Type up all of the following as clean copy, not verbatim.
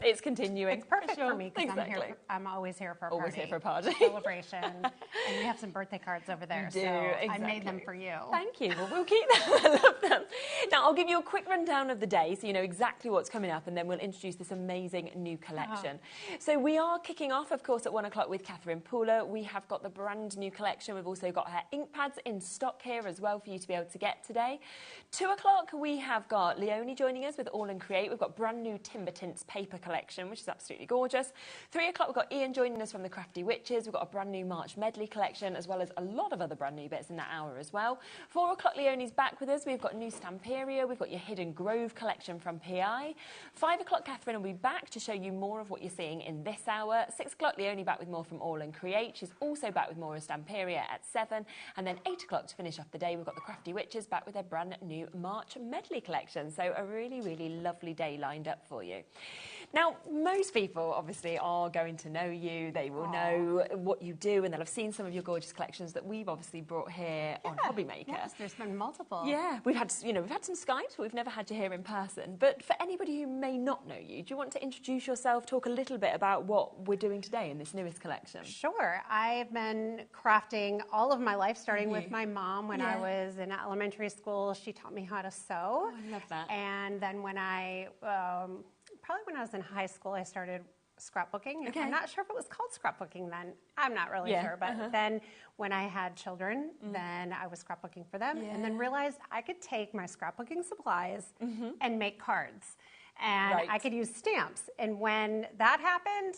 it's continuing. It's perfect for me because Exactly. I'm always here for a party. Always here for a party. Celebration. And we have some birthday cards over there, so Exactly. I made them for you. Thank you. Well, we'll keep them. I love them. Now, I'll give you a quick rundown of the day so you know exactly what's coming up, and then we'll introduce this amazing new collection. So we are kicking off, of course, at 1 o'clock with Katherine. We have got the brand new collection. We've also got her ink pads in stock here as well for you to be able to get today. 2 o'clock, we have got Leonie joining us with All and Create. We've got brand new Timber Tints paper collection, which is absolutely gorgeous. 3 o'clock, we've got Ian joining us from the Crafty Witches. We've got a brand new March Medley collection, as well as a lot of other brand new bits in that hour as well. 4 o'clock, Leonie's back with us. We've got new Stamperia. We've got your Hidden Grove collection from PI. 5 o'clock, Katherine will be back to show you more of what you're seeing in this hour. 6 o'clock, Leonie back with more from All and Create. She's also back with more of Stamperia at 7. And then 8 o'clock to finish off the day, we've got the Crafty Witches back with their brand new March Medley collection. So a really, really lovely day lined up for you. Now, most people obviously are going to know you. They will know what you do, and they'll have seen some of your gorgeous collections that we've obviously brought here on HobbyMaker. Yes, there's been multiple. Yeah, we've had some Skype, but we've never had you here in person. But for anybody who may not know you, do you want to introduce yourself, talk a little bit about what we're doing today in this newest collection? Sure. I've been crafting all of my life, starting with my mom when I was in elementary school. She taught me how to sew. Oh, I love that. And then when probably when I was in high school, I started scrapbooking. Okay. I'm not sure if it was called scrapbooking then. I'm not really sure. But then when I had children, then I was scrapbooking for them, and then realized I could take my scrapbooking supplies and make cards. And I could use stamps. And when that happened,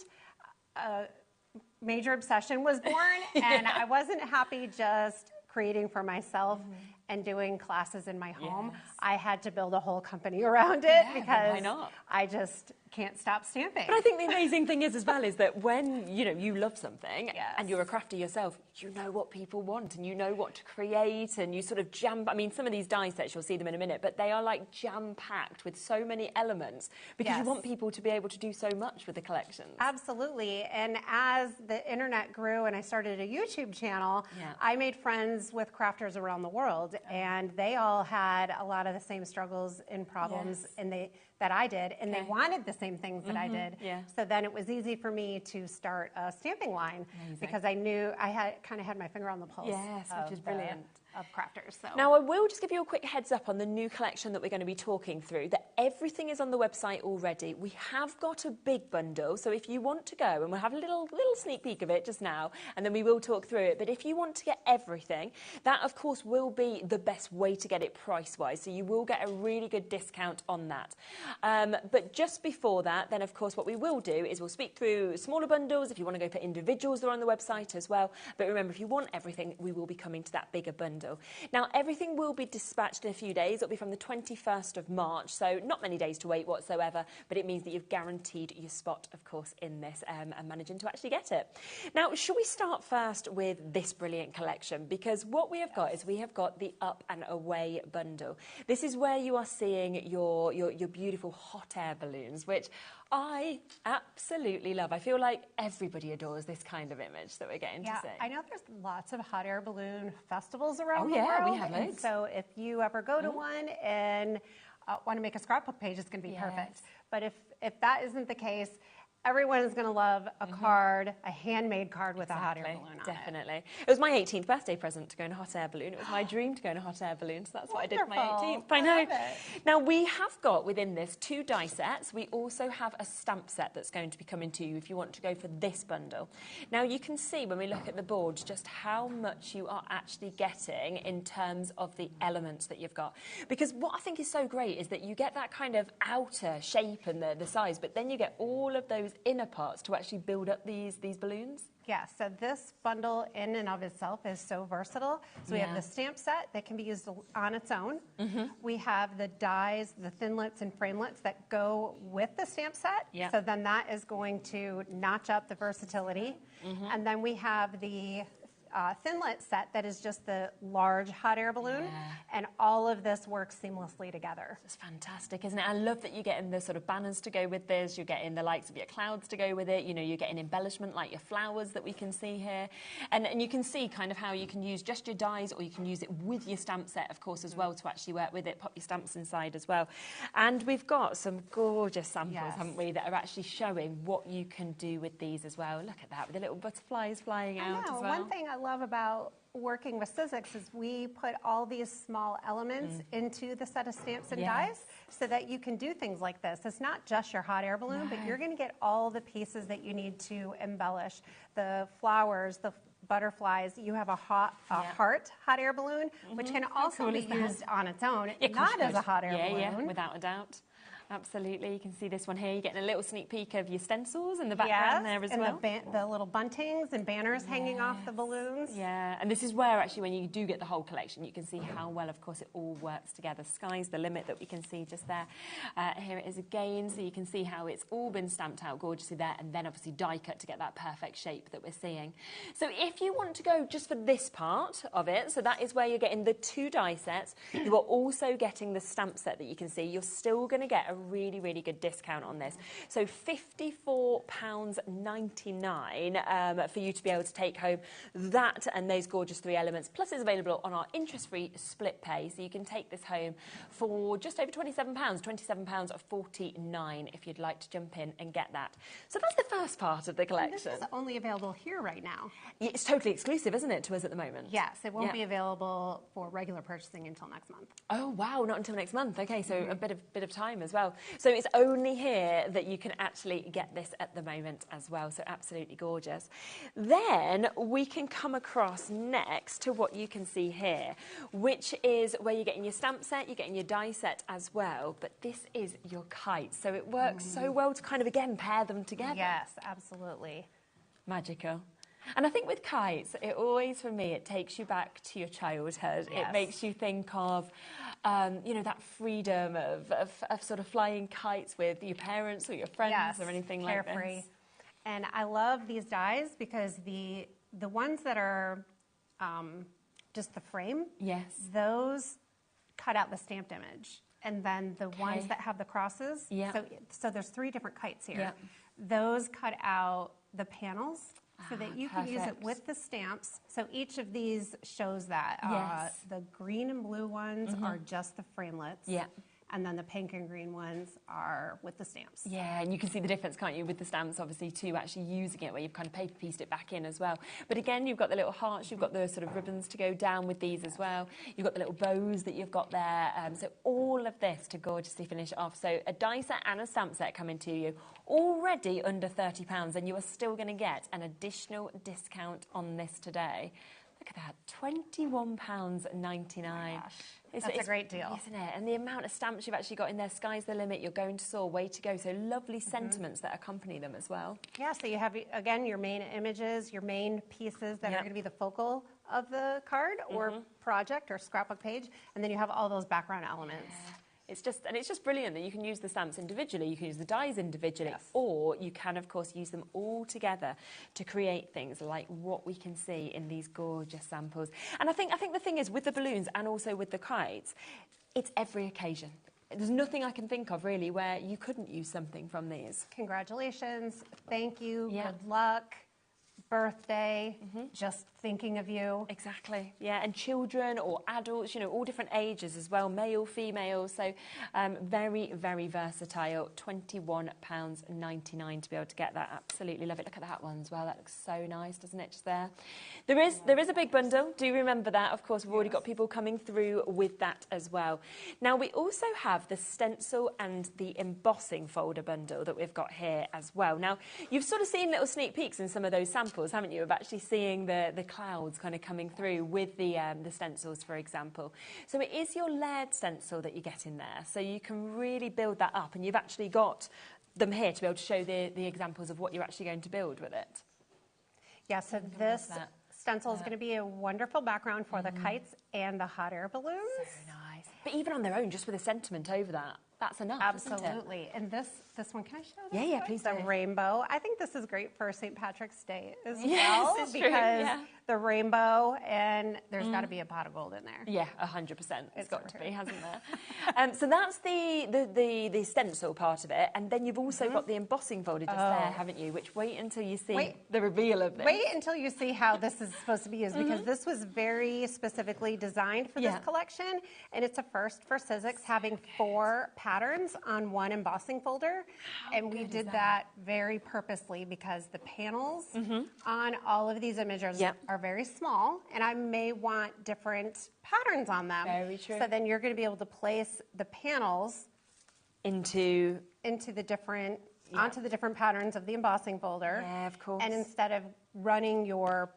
major obsession was born, and I wasn't happy just creating for myself and doing classes in my home. I had to build a whole company around it because I just can't stop stamping. But I think the amazing thing is as well is that when you love something and you're a crafter yourself, you know what people want and you know what to create, and you sort of jam. I mean, some of these die sets, you'll see them in a minute, but they are like jam-packed with so many elements because you want people to be able to do so much with the collections. Absolutely. And as the internet grew and I started a YouTube channel, I made friends with crafters around the world, and they all had a lot of the same struggles and problems that I did, and they wanted the same things that I did. So then it was easy for me to start a stamping line because I knew I had kind of had my finger on the pulse. Yes, which is brilliant. Of crafters. So. Now, I will just give you a quick heads up on the new collection that we're going to be talking through, that everything is on the website already. We have got a big bundle, so if you want to go, and we'll have a little sneak peek of it just now, and then we will talk through it, but if you want to get everything, that of course will be the best way to get it price-wise, so you will get a really good discount on that. But just before that, then of course what we will do is we'll speak through smaller bundles. If you want to go for individuals, they're on the website as well, but remember, if you want everything, we will be coming to that bigger bundle. Now, everything will be dispatched in a few days. It'll be from the 21st of March, so not many days to wait whatsoever, but it means that you've guaranteed your spot, of course, in this and managing to actually get it. Now, should we start first with this brilliant collection? Because what we have got is we have got the Up and Away bundle. This is where you are seeing your beautiful hot air balloons, which I absolutely love. I feel like everybody adores this kind of image that we're getting to see. I know there's lots of hot air balloon festivals around the world. we have loads. So if you ever go to one and want to make a scrapbook page, it's going to be perfect. But if that isn't the case, everyone is going to love a card, a handmade card with a hot air balloon on Definitely. It was my 18th birthday present to go in a hot air balloon. It was my dream to go in a hot air balloon, so that's what I did for my 18th. I know. Now, we have got within this 2 die sets. We also have a stamp set that's going to be coming to you if you want to go for this bundle. Now, you can see when we look at the board just how much you are actually getting in terms of the elements that you've got. Because what I think is so great is that you get that kind of outer shape and the size, but then you get all of those inner parts to actually build up these balloons. Yeah, so this bundle in and of itself is so versatile. So we have the stamp set that can be used on its own. We have the dies, the thinlets and framelets that go with the stamp set. So then that is going to notch up the versatility. And then we have the thinlet set that is just the large hot air balloon, and all of this works seamlessly together. It's fantastic, isn't it? I love that you're getting the sort of banners to go with this, you're getting the likes of your clouds to go with it, you know, you're getting embellishment like your flowers that we can see here, and you can see kind of how you can use just your dies, or you can use it with your stamp set, of course, as well, to actually work with it, pop your stamps inside as well. And we've got some gorgeous samples, haven't we, that are actually showing what you can do with these as well. Look at that, with the little butterflies flying out as well. One thing I love about working with Sizzix is we put all these small elements into the set of stamps and dies so that you can do things like this. It's not just your hot air balloon, but you're going to get all the pieces that you need to embellish. The flowers, the butterflies, you have a heart hot air balloon, which can also be used on its own, not as a hot air balloon. Yeah, without a doubt. Absolutely. You can see this one here. You're getting a little sneak peek of your stencils in the background there as well. And the little buntings and banners hanging off the balloons. Yeah, and this is where actually when you do get the whole collection, you can see how well, of course, it all works together. Sky's the limit that we can see just there. Here it is again, so you can see how it's all been stamped out gorgeously there, and then obviously die cut to get that perfect shape that we're seeing. So if you want to go just for this part of it, so that is where you're getting the 2 die sets, you are also getting the stamp set that you can see. You're still going to get a really, really good discount on this. So £54.99 for you to be able to take home that and those gorgeous 3 elements. Plus it's available on our interest-free split pay. So you can take this home for just over £27, £27.49 if you'd like to jump in and get that. So that's the first part of the collection. And this is only available here right now. It's totally exclusive, isn't it, to us at the moment? Yes, it won't be available for regular purchasing until next month. Oh, wow, not until next month. Okay, so a bit of time as well. So it's only here that you can actually get this at the moment as well. So absolutely gorgeous. Then we can come across next to what you can see here, which is where you're getting your stamp set, you're getting your die set as well. But this is your kite. So it works so well to kind of, again, pair them together. Yes, absolutely. Magical. And I think with kites, it always, for me, it takes you back to your childhood. Yes. It makes you think of, you know, that freedom of sort of flying kites with your parents or your friends or anything like this. Carefree. And I love these dies because the ones that are just the frame, those cut out the stamped image. And then the ones that have the crosses, so there's 3 different kites here. Those cut out the panels, so that you can use it with the stamps. So each of these shows that. The green and blue ones are just the framelets. And then the pink and green ones are with the stamps. Yeah, and you can see the difference, can't you, with the stamps, obviously, too, actually using it, where you've kind of paper pieced it back in as well. But again, you've got the little hearts, you've got the sort of ribbons to go down with these as well. You've got the little bows that you've got there. So all of this to gorgeously finish it off. So a die set and a stamp set coming to you, already under £30, and you are still going to get an additional discount on this today. Look at that, £21.99. That's a great deal. Isn't it? And the amount of stamps you've actually got in there, sky's the limit, you're going to soar, way to go. So lovely sentiments that accompany them as well. Yeah, so you have, again, your main images, your main pieces that are going to be the focal of the card or project or scrapbook page, and then you have all those background elements. It's just brilliant that you can use the stamps individually, you can use the dies individually, or you can, of course, use them all together to create things like what we can see in these gorgeous samples. And I think the thing is, with the balloons and also with the kites, it's every occasion. There's nothing I can think of, really, where you couldn't use something from these. Congratulations. Thank you. Good luck. Birthday, just thinking of you. Exactly, yeah, and children or adults, you know, all different ages as well, male, female, so very, very versatile. £21.99 to be able to get that. Absolutely love it. Look at that one as well. That looks so nice, doesn't it, just there? There is a big bundle. Do remember that. Of course, we've already got people coming through with that as well. Now, we also have the stencil and the embossing folder bundle that we've got here as well. Now, you've sort of seen little sneak peeks in some of those samples, haven't you, of actually seeing the clouds kind of coming through with the stencils, for example. So it is your layered stencil that you get in there, so you can really build that up, and you've actually got them here to be able to show the examples of what you're actually going to build with it. Yeah, so this stencil is going to be a wonderful background for the kites and the hot air balloons. So nice. But even on their own, just with a sentiment over that, that's enough. Absolutely. And this this one. Can I show this? Yeah, please The do. rainbow. I think this is great for St. Patrick's Day as Yes, well. it's true, because yeah. the rainbow, and there's got to be a pot of gold in there. Yeah, 100%. It's got to true. be, hasn't there? So that's the stencil part of it, and then you've also got the embossing folder just there, haven't you? Which wait until you see the reveal of this. Wait until you see how this is supposed to be used, because this was very specifically designed for this collection, and it's a first for Sizzix, having 4 patterns on one embossing folder, and we did that very purposely because the panels on all of these images are very small, and I may want different patterns on them. Very true. So then you're going to be able to place the panels into the different onto the different patterns of the embossing folder. Yeah, of course. And instead of running your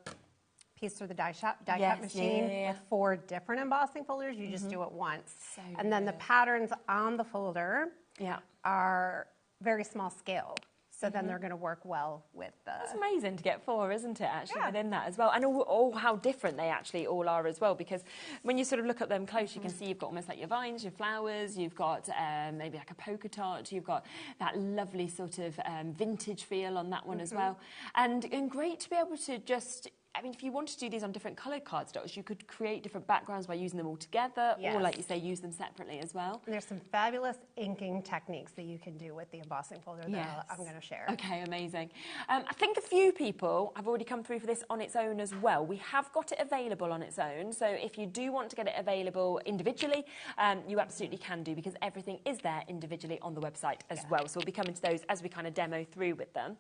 piece through the die cut machine with 4 different embossing folders, you just do it once. So and then the patterns on the folder are very small scale. So then they're going to work well with the... It's amazing to get 4, isn't it, actually, within that as well. And how different they actually all are as well, because when you sort of look at them close, you can see you've got almost like your vines, your flowers, you've got maybe like a polka dot, you've got that lovely sort of vintage feel on that one as well. And great to be able to just... I mean, if you want to do these on different coloured cardstocks, you could create different backgrounds by using them all together, or, like you say, use them separately as well. And there's some fabulous inking techniques that you can do with the embossing folder that I'm going to share. Okay, amazing. I think a few people have already come through for this on its own as well. We have got it available on its own, so if you do want to get it available individually, you absolutely can do, because everything is there individually on the website as well. So we'll be coming to those as we kind of demo through with them.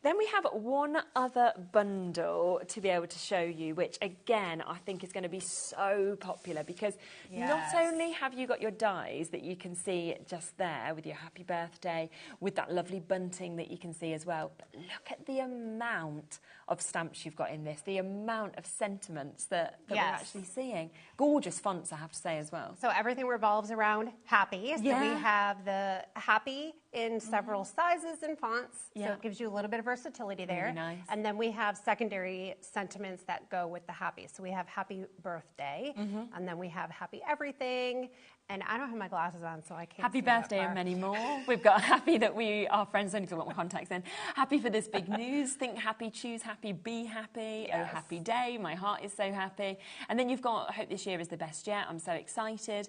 Then we have one other bundle to be able to show you, which again I think is going to be so popular, because not only have you got your dies that you can see just there with your happy birthday, with that lovely bunting that you can see as well, but look at the amount of stamps you've got in this, the amount of sentiments that we're actually seeing. Gorgeous fonts, I have to say, as well. So everything revolves around happy. So we have the happy in several sizes and fonts, so it gives you a little bit of versatility there. Really nice. And then we have secondary sentiments that go with the happy. So we have happy birthday, and then we have happy everything. And I don't have my glasses on, so I can't Happy see that birthday far. and many more. We've got happy that we are friends, only because I want my contacts in. Happy for this big news. Think happy, choose happy, be happy. Oh, happy day. My heart is so happy. And then you've got hope this year is the best yet. I'm so excited.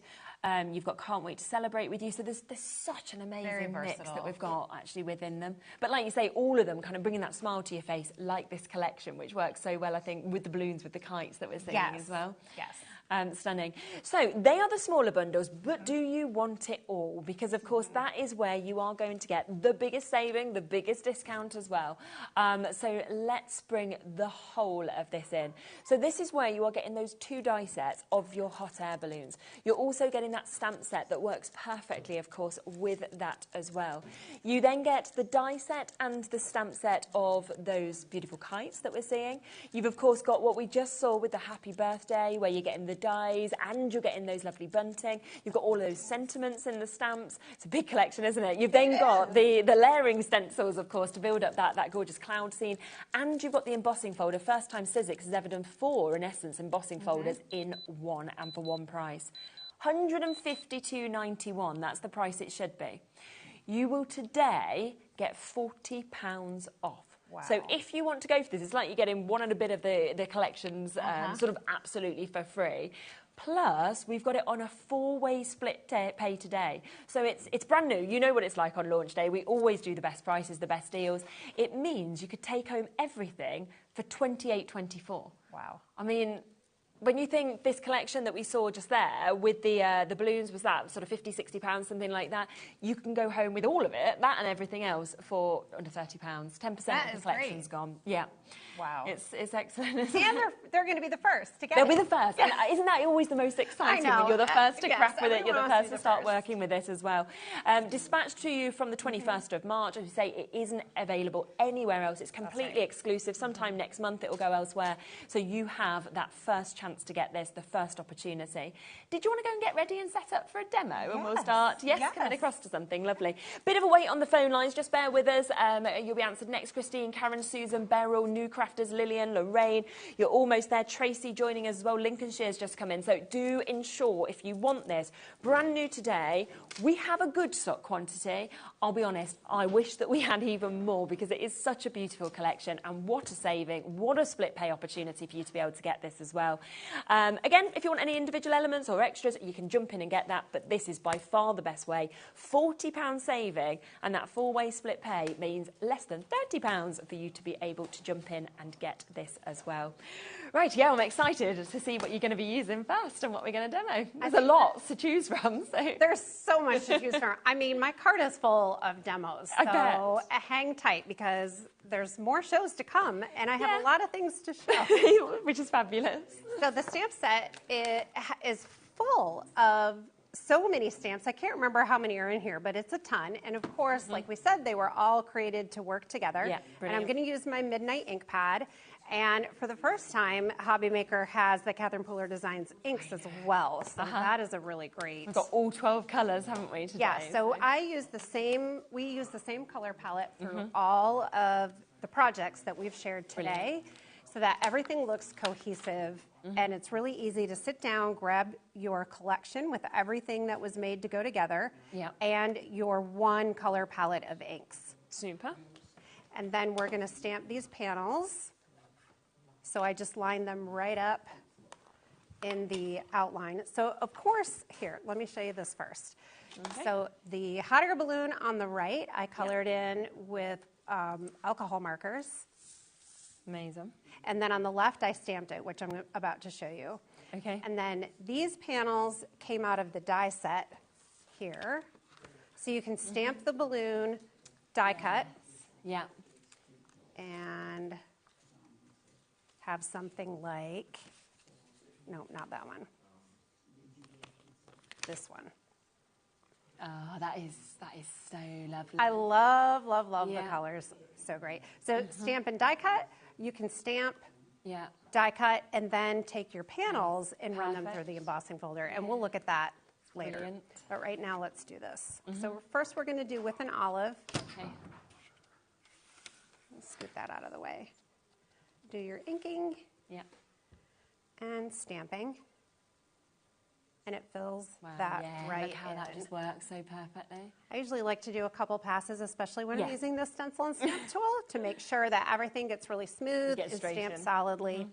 You've got can't wait to celebrate with you. So there's such an amazing mix that we've got actually within them. But like you say, all of them kind of bringing that smile to your face, like this collection, which works so well, I think, with the balloons, with the kites that we're seeing as well. Yes. Stunning. So they are the smaller bundles, but do you want it all? Because of course that is where you are going to get the biggest saving, the biggest discount as well. So let's bring the whole of this in. So this is where you are getting those 2 die sets of your hot air balloons. You're also getting that stamp set that works perfectly, of course, with that as well. You then get the die set and the stamp set of those beautiful kites that we're seeing. You've of course got what we just saw with the happy birthday, where you're getting the dies and you're getting those lovely bunting. You've got all those sentiments in the stamps. It's a big collection, isn't it? You've then got the layering stencils, of course, to build up that gorgeous cloud scene. And you've got the embossing folder. First time Sizzix has ever done 4, in essence, embossing folders in one, and for one price. £152.91, that's the price it should be. You will today get £40 off. Wow. So if you want to go for this, it's like you're getting one and a bit of the collections sort of absolutely for free. Plus, we've got it on a 4-way split pay today. So it's brand new. You know what it's like on launch day. We always do the best prices, the best deals. It means you could take home everything for $28.24. Wow. I mean, when you think this collection that we saw just there with the balloons, was that sort of £50, £60, something like that, you can go home with all of it, that and everything else, for under £30. 10% of the collection's gone. Yeah. Wow. It's excellent. And they're going to be the first to get They'll be the first. Yes. And isn't that always the most exciting? I know. When you're the first to craft with it, you're the everyone first to start working with it as well. Dispatched to you from the 21st of March. As you say, it isn't available anywhere else. It's completely exclusive. Sometime next month it will go elsewhere. So you have that first chance chance to get this, the first opportunity. Did you want to go and get ready and set up for a demo? Yes. And we'll start, coming across to something lovely. Bit of a wait on the phone lines, just bear with us. You'll be answered next. Christine, Karen, Susan, Beryl, new crafters, Lillian, Lorraine. You're almost there. Tracy joining us as well. Lincolnshire's just come in. So do ensure, if you want this, brand new today, we have a good stock quantity. I'll be honest, I wish that we had even more because it is such a beautiful collection, and what a saving, what a split pay opportunity for you to be able to get this as well. Again, if you want any individual elements or extras, you can jump in and get that, but this is by far the best way. £40 saving, and that 4-way split pay means less than £30 for you to be able to jump in and get this as well. Right, yeah, I'm excited to see what you're going to be using first and what we're going to demo. There's a lot to choose from. So. There's so much to choose from. I mean, my cart is full of demos, so hang tight because there's more shows to come, and I have a lot of things to show. Which is fabulous. So the stamp set is full of so many stamps. I can't remember how many are in here, but it's a ton. And of course, like we said, they were all created to work together. Yeah, and I'm going to use my Midnight ink pad. And for the first time, HobbyMaker has the Katherine Designs inks as well. So that is a really great. We've got all 12 colours, haven't we, today? Yeah, so we use the same color palette through all of the projects that we've shared today so that everything looks cohesive and it's really easy to sit down, grab your collection with everything that was made to go together and your one color palette of inks. Super. And then we're going to stamp these panels. So I just line them right up in the outline. So of course, here, let me show you this first. Okay. So the hot air balloon on the right, I colored in with alcohol markers. Amazing. And then on the left, I stamped it, which I'm about to show you. Okay. And then these panels came out of the die set here. So you can stamp the balloon, die cut. Yeah. And have something like, no, not that one. This one. Oh, that is so lovely. I love the colors. So great. So stamp and die cut. You can stamp, die cut, and then take your panels and run them through the embossing folder. And we'll look at that later. Brilliant. But right now, let's do this. So first, we're going to do with an olive. Okay. Let's scoot that out of the way. Do your inking and stamping, and it fills that right look how that just works so perfectly. I usually like to do a couple passes, especially when I'm using the Stencil and Stamp tool, to make sure that everything gets really smooth and stamped solidly.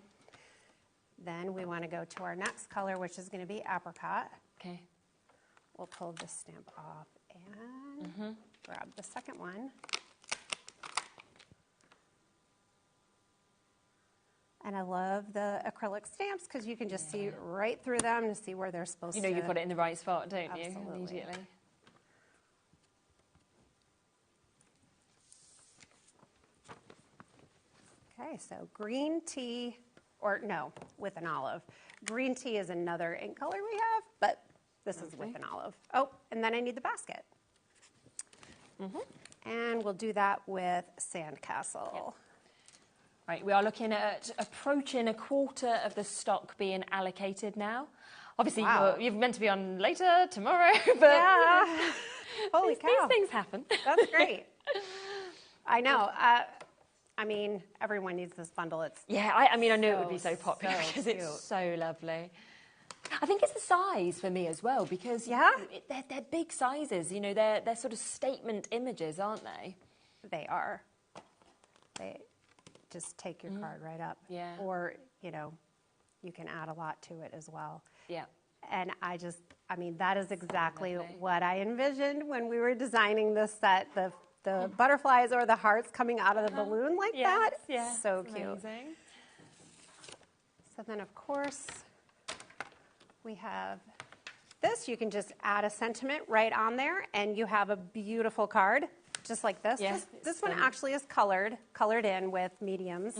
Then we want to go to our next color, which is going to be apricot. Okay. We'll pull this stamp off and grab the second one. And I love the acrylic stamps because you can just see right through them to see where they're supposed to. You know, you put it in the right spot, don't you? Absolutely. Immediately. Okay, so green tea, or no, with an olive. Green tea is another ink color we have, but this is with an olive. Oh, and then I need the basket. And we'll do that with Sandcastle. Yep. Right, we are looking at approaching a quarter of the stock being allocated now. Obviously, you're meant to be on later, tomorrow, but holy cow. These things happen. That's great. I know. I mean, everyone needs this bundle. It's I mean, I knew it would be so popular because it's so lovely. I think it's the size for me as well because they're big sizes. You know, they're sort of statement images, aren't they? They are. They just take your card right up. Yeah. Or, you know, you can add a lot to it as well. Yeah. And I mean, that is exactly what I envisioned when we were designing this set. The butterflies or the hearts coming out of the balloon like that. Yeah. So cute. Amazing. So then, of course, we have this. You can just add a sentiment right on there, and you have a beautiful card. Just like this. Yes, this one actually is colored in with mediums.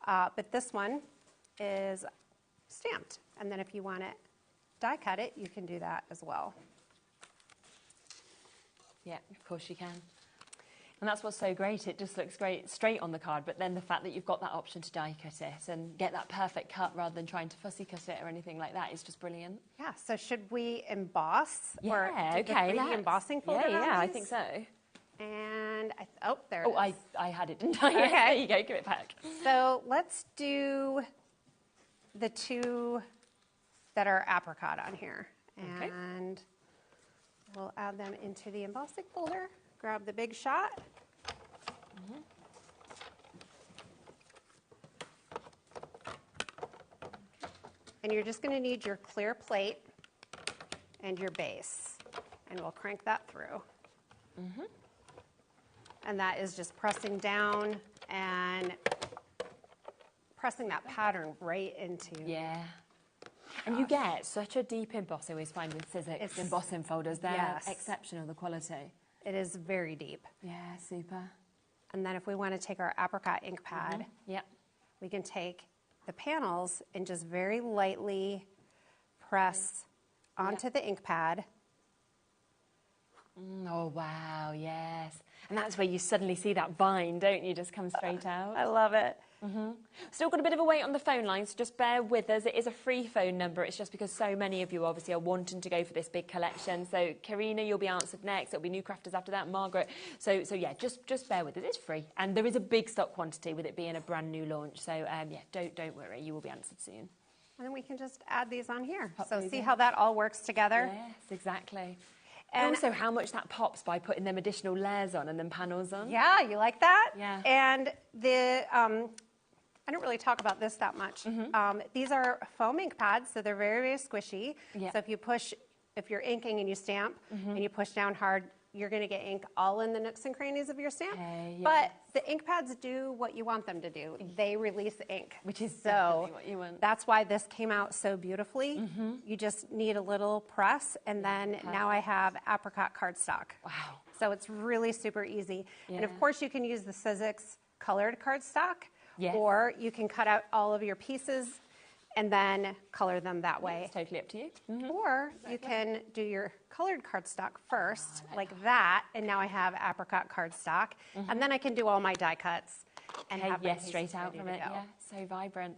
But this one is stamped. And then if you want it die cut it, you can do that as well. Yeah, of course you can. And that's what's so great. It just looks great straight on the card, but then the fact that you've got that option to die cut it and get that perfect cut rather than trying to fussy cut it or anything like that is just brilliant. Yeah, so should we emboss? Yeah, or okay. The 3D embossing folder? Yeah, I think so. And, there it is. I had it, didn't I? Okay. There you go, give it back. So let's do the two that are apricot on here. Okay. And we'll add them into the embossing folder. Grab the big shot. And you're just going to need your clear plate and your base. And we'll crank that through. And that is just pressing down and pressing that pattern right into. Yeah. And you get such a deep emboss, I always find, with Sizzix embossing folders. They're exceptional, the quality. It is very deep. Yeah, super. And then if we want to take our apricot ink pad, we can take the panels and just very lightly press onto the ink pad. Oh, wow, yes. And that's where you suddenly see that vine, don't you? Just come straight out. I love it. Still got a bit of a wait on the phone line, so just bear with us. It is a free phone number. It's just because so many of you obviously are wanting to go for this big collection. So Karina, you'll be answered next. It'll be new crafters after that, Margaret. So yeah, just bear with us. It's free, and there is a big stock quantity with it being a brand new launch. So yeah, don't worry, you will be answered soon. And then we can just add these on here. Pop so these see in. how that all works together? Yes, exactly. And also how much that pops by putting them additional layers on and then panels on. Yeah, you like that? Yeah. And the I don't really talk about this that much. These are foam ink pads, so they're very, very squishy. Yeah. So if you're inking and you stamp and you push down hard, you're going to get ink all in the nooks and crannies of your stamp. Okay, But the ink pads do what you want them to do. They release ink. Which is definitely what you want. That's why this came out so beautifully. You just need a little press, and then now I have apricot cardstock. Wow. So it's really super easy. And of course you can use the Sizzix colored cardstock, or you can cut out all of your pieces and then color them that way. It's totally up to you. Or you can do your colored cardstock first, like that, and now I have apricot cardstock, and then I can do all my die cuts and have my pieces straight out ready from to it. go. Yeah, so vibrant.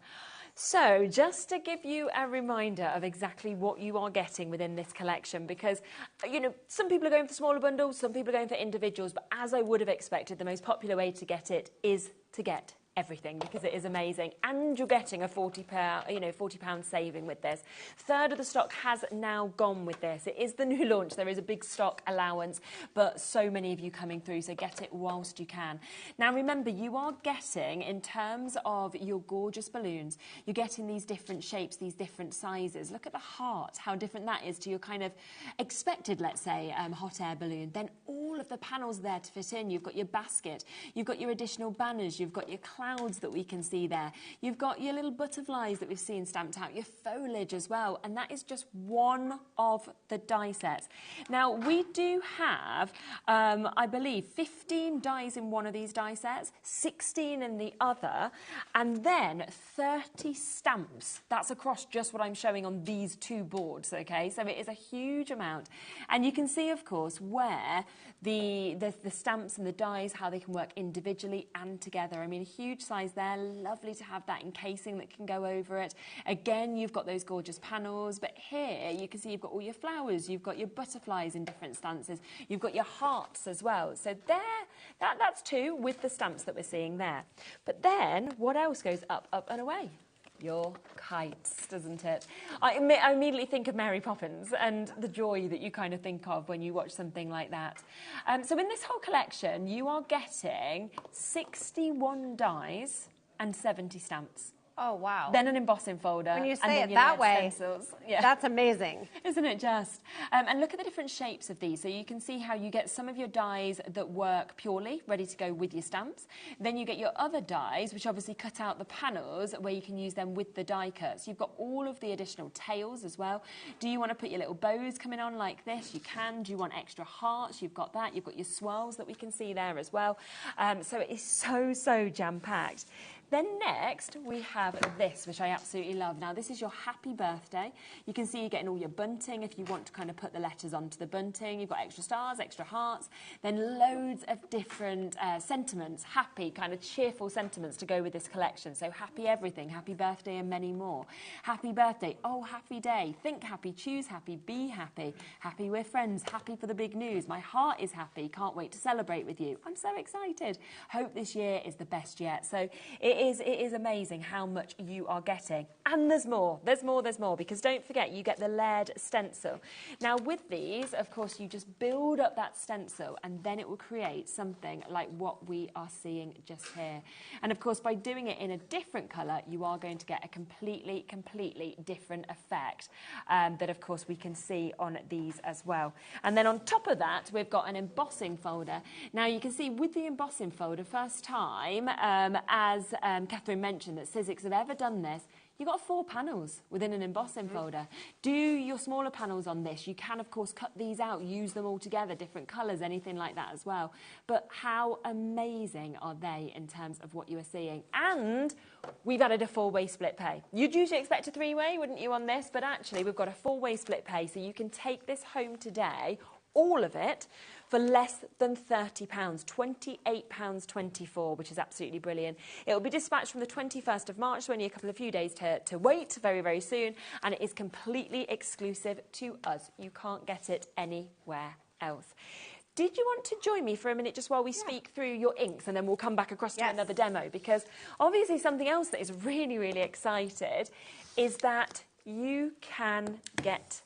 So just to give you a reminder of exactly what you are getting within this collection, because, you know, some people are going for smaller bundles, some people are going for individuals, but as I would have expected, the most popular way to get it is to get everything, because it is amazing, and you're getting a £40 saving with this. Third of the stock has now gone with this. It is the new launch. There is a big stock allowance, but so many of you coming through, so get it whilst you can. Now remember, you are getting, in terms of your gorgeous balloons, you're getting these different shapes, these different sizes. Look at the heart, how different that is to your kind of expected, let's say, hot air balloon. Then all of the panels there to fit in. You've got your basket, you've got your additional banners, you've got your clouds that we can see there. You've got your little butterflies that we've seen stamped out, your foliage as well, and that is just one of the die sets. Now, we do have, I believe, 15 dies in one of these die sets, 16 in the other, and then 30 stamps. That's across just what I'm showing on these two boards, okay? So it is a huge amount. And you can see, of course, where the stamps and the dies, how they can work individually and together. I mean, a huge size there, lovely to have that encasing that can go over it. Again, you've got those gorgeous panels, but here you can see you've got all your flowers, you've got your butterflies in different stances, you've got your hearts as well. So there, that's two with the stamps that we're seeing there. But then, what else goes up, up and away? Your kites, doesn't it? I immediately think of Mary Poppins and the joy that you kind of think of when you watch something like that. So in this whole collection, you are getting 61 dies and 70 stamps. Oh, wow. Then an embossing folder. When you say it that way, that's amazing. Isn't it just? And look at the different shapes of these. So you can see how you get some of your dies that work purely, ready to go with your stamps. Then you get your other dies, which obviously cut out the panels, where you can use them with the die cuts. You've got all of the additional tails as well. Do you want to put your little bows coming on like this? You can. Do you want extra hearts? You've got that. You've got your swirls that we can see there as well. So it is so jam-packed. Then next, we have this, which I absolutely love. Now, this is your happy birthday. You can see you're getting all your bunting if you want to kind of put the letters onto the bunting. You've got extra stars, extra hearts, then loads of different sentiments, happy, kind of cheerful sentiments to go with this collection. So happy everything, happy birthday and many more. Happy birthday, oh, happy day, think happy, choose happy, be happy. Happy we're friends, happy for the big news. My heart is happy, can't wait to celebrate with you. I'm so excited. Hope this year is the best yet. So it is amazing how much you are getting. And there's more, because don't forget, you get the layered stencil. Now with these, of course, you just build up that stencil and then it will create something like what we are seeing just here. And of course, by doing it in a different colour, you are going to get a completely different effect that, of course, we can see on these as well. And then on top of that, we've got an embossing folder. Now you can see with the embossing folder, first time, as Katherine mentioned, that Sizzix have ever done this, you've got 4 panels within an embossing folder. Do your smaller panels on this. You can, of course, cut these out, use them all together, different colours, anything like that as well. But how amazing are they in terms of what you are seeing? And we've added a 4-way split pay. You'd usually expect a 3-way, wouldn't you, on this? But actually, we've got a 4-way split pay, so you can take this home today, all of it, for less than £30, £28.24, which is absolutely brilliant. It will be dispatched from the 21st of March, so only a few days to wait, very soon, and it is completely exclusive to us. You can't get it anywhere else. Did you want to join me for a minute just while we speak through your inks, and then we'll come back across to another demo? Because obviously something else that is really excited is that you can get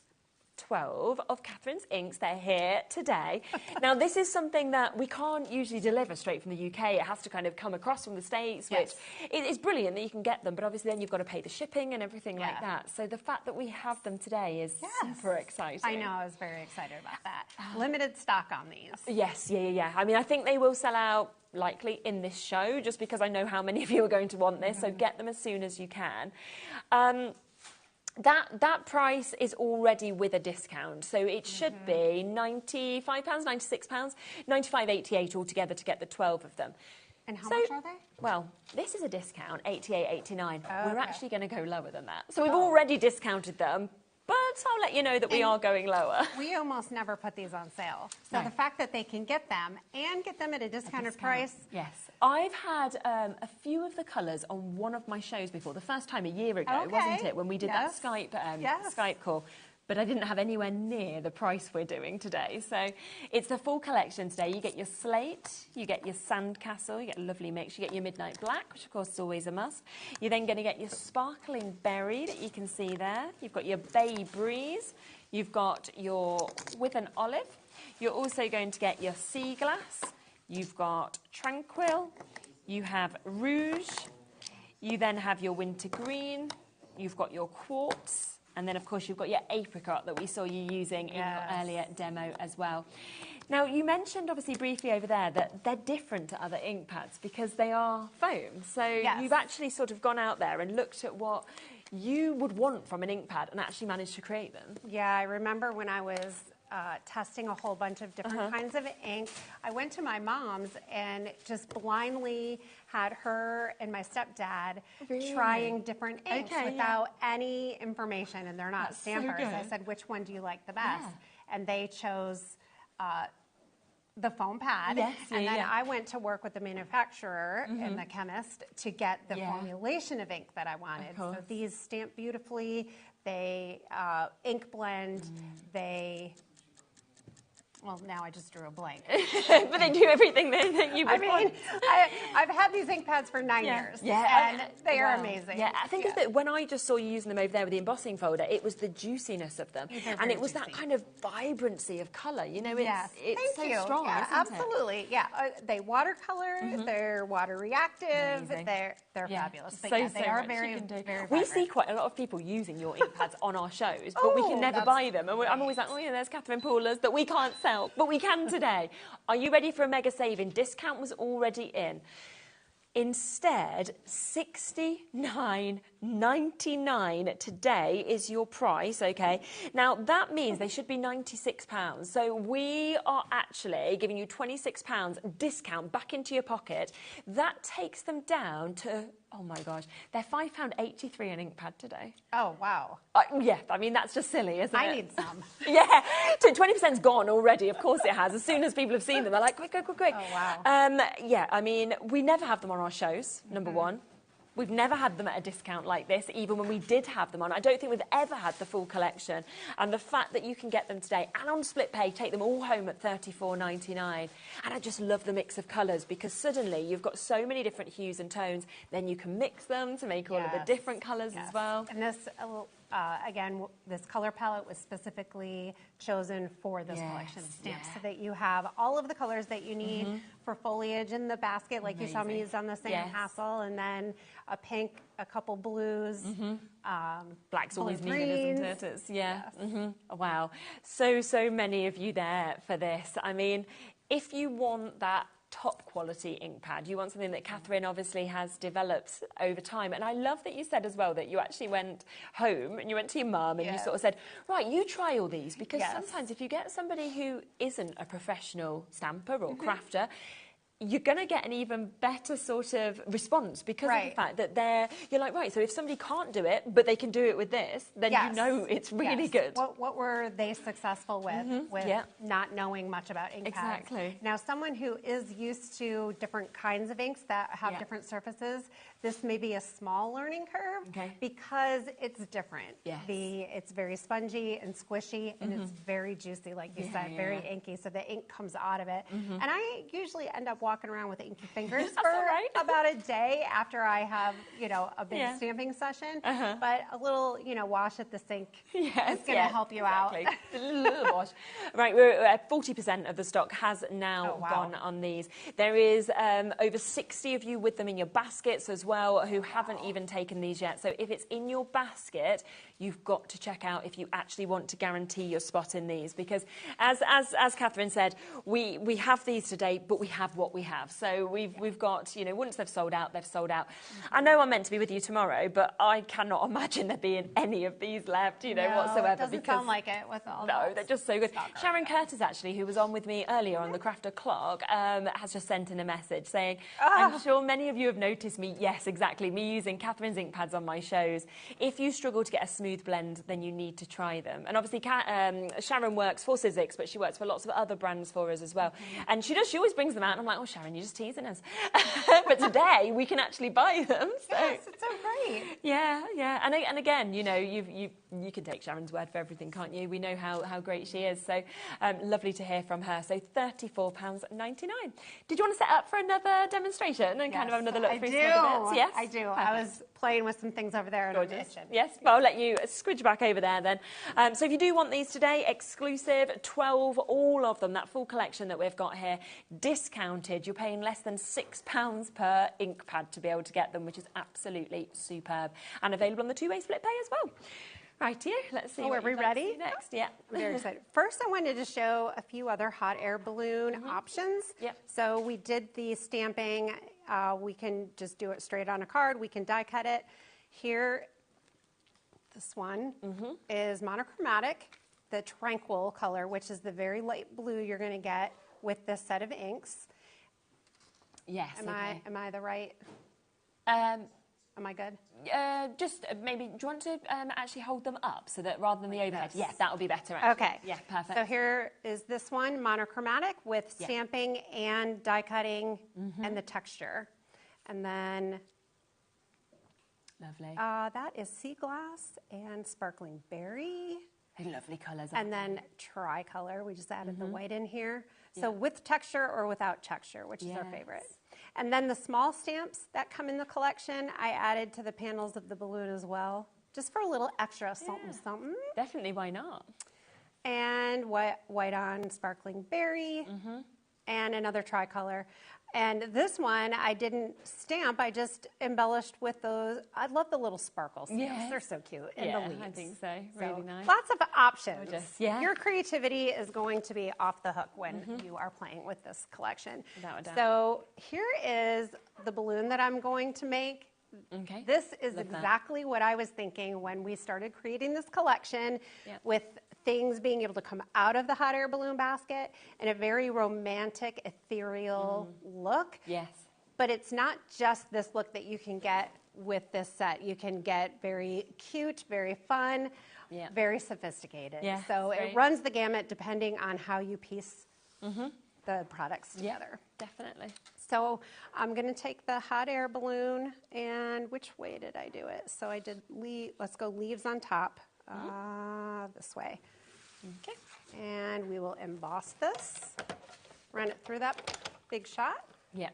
12 of Katherine's inks. They're here today. Now, this is something that we can't usually deliver straight from the UK. It has to kind of come across from the States, which is brilliant that you can get them, but obviously then you've got to pay the shipping and everything like that. So the fact that we have them today is super exciting. I know, I was very excited about that. Limited stock on these. Yes, yeah. I mean, I think they will sell out likely in this show, just because I know how many of you are going to want this, so get them as soon as you can. That price is already with a discount, so it should be £95, £96, £95.88 altogether to get the 12 of them. And how much are they? Well, this is a discount, £88.89. We're actually going to go lower than that. So we've already discounted them, but I'll let you know that we are going lower. We almost never put these on sale. So the fact that they can get them and get them at a discounted price. Yes. I've had a few of the colours on one of my shows before, the first time a year ago, wasn't it, when we did that Skype call. But I didn't have anywhere near the price we're doing today. So it's the full collection today. You get your slate, you get your sandcastle, you get a lovely mix, you get your midnight black, which of course is always a must. You're then going to get your sparkling berry that you can see there. You've got your bay breeze. You've got your with an olive. You're also going to get your sea glass. You've got tranquil. You have rouge. You then have your winter green. You've got your quartz. And then, of course, you've got your apricot that we saw you using in your earlier demo as well. Now, you mentioned, obviously, briefly over there that they're different to other ink pads because they are foam. So you've actually sort of gone out there and looked at what you would want from an ink pad and actually managed to create them. Yeah, I remember when I was testing a whole bunch of different kinds of ink. I went to my mom's and just blindly had her and my stepdad trying different inks without any information, and they're not stampers. So I said, which one do you like the best? And they chose the foam pad. And then I went to work with the manufacturer and the chemist to get the formulation of ink that I wanted. So these stamp beautifully. They ink blend. They... Well, now I just drew a blank. But they do everything that you would want. I've had these ink pads for 9 years, and they are amazing. Yeah, I think it's that when I just saw you using them over there with the embossing folder, it was the juiciness of them, and it was that kind of vibrancy of colour. You know, it's so strong, isn't absolutely. it? Yeah, they watercolor, they're water reactive, they're fabulous. But they are very vibrant. We see quite a lot of people using your ink pads on our shows, but we can never buy them. And I'm always like, oh yeah, there's Katherine Poola's that we can't sell, but we can today. Are you ready for a mega saving? Discount was already in. Instead, $69.99 today is your price, okay? Now, that means they should be £96. So we are actually giving you £26 discount back into your pocket. That takes them down to, oh my gosh, they're £5.83 an ink pad today. Oh, wow. Yeah, I mean, that's just silly, isn't it? I need some. Yeah, so 20%'s gone already. Of course it has. As soon as people have seen them, they're like, quick, quick, quick, quick. Oh, wow. Yeah, I mean, we never have them on our shows, number one. We've never had them at a discount like this, even when we did have them on. I don't think we've ever had the full collection. And the fact that you can get them today and on split pay, take them all home at $34.99. And I just love the mix of colours because suddenly you've got so many different hues and tones. Then you can mix them to make all of the different colours as well. And this, again, this color palette was specifically chosen for this collection of stamps so that you have all of the colors that you need for foliage in the basket, like you saw me use on the same hassle, and then a pink, a couple blues, black's always needed, isn't it? It's, Wow. So many of you there for this. I mean, if you want that top quality ink pad, you want something that Katherine obviously has developed over time. And I love that you said as well that you actually went home and you went to your mum and you sort of said, right, you try all these, because sometimes if you get somebody who isn't a professional stamper or crafter, you're going to get an even better sort of response because of the fact that you're like, right, so if somebody can't do it, but they can do it with this, then you know it's really good. What were they successful with not knowing much about ink pads? Exactly. Now, someone who is used to different kinds of inks that have different surfaces, this may be a small learning curve because it's different. It's very spongy and squishy, and it's very juicy, like you said, very inky, so the ink comes out of it. And I usually end up walking around with inky fingers for about a day after I have, a big stamping session. But a little, wash at the sink is going to help you out. A little wash. Right, we're at 40% of the stock has now gone on these. There is over 60 of you with them in your baskets as well who haven't even taken these yet. So if it's in your basket, you've got to check out if you actually want to guarantee your spot in these, because as Katherine said, we have these today, but we have what we have. So we've got, once they've sold out, they've sold out. I know I'm meant to be with you tomorrow, but I cannot imagine there being any of these left, whatsoever. It doesn't sound like it with all No, they're just so good. Sharon Curtis, actually, who was on with me earlier on the Crafter Clog, has just sent in a message saying, I'm sure many of you have noticed me, yes, exactly, me using Katherine's ink pads on my shows. If you struggle to get a smooth blend, then you need to try them. And obviously, Sharon works for Sizzix, but she works for lots of other brands for us as well. And she always brings them out, and I'm like, oh, Sharon, you're just teasing us. But today, we can actually buy them. So. Yes, it's so great. Yeah. And again, you can take Sharon's word for everything, can't you? We know how great she is. So lovely to hear from her. So £34.99. Did you want to set up for another demonstration and kind of have another look through some of the bits? Yes, I do. Perfect. I was playing with some things over there in the kitchen. Yes, well, I'll let you squidge back over there then. So if you do want these today, exclusive, 12, all of them, that full collection that we've got here, discounted. You're paying less than £6 per ink pad to be able to get them, which is absolutely superb. And available on the two-way split pay as well. Right here, let's see. Are we ready? Next, yeah. I'm very excited. First, I wanted to show a few other hot air balloon options. So we did the stamping. We can just do it straight on a card. We can die cut it. Here, this one is monochromatic, the Tranquil color, which is the very light blue you're going to get with this set of inks. Yes. Am I the right? Am I good? Just maybe, do you want to actually hold them up so that rather than the overhead? Yes, that would be better. Actually. Okay. Yeah, perfect. So here is this one, monochromatic with stamping and die cutting and the texture. And then lovely. That is sea glass and sparkling berry. Lovely colours. And then tricolor. We just added the white in here. So with texture or without texture, which is our favorite. And then the small stamps that come in the collection, I added to the panels of the balloon as well, just for a little extra something. Definitely, why not? And white on sparkling berry and another tricolor. And this one, I didn't stamp, I just embellished with those. I love the little sparkle stamps. Yes. They're so cute. And Yeah, the leaves. I think so. Really nice. Lots of options. Gorgeous. Yeah. Your creativity is going to be off the hook when you are playing with this collection. Without a doubt. So here is the balloon that I'm going to make. Okay. This is exactly what I was thinking when we started creating this collection, with things being able to come out of the hot air balloon basket in a very romantic, ethereal look. Yes. But it's not just this look that you can get with this set. You can get very cute, very fun, very sophisticated. Yeah, so it runs the gamut depending on how you piece the products together. Definitely. So I'm going to take the hot air balloon, and which way did I do it? So I did, let's go leaves on top, this way. Okay. And we will emboss this, run it through that big shot. Yeah.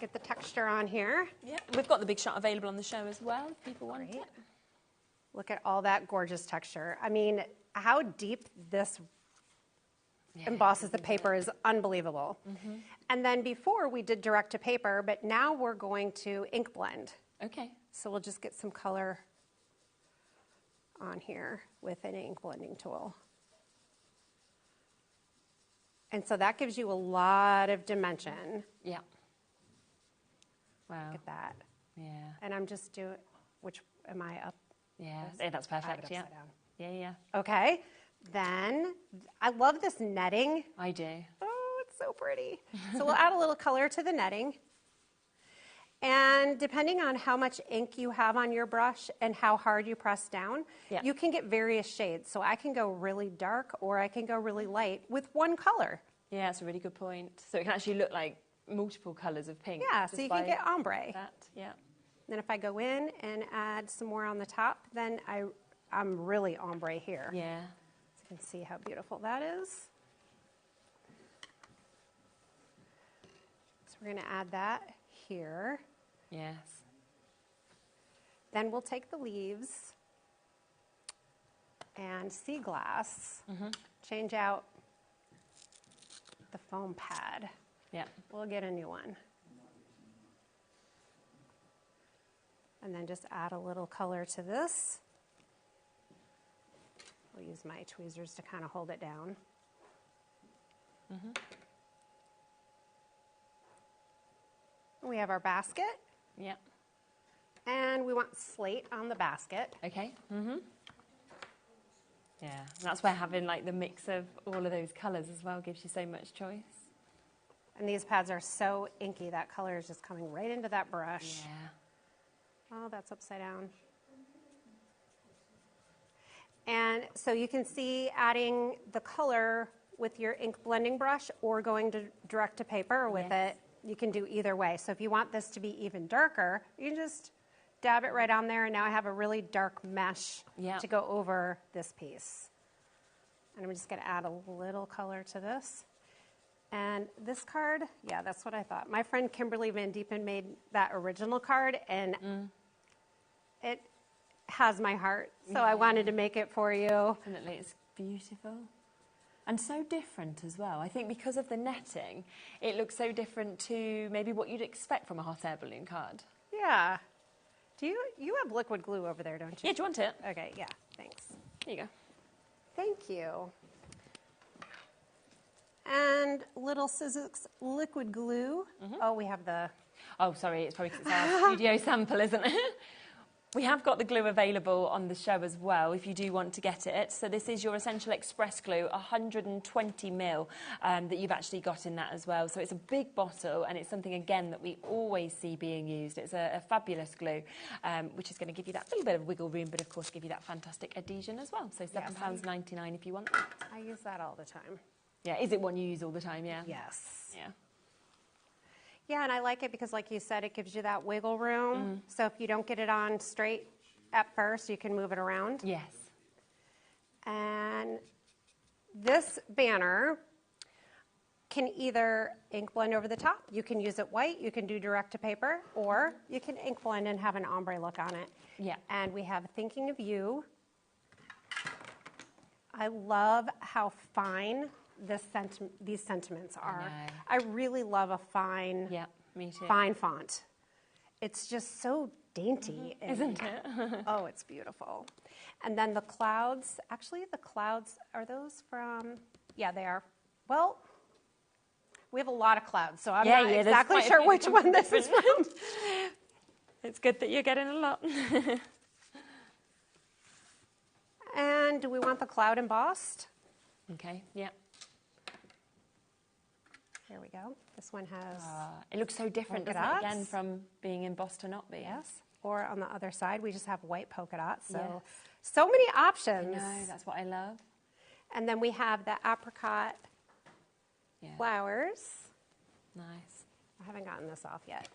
Get the texture on here. Yeah. We've got the big shot available on the show as well, if people want it. Look at all that gorgeous texture. I mean, how deep this embosses the paper is unbelievable. And then before we did direct to paper, but now we're going to ink blend. Okay. So we'll just get some color on here with an ink blending tool. And so that gives you a lot of dimension. Yeah. Wow. Look at that. Yeah. And I'm just doing, which, am I up? Yeah, that's perfect. Yeah. Yeah, yeah. Okay. Then I love this netting. I do. Oh, it's so pretty. So we'll add a little color to the netting. And depending on how much ink you have on your brush and how hard you press down, you can get various shades. So I can go really dark or I can go really light with one color. Yeah, that's a really good point. So it can actually look like multiple colors of pink. Yeah, so you can get ombre. Yeah. Then if I go in and add some more on the top, then I'm really ombre here. Yeah. So you can see how beautiful that is. So we're going to add that here. Yes. Then we'll take the leaves and sea glass, change out the foam pad. Yeah. We'll get a new one. And then just add a little color to this. I'll use my tweezers to kind of hold it down. We have our basket. Yeah. And we want slate on the basket. Okay. Yeah, and that's where having like the mix of all of those colours as well gives you so much choice. And these pads are so inky, that color is just coming right into that brush. Yeah. Oh, that's upside down. And so you can see adding the color with your ink blending brush or going to direct to paper with it. You can do either way. So if you want this to be even darker, you can just dab it right on there, and now I have a really dark mesh to go over this piece. And I'm just going to add a little color to this. And this card, yeah, that's what I thought. My friend Kimberly Van Diepen made that original card, and it has my heart. So I wanted to make it for you. Definitely, it's beautiful. And so different as well. I think because of the netting, it looks so different to maybe what you'd expect from a hot air balloon card. Yeah. Do you have liquid glue over there, don't you? Yeah, do you want it? Okay, yeah, thanks. Here you go. Thank you. And Little Sizzix liquid glue. Oh, we have the... Oh, sorry, it's probably because it's our studio sample, isn't it? We have got the glue available on the show as well, if you do want to get it. So this is your Essential Express glue, 120 ml, that you've actually got in that as well. So it's a big bottle, and it's something, again, that we always see being used. It's a fabulous glue, which is going to give you that little bit of wiggle room, but of course give you that fantastic adhesion as well. So £7.99 if you want that. I use that all the time. Yeah, is it one you use all the time, yeah? Yes. Yeah. Yeah, and I like it because, like you said, it gives you that wiggle room. So if you don't get it on straight at first, you can move it around. Yes. And this banner can either ink blend over the top. You can use it white. You can do direct to paper. Or you can ink blend and have an ombre look on it. Yeah. And we have Thinking of You. I love how fine these sentiments are. I really love a fine, me too. fine font. It's just so dainty. Isn't it? Oh, it's beautiful. And then the clouds, actually the clouds, are those from, yeah, they are. Well, we have a lot of clouds, so I'm not exactly sure which one this is from. It's good that you're getting a lot. And do we want the cloud embossed? Okay, yeah. Here we go. This one has... it looks so different, doesn't it, again, from being embossed to not being. Yes. Or on the other side, we just have white polka dots. So, so many options. I know, that's what I love. And then we have the apricot flowers. Nice. I haven't gotten this off yet.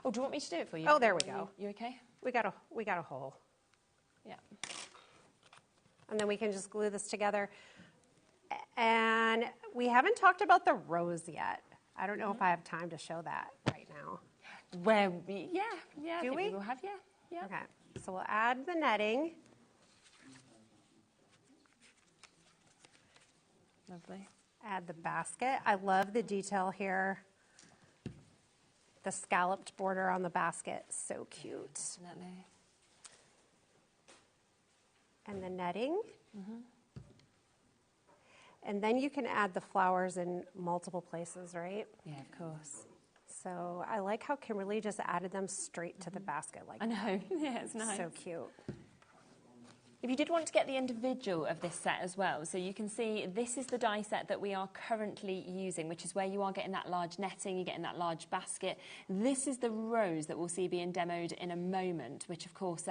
Oh, do you want me to do it for you? Oh, there we go. You okay? We got a hole. Yeah. And then we can just glue this together. And we haven't talked about the rose yet. I don't know if I have time to show that right now. Where we, Do we? We'll have, yeah. Okay, so we'll add the netting. Lovely. Add the basket. I love the detail here. The scalloped border on the basket, so cute. Definitely. And the netting. And then you can add the flowers in multiple places, right? Yeah, of course. So I like how Kimberly just added them straight to the basket. Like I know, yeah, it's nice. So cute. If you did want to get the individual of this set as well, so you can see this is the die set that we are currently using, which is where you are getting that large netting, you're getting that large basket. This is the rose that we'll see being demoed in a moment, which of course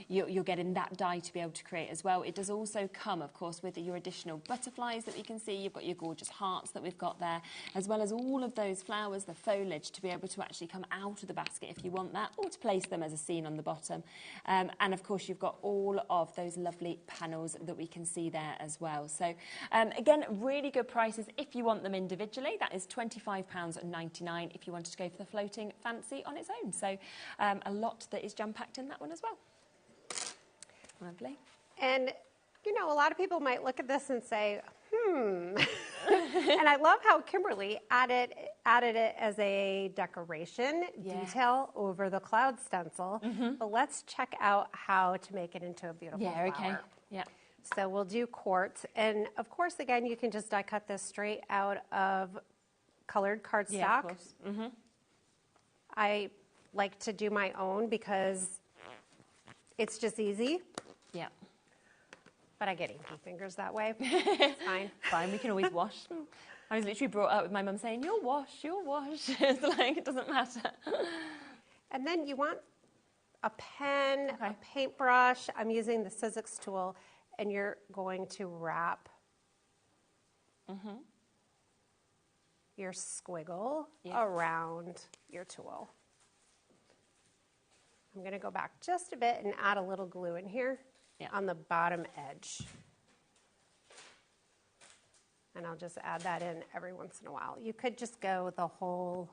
you're getting that die to be able to create as well. It does also come, of course, with your additional butterflies that we can see. You've got your gorgeous hearts that we've got there, as well as all of those flowers, the foliage, to be able to actually come out of the basket if you want that, or to place them as a scene on the bottom. And of course, you've got all of those lovely panels that we can see there as well. So again, really good prices if you want them individually. That is £25.99 if you wanted to go for the floating fancy on its own. So a lot that is jam-packed in that one as well. Lovely. And you know, a lot of people might look at this and say, and I love how Kimberly added it as a decoration detail over the cloud stencil. But let's check out how to make it into a beautiful flower. Okay. Yeah. So we'll do quartz. And of course, again, you can just die cut this straight out of colored cardstock. Yeah, of course. I like to do my own because it's just easy. Yeah. But I get inky fingers that way. It's fine. Fine, we can always wash. I was literally brought up with my mum saying, you'll wash. It's like, it doesn't matter. And then you want a pen, a paintbrush. I'm using the Sizzix tool, and you're going to wrap your squiggle around your tool. I'm going to go back just a bit and add a little glue in here. On the bottom edge. And I'll just add that in every once in a while. You could just go the whole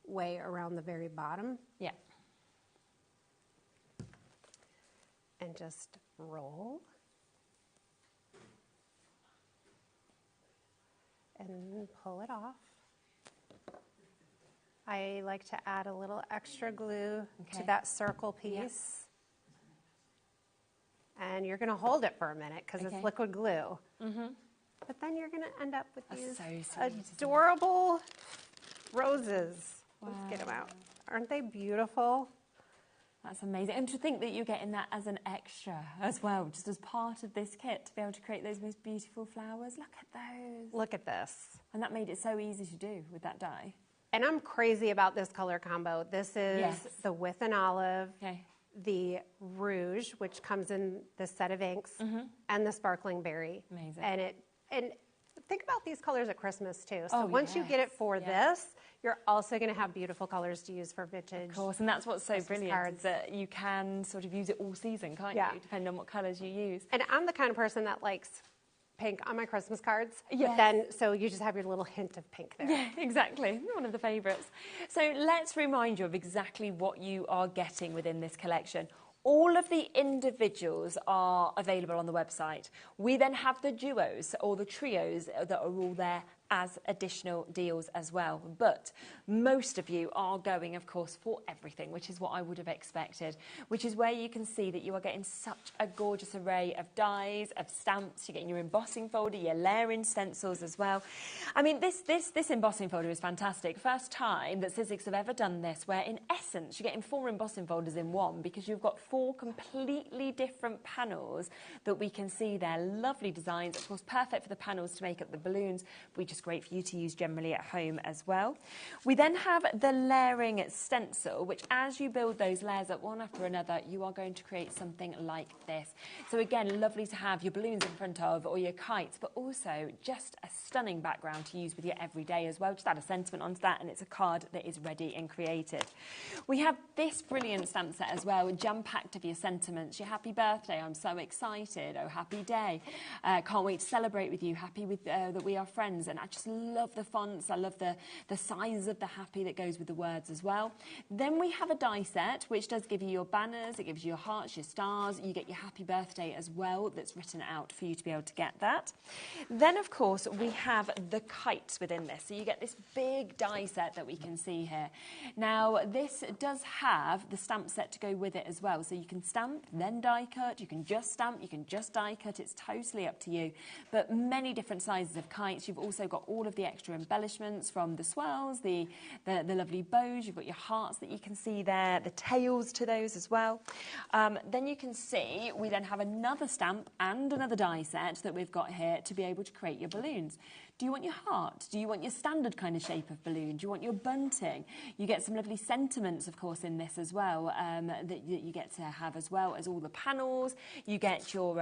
way around the very bottom. Yeah. And just roll. And pull it off. I like to add a little extra glue to that circle piece. And you're going to hold it for a minute because it's liquid glue. But then you're going to end up with these adorable roses. Wow. Let's get them out. Aren't they beautiful? That's amazing. And to think that you're getting that as an extra as well, just as part of this kit, to be able to create those most beautiful flowers. Look at those. Look at this. And that made it so easy to do with that die. And I'm crazy about this color combo. This is the with an olive. The rouge, which comes in the set of inks, and the sparkling berry. Amazing. And think about these colors at Christmas too. So once you get it for this, you're also going to have beautiful colors to use for vintage. Of course, and that's what's so brilliant, is that you can sort of use it all season, can't you? Depending on what colors you use. And I'm the kind of person that likes pink on my Christmas cards. But then, so you just have your little hint of pink there. Yeah, exactly. One of the favourites. So let's remind you of exactly what you are getting within this collection. All of the individuals are available on the website. We then have the duos or the trios that are all there as additional deals as well. But most of you are going, of course, for everything, which is what I would have expected, which is where you can see that you are getting such a gorgeous array of dies, of stamps. You're getting your embossing folder, your layering stencils as well. I mean, this embossing folder is fantastic. First time that Sizzix have ever done this, where in essence, you're getting 4 embossing folders in one, because you've got 4 completely different panels that we can see there. Lovely designs, of course, perfect for the panels to make up the balloons. We just great for you to use generally at home as well. We then have the layering stencil, which as you build those layers up one after another, you are going to create something like this. So again, lovely to have your balloons in front of, or your kites, but also just a stunning background to use with your everyday as well. Just add a sentiment onto that and it's a card that is ready and created. We have this brilliant stamp set as well, jam-packed of your sentiments. Your happy birthday, I'm so excited, oh happy day, can't wait to celebrate with you, happy with that we are friends. And I just love the fonts, I love the size of the happy that goes with the words as well. Then we have a die set, which does give you your banners, it gives you your hearts, your stars, you get your happy birthday as well that's written out for you to be able to get that. Then of course we have the kites within this, so you get this big die set that we can see here. Now this does have the stamp set to go with it as well, so you can stamp, then die cut, you can just stamp, you can just die cut, it's totally up to you. But many different sizes of kites. You've also got all of the extra embellishments from the swirls, the lovely bows, you've got your hearts that you can see there, the tails to those as well. Then you can see we then have another stamp and another die set that we've got here to be able to create your balloons. Do you want your heart? Do you want your standard kind of shape of balloon? Do you want your bunting? You get some lovely sentiments, of course, in this as well, that you get to have as well as all the panels. You get your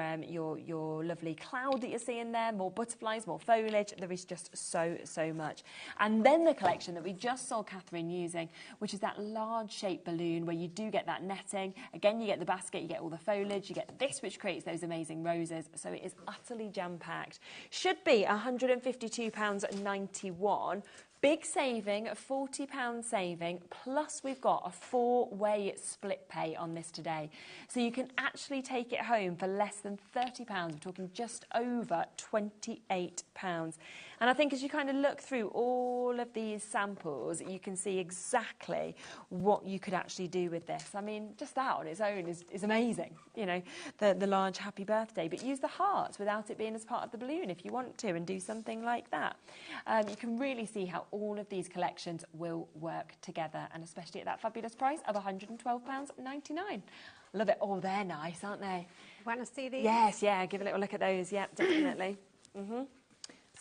lovely cloud that you're seeing there, more butterflies, more foliage. There is just so much. And then the collection that we just saw Katherine using, which is that large shape balloon where you do get that netting. Again, you get the basket, you get all the foliage, you get this, which creates those amazing roses. So it is utterly jam-packed. Should be £152.91. Big saving, a £40 saving, plus we've got a 4-way split pay on this today. So you can actually take it home for less than £30. We're talking just over £28. And I think as you kind of look through all of these samples, you can see exactly what you could actually do with this. I mean, just that on its own is amazing, you know, the large happy birthday. But use the heart without it being as part of the balloon if you want to, and do something like that. You can really see how all of these collections will work together, and especially at that fabulous price of £112.99. Love it. Oh, they're nice, aren't they? Want to see these? Yes, yeah, give a little look at those. Yeah, definitely.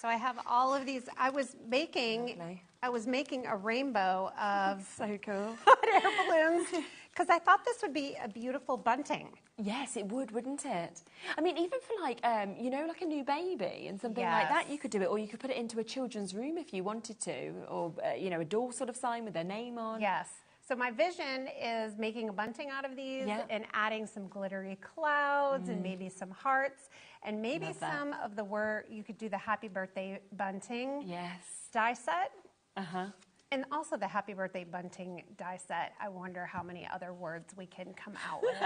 So I have all of these. I was making a rainbow of so cool hot air balloons because I thought this would be a beautiful bunting. Yes, it would, wouldn't it? I mean, even for like, you know, like a new baby and something like that, you could do it. Or you could put it into a children's room if you wanted to. Or, you know, a door sort of sign with their name on. Yes. So my vision is making a bunting out of these and adding some glittery clouds and maybe some hearts. And maybe some of the word, you could do the happy birthday bunting die set. And also the happy birthday bunting die set. I wonder how many other words we can come out with.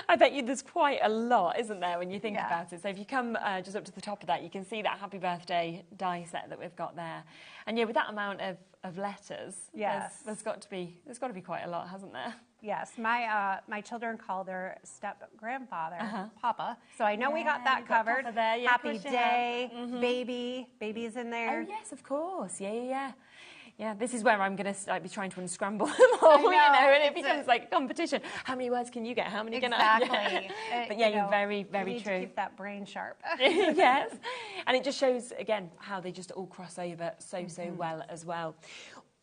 I bet you there's quite a lot, isn't there, when you think about it. So if you come just up to the top of that, you can see that happy birthday die set that we've got there. And yeah, with that amount of letters, there's got to be quite a lot, hasn't there? Yes, my children call their step-grandfather Papa, so I know we got that covered. There. Yeah, happy day, baby's in there. Oh yes, of course, yeah. Yeah, this is where I'm going to be trying to unscramble them all, you know, and it becomes like a competition. How many words can you get? How many can I? Exactly. But yeah, you're very, very you need true. To keep that brain sharp. Yes, and it just shows again how they just all cross over so well as well.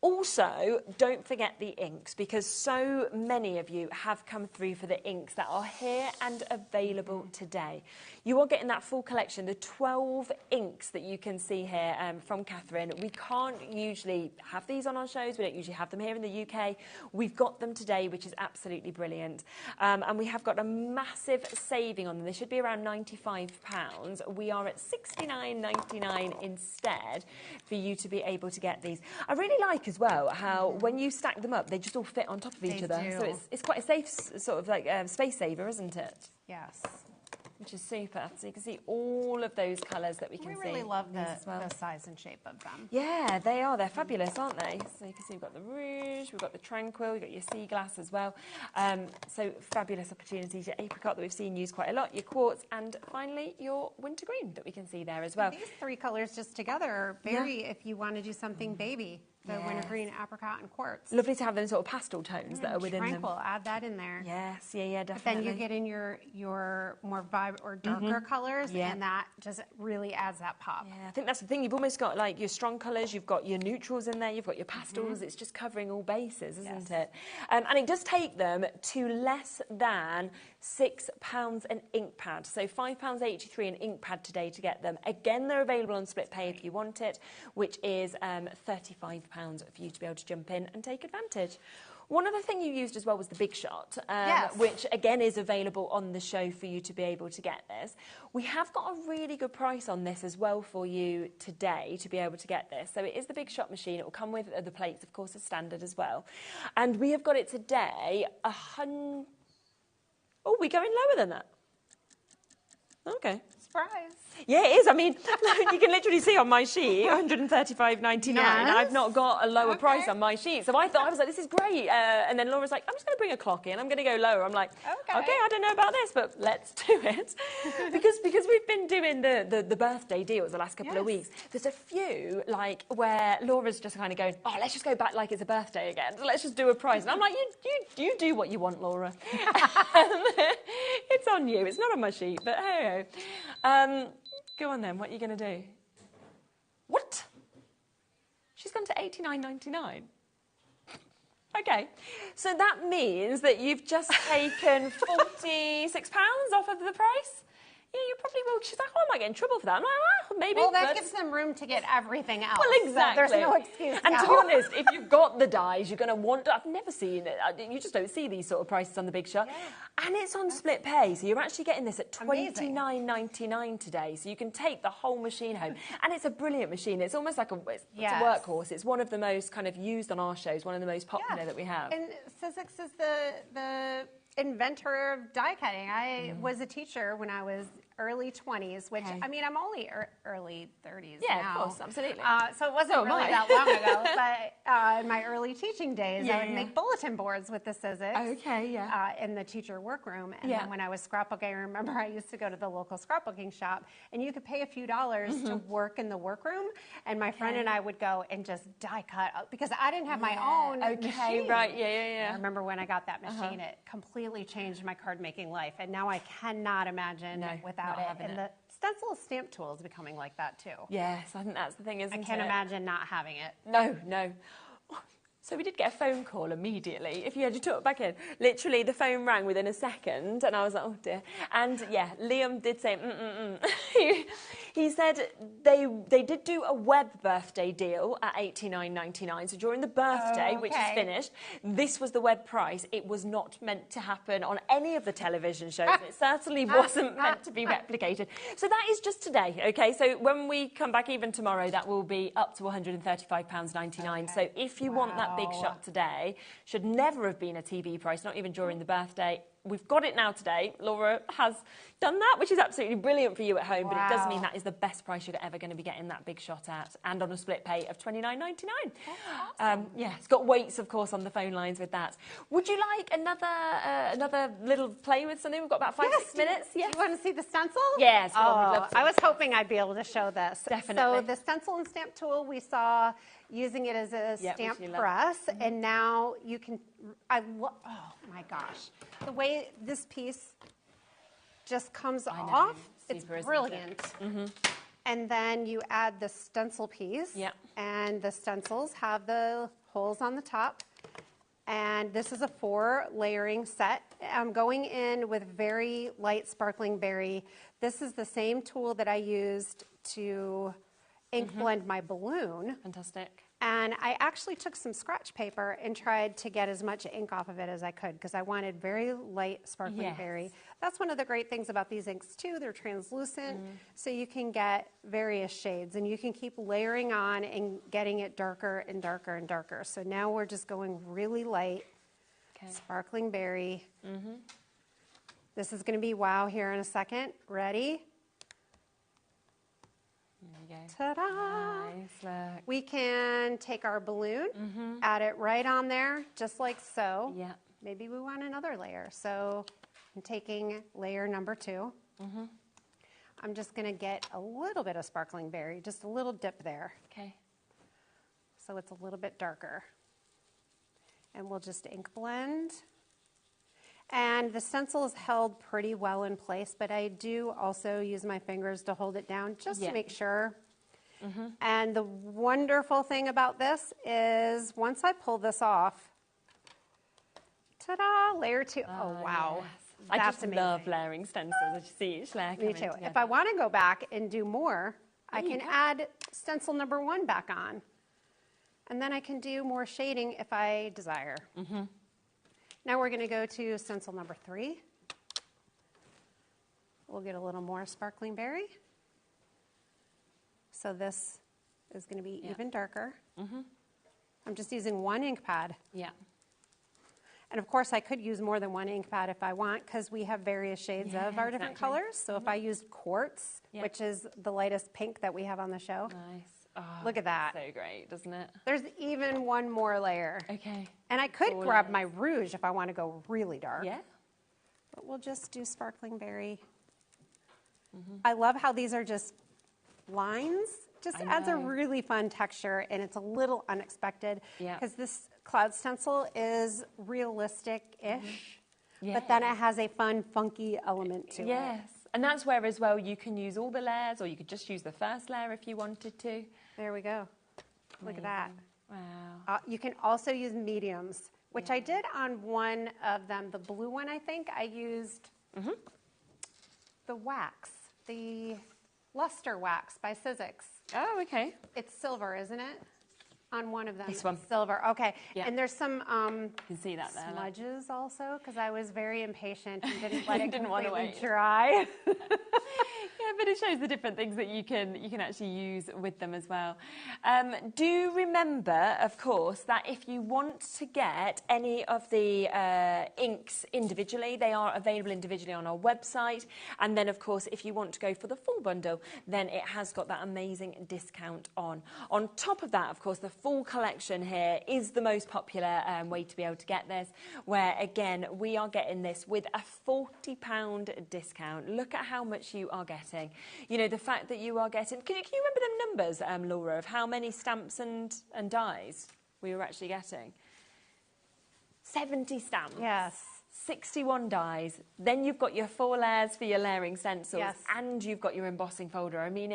Also, don't forget the inks, because so many of you have come through for the inks that are here and available today. You are getting that full collection, the 12 inks that you can see here from Katherine. We can't usually have these on our shows. We don't usually have them here in the UK. We've got them today, which is absolutely brilliant. And we have got a massive saving on them. They should be around £95. We are at £69.99 instead for you to be able to get these. I really like as as well, how when you stack them up, they just all fit on top of each other. Do. So it's quite a safe sort of like space saver, isn't it? Yes. Which is super. So you can see all of those colours that we can see. We really love the size and shape of them. Yeah, they are. They're fabulous, aren't they? So you can see we've got the Rouge, we've got the Tranquil, we've got your Sea Glass as well. So fabulous opportunities. Your Apricot that we've seen used quite a lot, your Quartz, and finally your Winter Green that we can see there as well. These three colours just together are very, if you want to do something baby. The Winter Green, Apricot, and Quartz. Lovely to have those sort of pastel tones that are within Tranquil, them. add that in there. Yes, yeah, definitely. But then you get in your more vibrant or darker colours, and that just really adds that pop. Yeah, I think that's the thing. You've almost got like your strong colours, you've got your neutrals in there, you've got your pastels. It's just covering all bases, isn't it? And it does take them to less than £6 an ink pad. So £5.83 an ink pad today to get them. Again, they're available on split pay if you want it, which is £35 for you to be able to jump in and take advantage. One other thing you used as well was the Big Shot, which again is available on the show for you to be able to get this. We have got a really good price on this as well for you today to be able to get this. So it is the Big Shot machine. It will come with the plates, of course, as standard as well. And we have got it today, Oh, we're going lower than that. Okay. Surprise. Yeah, it is. I mean, you can literally see on my sheet, £135.99. Yes. I've not got a lower price on my sheet. So I was like, this is great. And then Laura's like, I'm just going to bring a clock in. I'm going to go lower. I'm like, okay, I don't know about this, but let's do it. because we've been doing the birthday deals the last couple of weeks. There's a few, like, where Laura's just kind of going, oh, let's just go back like it's a birthday again. So let's just do a price. And I'm like, you do what you want, Laura. It's on you. It's not on my sheet, but hey. Go on then, what are you going to do? What? She's gone to £89.99. Okay, so that means that you've just taken £46 off of the price? Yeah, you probably will. She's like, oh, I might get in trouble for that. I'm like, well, maybe. Well, that gives them room to get everything else. Well, exactly. So there's no excuse. And to be honest, if you've got the dies, you're going to want. I've never seen it. You just don't see these sort of prices on the Big Shot. Yeah. And it's on split pay, so you're actually getting this at $29.99 today. So you can take the whole machine home. And it's a brilliant machine. It's almost like it's a workhorse. It's one of the most kind of used on our shows, one of the most popular that we have. And Sizzix is the inventor of die cutting. I was a teacher when I was early 20s, which, I mean, I'm only early 30s now. Yeah, of course, absolutely. So it wasn't really that long ago, but in my early teaching days, I would make bulletin boards with the Sizzix. Okay, in the teacher workroom. And then when I was scrapbooking, I remember I used to go to the local scrapbooking shop, and you could pay a few dollars to work in the workroom, and my friend and I would go and just die cut, because I didn't have my own machine. Right, yeah. I remember when I got that machine, it completely changed my card making life, and now I cannot imagine without it. And the stencil stamp tool is becoming like that too. Yes, I think that's the thing, isn't it? I can't imagine not having it. No. So we did get a phone call immediately. If you had to talk back in, literally the phone rang within a second, and I was like, oh dear. And yeah, Liam did say, He said they did do a web birthday deal at $89.99. So during the birthday, which is finished, this was the web price. It was not meant to happen on any of the television shows. It certainly wasn't meant to be replicated. So that is just today, okay? So when we come back even tomorrow, that will be up to £135.99. So if you want that Big Shot today, should never have been a TV price, not even during the birthday. We've got it now today. Laura has done that, which is absolutely brilliant for you at home, but it does mean that is the best price you're ever going to be getting that Big Shot at, and on a split pay of $29.99. Awesome. Yeah, it's got weights, of course, on the phone lines with that. Would you like another little play with something? We've got about 5-6 minutes. Yes. You want to see the stencil? Yes. We'd love to. I was hoping I'd be able to show this. Definitely. So the Stencil and Stamp tool, we saw using it as a stamp press, and now you can, oh my gosh, the way this piece just comes off, it's brilliant. And then you add the stencil piece, and the stencils have the holes on the top, and this is a 4-layering set. I'm going in with very light sparkling berry. This is the same tool that I used to ink blend my balloon. Fantastic. And I actually took some scratch paper and tried to get as much ink off of it as I could because I wanted very light sparkling berry. That's one of the great things about these inks too. They're translucent, so you can get various shades and you can keep layering on and getting it darker and darker and darker. So now we're just going really light, sparkling berry. This is going to be wow here in a second. Ready? There you go. Ta-da! Nice, look. We can take our balloon, add it right on there, just like so. Yeah. Maybe we want another layer. So I'm taking layer number 2. I'm just going to get a little bit of sparkling berry, just a little dip there. Okay. So it's a little bit darker. And we'll just ink blend. And the stencil is held pretty well in place, but I do also use my fingers to hold it down just to make sure. And the wonderful thing about this is once I pull this off, ta-da, layer 2. Oh, wow. Yes. I That's just amazing. love layering stencils. I just see each layer coming Me too. together. If I want to go back and do more, I can add stencil number 1 back on. And then I can do more shading if I desire. Now we're going to go to stencil number 3. We'll get a little more sparkling berry. So this is going to be even darker. I'm just using 1 ink pad. Yeah. And of course I could use more than 1 ink pad if I want because we have various shades of our different colors. So if I used quartz, which is the lightest pink that we have on the show. Nice. Oh, look at that. So great, doesn't it? There's even one more layer. Okay. And I could grab my rouge if I want to go really dark. Yeah. But we'll just do sparkling berry. I love how these are just lines. Just adds a really fun texture, and it's a little unexpected because this cloud stencil is realistic-ish, but then it has a fun, funky element to it. Yes. And that's where, as well, you can use all the layers, or you could just use the first layer if you wanted to. There we go. Look at that. Wow. You can also use mediums, which I did on one of them. The blue one, I think, I used the wax, the luster wax by Sizzix. Oh, okay. It's silver, isn't it? On one of them. This one. Silver, okay. Yeah. And there's some You can see that there. smudges also, because I was very impatient and didn't let it Didn't want to completely wait. dry. Yeah, but it shows the different things that you can actually use with them as well. Do remember, of course, that if you want to get any of the inks individually, they are available individually on our website. And then, of course, if you want to go for the full bundle, then it has got that amazing discount on. On top of that, of course, the full collection here is the most popular way to be able to get this, where, again, we are getting this with a £40 discount. Look at how much you are getting. You know, the fact that you are getting... Can you remember them numbers, Laura, of how many stamps and dies we were actually getting? 70 stamps. Yes. 61 dies. Then you've got your 4 layers for your layering stencils, and you've got your embossing folder. I mean,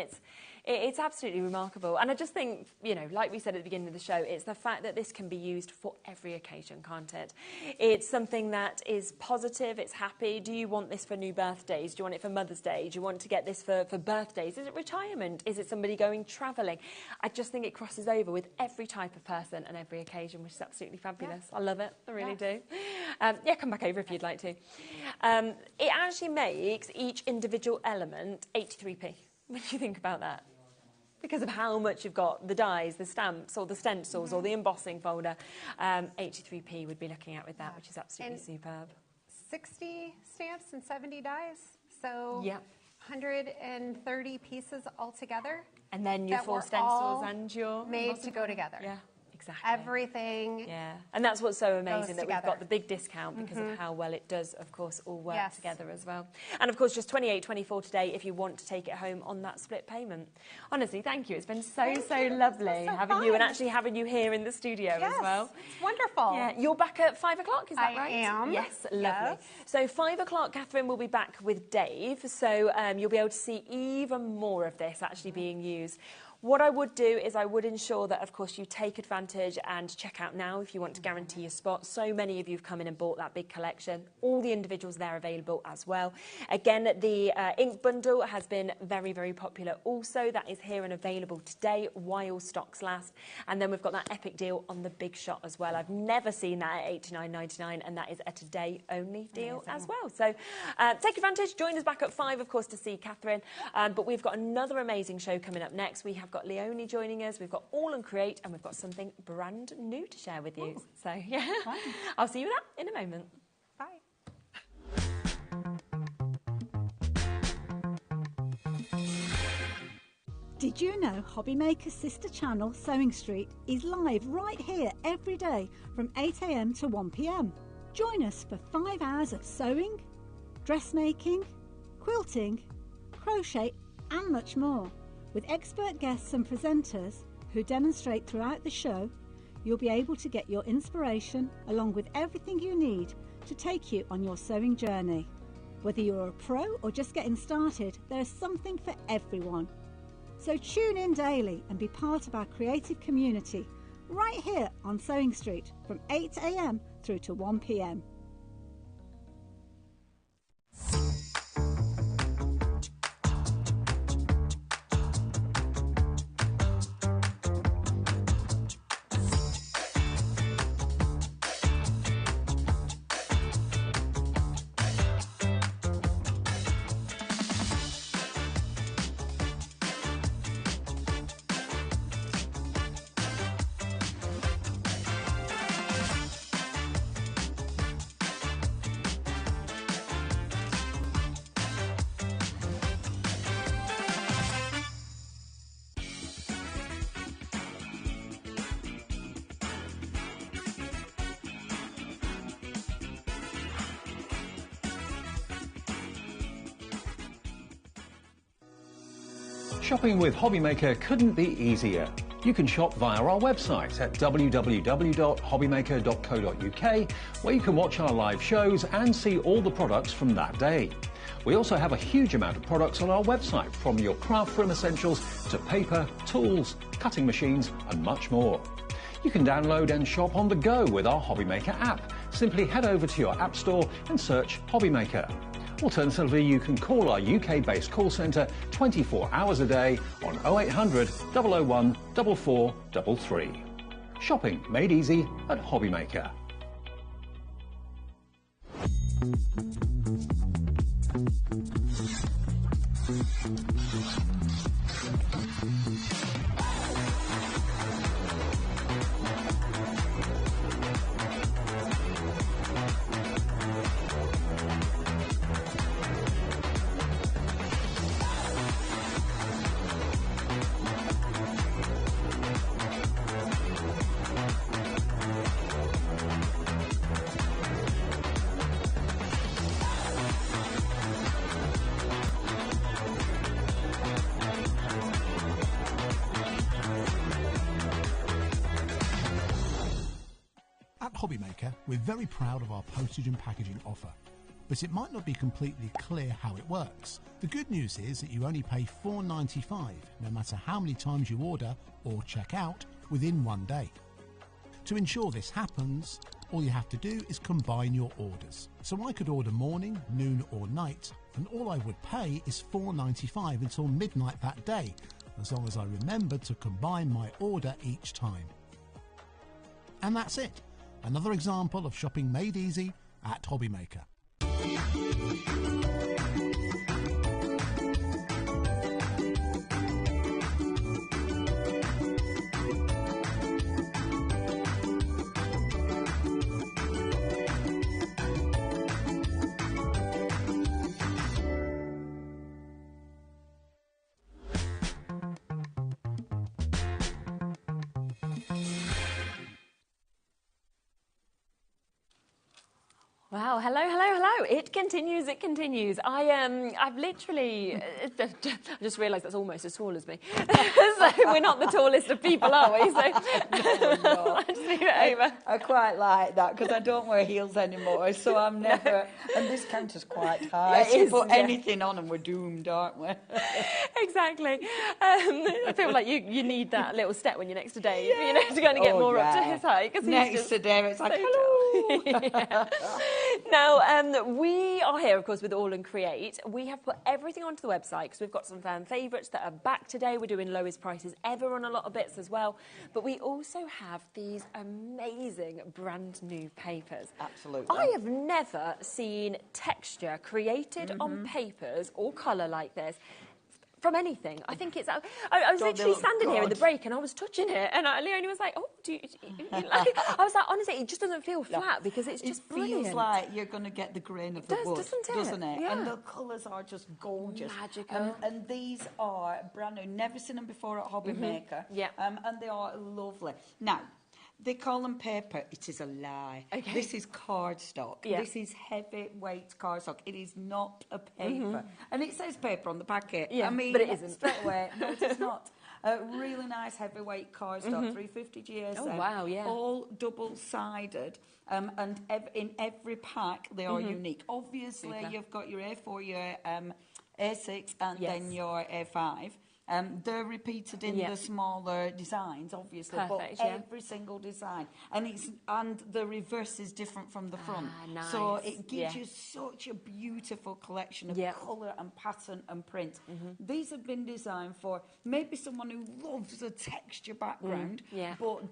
it's absolutely remarkable. And I just think, you know, like we said at the beginning of the show, it's the fact that this can be used for every occasion, can't it? It's something that is positive, it's happy. Do you want this for new birthdays? Do you want it for Mother's Day? Do you want to get this for birthdays? Is it retirement? Is it somebody going travelling? I just think it crosses over with every type of person and every occasion, which is absolutely fabulous. I love it. I really do. Yeah, come back over if you'd like to. It actually makes each individual element 83p. When you think about that, because of how much you've got, the dies, the stamps, or the stencils, or the embossing folder, 83p would be looking at with that, which is absolutely superb. 60 stamps and 70 dies, so 130 pieces altogether. And then your 4 stencils and your made to go together. Yeah. Exactly. Everything. Yeah, and that's what's so amazing, that together. we've got the big discount because of how well it does, of course, all work together as well. And of course, just $28.24 today if you want to take it home on that split payment. Honestly, thank you. It's been so lovely having you and actually having you here in the studio as well. It's wonderful. Yeah, you're back at 5 o'clock, is that right? I am. Yes, lovely. So 5 o'clock, Katherine will be back with Dave, so you'll be able to see even more of this actually being used. What I would do is I would ensure that, of course, you take advantage and check out now if you want to guarantee your spot. So many of you have come in and bought that big collection. All the individuals there available as well. Again, the ink bundle has been very, very popular also. That is here and available today while stocks last. And then we've got that epic deal on the big shot as well. I've never seen that at £89.99, and that is a today only deal as well. So take advantage. Join us back at 5, of course, to see Katherine. But we've got another amazing show coming up next. We have got Leonie joining us, we've got All and Create, and we've got something brand new to share with you. So, yeah, I'll see you with that in a moment. Bye. Did you know HobbyMaker's sister channel, Sewing Street, is live right here every day from 8 AM to 1 PM? Join us for 5 hours of sewing, dressmaking, quilting, crochet, and much more. With expert guests and presenters who demonstrate throughout the show, you'll be able to get your inspiration along with everything you need to take you on your sewing journey. Whether you're a pro or just getting started, there's something for everyone. So tune in daily and be part of our creative community right here on Sewing Street from 8 AM through to 1 PM. Shopping with HobbyMaker couldn't be easier. You can shop via our website at www.hobbymaker.co.uk, where you can watch our live shows and see all the products from that day. We also have a huge amount of products on our website, from your craft room essentials to paper, tools, cutting machines and much more. You can download and shop on the go with our HobbyMaker app. Simply head over to your app store and search HobbyMaker. Alternatively, you can call our UK-based call centre 24 hours a day on 0800 001 4433. Shopping made easy at HobbyMaker. At HobbyMaker, we're very proud of our postage and packaging offer, but it might not be completely clear how it works. The good news is that you only pay $4.95 no matter how many times you order or check out within 1 day. To ensure this happens, all you have to do is combine your orders. So I could order morning, noon or night, and all I would pay is $4.95 until midnight that day, as long as I remembered to combine my order each time. And that's it. Another example of shopping made easy at HobbyMaker. Wow, hello, hello, hello. It continues, it continues. I've literally, I just realised that's almost as tall as me. So we're not the tallest of people, are we? So No. I just leave it over. I quite like that because I don't wear heels anymore, so I'm never, and this counter's quite high, Yeah, so you is, put yeah. anything on and we're doomed, aren't we? Exactly. I feel like you need that little step when you're next to Dave, you know, to kind of get more up to his height. 'Cause he's Next just to Dave, it's like, so hello. yeah. Now, we are here, of course, with All and Create. We have put everything onto the website because we've got some fan favourites that are back today. We're doing lowest prices ever on a lot of bits as well. But we also have these amazing brand new papers. Absolutely. I have never seen texture created on papers or colour like this. From anything. I think it's... I was literally standing here in the break and I was touching it and Leonie was like, oh, do you like... I was like, honestly, it just doesn't feel flat because it's just brilliant. It feels like you're going to get the grain of the wood, doesn't it? Yeah. And the colours are just gorgeous. Magical. And these are brand new. Never seen them before at HobbyMaker. Yeah. And they are lovely. Now, they call them paper. It is a lie. Okay. This is cardstock. Yeah. This is heavyweight cardstock. It is not a paper. And it says paper on the packet. Yeah, I mean, but it isn't. Straight away, no, it is not. A really nice heavyweight cardstock, 350 GSM. Oh, wow, yeah. All double-sided. And in every pack, they are unique. Obviously, you've got your A4, your A6, and then your A5. They're repeated in the smaller designs, obviously, Perfect, but every single design, and the reverse is different from the front. Nice. So it gives you such a beautiful collection of colour and pattern and print. These have been designed for maybe someone who loves a texture background, but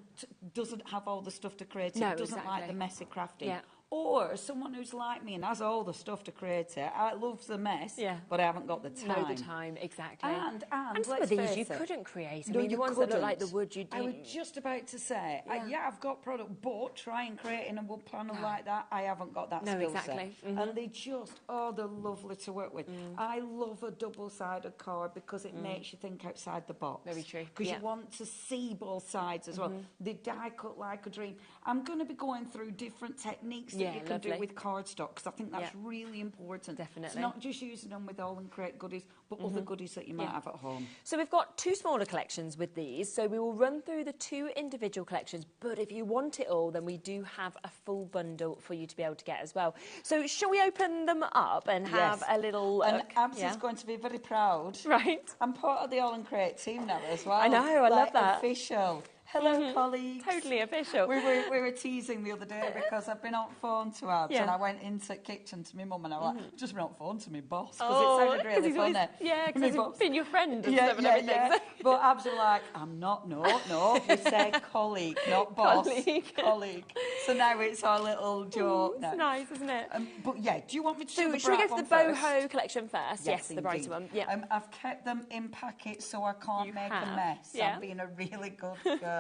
doesn't have all the stuff to create it, doesn't like the messy crafting. Yeah. Or someone who's like me and has all the stuff to create it. I love the mess, but I haven't got the time. No, the time, exactly. And some of these you couldn't create. I mean, the ones that look like the wood you do. I was just about to say, I've got product, but try and create in a wood panel like that. I haven't got that skill set. And they just, they're lovely to work with. I love a double-sided card because it makes you think outside the box. Very true. Because you want to see both sides as well. They die cut like a dream. I'm going to be going through different techniques that you can do with cardstock because I think that's really important. Definitely. It's not just using them with all and create goodies, but other goodies that you might have at home. So we've got two smaller collections with these. So we will run through the two individual collections, but if you want it all, then we do have a full bundle for you to be able to get as well. So shall we open them up and have a little look? And Abs is going to be very proud. Right. I'm part of the All and Create team now as well. I know, I love that. Official. Hello, colleagues. Totally official. We were teasing the other day because I've been on phone to Abs and I went into the kitchen to my mum and I was like, just been on phone to my boss because it sounded really funny. Because he's been your friend and stuff and everything. Yeah. But Abs are like, I'm not, no, we said colleague, not boss. Colleague. So now it's our little joke. It's nice, isn't it? But yeah, do you want me to do the should we go for the Boho Boho collection first? Yes, the brighter one. Yeah. I've kept them in packets so I can't make a mess. I'm being a really good girl.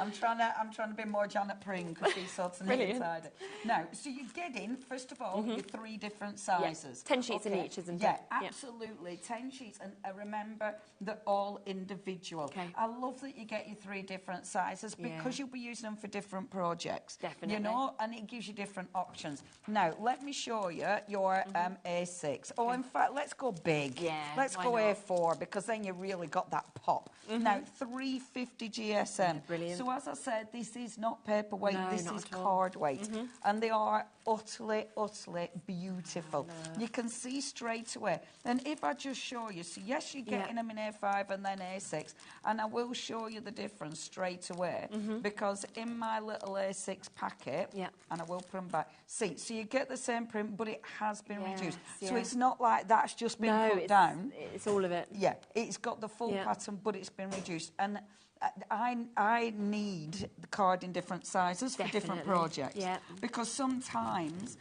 I'm trying to be more Janet Pring because she's sort of neat inside it. Now, so you're getting, first of all, your 3 different sizes. 10 sheets in each, isn't it? Yeah, absolutely. 10 sheets. And remember, they're all individual. Okay. I love that you get your 3 different sizes because you'll be using them for different projects. Definitely. You know, and it gives you different options. Now, let me show you your A6. Oh, in fact, let's go big. Yeah, let's go A4 because then you really got that pop. Now, 350 GSM. Brilliant. So as I said, this is not paperweight, this is card weight. And they are utterly, utterly beautiful. You can see straight away. And if I just show you, so yes, you're getting them in A5 and then A6, and I will show you the difference straight away, because in my little A6 packet, and I will put them back, see, so you get the same print, but it has been reduced. So it's not like that's just been put down. It's all of it. Yeah, it's got the full pattern, but it's been reduced. And I need the card in different sizes for different projects. Because sometimes,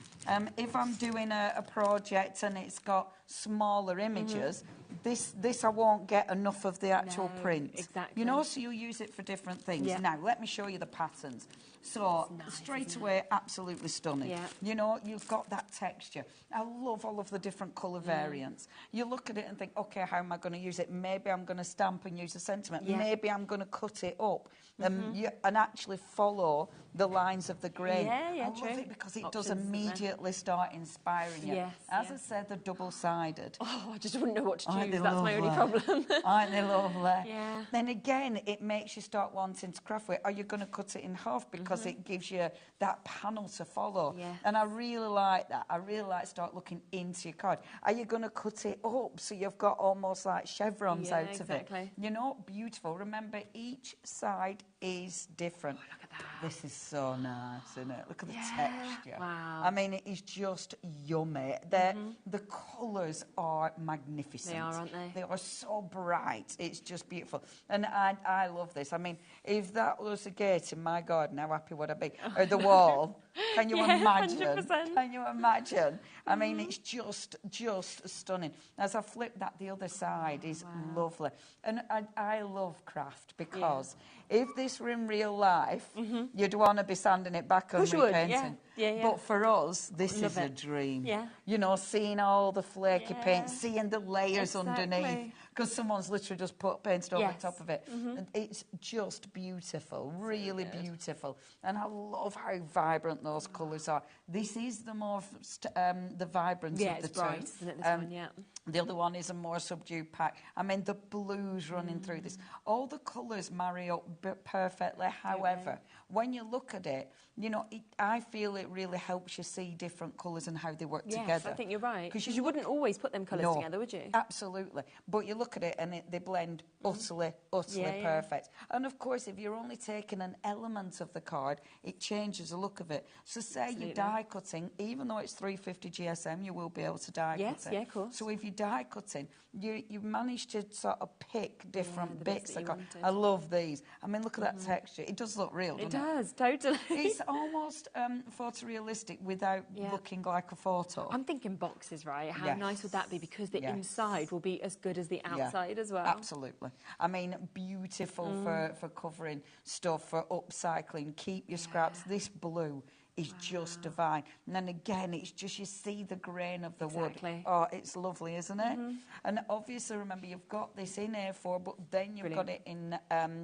if I'm doing a project and it's got smaller images, this I won't get enough of the actual print. Exactly. You know, so you'll use it for different things. Now, let me show you the patterns. So, straight away, absolutely stunning. You know, you've got that texture. I love all of the different colour variants. You look at it and think, OK, how am I going to use it? Maybe I'm going to stamp and use a sentiment. Maybe I'm going to cut it up. and actually follow the lines of the grain. Yeah, I true. love it because it Options, does immediately start inspiring you. Yes, As I said, they're double-sided. Oh, I just wouldn't know what to Aren't choose. they That's my only lovely? problem. Aren't they lovely? Yeah. Then again, it makes you start wanting to craft with it. Are you going to cut it in half because it gives you that panel to follow? Yes. And I really like that. I really like to start looking into your card. Are you going to cut it up so you've got almost like chevrons out of exactly. it? You know, beautiful. Remember, each side is different. Oh, look at that. This is so nice, isn't it? Look at the texture. Wow. I mean, it is just yummy. The colours are magnificent. They are, aren't they? They are so bright. It's just beautiful. And I love this. I mean, if that was a gate in my garden, how happy would I be? Or the wall. Can you imagine? 100%. Can you imagine? I mean, it's just stunning. As I flip that, the other side is lovely. And I love craft because if this were in real life, you'd want to be sanding it back and repainting. Yeah. But for us, this is a dream. Yeah. You know, seeing all the flaky paint, seeing the layers underneath. Because someone's literally just painted over the top of it. And it's just beautiful, really beautiful. And I love how vibrant those colours are. This is the more, the vibrance of the two. Yeah, it's bright, isn't it, this one, The other one is a more subdued pack. I mean, the blues running through this. All the colours marry up perfectly. However, when you look at it, you know, I feel it really helps you see different colours and how they work together. Yes, I think you're right. Because you wouldn't always put them colours together, would you? Absolutely. But you look at it and they blend utterly perfect. And of course, if you're only taking an element of the card, it changes the look of it. So say you're die cutting, even though it's 350 GSM, you will be able to die cut it. Yes, yeah, of course. So if you die cutting, you manage to sort of pick different bits. I love these. I mean, look at that texture. It does look real, doesn't it? It does, totally. It's almost photorealistic without looking like a photo. I'm thinking boxes, right? How nice would that be? Because the inside will be as good as the outside as well. Absolutely. I mean, beautiful for covering stuff, for upcycling. Keep your scraps. This blue is just divine. And then again, it's just, you see the grain of the wood. Oh, it's lovely, isn't it? And obviously, remember, you've got this in A4, but then you've got it in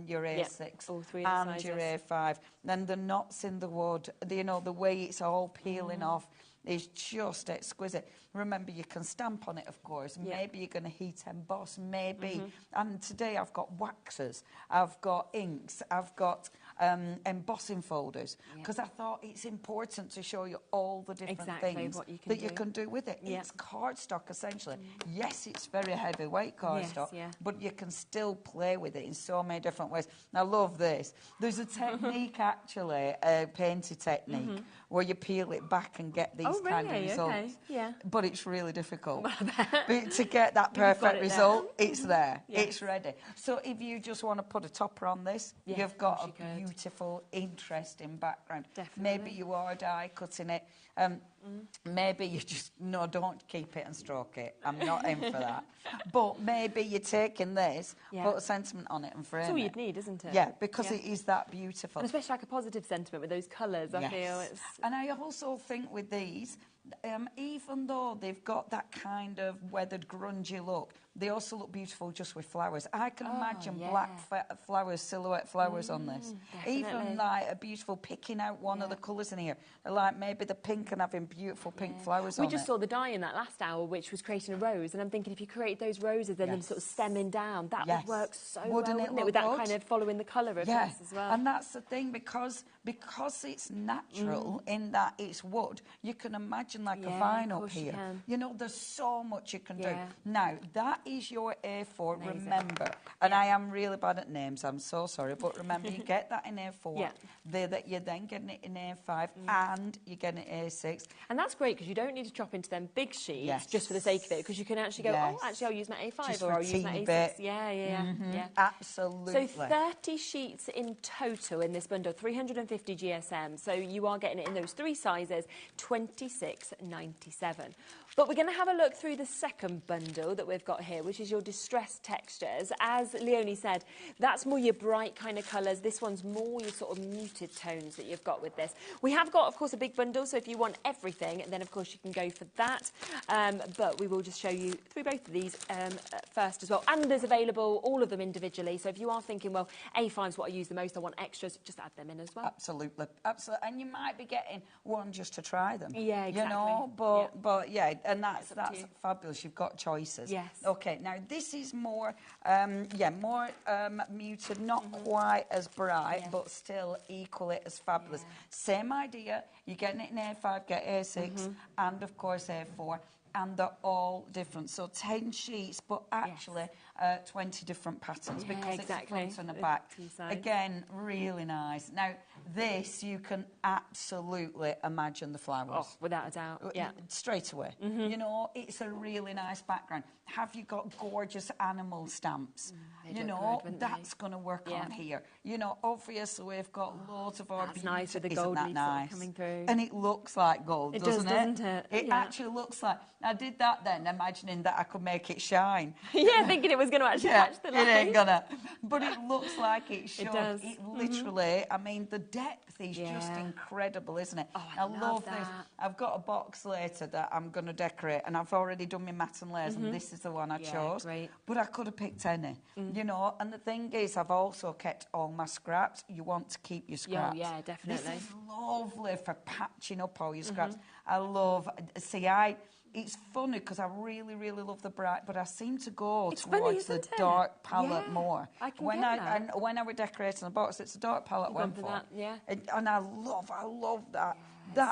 your A6 all three and sizes. your A5. Then the knots in the wood, you know, the way it's all peeling off is just exquisite. Remember, you can stamp on it, of course. Maybe you're going to heat emboss, maybe. And today I've got waxes, I've got inks, I've got embossing folders, because I thought it's important to show you all the different things that you can do with it. It's cardstock, essentially. Yes, it's very heavyweight cardstock, but you can still play with it in so many different ways. And I love this. There's a technique, actually, a painted technique, where you peel it back and get these kind of results. But it's really difficult. But to get that perfect result, it's there. It's ready. So if you just want to put a topper on this, you've got a beautiful, interesting background. Maybe you are die cutting it. Maybe you just, no, don't keep it and stroke it. I'm not in for that. But maybe you're taking this, put a sentiment on it and frame it. That's all you'd need, isn't it? Yeah, because it is that beautiful. And especially like a positive sentiment with those colours, I feel. It's... And I also think with these, even though they've got that kind of weathered, grungy look, they also look beautiful just with flowers. I can imagine black flowers, silhouette flowers on this. Even like a beautiful picking out one of the colours in here. Like maybe the pink and having beautiful pink flowers on it. We just saw the die in that last hour, which was creating a rose. And I'm thinking if you create those roses and them sort of stemming down, that would work so well, wouldn't it? With that kind of following the colour of this as well. And that's the thing, because it's natural in that it's wood, you can imagine like a vine up here. You know, there's so much you can do. Now, that is your A4, remember. And I am really bad at names, I'm so sorry, but remember, you get that in A4, that you're then getting it in A5, and you're getting it A6. And that's great, because you don't need to chop into them big sheets just for the sake of it, because you can actually go, oh, actually, I'll use my A5 just or I'll use my A6. Yeah. Absolutely. So 30 sheets in total in this bundle, 350 150 GSM. So you are getting it in those 3 sizes, $26.97. But we're going to have a look through the second bundle that we've got here, which is your distressed textures. As Leonie said, that's more your bright kind of colours. This one's more your sort of muted tones that you've got with this. We have got, of course, a big bundle, so if you want everything, then, of course, you can go for that. But we will just show you through both of these first as well. And there's available, all of them individually. So if you are thinking, well, A5's what I use the most, I want extras, just add them in as well. Absolutely. Absolutely. And you might be getting one just to try them. Yeah, exactly. You know, but yeah, and that's fabulous. You've got choices. Yes. Okay, now this is more, more muted, not quite as bright, but still equally as fabulous. Yeah. Same idea. You're getting it in A5, get A6, and of course A4. And they're all different. So 10 sheets, but actually 20 different patterns because it's the front and the back. Again, really nice. Now, this, you can absolutely imagine the flowers. Oh, without a doubt, yeah. Straight away. You know, it's a really nice background. Have you got gorgeous animal stamps? You know, that's going to work on here. You know, obviously, we've got loads of our... That's nice with the gold leaf coming through. And it looks like gold, doesn't it? Doesn't it? It actually looks like... I did that then, imagining that I could make it shine. Yeah, thinking it was going to actually catch the light. It ain't gonna. But it looks like it should. It does. It literally, I mean, the depth is just incredible, isn't it? Oh, I love this. I've got a box later that I'm going to decorate, and I've already done my matte and layers, and this is the one I chose. Great. But I could have picked any, you know. And the thing is, I've also kept all my scraps. You want to keep your scraps. Yeah, definitely. This is lovely for patching up all your scraps. I love... It's funny because I really, really love the bright, but I seem to go towards the dark palette more. I can get that. When I were decorating the box, it's a dark palette I went for. That, yeah. And I love that.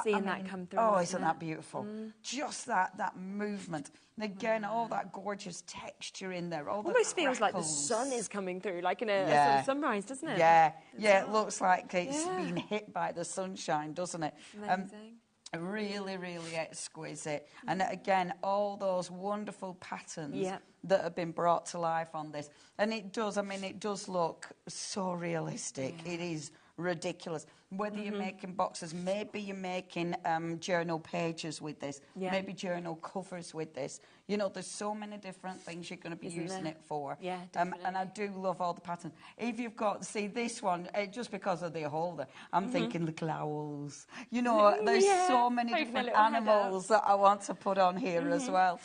Seeing that come through. Oh, isn't that beautiful? Just that movement. And again, all that gorgeous texture in there. Almost feels like the sun is coming through, like in a sort of sunrise, doesn't it? Yeah, it looks like it's been hit by the sunshine, doesn't it? Amazing. Really, really exquisite. And again, all those wonderful patterns that have been brought to life on this. And it does, I mean, it does look so realistic. It is ridiculous. Whether you're making boxes, maybe you're making journal pages with this, maybe journal covers with this. You know, there's so many different things you're going to be using it for. Yeah, definitely. And I do love all the patterns. If you've got, see this one, just because of the holder, I'm thinking little owls. You know, there's so many different animals that I want to put on here as well.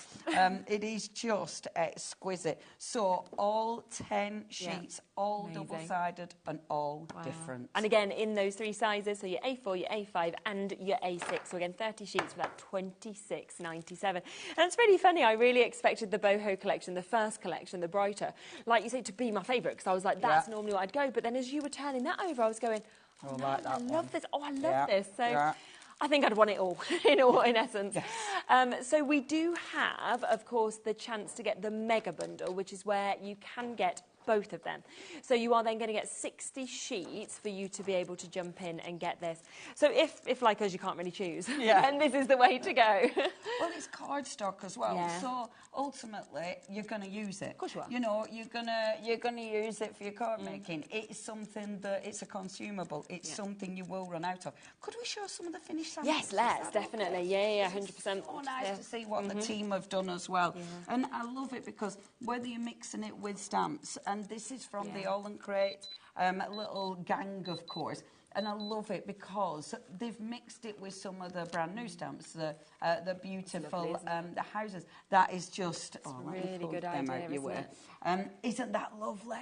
It is just exquisite. So all 10 sheets, all double-sided and all different. And again, in those 3 sizes, so your A4, your A5 and your A6. So again, 30 sheets for that $26.97. And it's really funny, I really expected the Boho collection, the first collection, the brighter, like you say, to be my favourite, because I was like, that's normally what I'd go. But then as you were turning that over, I was going, oh, like that I love this. Oh, I love this. So I think I'd want it all, in essence. So we do have, of course, the chance to get the mega bundle, which is where you can get both of them. So you are then going to get 60 sheets for you to be able to jump in and get this. So if like us, you can't really choose, then this is the way to go. Well, it's cardstock as well, so ultimately you're going to use it. Of course you are. You know, you're gonna use it for your card making. It's something that it's a consumable. It's something you will run out of. Could we show some of the finished samples? Yes, let's definitely. Yeah, 100%. It's so nice to see what the team have done as well. And I love it because whether you're mixing it with stamps, and this is from the All and Crate little gang, of course. And I love it because they've mixed it with some of the brand new stamps, the beautiful lovely, the houses. That is just really good idea, isn't it? Isn't that lovely?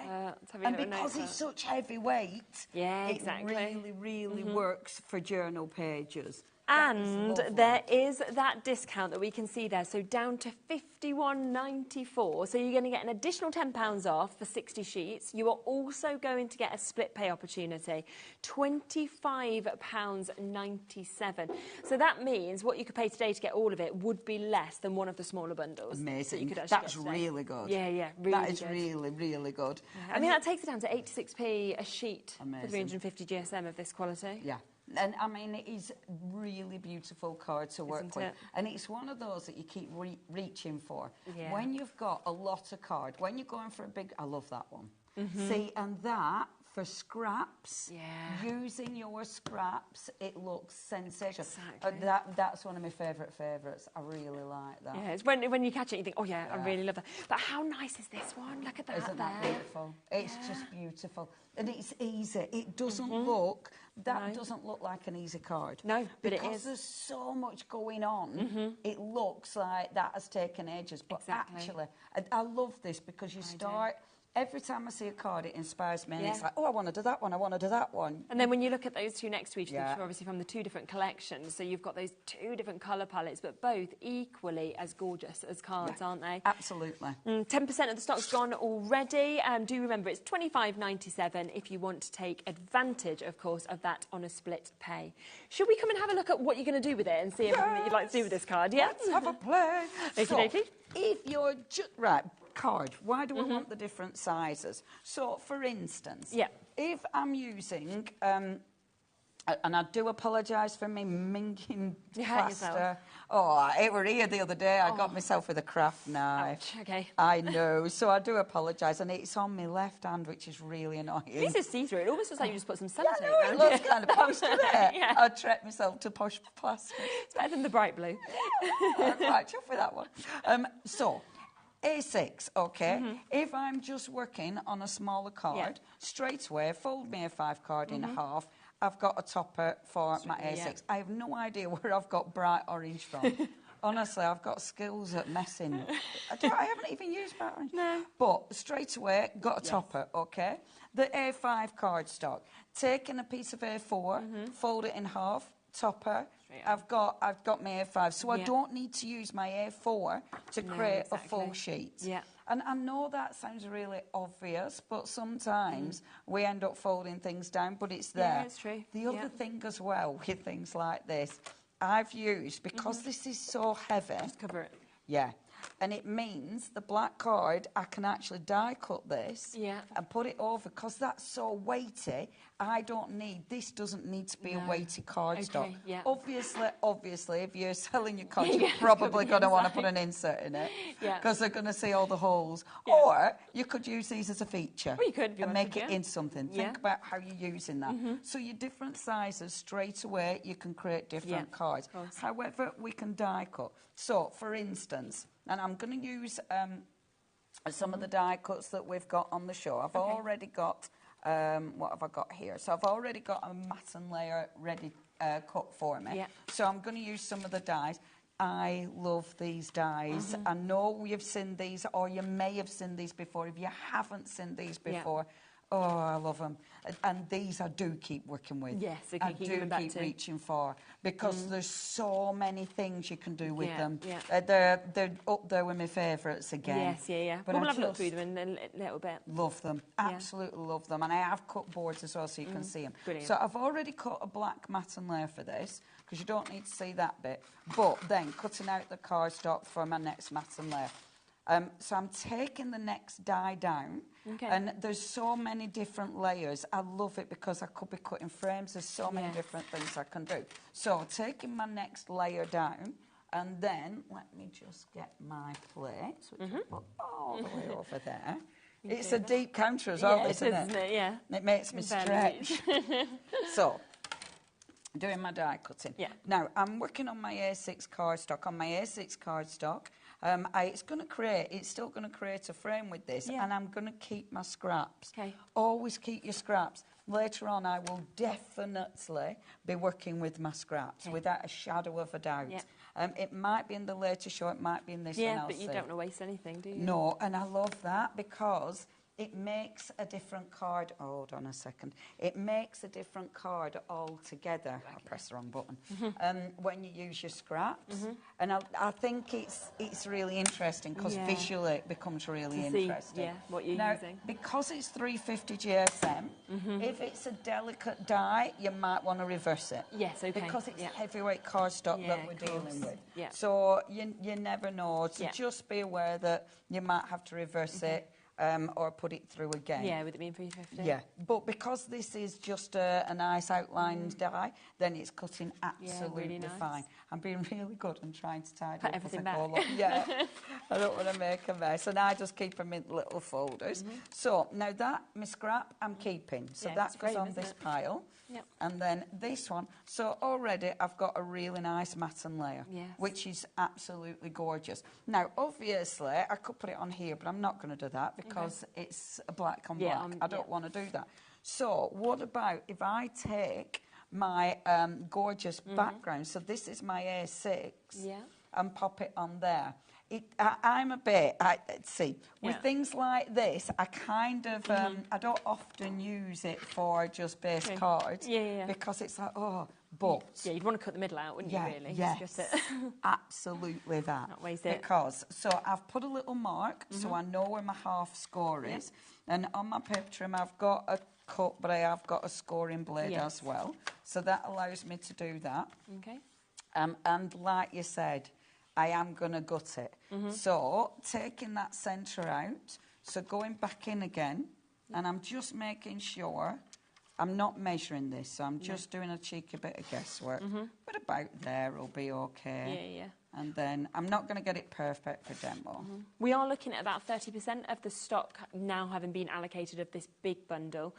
And because it's such heavy weight, it really, really works for journal pages. And there is that discount that we can see there, so down to $51.94. So you're going to get an additional £10 off for 60 sheets. You are also going to get a split pay opportunity, £25.97. So that means what you could pay today to get all of it would be less than one of the smaller bundles. Amazing. That you could actually That's really good. Yeah, really That is really, really good. Yeah. I mean, that takes it down to 86p a sheet for Amazing. 350 GSM of this quality. Yeah. And I mean, it is really beautiful card to work with. And it's one of those that you keep reaching for. Yeah. When you've got a lot of card, when you're going for a big, I love that one. See, and that for scraps, using your scraps, it looks sensational. Exactly. That's one of my favourites. I really like that. Yeah, it's when you catch it, you think, oh yeah, I really love that. But how nice is this one? Look at that. Isn't that beautiful? It's just beautiful. And it's easy. It doesn't look, doesn't look like an easy card. No, but it is. Because there's so much going on, it looks like that has taken ages. But actually, I love this because you start... Every time I see a card, it inspires me, and it's like, oh, I want to do that one, I want to do that one. And then when you look at those two next to each other, obviously from the two different collections, so you've got those two different colour palettes, but both equally as gorgeous as cards, aren't they? Absolutely. 10% of the stock's gone already. Do remember, it's $25.97 if you want to take advantage, of course, of that on a split pay. Should we come and have a look at what you're going to do with it and see everything that you'd like to do with this card? Yeah? Let's have a play. Okay. If you're card, why do I want the different sizes? So, for instance, if I'm using, and I do apologise for me minking plaster. Oh, it were here the other day. I got myself with a craft knife. Ouch, okay. I know, so I do apologise, and it's on my left hand, which is really annoying. This is see-through. It almost looks like you just put some sellotape it looks kind of posh, doesn't it? I treat myself to posh plaster. It's better than the bright blue. I'm quite chuffed with that one. So, A6, okay? If I'm just working on a smaller card, straight away, fold my A5 card in half. I've got a topper for my A6. I have no idea where I've got bright orange from. Honestly, I've got skills at messing. I haven't even used bright orange. No. But straight away, got a topper, okay? The A5 cardstock. Taking a piece of A4, fold it in half, topper. I've got my A5, so I don't need to use my A4 to create a full sheet. Yeah. And I know that sounds really obvious, but sometimes we end up folding things down, but it's there. Yeah, it's true. The other thing as well with things like this, I've used, because this is so heavy... Just cover it. Yeah. And it means the black card, I can actually die cut this and put it over, because that's so weighty. This doesn't need to be a weighty cardstock. Okay, obviously, if you're selling your card, you're probably going to want to put an insert in it, because they're going to see all the holes. Or you could use these as a feature and make it in something. Think about how you're using that. So your different sizes, straight away, you can create different cards. However, we can die cut. So, for instance, and I'm going to use some of the die cuts that we've got on the show. I've already got, what have I got here? So I've already got a matten layer ready cut for me. So I'm going to use some of the dies. I love these dies. I know you've seen these, or you may have seen these before. If you haven't seen these before, oh, I love them. And these I do keep working with. Yes, I do keep reaching for, because there's so many things you can do with them. They're up there with my favourites again. Yes, But we'll have a look through them in a little bit. Love them, absolutely love them. And I have cut boards as well, so you can see them. Brilliant. So I've already cut a black matten layer for this, because you don't need to see that bit. But then cutting out the cardstock for my next matten layer. So I'm taking the next die down, and there's so many different layers. I love it because I could be cutting frames. There's so many different things I can do. So taking my next layer down, and then let me just get my plates, which I put all the way over there. It's a deep counter as well, isn't it? Yeah. It makes me stretch. So, doing my die cutting. Now, I'm working on my A6 cardstock. On my A6 cardstock, it's still going to create a frame with this, and I'm going to keep my scraps. Always keep your scraps. Later on, I will definitely be working with my scraps, without a shadow of a doubt. It might be in the later show, it might be in this one. Yeah, but you don't want to waste anything, do you? No, and I love that, because it makes a different card. Hold on a second. It makes a different card altogether. I pressed the wrong button. When you use your scraps, and I think it's really interesting, because visually it becomes really interesting. What you're using. Because it's 350 GSM, if it's a delicate die, you might want to reverse it. Yes, okay. Because it's heavyweight cardstock that we're dealing with. So you never know. So just be aware that you might have to reverse it. or put it through again. Yeah, with it being 350. Yeah, but because this is just a nice outlined die, then it's cutting absolutely really nice. fine. I'm being really good and trying to tidy Put up everything as I go back. along. Yeah, I don't want to make a mess, and I just keep them in little folders. So now that, my scrap, I'm keeping. So Yeah, that it's goes frame, on isn't this it? pile. Yep. And then this one. So already I've got a really nice matten layer, Yes. which is absolutely gorgeous. Now, obviously, I could put it on here, but I'm not going to do that because it's a black on black. I don't want to do that. So what about if I take my gorgeous background, so this is my A6, and pop it on there. I'm a bit, with things like this, I kind of, I don't often use it for just base cards because it's like, but... Yeah, you'd want to cut the middle out, wouldn't you, really? Yes, Just it. absolutely that. That weighs it. Because, so I've put a little mark so I know where my half score is. And on my paper trim, I've got a cut, but I have got a scoring blade as well. So that allows me to do that. Okay. And like you said, I am going to gut it. So taking that centre out, so going back in again, and I'm just making sure I'm not measuring this, so I'm just doing a cheeky bit of guesswork. But about there will be okay. Yeah. And then I'm not going to get it perfect for demo. We are looking at about 30% of the stock now having been allocated of this big bundle.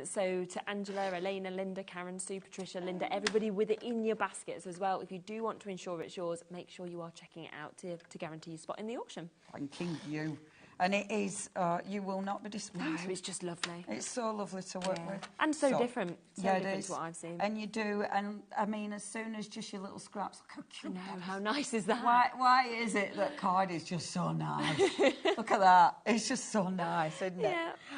So to Angela, Elena, Linda, Karen, Sue, Patricia, Linda, everybody with it in your baskets as well. If you do want to ensure it's yours, make sure you are checking it out to guarantee your spot in the auction. Thanking you. And it is, you will not be disappointed. No, it's just lovely. It's so lovely to work with. And so different. So different it is. to what I've seen. And you do, and I mean, as soon as just your little scraps, look how cute. No, how nice is that? Why is it that card is just so nice? Look at that. It's just so nice, isn't it?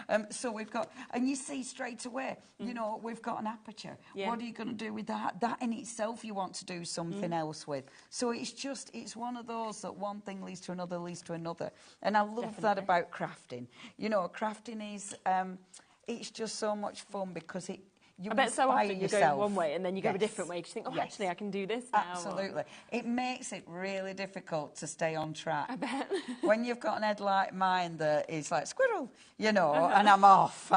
Yeah. So we've got, and you see straight away, you know, we've got an aperture. Yeah. What are you going to do with that? That in itself you want to do something else with. So it's just, it's one of those that one thing leads to another, leads to another. And I love that about crafting. You know, crafting is, it's just so much fun because it, you I bet so often you go one way and then you go a Yes. different way because you think, Yes. actually, I can do this now. Absolutely. It makes it really difficult to stay on track. I bet. When you've got an head like mine that is like, squirrel, you know, and I'm off.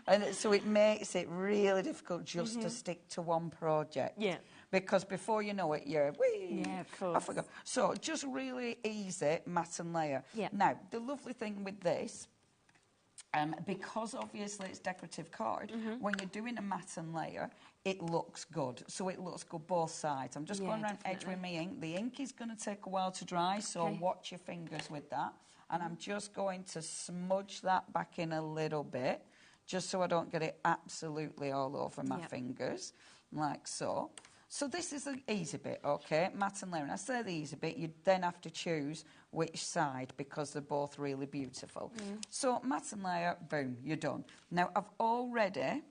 And so it makes it really difficult just to stick to one project. Yeah. Because before you know it, you're, whee, Yeah, of course. off we go. So just really easy matte and layer. Yeah. Now, the lovely thing with this, because obviously it's decorative card, when you're doing a matte and layer, it looks good. So it looks good both sides. I'm just going around edge with my ink. The ink is going to take a while to dry, so watch your fingers with that. And I'm just going to smudge that back in a little bit, just so I don't get it absolutely all over my fingers, like so. So this is the easy bit, okay, matte and layer. And I say the easy bit, you then have to choose which side because they're both really beautiful. So matte and layer, boom, you're done. Now, I've already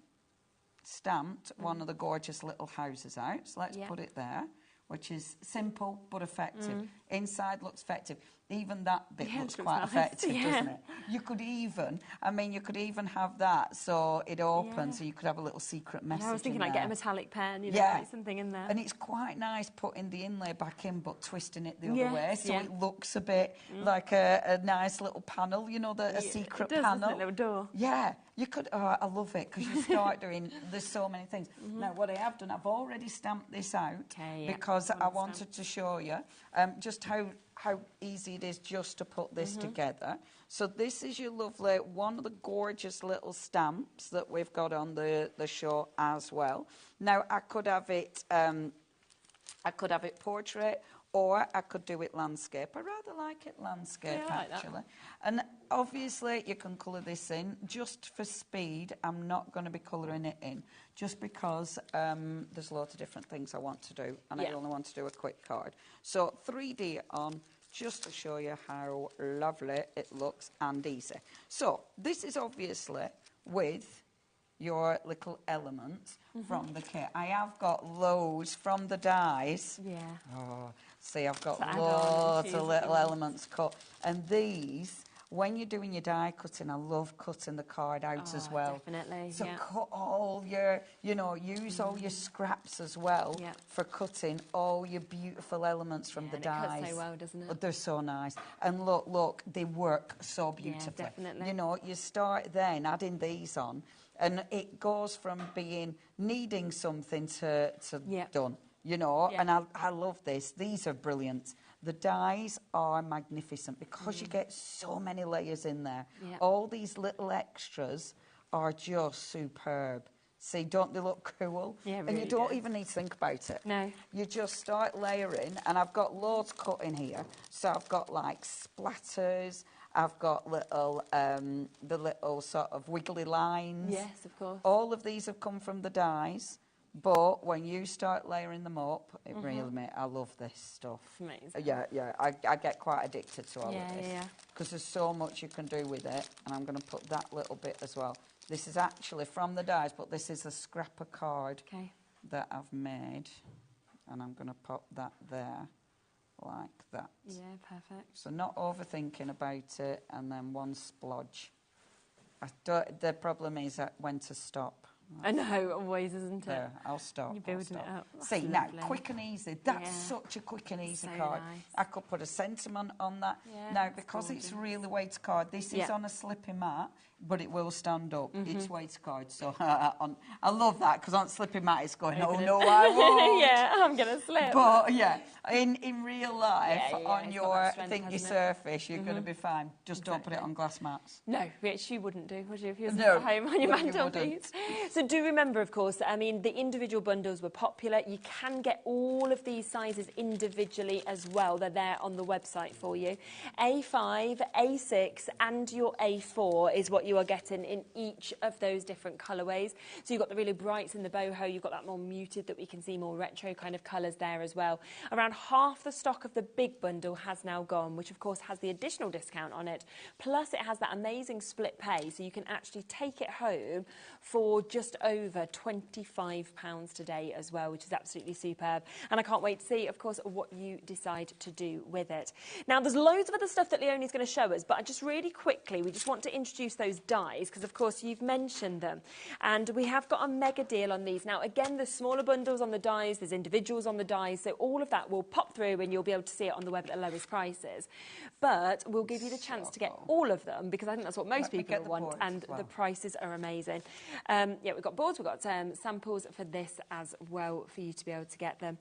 stamped one of the gorgeous little houses out. So let's put it there, which is simple but effective. Inside looks effective. Even that bit looks quite effective, doesn't it? You could even, I mean, you could even have that so it opens, so you could have a little secret message. I was thinking, like, get a metallic pen, you know, like something in there. And it's quite nice putting the inlay back in, but twisting it the other way, so it looks a bit like a nice little panel, you know, a secret it does, panel. doesn't it, little door. Yeah, you could. Oh, I love it because you start doing. There's so many things. Now, what I have done, I've already stamped this out because I wanted to show you just how easy it is just to put this together. So this is your lovely, one of the gorgeous little stamps that we've got on the show as well. Now I could have it portrait, or I could do it landscape. I rather like it landscape, actually. And obviously you can colour this in. Just for speed, I'm not going to be colouring it in, just because there's lots of different things I want to do, and I only want to do a quick card. So 3D on, just to show you how lovely it looks and easy. So this is obviously with your little elements from the kit. I have got loads from the dies. Oh, see, I've got loads of little elements cut. And these when you're doing your die cutting, I love cutting the card out as well. Definitely. So cut all your, use all your scraps as well for cutting all your beautiful elements from the dies. It cuts so well, doesn't it? They're so nice. And look, they work so beautifully. Yeah, definitely. You know, you start then adding these on, and it goes from needing something to done. You know, and I love this. These are brilliant. The dies are magnificent because you get so many layers in there. All these little extras are just superb. See, don't they look cool? Yeah, really and you don't even need to think about it. No. You just start layering, and I've got loads cut in here. So I've got like splatters. I've got the little sort of wiggly lines. Yes, of course. All of these have come from the dies. But when you start layering them up, it really I love this stuff. Amazing. Yeah. I get quite addicted to all of this. Yeah. Because there's so much you can do with it. And I'm going to put that little bit as well. This is actually from the dies, but this is a scrap of card that I've made. And I'm going to pop that there like that. Yeah, perfect. So not overthinking about it, and then one splodge. The problem is when to stop. I know, always, isn't it? There, I'll stop. You're building it up. See, now, quick and easy. That's such a quick and easy card. Nice. I could put a sentiment on that. Yeah, now, because it's really weight card, this is on a slipping mat, but it will stand up. It's weight card. So I love that, because on slipping mat, it's going, oh, no, I won't. Yeah, I'm going to slip. But, in real life, on your surface, you're going to be fine. Just don't put it on glass mats. No, which you wouldn't do, would you, if you were at home on your mantelpiece? So do remember, of course, I mean, the individual bundles were popular. You can get all of these sizes individually as well. They're there on the website for you. A5, A6 and your A4 is what you are getting in each of those different colourways. So you've got the really brights in the boho. You've got that more muted that we can see, more retro kind of colours there as well. Around half the stock of the big bundle has now gone, which of course has the additional discount on it. Plus it has that amazing split pay, so you can actually take it home for just over £25 today as well, which is absolutely superb. And I can't wait to see, of course, what you decide to do with it. Now, there's loads of other stuff that Leonie's going to show us, but just really quickly, we just want to introduce those dies, because, of course, you've mentioned them. And we have got a mega deal on these. Now, again, there's smaller bundles on the dies, there's individuals on the dies, so all of that will pop through and you'll be able to see it on the web at the lowest prices. But we'll give you the chance to get all of them, because I think that's what most people want, and the prices are amazing. We've got boards, we've got samples for this as well for you to be able to get them.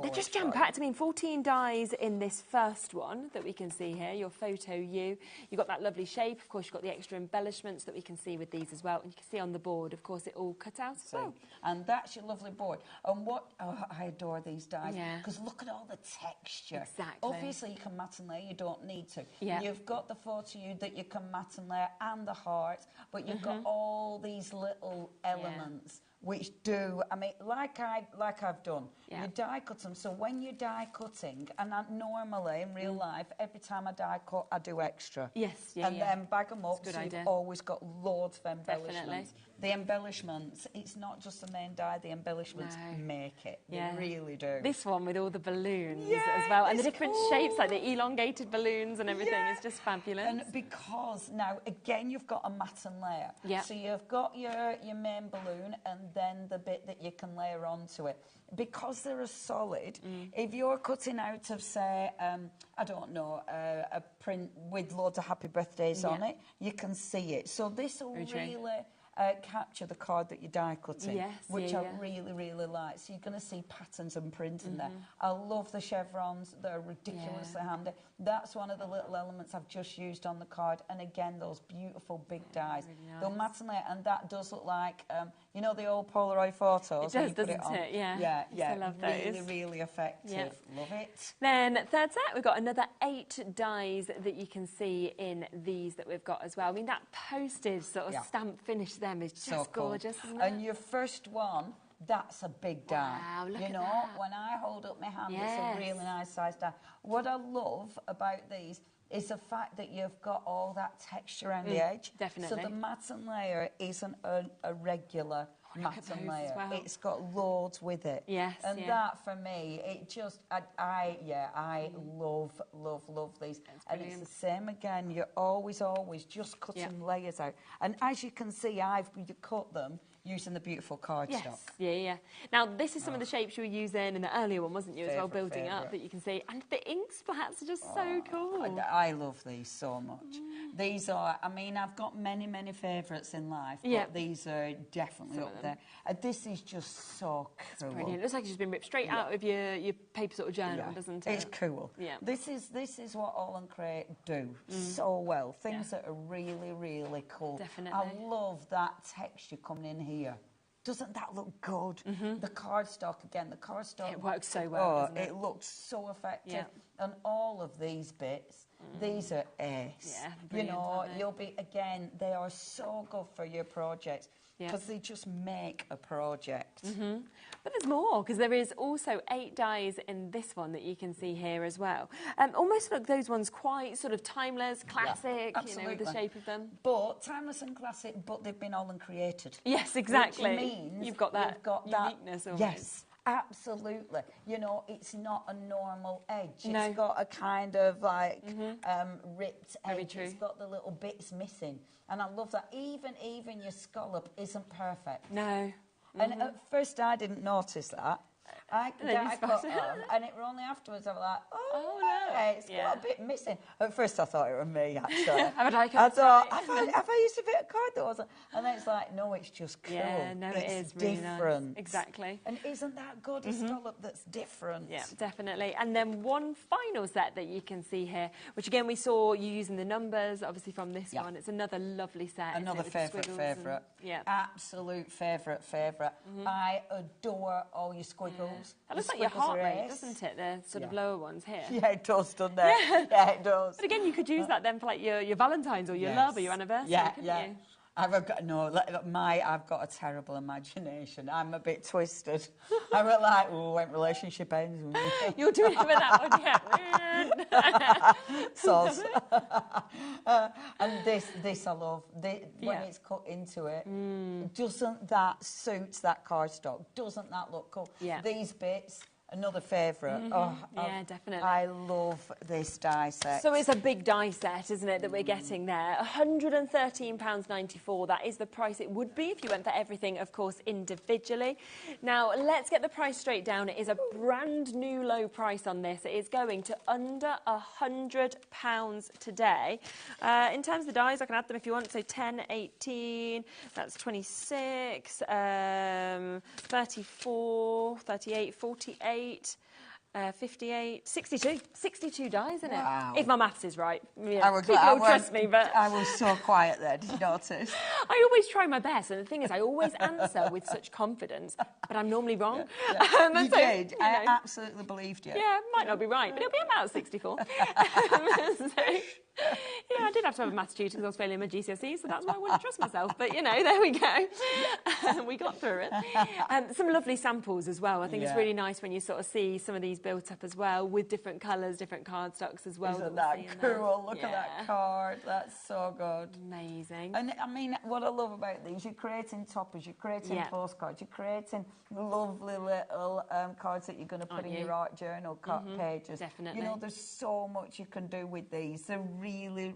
They're just jam-packed. I mean, 14 dies in this first one that we can see here, your photo you. You've got that lovely shape. Of course, you've got the extra embellishments that we can see with these as well. And you can see on the board, of course, it all cut out as well. And that's your lovely board. And I adore these dies, because look at all the texture. Exactly. Obviously, you can mat and layer, you don't need to. Yeah. You've got the photo you that you can mat and layer, and the heart, but you've got all these little elements which do, I mean, like I've done, you die cut them. So when you're die cutting, and normally in real life, every time I die cut, I do extra. Yes, and then bag them up, so you've always got loads of embellishments. Definitely. The embellishments, it's not just the main die, the embellishments make it. They really do. This one with all the balloons as well, and the different shapes, like the elongated balloons and everything, is just fabulous. And because now, again, you've got a mat and layer. So you've got your main balloon, and then the bit that you can layer onto it. Because they're a solid, if you're cutting out of, say, I don't know, a print with loads of happy birthdays on it, you can see it. So this will really capture the card that you're die cutting, which I really, really like. So you're going to see patterns and print in there. I love the chevrons. They're ridiculously handy. That's one of the little elements I've just used on the card. And again, those beautiful big dies. Really nice. They'll matte and layer, and that does look like, you know, the old Polaroid photos? It does, doesn't it? Yeah. Yeah. I love those. Really, really effective. Love it. Then third set, we've got another 8 dies that you can see in these that we've got as well. I mean, that postage sort of stamp finish them is just so gorgeous, isn't it? And your first one, that's a big die. Wow, look at that. When I hold up my hand, it's a really nice size die. What I love about these is the fact that you've got all that texture around the edge. Definitely. So the matte and layer isn't a regular mat and layer. Well. It's got loads with it. Yes, and that for me, it just, I love these. And it's the same again. You're always just cutting layers out. And as you can see, I've cut them using the beautiful cardstock. Yes, yeah. Now, this is some of the shapes you were using in the earlier one, wasn't you, as well, building up, that you can see. And the ink splats are just so cool. I love these so much. These are, I mean, I've got many favourites in life, but these are definitely up there. This is just so cool. It's brilliant. It looks like it's just been ripped straight out of your paper sort of journal, doesn't it? It's cool. Yeah. This is what All and Create do so well. Things that are really cool. Definitely. I love that texture coming in here. Doesn't that look good? The cardstock, again, the cardstock. It works so well, doesn't it? It looks so effective. And all of these bits, these are ace. Yeah, you know, you'll be, again, they are so good for your projects. Because they just make a project. But there's more, because there is also 8 dies in this one that you can see here as well. Almost look those ones quite sort of timeless, classic, you know, with the shape of them. But timeless and classic, but they've been all and created. Yes, exactly. Which means you've got that uniqueness almost. Yes. Absolutely. You know, it's not a normal edge. It's got a kind of like ripped edge. It's got the little bits missing. And I love that. Even your scallop isn't perfect. No. And at first I didn't notice that. I got on, and it was only afterwards I was like, oh no, it's got a bit missing. At first I thought it was me, actually. I thought, have I used a bit of card that wasn't? And then it's like, no, it's just cool. Yeah, no, it is really different. Nice. Exactly. And isn't that good, a scallop that's different? Yeah, definitely. And then one final set that you can see here, which again we saw you using the numbers, obviously from this one. It's another lovely set. Another favourite. Absolute favourite. I adore all your squiggles. That looks like your heart rate, doesn't it? The sort of lower ones here. Yeah, it does, doesn't it? Yeah, it does. But again, you could use that then for like your Valentine's or your love or your anniversary, couldn't you? I've got a terrible imagination. I'm a bit twisted. I was like, oh, when relationship ends. You're doing it for that one, Sauce. And this I love. When it's cut into it, doesn't that suit that cardstock? Doesn't that look cool? Yeah. These bits. Another favourite. Yeah, definitely. I love this die set. So it's a big die set, isn't it, that we're getting there? £113.94. That is the price it would be if you went for everything, of course, individually. Now, let's get the price straight down. It is a brand new low price on this. It is going to under £100 today. In terms of the dies, I can add them if you want. So 10, 18, that's 26, 34, 38, 48. 58, 62 dies, isn't it? Wow. If my maths is right. Yeah. Trust me, but I was so quiet there, did you notice? I always try my best, and the thing is, I always answer with such confidence, but I'm normally wrong. You did. I absolutely believed you. Yeah, might not be right, but it'll be about 64. Yeah, I did have to have a maths tutor because I was failing my GCSEs, so that's why I wouldn't trust myself. But, you know, there we go. We got through it. Some lovely samples as well. I think it's really nice when you sort of see some of these built up as well with different colours, different cardstocks as well. Isn't that cool? Look at that card. That's so good. Amazing. And, I mean, what I love about these, you're creating toppers, you're creating postcards, you're creating lovely little cards that you're going to put in your art journal pages. Definitely. You know, there's so much you can do with these. They're really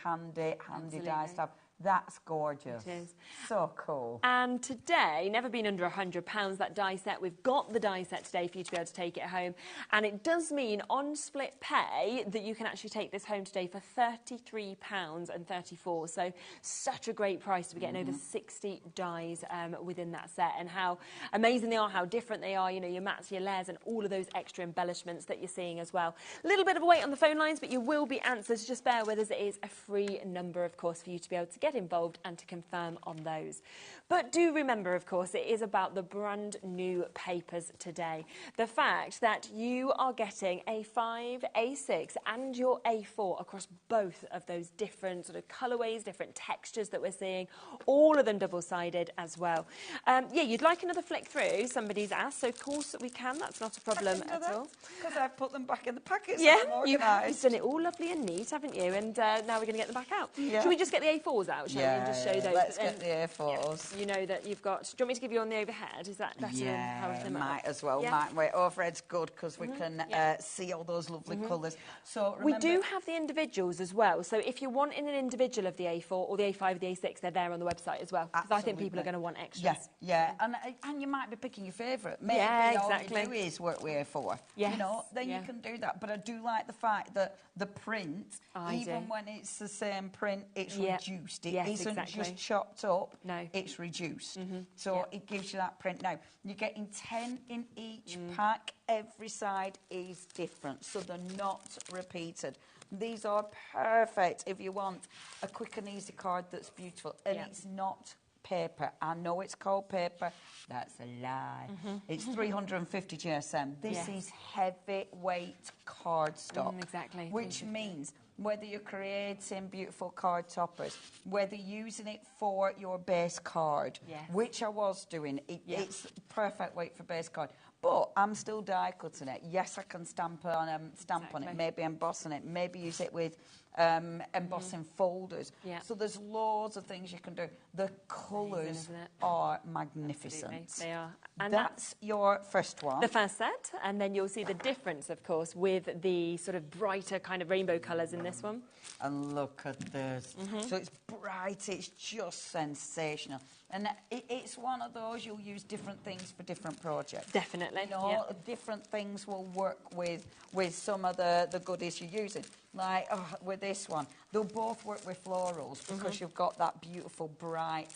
handy dies to have. That's gorgeous. It is. So cool. And today, never been under £100, that die set. We've got the die set today for you to be able to take it home. And it does mean on split pay that you can actually take this home today for £33.34. So such a great price to be getting over 60 dies within that set. And how amazing they are, how different they are. You know, your mats, your layers, and all of those extra embellishments that you're seeing as well. A little bit of a wait on the phone lines, but you will be answered. So just bear with us. It is a free number, of course, for you to be able to get involved and to confirm on those. But do remember, of course, it is about the brand new papers today. The fact that you are getting A5, A6 and your A4 across both of those different sort of colourways, different textures that we're seeing, all of them double-sided as well. Yeah, you'd like another flick through, somebody's asked, so of course we can, that's not a problem at all. Because I've put them back in the packets. Yeah, you've done it all lovely and neat, haven't you? And now we're going to get them back out. Yeah. Should we just get the A4s out, shall we, and just show those? Let's get the A4s. Yeah, you know that you've got... Do you want me to give you on the overhead? Is that better than how I might as well. Yeah. Might. Overhead's good because we can see all those lovely colours. So remember, we do have the individuals as well. So if you're wanting an individual of the A4 or the A5 or the A6, they're there on the website as well. Because I think people are going to want extras. And you might be picking your favourite. Maybe all you do is work with A4. Yes. You know, then you can do that. But I do like the fact that the print, even when it's the same print, it's reduced. It isn't just chopped up. No. It's reduced. So it gives you that print. Now, you're getting 10 in each pack. Every side is different, so they're not repeated. These are perfect if you want a quick and easy card that's beautiful. And it's not paper. I know it's called paper. That's a lie. It's 350 GSM. This is heavyweight cardstock. Exactly. Which means whether you're creating beautiful card toppers, whether you're using it for your base card, which I was doing, it's perfect weight for base card. But I'm still die cutting it. Yes, I can stamp on it, maybe embossing it, maybe use it with embossing folders. So there's loads of things you can do. The colours are magnificent. Absolutely. They are. And that's your first one. The first set, and then you'll see the difference, of course, with the sort of brighter kind of rainbow colours in this one. And look at this. So it's bright, it's just sensational. And it's one of those, you'll use different things for different projects. Definitely. You know, different things will work with some of the goodies you're using. Like with this one, they'll both work with florals because you've got that beautiful bright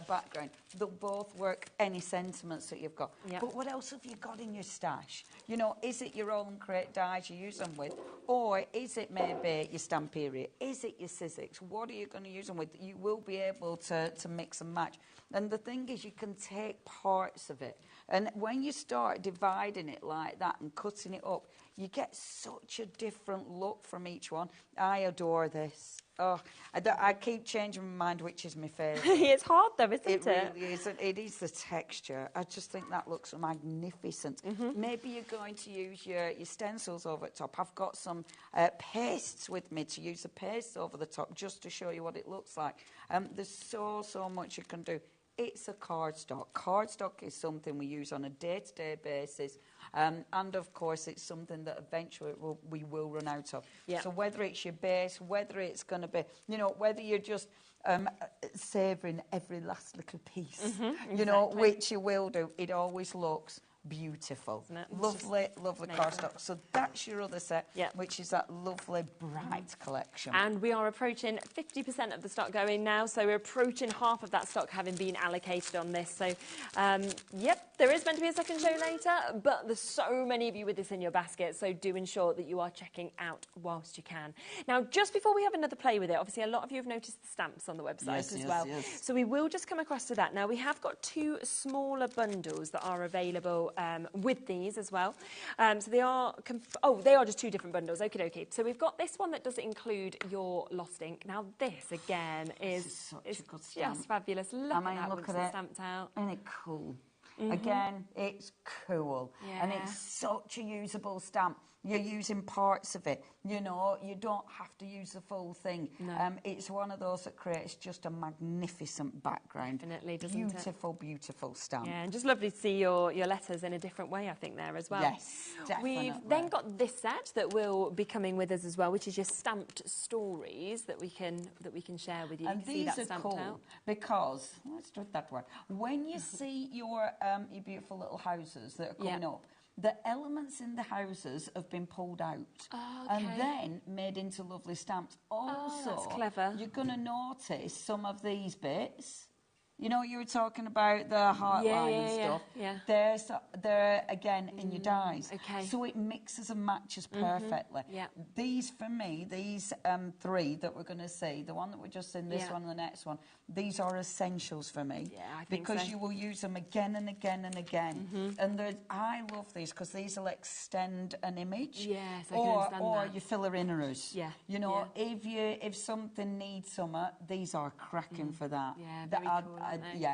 background. They'll both work any sentiments that you've got. But what else have you got in your stash? You know, is it your own crate dies you use them with? Or is it maybe your Stamperia? Is it your Sizzix? What are you going to use them with? You will be able to mix and match. And the thing is, you can take parts of it. And when you start dividing it like that and cutting it up, you get such a different look from each one. I adore this. Oh, I keep changing my mind which is my favourite. It's hard though, isn't it? It really is. It is the texture. I just think that looks magnificent. Maybe you're going to use your stencils over the top. I've got some pastes with me to use the pastes over the top just to show you what it looks like. There's so much you can do. It's a cardstock. Cardstock is something we use on a day-to-day basis. And, of course, it's something that eventually we will run out of. So whether it's your base, whether it's going to be, you know, whether you're just savouring every last little piece, you know, which you will do, it always looks beautiful. Lovely cardstock. So that's your other set, which is that lovely bright collection. And we are approaching 50% of the stock going now, so we're approaching half of that stock having been allocated on this. So, there is meant to be a second show later, but there's so many of you with this in your basket, so do ensure that you are checking out whilst you can. Now, just before we have another play with it, obviously a lot of you have noticed the stamps on the website as well. So we will just come across to that. Now, we have got 2 smaller bundles that are available with these as well. So they are, they are just 2 different bundles. Okay. So we've got this one that does include your lost ink. Now this again is just fabulous. Look at that once it's stamped out. Isn't it cool? Again, it's cool. And it's such a usable stamp. You're using parts of it. You know, you don't have to use the full thing. No. It's one of those that creates just a magnificent background. Definitely, doesn't beautiful, it? Beautiful stamp. Yeah, and just lovely to see your letters in a different way, I think, there as well. Yes, definitely. We've then got this set that will be coming with us as well, which is your stamped stories that we can share with you. And you can these see that are cool out. because, let's do it that way. When you see your beautiful little houses that are coming up, the elements in the houses have been pulled out and then made into lovely stamps. Also, that's clever. You're going to notice some of these bits. You know, you were talking about the heartline and stuff. They're again in your dies. So it mixes and matches perfectly. These, for me, these 3 that we're going to see, the one that we're just in, this one and the next one, these are essentials for me. I think because you will use them again and again and again. And I love these because these will extend an image. Yes, I can understand or that. your filler inners. You know, if something needs summer, these are cracking for that. Very cool.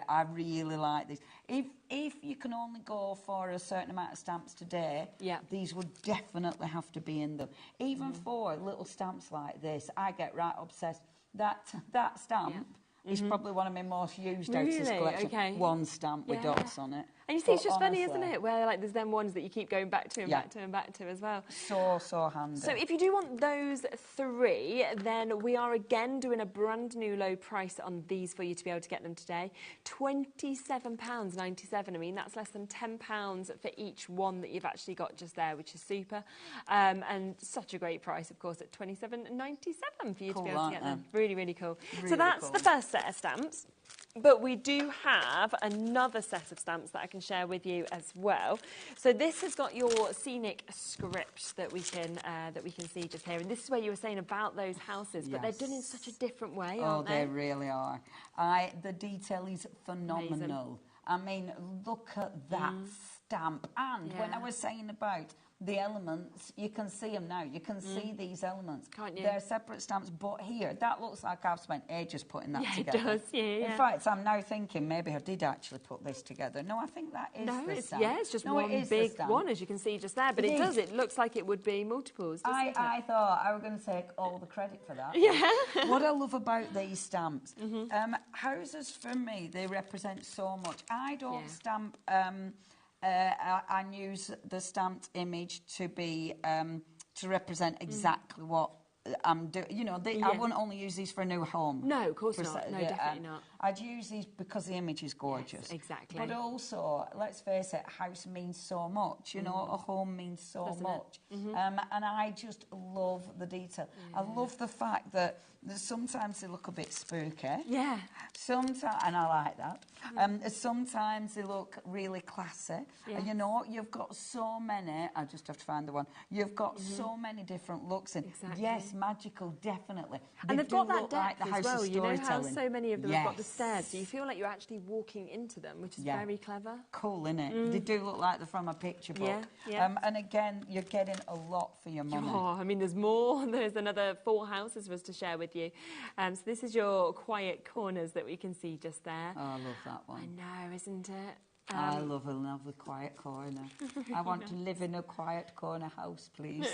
I really like these. If you can only go for a certain amount of stamps today, these would definitely have to be in them. Even for little stamps like this, I get right obsessed. That stamp It's probably one of my most used out of this collection. Okay. One stamp with dots on it. And you see, it's just funny, isn't it? Where like there's them ones that you keep going back to and back to and back to as well. So handy. So if you do want those 3, then we are again doing a brand new low price on these for you to be able to get them today. £27.97. I mean, that's less than £10 for each one that you've actually got just there, which is super. And such a great price, of course, at £27.97 for you to be able to get them. Really, really cool. Really so that's the first set of stamps. But we do have another set of stamps that I can share with you as well. So this has got your scenic scripts that we can see just here. And this is where you were saying about those houses, but they're done in such a different way, aren't they? Oh, they really are. The detail is phenomenal. Amazing. I mean, look at that stamp. And when I was saying about the elements, you can see them now. You can see these elements. Can't you? They're separate stamps, but here, that looks like I've spent ages putting that together. It does, yeah. In fact, I'm now thinking maybe I did actually put this together. No, I think that is the stamp. Yeah, it's just one big one, as you can see just there. But it does. It looks like it would be multiples, doesn't it? I thought I was going to take all the credit for that. Yeah. What I love about these stamps, houses for me, they represent so much. I don't stamp... I use the stamped image to be to represent exactly what I'm doing. You know, I wouldn't only use these for a new home. No, of course not. No, definitely not. I'd use these because the image is gorgeous. Yes, exactly. But also, let's face it, house means so much. You know, a home means so much. And I just love the detail. I love the fact that sometimes they look a bit spooky. Yeah. Sometimes, and I like that. Sometimes they look really classy. Yes. You know, you've got so many. I just have to find the one. You've got so many different looks in. Exactly. Yes, magical, definitely. And they've got that like depth as well. You know how so many of them have got the stairs, so you feel like you're actually walking into them, which is very clever. Cool, innit? They do look like they're from a picture book. Yeah. And again, you're getting a lot for your money. Oh, I mean, there's more. There's another 4 houses for us to share with you. So this is your quiet corners that we can see just there. Oh, I love that one. I know, isn't it? I love a lovely quiet corner. I want to live in a quiet corner house, please.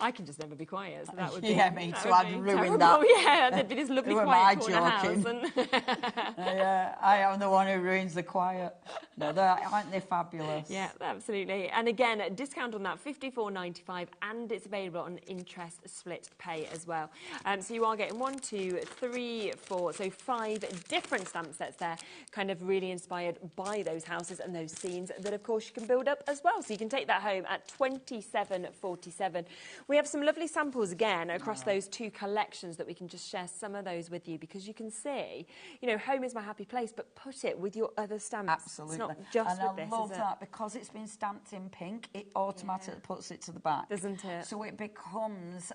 I can just never be quiet, so that would be... Yeah, me too. I'd ruin that. Yeah, there'd be this lovely quiet corner house. Yeah, I am the one who ruins the quiet. No, aren't they fabulous? Yeah, absolutely. And again, discount on that, $54.95, and it's available on interest split pay as well. So you are getting 1, 2, 3, 4, so 5 different stamp sets there, kind of really inspired by those houses and those scenes that, of course, you can build up as well. So you can take that home at $27.47. We have some lovely samples again across those 2 collections that we can just share some of those with you, because you can see, you know, home is my happy place, but put it with your other stamps. Absolutely. It's not just and with this, I love that because it's been stamped in pink, it automatically puts it to the back. Doesn't it? So it becomes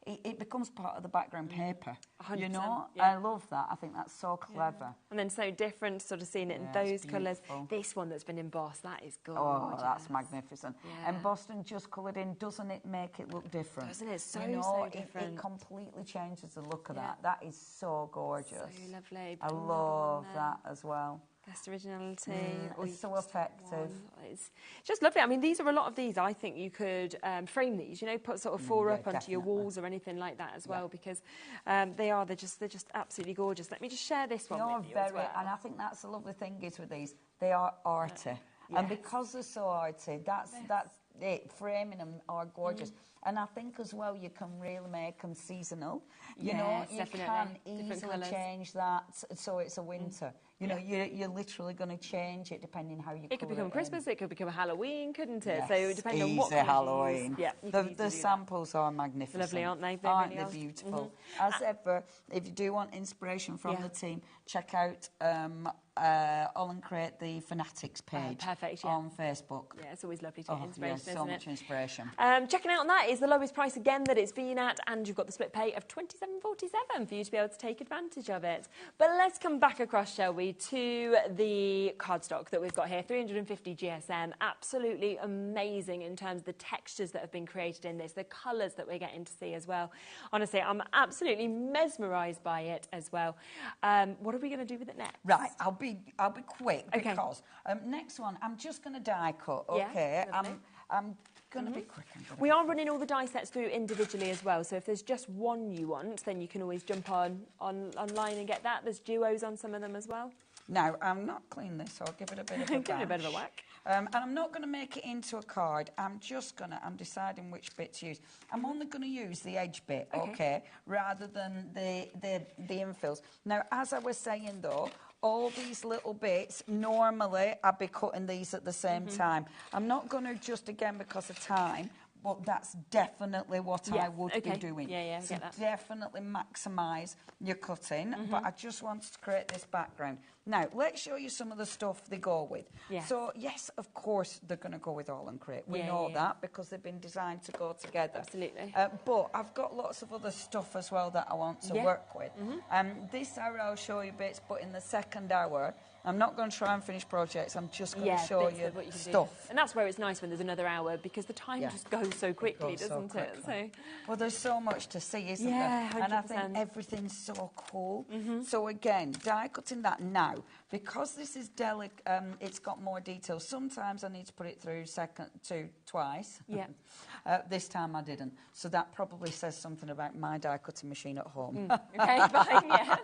it becomes part of the background paper. 100%, you know, I love that. I think that's so clever. And then so different, sort of seeing it in those colours. This one that's been embossed, that is gorgeous. Oh, that's magnificent. Embossed and just coloured in, doesn't it make it look different? Doesn't it? So, you know, so different. It completely changes the look of that. That is so gorgeous. So lovely. I love that as well. Best originality. It's so effective. It's just lovely. I mean, these are a lot of these. I think you could frame these, you know, put sort of 4 up onto your walls or anything like that as well, because they're just absolutely gorgeous. Let me just share this one with you as well. And I think that's the lovely thing is with these, they are arty. And because they're so arty, that's it. Framing them are gorgeous. And I think as well you can really make them seasonal. You know, you can easily change that so it's a winter. You know, you're literally going to change it depending how you It could become Christmas, it could become Halloween, couldn't it? Yes, so depending on what Halloween. Yeah, the samples are magnificent. Lovely, aren't they? Aren't they beautiful? As ever, if you do want inspiration from the team, check out Olin Create the Fanatics page on Facebook. Yeah, it's always lovely to get inspiration, so much inspiration. Checking out on that is the lowest price again that it's been at, and you've got the split pay of $27.47 for you to be able to take advantage of it. But let's come back across, shall we, to the cardstock that we've got here, 350 GSM. Absolutely amazing in terms of the textures that have been created in this, the colours that we're getting to see as well. Honestly, I'm absolutely mesmerised by it as well. What are we going to do with it next? Right, I'll be quick because next one I'm just going to die cut. Okay, going to be quick. We are running all the die sets through individually as well, so if there's just one you want, then you can always jump online and get that. There's duos on some of them as well. Now, I'm not clean this, so I'll give it a bit of a Give it a bit of a whack. And I'm not going to make it into a card. I'm deciding which bit to use. I'm only going to use the edge bit, okay, rather than the infills. Now, as I was saying, though, all these little bits, normally I'd be cutting these at the same time. I'm not going to just, again, because of time, but that's definitely what I would be doing. Yeah, so get that. definitely maximise your cutting, but I just wanted to create this background. Now, let's show you some of the stuff they go with. Yeah. So, yes, of course, they're going to go with All and Create. We know that because they've been designed to go together. Absolutely. But I've got lots of other stuff as well that I want to work with. This hour I'll show you bits, but in the second hour, I'm not going to try and finish projects. I'm just going to show you stuff. And that's where it's nice when there's another hour, because the time just goes so quickly, doesn't it? So, well, there's so much to see, isn't there? 100%. And I think everything's so cool. So again, die cutting that now. Because this is delicate, it's got more detail. Sometimes I need to put it through twice. Yeah. This time I didn't. So that probably says something about my die cutting machine at home. Okay, fine, yeah.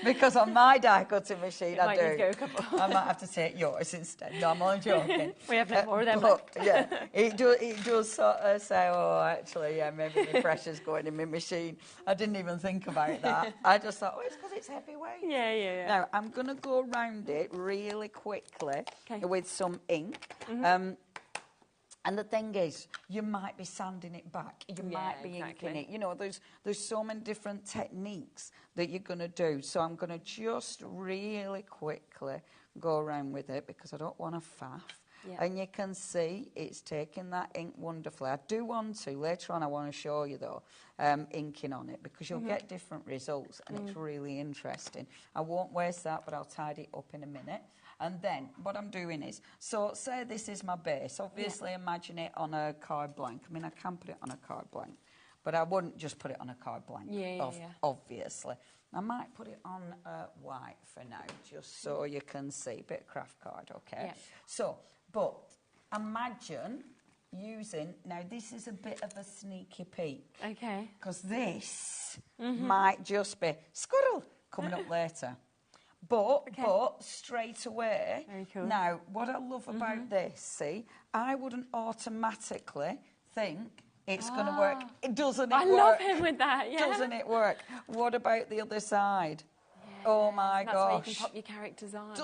Because on my die cutting machine, I might do. need to go a couple. I might have to take yours instead. No, I'm only joking. We have no more of them but, left. Yeah, it does sort of say, oh, actually, yeah, maybe the pressure's going in my machine. I didn't even think about that. I just thought, oh, it's because it's heavyweight. Yeah. Now, I'm going to go around it really quickly with some ink. And the thing is, you might be sanding it back. You might be inking it. You know, there's so many different techniques that you're going to do. So I'm going to just really quickly go around with it because I don't want to faff. Yeah. And you can see it's taking that ink wonderfully. I do want to, later on I want to show you though, inking on it because you'll get different results and it's really interesting. I won't waste that, but I'll tidy it up in a minute. And then what I'm doing is, so say this is my base. Obviously imagine it on a card blank. I mean, I can put it on a card blank, but I wouldn't just put it on a card blank, obviously. I might put it on white for now, just so you can see. Bit of craft card, okay? Yeah. So, but imagine using, now this is a bit of a sneaky peek. Okay. Because this might just be squirrel coming up later. But straight away, very cool. Now, what I love about this, see, I wouldn't automatically think it's going to work. Doesn't it work? I love him with that, yeah. Doesn't it work? What about the other side? Oh my gosh. That's where you can pop your characters on.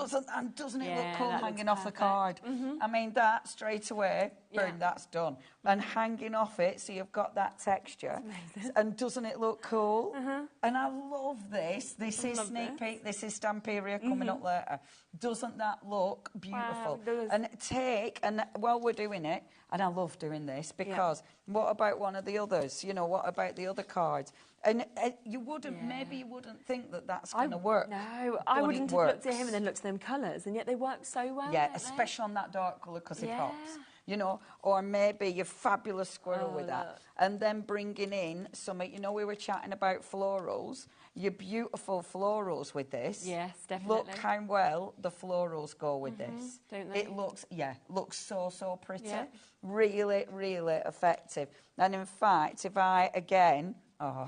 Doesn't it look cool hanging off the card? I mean, that straight away, boom, that's done. And hanging off it, so you've got that texture. And doesn't it look cool? And I love this. This is sneak peek. This is Stamperia coming up later. Doesn't that look beautiful? Wow, and while we're doing it, and I love doing this because what about one of the others? You know, what about the other cards? And you wouldn't, maybe you wouldn't think that that's going to work. No, I wouldn't have looked at him and then looked at them colours, and yet they work so well. Yeah, especially on that dark colour because it pops. You know, or maybe your fabulous squirrel with that. And then bringing in some, you know, we were chatting about florals. Your beautiful florals with this. Yes, definitely. Look how well the florals go with this. Don't they? It looks, looks so pretty. Yeah. Really, really effective. And in fact, if I, again... Oh,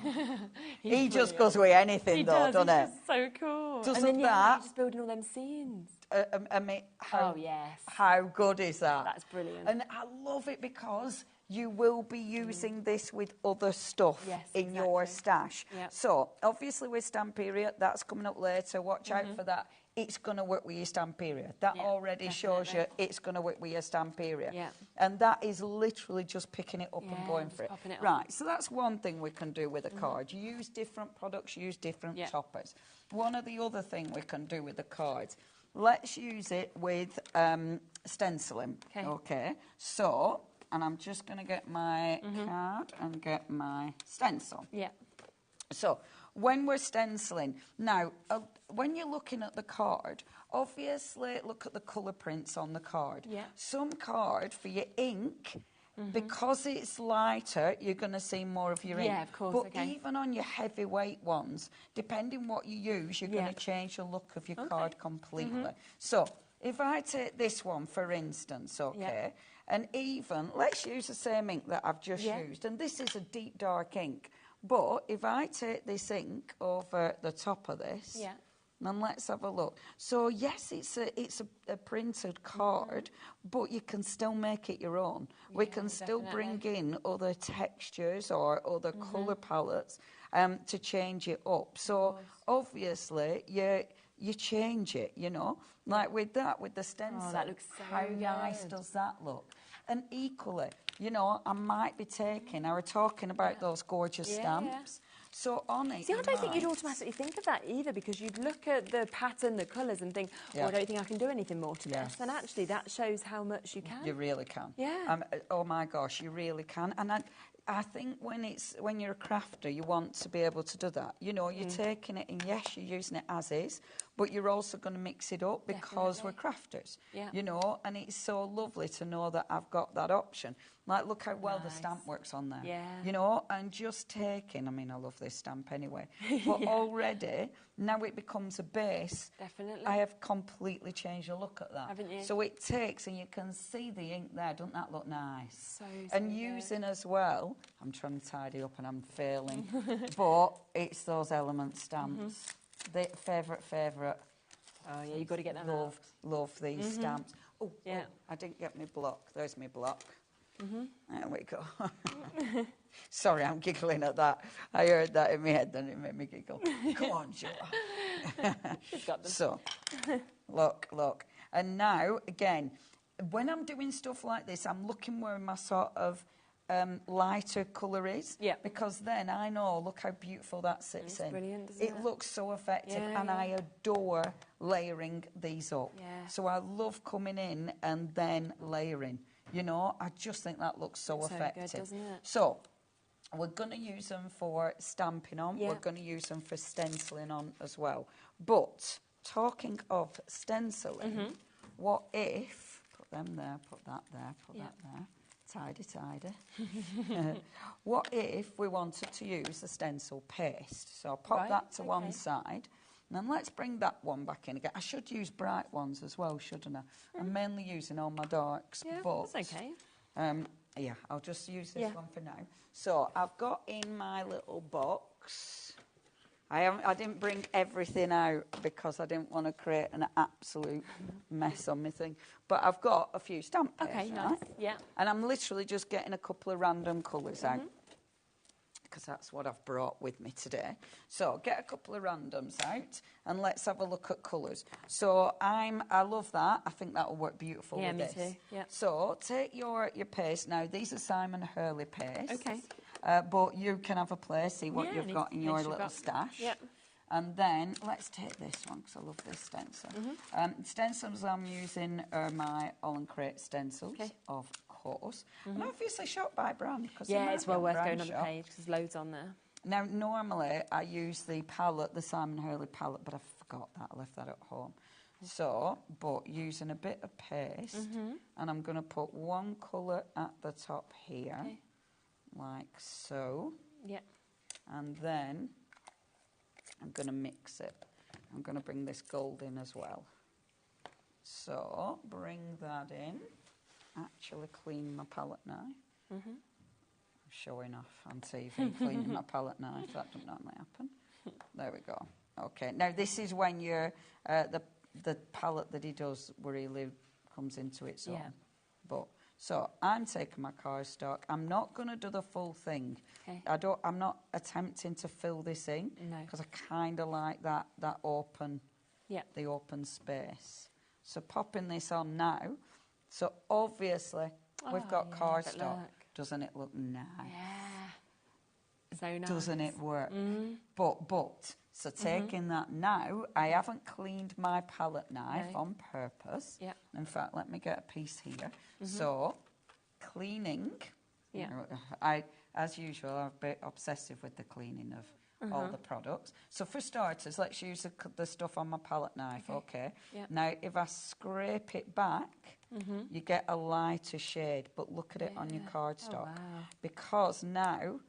he just goes with anything, doesn't he? He's just so cool. Doesn't and then, that? He's just building all them scenes. I mean, how good is that? That's brilliant. And I love it because you will be using this with other stuff in your stash. Yep. So, obviously with Stamperia, that's coming up later. Watch out for that. It's going to work with your Stamperia. That already shows you it's going to work with your Stamperia. Yeah. And that is literally just picking it up and going for it. Right, so that's one thing we can do with a card. Use different products, use different toppers. One of the other things we can do with the cards, let's use it with stenciling. Okay. So, and I'm just going to get my card and get my stencil. Yeah. So, when we're stenciling, now, when you're looking at the card, obviously look at the colour prints on the card. Yeah. Some card for your ink, because it's lighter, you're going to see more of your ink. Yeah, of course. But even on your heavyweight ones, depending what you use, you're going to change the look of your card completely. So, if I take this one, for instance, And even, let's use the same ink that I've just used. And this is a deep dark ink. But if I take this ink over the top of this, then let's have a look. So yes, it's a printed card, but you can still make it your own. We can still bring in other textures or other colour palettes to change it up. So obviously, you change it, you know. Like with the stencil. Oh, that looks so how nice does that look? And equally, you know, I might be taking, I was talking about those gorgeous stamps. So on it, see, I don't think you'd automatically think of that either, because you'd look at the pattern, the colours, and think, oh, I don't think I can do anything more to this. And actually, that shows how much you can. You really can. Yeah. Oh my gosh, you really can. And I think when you're a crafter, you want to be able to do that. You know, you're taking it, and yes, you're using it as is, but you're also going to mix it up because we're crafters. Yeah. You know, and it's so lovely to know that I've got that option. Like, look how well the stamp works on there. Yeah. You know, and just taking, I mean, I love this stamp anyway, but already, now it becomes a base. Definitely. I have completely changed the look at that. Haven't you? So it takes, and you can see the ink there. Doesn't that look nice? So and using as well, I'm trying to tidy up and I'm failing, but it's those element stamps. The favourite. Oh, yeah, you've got to get that Love these stamps. Oh, yeah. I didn't get my block. There's my block. There we go. Sorry, I'm giggling at that. I heard that in my head, then it made me giggle. Come on, Joe. She's got them. So, look. And now, again, when I'm doing stuff like this, I'm looking where my sort of lighter colour is. Yeah. Because then I know, look how beautiful that sits in. Brilliant, doesn't it? It looks so effective, and I adore layering these up. Yeah. So I love coming in and then layering. You know, I just think that looks so effective. Good, doesn't it? So, we're going to use them for stamping on. Yeah. We're going to use them for stenciling on as well. But, talking of stenciling, what if... Put them there, put that there, put that there. Tidy. What if we wanted to use the stencil paste? So, I'll pop that to one side. And then let's bring that one back in again. I should use bright ones as well, shouldn't I? I'm mainly using all my darks, but... that's okay. Yeah, I'll just use this one for now. So, I've got in my little box... I didn't bring everything out because I didn't want to create an absolute mess on my thing. But I've got a few stamp paste, okay, nice. Yeah. And I'm literally just getting a couple of random colours out, because that's what I've brought with me today. So get a couple of randoms out and let's have a look at colours. So I love that. I think that will work beautiful with this. Yeah, me too. Yeah. So take your paste. Now, these are Simon Hurley paste. Okay. But you can have a play, see what you've got in your little stash. Yep. And then let's take this one, because I love this stencil. Stencils I'm using are my All & Crate stencils, of course. And obviously shot by brand. Yeah, it's well worth going on the page, because there's loads on there. Now, normally I use the palette, the Simon Hurley palette, but I forgot that. I left that at home. So, but using a bit of paste, and I'm going to put one colour at the top here. Okay. Like so. Yeah. And then I'm going to mix it. I'm going to bring this gold in as well. So, bring that in. Actually clean my palette knife. I'm showing off on TV, cleaning my palette knife. That doesn't normally happen. There we go. Okay. Now, this is when you're, the palette that he does, where he comes into its own. But... So, I'm taking my cardstock. I'm not going to do the full thing. Okay. I'm not attempting to fill this in. No. Because I kind of like that open, the open space. So, popping this on now. So, obviously, we've got cardstock. Doesn't it look nice? Yeah. So nice. Doesn't it work? But... So taking that now, I haven't cleaned my palette knife on purpose. Yeah. In fact, let me get a piece here. So, cleaning. Yeah. As usual, I'm a bit obsessive with the cleaning of all the products. So for starters, let's use the stuff on my palette knife. Okay. Yep. Now, if I scrape it back, you get a lighter shade. But look at it on your cardstock. Oh, wow. Because now...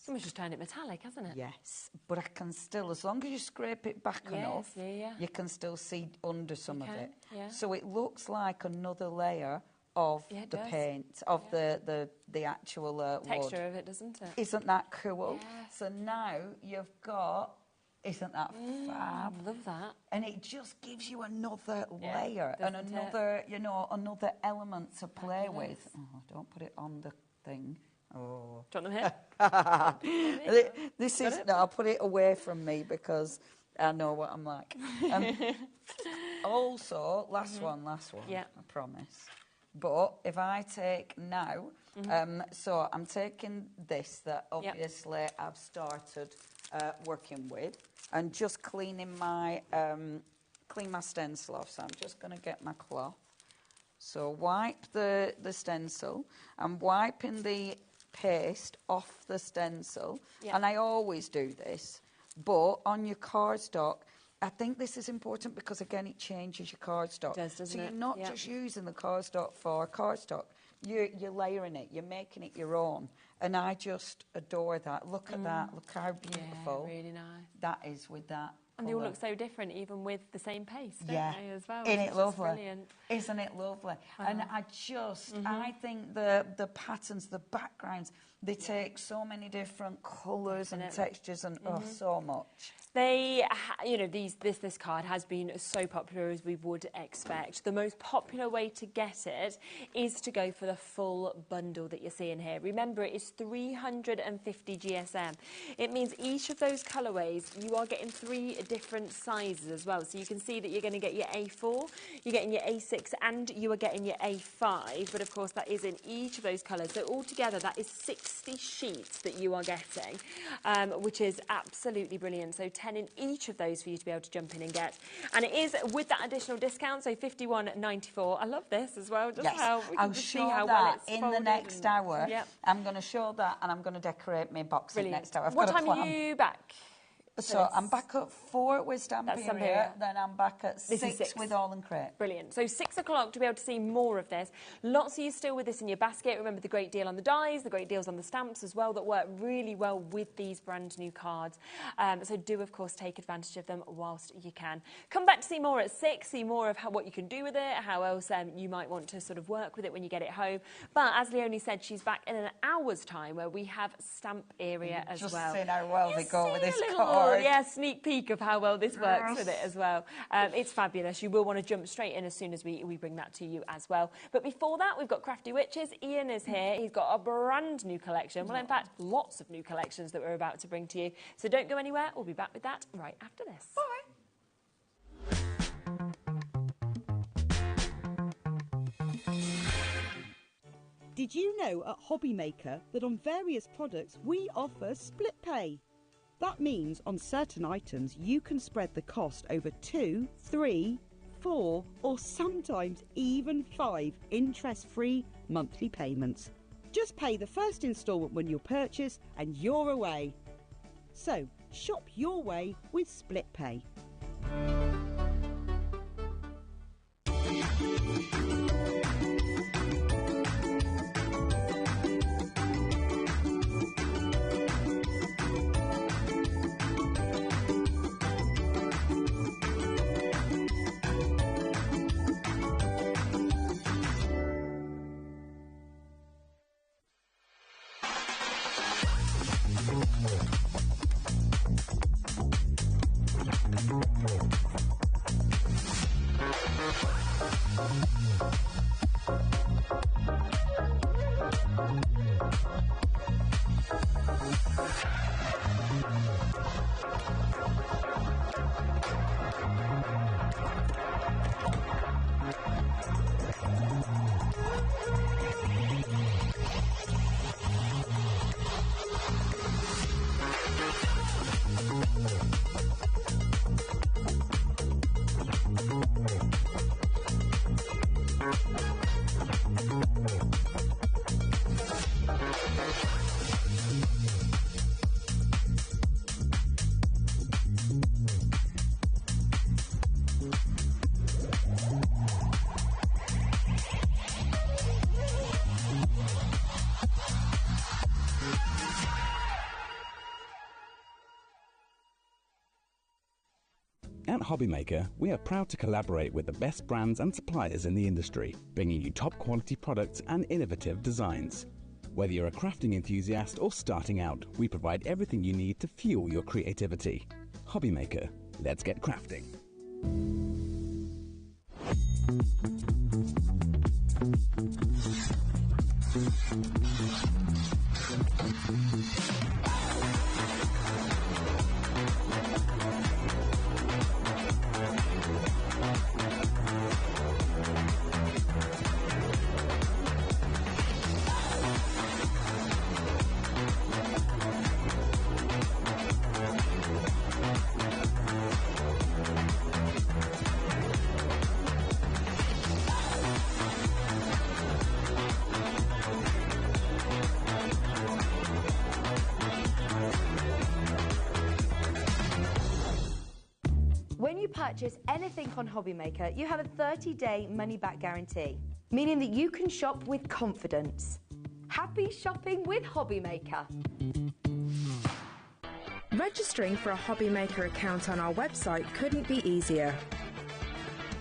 Someone's just turned it metallic, hasn't it? Yes, but I can still, as long as you scrape it back enough, you can still see under some of it. Yeah. So it looks like another layer of the paint, of the actual texture wood. of it, doesn't it? Isn't that cool? Yes. So now you've got, isn't that fab? Love that. And it just gives you another layer and doesn't another, you know, another element to play with. Oh, don't put it on the thing. Oh. Do you want them here? This is, no, I'll put it away from me because I know what I'm like. Also, last one, I promise. But if I take now, so I'm taking this that obviously I've started working with and just cleaning my, clean my stencil off. So I'm just going to get my cloth. So wipe the stencil. I'm wiping the paste off the stencil. And I always do this. But on your cardstock, I think this is important because, again, it changes your cardstock. It does, doesn't so it? you're not just using the cardstock for cardstock. You're layering it. You're making it your own. And I just adore that. Look at that. Look how beautiful. Yeah, really nice. That is with that. And they all look so different, even with the same paste, don't they, as well? Isn't it lovely? Brilliant. Isn't it lovely? And I just, I think the patterns, the backgrounds, they take so many different colours and textures and so much. They, you know, this card has been so popular as we would expect. The most popular way to get it is to go for the full bundle that you're seeing here. Remember, it is 350 GSM. It means each of those colourways, you are getting 3 different sizes as well. So you can see that you're going to get your A4, you're getting your A6, and you are getting your A5. But of course, that is in each of those colours. So altogether, that is 60 sheets that you are getting, which is absolutely brilliant. So 10 in each of those for you to be able to jump in and get. And it is with that additional discount, so £51.94. I love this as well. Just how we can see how well it's in the next hour. I'm going to show that, and I'm going to decorate my box in the next hour. What time are you back? So I'm back at 4 with Stamperia, then I'm back at 6 with All and Crate. Brilliant. So 6 o'clock to be able to see more of this. Lots of you still with this in your basket. Remember the great deal on the dies, the great deals on the stamps as well that work really well with these brand new cards. So do, of course, take advantage of them whilst you can. Come back to see more at 6, see more of what you can do with it, how else you might want to sort of work with it when you get it home. But as Leonie said, she's back in an hour's time where we have Stamperia as well. Just seeing how well they go with this card. Yeah, sneak peek of how well this works with it as well. It's fabulous. You will want to jump straight in as soon as we bring that to you as well. But before that, we've got Crafty Witches. Ian is here. He's got a brand new collection. Well, in fact, lots of new collections that we're about to bring to you. So don't go anywhere. We'll be back with that right after this. Bye. Did you know at HobbyMaker that on various products we offer split pay? That means on certain items you can spread the cost over 2, 3, 4 or sometimes even 5 interest-free monthly payments. Just pay the first instalment when you purchase and you're away. So shop your way with split pay. At HobbyMaker, we are proud to collaborate with the best brands and suppliers in the industry, bringing you top quality products and innovative designs. Whether you're a crafting enthusiast or starting out, we provide everything you need to fuel your creativity. HobbyMaker, let's get crafting. When you purchase anything on HobbyMaker, you have a 30-day money-back guarantee, meaning that you can shop with confidence. Happy shopping with HobbyMaker. Registering for a HobbyMaker account on our website couldn't be easier.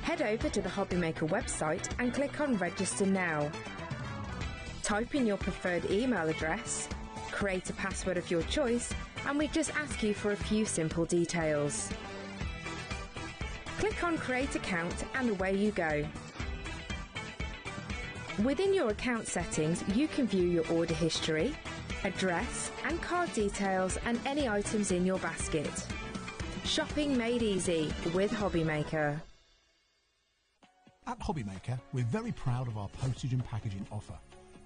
Head over to the HobbyMaker website and click on Register Now. Type in your preferred email address, create a password of your choice, and we just ask you for a few simple details. Click on Create Account and away you go. Within your account settings, you can view your order history, address and card details and any items in your basket. Shopping made easy with HobbyMaker. At HobbyMaker, we're very proud of our postage and packaging offer,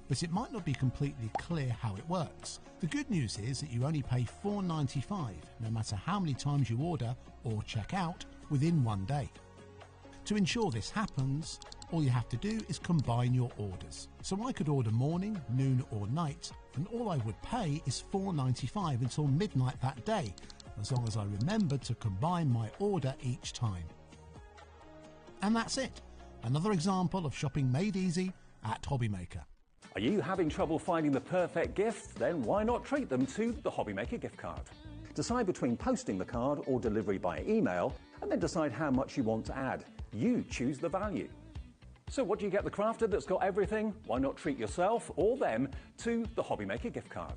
but it might not be completely clear how it works. The good news is that you only pay $4.95 no matter how many times you order or check out within 1 day. To ensure this happens, all you have to do is combine your orders. So I could order morning, noon or night, and all I would pay is $4.95 until midnight that day, as long as I remembered to combine my order each time. And that's it. Another example of shopping made easy at HobbyMaker. Are you having trouble finding the perfect gift? Then why not treat them to the HobbyMaker gift card? Decide between posting the card or delivery by email, and then decide how much you want to add. You choose the value. So what do you get the crafter that's got everything? Why not treat yourself or them to the HobbyMaker gift card?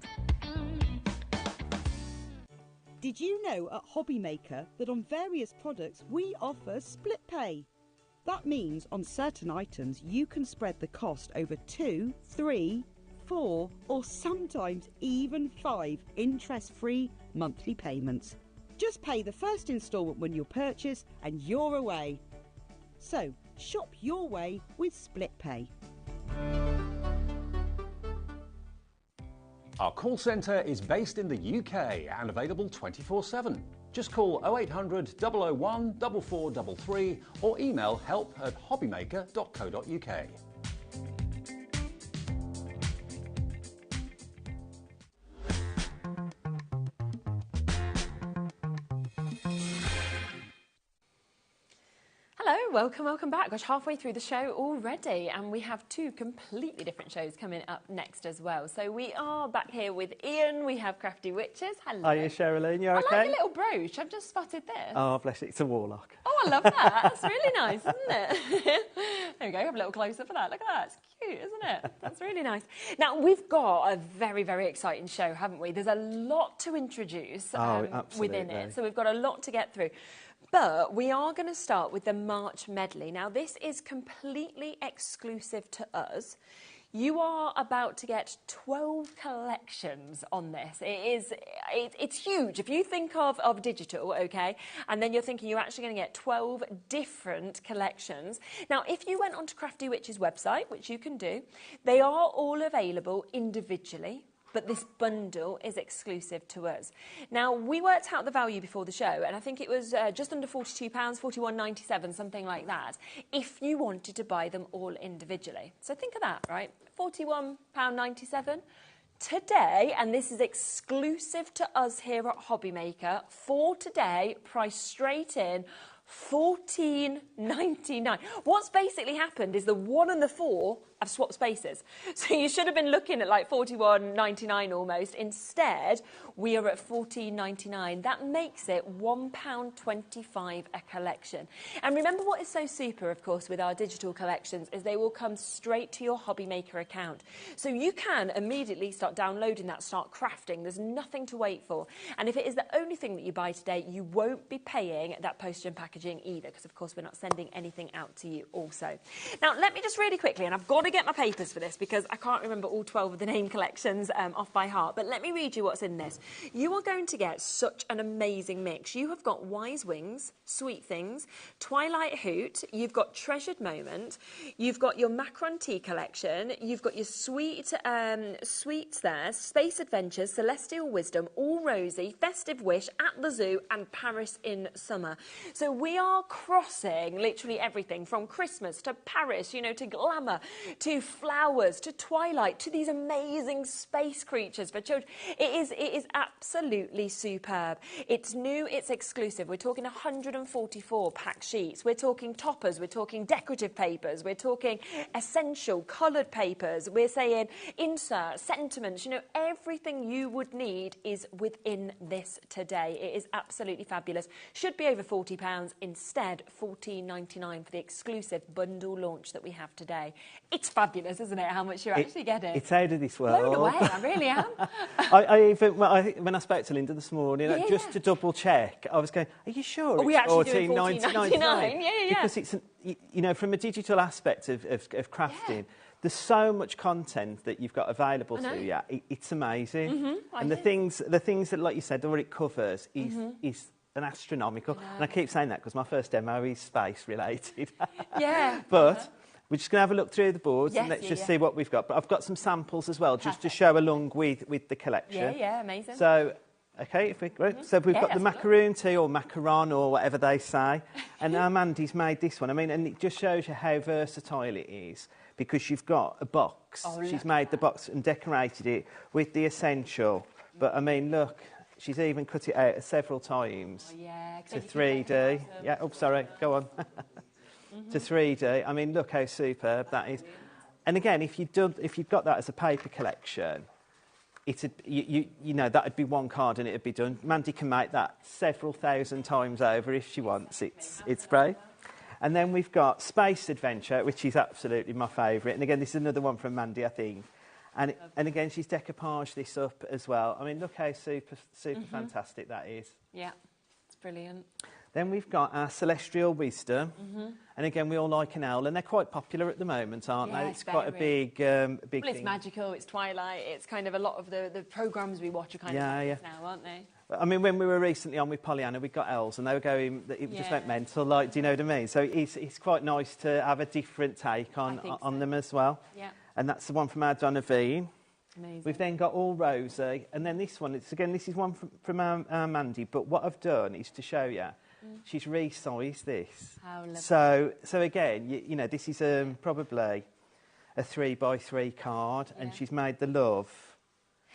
Did you know at HobbyMaker that on various products we offer split pay? That means on certain items you can spread the cost over 2, 3, 4 or sometimes even 5 interest-free monthly payments. Just pay the first instalment when you purchase and you're away. So shop your way with split pay. Our call centre is based in the UK and available 24/7. Just call 0800 001 4433 or email help@hobbymaker.co.uk. Welcome back. Gosh, halfway through the show already, and we have 2 completely different shows coming up next as well. So we are back here with Ian. We have Crafty Witches. Hello. Hiya, Sherilyn. You okay? I like your little brooch. I've just spotted this. Oh, bless it. It's a warlock. Oh, I love that. That's really nice, isn't it? There we go. Have a little close-up of that. Look at that. It's cute, isn't it? That's really nice. Now, we've got a very, very exciting show, haven't we? There's a lot to introduce within it. So we've got a lot to get through. But we are going to start with the March medley. Now, this is completely exclusive to us. You are about to get 12 collections on this. It's huge. If you think of digital, okay, and then you're thinking you're actually going to get 12 different collections. Now, if you went onto Crafty Witch's website, which you can do, they are all available individually. But this bundle is exclusive to us. Now, we worked out the value before the show, and I think it was just under £42, £41.97, something like that, if you wanted to buy them all individually. So think of that, right? £41.97. Today, and this is exclusive to us here at HobbyMaker, for today, priced straight in, £14.99. What's basically happened is the 1 and the 4 I've swapped spaces. So you should have been looking at like £41.99 almost. Instead, we are at £14.99. That makes it £1.25 a collection. And remember what is so super, of course, with our digital collections is they will come straight to your HobbyMaker account. So you can immediately start downloading that, start crafting. There's nothing to wait for. And if it is the only thing that you buy today, you won't be paying that postage and packaging either, because of course we're not sending anything out to you also. Now, let me just really quickly, and I've got to get my papers for this because I can't remember all 12 of the name collections off by heart, but let me read you what's in this. You are going to get such an amazing mix. You have got Wise Wings, Sweet Things, Twilight Hoot, you've got Treasured Moment, you've got your Macaron Tea collection, you've got your sweets there, Space Adventures, Celestial Wisdom, All Rosy, Festive Wish, At the Zoo, and Paris in Summer. So we are crossing literally everything from Christmas to Paris, you know, to glamour, to flowers, to Twilight, to these amazing space creatures for children. It is absolutely superb. It's new, it's exclusive. We're talking 144 pack sheets. We're talking toppers, we're talking decorative papers, we're talking essential coloured papers, we're saying insert, sentiments, you know, everything you would need is within this today. It is absolutely fabulous. Should be over £40, instead £14.99 for the exclusive bundle launch that we have today. It's fabulous, isn't it, how much you're actually getting? It's out of this world. Blown away, I really am. When I spoke to Linda this morning, just to double check, I was going, are you sure we it's actually doing £14.99? Yeah. Because it's, you know, from a digital aspect of crafting, there's so much content that you've got available to you. It's amazing. And the things that, like you said, what it covers is an astronomical. And I keep saying that because my first demo is space related. But we're just going to have a look through the boards and let's just see what we've got. But I've got some samples as well, just to show along with the collection. Yeah, amazing. So, okay, so we've got the macaroon tea or macaron or whatever they say. And now Mandy's made this one. I mean, and it just shows you how versatile it is because you've got a box. She's made the box and decorated it with the essential. But, I mean, look, she's even cut it out several times to 3D. Yeah, oh, sorry, go on. To 3D. I mean, look how superb that is. And again, if you've got that as a paper collection, you know, that'd be one card and it'd be done. Mandy can make that several thousand times over if she wants. It's great. And then we've got Space Adventure, which is absolutely my favourite. And again, this is another one from Mandy, I think. And again, she's decoupaged this up as well. I mean, look how super fantastic that is. Yeah, it's brilliant. Then we've got our Celestial Wisdom. And again, we all like an owl, and they're quite popular at the moment, aren't they? It's quite a big thing. It's magical, it's Twilight, it's kind of a lot of the programmes we watch are kind of like this now, aren't they? I mean, when we were recently on with Pollyanna, we got owls, and they were going, it just went mental, like, do you know what I mean? So it's quite nice to have a different take on them as well. Yeah. And that's the one from our Donna Veen. Amazing. We've then got All Rosy, and then this one, this is one from our Mandy, but what I've done is to show you, she's resized this. How lovely. So again, you know, this is probably a 3x3 card, and she's made the love.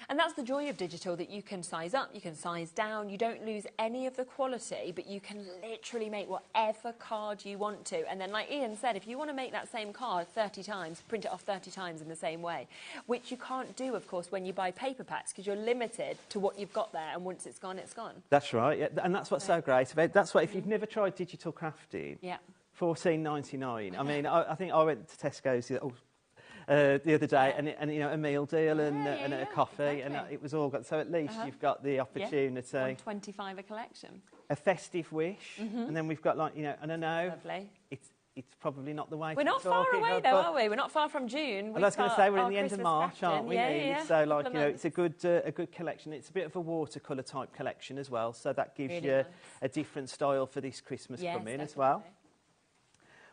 And that's the joy of digital, that you can size up, you can size down, you don't lose any of the quality, but you can literally make whatever card you want to. And then, like Ian said, if you want to make that same card 30 times, print it off 30 times in the same way, which you can't do, of course, when you buy paper packs, because you're limited to what you've got there, and once it's gone, it's gone. That's right, yeah. And that's what's so great about it. That's why, if you've never tried digital crafting, £14.99. I mean, I think I went to Tesco's the other day, and you know, a meal deal and a coffee, and it was all got. So at least you've got the opportunity. £1.25 a collection. A festive wish, and then we've got, like, you know, and I know it's probably not the way. We're not far away though, are we? We're not far from June. I was going to say we're in the end of March, aren't we? So, like, you know, it's a good collection. It's a bit of a watercolour type collection as well, so that gives you a different style for this Christmas coming as well.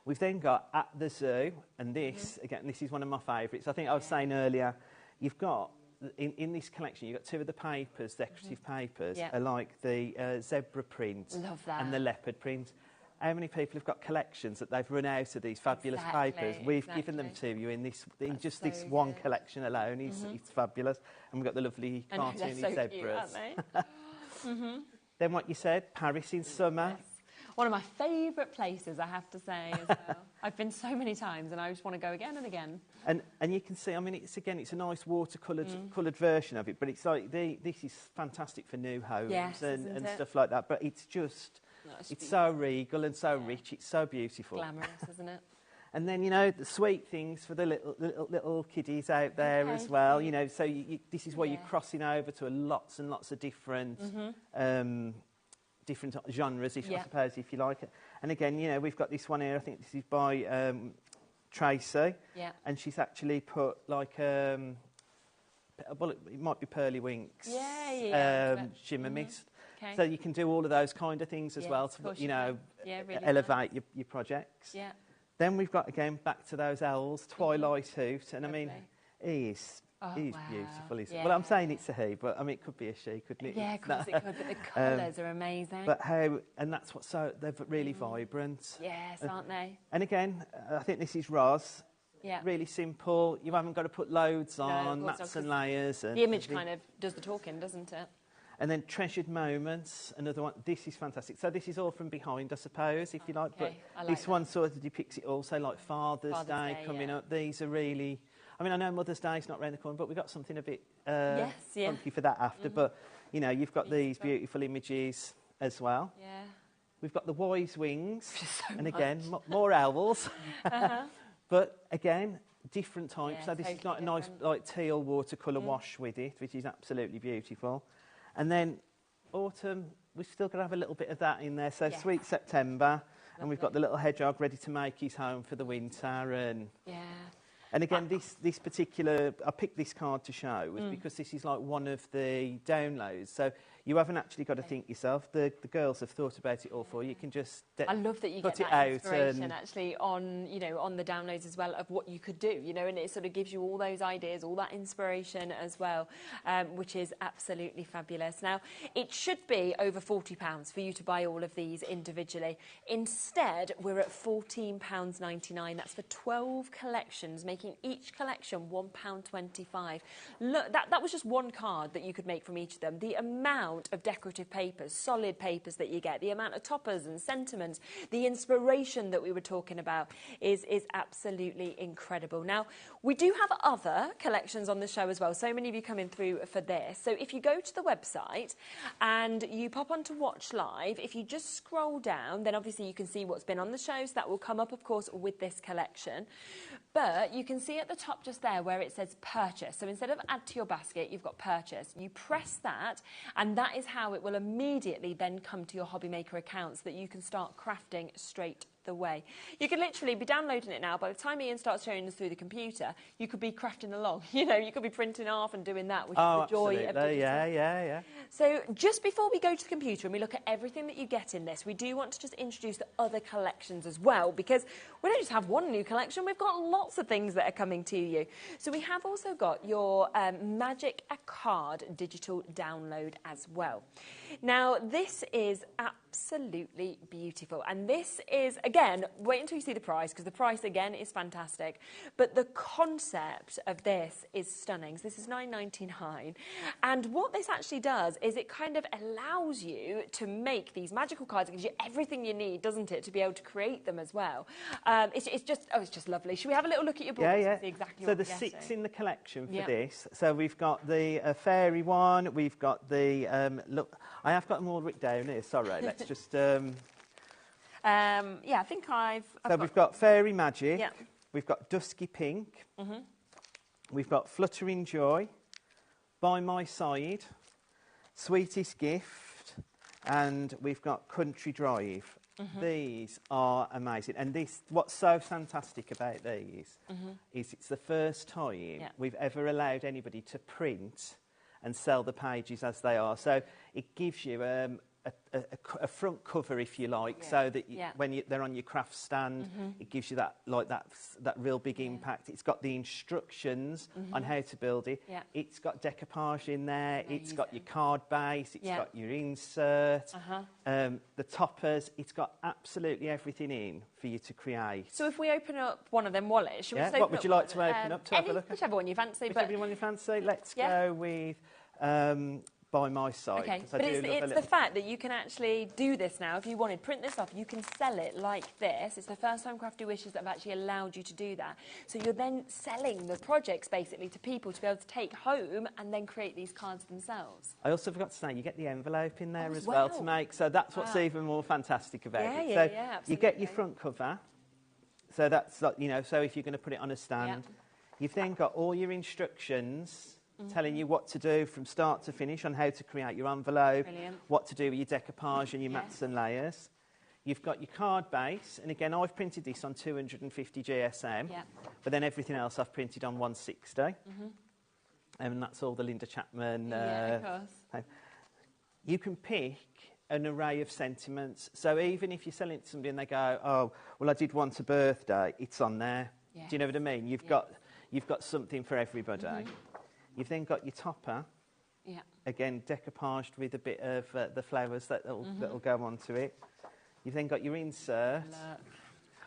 We've then got At the Zoo, and this, again, this is one of my favourites. I think I was saying earlier, you've got, in this collection, you've got two of the papers, decorative papers, are like the zebra print and the leopard print. How many people have got collections that they've run out of these fabulous papers? We've given them to you in this, just this one collection alone. It's fabulous. And we've got the lovely cartoony zebras. Cute, aren't they? Then what you said, Paris in Summer. One of my favourite places, I have to say, as well. I've been so many times and I just want to go again and again. And you can see, I mean, it's a nice watercoloured version of it, but it's like, this is fantastic for new homes and stuff like that, but it's just, it's so regal and so rich, it's so beautiful. Glamorous, isn't it? And then, you know, the sweet things for the little kiddies out there as well, you know, so this is where you're crossing over to lots and lots of different different genres, I suppose, if you like it. And again, you know, we've got this one here, I think this is by Tracy, and she's actually put like, well, it might be Pearly Winks, Shimmer Mist. Okay. So you can do all of those kind of things as well to, you know, really elevate your projects. Yeah. Then we've got, again, back to those L's, Twilight Hoot, and I mean, he's beautiful, isn't he? Well, I'm saying it's a he, but I mean, it could be a she, couldn't it? Yeah, of course it could, but the colours are amazing. But and that's what's they're really vibrant. Yes, aren't they? And again, I think this is Roz. Yeah. Really simple. You haven't got to put loads on, mats and layers. And the image kind of does the talking, doesn't it? And then Treasured Moments, another one. This is fantastic. So this is all from behind, I suppose, if you like. But this one sort of depicts it also, like Father's Day coming up. These are really... I mean, I know Mother's Day's not around the corner, but we've got something a bit funky for that after. But, you know, you've got these beautiful images as well. Yeah. We've got the Wise Wings. And again, more owls. But, again, different types. So this is like a nice like teal watercolour wash with it, which is absolutely beautiful. And then autumn, we've still got to have a little bit of that in there. So Sweet September, and we've got the little hedgehog ready to make his home for the winter. And again, this particular, I picked this card to show was because this is like one of the downloads. So you haven't actually got to think yourself. The girls have thought about it all for you. You can just I love that you get that inspiration actually on, you know, on the downloads as well of what you could do, you know, and it sort of gives you all those ideas, all that inspiration as well, which is absolutely fabulous. Now, it should be over £40 for you to buy all of these individually. Instead, we're at £14.99. That's for 12 collections, making each collection £1.25. Look, that was just one card that you could make from each of them. The amount of decorative papers, solid papers that you get, the amount of toppers and sentiments, the inspiration that we were talking about is absolutely incredible. Now, we do have other collections on the show as well. So many of you coming through for this. So if you go to the website and you pop onto Watch Live, if you just scroll down, then obviously you can see what's been on the show. So that will come up, of course, with this collection. But you can see at the top just there where it says purchase. So instead of add to your basket, you've got purchase. You press that, and that is how it will immediately then come to your HobbyMaker account so that you can start crafting straight away. You could literally be downloading it now. By the time Ian starts showing us through the computer, you could be crafting along. You know, you could be printing off and doing that, which is the joy of digital. Yeah. So just before we go to the computer and we look at everything that you get in this, we do want to just introduce the other collections as well, because we don't just have one new collection, we've got lots of things that are coming to you. So we have also got your Magic a Card digital download as well. Now, this is absolutely beautiful, and this is, again, wait until you see the price, because the price, again, is fantastic, but the concept of this is stunning. So this is $9.99, and what this actually does is it kind of allows you to make these magical cards. It gives you everything you need, doesn't it, to be able to create them as well. It's just lovely. Should we have a little look at your board to see exactly what we're getting? So there's 6 in the collection for this. So we've got the fairy one, we've got the, look, I have got them all written down here, sorry, let's just... I think we've got Fairy Magic, we've got Dusky Pink, we've got Fluttering Joy, By My Side, Sweetest Gift, and we've got Country Drive. These are amazing, and what's so fantastic about these is it's the first time we've ever allowed anybody to print and sell the pages as they are. So it gives you a front cover, if you like, so that when they're on your craft stand, it gives you that real big impact. It's got the instructions on how to build it. It's got decoupage in there. Amazing. It's got your card base. It's got your insert. The toppers. It's got absolutely everything in for you to create. So if we open up one of them wallets, should we just what would you like to open up to have a look at? Whichever one you fancy. Whichever one you fancy. Let's go with by my side. Okay, but it's the fact that you can actually do this now. If you wanted, print this off, you can sell it like this. It's the first time Crafty Wishes that have actually allowed you to do that. So you're then selling the projects basically to people to be able to take home and then create these cards themselves. I also forgot to say, you get the envelope in there as well to make, so that's what's even more fantastic about it. So you get your front cover, so that's like, you know, so if you're going to put it on a stand, you've then got all your instructions telling you what to do from start to finish on how to create your envelope, what to do with your decoupage and your mats and layers. You've got your card base, and again, I've printed this on 250 GSM, but then everything else I've printed on 160. And that's all the Linda Chapman. Of course. You can pick an array of sentiments. So even if you're selling it to somebody and they go, oh, well, I did want a birthday, it's on there. Do you know what I mean? You've got something for everybody. You've then got your topper. Again, decoupaged with a bit of the flowers that'll go onto it. You've then got your insert,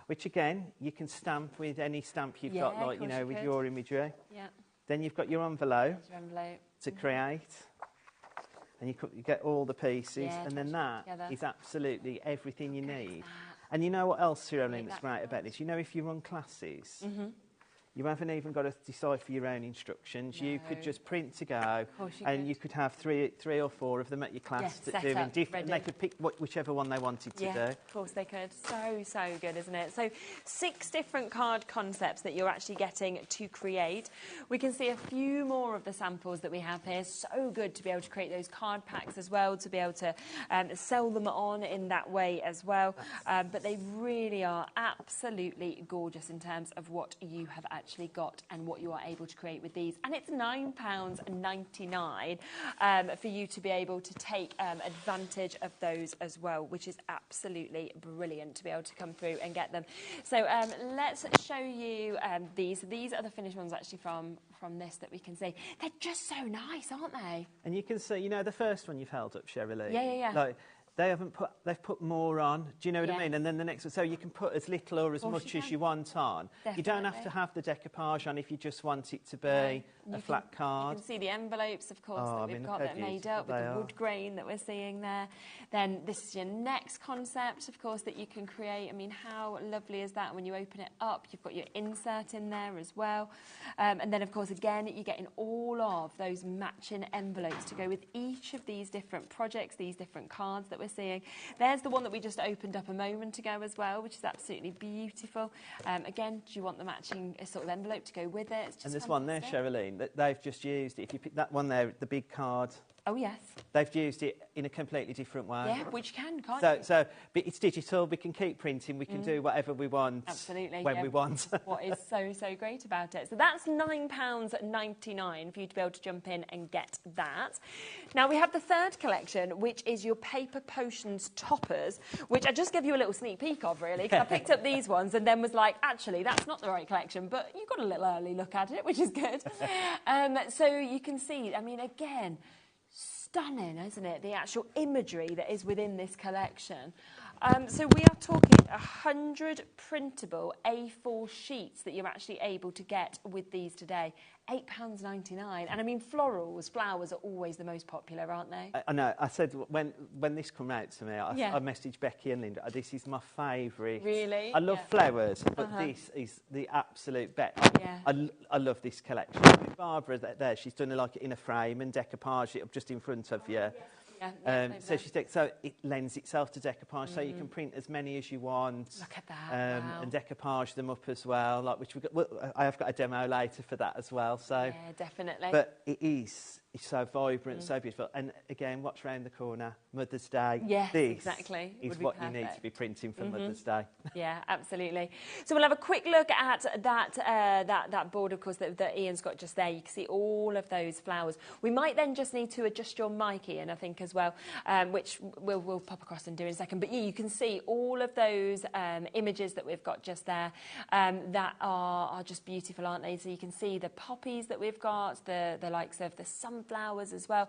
which again, you can stamp with any stamp you've got, like, you know, with your imagery. Then you've got your envelope to create. And you get all the pieces, and then that is absolutely everything you need. And you know what else, Sherilyn, that's great about this? You know, if you run classes, you haven't even got to decipher your own instructions. You could just print to go, and you could have three or four of them at your class doing different. And they could pick whichever one they wanted to do. Of course they could. So good, isn't it? So 6 different card concepts that you're actually getting to create. We can see a few more of the samples that we have here. So good to be able to create those card packs as well, to be able to sell them on in that way as well. But they really are absolutely gorgeous in terms of what you have actually got and what you are able to create with these. And it's £9.99 for you to be able to take advantage of those as well, which is absolutely brilliant to be able to come through and get them. So let's show you these. These are the finished ones actually from this that we can see. They're just so nice, aren't they? And you can see, you know, the first one you've held up, Sherilyn? Yeah. Like, they've put more on. Do you know what I mean? And then the next one, so you can put as little or as much as you want on. Definitely. You don't have to have the decoupage on if you just want it to be a flat card. You can see the envelopes, of course, that we've got that are made up with the wood grain that we're seeing there. Then this is your next concept, of course, that you can create. I mean, how lovely is that when you open it up? You've got your insert in there as well. And then, of course, again, you're getting all of those matching envelopes to go with each of these different projects, these different cards that we're seeing. There's the one that we just opened up a moment ago as well, which is absolutely beautiful. Again, do you want the matching sort of envelope to go with it? It's just and there's one there, Sherilyn, that they've just used it. If you pick that one there, the big card. Oh, yes. They've used it in a completely different way. Yeah, which can't you? So but it's digital, we can keep printing, we can do whatever we want. Absolutely. When we want. What is so great about it. So that's £9.99 for you to be able to jump in and get that. Now we have the third collection, which is your Paper Potions toppers, which I just gave you a little sneak peek of, really, because I picked up these ones and then was like, actually, that's not the right collection, but you got a little early look at it, which is good. So you can see, I mean, again, stunning, isn't it? The actual imagery that is within this collection. So we are talking 100 printable A4 sheets that you're actually able to get with these today. £8.99. And I mean, florals, flowers are always the most popular, aren't they? I know. I said when this came out to me, I messaged Becky and Linda, this is my favourite. Really? I love flowers, but this is the absolute best. I love this collection. Barbara there, she's done it like in a frame and decoupage it up just in front of you. So it lends itself to decoupage, so you can print as many as you want. Look at that! And decoupage them up as well. Like I have got a demo later for that as well. So yeah, definitely. But it's so vibrant, so beautiful. And again, what's round the corner? Mother's Day. Yes, this exactly. is what you need to be printing for Mother's Day. Yeah, absolutely. So we'll have a quick look at that board, of course, that Ian's got just there. You can see all of those flowers. We might then just need to adjust your mic, Ian, I think, as well, which we'll pop across and do in a second. But yeah, you can see all of those images that we've got just there that are just beautiful, aren't they? So you can see the poppies that we've got, the likes of the sunflowers, some flowers as well.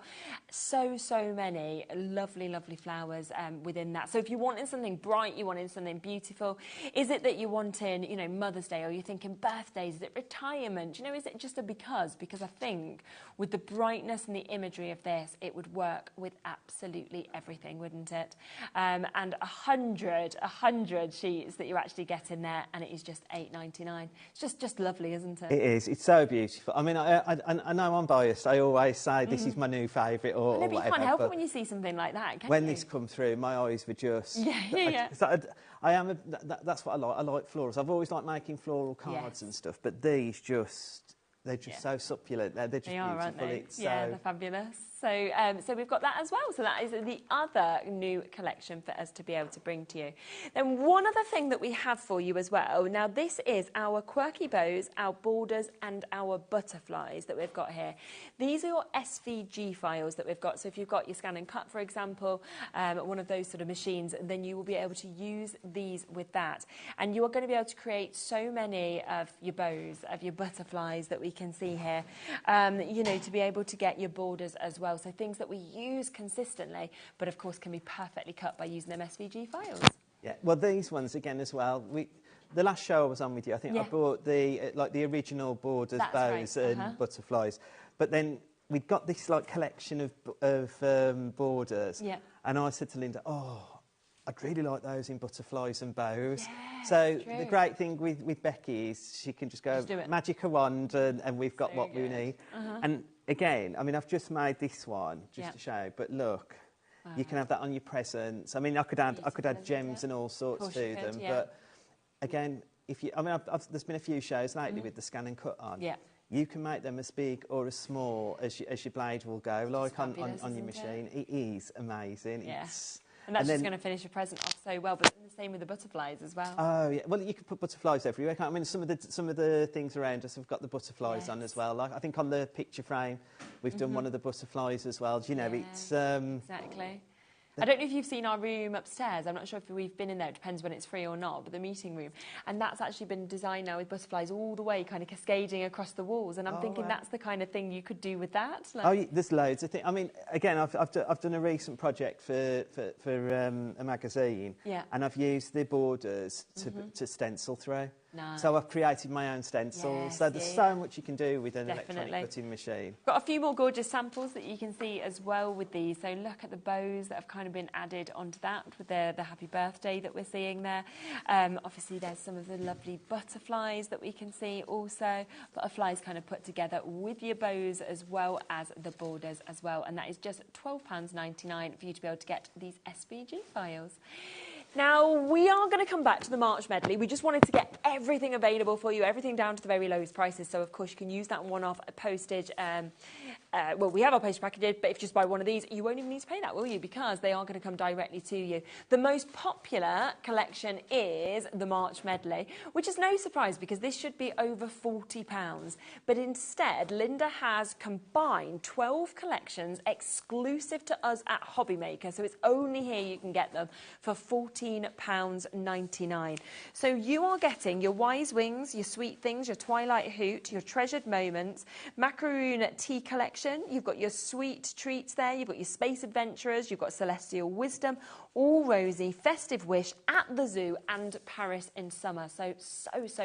So many lovely, lovely flowers within that. So if you're wanting something bright, you're wanting something beautiful, is it that you're wanting, you know, Mother's Day, or you're thinking birthdays, is it retirement? You know, is it just a because? Because I think with the brightness and the imagery of this, it would work with absolutely everything, wouldn't it? And 100 sheets that you actually get in there, and it is just $8.99. It's just lovely, isn't it? It is. It's so beautiful. I mean, I know I'm biased. I always say this is my new favourite, or But whatever. you can't help it when you see something like that, can when you? this come through, my eyes were just... Yeah. That's what I like. I like florals. I've always liked making floral cards and stuff, but these just... They're just so succulent. They're just beautiful. Aren't they? It's they're fabulous. So we've got that as well. So that is the other new collection for us to be able to bring to you. Then one other thing that we have for you as well. Now this is our quirky bows, our borders and our butterflies that we've got here. These are your SVG files that we've got. So if you've got your scan and cut, for example, one of those sort of machines, then you will be able to use these with that. And you are going to be able to create so many of your bows, of your butterflies that we can see here, you know, to be able to get your borders as well. So things that we use consistently, but of course can be perfectly cut by using them SVG files. Yeah, well, these ones again as well. The last show I was on with you, I think I bought the the original borders, bows and butterflies, but then we'd got this collection of borders, and I said to Linda, oh, I'd really like those in butterflies and bows. Yeah, so the great thing with Becky is she can just go magic a wand and we've got what we need. And again, I mean, I've just made this one just to show, but look, you can have that on your presents. I mean, I could add gems and all sorts to them, but again, there's been a few shows lately with the scan and cut on. Yeah. You can make them as big or as small as your blade will go, like on your machine. It is amazing. Yeah. And that's just going to finish your present off so well, but the same with the butterflies as well. Oh, yeah. Well, you could put butterflies everywhere. I mean, some of the things around us have got the butterflies on as well. Like I think on the picture frame, we've done one of the butterflies as well. You know, it's... exactly. I don't know if you've seen our room upstairs. I'm not sure if we've been in there. It depends when it's free or not, but the meeting room. And that's actually been designed now with butterflies all the way, kind of cascading across the walls. And I'm thinking that's the kind of thing you could do with that. There's loads of things. I mean, again, I've done a recent project for a magazine, and I've used the borders to stencil through. Nice. So I've created my own stencils. So there's so much you can do with an electronic cutting machine. Got a few more gorgeous samples that you can see as well with these. So look at the bows that have kind of been added onto that with the happy birthday that we're seeing there. Obviously there's some of the lovely butterflies that we can see also. Butterflies kind of put together with your bows as well as the borders as well. And that is just £12.99 for you to be able to get these SVG files. Now, we are going to come back to the March medley. We just wanted to get everything available for you, everything down to the very lowest prices. So, of course, you can use that one-off postage. Well, we have our postage packages, but if you just buy one of these, you won't even need to pay that, will you? Because they are going to come directly to you. The most popular collection is the March medley, which is no surprise because this should be over £40. But instead, Linda has combined 12 collections exclusive to us at HobbyMaker. So it's only here you can get them for £14.99. So you are getting your Wise Wings, your Sweet Things, your Twilight Hoot, your Treasured Moments, Macaroon Tea Collection. You've got your Sweet Treats there. You've got your Space Adventurers. You've got Celestial Wisdom, All Rosy, Festive Wish, At the Zoo, and Paris in Summer. So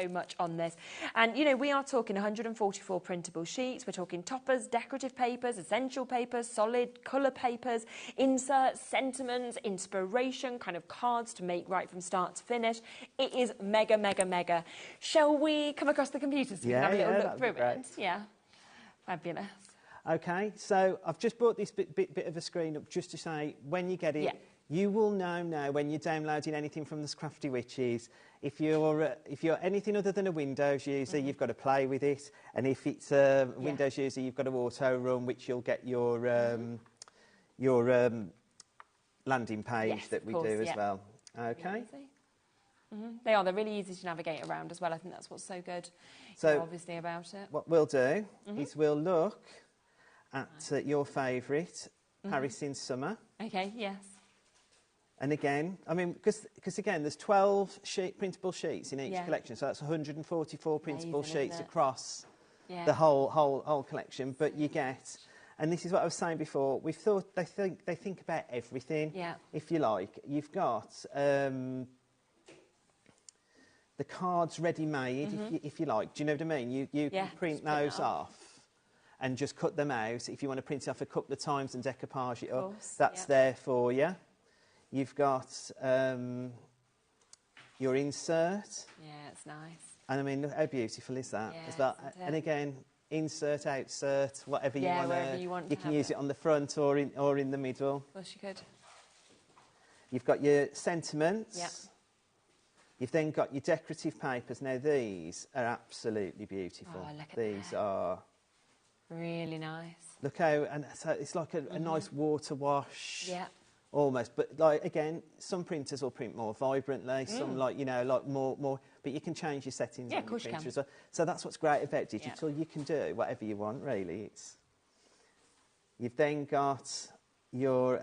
much on this. And, you know, we are talking 144 printable sheets. We're talking toppers, decorative papers, essential papers, solid colour papers, inserts, sentiments, inspiration, kind of cards to make right from start to finish. It is mega, mega, mega. Shall we come across the computer so we can have a little look through it? Yeah. Fabulous. OK, so I've just brought this bit of a screen up just to say when you get it, you will know now when you're downloading anything from the Crafty Witches. If you're anything other than a Windows user, you've got to play with it. And if it's a Windows user, you've got to auto-run, which you'll get your landing page that we do as well. OK? They're really easy to navigate around as well. I think that's what's so good, obviously, about it. What we'll do is we'll look at your favourite, Paris in Summer. OK, yes. And again, I mean, because again, there's 12 printable sheets in each collection, so that's 144 printable sheets across the whole collection. But you get And this is what I was saying before. We've thought they think about everything. Yeah. If you like, you've got the cards ready-made. If you like, do you know what I mean? You can print those off and just cut them out. If you want to print it off a couple of times and decoupage it up, that's there for you. You've got your insert. Yeah, it's nice. And I mean, how beautiful is that? Yeah, is that? And again, insert, outsert, whatever you want. wherever you want. You can use it on the front or in the middle. Of course you could. You've got your sentiments. Yeah. You've then got your decorative papers. Now these are absolutely beautiful. Oh, look at these are really nice. Look how, and so it's like a nice water wash. Yeah. Almost, but like again, some printers will print more vibrantly. Some like more. But you can change your settings on your printer as well. So that's what's great about digital. You can do whatever you want, really. You've then got your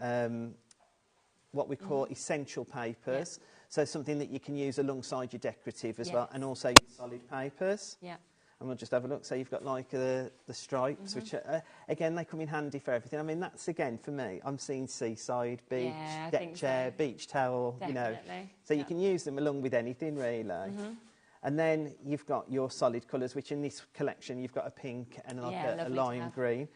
what we call essential papers. So something that you can use alongside your decorative as well, and also your solid papers. Yeah. And we'll just have a look. So you've got like the stripes, which are, again, they come in handy for everything. I mean, that's again for me. I'm seeing seaside, beach, deck chair, beach towel. Definitely. You know, so you can use them along with anything really. And then you've got your solid colours, which in this collection you've got a pink and like a lime green.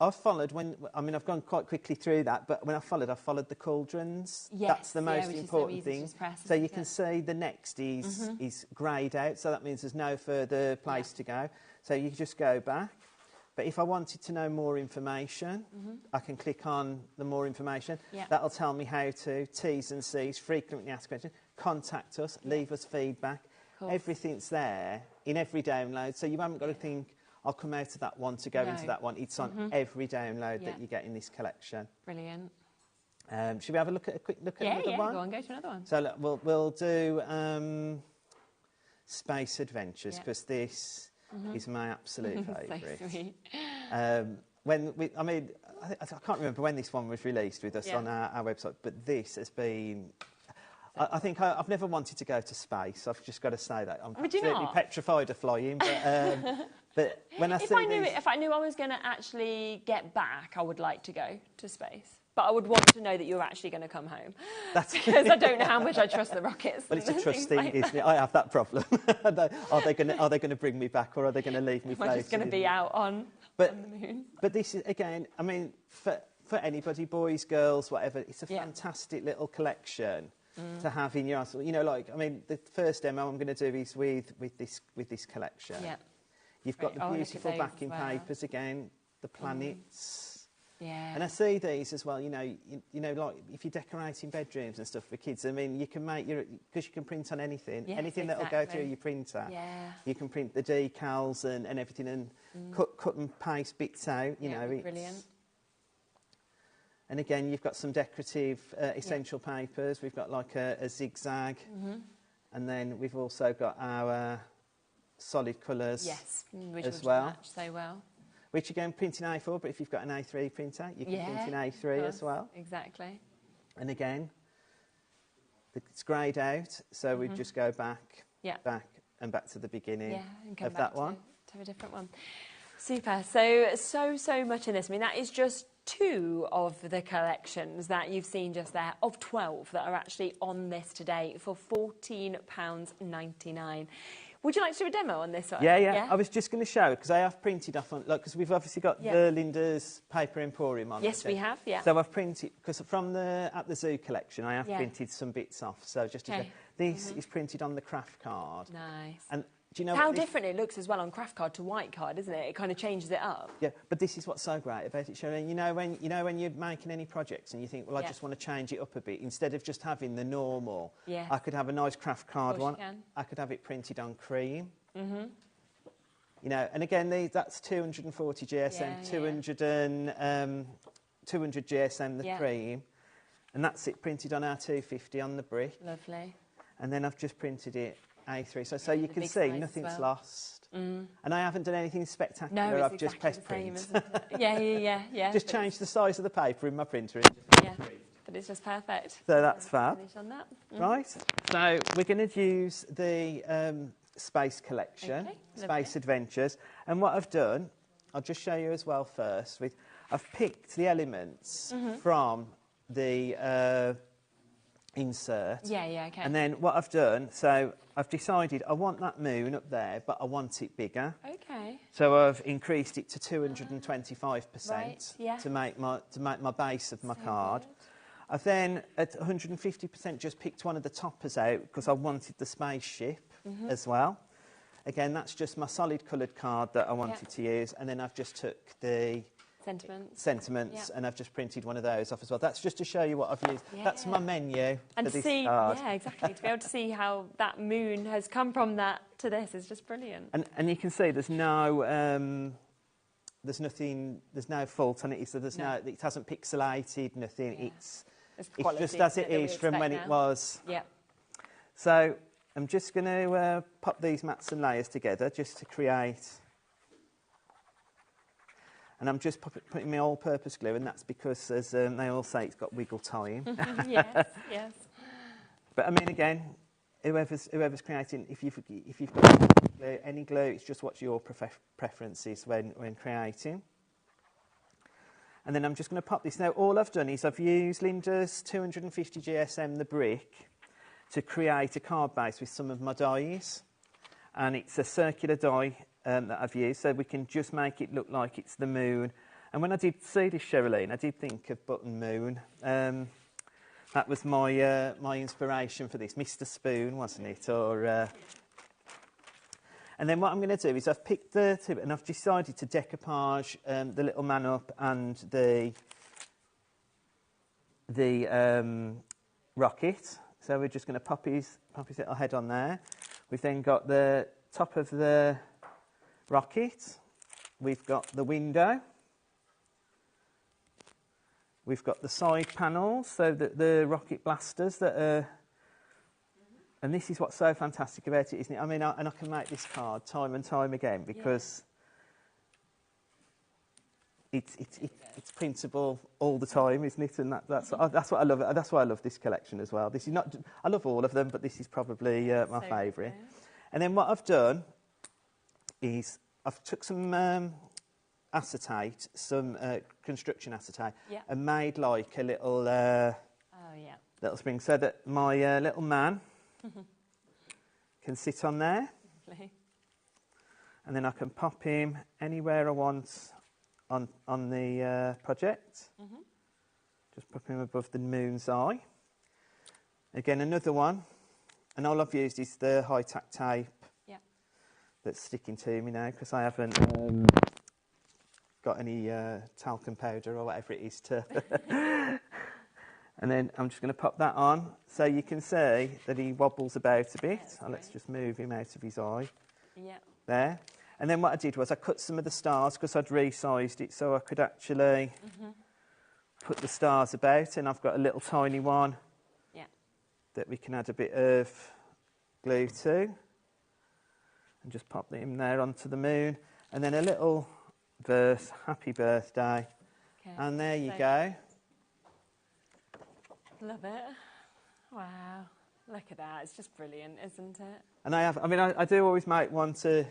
I've followed I've gone quite quickly through that, but when I followed the cauldrons. Yes, that's the most important thing. So you can see the next is greyed out, so that means there's no further place to go. So you just go back. But if I wanted to know more information, I can click on the more information. That'll tell me how to T's and C's, frequently asked questions, contact us, leave us feedback. Everything's there in every download, so you haven't got to think, I'll come out of that one to go into that one. It's on every download that you get in this collection. Brilliant. Should we have a quick look at another one? Go on, go to another one. So look, we'll do Space Adventures, because this is my absolute favourite. So sweet. I can't remember when this one was released with us on our website, but this has been... I think I've never wanted to go to space. I've just got to say that. I'm absolutely petrified of flying, but when if I knew I was going to actually get back, I would like to go to space. But I would want to know that you're actually going to come home. Because I don't know how much I trust the rockets. Well, it's a trust thing, isn't it? I have that problem. Are they going to bring me back, or are they going to leave me floating? Am I just going to be out on the moon? But this is, again, I mean, for anybody, boys, girls, whatever, it's a fantastic little collection to have in your arsenal. You know, like, I mean, the first demo I'm going to do is with this collection. Yeah. You've got the beautiful backing papers again, the planets. Yeah. And I see these as well, you know, like if you're decorating bedrooms and stuff for kids, I mean, you can make because you can print on anything, anything that'll go through your printer. Yeah. You can print the decals and everything and cut and paste bits out, you know. It's brilliant. And again, you've got some decorative essential papers. We've got like a zigzag. And then we've also got our solid colours which as well. Match so well. Which again, print in A4, but if you've got an A3 printer, you can print in A3 as well. Exactly. And again, it's greyed out, so we just go back, back to the beginning of that one. To a different one. Super. So much in this. I mean, that is just 2 of the collections that you've seen just there, of 12 that are actually on this today for £14.99. Would you like to do a demo on this one? Yeah. I was just going to show it, because I have printed off on, because we've obviously got the Linda's Paper Emporium on. Yes, we have, So I've printed, because from at the Zoo collection, I have printed some bits off. So just to show, this is printed on the craft card. Nice. And do you know how different it looks as well on craft card to white card, isn't it? It kind of changes it up. Yeah, but this is what's so great about it, Sharon. You know when you're making any projects and you think, well, I just want to change it up a bit, instead of just having the normal, I could have a nice craft card one. I could have it printed on cream. You know, and again, that's 240 GSM, 200 GSM the cream, and that's it printed on our 250 on the brick. Lovely. And then I've just printed it A3, so you can see nothing's lost. And I haven't done anything spectacular. No, I've just pressed print. Yeah. Just changed the size of the paper in my printer. But it's just perfect. So that's fab. Finish on that. Right. So we're going to use the Space Collection, Space Adventures. And what I've done I'll just show you as well first. I've picked the elements from the insert. Yeah, okay. And then what I've done, so I've decided I want that moon up there, but I want it bigger. Okay. So I've increased it to 225% Right, yeah. to make my base of my So card. good. I've then at 150% just picked one of the toppers out because I wanted the spaceship as well. Again, that's just my solid coloured card that I wanted to use, and then I've just took the sentiments and I've just printed one of those off as well. That's just to show you what I've used. That's my menu and for this see, card. Yeah, exactly. To be able to see how that moon has come from that to this is just brilliant. And you can see there's no fault on it. So there's no, it hasn't pixelated, nothing. Yeah. It's just as it is from when it was. Yeah. So I'm just going to pop these mats and layers together just to create. And I'm just putting my all-purpose glue, and that's because, as they all say, it's got wiggle time. Yes, yes. But I mean, again, whoever's creating, if you've got glue, any glue, it's just what's your preference is when creating. And then I'm just going to pop this. Now, all I've done is I've used Linda's 250 GSM, the brick, to create a card base with some of my dies. And it's a circular die that I've used, so we can just make it look like it's the moon. And when I did see this, Sherilyn, I did think of Button Moon. That was my my inspiration for this, Mr. Spoon, wasn't it? Or and then what I'm going to do is I've picked the two, and I've decided to decoupage the little man up and the rocket. So we're just going to pop his little head on there. We've then got the top of the rocket. We've got the window. We've got the side panels, so that the rocket blasters that are... And this is what's so fantastic about it, isn't it? I mean, I can make this card time and time again because it's printable all the time, isn't it? And that's what I love. That's why I love this collection as well. This is not. I love all of them, but this is probably my favourite. And then what I've done is I've took some acetate, some construction acetate, and made like a little little spring, so that my little man can sit on there. Lovely. And then I can pop him anywhere I want on the project. Just pop him above the moon's eye. Again, another one. And all I've used is the high-tack tape that's sticking to me now because I haven't got any talcum powder or whatever it is to... And then I'm just going to pop that on so you can see that he wobbles about a bit. Let's just move him out of his eye. There. And then what I did was I cut some of the stars because I'd resized it so I could actually put the stars about. And I've got a little tiny one that we can add a bit of glue to. And just pop him there onto the moon. And then a little verse, happy birthday. Okay. And there you go. Love it. Wow. Look at that. It's just brilliant, isn't it? And I do always make one to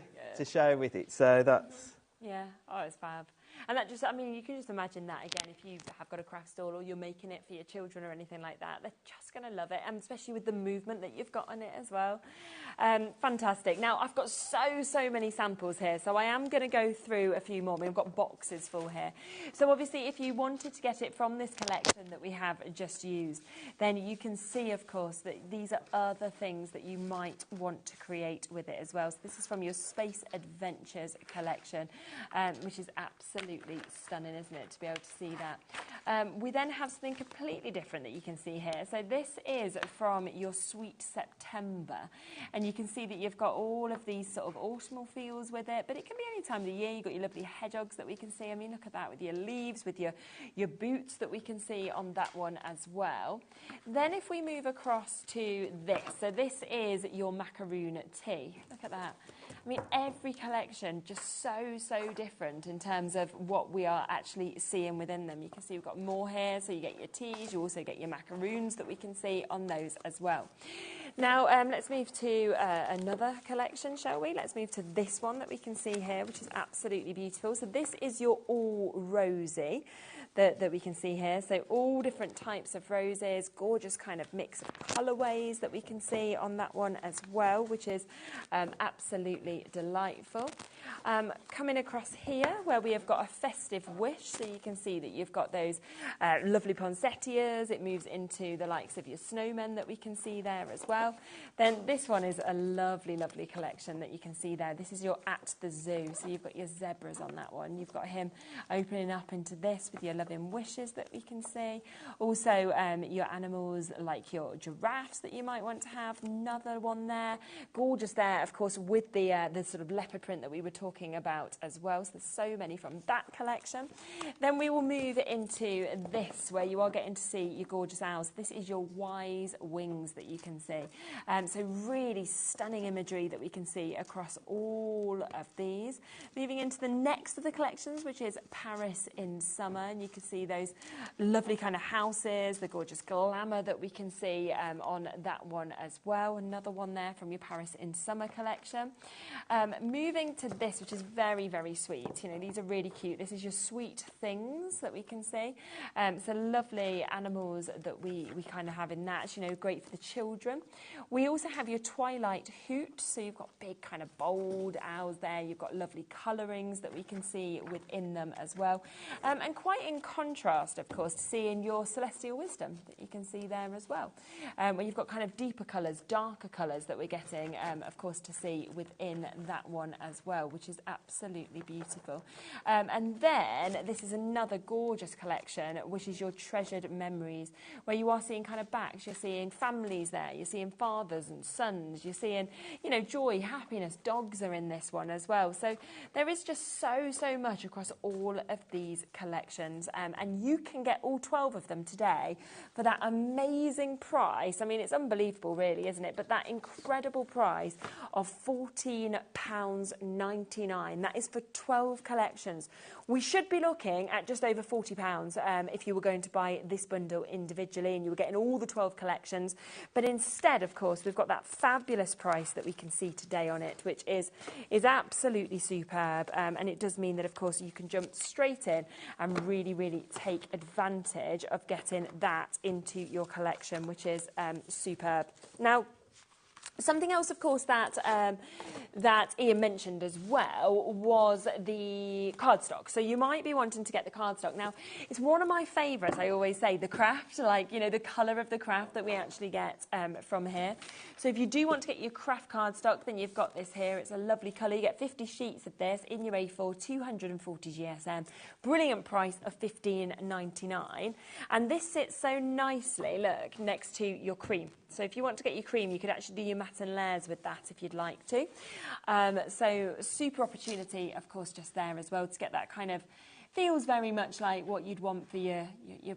show with it, so that's... Yeah. Oh, it's fab. And that just, I mean, you can just imagine that again if you have got a craft stall or you're making it for your children or anything like that. They're just going to love it, and especially with the movement that you've got on it as well. Fantastic. Now, I've got so many samples here, so I am going to go through a few more. We've got boxes full here. So obviously, if you wanted to get it from this collection that we have just used, then you can see, of course, that these are other things that you might want to create with it as well. So this is from your Space Adventures collection, which is absolutely stunning, isn't it, to be able to see that. We then have something completely different that you can see here. So this is from your Sweet September, and you can see that you've got all of these sort of autumnal feels with it, but it can be any time of the year. You've got your lovely hedgehogs that we can see. I mean, look at that with your leaves, with your boots that we can see on that one as well. Then if we move across to this, so this is your macaroon tea. Look at that. I mean, every collection just so different in terms of what we are actually seeing within them. You can see we've got more here, so you get your teas, you also get your macaroons that we can see on those as well. Now, let's move to another collection, shall we? Let's move to this one that we can see here, which is absolutely beautiful. So this is your all rosy that we can see here. So all different types of roses, gorgeous kind of mix of colourways that we can see on that one as well, which is absolutely delightful. Coming across here where we have got a festive wish, so you can see that you've got those lovely poinsettias. It moves into the likes of your snowmen that we can see there as well. Then this one is a lovely collection that you can see there. This is your At the Zoo, so you've got your zebras on that one. You've got him opening up into this with your loving wishes that we can see. Also your animals like your giraffes that you might want to have. Another one there, gorgeous there, of course, with the sort of leopard print that we were talking about as well. So there's so many from that collection. Then we will move into this, where you are getting to see your gorgeous owls. This is your wise wings that you can see. So really stunning imagery that we can see across all of these. Moving into the next of the collections, which is Paris in Summer, and you can see those lovely kind of houses, the gorgeous glamour that we can see on that one as well. Another one there from your Paris in Summer collection. Moving to this, which is very sweet. You know, these are really cute. This is your Sweet Things that we can see. So lovely animals that we kind of have in that, you know, great for the children. We also have your Twilight Hoot, so you've got big kind of bold owls there. You've got lovely colourings that we can see within them as well. And quite in contrast, of course, to seeing your Celestial Wisdom that you can see there as well, where you've got kind of deeper colours, darker colours that we're getting, of course, to see within that one as well, which is absolutely beautiful. And then this is another gorgeous collection, which is your Treasured Memories, where you are seeing kind of backs, you're seeing families there, you're seeing fathers and sons, you're seeing, you know, joy, happiness, dogs are in this one as well. So there is just so much across all of these collections, and you can get all 12 of them today for that amazing price. I mean, it's unbelievable really, isn't it? But that incredible price of £14.99. That is for 12 collections. We should be looking at just over £40 if you were going to buy this bundle individually and you were getting all the 12 collections. But instead, of course, we've got that fabulous price that we can see today on it, which is absolutely superb. And it does mean that, of course, you can jump straight in and really take advantage of getting that into your collection, which is superb. Now, something else, of course, that Ian mentioned as well was the cardstock. So you might be wanting to get the cardstock. Now, it's one of my favourites, I always say, the craft, like, you know, the colour of the craft that we actually get from here. So if you do want to get your craft cardstock, then you've got this here. It's a lovely colour. You get 50 sheets of this in your A4, 240 GSM. Brilliant price of £15.99. And this sits so nicely, look, next to your cream. So if you want to get your cream, you could actually do your matte and layers with that if you'd like to. So super opportunity, of course, just there as well to get that kind of, feels very much like what you'd want for your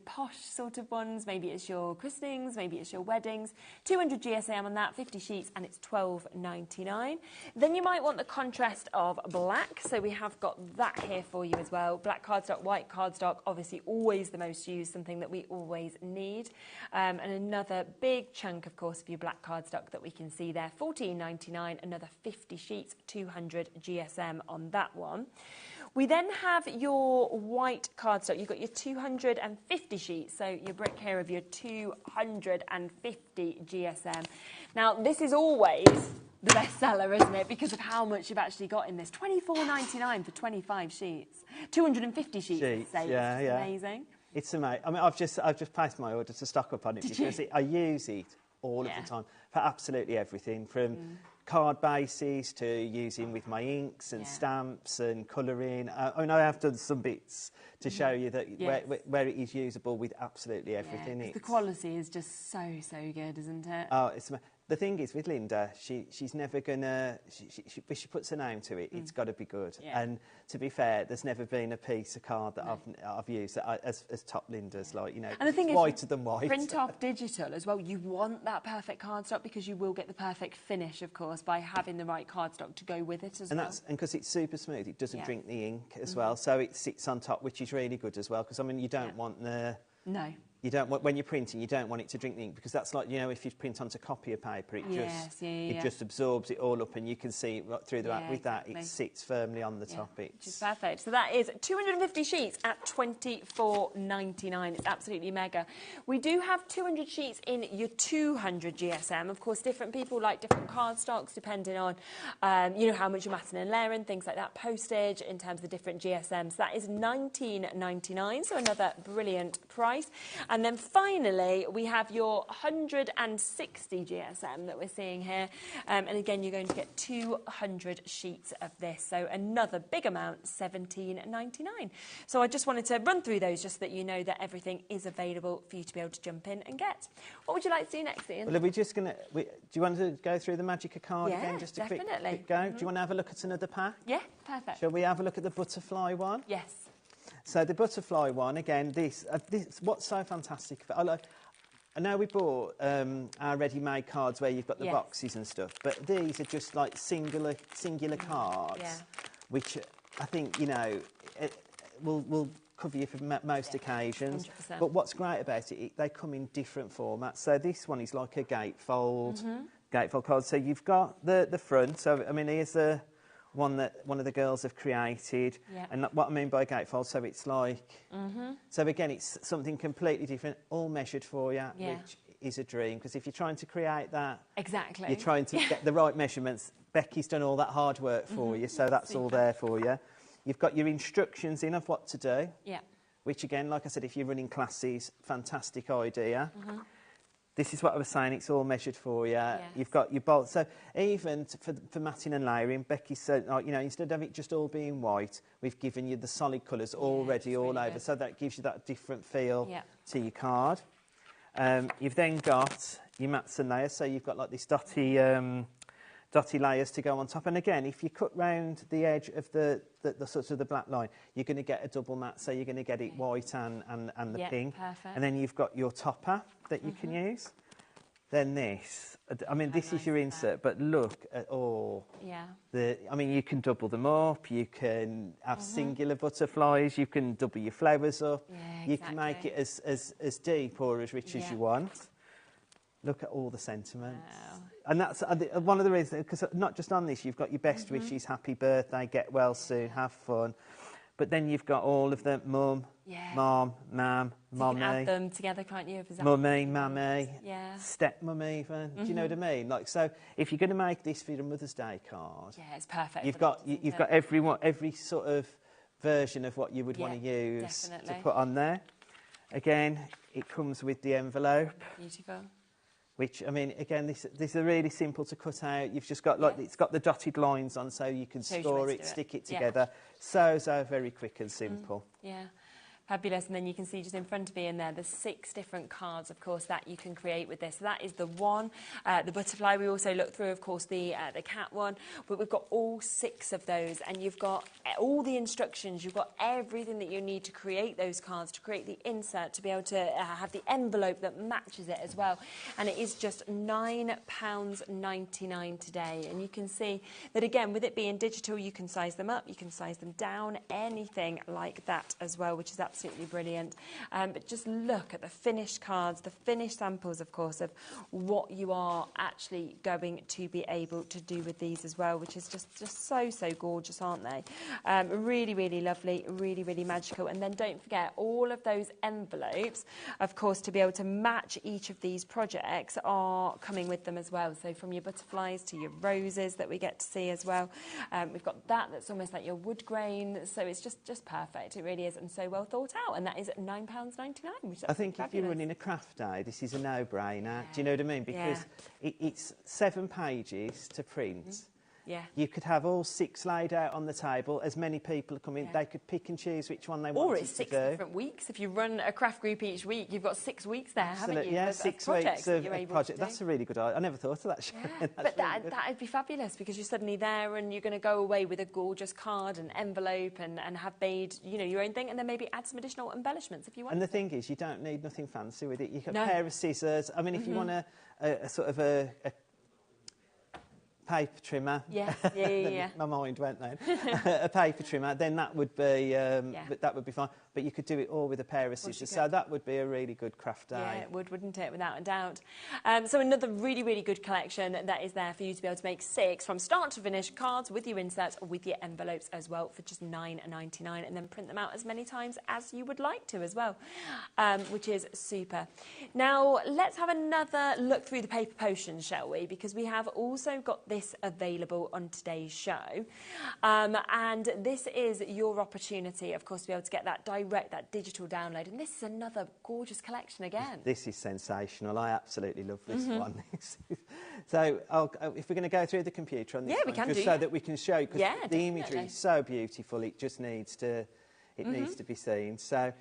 posh sort of ones. Maybe it's your christenings, maybe it's your weddings. 200 GSM on that, 50 sheets, and it's £12.99. Then you might want the contrast of black, so we have got that here for you as well. Black cardstock, white cardstock, obviously always the most used, something that we always need. And another big chunk, of course, of your black cardstock that we can see there, £14.99, another 50 sheets, 200 GSM on that one. We then have your white cardstock. You've got your 250 sheets, so your brick here of your 250 GSM. Now, this is always the best seller, isn't it? Because of how much you've actually got in this. £24.99 for 25 sheets. 250 sheets, say. Yeah, it's amazing. It's amazing. I mean, I've just placed my order to stock up on it because I use it all of the time for absolutely everything, from card bases to using with my inks and stamps and colouring. I mean, I have done some bits to show you that where it is usable with absolutely everything. The quality is just so good, isn't it? Oh, the thing is with Linda, she's never gonna. If she puts her name to it, it's got to be good. Yeah. And to be fair, there's never been a piece of card that I've used that as top Linda's, like, you know, and the thing whiter than white. Print off digital as well. You want that perfect cardstock because you will get the perfect finish, of course, by having the right cardstock to go with it as well. And because it's super smooth, it doesn't drink the ink as well, so it sits on top, which is really good as well. Because I mean, you don't want the You don't want, when you're printing, you don't want it to drink the ink, because that's like, you know, if you print onto copier paper, it just absorbs it all up, and you can see right through the back. With that, it sits firmly on the top. Which is perfect. So that is 250 sheets at $24.99. It's absolutely mega. We do have 200 sheets in your 200 GSM. Of course, different people like different cardstocks, depending on, you know, how much you're matting and layering, things like that, postage in terms of different GSMs. That is $19.99, so another brilliant price. And then finally, we have your 160 GSM that we're seeing here. And again, you're going to get 200 sheets of this. So another big amount, $17.99. So I just wanted to run through those just so that you know that everything is available for you to be able to jump in and get. What would you like to do next, Ian? Well, are we just going to... Do you want to go through the Magic card again? Just a quick go? Do you want to have a look at another pack? Yeah, perfect. Shall we have a look at the butterfly one? Yes. So the butterfly one, again, this what's so fantastic about it, I know we bought our ready-made cards where you've got the boxes and stuff, but these are just like singular cards, which I think, you know, will cover you for most occasions. 100%. But what's great about it, they come in different formats. So this one is like a gatefold card. So you've got the front. So I mean, here's a one that one of the girls have created, and what I mean by gatefold, so it's like, so again, it's something completely different, all measured for you, which is a dream, because if you're trying to create that, you're trying to get the right measurements. Becky's done all that hard work for you, so that's all there for you. You've got your instructions in of what to do, which again, like I said, if you're running classes, fantastic idea. This is what I was saying, it's all measured for you. You've got your bolts. So even for matting and layering, Becky said, you know, instead of it just all being white, we've given you the solid colours already all over. Good. So that gives you that different feel to your card. You've then got your mats and layers. So you've got like this dotty layers to go on top. And again, if you cut round the edge of the sort of the black line, you're going to get a double mat, so you're going to get it white and the pink. Perfect. And then you've got your topper that you can use. Then this, I mean, this is your insert, but look at all. I mean, you can double them up, you can have singular butterflies, you can double your flowers up, you can make it as deep or as rich as you want. Look at all the sentiments. Wow. And that's one of the reasons, because not just on this, you've got your best wishes, happy birthday, get well soon, have fun. But then you've got all of them, mum, mom, mam, mummy. You can add them together, can't you? Mummy, mammy, stepmum even. Do you know what I mean? Like, so if you're going to make this for your Mother's Day card, it's perfect. You've got every sort of version of what you would want to use to put on there. Again, it comes with the envelope. Beautiful. Which, I mean, again, these are really simple to cut out. You've just got, like, it's got the dotted lines on, so you can store it, stick it together. So very quick and simple. Fabulous. And then you can see just in front of me in there, there's 6 different cards, of course, that you can create with this. So that is the one, the butterfly. We also looked through, of course, the cat one. But we've got all 6 of those, and you've got all the instructions. You've got everything that you need to create those cards, to create the insert, to be able to have the envelope that matches it as well. And it is just £9.99 today. And you can see that, again, with it being digital, you can size them up, you can size them down, anything like that as well, which is absolutely brilliant. But just look at the finished cards, the finished samples, of course, of what you are actually going to be able to do with these as well, which is just so gorgeous, aren't they? Really, really lovely, really, really magical. And then don't forget, all of those envelopes, of course, to be able to match each of these projects are coming with them as well. So from your butterflies to your roses that we get to see as well. We've got that's almost like your wood grain. So it's just perfect. It really is, and so well thought out, and that is at £9.99. Which I think if you're running a craft day, this is a no-brainer. Do you know what I mean? Because it's 7 pages to print, You could have all 6 laid out on the table. As many people come in, they could pick and choose which one they wanted to do. Or it's 6 different weeks. If you run a craft group each week, you've got 6 weeks there, haven't you? Yeah, 6 weeks of project. That's a really good idea. I never thought of that. Yeah. But that'd be fabulous, because you're suddenly there and you're going to go away with a gorgeous card and envelope and have made, you know, your own thing, and then maybe add some additional embellishments if you want. And the thing is, you don't need nothing fancy with it. You can a pair of scissors. I mean, if you want a sort of a paper trimmer. Yeah. My mind went then. A paper trimmer, then that would be that would be fine. But you could do it all with a pair of scissors. So that would be a really good craft day. Yeah, it would, wouldn't it? Without a doubt. So another really, really good collection that is there for you to be able to make 6 from start to finish, cards with your inserts, with your envelopes as well, for just $9.99, and then print them out as many times as you would like to as well, which is super. Now, let's have another look through the paper potions, shall we? Because we have also got this available on today's show. And this is your opportunity, of course, to be able to get that that digital download. And this is another gorgeous collection again. This is sensational. I absolutely love this one. So if we're going to go through the computer on this one, we can just do, so that we can show, because the definitely. imagery is so beautiful, it just needs to, needs to be seen. So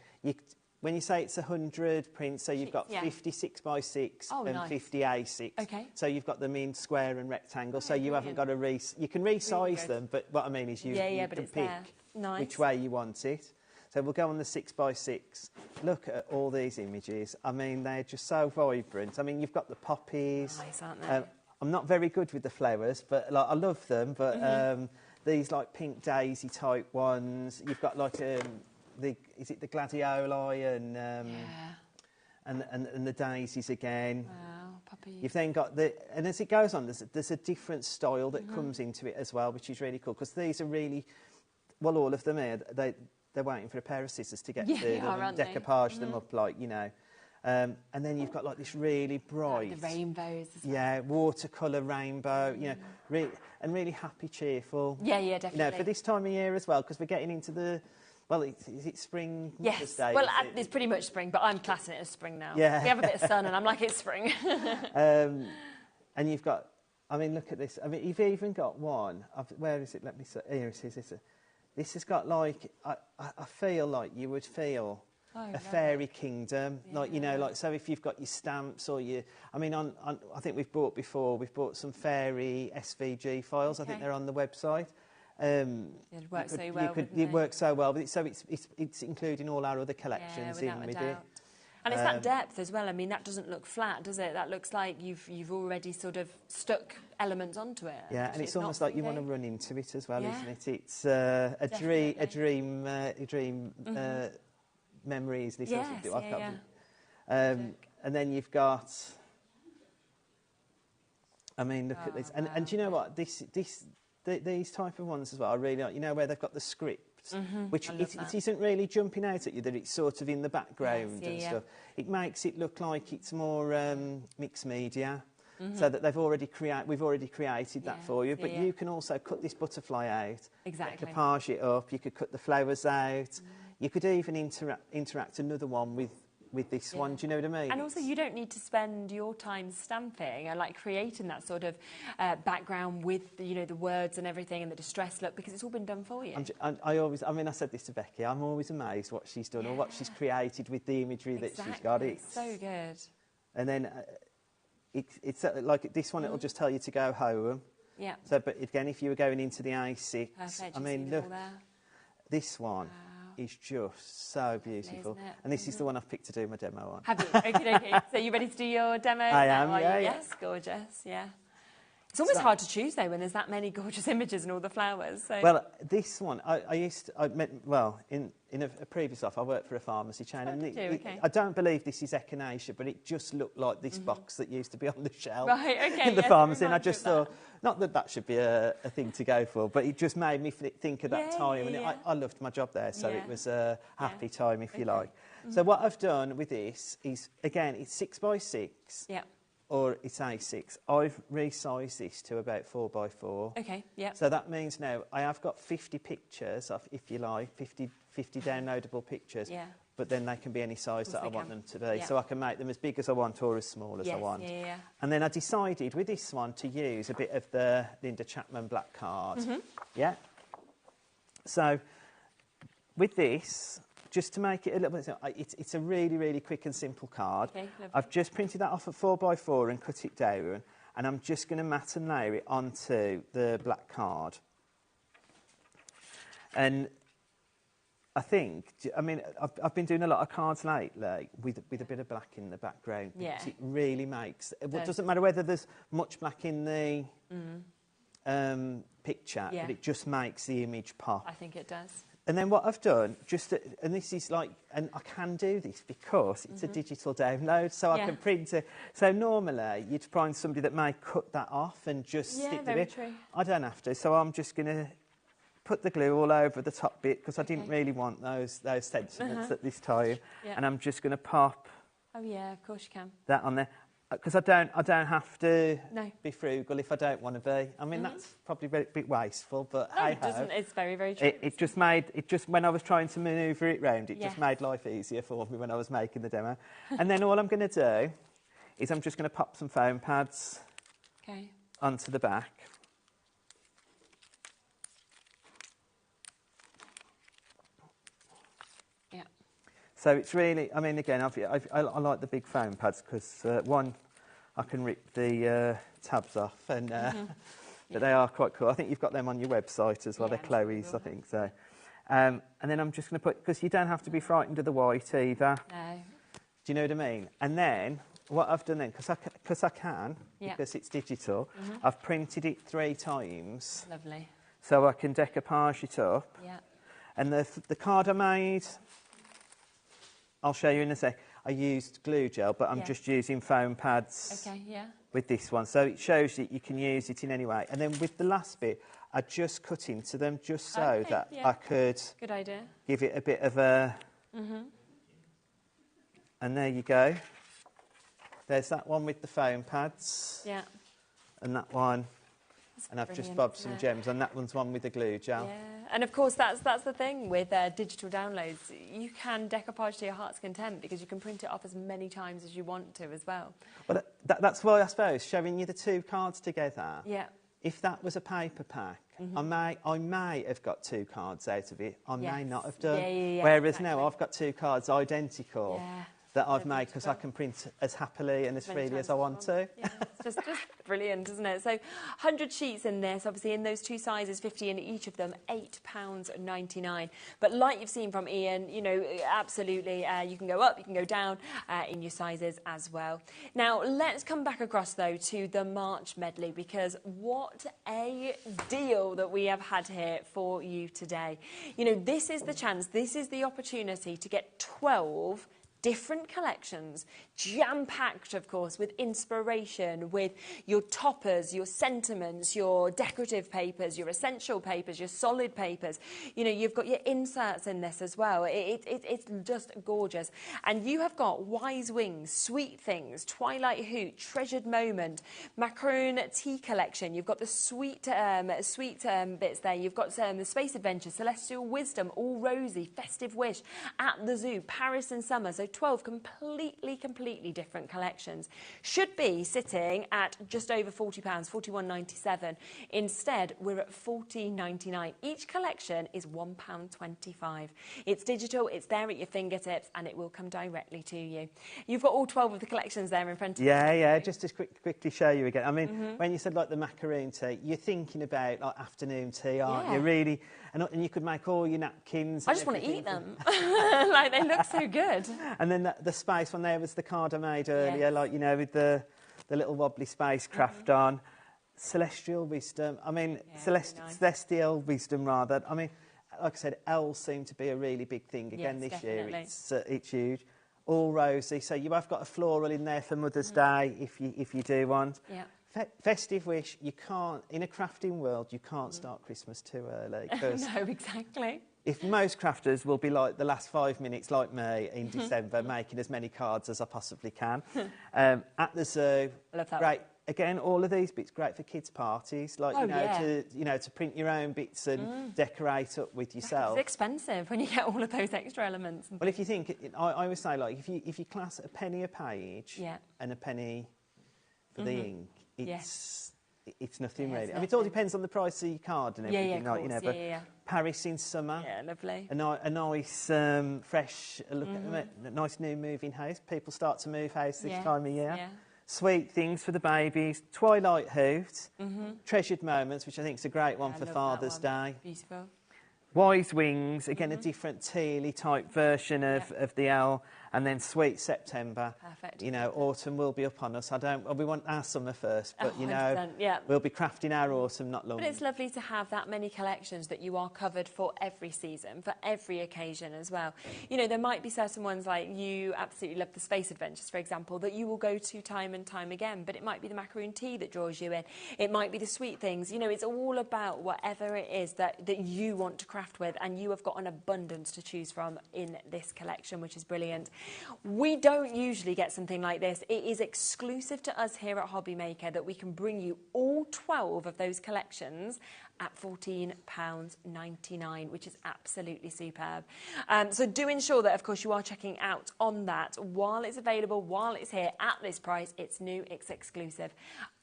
when you say it's 100 prints, so you've got 50 6x6 and 50 A6. Okay. So you've got them in square and rectangle, so you haven't got to you can resize them, but what I mean is you can pick which way you want it. So we'll go on the 6x6. Look at all these images. I mean, they're just so vibrant. I mean, you've got the poppies. Nice, aren't they? I'm not very good with the flowers, but like, I love them. But these like pink daisy type ones. You've got like is it the gladioli and the daisies again. Wow, poppies. You've then got and as it goes on, there's a different style that comes into it as well, which is really cool, because these are really, well, all of them here, they're waiting for a pair of scissors to get to them and decoupage them up, like, you know. And then you've got like this really bright, the rainbows as well. watercolour rainbow, you know, and really happy, cheerful. Yeah, definitely. You know, for this time of year as well, because we're getting into the, well, is it spring? Yes, Day, well, it's pretty much spring, but I'm classing it as spring now. Yeah. We have a bit of sun and I'm like, it's spring. And you've got, I mean, look at this. I mean, you've even got one, where is it? Let me see. Here it is. This has got like, I feel like you would feel a fairy kingdom. Like, you know, like, so if you've got your stamps or your, I mean, I think we've bought some fairy SVG files. I think they're on the website. It works so well. It works so well with it, so it's including all our other collections in with it. And it's that depth as well. I mean, that doesn't look flat, does it? That looks like you've already sort of stuck elements onto it. Yeah, and it's almost like you want to run into it as well, isn't it? It's a dream memory, is this or something. And then you've got, I mean, look at this. And do you know what? These type of ones as well, I really like, you know, where they've got the script, which it isn't really jumping out at you, that it's sort of in the background and stuff. It makes it look like it's more mixed media, so that we've already created that for you, but you can also cut this butterfly out, decoupage it up, you could cut the flowers out, you could even interact another one with this one, do you know what I mean? And also, you don't need to spend your time stamping and like creating that sort of background with the words and everything and the distress look, because it's all been done for you. I mean, I said this to Becky, I'm always amazed what she's done or what she's created with the imagery that she's got. It's so good. And then it's like this one, it'll just tell you to go home. Yeah. So, but again, if you were going into the A6, perfect. I mean, look, this one. Is just so beautiful, and this is the one I've picked to do my demo on. Have you? Okay. So you ready to do your demo? I am. Yeah. Yes, gorgeous. Yeah. It's almost hard to choose though when there's that many gorgeous images and all the flowers. So. Well, this one in a previous life I worked for a pharmacy chain, and I don't believe this is echinacea, but it just looked like this box that used to be on the shelf in the pharmacy, and I just thought, not that should be a thing to go for, but it just made me think of that time, and I loved my job there, so it was a happy time, if you like. So what I've done with this is, again, it's 6x6. Yeah. Or it's A6. I've resized this to about 4x4. Okay, yeah. So that means now I have got 50 pictures, if you like, 50 downloadable pictures. Yeah. but then they can be any size that I want them to be. Yeah. So I can make them as big as I want or as small as I want. Yeah. And then I decided with this one to use a bit of the Linda Chapman black card. Yeah. So with this, just to make it a little bit, it's a really, really quick and simple card. Okay, I've just printed that off at 4x4 and cut it down, and I'm just going to mat and layer it onto the black card. And I think, I mean, I've been doing a lot of cards lately with a bit of black in the background. Yeah. Because it really makes, it doesn't matter whether there's much black in the picture, but it just makes the image pop. I think it does. And then what I've done, and this is like, and I can do this because it's a digital download, so I can print it. So normally you'd find somebody that may cut that off and just stick with it. True. I don't have to, so I'm just going to put the glue all over the top bit because I didn't really want those sentiments at this time. Yeah. And I'm just going to pop. Oh yeah, of course you can. That on there. Because I don't have to be frugal if I don't want to be. I mean, that's probably a bit wasteful, but no, it doesn't. It's very, very true. It just when I was trying to manoeuvre it round, it just made life easier for me when I was making the demo. And then all I'm going to do is I'm just going to pop some foam pads onto the back. So it's really, I mean, again, I like the big foam pads because, one, I can rip the tabs off, and but they are quite cool. I think you've got them on your website as well. They're Chloe's, I think. So, and then I'm just going to put, because you don't have to be frightened of the white either. No. Do you know what I mean? And then what I've done then, because I can, because it's digital, I've printed it 3 times. Lovely. So I can decoupage it up. Yeah. And the card I made, I'll show you in a sec. I used glue gel, but I'm just using foam pads with this one. So it shows that you can use it in any way. And then with the last bit, I just cut into them just so that I could give it a bit of a... And there you go. There's that one with the foam pads. Yeah. And that one. And I've just bobbed some gems, and that one's one with the glue gel. Yeah, and of course that's the thing with digital downloads. You can decoupage to your heart's content because you can print it off as many times as you want to as well. Well, that's why I suppose showing you the 2 cards together. Yeah. If that was a paper pack, I may have got 2 cards out of it. I may not have done. Whereas now I've got 2 cards identical. That I've made because I can print as happily and as freely as I want to. Yeah, it's just brilliant, isn't it? So 100 sheets in this, obviously in those 2 sizes, 50 in each of them, £8.99. But like you've seen from Ian, you know, absolutely, you can go up, you can go down in your sizes as well. Now, let's come back across, though, to the March medley, because what a deal that we have had here for you today. You know, this is the chance, this is the opportunity to get 12 different collections, jam-packed, of course, with inspiration, with your toppers, your sentiments, your decorative papers, your essential papers, your solid papers. You know, you've got your inserts in this as well. It's just gorgeous. And you have got Wise Wings, Sweet Things, Twilight Hoot, Treasured Moment, Macaroon Tea Collection. You've got the sweet bits there. You've got the Space Adventure, Celestial Wisdom, All Rosy, Festive Wish, At the Zoo, Paris in Summer. So 12 completely different collections. Should be sitting at just over £40, £41.97. Instead, we're at £14.99. Each collection is £1.25. It's digital, it's there at your fingertips, and it will come directly to you. You've got all 12 of the collections there in front of you. Yeah, just to quickly show you again. I mean, when you said like the macaroon tea, you're thinking about like afternoon tea, aren't you? Really, and you could make all your napkins. I just want to eat them. Like, they look so good. And then the space one there was the card I made earlier, like, you know, with the little wobbly spacecraft on. Celestial Wisdom, I mean, Celestial Wisdom, rather. I mean, like I said, L's seem to be a really big thing again this year. It's huge. All Rosy, so you have got a floral in there for Mother's Day if you do want. Yeah. Festive Wish, you can't, in a crafting world, you can't start Christmas too early. No, exactly. If most crafters will be like the last 5 minutes, like me, in December, making as many cards as I possibly can. At the Zoo, I love that again, all of these bits great for kids' parties, like to print your own bits and decorate up with yourself. It's expensive when you get all of those extra elements. Well, if you think, I always say, like, if you class a penny a page and a penny for the ink, it's nothing really. I mean, it all depends on the price of your card and everything, but Paris in summer. Yeah, lovely. A nice, fresh look at a nice new moving house. People start to move house this time of year. Yeah. Sweet things for the babies. Twilight Hoot. Treasured Moments, which I think is a great one for Father's Day. Beautiful. Wise Wings, again, a different tealy type version of the L. And then Sweet September. Perfect. You know, autumn will be up on us. We want our summer first, but, you know, yeah. we'll be crafting our autumn not long. But it's lovely to have that many collections that you are covered for every season, for every occasion as well. You know, there might be certain ones like you absolutely love the Space Adventures, for example, that you will go to time and time again, but it might be the macaroon tea that draws you in. It might be the sweet things. You know, it's all about whatever it is that you want to craft with, and you have got an abundance to choose from in this collection, which is brilliant. We don't usually get something like this. It is exclusive to us here at HobbyMaker that we can bring you all 12 of those collections at £14.99, which is absolutely superb. So do ensure that, of course, you are checking out on that while it's available, while it's here at this price. It's new, it's exclusive.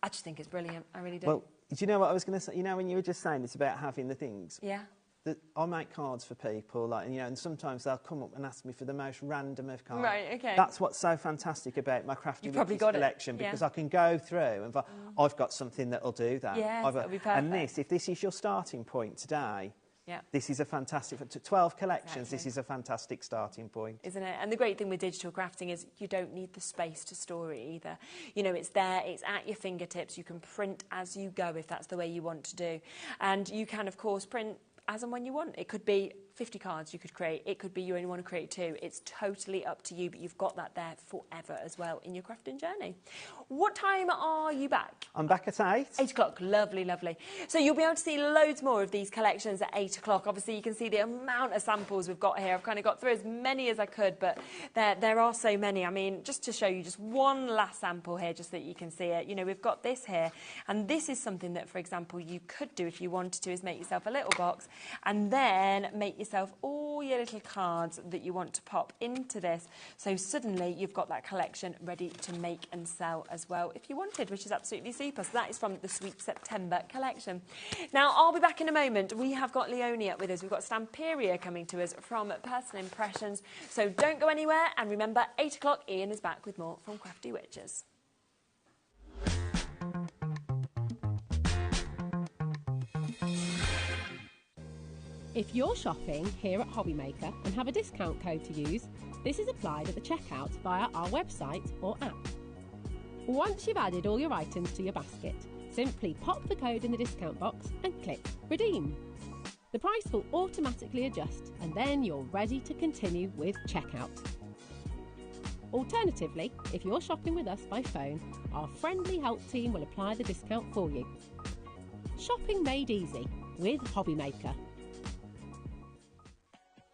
I just think it's brilliant. I really do. Well, do you know what I was going to say? You know, when you were just saying it's about having the things. Yeah. I make cards for people, like, you know, and sometimes they'll come up and ask me for the most random of cards. Right, okay. That's what's so fantastic about my Crafty Witches collection, because I can go through and I've got something that'll do that. Yes, that'll be perfect. And if this is your starting point today, this is a fantastic, 12 collections, this is a fantastic starting point. Isn't it? And the great thing with digital crafting is you don't need the space to store it either. You know, it's there, it's at your fingertips, you can print as you go if that's the way you want to do. And you can, of course, print as and when you want. It could be 50 cards you could create. It could be you only want to create 2. It's totally up to you, but you've got that there forever as well in your crafting journey. What time are you back? I'm back at 8. 8 o'clock. Lovely, lovely. So you'll be able to see loads more of these collections at 8 o'clock. Obviously, you can see the amount of samples we've got here. I've kind of got through as many as I could, but there are so many. I mean, just to show you just one last sample here, just so that you can see it. You know, we've got this here, and this is something that, for example, you could do if you wanted to, is make yourself a little box and then make yourself all your little cards that you want to pop into this. So suddenly you've got that collection ready to make and sell as well if you wanted, which is absolutely super. So that is from the Sweet September collection. Now, I'll be back in a moment. We have got Leonie up with us. We've got Stamperia coming to us from Personal Impressions. So don't go anywhere. And remember, 8 o'clock, Ian is back with more from Crafty Witches. If you're shopping here at HobbyMaker and have a discount code to use, this is applied at the checkout via our website or app. Once you've added all your items to your basket, simply pop the code in the discount box and click Redeem. The price will automatically adjust and then you're ready to continue with checkout. Alternatively, if you're shopping with us by phone, our friendly help team will apply the discount for you. Shopping made easy with HobbyMaker.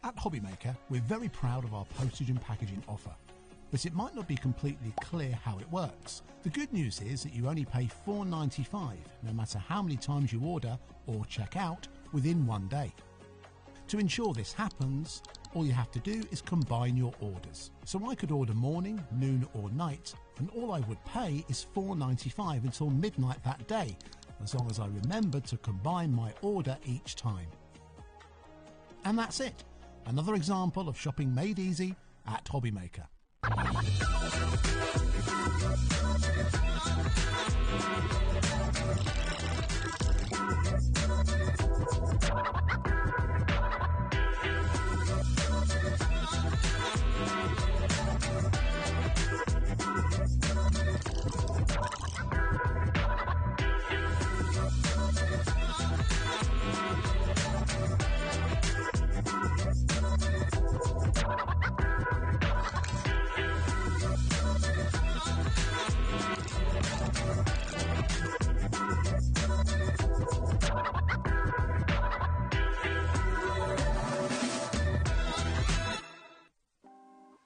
At HobbyMaker, we're very proud of our postage and packaging offer, but it might not be completely clear how it works. The good news is that you only pay $4.95 no matter how many times you order or check out within 1 day. To ensure this happens, all you have to do is combine your orders. So I could order morning, noon or night, and all I would pay is $4.95 until midnight that day, as long as I remembered to combine my order each time. And that's it. Another example of shopping made easy at HobbyMaker.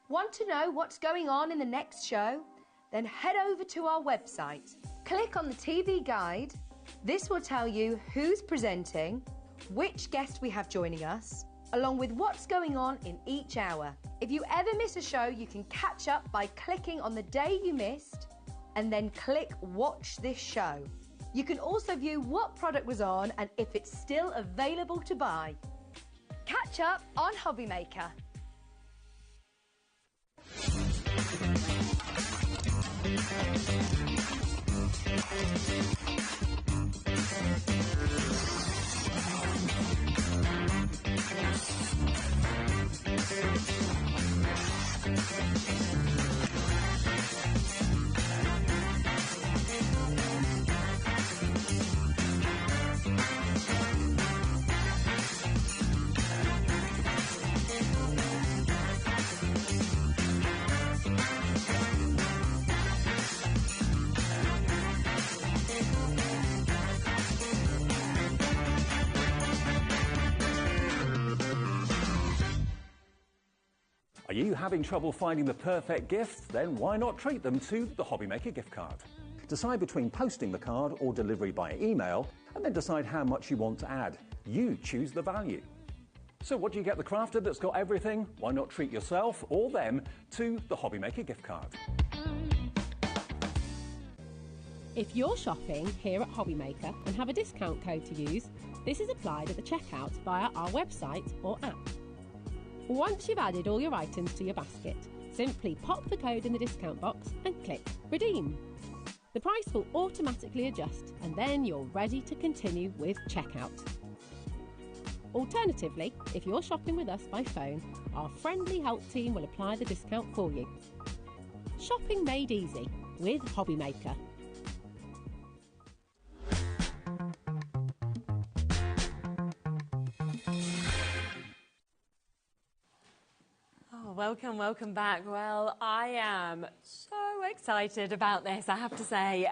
Want to know what's going on in the next show? then head over to our website. Click on the TV guide. This will tell you who's presenting, which guest we have joining us, along with what's going on in each hour. If you ever miss a show, you can catch up by clicking on the day you missed and then click Watch This Show. You can also view what product was on and if it's still available to buy. Catch up on HobbyMaker. Are you having trouble finding the perfect gift? Then why not treat them to the HobbyMaker gift card? Decide between posting the card or delivery by email, and then decide how much you want to add. You choose the value. So what do you get the crafter that's got everything? Why not treat yourself or them to the HobbyMaker gift card? If you're shopping here at HobbyMaker and have a discount code to use, this is applied at the checkout via our website or app. Once you've added all your items to your basket, simply pop the code in the discount box and click Redeem. The price will automatically adjust and then you're ready to continue with checkout. Alternatively, if you're shopping with us by phone, our friendly help team will apply the discount for you. Shopping made easy with HobbyMaker. Welcome back. Well, I am so excited about this, I have to say.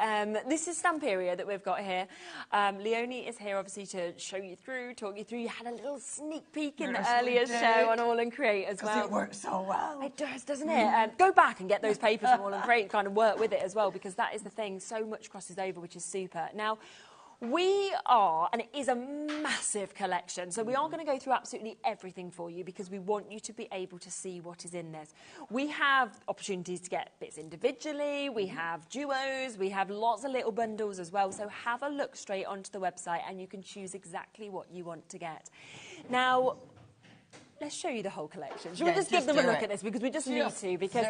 This is Stamperia that we've got here. Leonie is here, obviously, to show you through, talk you through. You had a little sneak peek in the earlier show on All and Create as well. It works so well. It does, doesn't it? Go back and get those papers from All and Create, kind of work with it as well, because that is the thing. So much crosses over, which is super. Now, we are, and it is a massive collection, so we are going to go through absolutely everything for you because we want you to be able to see what is in this. We have opportunities to get bits individually, we have duos, we have lots of little bundles as well, so have a look straight onto the website and you can choose exactly what you want to get. Now, let's show you the whole collection. Should we just give them a look at this? Because we just need to, because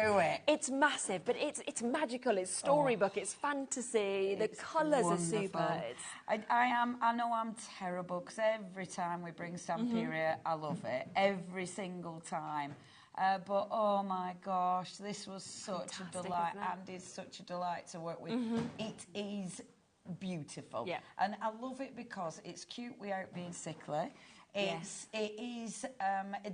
it's massive, but it's magical, it's storybook, it's fantasy, the colours are super. I know I'm terrible, because every time we bring Stamperia, I love it, every single time. But oh my gosh, this was such a delight, and is such a delight to work with. It is beautiful, and I love it because it's cute without being sickly. It is,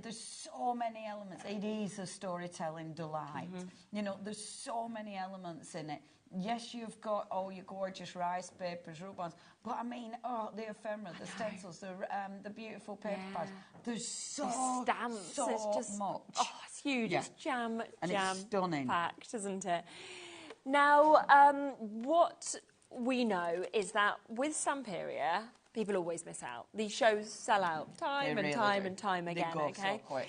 there's so many elements. It is a storytelling delight. You know, there's so many elements in it. Yes, you've got all your gorgeous rice papers, Rubons, but I mean, the ephemera, the stencils, the beautiful paper pads. There's so stamps. So it's just much. Oh, it's huge. It's jam it's stunning. Packed, isn't it? Now, what we know is that with Stamperia, people always miss out. These shows sell out time and time again. They go so quick.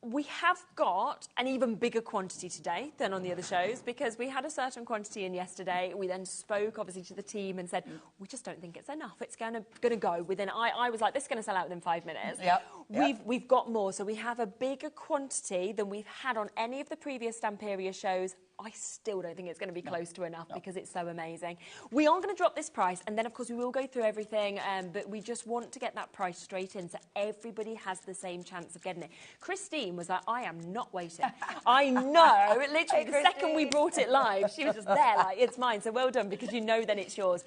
We have got an even bigger quantity today than on the other shows because we had a certain quantity in yesterday. We then spoke, obviously, to the team and said, we just don't think it's enough. It's going to go within... I was like, this is going to sell out within 5 minutes. We've got more. So we have a bigger quantity than we've had on any of the previous Stamperia shows. I still don't think it's going to be close to enough because it's so amazing. We are going to drop this price, and then, of course, we will go through everything, but we just want to get that price straight in so everybody has the same chance of getting it. Christine was like, I am not waiting. I know. Literally, the second we brought it live, she was just there like, it's mine. So well done, because you know then it's yours.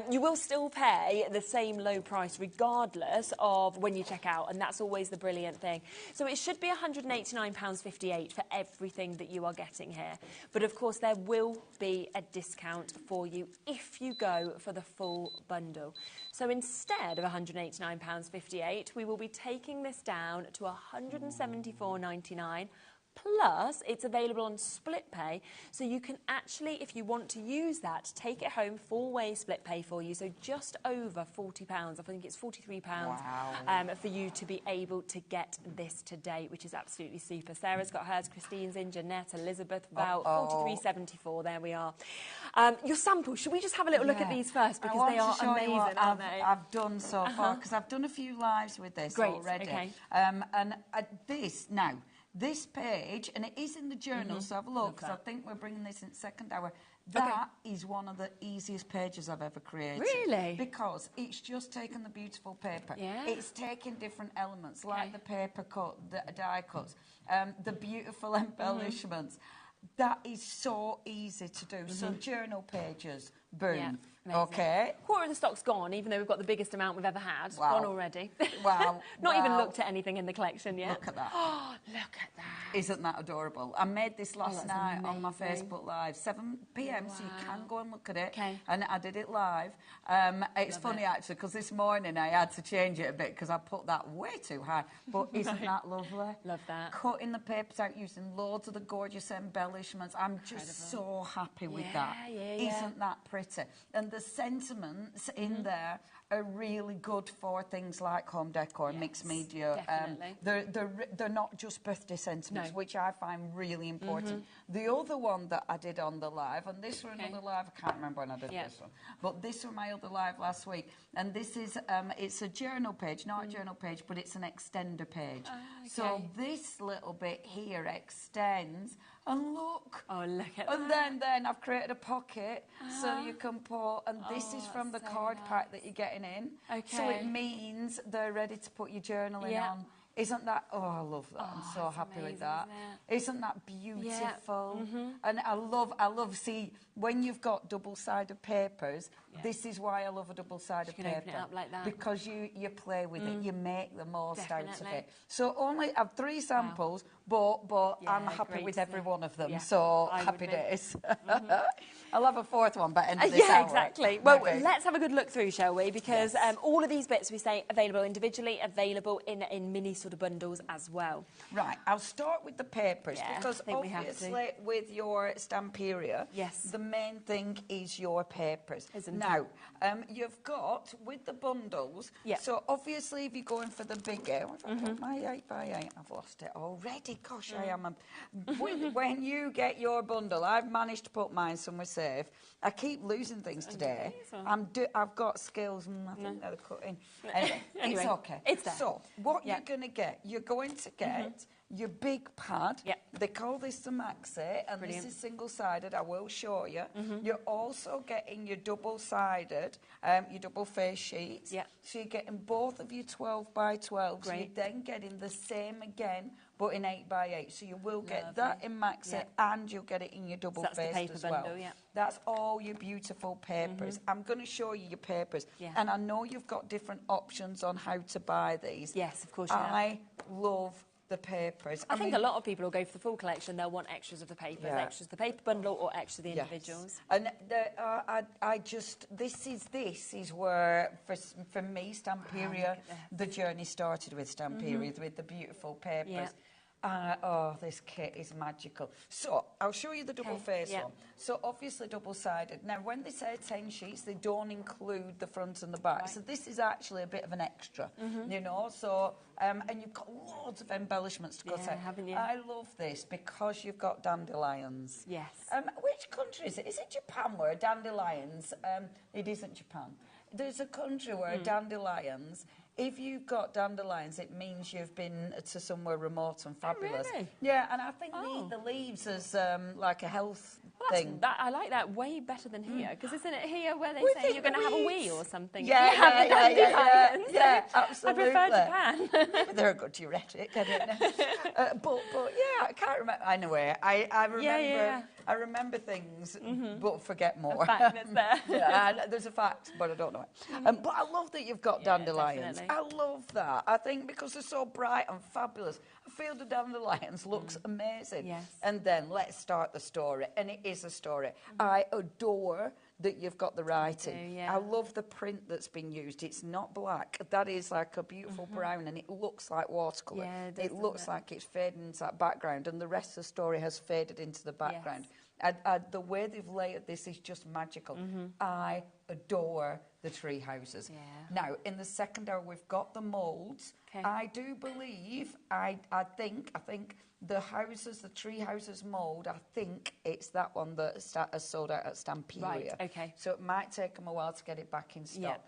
You will still pay the same low price regardless of when you check out, and that's always the brilliant thing. So it should be £189.58 for everything that you are getting here. But of course, there will be a discount for you if you go for the full bundle. So instead of £189.58, we will be taking this down to £174.99 Plus, it's available on split pay, so you can actually, if you want to use that, take it home full-way split pay for you, so just over £40. I think it's £43 for you to be able to get this today, which is absolutely super. Sarah's got hers, Christine's in, Jeanette, Elizabeth, Val, £43.74, there we are. Your samples, should we just have a little look at these first, because they are amazing, aren't they? I've done so far, because I've done a few lives with this already. Okay. This page, and it is in the journal, so have a look, because I think we're bringing this in second hour. That is one of the easiest pages I've ever created. Really? Because it's just taken the beautiful paper. Yeah. It's taken different elements, like the paper cut, the die cuts, the beautiful embellishments. That is so easy to do. So journal pages, boom. Okay. Quarter of the stock's gone, even though we've got the biggest amount we've ever had. Gone already. Wow. Not even looked at anything in the collection yet. Look at that. Oh, look at that. Isn't that adorable? I made this last night on my Facebook Live, 7 p.m, so you can go and look at it. Okay. And I did it live. It's funny, actually, because this morning I had to change it a bit because I put that way too high. But isn't that lovely? Love that. Cutting the papers out using loads of the gorgeous embellishments. I'm just so happy with that. Isn't that pretty? And the sentiments in there are really good for things like home decor, mixed media. They're not just birthday sentiments, which I find really important. The other one that I did on the live, and this was another live, I can't remember when I did this one, but this was my other live last week, and this is, it's a journal page, not a journal page, but it's an extender page. So this little bit here extends, and look. Oh, look at that. And then I've created a pocket so you can put, and this is from the card pack that you're getting in. Okay. So it means they're ready to put your journaling on. Isn't that, I love that. I'm so happy with that. Isn't that beautiful? And I love, see, when you've got double-sided papers, this is why I love a double-sided paper. Open it up like that. Because you play with it, you make the most out of it. So I have 3 samples, but I'm happy with every one of them. So happy days. I'll have a 4th one by end of this hour. Exactly. Well, let's have a good look through, shall we? Because all of these bits we say available individually, available in mini sort of bundles as well. Right, I'll start with the papers because obviously with your Stamperia, the main thing is your papers. Now, you've got with the bundles, so obviously if you're going for the bigger, my 8x8, I've lost it already, gosh, I am. When you get your bundle, I've managed to put mine somewhere safe. I keep losing things today. I've got skills and I think they're cutting. Anyway, it's okay. It's there. So, what you're going to get, you're going to get your big pad. They call this the Maxi, and this is single-sided. I will show you. You're also getting your double-sided, your double-face sheets. So you're getting both of your 12 by 12. So you're then getting the same again, but in 8 by 8. So you will get that in Maxi, and you'll get it in your double-faced as well. That's all your beautiful papers. I'm going to show you your papers. And I know you've got different options on how to buy these. Yes, of course you have. I love the papers. I think a lot of people will go for the full collection. They'll want extras of the papers, extras of the paper bundle, or extra of the individuals. And this is where, for me, Stamperia, the journey started with Stamperia, with the beautiful papers. This kit is magical. So, I'll show you the double-faced one. So, obviously double-sided. Now, when they say 10 sheets, they don't include the front and the back. So, this is actually a bit of an extra, you know. So, and you've got loads of embellishments to cut out. Haven't you? I love this because you've got dandelions. Yes. Which country is it? Is it Japan where dandelions... it isn't Japan. There's a country where dandelions... If you've got dandelions, it means you've been to somewhere remote and fabulous. Oh, really? Yeah, and I think they eat the leaves as like a health thing. I like that way better than here, because isn't it here where they say you're going to have a wee or something? Yeah, absolutely. I prefer Japan. They're a good diuretic, I don't know. But yeah, I can't remember. Anyway, I remember things, but forget more. There's a fact, but I don't know it. But I love that you've got dandelions. Definitely. I love that. I think because they're so bright and fabulous. A field of dandelions looks amazing. Yes. And then let's start the story. And it is a story. I adore that you've got the writing. I love the print that's been used. It's not black. That is like a beautiful brown, and it looks like watercolour. It looks like it's fading into that background, and the rest of the story has faded into the background. The way they've layered this is just magical. I adore the tree houses. Now, in the second hour, we've got the moulds. I do believe, I think the houses, the tree houses mould, I think it's that one that has sold out at Stamperia. Right, okay. So it might take them a while to get it back in stock.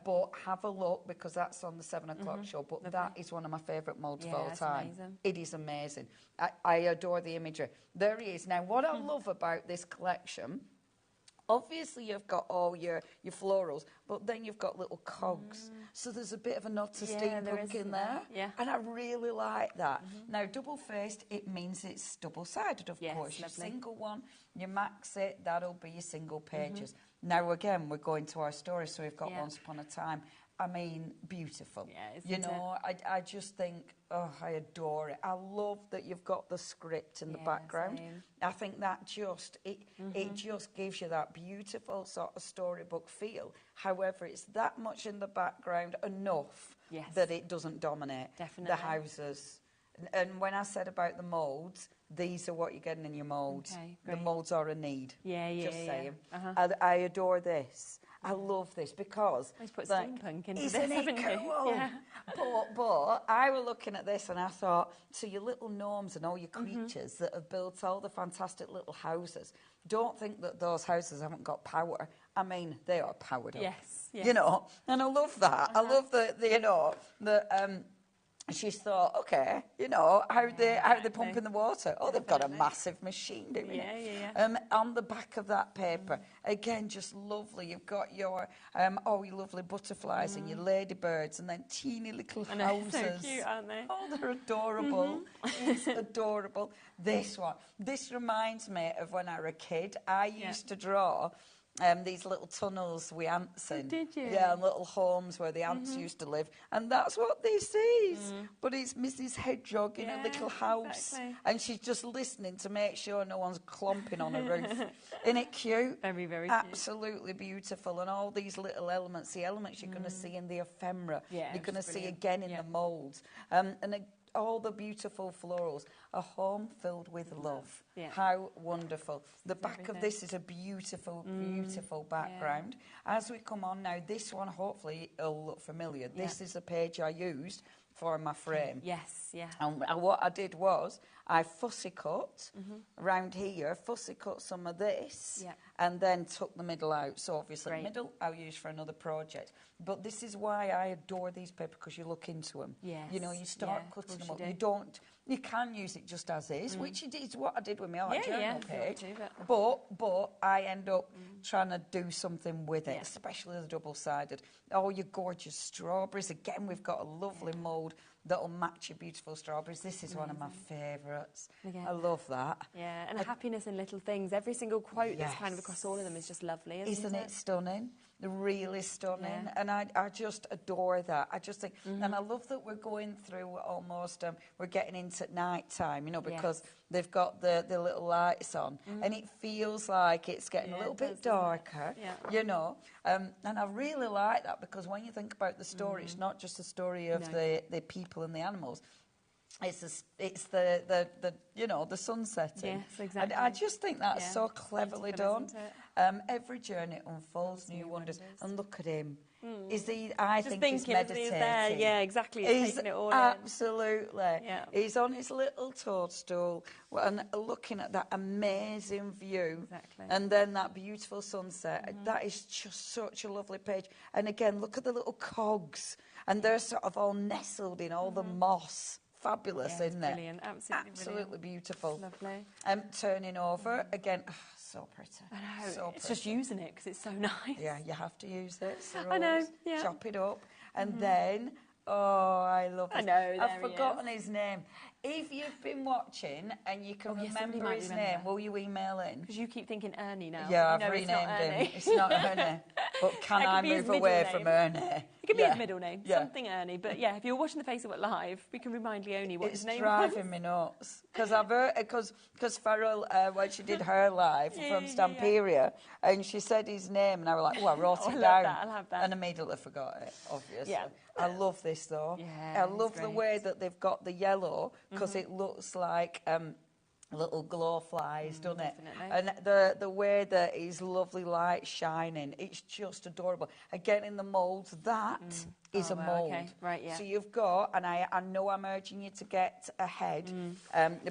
But have a look, because that's on the 7 o'clock show. But that is one of my favourite moulds of all time. Amazing. It is amazing. I adore the imagery. There he is. Now, what I love about this collection, obviously you've got all your florals, but then you've got little cogs. So there's a bit of a nod to steampunk in there. And I really like that. Now, double-faced, it means it's double-sided, of course. Your single one, you max it, that'll be your single pages. Now, again, we're going to our story, so we've got Once Upon a Time. I mean, beautiful. You know, I just think, oh, I adore it. I love that you've got the script in the background. Same. I think that just, it just gives you that beautiful sort of storybook feel. However, it's that much in the background enough that it doesn't dominate the houses. And when I said about the moulds, these are what you're getting in your moulds. The moulds are a need. Just saying. I adore this. I love this because Let's put steampunk into this, isn't haven't it you? cool? But I was looking at this and I thought, so your little gnomes and all your creatures that have built all the fantastic little houses, don't think that those houses haven't got power. I mean, they are powered up. You know, and I love that. I love that, you know, that she's thought, okay, you know, how they pumping the water? Oh, they've got a massive machine doing it. On the back of that paper, again, just lovely. You've got your your lovely butterflies and your ladybirds, and then teeny little houses. So cute, aren't they? Oh, they're adorable. It's adorable. This one, this reminds me of when I was a kid. I used to draw these little tunnels with ants in. Did you? Yeah, and little homes where the ants used to live. And that's what this is. But it's Mrs. Hedgehog in a little house. And she's just listening to make sure no one's clomping on her roof. Isn't it cute? Very, very cute. Absolutely beautiful. And all these little elements, the elements you're going to see in the ephemera, you're going to see again in the moulds. All the beautiful florals. A home filled with love. How wonderful. The back of this is a beautiful, beautiful background. As we come on now, this one hopefully will look familiar. This is the page I used for my frame. And what I did was I fussy cut around here, fussy cut some of this, and then took the middle out. So obviously the middle I'll use for another project. But this is why I adore these papers, because you look into them. You know, you start cutting them up. You can use it just as is, which is what I did with my art journal page. But I end up trying to do something with it, especially the double-sided. Oh, your gorgeous strawberries. Again, we've got a lovely mould that'll match your beautiful strawberries. This is one of my favourites. I love that. And happiness in little things. Every single quote that's kind of across all of them is just lovely, isn't it stunning? Really stunning. And I just adore that. I just think, and I love that we're going through almost, we're getting into night time, you know, because they've got the little lights on, and it feels like it's getting a little bit darker, you know. And I really like that, because when you think about the story, it's not just the story of the people and the animals. It's the you know, the sun setting. And I just think that's so cleverly done. Every journey unfolds new wonders. And look at him. Is he? I think he's meditating. He's there. Yeah, exactly. He's taking it all absolutely. He's on his little toadstool and looking at that amazing view. And then that beautiful sunset. That is just such a lovely page. And again, look at the little cogs, and they're sort of all nestled in all the moss. Fabulous, isn't it? Brilliant, absolutely beautiful. Lovely. Turning over again. Oh, so pretty. I know. So it's pretty. just using it because it's so nice. Yeah, you have to use it. I know. Chop it up, and then. Oh, I love this. I know. I've forgotten his name. If you've been watching and you can remember his name, will you email in? Because you keep thinking Ernie now. Yeah, I've renamed him. It's not Ernie. But can I move away from Ernie? It could be his middle name, something Ernie. But yeah, if you're watching the Facebook live, we can remind Leonie what his name was. It's driving me nuts. Because I've heard, because Farrell, when she did her live from Stamperia, and she said his name, and I was like, oh, I wrote it down. I'll have that. And immediately forgot it, obviously. Yeah. I love this, though. Yeah, I love the way that they've got the yellow, because it looks like... little glow flies, doesn't it? Definitely. And the way that his lovely light shining, it's just adorable. Again, in the moulds, that is a mould. Okay. Right, yeah. So you've got, and I know I'm urging you to get ahead,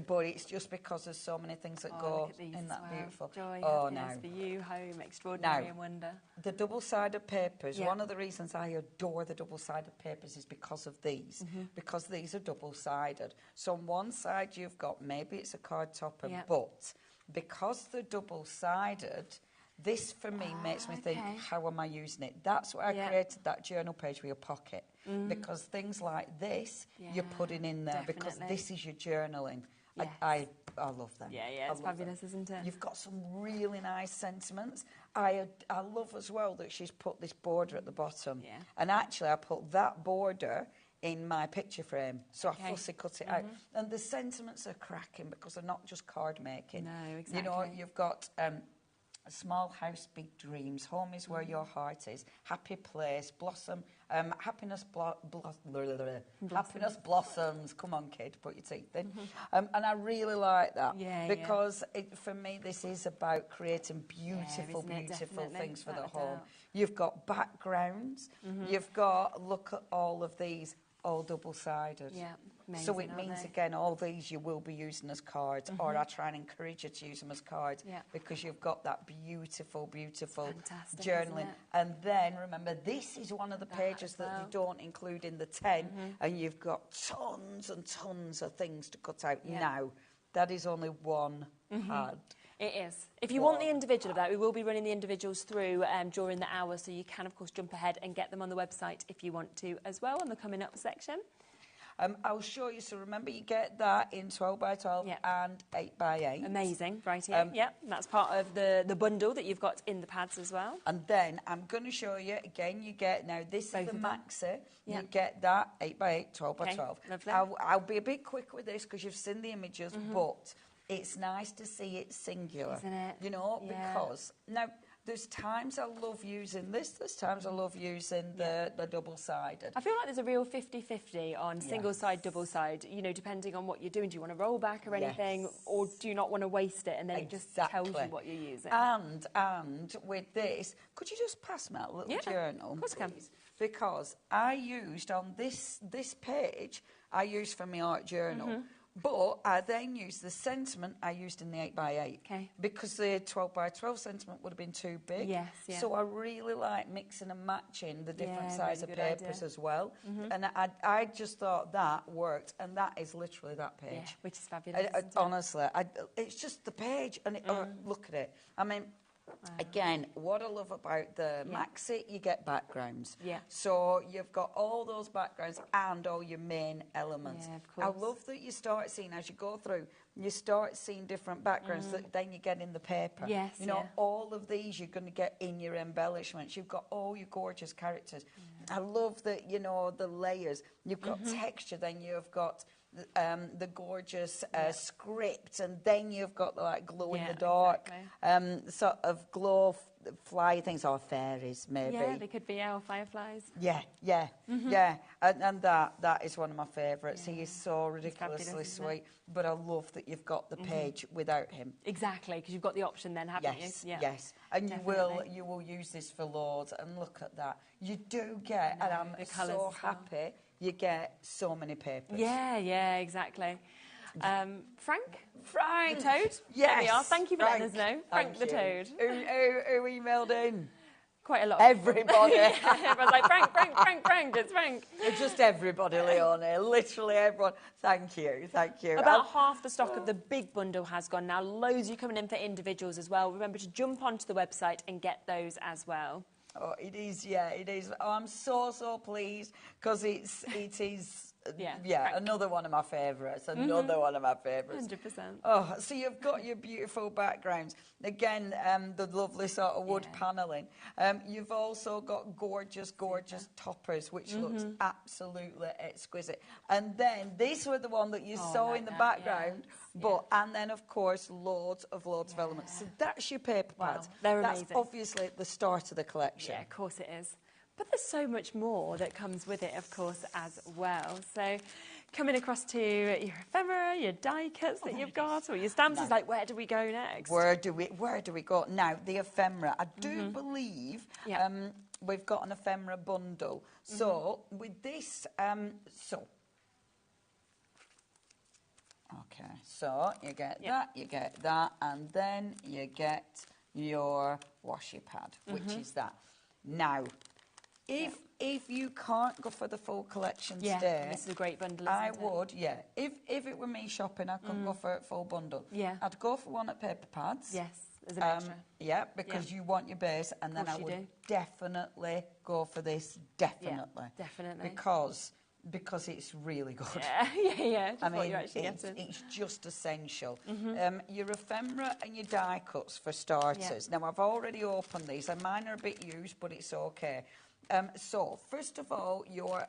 but it's just because there's so many things that go in that beautiful. Joy, happiness for you, home, extraordinary and wonder. The double-sided papers, one of the reasons I adore the double-sided papers is because of these, because these are double-sided. So on one side you've got, maybe it's a card topper, but because they're double-sided, this for me makes me think, how am I using it? That's why I created that journal page with your pocket, because things like this you're putting in there, because this is your journaling. Yes. I love them. Yeah, it's fabulous, isn't it? You've got some really nice sentiments. I love as well that she's put this border at the bottom. Yeah. And actually, I put that border in my picture frame, so I fussy cut it out. And the sentiments are cracking because they're not just card making. No, exactly. You know, you've got... a small house, big dreams. Home is where your heart is. Happy place, blossom. Happiness happiness blossoms. Come on, kid, put your teeth in. And I really like that because for me, this is about creating beautiful, beautiful things for the home. You've got backgrounds. You've got, look at all of these, all double-sided. Yeah. Amazing, so it means, again, all these you will be using as cards, or I try and encourage you to use them as cards because you've got that beautiful, beautiful journaling. And then, remember, this is one of the pages that they don't include in the 10, and you've got tons and tons of things to cut out. Now, that is only one pad. It is. If you want the individual of that, we will be running the individuals through during the hour, so you can, of course, jump ahead and get them on the website if you want to as well, on the coming up section. I'll show you. So remember, you get that in 12 by 12 and 8 by 8. Amazing. Right here. That's part of the bundle that you've got in the pads as well. And then I'm going to show you, again, you get, now this is the Maxi. You get that 8 by 8, 12 by 12. Lovely. I'll be a bit quick with this because you've seen the images, but it's nice to see it singular. Isn't it? You know, because... Now, there's times I love using this, there's times I love using the double-sided. I feel like there's a real 50-50 on single side, double side, you know, depending on what you're doing. Do you want to roll back or anything, or do you not want to waste it, and then it just tells you what you're using? And with this, could you just pass me that little journal? Of course I can. Because I used on this page, I used for my art journal, but I then used the sentiment I used in the 8 by 8. Okay. Because the 12 by 12 sentiment would have been too big. Yes, So I really like mixing and matching the different size of papers as well. And I just thought that worked, and that is literally that page. Yeah, which is fabulous. Honestly, it's just the page, and look at it. I mean, again, what I love about the Maxi, you get backgrounds. So you've got all those backgrounds and all your main elements. Yeah, of course. I love that you start seeing, as you go through, you start seeing different backgrounds that then you get in the paper. Yes, you know, all of these you're going to get in your embellishments. You've got all your gorgeous characters. I love that, you know, the layers. You've got texture, then you've got... the gorgeous script, and then you've got the like glow in the dark sort of glow fly things, or fairies maybe. Yeah, they could be our fireflies. And that is one of my favourites. He is so ridiculously sweet, but I love that you've got the page without him. Exactly, because you've got the option then, haven't you? Yes, and you will use this for loads, and look at that. You do get, and I'm so happy. You get so many papers. Yeah, exactly. Frank? The Toad? Yes. There we are. Thank you for letting us know. Frank the Toad. Who emailed in? Quite a lot. Everybody. Everyone's like, Frank, it's Frank. Just everybody, Leonie. Literally everyone. Thank you. About half the stock of the big bundle has gone now. Loads are coming in for individuals as well. Remember to jump onto the website and get those as well. Oh, it is, it is. Oh, I'm so pleased because it is Another one of my favourites. Another one of my favourites. 100%. Oh, so you've got your beautiful backgrounds. Again, the lovely sort of wood panelling. You've also got gorgeous toppers, which looks absolutely exquisite. And then this was the one that you saw in the background. And then, of course, loads of elements. So that's your paper pads. Wow, they're amazing. That's obviously the start of the collection. Yeah, of course it is. But there's so much more that comes with it, of course, as well. So coming across to your ephemera, your die cuts that you've got, or your stamps, is like, where do we go next? Where do we go? Now, the ephemera. I do believe we've got an ephemera bundle. So with this, okay, so you get that, and then you get your washi pad, which is that. Now, if you can't go for the full collection today, this is a great bundle. I would, If it were me shopping, I couldn't go for a full bundle. Yeah, I'd go for one at paper pads. Yes, as an extra. Yeah, because you want your base, and then I would definitely go for this. Definitely, definitely, because it's really good. Yeah. I mean, it's just essential. Your ephemera and your die cuts for starters. Now, I've already opened these, and mine are a bit used, but it's okay. So, first of all, your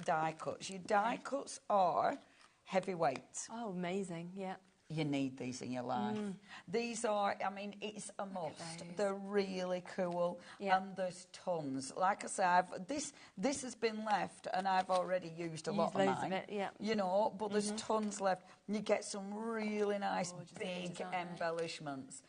die cuts. Your die cuts are heavyweight. Oh, amazing, yeah. You need these in your life. These are, I mean, it's a must. They're really cool, and there's tons. Like I say, this has been left, and I've already used a lot of mine. Of it, you know, but there's tons left. You get some really nice big embellishments.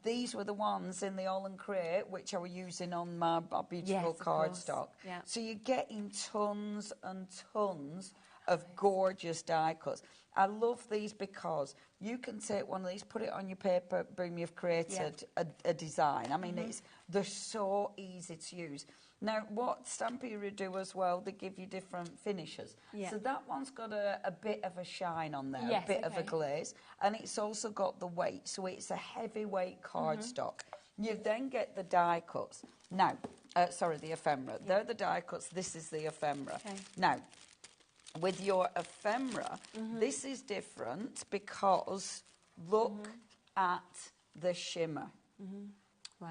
These were the ones in the All Crate, which I was using on my beautiful cardstock. So you're getting tons and tons of gorgeous die cuts. I love these because you can take one of these, put it on your paper, boom, you've created a design. I mean, they're so easy to use. Now, what Stamperia do as well, they give you different finishes. So that one's got a bit of a shine on there, a bit of a glaze, and it's also got the weight, so it's a heavyweight cardstock. You then get the die cuts. Now, the ephemera. They're the die cuts, this is the ephemera. Now, with your ephemera, this is different because look at the shimmer. Wow.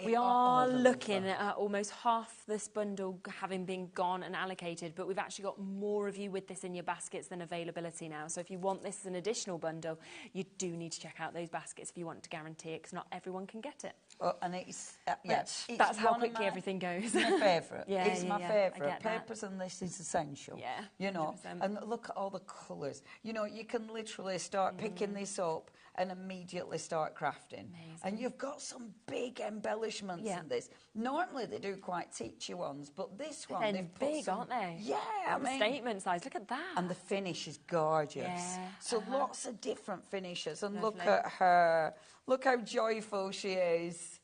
We are looking at almost half this bundle having been gone and allocated, but we've actually got more of you with this in your baskets than availability now. So if you want this as an additional bundle, you do need to check out those baskets if you want to guarantee it, because not everyone can get it. And it's, that's how quickly everything goes. My favourite. It's my favourite. Papers and this is essential. You know, 100%. And look at all the colours. You know, you can literally start picking this up and immediately start crafting. And you've got some big embellishments in this. Normally they do quite teachy ones, but this one, they've put big, aren't they? Yeah, I mean, statement size. Look at that. And the finish is gorgeous. So lots of different finishes. And look at her. Look how joyful she is.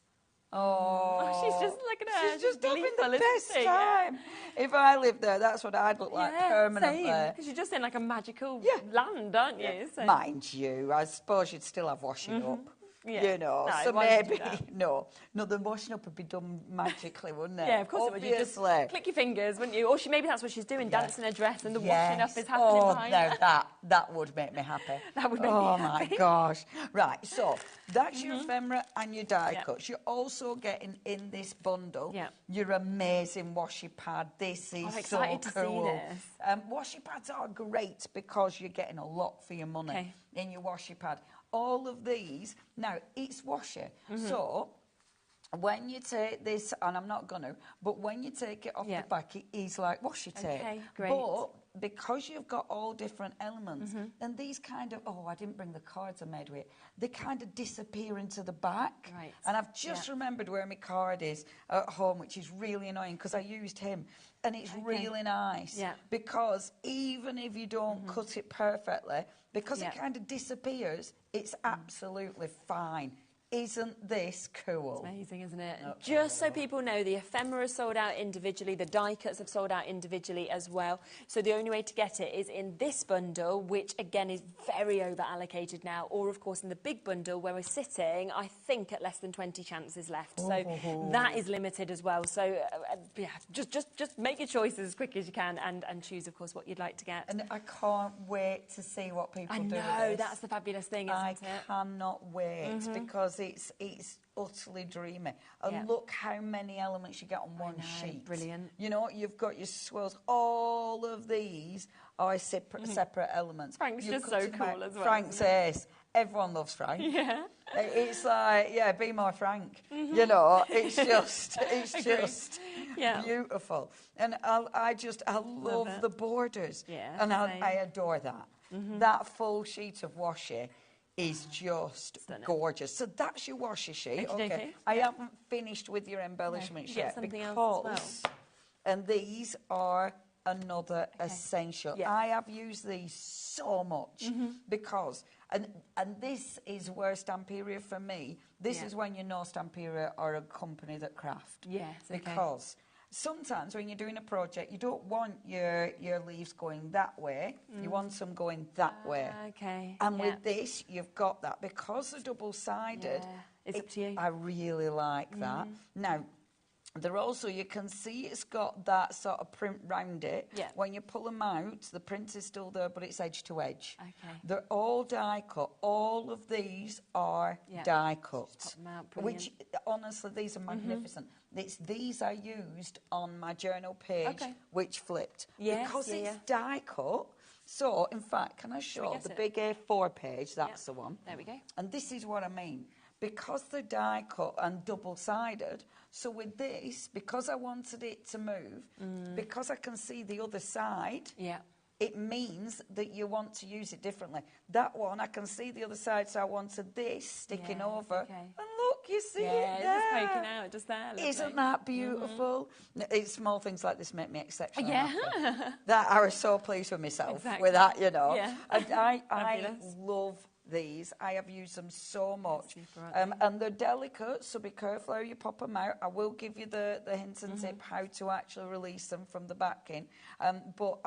Oh, she's just looking at her. She's just having the best time. If I lived there, that's what I'd look like permanently. Because you're just in like a magical land, aren't you? So. Mind you, I suppose you'd still have washing up. You know, no, so maybe no, the washing up would be done magically, wouldn't it? Yeah, of course it would. You just click your fingers, wouldn't you? Or maybe that's what she's doing, dancing a dress, and the washing up is happening behind. No, that would make me happy. That would make me happy. Oh my gosh! Right, so that's your ephemera and your die cuts. You're also getting in this bundle your amazing washi pad. This is so cool. To see this. Washi pads are great because you're getting a lot for your money in your washi pad. All of these, now it's washi. So when you take this, and I'm not going to, but when you take it off the back, it is like washi tape. Okay, great. But because you've got all different elements, and these kind of, I didn't bring the cards I made with it, they kind of disappear into the back. Right. And I've just remembered where my card is at home, which is really annoying because I used him. And it's really nice because even if you don't cut it perfectly, because it kind of disappears, it's absolutely fine. Isn't this cool? It's amazing, isn't it? Just so people know, the ephemera sold out individually, the die cuts have sold out individually as well. So the only way to get it is in this bundle, which again is very over allocated now, or of course in the big bundle where we're sitting, I think at less than 20 chances left. So that is limited as well. So yeah, just make your choices as quick as you can and choose, of course, what you'd like to get. And I can't wait to see what people do with this. I know, that's the fabulous thing, isn't it? I cannot wait because it's utterly dreamy. And look how many elements you get on one sheet. Brilliant. You know, you've got your swirls. All of these are separate elements. Frank's just so cool as well. Frank says, everyone loves Frank. Yeah. It's like, yeah, be my Frank. You know, it's just beautiful. And I love the borders. Yeah, and I adore that. That full sheet of washi is just gorgeous. So that's your washi sheet. Okay. I haven't finished with your embellishments yet because, and these are another essential. I have used these so much because, and this is where Stamperia for me, this is when you know Stamperia are a company that craft. Yes, because sometimes when you're doing a project, you don't want your leaves going that way. You want them going that way. Okay. And with this, you've got that. Because they're double-sided, it's up to you. I really like that. Now, they're also, you can see it's got that sort of print round it. Yeah. When you pull them out, the print is still there, but it's edge to edge. Okay. They're all die cut. All of these are die cut. Just pop them out, which, honestly, these are magnificent. These I used on my journal page, which flipped. Yes, because it's die cut. So, in fact, can I show the big A4 page? That's the one. There we go. And this is what I mean. Because they're die cut and double-sided, so with this, because I wanted it to move, because I can see the other side, it means that you want to use it differently. That one, I can see the other side, so I wanted this sticking over. And look, you see it there. Yeah, it's just poking out just there. Isn't that beautiful? It's small things like this make me exceptional. Yeah. That I was so pleased with myself with that, you know. Yeah. And I love these. I have used them so much. And they're delicate, so be careful how you pop them out. I will give you the hint and tip how to actually release them from the backing. But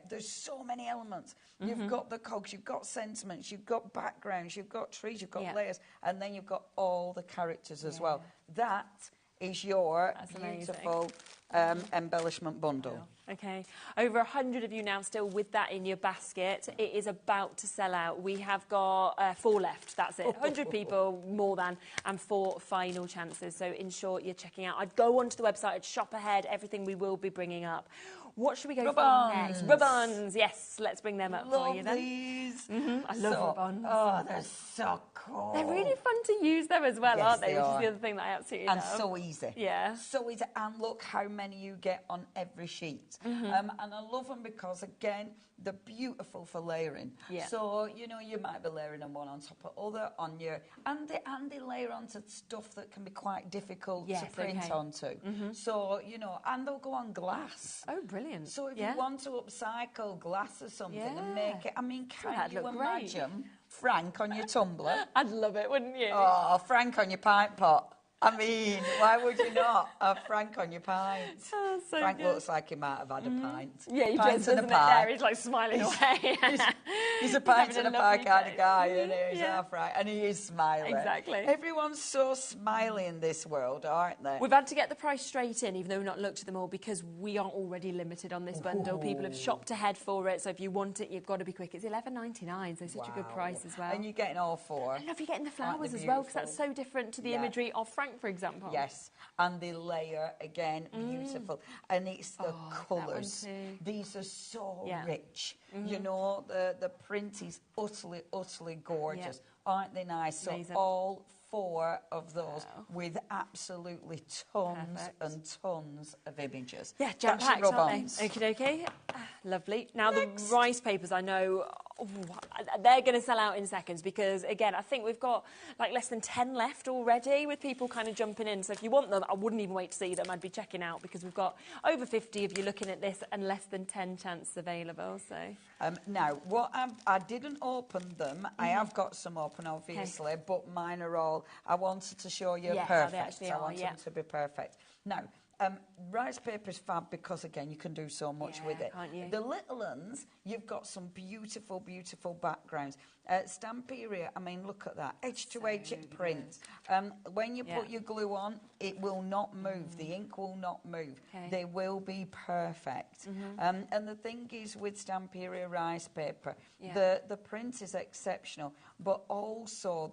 there's so many elements. You've got the cogs, you've got sentiments, you've got backgrounds, you've got trees, you've got layers, and then you've got all the characters as well. That is your beautiful embellishment bundle. Wow. Okay, over 100 of you now still with that in your basket. It is about to sell out. We have got 4 left, that's it. 100 people, more than, and 4 final chances. So in short, you're checking out. I'd go onto the website, I'd shop ahead, everything we will be bringing up. What should we go for next? Rubons, yes, let's bring them up for you then. These. I love rubons. Oh, they're so cool. They're really fun to use them as well, aren't they? Which is the other thing that I absolutely love. And so easy. Yeah. So easy. And look how many you get on every sheet. And I love them because, again, they're beautiful for layering. Yeah. So, you know, you might be layering them one on top of other on your... And they layer onto stuff that can be quite difficult to print onto. So, you know, and they'll go on glass. Oh, brilliant. So if you want to upcycle glass or something and make it... I mean, can you imagine Frank on your tumbler? I'd love it, wouldn't you? Oh, Frank on your pint pot. I mean, why would you not have Frank on your pint? Oh, so Frank good. looks like he might have had a pint. Yeah, he pint does, doesn't it? There, he's like smiling away. He's a pint and a pie kind of guy, isn't he? He's half right, and he is smiling. Exactly. Everyone's so smiley in this world, aren't they? We've had to get the price straight in, even though we've not looked at them all, because we are already limited on this bundle. People have shopped ahead for it, so if you want it, you've got to be quick. It's $11.99, so such a good price as well. And you're getting all 4. I love you getting the flowers as well, because that's so different to the imagery of Frank, for example. Yes, and the layer, again, beautiful. And it's the colours. These are so rich. You know, the print is utterly, utterly gorgeous. Aren't they nice? Amazing. So all 4 of those with absolutely tons and tons of images. Yeah, jam-packed, aren't they? Okie dokie. Lovely. Now, the rice papers, I know, they're going to sell out in seconds because, again, I think we've got like less than 10 left already with people kind of jumping in. So if you want them, I wouldn't even wait to see them. I'd be checking out because we've got over 50 of you looking at this and less than 10 chances available. So now, what I didn't open them. I have got some open, obviously, but mine are all all, I wanted to show you perfect. I want them to be perfect. Now, rice paper is fab because, again, you can do so much with it. Can't you? The little ones, you've got some beautiful, beautiful backgrounds. Stamperia, I mean, look at that. Edge-to-edge print. When you put your glue on, it will not move. The ink will not move. They will be perfect. And the thing is with Stamperia rice paper, the print is exceptional, but also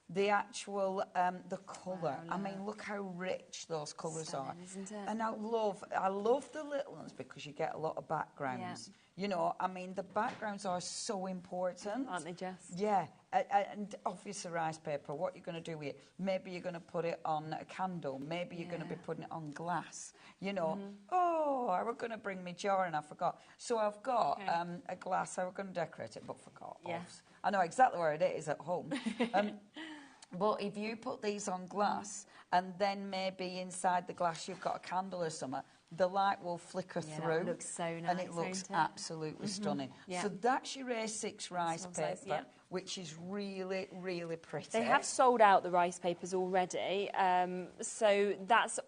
the actual, the colour. I mean, look how rich those colours are. Isn't it? And I love the little ones because you get a lot of backgrounds. You know, I mean, the backgrounds are so important. Aren't they, Jess? Yeah. And obviously rice paper, what you're going to do with it, maybe you're going to put it on a candle, maybe you're going to be putting it on glass, you know. Oh, I was going to bring my jar and I forgot. So I've got a glass, I was going to decorate it, but forgot. I know exactly where it is at home. But if you put these on glass and then maybe inside the glass you've got a candle or something, the light will flicker through. That looks so nice, and it looks absolutely stunning. So that's your A6 rice paper, which is really, really pretty. They have sold out the rice papers already. So that's...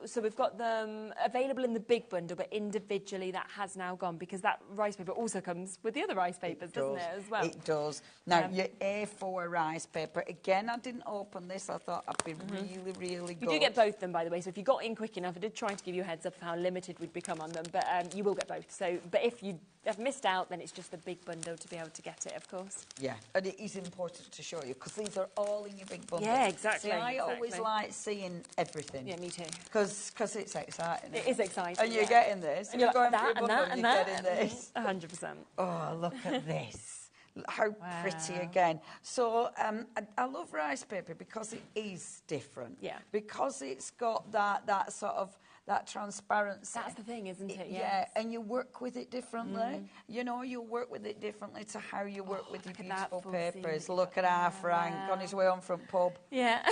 So we've got them available in the big bundle, but individually that has now gone because that rice paper also comes with the other rice papers, doesn't it, as well? It does. Now, your A4 rice paper, again, I didn't open this. I thought I'd be really, really good. You do get both of them, by the way, so if you got in quick enough, I did try to give you a heads up of how limited we'd become on them, but you will get both. So, but if you have missed out, then it's just the big bundle to be able to get it, of course. Yeah, and it is important to show you because these are all in your big bundles. Yeah, exactly. See, I always like seeing everything. Yeah, me too. Because it's exciting. It is exciting. And you're getting this. And you're going that, through a bundle and you're getting this. 100%. Oh, look at this. How pretty again. So I love rice paper because it is different. Yeah. Because it's got that sort of that transparency. That's the thing, isn't it? Yeah, and you work with it differently. You know, you work with it differently to how you work with your beautiful papers. Look at our Frank on his way on front pub. Yeah.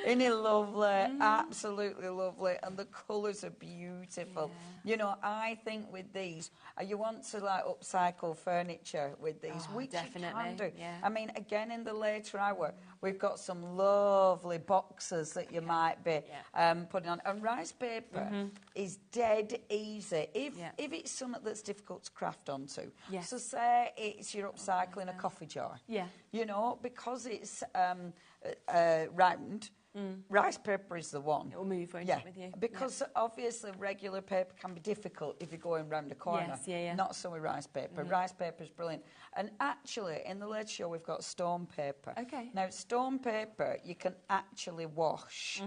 Isn't it lovely? Absolutely lovely. And the colours are beautiful. Yeah. You know, I think with these, you want to like upcycle furniture with these, which definitely. you can do. Yeah. I mean, again, in the later hour, we've got some lovely boxes that you might be putting on. And rice paper is dead easy if it's something that's difficult to craft onto. Yes. So say it's you're upcycling a coffee jar. Yeah. You know, because it's round, rice paper is the one. It will move, won't it, with you? Because obviously regular paper can be difficult if you're going round a corner. Yes, Not so with rice paper. Rice paper is brilliant. And actually, in the later show, we've got stone paper. Okay. Now, stone paper, you can actually wash.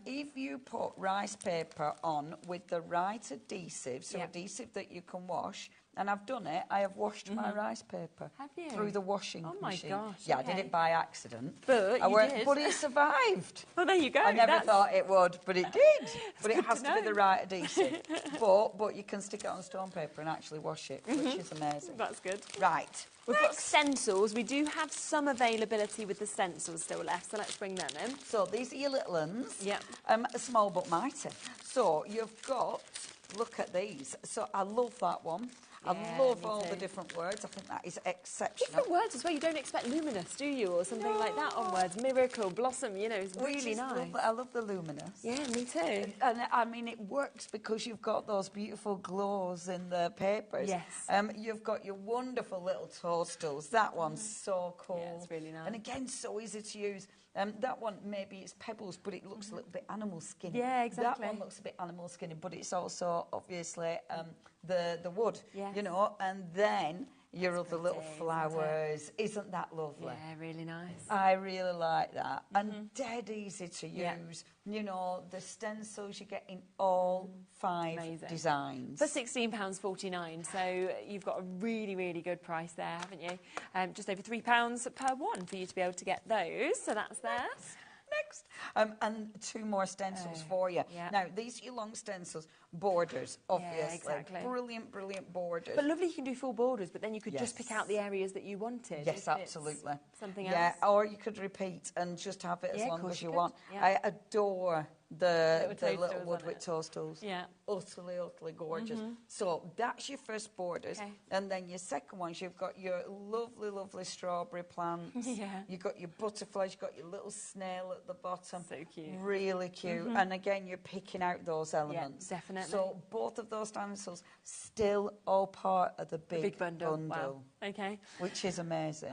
If you put rice paper on with the right adhesive, so adhesive that you can wash, and I've done it, I have washed my rice paper. Have you? Through the washing machine. Oh, my gosh. Yeah, I did it by accident. But you did. But it survived. Well, there you go. I never thought it would, but it did. But it has to be the right adhesive. But you can stick it on stone paper and actually wash it, which is amazing. That's good. Right. We've got stencils. We do have some availability with the stencils still left, so let's bring them in. So these are your little ones. Yep. Small but mighty. So you've got, look at these. So I love that one. I love all the different words. I think that is exceptional. Different words as well. You don't expect luminous, do you? Or something like that on words. Miracle, blossom, you know, it's really nice. Lovely. I love the luminous. Yeah, me too. And I mean, it works because you've got those beautiful glows in the papers. Yes. You've got your wonderful little toadstools. That one's so cool. Yeah, it's really nice. And again, so easy to use. That one, maybe it's pebbles, but it looks a little bit animal skinny. Yeah, exactly. That one looks a bit animal skinny, but it's also, obviously, the wood, you know, and then your other little flowers. Isn't that lovely? Yeah, really nice. I really like that. And dead easy to use. You know, the stencils you get in all 5 designs. For £16.49, so you've got a really, really good price there, haven't you? Just over £3 per one for you to be able to get those, so that's there. Next. And 2 more stencils for you. Yeah. Now, these are your long stencils. Borders, obviously. Yeah, exactly. Brilliant, brilliant borders. But lovely, you can do full borders, but then you could just pick out the areas that you wanted. Yes, absolutely. Something else. Yeah, or you could repeat and just have it as long as you want. Yeah. I adore the little Woodwick toadstools. Yeah. Utterly, utterly gorgeous. So that's your first borders. Okay. And then your second ones, you've got your lovely, lovely strawberry plants. Yeah. You've got your butterflies, you've got your little snail at the bottom. So cute. Really cute. And again, you're picking out those elements. Yeah, definitely. So both of those stencils still all part of the big bundle. Wow. Okay. Which is amazing.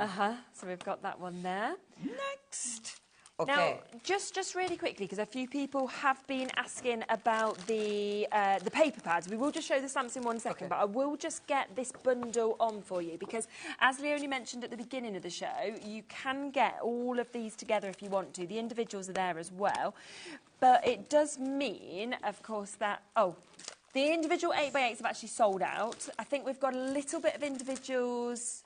So we've got that one there. Next. Okay. Now, just really quickly, because a few people have been asking about the paper pads. We will just show the stamps in 1 second, but I will just get this bundle on for you, because as Leonie mentioned at the beginning of the show, you can get all of these together if you want to. The individuals are there as well. But it does mean, of course, that... the individual 8x8s have actually sold out. I think we've got a little bit of individuals...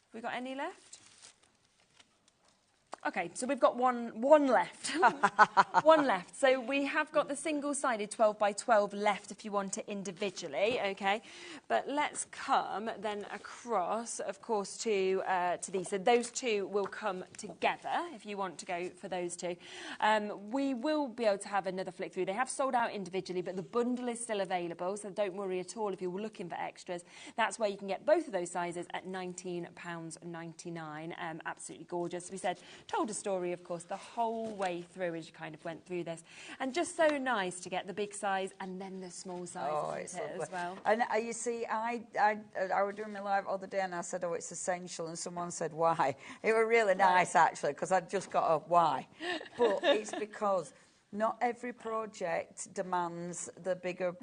Have we got any left? Okay, so we've got one left. One left. So we have got the single-sided 12x12 left if you want it individually, okay? But let's come then across, of course, to these. So those two will come together if you want to go for those two. We will be able to have another flick through. They have sold out individually, but the bundle is still available, so don't worry at all if you're looking for extras. That's where you can get both of those sizes at £19.99. Absolutely gorgeous. We said... told a story, of course, the whole way through as you kind of went through this. And just so nice to get the big size and then the small size as well. And you see, I was doing my live the other day and I said, it's essential, and someone said, why? It was really nice, actually, because I'd just got a why. But it's because... not every project demands the bigger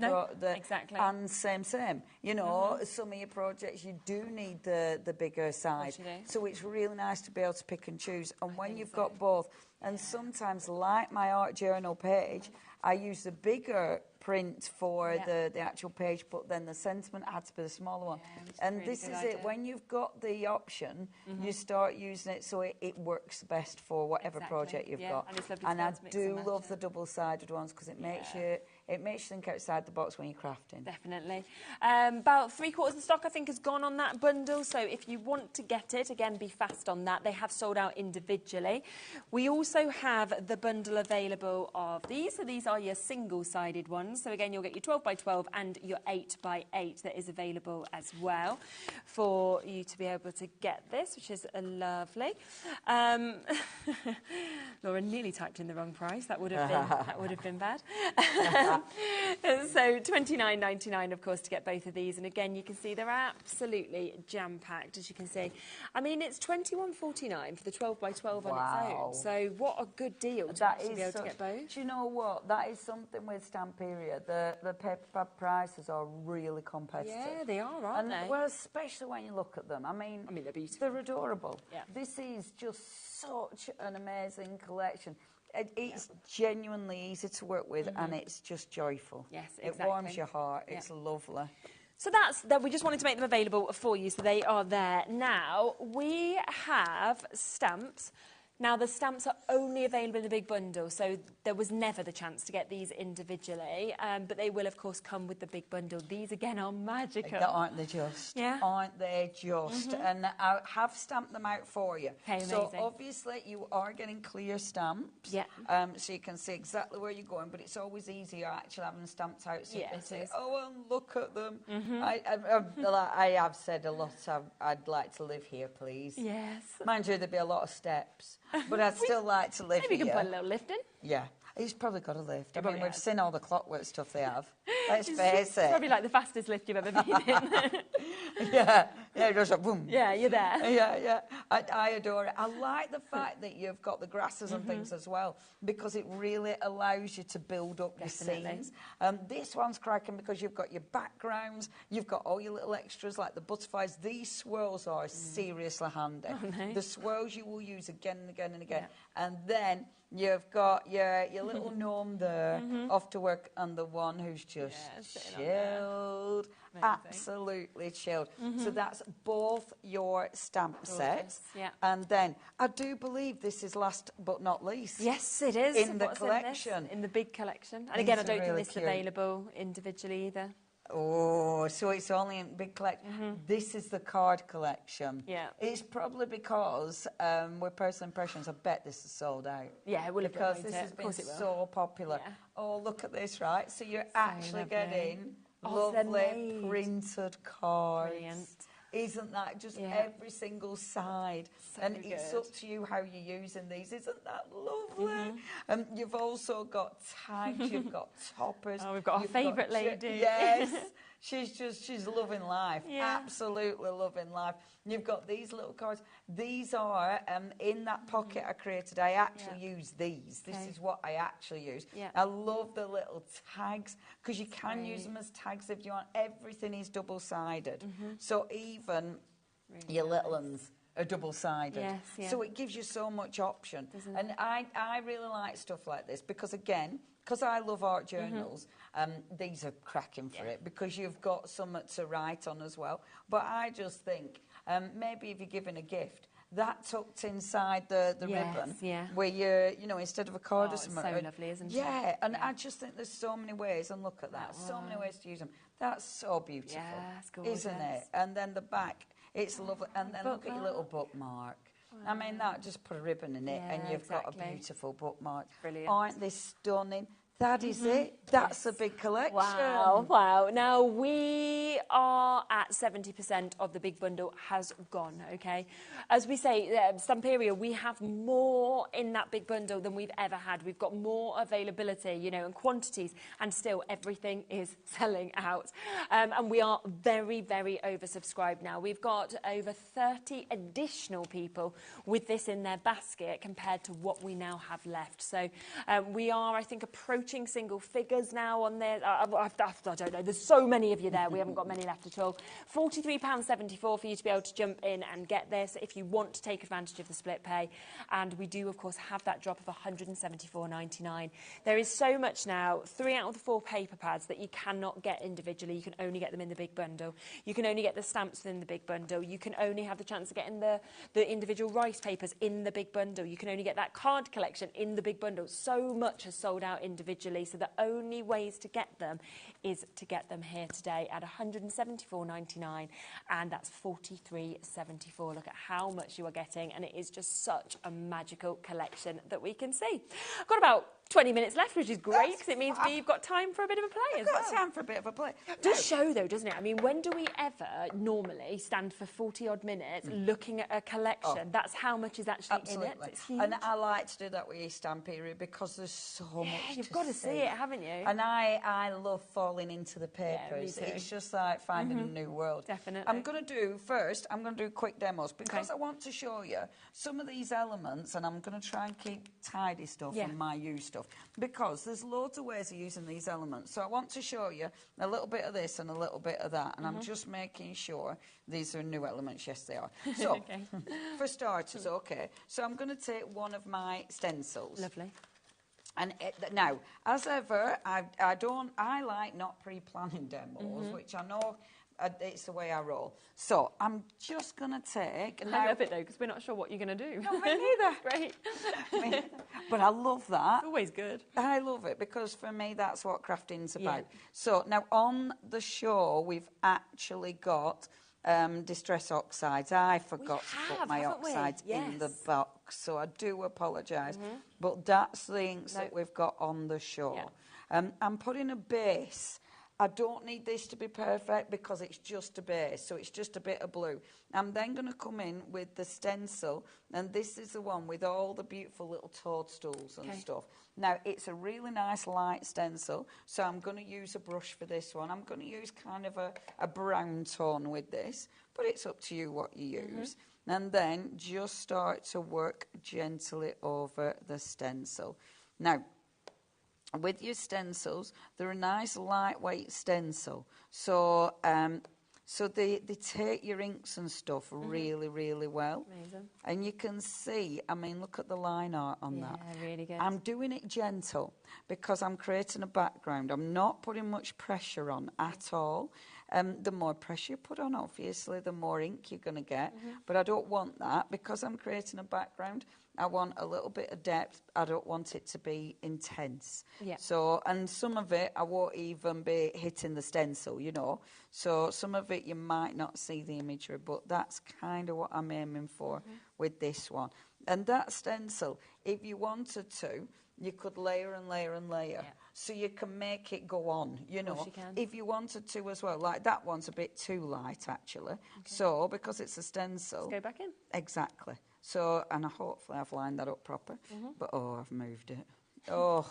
exactly. And same. You know, some of your projects you do need the bigger size. So it's really nice to be able to pick and choose. And when you've got both, and sometimes like my art journal page, I use the bigger print for the actual page, but then the sentiment had to be the smaller one. And really this is it. When you've got the option, you start using it so it works best for whatever project you've got. And I do love the double-sided ones because it makes you think outside the box when you're crafting. Definitely. About 3/4 of the stock, I think, has gone on that bundle. So if you want to get it, again, be fast on that. They have sold out individually. We also have the bundle available of these. So these are your single-sided ones. So again, you'll get your 12x12 and your 8x8 that is available as well for you to be able to get this, which is lovely. Laura nearly typed in the wrong price. That would have been bad. So £29.99, of course, to get both of these. And again, you can see they're absolutely jam-packed, as you can see. I mean, it's £21.49 for the 12x12 on its own. So what a good deal to be able to get both. Do you know what? That is something with Stamperia. The paper pad prices are really competitive. Yeah, they are, aren't they? Well, especially when you look at them. I mean they're beautiful. They're adorable. Yeah. This is just such an amazing collection. It's genuinely easy to work with, and it's just joyful. Yes, exactly. It warms your heart. It's lovely. So that's that. We just wanted to make them available for you, so they are there. Now, we have stamps. Now, the stamps are only available in the big bundle, so there was never the chance to get these individually, but they will, of course, come with the big bundle. These, again, are magical. Aren't they just? Yeah. Aren't they just? And I have stamped them out for you. Okay, so, amazing. obviously, you are getting clear stamps. Yeah. So you can see exactly where you're going, but it's always easier actually having them stamped out so you can say, well, look at them. I have said a lot, I'd like to live here, please. Yes. Mind you, there'd be a lot of steps. But I'd still like to live Maybe here. you can put a little lift in. Yeah. He's probably got a lift. I mean, we've seen all the clockwork stuff they have. Let's face it. It's probably like the fastest lift you've ever been in. Yeah, just a boom. Yeah, you're there. Yeah. I adore it. I like the fact that you've got the grasses and things as well, because it really allows you to build up your scenes. This one's cracking because you've got your backgrounds, you've got all your little extras like the butterflies. These swirls are seriously handy. The swirls you will use again and again and again. Yeah. And then you've got your little gnome there off to work, and the one who's just chilled. Absolutely chilled. So that's both your stamp sets. Yeah. And then I do believe this is last but not least. Yes, it is. In the collection. In the big collection. And again, I don't think this is available individually either. Oh, so it's only in big collection. This is the card collection. Yeah. It's probably because with Personal Impressions, I bet this is sold out. Yeah, it will have been, because won't this it? has Of been course it will. so popular. Yeah. Oh, look at this, right? So you're actually lovely. getting Oh, they're lovely made. printed cards. Brilliant. Isn't that just Yeah. every single side? So and it's good. up to you how you're using these. Isn't that lovely? You've also got tags, you've got toppers. Oh, we've got our you've favourite lady. Yes. She's loving life. Yeah. Absolutely loving life. You've got these little cards. These are in that pocket I created. I actually use these. This is what I actually use. Yeah. I love the little tags because you can use them as tags if you want. Everything is double-sided. So even your little ones are double-sided. Yes, yeah. So it gives you so much option. And I really like stuff like this because, again, because I love art journals, these are cracking for it because you've got something to write on as well. But I just think maybe if you're giving a gift, that tucked inside the ribbon, where you know, instead of a card or something. It's so lovely, isn't it? Yeah, and I just think there's so many ways, and look at that, so many ways to use them. That's so beautiful, it's gorgeous. isn't it? And then the back, it's lovely. And then look at your little bookmark. I mean, that just put a ribbon in it, and you've got a beautiful bookmark. Brilliant. Aren't they stunning? That is it. That's a big collection. Wow, wow. Now, we are at 70% of the big bundle has gone, okay? As we say, Stamperia, we have more in that big bundle than we've ever had. We've got more availability, you know, and quantities, and still everything is selling out. And we are very, very oversubscribed now. We've got over 30 additional people with this in their basket compared to what we now have left. So we are, I think, approaching single figures now on there. I don't know. There's so many of you there. We haven't got many left at all. £43.74 for you to be able to jump in and get this if you want to take advantage of the split pay. And we do, of course, have that drop of £174.99. There is so much now. 3 out of the 4 paper pads that you cannot get individually. You can only get them in the big bundle. You can only get the stamps within the big bundle. You can only have the chance of getting the individual rice papers in the big bundle. You can only get that card collection in the big bundle. So much has sold out individually. So the only ways to get them is to get them here today at £174.99, and that's £43.74. Look at how much you are getting, and it is just such a magical collection that we can see. I've got about 20 minutes left, which is great because it means you've got time for a bit of a play as well. Got time for a bit of a play. It does show, though, doesn't it? I mean, when do we ever normally stand for 40-odd minutes looking at a collection? That's how much is actually in it. It's huge. And I like to do that with Stamperia because there's so much you've got to see it, haven't you? And I love falling into the papers. Me too. It's just like finding a new world. Definitely. I'm going to do quick demos because I want to show you some of these elements, and I'm going to try and keep tidy stuff and my used stuff because there's loads of ways of using these elements. So I want to show you a little bit of this and a little bit of that, and I'm just making sure these are new elements. Yes, they are. So, for starters, so I'm going to take one of my stencils. Lovely. And now, as ever, I like not pre-planning demos, which I know it's the way I roll. So I'm just going to take... I love it, though, because we're not sure what you're going to do. No, me neither. Great. But I love that. It's always good. I love it because, for me, that's what crafting's about. Yeah. So now, on the show, we've actually got... distress oxides. I forgot to put my oxides in the box, so I do apologise. But that's the inks that we've got on the show. I'm putting a base. I don't need this to be perfect because it's just a base, so it's just a bit of blue. I'm then going to come in with the stencil, and this is the one with all the beautiful little toadstools and stuff. Now, it's a really nice light stencil, so I'm going to use a brush for this one. I'm going to use kind of a brown tone with this, but it's up to you what you use. And then just start to work gently over the stencil. Now, with your stencils, they're a nice lightweight stencil. So so they take your inks and stuff really, really well. Amazing. And you can see, I mean, look at the line art on that. Yeah, really good. I'm doing it gentle because I'm creating a background. I'm not putting much pressure on at all. The more pressure you put on, obviously, the more ink you're going to get. But I don't want that because I'm creating a background. I want a little bit of depth. I don't want it to be intense. Yeah. So, and some of it I won't even be hitting the stencil, you know. So some of it you might not see the imagery, but that's kind of what I'm aiming for with this one. And that stencil, if you wanted to, you could layer and layer and layer. Yeah. So you can make it go on, you know, if you wanted to as well. Like that one's a bit too light, actually. Okay. So, because it's a stencil. Let's go back in. Exactly. So, and hopefully I've lined that up proper. But, oh, I've moved it. Oh.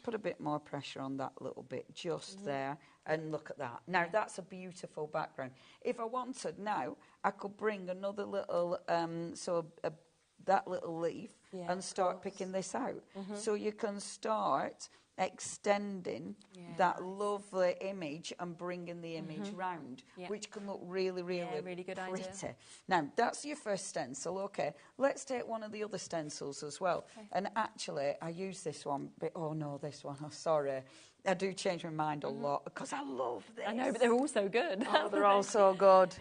Put a bit more pressure on that little bit just there. And look at that. Now, that's a beautiful background. If I wanted now, I could bring another little, that little leaf and start picking this out. So you can start extending that lovely image and bringing the image round, which can look really, really good pretty. idea. Now, that's your first stencil. Okay, let's take one of the other stencils as well. Okay. And actually, I use this one, but oh no, this one, oh sorry. I do change my mind a lot because I love this. I know, but they're all so good. Oh, they're all so good.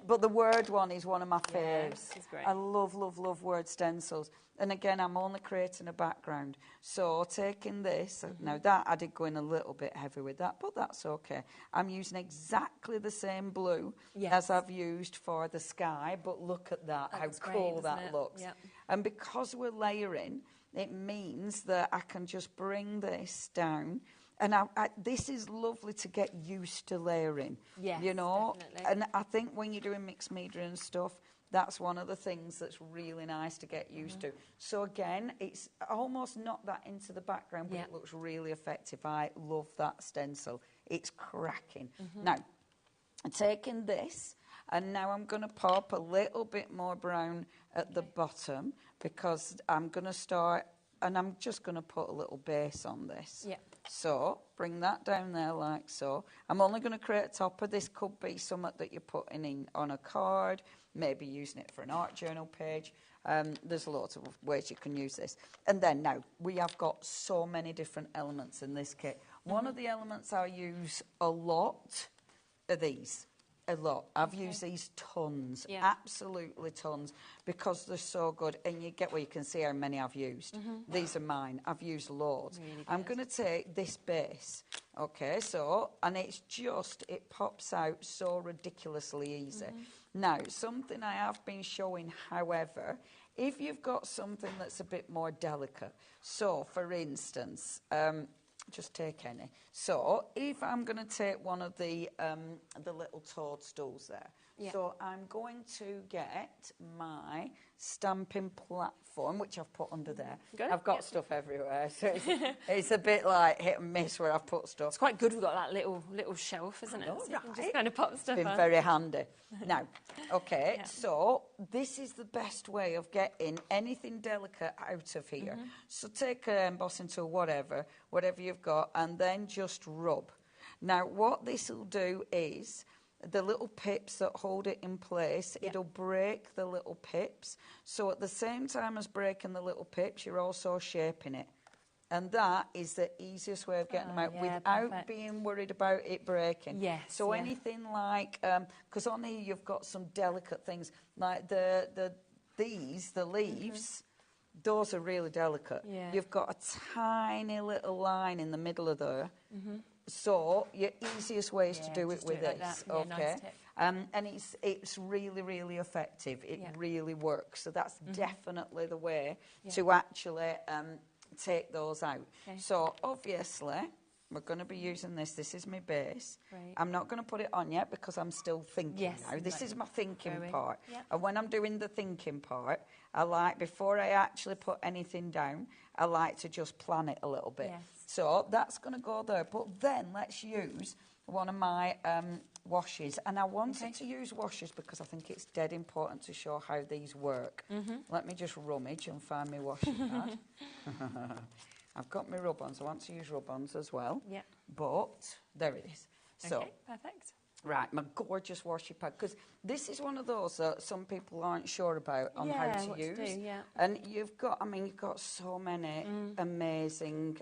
But the word one is one of my faves. It's great. I love, love, love word stencils. And again, I'm only creating a background. So taking this, now that I did go in a little bit heavy with that, but that's okay. I'm using exactly the same blue as I've used for the sky, but look at that, how cool that looks. Yep. And because we're layering, it means that I can just bring this down. And this is lovely to get used to layering, you know. Definitely. And I think when you're doing mixed media and stuff, that's one of the things that's really nice to get used to. So again, it's almost not that into the background, but it looks really effective. I love that stencil. It's cracking. Now, I'm taking this, and now I'm going to pop a little bit more brown at the bottom because I'm going to start, and I'm just going to put a little base on this. Yeah. So, bring that down there like so. I'm only going to create a topper. This could be something that you're putting in on a card, maybe using it for an art journal page. There's lots of ways you can use this. And then now, we have got so many different elements in this kit. One of the elements I use a lot are these. A lot. I've used these tons, absolutely tons, because they're so good. And you get where you can see how many I've used. These are mine. I've used loads. Really I'm going to take this base, okay, so, and it's just, it pops out so ridiculously easy. Now, something I have been showing, however, if you've got something that's a bit more delicate, so, for instance, just take any. So, if I'm going to take one of the little toadstools there, so I'm going to get my stamping platform, which I've put under there. Good. I've got stuff everywhere, so it's a bit like hit and miss where I've put stuff. It's quite good we've got that little shelf, isn't it? So you can just kind of pop stuff It's been very handy. Now, okay, so this is the best way of getting anything delicate out of here. So take an embossing tool, whatever you've got, and then just rub. Now, what this will do is the little pips that hold it in place, it'll break the little pips. So at the same time as breaking the little pips, you're also shaping it. And that is the easiest way of getting them out without being worried about it breaking. Yes. So anything like, because on here you've got some delicate things, like the leaves, those are really delicate. Yeah. You've got a tiny little line in the middle of there. So your easiest way is to do it with this, okay? Nice and it's really, really effective. It really works. So that's definitely the way to actually take those out. Okay. So obviously, we're going to be using this. This is my base. Right. I'm not going to put it on yet because I'm still thinking now. This is my thinking part. Yep. And when I'm doing the thinking part, I like, before I actually put anything down, I like to just plan it a little bit. Yes. So that's going to go there. But then let's use one of my washes. And I wanted to use washes because I think it's dead important to show how these work. Let me just rummage and find my washing pad. I've got my rub-ons. I want to use rub-ons as well. Yeah. But there it is. So, perfect. Right, my gorgeous washi pad, because this is one of those that some people aren't sure about on how to use. Do, yeah. And you've got so many amazing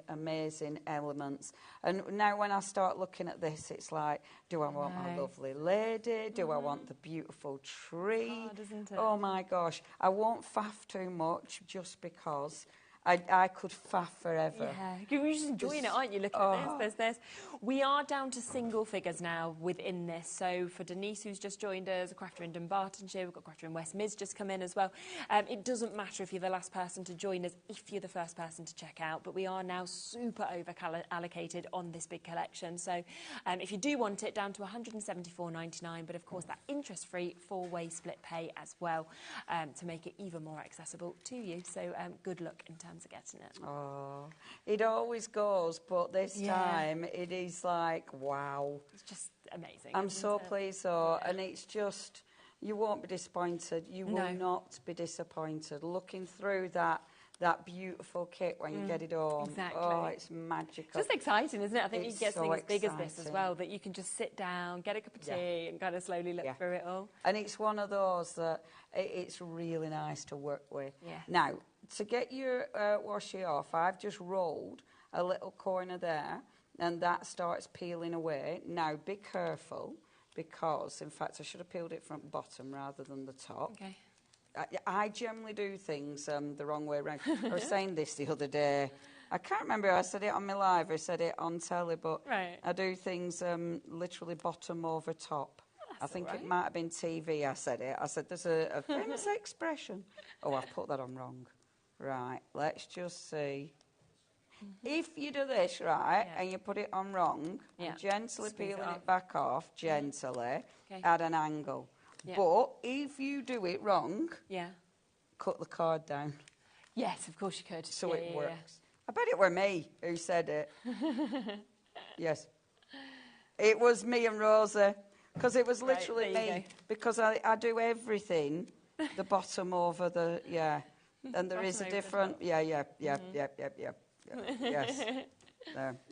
elements. And now when I start looking at this, it's like, do I want my lovely lady? Do I want the beautiful tree? Hard, isn't it? Oh my gosh, I won't faff too much just because I could faff forever. Yeah, you're just enjoying it, aren't you? Looking at this. We are down to single figures now within this. So for Denise, who's just joined us, a crafter in Dunbartonshire, we've got a crafter in West Mids just come in as well. It doesn't matter if you're the last person to join us, if you're the first person to check out, but we are now super over-allocated on this big collection. So if you do want it, down to £174.99, but of course that interest-free 4-way split pay as well to make it even more accessible to you. So good luck in terms of getting it. Oh, it always goes, but this time it is like, wow. It's just amazing. I'm so pleased, though, and it's just, you won't be disappointed. You will not be disappointed. Looking through that beautiful kit when you get it home. Exactly. Oh, it's magical. It's just exciting, isn't it? I think you can get something as big as this as exciting. well, that you can just sit down, get a cup of tea and kind of slowly look through it all. And it's one of those that it's really nice to work with. Yeah. Now, to get your washi off, I've just rolled a little corner there, and that starts peeling away. Now, be careful, because, in fact, I should have peeled it from the bottom rather than the top. Okay. I generally do things the wrong way around. I was saying this the other day. I can't remember if I said it on my live or I said it on telly, but I do things literally bottom over top. I think it might have been TV I said it. I said there's a famous expression. Oh, I've put that on wrong. Right, let's just see. If you do this, and you put it on wrong, and gently peeling it back off, gently, at an angle. But if you do it wrong, cut the card down. Yes, of course you could. So it works. I bet it were me who said it. Yes. It was me and Rosa, because it was literally me. Because I do everything, the bottom over the, and there is a different, yes.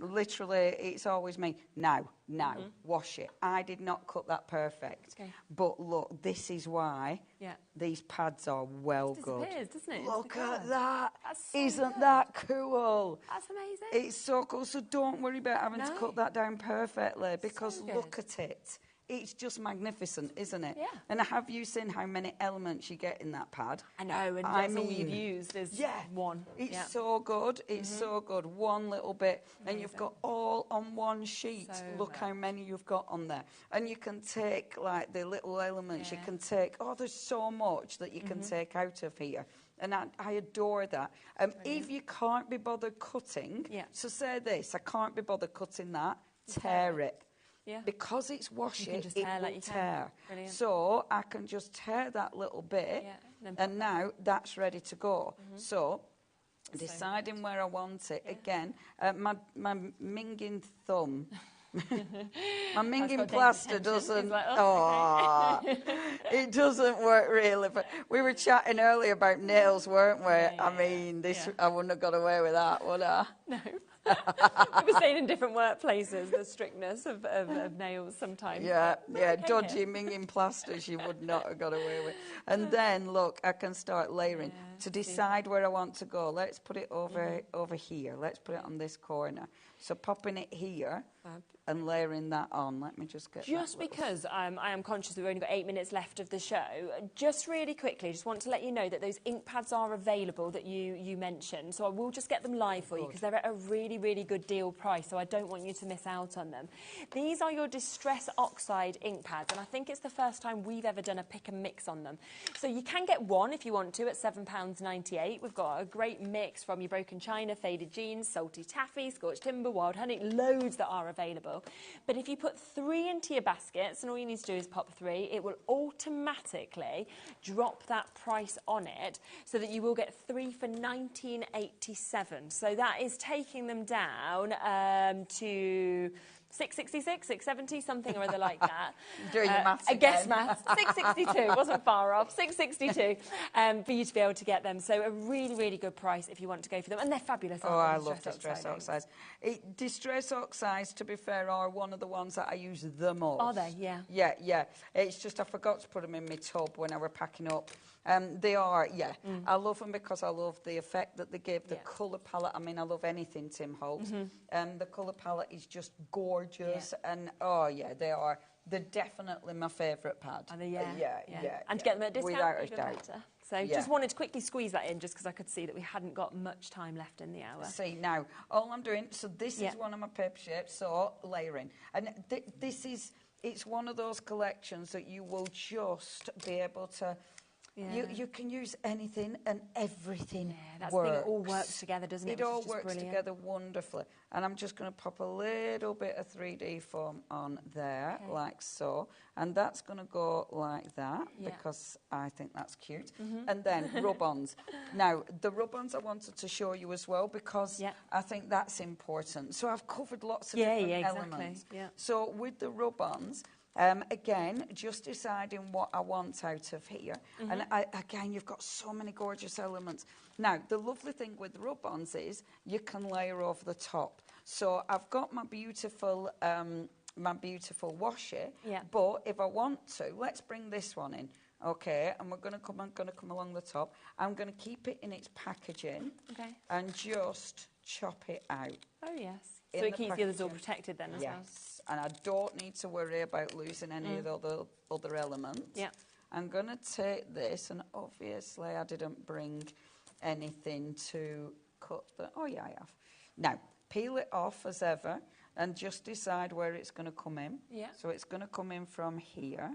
Literally, it's always me. Now, wash it. I did not cut that perfect. Okay. But look, this is why these pads are well good. Doesn't it? Look at that. So Isn't that cool? That's amazing. It's so cool. So don't worry about having to cut that down perfectly, because look at it. It's just magnificent, isn't it? Yeah. And have you seen how many elements you get in that pad? I know, and that's all you've used is one. It's so good. It's so good. One little bit, and you've got all on one sheet. So look how many you've got on there. And you can take, like, the little elements. You can take, there's so much that you can take out of here. And I adore that. If you can't be bothered cutting, so say this, I can't be bothered cutting that, tear it. Yeah. Because it's washi, it will tear. So I can just tear that little bit, and now that's ready to go. So deciding where I want it, again, my minging thumb, my minging plaster doesn't, it doesn't work really. But we were chatting earlier about nails, weren't we? I mean, I wouldn't have got away with that, would I? No. We were saying in different workplaces the strictness of nails sometimes. Dodgy minging plasters you would not have got away with. And then, look, I can start layering. To decide where I want to go, let's put it over here. Let's put it on this corner. So popping it here and layering that on. Let me just get Just because I am conscious that we've only got 8 minutes left of the show, just really quickly, just want to let you know that those ink pads are available that you mentioned. So I will just get them live for you because they're at a really, really good deal price, so I don't want you to miss out on them. These are your Distress Oxide ink pads, and I think it's the first time we've ever done a pick and mix on them. So you can get one if you want to at £7.98. We've got a great mix from your broken china, faded jeans, salty taffy, scorched timber, wild honey, loads that are available. But if you put 3 into your baskets, and all you need to do is pop 3, it will automatically drop that price on it so that you will get 3 for £19.87. So that is taking them down to 666, 670, something or other like that. Doing your maths I guess again. maths. 662, wasn't far off. 662 for you to be able to get them. So a really, really good price if you want to go for them. And they're fabulous, Oh, aren't I they? love Distress Oxides. Distress Oxides, to be fair, are one of the ones that I use the most. Are they? Yeah. Yeah, yeah. It's just I forgot to put them in my tub when I were packing up. They are, yeah. I love them because I love the effect that they give, the colour palette. I mean, I love anything Tim Holtz. The colour palette is just gorgeous. And, oh, yeah, they're definitely my favourite pad. And yeah. And to get them at a discount, without a even doubt. better. So just wanted to quickly squeeze that in just because I could see that we hadn't got much time left in the hour. See, now, all I'm doing, so this is one of my paper shapes, so layering. And this is, it's one of those collections that you will just be able to, you can use anything and everything that's works. The thing, it all works together, doesn't it? It all works together wonderfully. And I'm just going to pop a little bit of 3D foam on there, like so. And that's going to go like that because I think that's cute. And then Rubons. Now, the Rubons I wanted to show you as well because I think that's important. So I've covered lots of different elements. So with the Rubons, again, just deciding what I want out of here. And again, you've got so many gorgeous elements. Now, the lovely thing with Rubons is you can layer over the top. So I've got my beautiful washi, but if I want to, let's bring this one in. Okay, and I'm going to come along the top. I'm going to keep it in its packaging and just chop it out. Oh, yes. So it keeps the others all protected then as well. Yes, and I don't need to worry about losing any of the other elements. Yeah. I'm going to take this, and obviously I didn't bring anything to cut the... Oh, yeah, I have. Now, peel it off as ever and just decide where it's going to come in. Yeah. So it's going to come in from here,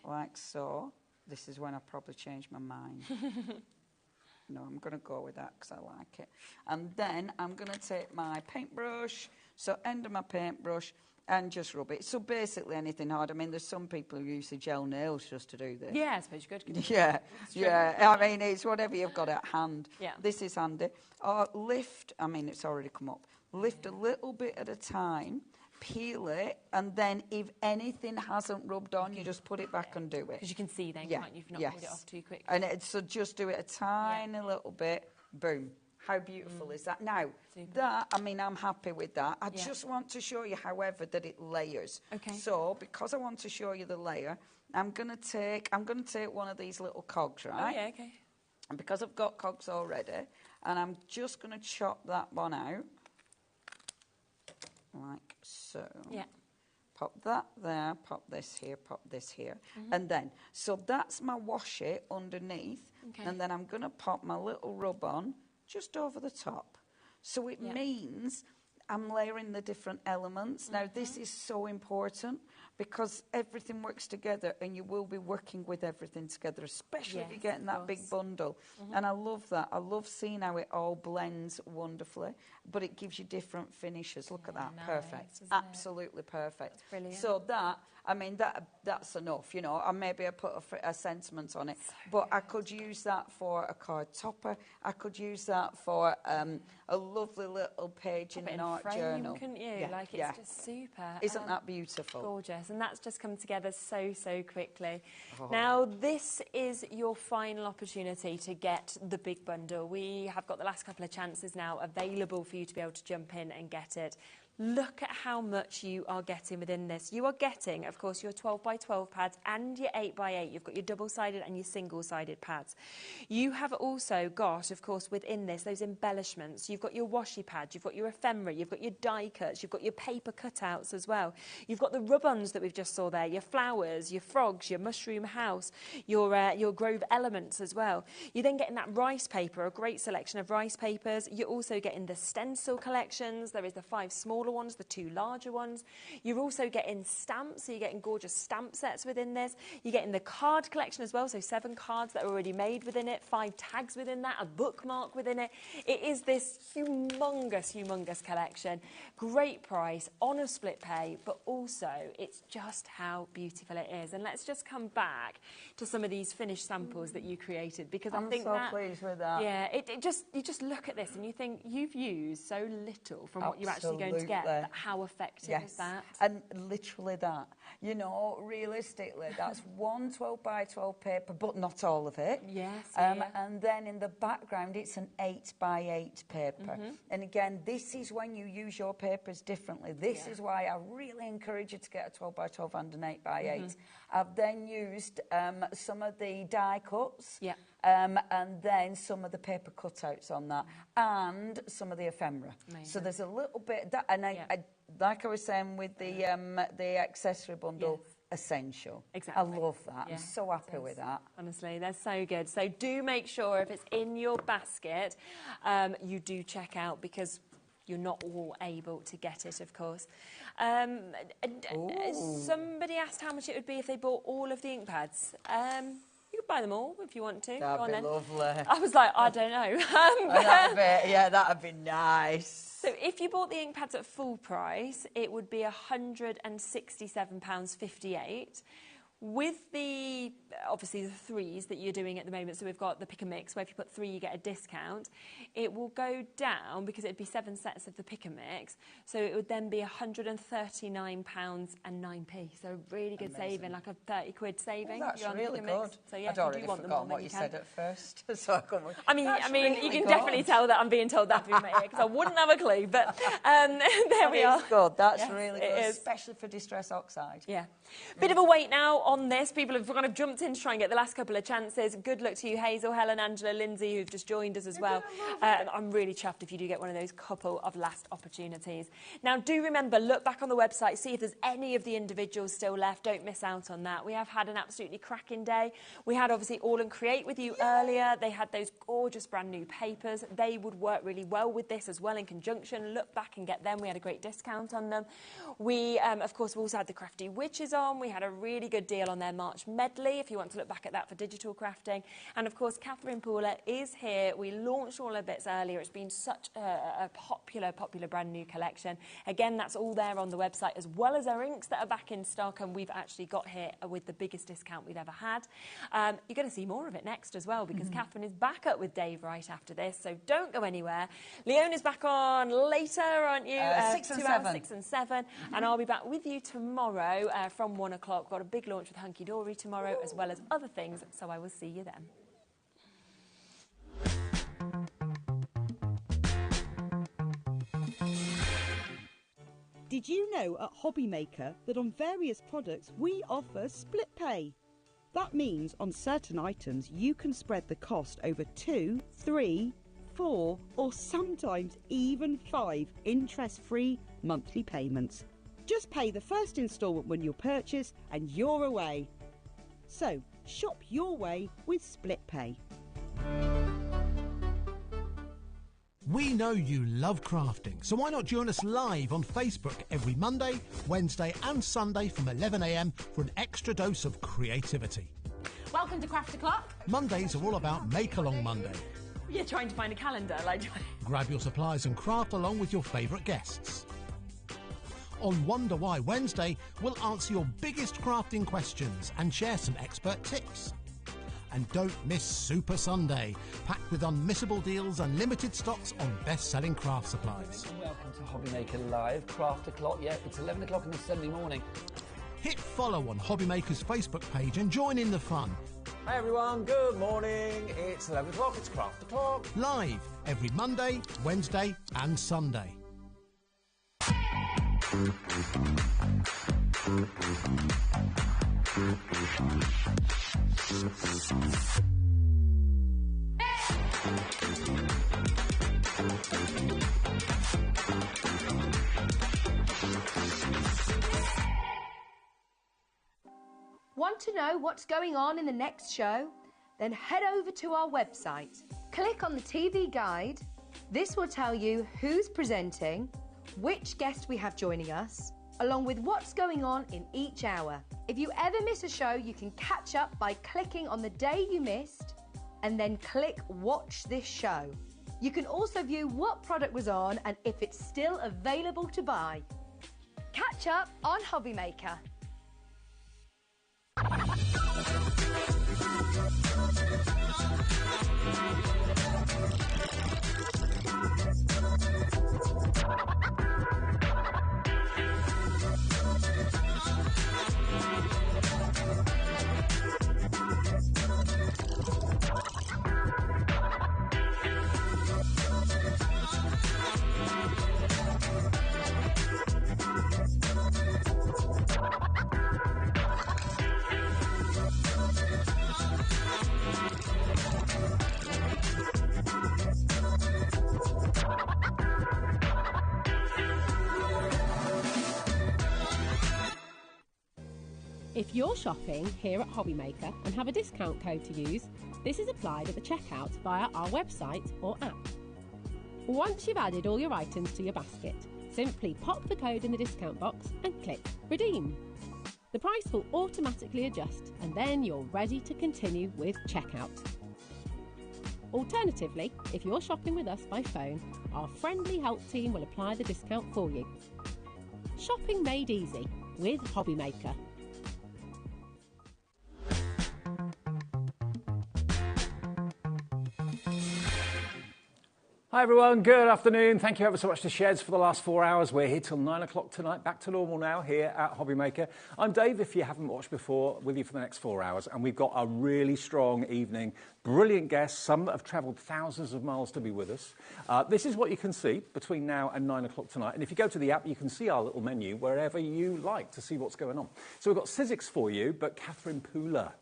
like so. This is when I probably change my mind. No, I'm going to go with that because I like it. And then I'm going to take my paintbrush, so end of my paintbrush, and just rub it. So basically anything hard. I mean, there's some people who use the gel nails just to do this. Yeah, I suppose you could. Yeah. I mean, it's whatever you've got at hand. Yeah. This is handy. Or lift, I mean, it's already come up. Lift a little bit at a time, peel it, and then if anything hasn't rubbed on, you just put it back and do it. Because you can see then, can't you, if you've not pulled it off too quick. And so just do it a tiny little bit, boom. How beautiful is that? Now, that, I mean, I'm happy with that. I just want to show you, however, that it layers. Okay. So, because I want to show you the layer, I'm going to take one of these little cogs, right? Oh, yeah, okay. And because I've got cogs already, and I'm just going to chop that one out. Like so. Yeah. Pop that there, pop this here, pop this here. And then, so that's my washi underneath. Okay. And then I'm going to pop my little rub on just over the top. So it means I'm layering the different elements. Now, this is so important because everything works together and you will be working with everything together, especially if you're getting that big bundle. And I love that. I love seeing how it all blends wonderfully, but it gives you different finishes. Look at that. Nice, perfect. Absolutely perfect. Brilliant. So that, I mean, that's enough, you know. Or maybe I put a sentiment on it. But I could use that for a card topper. I could use that for a lovely little page in an art journal. Couldn't you? Yeah, like, it's just super. Isn't that beautiful? Gorgeous. And that's just come together so, so quickly. Now, this is your final opportunity to get the big bundle. We have got the last couple of chances now available for you to be able to jump in and get it. Look at how much you are getting within this. You are getting, of course, your 12 by 12 pads and your 8 by 8. You've got your double-sided and your single-sided pads. You have also got, of course, within this, those embellishments. You've got your washi pads, you've got your ephemera, you've got your die cuts, you've got your paper cutouts as well. You've got the Rubons that we've just saw there, your flowers, your frogs, your mushroom house, your Grove elements as well. You're then getting that rice paper, a great selection of rice papers. You're also getting the stencil collections. There is the 5 smaller ones, the 2 larger ones. You're also getting stamps, so you're getting gorgeous stamp sets within this. You're getting the card collection as well, so 7 cards that are already made within it, 5 tags within that, a bookmark within it. It is this humongous, humongous collection. Great price, on a split pay, but also it's just how beautiful it is. And let's just come back to some of these finished samples that you created, because I think I'm so pleased with that. Yeah, you just look at this and you think you've used so little from what you're actually going to forget how effective is that. And literally that. You know, realistically, that's one 12 by 12 paper, but not all of it. Yes. And then in the background, it's an 8 by 8 paper. And again, this is when you use your papers differently. This is why I really encourage you to get a 12 by 12 and an 8 by 8. I've then used some of the die cuts. And then some of the paper cutouts on that, and some of the ephemera. Amazing. So there's a little bit that, and I like I was saying with the accessory bundle, essential. Exactly. I love that. I'm so happy with that. Honestly, they're so good. So do make sure if it's in your basket, you do check out, because you're not all able to get it, of course. Somebody asked how much it would be if they bought all of the ink pads. You could buy them all if you want to. That'd be lovely. I was like, I don't know. That'd be nice. So if you bought the ink pads at full price, it would be £167.58. With the, obviously, the threes that you're doing at the moment, so we've got the pick and mix, where if you put 3, you get a discount. It will go down, because it'd be 7 sets of the pick and mix, so it would then be £139.09. So really good saving, like a 30 quid saving. Well, that's really good. So yeah, I'd already if you want them forgotten all, what you can. said at first. So I mean, really you can definitely tell that I'm being told that from here, because I wouldn't have a clue. But there we are. Good. That's really good, especially for Distress Oxide. Yeah. Bit of a wait now on this. People have kind of jumped in to try and get the last couple of chances. Good luck to you, Hazel, Helen, Angela, Lindsay, who've just joined us as well. I'm really chuffed if you do get one of those couple of last opportunities. Now, do remember, look back on the website, see if there's any of the individuals still left. Don't miss out on that. We have had an absolutely cracking day. We had, obviously, All and Create with you earlier. They had those gorgeous brand new papers. They would work really well with this as well in conjunction. Look back and get them. We had a great discount on them. We, of course, we also had the Crafty Witches on. We had a really good deal on their March medley, if you want to look back at that for digital crafting. And of course, Katherine Pooler is here. We launched all our bits earlier. It's been such a popular brand new collection. Again, that's all there on the website, as well as our inks that are back in stock, and we've actually got here with the biggest discount we've ever had. You're going to see more of it next as well, because Katherine is back up with Dave right after this, so don't go anywhere. Leona's back on later, aren't you? 6 and 7. And I'll be back with you tomorrow from 1 o'clock. Got a big launch with Hunky Dory tomorrow, as well as other things, so I will see you then. Did you know at HobbyMaker that on various products we offer split pay? That means on certain items you can spread the cost over 2, 3, 4 or sometimes even 5 interest-free monthly payments. Just pay the first instalment when you purchase and you're away. So, shop your way with split pay. We know you love crafting, so why not join us live on Facebook every Monday, Wednesday and Sunday from 11 a.m. for an extra dose of creativity. Welcome to Craft O'Clock. Mondays are all about Make Along Monday. You're trying to find a calendar, like... Grab your supplies and craft along with your favourite guests. On Wonder Why Wednesday, we'll answer your biggest crafting questions and share some expert tips. And don't miss Super Sunday, packed with unmissable deals and limited stocks on best-selling craft supplies. Welcome to HobbyMaker Live, Craft O'Clock. Yeah, it's 11 o'clock on a Sunday morning. Hit follow on HobbyMaker's Facebook page and join in the fun. Hi everyone, good morning. It's 11 o'clock, it's Craft O'Clock. Live every Monday, Wednesday and Sunday. Want to know what's going on in the next show? Then head over to our website. Click on the TV guide. This will tell you who's presenting, which guest we have joining us, along with what's going on in each hour. If you ever miss a show, you can catch up by clicking on the day you missed and then click Watch This Show. You can also view what product was on and if it's still available to buy. Catch up on HobbyMaker. If you're shopping here at HobbyMaker and have a discount code to use, this is applied at the checkout via our website or app. Once you've added all your items to your basket, simply pop the code in the discount box and click Redeem. The price will automatically adjust and then you're ready to continue with checkout. Alternatively, if you're shopping with us by phone, our friendly help team will apply the discount for you. Shopping made easy with HobbyMaker. Hi everyone, good afternoon. Thank you ever so much to Sheds for the last 4 hours. We're here till 9 o'clock tonight, back to normal now here at HobbyMaker. I'm Dave, if you haven't watched before, with you for the next 4 hours. And we've got a really strong evening, brilliant guests, some that have travelled thousands of miles to be with us. This is what you can see between now and 9 o'clock tonight. And if you go to the app, you can see our little menu wherever you like to see what's going on. So we've got Sizzix for you, but Katherine Pooler.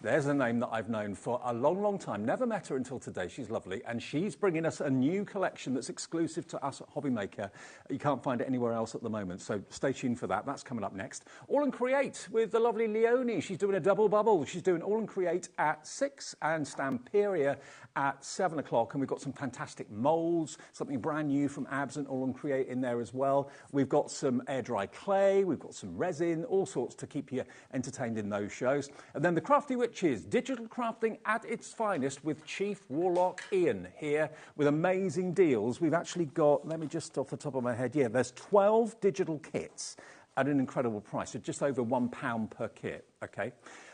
There's a name that I've known for a long, long time. Never met her until today. She's lovely. And she's bringing us a new collection that's exclusive to us at HobbyMaker. You can't find it anywhere else at the moment. So stay tuned for that. That's coming up next. All and Create with the lovely Leonie. She's doing a double bubble. She's doing All and Create at 6 and Stamperia at 7 o'clock. And we've got some fantastic moulds, something brand new from Abs and All and Create in there as well. We've got some air dry clay. We've got some resin, all sorts to keep you entertained in those shows. And then the Crafty Witches, digital crafting at its finest with Chief Warlock Ian here with amazing deals. We've actually got, let me just off the top of my head, yeah, there's 12 digital kits at an incredible price, so just over £1 per kit, okay?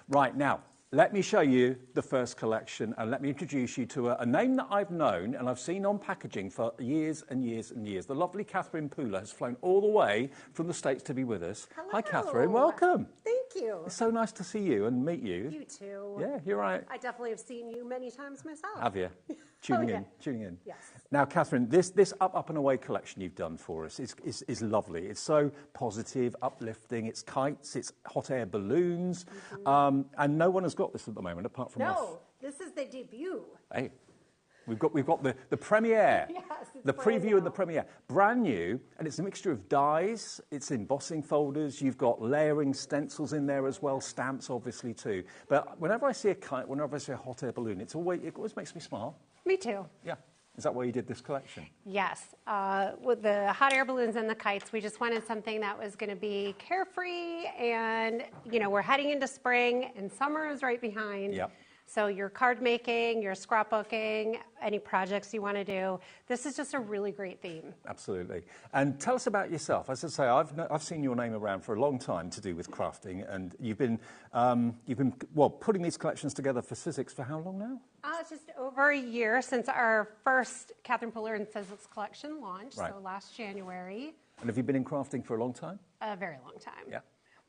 Right, now, let me show you the first collection and let me introduce you to a name that I've known and I've seen on packaging for years and years and years. The lovely Katherine Pooler has flown all the way from the States to be be with us. Hello. Hi, Katherine. Welcome. Thank you. It's so nice to see you and meet you. You too. Yeah, you're right. I definitely have seen you many times myself. Have you? Tuning in. Yes. Now, Katherine, this Up and Away collection you've done for us is lovely. It's so positive, uplifting. It's kites, it's hot air balloons, and no one has got this at the moment apart from us. No, this is the debut. Hey, we've got the premiere, Yes, the preview and the premiere, brand new, and it's a mixture of dyes. It's embossing folders. You've got layering stencils in there as well, stamps obviously too. But whenever I see a kite, whenever I see a hot air balloon, it always makes me smile. Me too. Yeah. Is that why you did this collection? Yes. With the hot air balloons and the kites, we just wanted something that was going to be carefree. And, you know, we're heading into spring and summer is right behind. Yep. So your card making, your scrapbooking, any projects you want to do, this is just a really great theme. Absolutely. And tell us about yourself. As I say, I've seen your name around for a long time to do with crafting, and you've been putting these collections together for Sizzix for how long now? It's just over a year since our first Katherine Pooler and Sizzix collection launched, right. So last January. And have you been in crafting for a long time? A very long time. Yeah.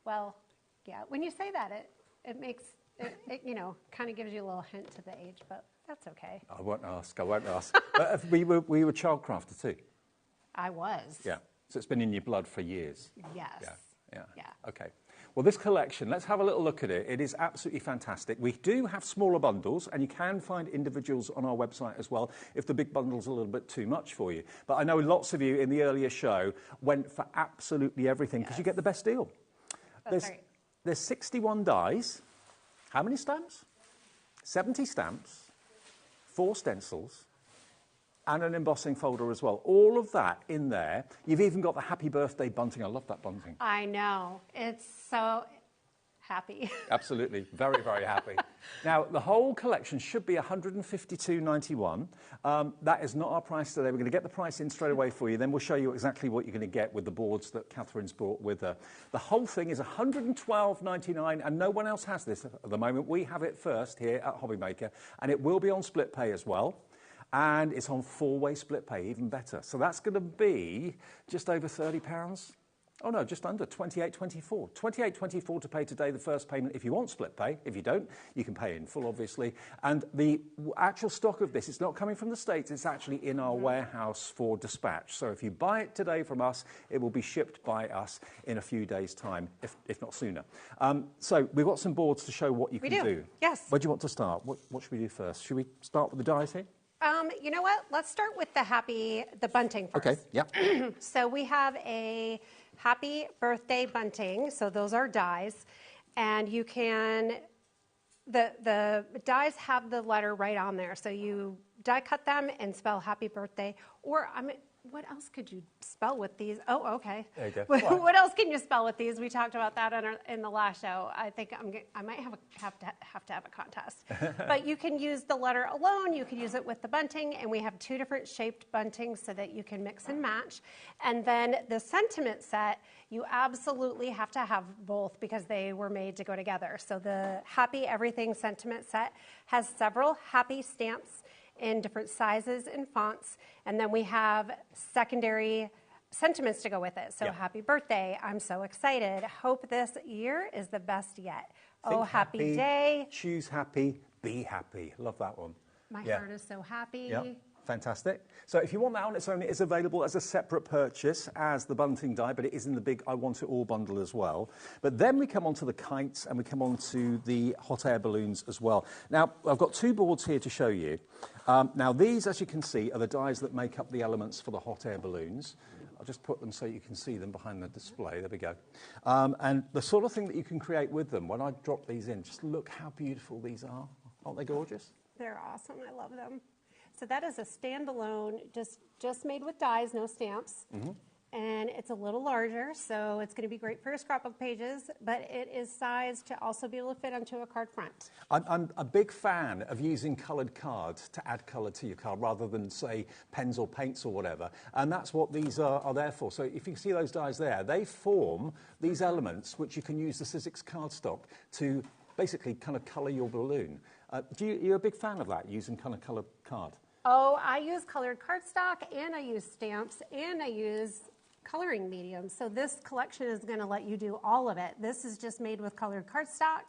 Well, yeah. When you say that, it makes it you know, kind of gives you a little hint to the age, but that's okay. I won't ask. But we were child crafter too. I was. Yeah. So it's been in your blood for years. Yes. Yeah. Yeah. Okay. Well, this collection, let's have a little look at it. It is absolutely fantastic. We do have smaller bundles, and you can find individuals on our website as well if the big bundle's a little bit too much for you. But I know lots of you in the earlier show went for absolutely everything because you get the best deal. That's right. There's 61 dies. How many stamps? 70 stamps, 4 stencils, and an embossing folder as well. All of that in there. You've even got the happy birthday bunting. I love that bunting. I know. It's so happy. Absolutely. Very, very happy. Now, the whole collection should be $152.91. That is not our price today. We're going to get the price in straight away for you. Then we'll show you exactly what you're going to get with the boards that Katherine's brought with her. The whole thing is $112.99, and no one else has this at the moment. We have it first here at HobbyMaker, and it will be on split pay as well. And it's on 4-way split pay, even better. So that's going to be just over £30. Oh, no, just under, $28.24. $28.24 to pay today, the first payment, if you want split pay. If you don't, you can pay in full, obviously. And the actual stock of this, it's not coming from the States. It's actually in our warehouse for dispatch. So if you buy it today from us, it will be shipped by us in a few days' time, if not sooner. So we've got some boards to show what you can do. Yes. Where do you want to start? What should we do first? Should we start with the dies here? You know what? Let's start with the bunting first. Okay, yeah. So we have a happy birthday bunting. So those are dies. And you can, the dies have the letter right on there. So you die cut them and spell happy birthday. Or, what else could you spell with these? Oh, okay. There you go. What else can you spell with these? We talked about that in the last show. I think I might have to have a contest. But you can use the letter alone. You can use it with the bunting, and we have 2 different shaped buntings so that you can mix and match. And then the sentiment set, you absolutely have to have both because they were made to go together. So the Happy Everything sentiment set has several happy stamps in different sizes and fonts. And then we have secondary sentiments to go with it. So happy birthday, I'm so excited. Hope this year is the best yet. Think oh, happy day. Choose happy, be happy. Love that one. My heart is so happy. Yeah. Fantastic. So if you want that on its own, it is available as a separate purchase as the bunting die, but it is in the big I Want It All bundle as well. But then we come on to the kites and we come on to the hot air balloons as well. Now, I've got 2 boards here to show you. Now, these, as you can see, are the dies that make up the elements for the hot air balloons. I'll just put them so you can see them behind the display. There we go. And the sort of thing that you can create with them, when I drop these in, just look how beautiful these are. Aren't they gorgeous? They're awesome. I love them. So that is a standalone, just made with dies, no stamps. And it's a little larger, so it's going to be great for your scrapbook pages, but it is sized to also be able to fit onto a card front. I'm a big fan of using coloured cards to add colour to your card rather than, say, pens or paints or whatever. And that's what these are there for. So if you can see those dies there, they form these elements which you can use the Sizzix cardstock to basically kind of colour your balloon. You're a big fan of that, using kind of coloured card? Oh, I use colored cardstock, and I use stamps, and I use coloring mediums. So this collection is going to let you do all of it. This is just made with colored cardstock.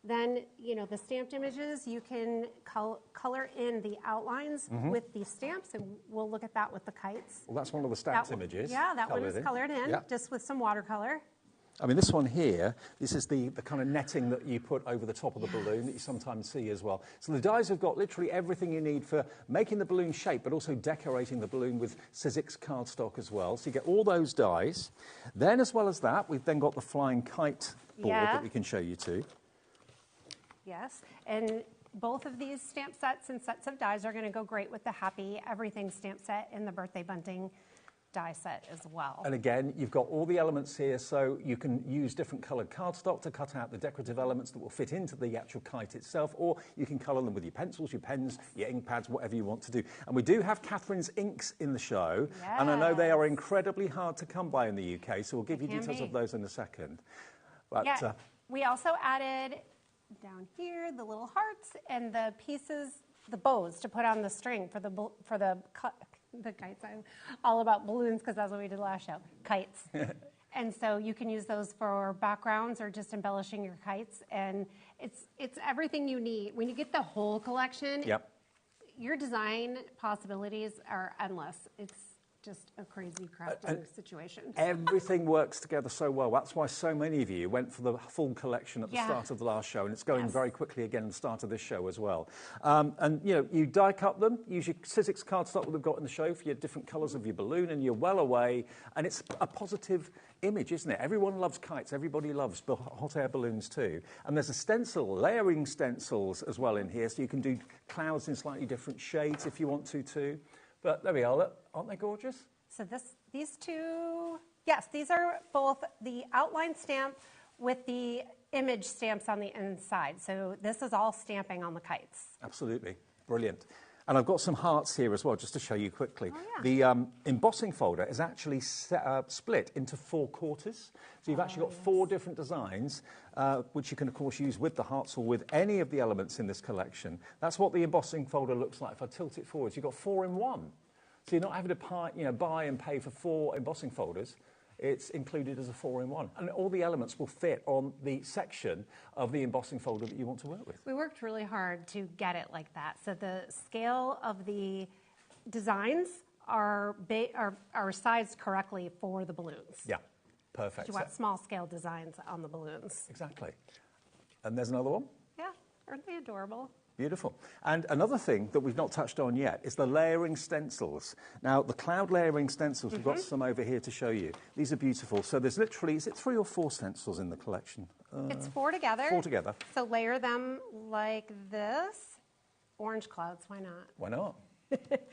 Then, you know, the stamped images, you can color in the outlines with the stamps, and we'll look at that with the kites. Well, that's one of the stamped images. Yeah, that one is colored in, just with some watercolor. I mean, this one here, this is the kind of netting that you put over the top of the balloon that you sometimes see as well. So the dies have got literally everything you need for making the balloon shape, but also decorating the balloon with Sizzix cardstock as well. So you get all those dies. Then, as well as that, we've then got the flying kite board that we can show you too. Yes, and both of these stamp sets and sets of dies are going to go great with the Happy Everything stamp set and the Birthday Bunting die set as well. And again, you've got all the elements here, so you can use different coloured cardstock to cut out the decorative elements that will fit into the actual kite itself, or you can colour them with your pencils, your pens, your ink pads, whatever you want to do. And we do have Katherine's inks in the show, and I know they are incredibly hard to come by in the UK, so we'll give you details of those in a second. But, we also added down here the little hearts and the pieces, the bows to put on the string for the kites. I'm all about balloons because that's what we did last show, kites. And so you can use those for backgrounds or just embellishing your kites. And it's everything you need. When you get the whole collection, your design possibilities are endless. It's just a crazy crafting situation. Everything works together so well. That's why so many of you went for the full collection at the start of the last show, and it's going very quickly again at the start of this show as well. And you know, you die cut them, use your Sizzix cardstock that we've got in the show for your different colours of your balloon, and you're well away. And it's a positive image, isn't it? Everyone loves kites. Everybody loves hot air balloons too. And there's a stencil, layering stencils as well in here, so you can do clouds in slightly different shades if you want to too. But there we are. Look, aren't they gorgeous? So these two, yes, these are both the outline stamp with the image stamps on the inside. So this is all stamping on the kites. Absolutely. Brilliant. And I've got some hearts here as well, just to show you quickly. The embossing folder is actually split into 4 quarters. So you've actually got 4 different designs, which you can, of course, use with the hearts or with any of the elements in this collection. That's what the embossing folder looks like. If I tilt it forwards, you've got 4 in 1. So you're not having to buy and pay for 4 embossing folders. It's included as a 4-in-1. And all the elements will fit on the section of the embossing folder that you want to work with. We worked really hard to get it like that. So the scale of the designs are sized correctly for the balloons. Yeah, perfect. You want small scale designs on the balloons. Exactly. And there's another one. Yeah, aren't they adorable? Beautiful. And another thing that we've not touched on yet is the layering stencils. Now, the cloud layering stencils, we've got some over here to show you. These are beautiful. So there's literally, is it 3 or 4 stencils in the collection? It's 4 together. 4 together. So layer them like this. Orange clouds, why not? Why not?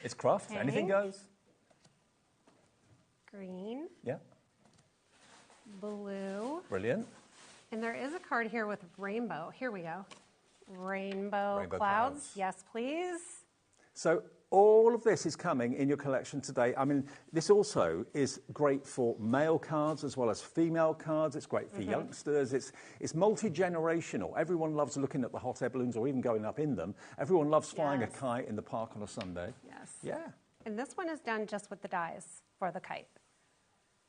It's craft. Pink. Anything goes. Green. Yeah. Blue. Brilliant. And there is a card here with rainbow. Here we go. Rainbow clouds. clouds. Yes, please. So all of this is coming in your collection today. I mean, this also is great for male cards as well as female cards. It's great for youngsters. It's multi-generational. Everyone loves looking at the hot air balloons or even going up in them. Everyone loves flying a kite in the park on a Sunday. Yes. Yeah. And this one is done just with the dies for the kite.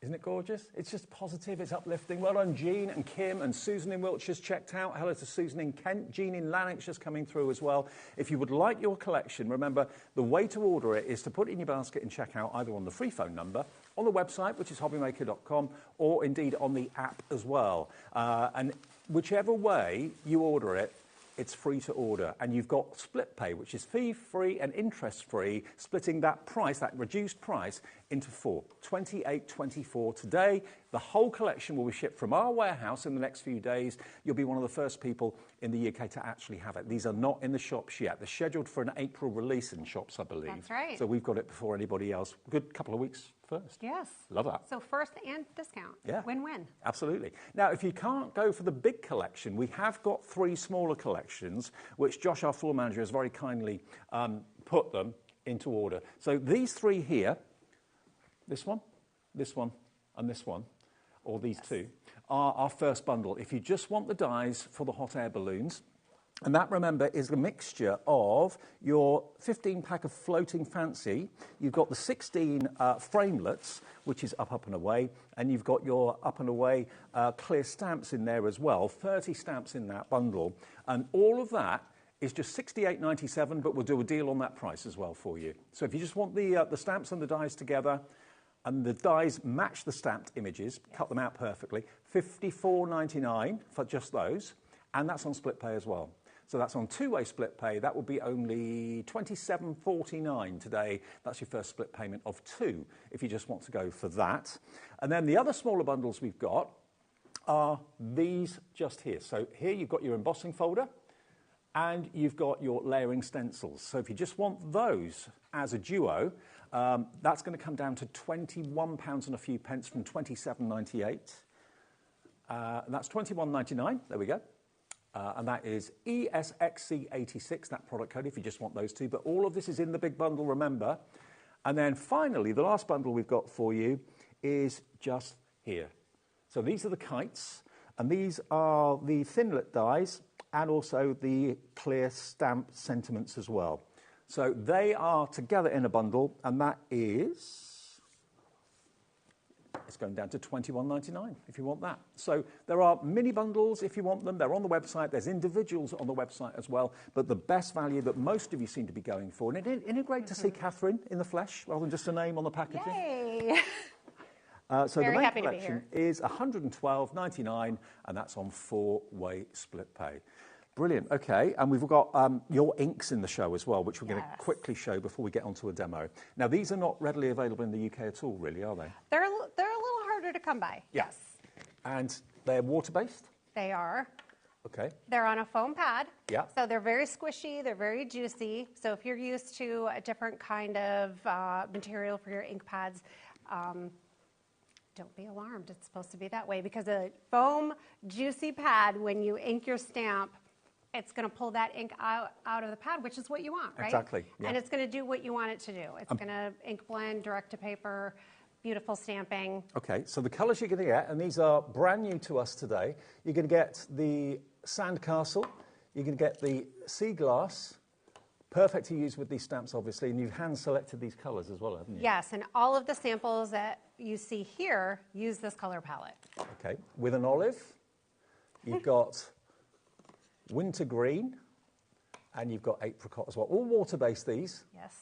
Isn't it gorgeous? It's just positive, it's uplifting. Well done, Jean and Kim and Susan in Wiltshire's checked out. Hello to Susan in Kent. Jean in Lanarkshire's coming through as well. If you would like your collection, remember, the way to order it is to put it in your basket and check out either on the free phone number, on the website, which is hobbymaker.com, or indeed on the app as well. And whichever way you order it, it's free to order. And you've got split pay, which is fee-free and interest-free, splitting that price, that reduced price, into 4. $28.24 today. The whole collection will be shipped from our warehouse in the next few days. You'll be one of the first people in the UK to actually have it. These are not in the shops yet. They're scheduled for an April release in shops, I believe. That's right. So we've got it before anybody else. Good couple of weeks first. Yes. Love that. So first and discount. Yeah. Win-win. Absolutely. Now, if you can't go for the big collection, we have got 3 smaller collections, which Josh, our floor manager, has very kindly put them into order. So these 3 here, this one, and this one, or these 2, are our first bundle. If you just want the dies for the hot air balloons, and that, remember, is a mixture of your 15-pack of Floating Fancy. You've got the 16 framelets, which is up and away, and you've got your up and away clear stamps in there as well, 30 stamps in that bundle. And all of that is just $68.97, but we'll do a deal on that price as well for you. So if you just want the stamps and the dies together, and the dies match the stamped images, cut them out perfectly, $54.99 for just those, and that's on split pay as well. So that's on 2-way split pay. That will be only $27.49 today. That's your first split payment of 2 if you just want to go for that. And then the other smaller bundles we've got are these just here. So here you've got your embossing folder and you've got your layering stencils. So if you just want those as a duo, that's going to come down to £21 and a few pence from $27.98. That's $21.99. There we go. And that is ESXC86, that product code, if you just want those 2. But all of this is in the big bundle, remember. And then finally, the last bundle we've got for you is just here. So these are the kites, and these are the thinlet dies, and also the clear stamp sentiments as well. So they are together in a bundle, and that is... It's going down to $21.99 if you want that. So there are mini bundles if you want them. They're on the website. There's individuals on the website as well. But the best value that most of you seem to be going for. And isn't it great to see Katherine in the flesh rather than just a name on the packaging? Yay! So Very the main happy to be collection here. is $112.99, and that's on 4-way split pay. Brilliant. Okay, and we've got your inks in the show as well, which we're going to quickly show before we get onto a demo. Now, these are not readily available in the UK at all, really, are they? They're a little harder to come by. Yeah. Yes. And they're water-based? They are. Okay. They're on a foam pad. Yeah. So they're very squishy. They're very juicy. So if you're used to a different kind of material for your ink pads, don't be alarmed. It's supposed to be that way because a foam juicy pad, when you ink your stamp, it's going to pull that ink out of the pad, which is what you want, right? Exactly. Yeah. And it's going to do what you want it to do. It's going to ink blend, direct to paper, beautiful stamping. Okay, so the colours you're going to get, and these are brand new to us today, you're going to get the Sandcastle, you're going to get the Sea Glass, perfect to use with these stamps, obviously, and you've hand-selected these colours as well, haven't you? Yes, and all of the samples that you see here use this color palette. Okay, with an olive, you've got winter green, and you've got apricot as well. All water-based, these. Yes.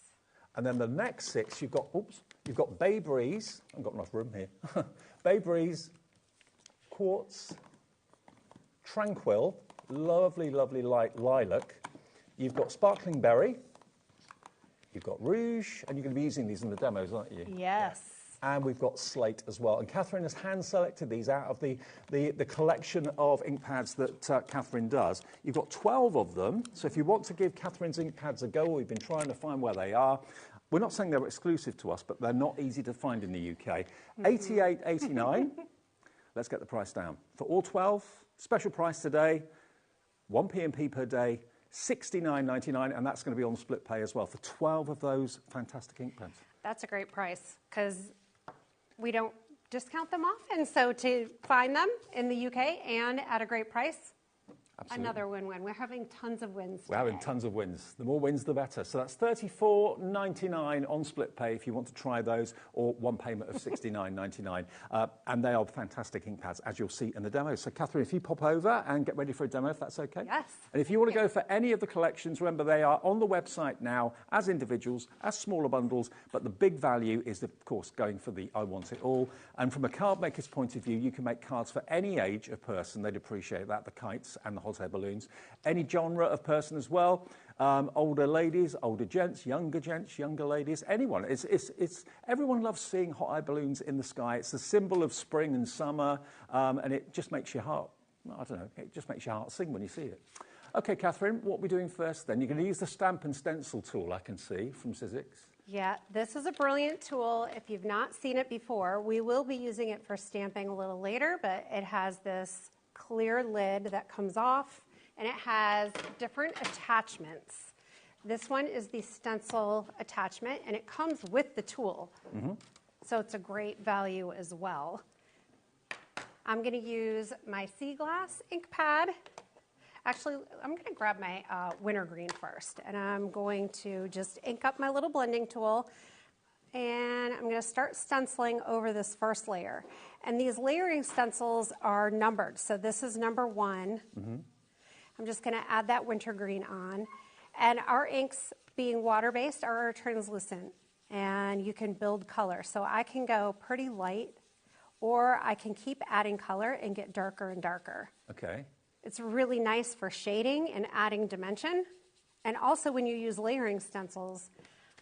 And then the next 6, you've got Bay Breeze. I've got enough room here. Bay Breeze, Quartz, Tranquil, lovely, lovely light lilac, You've got Sparkling Berry, you've got Rouge, and you're going to be using these in the demos, aren't you? Yes. And we've got Slate as well. And Katherine has hand-selected these out of the collection of ink pads that Katherine does. You've got 12 of them, so if you want to give Katherine's ink pads a go, we've been trying to find where they are. We're not saying they're exclusive to us, but they're not easy to find in the UK. $88.89. Let's get the price down. For all 12, special price today, 1 P&P per day, $69.99, and that's going to be on split pay as well for 12 of those fantastic ink pads. That's a great price because we don't discount them often. So to find them in the UK and at a great price, absolutely. Another win-win. We're having tons of wins today. We're having tons of wins. The more wins, the better. So that's $34.99 on split pay if you want to try those, or one payment of $69.99. And they are fantastic ink pads, as you'll see in the demo. So, Katherine, if you pop over and get ready for a demo, if that's okay. Yes. And if you want to go for any of the collections, remember they are on the website now as individuals, as smaller bundles, but the big value is, of course, going for the I Want It All. And from a card maker's point of view, you can make cards for any age of person. They'd appreciate that, the kites and the hot air balloons. Any genre of person as well. Older ladies, older gents, younger ladies, anyone. Everyone loves seeing hot air balloons in the sky. It's a symbol of spring and summer, and it just makes your heart, I don't know, it just makes your heart sing when you see it. Okay, Katherine, what are we doing first then? You're going to use the Stamp and Stencil tool, I can see, from Sizzix. Yeah, this is a brilliant tool. If you've not seen it before, we will be using it for stamping a little later, but it has this clear lid that comes off, and it has different attachments. This one is the stencil attachment, and it comes with the tool. So it's a great value as well. I'm going to use my Sea Glass ink pad. Actually, I'm going to grab my wintergreen first, and I'm going to just ink up my little blending tool, and I'm going to start stenciling over this first layer. And these layering stencils are numbered, so this is number 1. I'm just going to add that wintergreen on. And our inks, being water-based, are translucent, and you can build color. So I can go pretty light, or I can keep adding color and get darker and darker. Okay. It's really nice for shading and adding dimension. And also when you use layering stencils,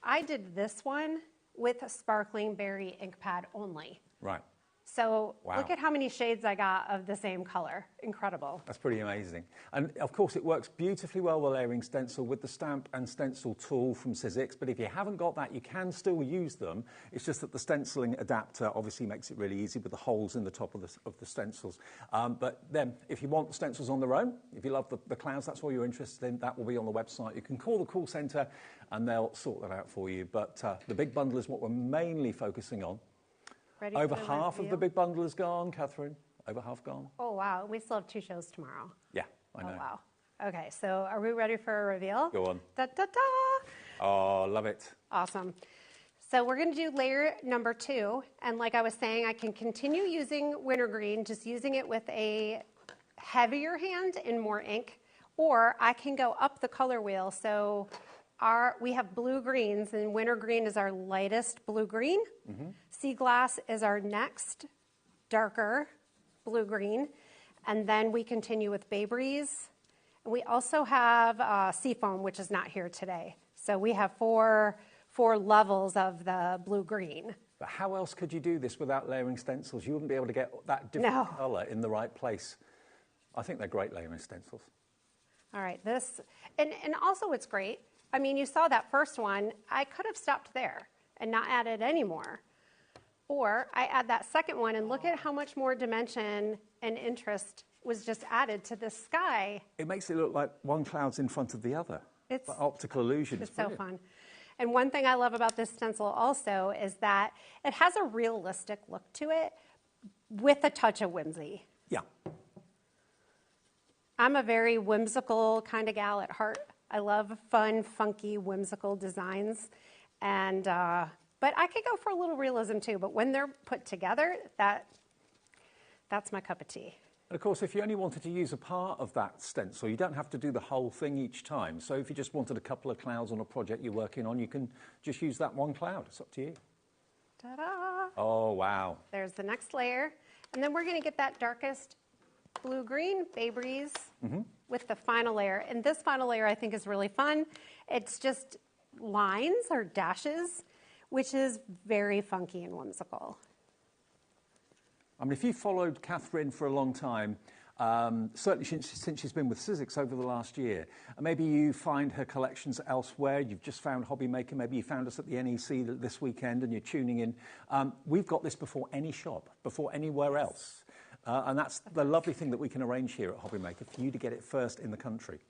I did this one with a Sparkling Berry ink pad only. Right. So wow. Look at how many shades I got of the same color. Incredible. That's pretty amazing. And of course it works beautifully well with layering stencil with the Stamp and Stencil tool from Sizzix, but if you haven't got that, you can still use them. It's just that the stenciling adapter obviously makes it really easy with the holes in the top of the stencils. But then if you want the stencils on their own, if you love the clouds, that's all you're interested in, that will be on the website. You can call the call centre and they'll sort that out for you. But the big bundle is what we're mainly focusing on. Ready Over half of the big bundle is gone, Katherine. Over half gone. Oh, wow. We still have 2 shows tomorrow. Yeah, I know. Oh, wow. Okay, so are we ready for a reveal? Go on. Da, da, da. Oh, love it. Awesome. So we're going to do layer number 2. And like I was saying, I can continue using wintergreen, just using it with a heavier hand and more ink. Or I can go up the color wheel. So we have blue greens, and wintergreen is our lightest blue green. Sea Glass is our next darker blue green. And then we continue with Bay Breeze. And we also have Seafoam, which is not here today. So we have four levels of the blue green. But how else could you do this without layering stencils? You wouldn't be able to get that different colour in the right place. I think they're great layering stencils. All right, and also it's great. I mean, you saw that first one. I could have stopped there and not added any more. Or I add that second one, and look at how much more dimension and interest was just added to the sky. It makes it look like one cloud's in front of the other. It's like optical illusion. It's so fun. And one thing I love about this stencil also is that it has a realistic look to it with a touch of whimsy. Yeah. I'm a very whimsical kind of gal at heart. I love fun, funky, whimsical designs. And but I could go for a little realism too, but when they're put together, that's my cup of tea. And of course, if you only wanted to use a part of that stencil, you don't have to do the whole thing each time. So if you just wanted a couple of clouds on a project you're working on, you can just use that one cloud. It's up to you. Ta-da! Oh, wow. There's the next layer. And then we're going to get that darkest blue-green, Bay Breeze. with the final layer. And this final layer I think is really fun. It's just lines or dashes, which is very funky and whimsical. I mean, if you followed Katherine for a long time, certainly since she's been with Sizzix over the last year, and maybe you find her collections elsewhere, you've just found HobbyMaker, maybe you found us at the NEC this weekend and you're tuning in, we've got this before any shop, before anywhere else. And that's the lovely thing that we can arrange here at HobbyMaker, for you to get it first in the country.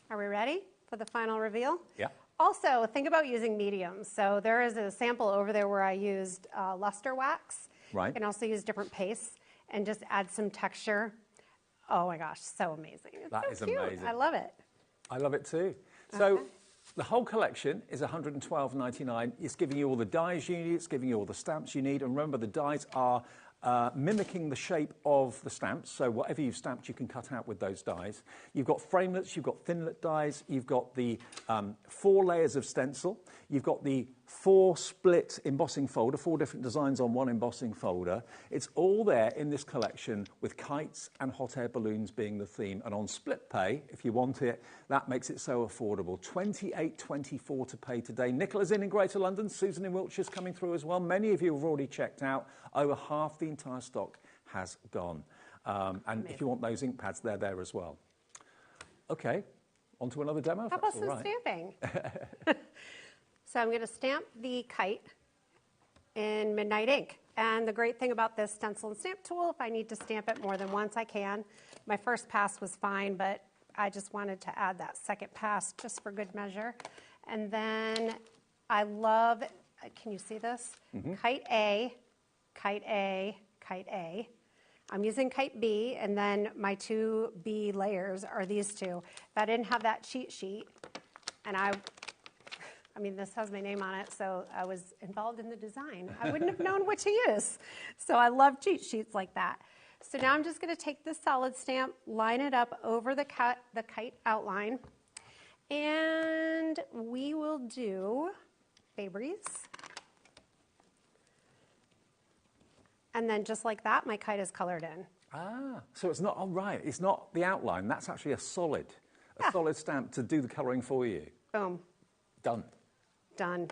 Are we ready for the final reveal? Yeah. Also, think about using mediums. So there is a sample over there where I used luster wax. Right. You can also use different pastes and just add some texture. Oh my gosh, so amazing. That is amazing. I love it. I love it too. So the whole collection is $112.99. It's giving you all the dies you need, it's giving you all the stamps you need. And remember, the dies are mimicking the shape of the stamps. So whatever you've stamped, you can cut out with those dies. You've got framelets, you've got thinlet dies, you've got the 4 layers of stencil, you've got the 4 split embossing folder, 4 different designs on one embossing folder. It's all there in this collection, with kites and hot air balloons being the theme. And on split pay, if you want it, that makes it so affordable. $28.24 to pay today. Nicola's in Greater London. Susan in Wiltshire's coming through as well. Many of you have already checked out. Over half the entire stock has gone. And if you want those ink pads, they're there as well. Okay, on to another demo. How about some stamping? So I'm going to stamp the kite in Midnight Ink. And the great thing about this stencil and stamp tool, if I need to stamp it more than once, I can. My first pass was fine, but I just wanted to add that second pass just for good measure. And then I love, can you see this? Kite A, Kite A, Kite A. I'm using Kite B, and then my 2 B layers are these 2. If I didn't have that cheat sheet, and I mean, this has my name on it, so I was involved in the design, I wouldn't have known what to use. So I love cheat sheets like that. So now I'm just going to take this solid stamp, line it up over the kite outline, and we will do Fabry's. And then just like that, my kite is colored in. Ah, so it's not, it's not the outline, that's actually a solid stamp to do the colouring for you. Boom. Done. Done.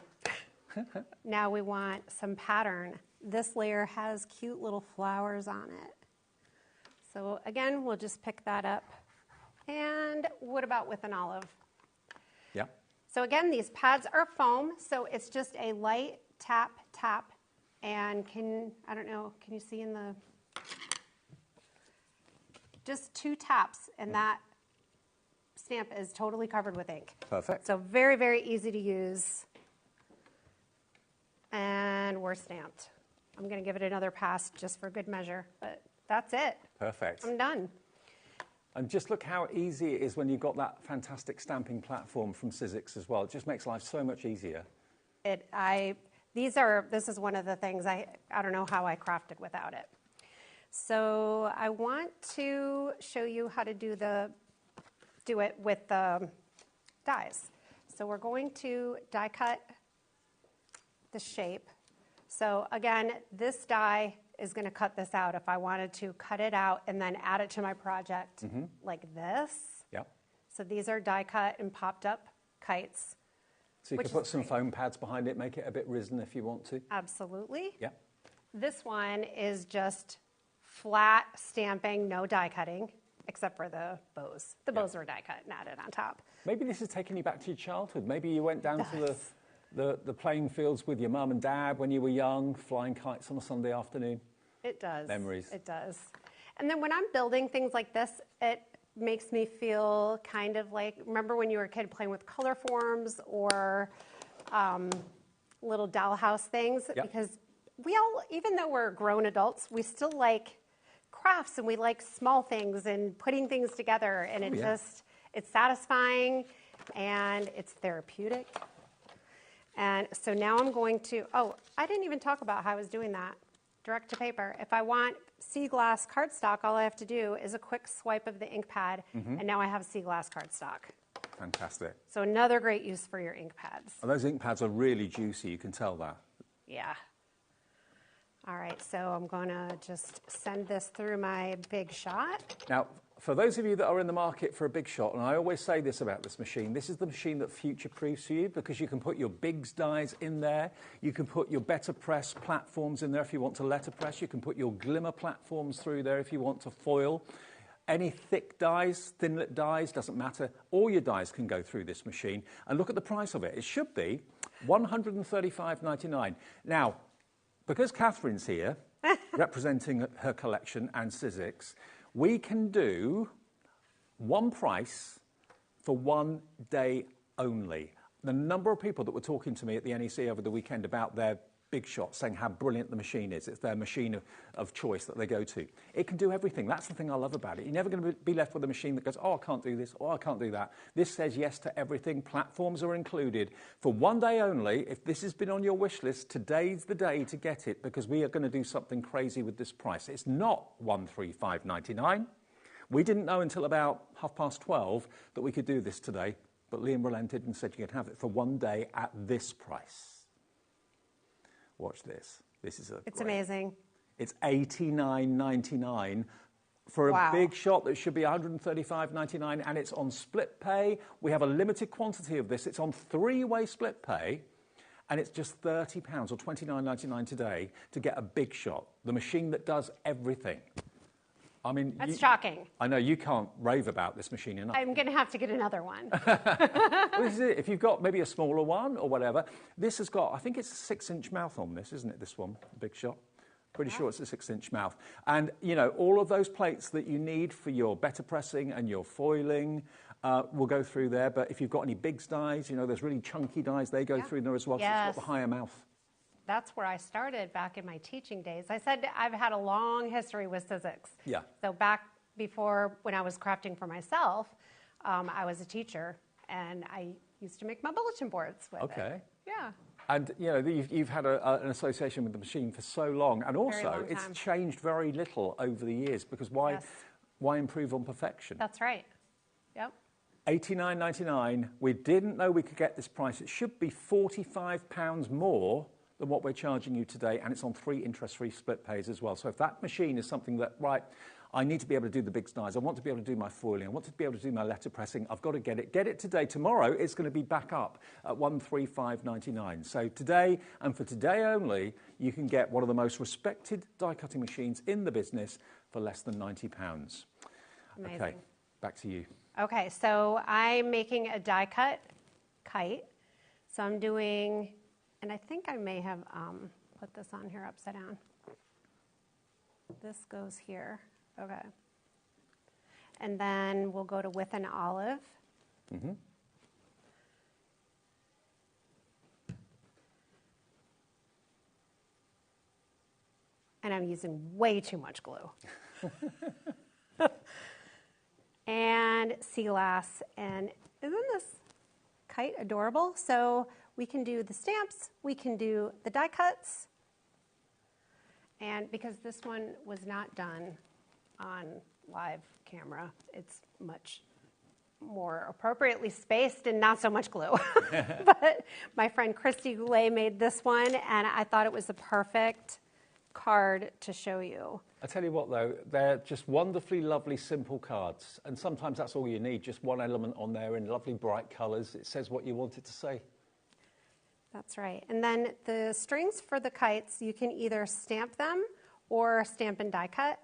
Now we want some pattern. This layer has cute little flowers on it. So again, we'll just pick that up. And what about with an olive? Yeah. So again, these pads are foam, so it's just a light tap, tap, and I don't know, can you see in the, just 2 taps, and that stamp is totally covered with ink. Perfect. So very, very easy to use. And we're stamped. I'm going to give it another pass just for good measure, but that's it. Perfect. I'm done. And just look how easy it is when you've got that fantastic stamping platform from Sizzix as well. It just makes life so much easier. This is one of the things I don't know how I crafted without it. So I want to show you how to do it with the dies. So we're going to die cut the shape. So again, this die is going to cut this out if I wanted to cut it out and then add it to my project like this. Yeah. So these are die cut and popped up kites. So you can put some foam pads behind it, make it a bit risen if you want to. Absolutely. Yeah. This one is just flat stamping, no die cutting, except for the bows. The bows were die cut and added on top. Maybe this is taking you back to your childhood. Maybe you went down to the playing fields with your mum and dad when you were young, flying kites on a Sunday afternoon. It does. Memories. It does. And then when I'm building things like this, it makes me feel kind of like, remember when you were a kid playing with color forms or little dollhouse things? Yep. Because we all, even though we're grown adults, we still like crafts and we like small things and putting things together, and it's satisfying and it's therapeutic. And so now I'm going to, I didn't even talk about how I was doing that. Direct to paper. If I want sea glass cardstock, all I have to do is a quick swipe of the ink pad, and now I have sea glass cardstock. Fantastic. So another great use for your ink pads. And those ink pads are really juicy, you can tell that. Yeah. All right, so I'm going to just send this through my big shot. Now, for those of you that are in the market for a big shot, and I always say this about this machine, this is the machine that future-proofs you, because you can put your bigs dies in there, you can put your better press platforms in there if you want to letterpress, you can put your glimmer platforms through there if you want to foil. Any thick dies, thinlet dies, doesn't matter. All your dies can go through this machine. And look at the price of it. It should be $135.99. Now, because Katherine's here, representing her collection and Sizzix, we can do one price for 1 day only. The number of people that were talking to me at the NEC over the weekend about their big shot, saying how brilliant the machine is. It's their machine of choice that they go to. It can do everything. That's the thing I love about it. You're never going to be left with a machine that goes, oh, I can't do this, or I can't do that. This says yes to everything. Platforms are included. For 1 day only, if this has been on your wish list, today's the day to get it, because we are going to do something crazy with this price. It's not $135.99. We didn't know until about 12:30 that we could do this today, but Liam relented and said you could have it for 1 day at this price. Watch this. This is It's amazing. It's $89.99 for a big shot that should be $135.99, and it's on split pay. We have a limited quantity of this. It's on 3-way split pay, and it's just £30 or $29.99 today to get a big shot, the machine that does everything. I mean, that's shocking. I know you can't rave about this machine enough. I'm going to have to get another one. Well, this is it. If you've got maybe a smaller one or whatever, this has got, I think it's a 6-inch mouth on this, isn't it? This one, Big Shot. Pretty sure it's a 6-inch mouth. And, you know, all of those plates that you need for your better pressing and your foiling will go through there. But if you've got any bigs dies, you know, there's really chunky dies, they go through there as well. Yes. So it's got the higher mouth. That's where I started back in my teaching days. I said I've had a long history with Sizzix. Yeah. So back before, when I was crafting for myself, I was a teacher, and I used to make my bulletin boards with it. Yeah. And, you know, you've had an association with the machine for so long. And also, it's changed very little over the years, because why improve on perfection? That's right. Yep. $89.99. We didn't know we could get this price. It should be £45 more than what we're charging you today, and it's on 3 interest-free split pays as well. So if that machine is something that, right, I need to be able to do the big dies, I want to be able to do my foiling, I want to be able to do my letterpressing, I've got to get it. Get it today. Tomorrow, it's going to be back up at $135.99. So today, and for today only, you can get one of the most respected die-cutting machines in the business for less than £90. Amazing. Okay, back to you. Okay, so I'm making a die-cut kite. So I'm doing... And I think I may have put this on here upside down. This goes here. Okay. And then we'll go to with an olive. Mm-hmm. And I'm using way too much glue. And sea glass. And isn't this kite adorable? So we can do the stamps, we can do the die cuts, and because this one was not done on live camera, it's much more appropriately spaced and not so much glue. But my friend Christy Goulet made this one, and I thought it was the perfect card to show you. I tell you what, though, they're just wonderfully lovely, simple cards, and sometimes that's all you need, just one element on there in lovely bright colours. It says what you want it to say. That's right. And then the strings for the kites, you can either stamp them or stamp and die cut,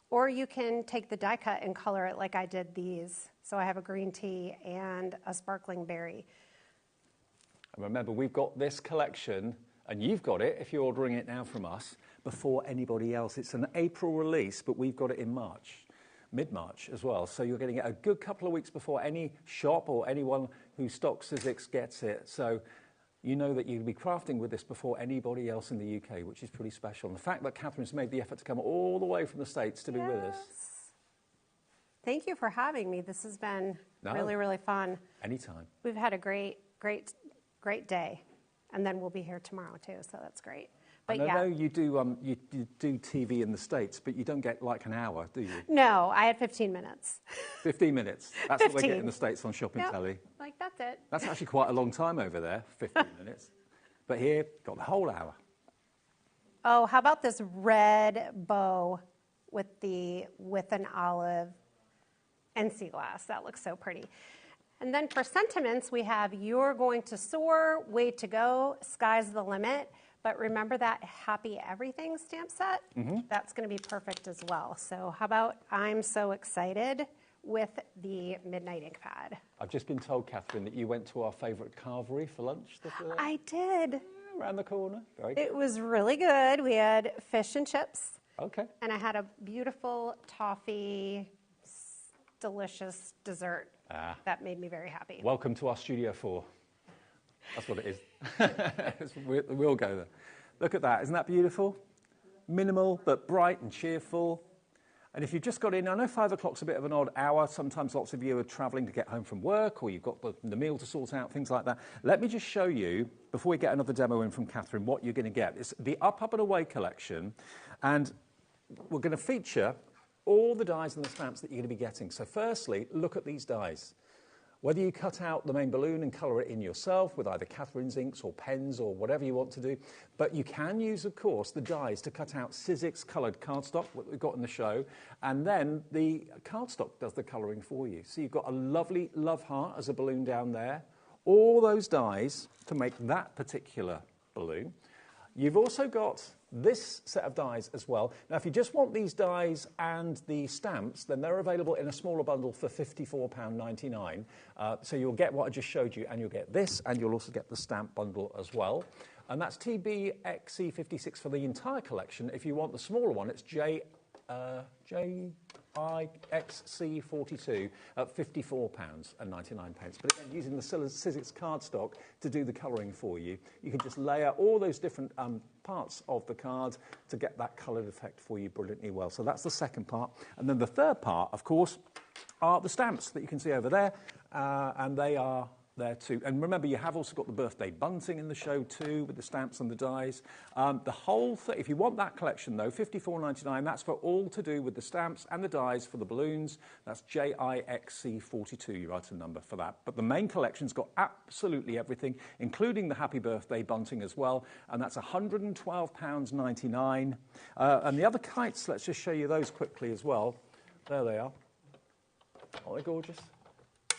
or you can take the die cut and color it like I did these. So I have a green tea and a sparkling berry. And remember, we've got this collection, and you've got it, if you're ordering it now from us, before anybody else. It's an April release, but we've got it in March, mid-March as well. So you're getting it a good couple of weeks before any shop or anyone who stocks Sizzix gets it. So you know that you'll be crafting with this before anybody else in the UK, which is pretty special. And the fact that Katherine's made the effort to come all the way from the States to be with us. Thank you for having me. This has been really, really fun. Anytime. We've had a great day. And then we'll be here tomorrow, too, so that's great. But I know you do TV in the States, but you don't get like an hour, do you? No, I had 15 minutes. 15 minutes. That's 15. What they get in the States on Shopping Telly. Like, that's it. That's actually quite a long time over there, 15 minutes. But here, got the whole hour. Oh, how about this red bow with an olive and sea glass. That looks so pretty. And then for sentiments, we have You're Going to Soar, Way to Go, Sky's the Limit. But remember that Happy Everything stamp set? That's going to be perfect as well. So how about I'm So Excited with the Midnight Ink Pad? I've just been told, Katherine, that you went to our favourite carvery for lunch. I did. Around the corner. Very good. It was really good. We had fish and chips. Okay. And I had a beautiful toffee, delicious dessert that made me very happy. Welcome to our Studio 4. That's what it is. We'll go there. Look at that. Isn't that beautiful? Minimal, but bright and cheerful. And if you've just got in, I know 5 o'clock's a bit of an odd hour. Sometimes lots of you are travelling to get home from work, or you've got the meal to sort out, things like that. Let me just show you, before we get another demo in from Katherine, what you're going to get. It's the Up and Away collection, and we're going to feature all the dies and the stamps that you're going to be getting. So firstly, look at these dies. Whether you cut out the main balloon and colour it in yourself with either Katherine's inks or pens or whatever you want to do, but you can use, of course, the dies to cut out Sizzix coloured cardstock, what we've got in the show, and then the cardstock does the colouring for you. So you've got a lovely love heart as a balloon down there, all those dies to make that particular balloon. You've also got this set of dies as well. Now, if you just want these dies and the stamps, then they're available in a smaller bundle for £54.99. So you'll get what I just showed you, and you'll get this, and you'll also get the stamp bundle as well. And that's TBXC56 for the entire collection. If you want the smaller one, it's JIXC42 at £54.99. But again, using the Sizzix cardstock to do the colouring for you, you can just layer all those different parts of the card to get that coloured effect for you brilliantly well. So that's the second part. And then the third part, of course, are the stamps that you can see over there, and they are there too. And remember, you have also got the birthday bunting in the show too, with the stamps and the dies. The whole thing, if you want that collection though, £54.99, that's for all to do with the stamps and the dies for the balloons. That's JIXC42, you write a number for that. But the main collection's got absolutely everything, including the happy birthday bunting as well, and that's £112.99. And the other kites, let's just show you those quickly as well. There they are. Aren't they gorgeous?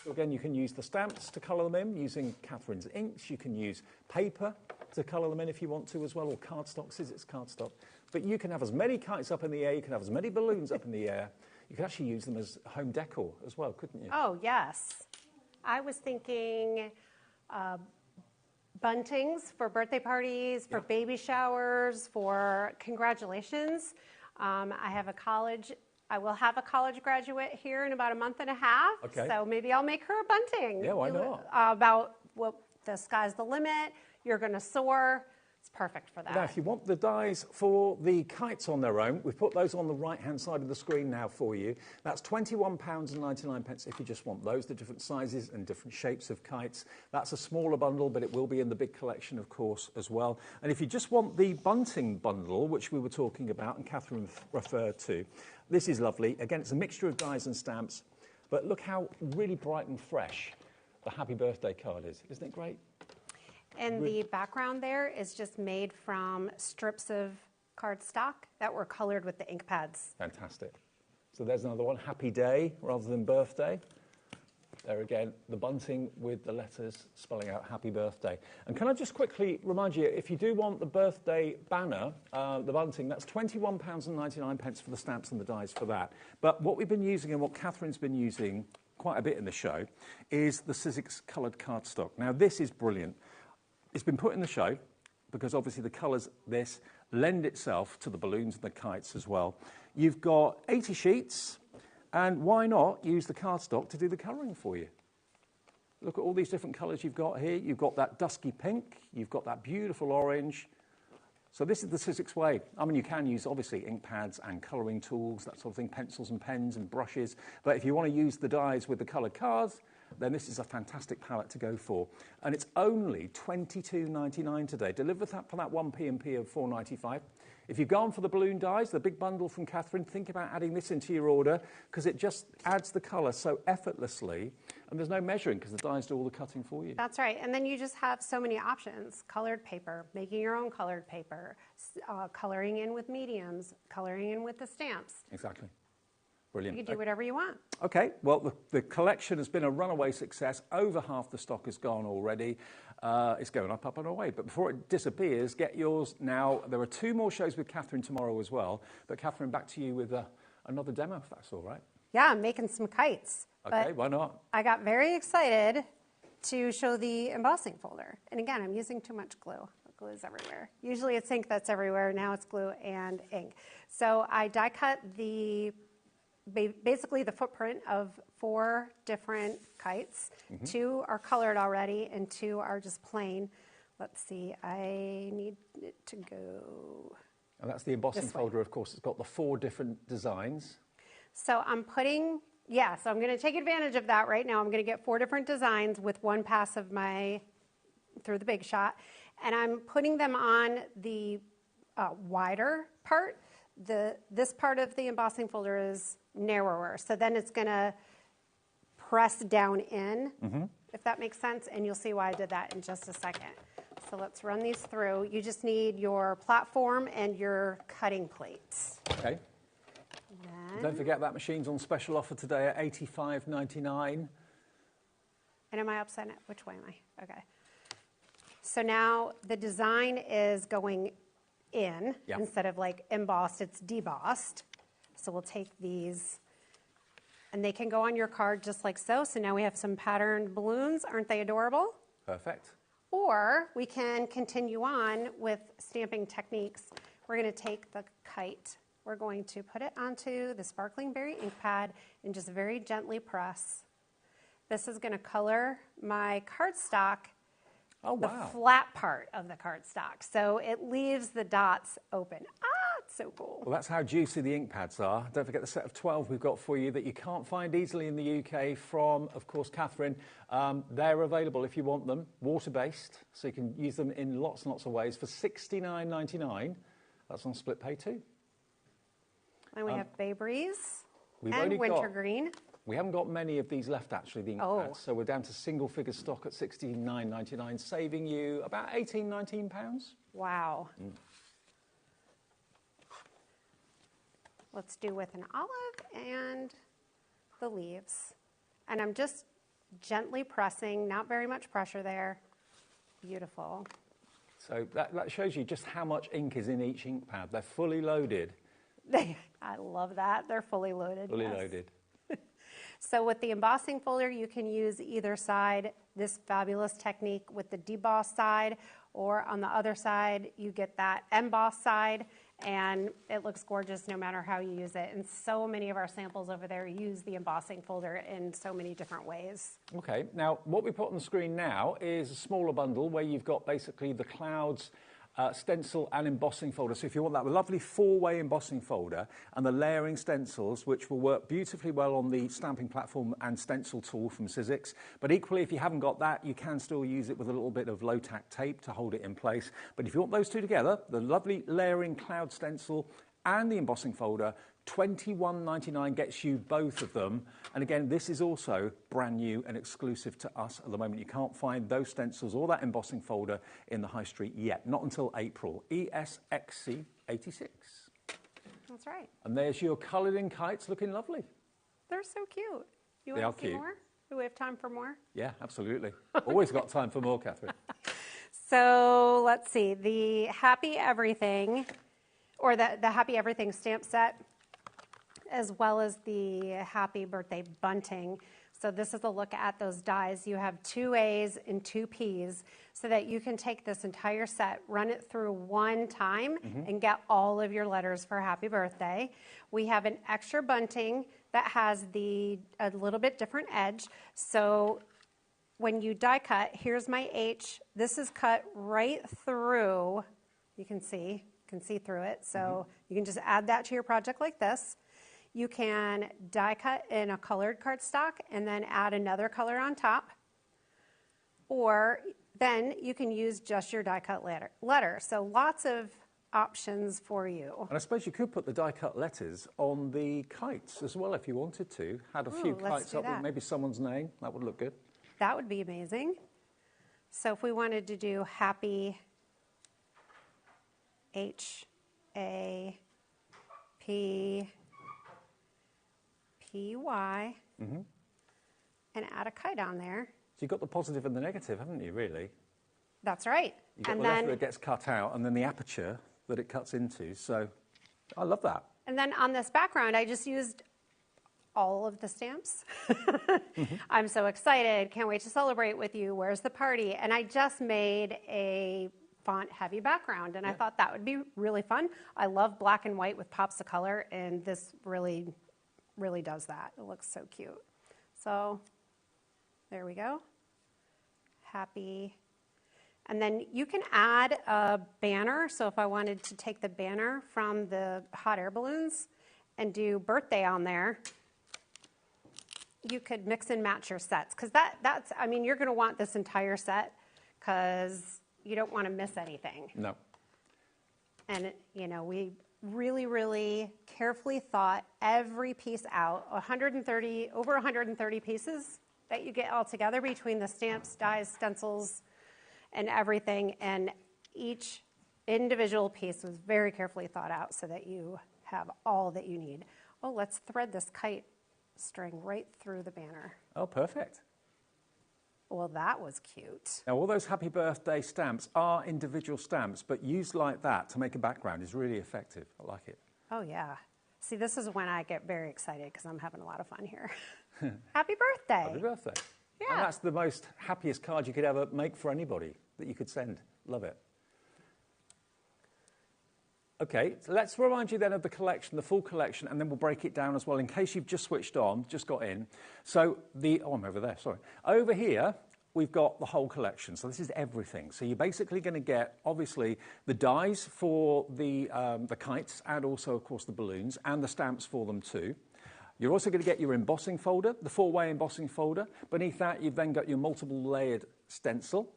So again, you can use the stamps to colour them in using Katherine's inks. You can use paper to colour them in if you want to as well, or cardstock, Sizzix cardstock. But you can have as many kites up in the air, you can have as many balloons up in the air. You can actually use them as home decor as well, couldn't you? Oh, yes. I was thinking buntings for birthday parties, for baby showers, for congratulations. I will have a college graduate here in about a month and a half, so maybe I'll make her a bunting. Yeah, why not? About the sky's the limit, you're going to soar. It's perfect for that. Now, if you want the dies for the kites on their own, we've put those on the right-hand side of the screen now for you. That's £21.99 if you just want those, the different sizes and different shapes of kites. That's a smaller bundle, but it will be in the big collection, of course, as well. And if you just want the bunting bundle, which we were talking about and Katherine referred to, this is lovely. Again, it's a mixture of dies and stamps, but look how really bright and fresh the happy birthday card is. Isn't it great? And the background there is just made from strips of cardstock that were colored with the ink pads. Fantastic. So there's another one, happy day rather than birthday. There again, the bunting with the letters spelling out happy birthday. And can I just quickly remind you, if you do want the birthday banner, the bunting, that's £21.99 for the stamps and the dies for that. But what we've been using and what Katherine's been using quite a bit in the show is the Sizzix coloured cardstock. Now, this is brilliant. It's been put in the show because obviously the colours this lend itself to the balloons and the kites as well. You've got 80 sheets, and why not use the cardstock to do the colouring for you? Look at all these different colours you've got here. You've got that dusky pink, you've got that beautiful orange. So this is the Sizzix way. I mean, you can use, obviously, ink pads and colouring tools, that sort of thing, pencils and pens and brushes. But if you want to use the dies with the coloured cards, then this is a fantastic palette to go for. And it's only £22.99 today. Deliver that for that 1p and P of £4.95. If you've gone for the balloon dies, the big bundle from Katherine, think about adding this into your order because it just adds the colour so effortlessly. And there's no measuring because the dies do all the cutting for you. That's right. And then you just have so many options. Colored paper, making your own colored paper, colouring in with mediums, colouring in with the stamps. Exactly. Brilliant. You can do whatever you want. Okay, well, the collection has been a runaway success. Over half the stock is gone already. It's going up and away. But before it disappears, get yours now. There are 2 more shows with Katherine tomorrow as well. But Katherine, back to you with another demo, if that's all right. Yeah, I'm making some kites. Okay, why not? I got very excited to show the embossing folder. And again, I'm using too much glue. Glue is everywhere. Usually it's ink that's everywhere. Now it's glue and ink. So I die cut basically the footprint of 4 different kites. 2 are colored already and 2 are just plain. Let's see, I need it to go. And that's the embossing folder, of course. It's got the 4 different designs. So I'm putting, so I'm going to take advantage of that right now. I'm going to get 4 different designs with 1 pass of through the Big Shot. And I'm putting them on the wider part. This part of the embossing folder is narrower, so then it's going to press down in, if that makes sense, and you'll see why I did that in just a second. So let's run these through. You just need your platform and your cutting plates. Okay. Don't forget that machine's on special offer today at $85.99. And am I upside down? Which way am I? Okay. So now the design is going in instead of like embossed, it's debossed. So we'll take these and they can go on your card just like so. So now we have some patterned balloons. Aren't they adorable? Perfect. Or we can continue on with stamping techniques. We're going to take the kite. We're going to put it onto the sparkling berry ink pad and just very gently press. This is going to color my cardstock. Oh, wow. The flat part of the cardstock. So it leaves the dots open. It's so cool. Well, that's how juicy the ink pads are. Don't forget the set of 12 we've got for you that you can't find easily in the UK from, of course, Katherine. They're available if you want them, water-based, so you can use them in lots and lots of ways for $69.99. That's on split pay too. And we have Bay Breeze and Wintergreen. We haven't got many of these left, actually, the ink pads, so we're down to single-figure stock at $69.99, saving you about £18, £19. Wow. Let's do with an olive and the leaves. And I'm just gently pressing, not very much pressure there. Beautiful. So that shows you just how much ink is in each ink pad. They're fully loaded. I love that. They're fully loaded. Fully loaded. So with the embossing folder, you can use either side, this fabulous technique with the deboss side, or on the other side, you get that emboss side, and it looks gorgeous no matter how you use it. And so many of our samples over there use the embossing folder in so many different ways. Okay, now what we put on the screen now is a smaller bundle where you've got basically the clouds, stencil and embossing folder. So if you want that lovely 4-way embossing folder and the layering stencils, which will work beautifully well on the stamping platform and stencil tool from Sizzix. But equally, if you haven't got that, you can still use it with a little bit of low-tack tape to hold it in place. But if you want those two together, the lovely layering cloud stencil and the embossing folder, $21.99 gets you both of them. And again, this is also brand new and exclusive to us at the moment. You can't find those stencils or that embossing folder in the high street yet, not until April. ESXC 86. That's right. And there's your coloured in kites looking lovely. They're so cute. You they want are to see cute. more? Do we have time for more? Yeah, absolutely. Always got time for more, Katherine. So let's see. The Happy Everything, or the Happy Everything stamp set, as well as the Happy Birthday bunting. So this is a look at those dies. You have 2 A's and 2 P's so that you can take this entire set, run it through one time, and get all of your letters for Happy Birthday. We have an extra bunting that has a little bit different edge. So when you die cut, here's my H. This is cut right through. You can see through it. So you can just add that to your project like this. You can die cut in a colored cardstock and then add another color on top. Or then you can use just your die cut letter. So lots of options for you. And I suppose you could put the die cut letters on the kites as well if you wanted to. Had a few kites up with maybe someone's name. That would look good. That would be amazing. So if we wanted to do Happy H-A-P P-Y, and add a kite on there. So you've got the positive and the negative, haven't you, really? That's right. You've got and the left that gets cut out, and then the aperture that it cuts into. So I love that. And then on this background, I just used all of the stamps. I'm so excited. Can't wait to celebrate with you. Where's the party? And I just made a font-heavy background, and I thought that would be really fun. I love black and white with pops of color, and this really, really does that. It looks so cute. So there we go. Happy. And then you can add a banner. So if I wanted to take the banner from the hot air balloons and do birthday on there, you could mix and match your sets. Because that's, I mean, you're going to want this entire set because you don't want to miss anything. No. And, you know, we really, really carefully thought every piece out. Over 130 pieces that you get all together between the stamps, dies, stencils, and everything. And each individual piece was very carefully thought out so that you have all that you need. Oh, let's thread this kite string right through the banner. Oh, perfect. Well, that was cute. Now, all those happy birthday stamps are individual stamps, but used like that to make a background is really effective. I like it. Oh, yeah. See, this is when I get very excited because I'm having a lot of fun here. Happy birthday. Happy birthday. Yeah. And that's the most happiest card you could ever make for anybody that you could send. Love it. Okay, so let's remind you then of the collection, the full collection, and then we'll break it down as well in case you've just switched on, just got in. So I'm over there, sorry. Over here, we've got the whole collection. So this is everything. So you're basically going to get, obviously, the dies for the kites and also, of course, the balloons and the stamps for them too. You're also going to get your embossing folder, the 4-way embossing folder. Beneath that, you've then got your multiple layered stencil.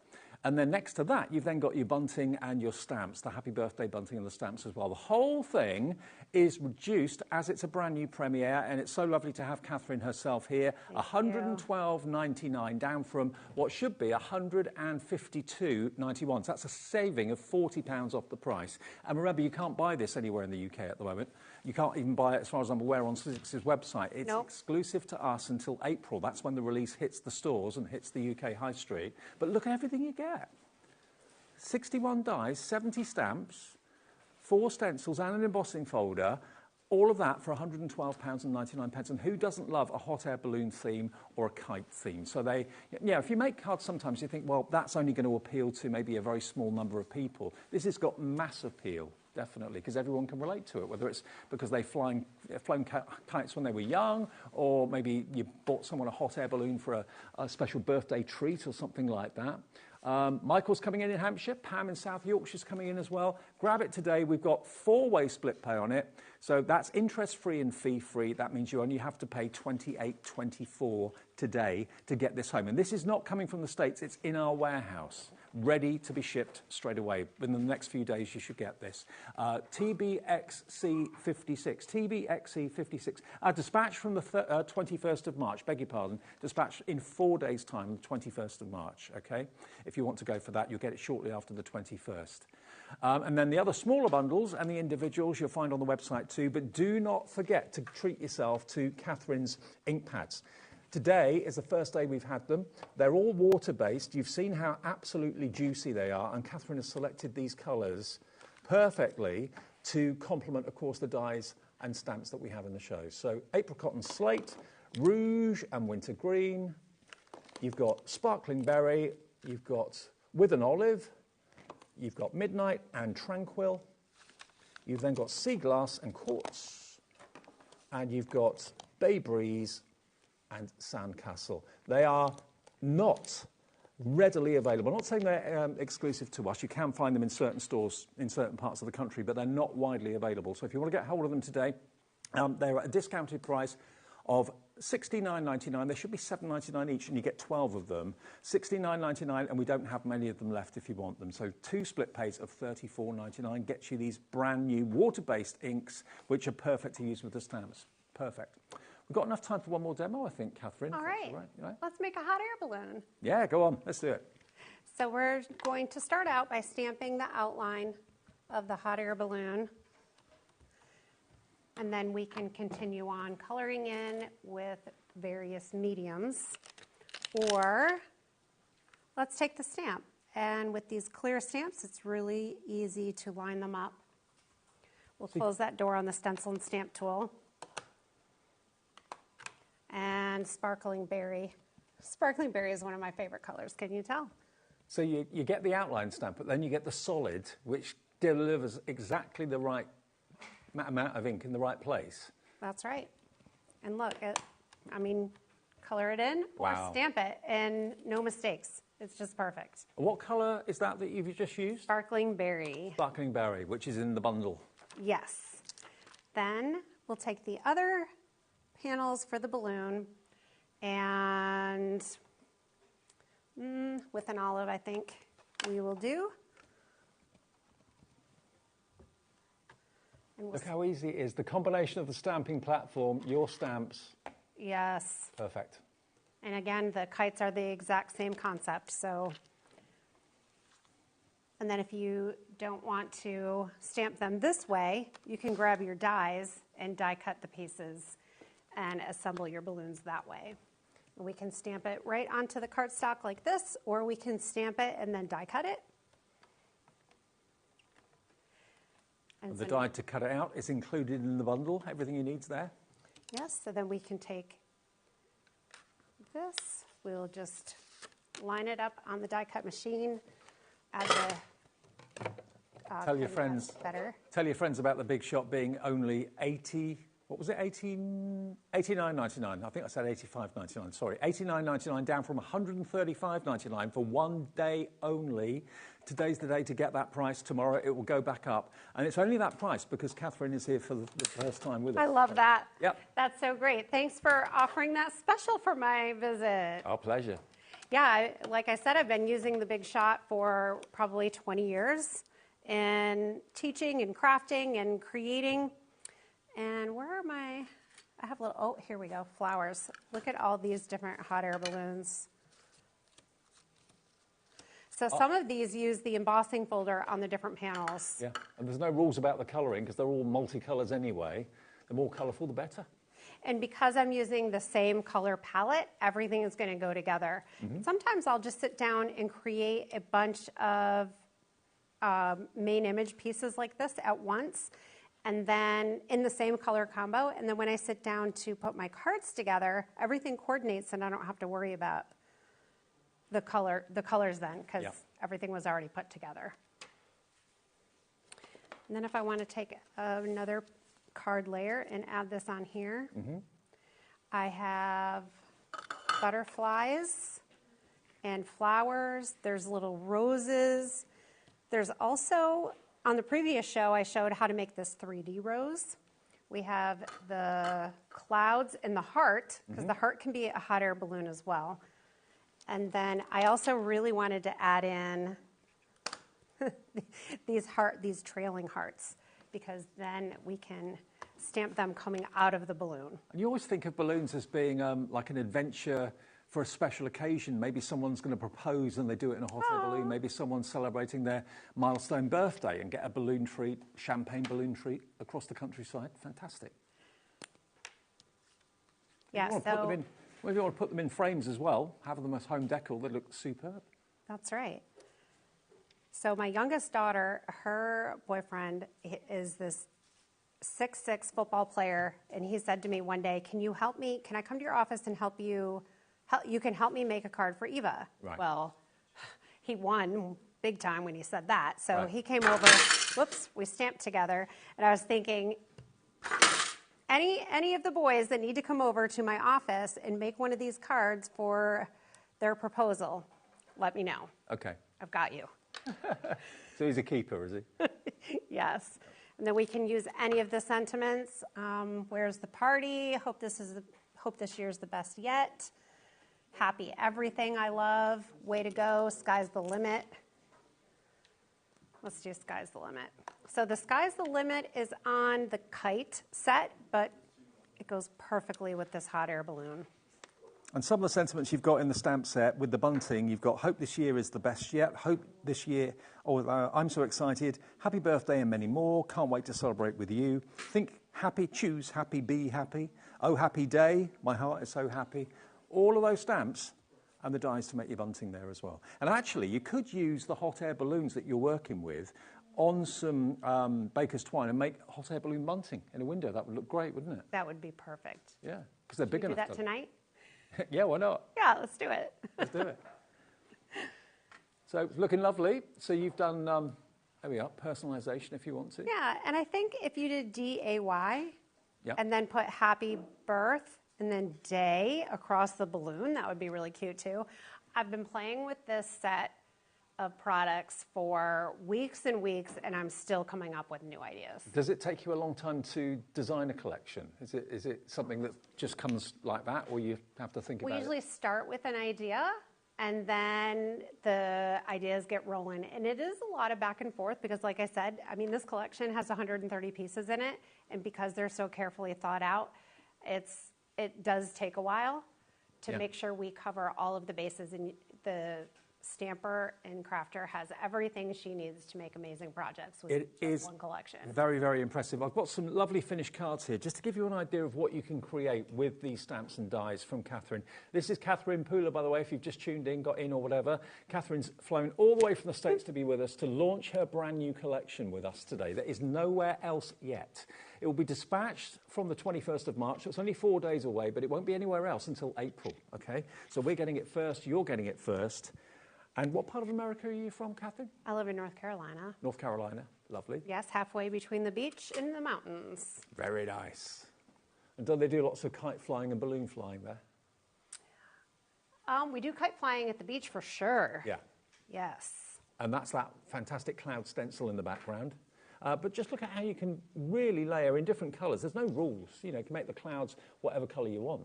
And then next to that, you've then got your bunting and your stamps, the happy birthday bunting and the stamps as well. The whole thing is reduced as it's a brand new premiere, and it's so lovely to have Katherine herself here. $112.99 down from what should be $152.91. So that's a saving of £40 off the price. And remember, you can't buy this anywhere in the UK at the moment. You can't even buy it, as far as I'm aware, on Sizzix's website. It's exclusive to us until April. That's when the release hits the stores and hits the UK high street. But look at everything you get. 61 dies, 70 stamps, 4 stencils and an embossing folder, all of that for £112.99. And who doesn't love a hot air balloon theme or a kite theme? So if you make cards sometimes you think, well, that's only going to appeal to maybe a very small number of people. This has got mass appeal. Definitely, because everyone can relate to it, whether it's because they've flown kites when they were young, or maybe you bought someone a hot air balloon for a special birthday treat or something like that. Michael's coming in Hampshire. Pam in South Yorkshire's coming in as well. Grab it today. We've got 4-way split pay on it. So that's interest-free and fee-free. That means you only have to pay $28.24 today to get this home. And this is not coming from the States. It's in our warehouse, ready to be shipped straight away. Within the next few days, you should get this. TBXC56. TBXC56. Dispatch from the 21st of March. Beg your pardon. Dispatch in 4 days' time, the 21st of March. Okay? If you want to go for that, you'll get it shortly after the 21st. And then the other smaller bundles and the individuals you'll find on the website too. But do not forget to treat yourself to Katherine's ink pads. Today is the first day we've had them. They're all water-based. You've seen how absolutely juicy they are, and Katherine has selected these colours perfectly to complement, of course, the dies and stamps that we have in the show. So apricot and slate, rouge and winter green. You've got sparkling berry. You've got with an olive. You've got midnight and tranquil. You've then got sea glass and quartz. And you've got bay breeze and sandcastle. They are not readily available. I'm not saying they're exclusive to us. You can find them in certain stores in certain parts of the country, but they're not widely available. So if you want to get hold of them today, they're at a discounted price of $69.99. They should be $7.99 each, and you get 12 of them. $69.99, and we don't have many of them left if you want them. So 2 split pays of $34.99 gets you these brand new water-based inks, which are perfect to use with the stamps. Perfect. We've got enough time for one more demo, I think, Katherine. All right. Let's make a hot air balloon. Yeah, go on. Let's do it. So we're going to start out by stamping the outline of the hot air balloon. And then we can continue on coloring in with various mediums. Or let's take the stamp. And with these clear stamps, it's really easy to line them up. We'll close that door on the Stencil and Stamp tool. And Sparkling Berry. Sparkling Berry is one of my favorite colors, can you tell? So you get the outline stamp, but then you get the solid, which delivers exactly the right amount of ink in the right place. That's right. And look, color it in or stamp it, and no mistakes. It's just perfect. What colour is that you've just used? Sparkling Berry. Sparkling Berry, which is in the bundle. Yes. Then we'll take the other panels for the balloon, and with an olive, I think we will do. Look how easy it is. The combination of the stamping platform, your stamps. Yes. Perfect. And again, the kites are the exact same concept. So, and then if you don't want to stamp them this way, you can grab your dies and die cut the pieces and assemble your balloons that way. And we can stamp it right onto the cardstock like this, or we can stamp it and then die cut it. And the die to cut it out is included in the bundle. Everything you need's there. Yes, so then we can take this. We'll just line it up on the die cut machine. Add the tell your friends better. Tell your friends about the big shop being only 80. What was it? 89.99. I think I said 85.99. Sorry, 89.99 down from 135.99 for one day only. Today's the day to get that price. Tomorrow it will go back up, and it's only that price because Katherine is here for the first time with us. I love that. Yep. That's so great. Thanks for offering that special for my visit. Our pleasure. Yeah, like I said, I've been using the Big Shot for probably 20 years in teaching and crafting and creating. And where are my, I have little, oh, here we go, flowers. Look at all these different hot air balloons. So some of these use the embossing folder on the different panels. Yeah, and there's no rules about the colouring because they're all multicolours anyway. The more colourful, the better. And because I'm using the same color palette, everything is going to go together. Sometimes I'll just sit down and create a bunch of main image pieces like this at once, and then in the same color combo. And then when I sit down to put my cards together, everything coordinates and I don't have to worry about the colors then, because everything was already put together. And then if I want to take another card layer and add this on here, I have butterflies and flowers. There's little roses. There's also, on the previous show, I showed how to make this 3D rose. We have the clouds and the heart, because the heart can be a hot air balloon as well. And then I also really wanted to add in these trailing hearts, because then we can stamp them coming out of the balloon. And you always think of balloons as being like an adventure for a special occasion. Maybe someone's going to propose and they do it in a hot air balloon. Maybe someone's celebrating their milestone birthday and get a balloon treat, champagne balloon treat across the countryside. Fantastic. Yeah, Maybe you want to put them in frames as well, have them as home decor. They look superb. That's right. So my youngest daughter, her boyfriend is this 6'6" football player, and he said to me one day, can you help me? Can I come to your office and help you? You can help me make a card for Eva. Right. Well, he won big time when he said that. So he came over, whoops, we stamped together, and I was thinking, any of the boys that need to come over to my office and make one of these cards for their proposal, let me know. Okay. I've got you. So he's a keeper, is he? Yes. And then we can use any of the sentiments. Where's the party? Hope this year's the best yet. Happy everything I love. Way to go. Sky's the limit. Let's do Sky's the limit. So the Sky's the limit is on the kite set, but it goes perfectly with this hot air balloon. And some of the sentiments you've got in the stamp set with the bunting, you've got hope this year is the best yet, hope this year, I'm so excited, happy birthday and many more, can't wait to celebrate with you, think happy, choose happy, be happy. Oh, happy day, my heart is so happy. All of those stamps and the dies to make your bunting there as well. And actually, you could use the hot air balloons that you're working with on some baker's twine and make hot air balloon bunting in a window. That would look great, wouldn't it? That would be perfect. Yeah, because they're big enough. Do that tonight? Yeah, why not? Yeah, let's do it. Let's do it. So it's looking lovely. So you've done, there we are, personalisation if you want to. Yeah, and I think if you did DAY Yep. and then put happy birth and then day across the balloon, that would be really cute too. I've been playing with this set of products for weeks and weeks, and I'm still coming up with new ideas. Does it take you a long time to design a collection? Is it something that just comes like that, or you have to think about it? We usually start with an idea, and then the ideas get rolling. And it is a lot of back and forth because, like I said, I mean, this collection has 130 pieces in it, and because they're so carefully thought out, it does take a while to make sure we cover all of the bases. And the stamper and crafter has everything she needs to make amazing projects with just one collection. Very, very impressive. I've got some lovely finished cards here just to give you an idea of what you can create with these stamps and dies from Katherine. This is Katherine Pooler, by the way, if you've just tuned in, got in or whatever. Katherine's flown all the way from the States to be with us to launch her brand new collection with us today. There is nowhere else yet. It will be dispatched from the 21st of March. So it's only 4 days away, but it won't be anywhere else until April, okay? So we're getting it first, you're getting it first. And what part of America are you from, Katherine? I live in North Carolina. North Carolina, lovely. Yes, halfway between the beach and the mountains. Very nice. And do they do lots of kite flying and balloon flying there? We do kite flying at the beach for sure. Yeah. Yes. And that's that fantastic cloud stencil in the background. But just look at how you can really layer in different colours. There's no rules. You know, you can make the clouds whatever colour you want.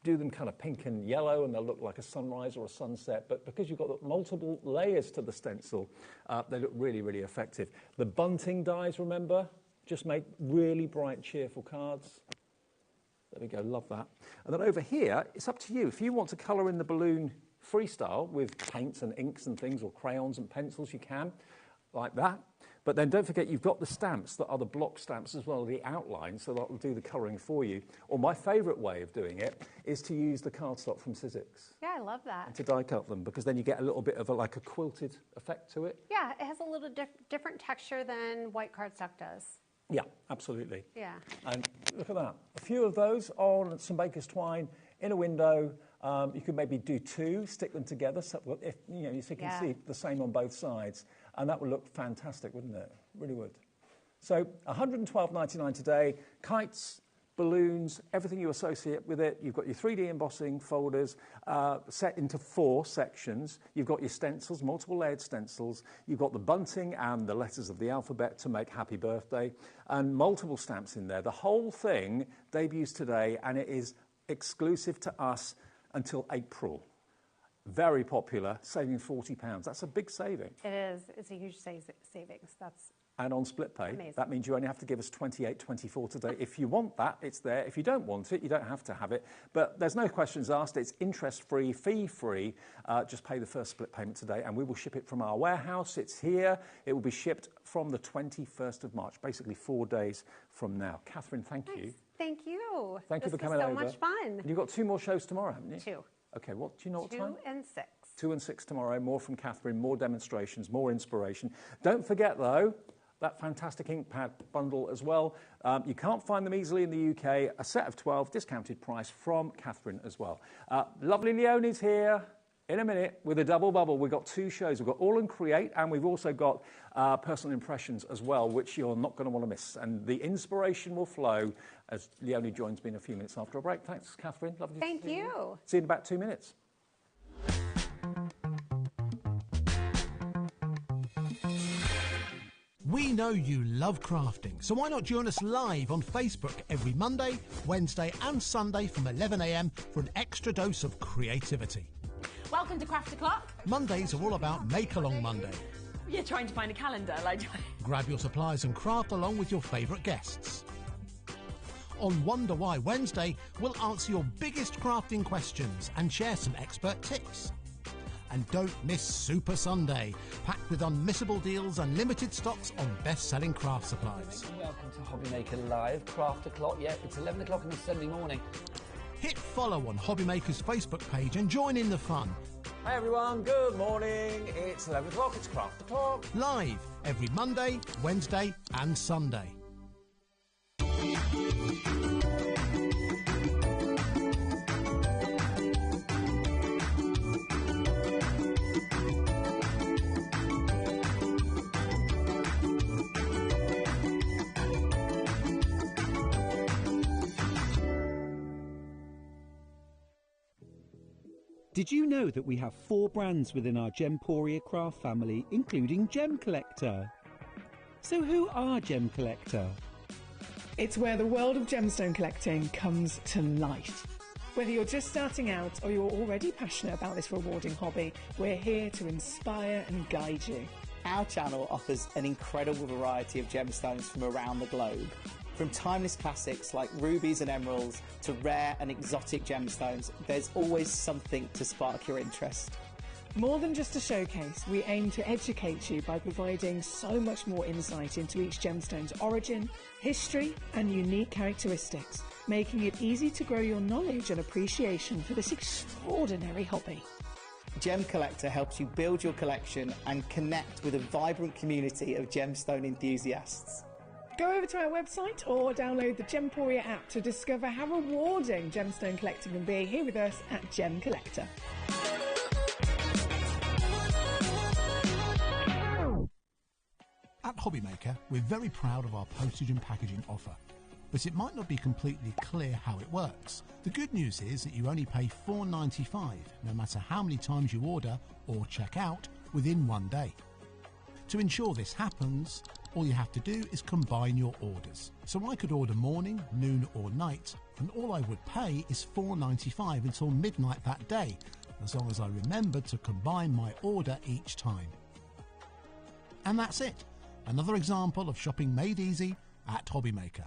Do them kind of pink and yellow and they'll look like a sunrise or a sunset, but because you've got multiple layers to the stencil, they look really, really effective. The bunting dies, remember, just make really bright, cheerful cards. There we go, love that. And then over here, it's up to you. If you want to colour in the balloon freestyle with paints and inks and things, or crayons and pencils, you can, like that. But then don't forget, you've got the stamps that are the block stamps as well, the outline, so that will do the colouring for you. Or my favourite way of doing it is to use the cardstock from Sizzix. Yeah, I love that. And to die cut them, because then you get a little bit of like a quilted effect to it. Yeah, it has a little different texture than white cardstock does. Yeah, absolutely. Yeah. And look at that. A few of those on some baker's twine in a window. You could maybe do two, stick them together, so if you can see the same on both sides. And that would look fantastic, wouldn't it? Really would. So $112.99 today. Kites, balloons, everything you associate with it. You've got your 3D embossing folders set into 4 sections. You've got your stencils, multiple layered stencils. You've got the bunting and the letters of the alphabet to make happy birthday. And multiple stamps in there. The whole thing debuts today, and it is exclusive to us until April. Very popular, saving £40. That's a big saving. It is. It's a huge savings. And on split pay, amazing. That means you only have to give us $28.24 today. If you want that, it's there. If you don't want it, you don't have to have it. But there's no questions asked. It's interest-free, fee-free. Just pay the first split payment today, and we will ship it from our warehouse. It's here. It will be shipped from the 21st of March, basically 4 days from now. Katherine, thank you. Thank you. Thank you for coming over. This is so much fun. And you've got 2 more shows tomorrow, haven't you? 2. Okay, what do you know what time? 2 and 6. 2 and 6 tomorrow. More from Katherine, more demonstrations, more inspiration. Don't forget, though, that fantastic ink pad bundle as well. You can't find them easily in the UK. A set of 12, discounted price from Katherine as well. Lovely Leonie's here in a minute with a double bubble. We've got 2 shows. We've got All and Create, and we've also got Personal Impressions as well, which you're not going to want to miss. And the inspiration will flow as Leonie joins me in a few minutes after a break. Thanks, Katherine. Lovely to see you. Thank you. See you in about 2 minutes. We know you love crafting, so why not join us live on Facebook every Monday, Wednesday and Sunday from 11 a.m. for an extra dose of creativity. Welcome to Craft O'Clock. Mondays are all about Make Along Monday. You're trying to find a calendar, like... Grab your supplies and craft along with your favourite guests. On Wonder Why Wednesday, we'll answer your biggest crafting questions and share some expert tips. And don't miss Super Sunday, packed with unmissable deals and limited stocks on best-selling craft supplies. Welcome to HobbyMaker Live, Craft O'Clock. Yeah, it's 11 o'clock on a Sunday morning. Hit follow on HobbyMaker's Facebook page and join in the fun. Hi everyone, good morning. It's 11 o'clock, it's Craft O'Clock. Live every Monday, Wednesday and Sunday. Did you know that we have 4 brands within our Stamperia craft family, including Gem Collector? So who are Gem Collector? It's where the world of gemstone collecting comes to life. Whether you're just starting out or you're already passionate about this rewarding hobby, we're here to inspire and guide you. Our channel offers an incredible variety of gemstones from around the globe. From timeless classics like rubies and emeralds to rare and exotic gemstones, there's always something to spark your interest. More than just a showcase, we aim to educate you by providing so much more insight into each gemstone's origin, history, and unique characteristics, making it easy to grow your knowledge and appreciation for this extraordinary hobby. Gem Collector helps you build your collection and connect with a vibrant community of gemstone enthusiasts. Go over to our website or download the Stamperia app to discover how rewarding gemstone collecting can be here with us at Gem Collector. At HobbyMaker, we're very proud of our postage and packaging offer, but it might not be completely clear how it works. The good news is that you only pay $4.95 no matter how many times you order or check out within 1 day. To ensure this happens, all you have to do is combine your orders. So I could order morning, noon or night, and all I would pay is $4.95 until midnight that day, as long as I remembered to combine my order each time. And that's it. Another example of shopping made easy at HobbyMaker.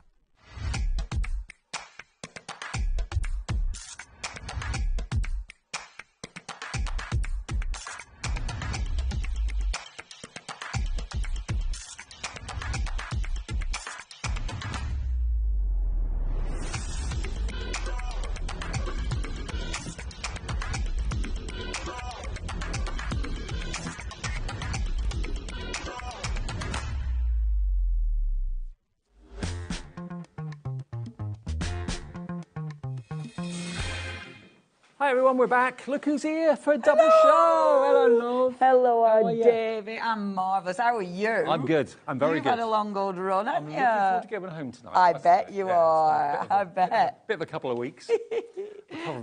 Hi everyone, we're back. Look who's here for a double show. Hello, love. Hello, David. I'm marvellous. How are you? I'm good. I'm very You've good. had a long old run, haven't you? I'm looking forward to going home tonight. I bet you are. I bet. Bit of a couple of weeks.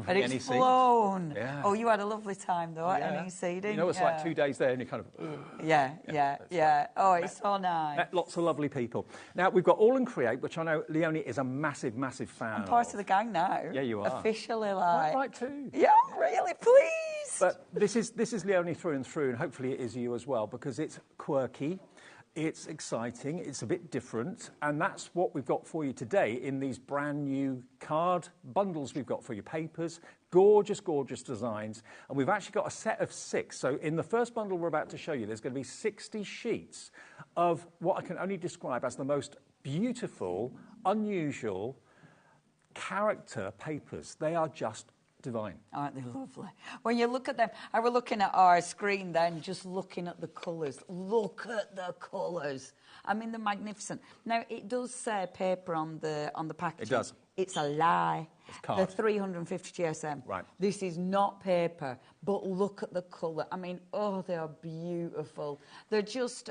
But it's flown. Yeah. Oh, you had a lovely time though at NEC, didn't you? You know, it's like 2 days there and you kind of... Yeah. Oh, it's so nice. Met lots of lovely people. Now, we've got All and Create, which I know Leonie is a massive, massive fan I'm part of the gang now. Yeah, you are. Officially, Quite right too. Yeah, really pleased. But this is Leonie through and through, and hopefully it is you as well, because it's quirky, it's exciting, it's a bit different, and that's what we've got for you today in these brand new card bundles we've got for you. Papers, gorgeous, gorgeous designs, and we've actually got a set of 6. So in the first bundle we're about to show you, there's going to be 60 sheets of what I can only describe as the most beautiful, unusual character papers. They are just divine. Aren't they lovely? When you look at them, I was looking at our screen then, just looking at the colours. Look at the colours. I mean, they're magnificent. Now, it does say paper on the packaging. It does. It's a lie. It's card. They're 350 GSM. Right. This is not paper, but look at the colour. I mean, oh, they are beautiful. They're just,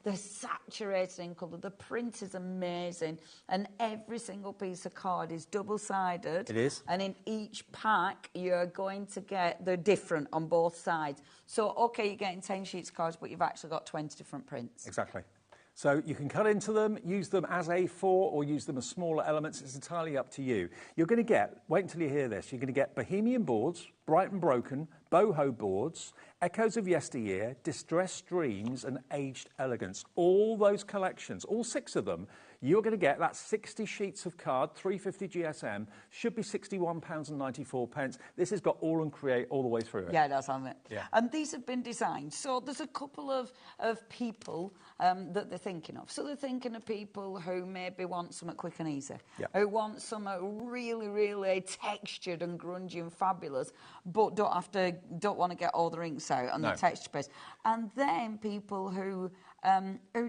they're saturated in colour. The print is amazing. And every single piece of card is double-sided. It is. And in each pack, you're going to get, they're different on both sides. So, OK, you're getting 10 sheets of cards, but you've actually got 20 different prints. Exactly. So you can cut into them, use them as A4 or use them as smaller elements. It's entirely up to you. You're going to get, wait until you hear this, you're going to get Bohemian boards, Bright and Broken, Boho boards, Echoes of Yesteryear, Distressed Dreams and Aged Elegance. All those collections, all 6 of them, you're going to get that 60 sheets of card, 350 GSM, should be £61.94. This has got All and Create all the way through it. Yeah, that's on it. Yeah. And these have been designed. So there's a couple of people that they're thinking of. So they're thinking of people who maybe want something quick and easy, who want something really, really textured and grungy and fabulous, but don't want to get all the inks out on the texture base. And then people who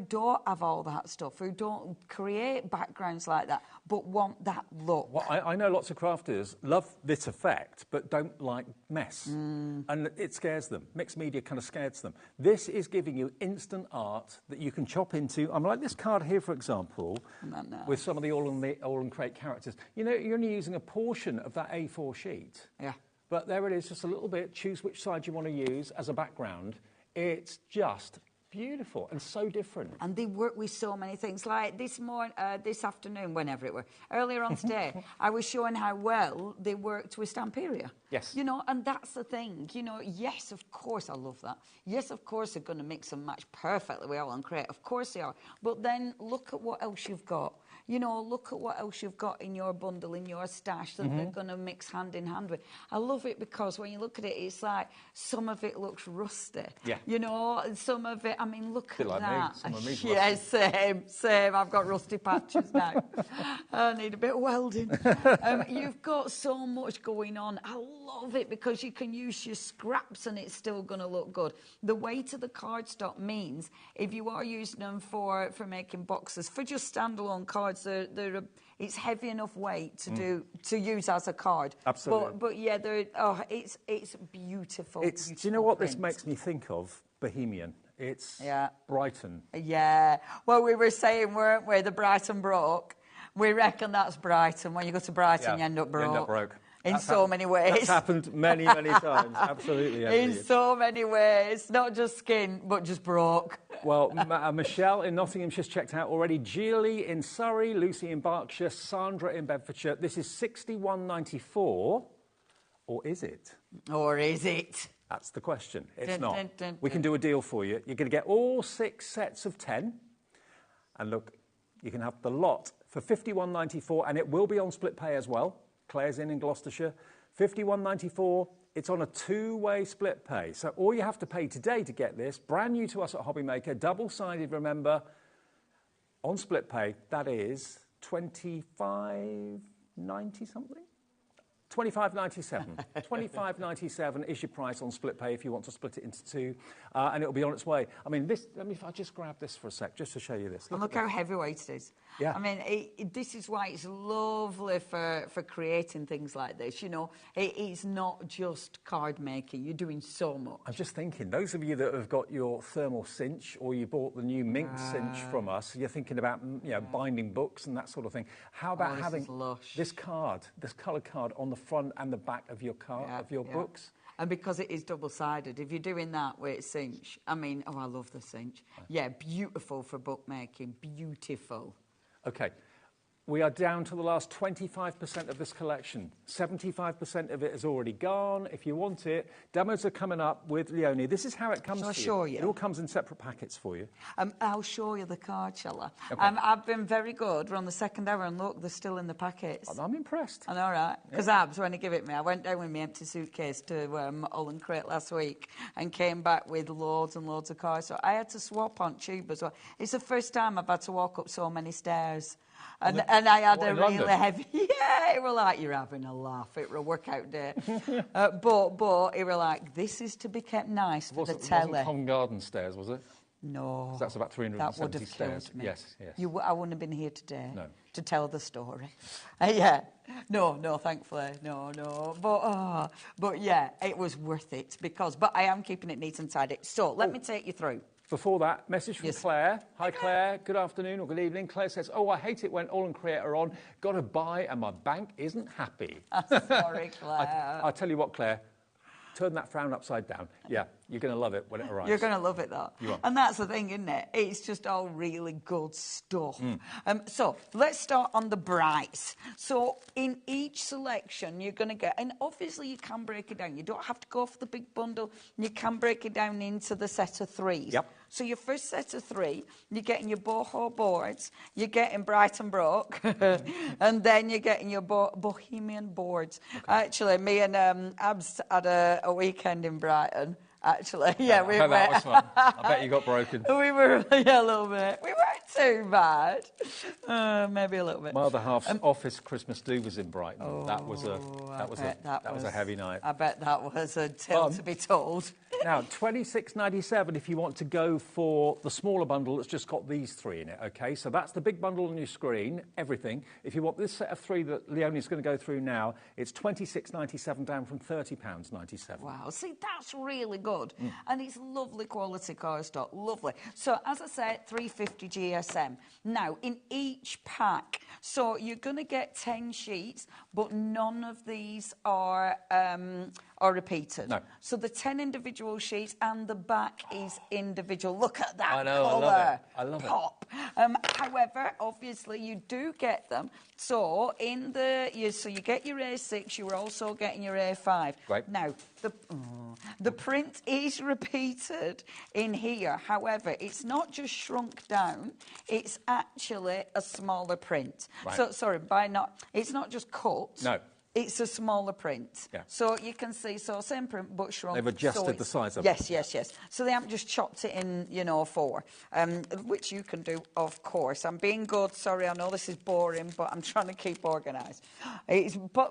don't have all that stuff, who don't create backgrounds like that, but want that look. Well, I know lots of crafters love this effect, but don't like mess. And it scares them. Mixed media kind of scares them. This is giving you instant art that you can chop into. I'm like this card here, for example, with some of the All and Create characters. You know, you're only using a portion of that A4 sheet. Yeah. But there it is, just a little bit. Choose which side you want to use as a background. It's just beautiful and so different. And they work with so many things. Like this afternoon, whenever it were, earlier on today, I was showing how well they worked with Stamperia. Yes. You know, and that's the thing. You know, yes, of course, I love that. Yes, of course, they're going to mix and match perfectly with All and Create. Of course they are. But then look at what else you've got. You know, look at what else you've got in your bundle, in your stash that they're going to mix hand in hand with. I love it because when you look at it, it's like some of it looks rusty. Yeah. You know, some of it, I mean, look at like that. Me. Some of me's yeah, same. I've got rusty patches now. I need a bit of welding. You've got so much going on. I love it because you can use your scraps and it's still going to look good. The weight of the cardstock means if you are using them for making boxes, for just standalone cards, it's heavy enough weight to use as a card. Absolutely. But yeah, it's beautiful. Do you know what this makes me think of? Bohemian. It's Brighton. Yeah. Well, we were saying, weren't we, the Brighton broke. We reckon that's Brighton. When you go to Brighton, you end up broke. You end up broke. In so many ways. That's happened many, many times. Absolutely. In so many ways. Not just skin, but just broke. Well, Michelle in Nottinghamshire's checked out already. Julie in Surrey, Lucy in Berkshire, Sandra in Bedfordshire. This is £61.94. Or is it? Or is it? That's the question. It's not. We can do a deal for you. You're going to get all 6 sets of 10. And look, you can have the lot for £51.94, and it will be on split pay as well. Claire's in Gloucestershire. £51.94. It's on a 2-way split pay. So all you have to pay today to get this, brand new to us at HobbyMaker, double-sided, remember, on split pay, that is £25.90 something? £25.97. £25.97 is your price on split pay if you want to split it into 2, and it'll be on its way. I mean, if I just grab this for a sec, just to show you this. Look how heavyweight it is. Yeah. I mean, this is why it's lovely for creating things like this. You know, it's not just card making. You're doing so much. I'm just thinking, those of you that have got your thermal cinch or you bought the new mink cinch from us, you're thinking about binding books and that sort of thing. How about having this card, this coloured card on the front and the back of your books? And because it is double-sided, if you're doing that with cinch, I mean, I love the cinch. Yeah, beautiful for bookmaking, beautiful. Okay, we are down to the last 25% of this collection. 75% of it is already gone. If you want it, demos are coming up with Leonie. This is how it comes to you. Shall I show you? It all comes in separate packets for you. I'll show you the card, shall I? Okay. I've been very good. We're on the 2nd hour, and look, they're still in the packets. I'm impressed. I know, right? Because Abs, when he gave it me, I went down with my empty suitcase to All and Create last week and came back with loads and loads of cards. So I had to swap on tube as well. It's the first time I've had to walk up so many stairs. And I had a really heavy... Yeah, it was like, you're having a laugh. It was a workout day. But it was like, this is to be kept nice for the telly. It wasn't Covent Garden stairs, was it? No. That's about 370 that would have stairs. Killed me. Yes. I wouldn't have been here today to tell the story. Yeah. No, thankfully. No. But yeah, it was worth it but I am keeping it neat and tidy. So let me take you through. Before that, message from Claire. Hi, Claire. Good afternoon or good evening. Claire says, I hate it when All and Create are on. Got to buy and my bank isn't happy. Sorry, Claire. I'll tell you what, Claire. Turn that frown upside down. Yeah. You're going to love it when it arrives. You're going to love it, though. You are. And that's the thing, isn't it? It's just all really good stuff. So let's start on the brights. So in each selection, you're going to get, and obviously you can break it down. You don't have to go for the big bundle. You can break it down into the set of threes. Yep. So your first set of three, you're getting your Boho boards, you're getting Bright and Broke, and then you're getting your Bohemian boards. Okay. Actually, me and Abs had a weekend in Brighton. Actually, yeah, we were. That was fun. I bet you got broken. We were, yeah, a little bit. We weren't too bad. Maybe a little bit. My other half's office Christmas do was in Brighton. Oh, that was a heavy night. I bet that was a tale to be told. Now, $26.97 if you want to go for the smaller bundle that's just got these three in it, okay? So that's the big bundle on your screen, everything. If you want this set of three that Leonie's going to go through now, it's $26.97 down from £30.97. Wow, see, that's really good. And it's lovely quality cardstock, lovely. So, as I said, 350 GSM. Now, in each pack, so you're going to get 10 sheets, but none of these are repeated. No. So the 10 individual sheets and the back is individual. Look at that I know, colour. I love it. Pop. However, obviously, you do get them. So in so you get your A6, you're also getting your A5. Right. Now, the print is repeated in here. However, it's not just shrunk down, it's actually a smaller print. Right. So, sorry, it's not just cut. No. It's a smaller print. Yeah. So you can see, same print, but shrunk. They've adjusted the size of it. it. Yes. So they haven't just chopped it in, four, which you can do, of course. I'm being good. Sorry, I know this is boring, but I'm trying to keep organised.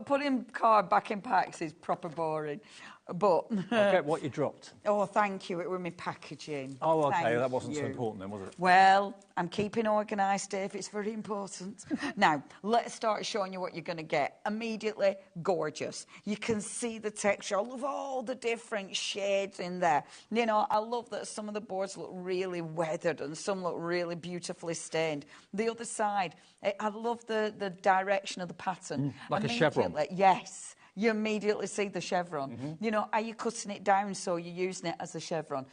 Putting card back in packs is proper boring. But I'll get what you dropped. Oh, thank you. It was my packaging. Oh, okay. Thank that wasn't you. so important then, was it? Well, I'm keeping organised, Dave. It's very important. Now, let's start showing you what you're going to get. Immediately, gorgeous. You can see the texture. I love all the different shades in there. I love that some of the boards look really weathered and some look really beautifully stained. The other side, I love the direction of the pattern. Like a chevron. Yes. You immediately see the chevron. Are you cutting it down so you're using it as a chevron?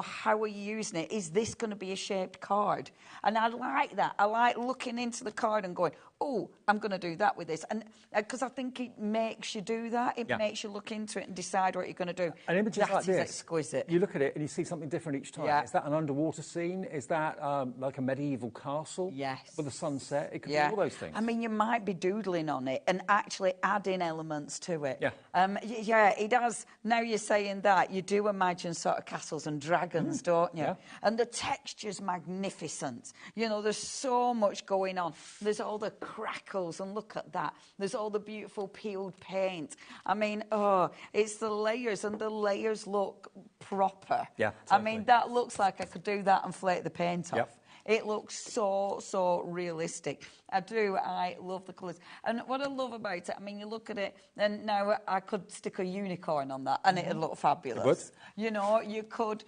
How are you using it? Is this going to be a shaped card? And I like that. I like looking into the card and going, oh, I'm going to do that with this. And because I think it makes you do that. It makes you look into it and decide what you're going to do. And images like this, exquisite. You look at it and you see something different each time. Yeah. Is that an underwater scene? Is that like a medieval castle? Yes. With a sunset? It could be all those things. I mean, you might be doodling on it and actually adding elements to it. Yeah. It does. Now you're saying that, you do imagine sort of castles and dragons, don't you? Yeah. And the texture's magnificent. There's so much going on. There's all the crackles, and look at that. There's all the beautiful peeled paint. I mean, it's the layers, and the layers look proper. Yeah, totally. I mean, that looks like I could do that and flake the paint off. Yep. It looks so realistic. I love the colours. And what I love about it, I mean, you look at it, and now I could stick a unicorn on that, and it'd look fabulous. It would. You could,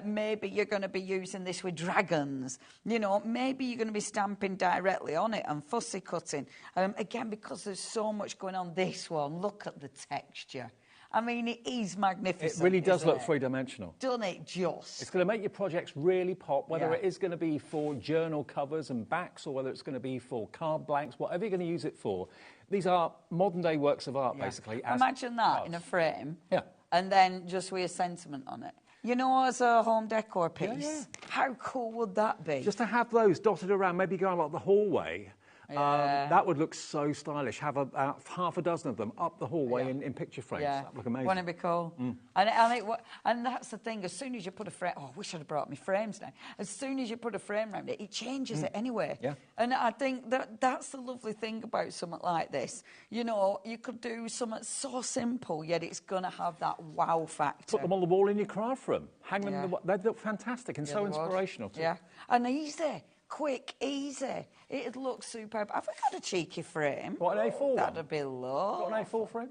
maybe you're going to be using this with dragons. Maybe you're going to be stamping directly on it and fussy cutting. Again, because there's so much going on. This one, look at the texture. I mean, it is magnificent. It really does look three-dimensional. Doesn't it just? It's going to make your projects really pop, whether it is going to be for journal covers and backs or whether it's going to be for card blanks, whatever you're going to use it for. These are modern-day works of art, basically. Imagine that in a frame. Yeah. And then just with a sentiment on it. As a home decor piece. Yeah. How cool would that be? Just to have those dotted around, maybe going like the hallway. That would look so stylish. Have about half a dozen of them up the hallway in picture frames. That would look amazing. Wouldn't it be cool? And that's the thing. As soon as you put a frame... Oh, I wish I'd have brought my frames now. As soon as you put a frame around it, it changes it anyway. Yeah. And I think that's the lovely thing about something like this. You could do something so simple, yet it's going to have that wow factor. Put them on the wall in your craft room. Hang them. They'd look fantastic and so inspirational too. Yeah. And easy. Quick, easy. It'd look superb. Have I got a cheeky frame? What, an A4 That'd be lovely. Got an A4 frame?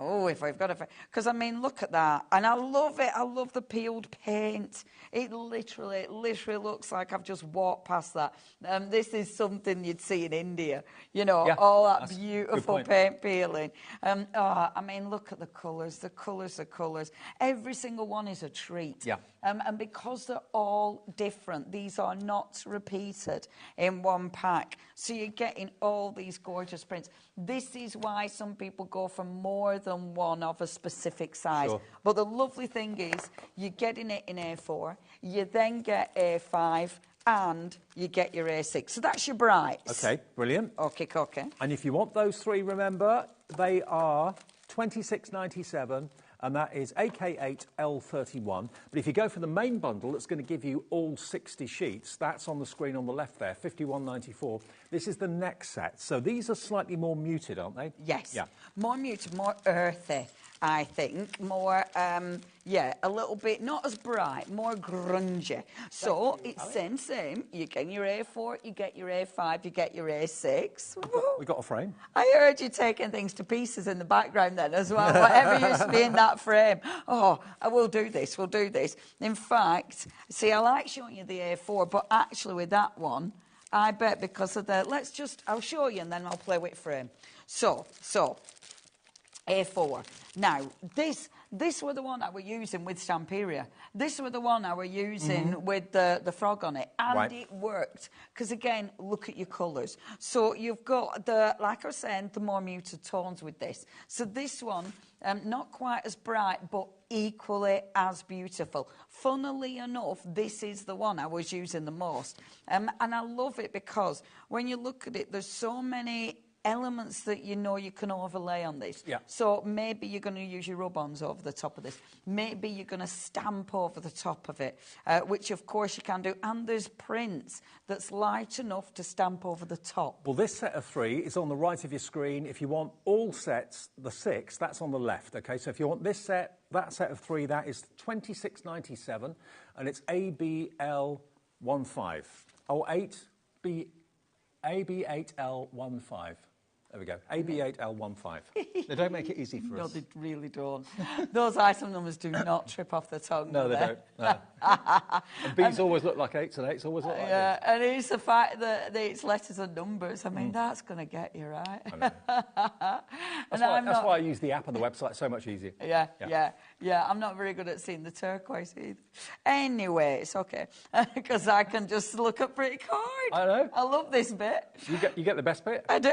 Oh, if I've got a... Because, I mean, look at that. And I love it. I love the peeled paint. It literally looks like I've just walked past that. This is something you'd see in India. You know, all that beautiful paint peeling. I mean, look at the colours. The colours. Every single one is a treat. Yeah. And because they're all different, these are not repeated in one pack. So you're getting all these gorgeous prints. This is why some people go for more than one of a specific size. Sure. But the lovely thing is you're getting it in A4, you then get A5, and you get your A6. So that's your brights. Okay, brilliant. Okay. And if you want those three, remember, they are $26.97. And that is AK8L31. But if you go for the main bundle, it's going to give you all 60 sheets. That's on the screen on the left there, $51.94. This is the next set. So these are slightly more muted, aren't they? Yes. Yeah. More muted, more earthy, I think. More, a little bit, not as bright, more grungy. So it's same. You get your A4, you get your A5, you get your A6. We got a frame. I heard you taking things to pieces in the background then as well. Whatever used to be in that frame. Oh, we'll do this. In fact, see, I like showing you the A4, but actually with that one, I bet because of the... I'll show you and then I'll play with frame. So, A4. Now, this were the one I were using with Stamperia. This were the one I were using with the frog on it. And it worked. Because, again, look at your colours. So you've got like I was saying, the more muted tones with this. So this one, not quite as bright, but equally as beautiful. Funnily enough, this is the one I was using the most. And I love it because when you look at it, there's so many elements that you know you can overlay on this. Yeah. So maybe you're going to use your Rubons over the top of this. Maybe you're going to stamp over the top of it, which of course you can do. And there's prints that's light enough to stamp over the top. Well, this set of three is on the right of your screen. If you want all sets, the 6, that's on the left, OK? So if you want this set, that set of 3, that is $26.97, and it's ABL15. Oh, AB8L15. There we go. AB8L15. They don't make it easy for us. No, they really don't. Those item numbers do not trip off the tongue. No, they don't. No. And B's always look like 8s, and 8s always look like this. And it's the fact that it's letters and numbers. I mean, that's going to get you right. I know. That's why I use the app on the website. So much easier. Yeah. I'm not very good at seeing the turquoise either. Anyway, it's okay. Because I can just look at pretty cards. I know. I love this bit. You get the best bit? I do.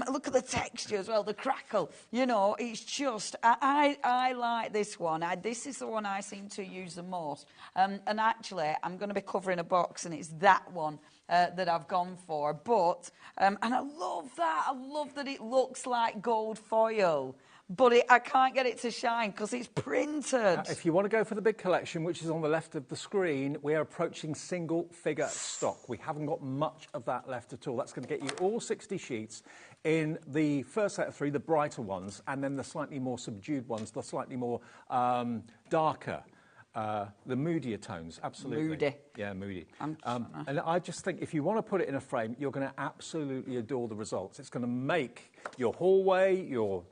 Look at the texture as well, the crackle. You know, it's just... I like this one. This is the one I seem to use the most. And actually, I'm going to be covering a box, and it's that one that I've gone for. But, and I love that. I love that it looks like gold foil. But I can't get it to shine because it's printed. If you want to go for the big collection, which is on the left of the screen, we are approaching single-figure stock. We haven't got much of that left at all. That's going to get you all 60 sheets in the first set of 3, the brighter ones, and then the slightly more subdued ones, the slightly more darker, the moodier tones. Absolutely. Moody. Yeah, moody. And I just think if you want to put it in a frame, you're going to absolutely adore the results. It's going to make your hallway, your...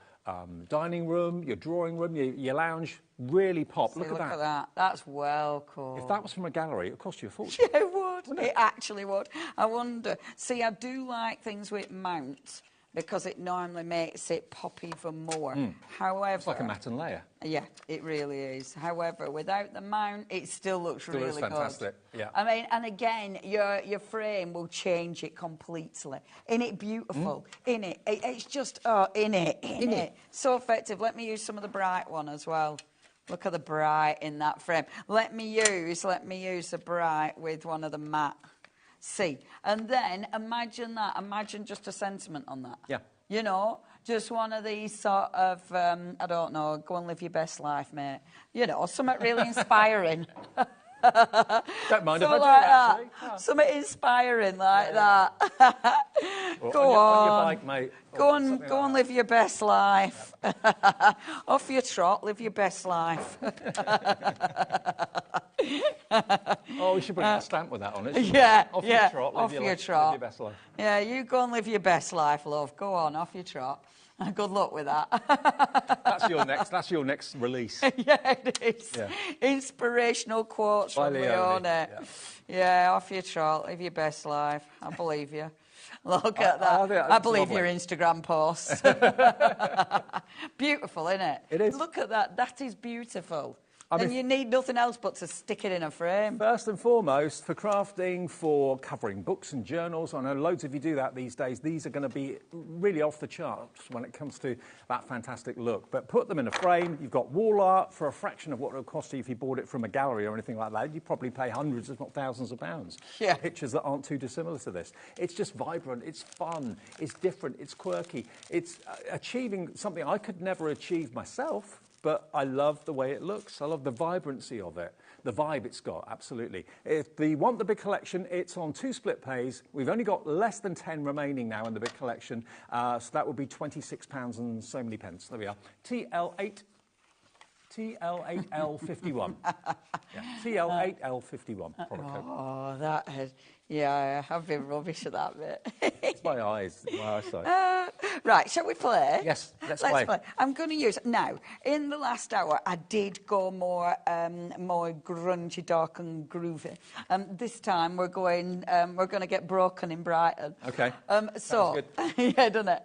dining room, your drawing room, your lounge really pop. See, look at that. That's well cool. If that was from a gallery, it would cost you a fortune. Yeah, it would. It actually would. I wonder. See, I do like things with mount because it normally makes it pop even more. However... It's like a matte and layer. Yeah, it really is. However, without the mount, it still looks really good. Still looks fantastic, yeah. I mean, and again, your frame will change it completely. Isn't it beautiful? It's just, in it. So effective. Let me use some of the bright one as well. Look at the bright in that frame. Let me use the bright with one of the matte. See, and then imagine that. Imagine just a sentiment on that. Yeah. You know, just one of these sort of, I don't know, go and live your best life, mate. You know, something really inspiring. Don't mind if I do, that. actually. Something inspiring like that. Well, Go on. your bike, mate. Go and live your best life. Off your trot, live your best life. Oh, we should bring a stamp with that on it. Yeah, off your trot, off your trot. Live your best life. Yeah, you go and live your best life, love. Go on, off your trot. Good luck with that. That's your next release. Yeah, it is. Yeah. Inspirational quotes from Leone. Yeah, off your trot, live your best life. I believe you. Look at that. I believe your Instagram posts. Beautiful, isn't it? It is. Look at that. That is beautiful. And you need nothing else but to stick it in a frame. First and foremost, for crafting, for covering books and journals, I know loads of you do that these days. These are going to be really off the charts when it comes to that fantastic look. But put them in a frame. You've got wall art for a fraction of what it would cost you if you bought it from a gallery or anything like that. You'd probably pay hundreds, if not thousands of pounds. Yeah. Pictures that aren't too dissimilar to this. It's just vibrant. It's fun. It's different. It's quirky. It's achieving something I could never achieve myself. But I love the way it looks. I love the vibrancy of it, the vibe it's got, absolutely. If you want the big collection, it's on 2 split pays. We've only got less than 10 remaining now in the big collection, so that would be £26 and so many pence. There we are. TL8L51. TL8L51 product code. Oh, that has... Yeah, I've been rubbish at that bit. It's my eyes, my eyesight. Right, shall we play? Yes, let's play. I'm going to use... Now, in the last hour, I did go more grungy, dark and groovy. This time, we're going to get broken in Brighton. OK. Sounds good. Yeah, doesn't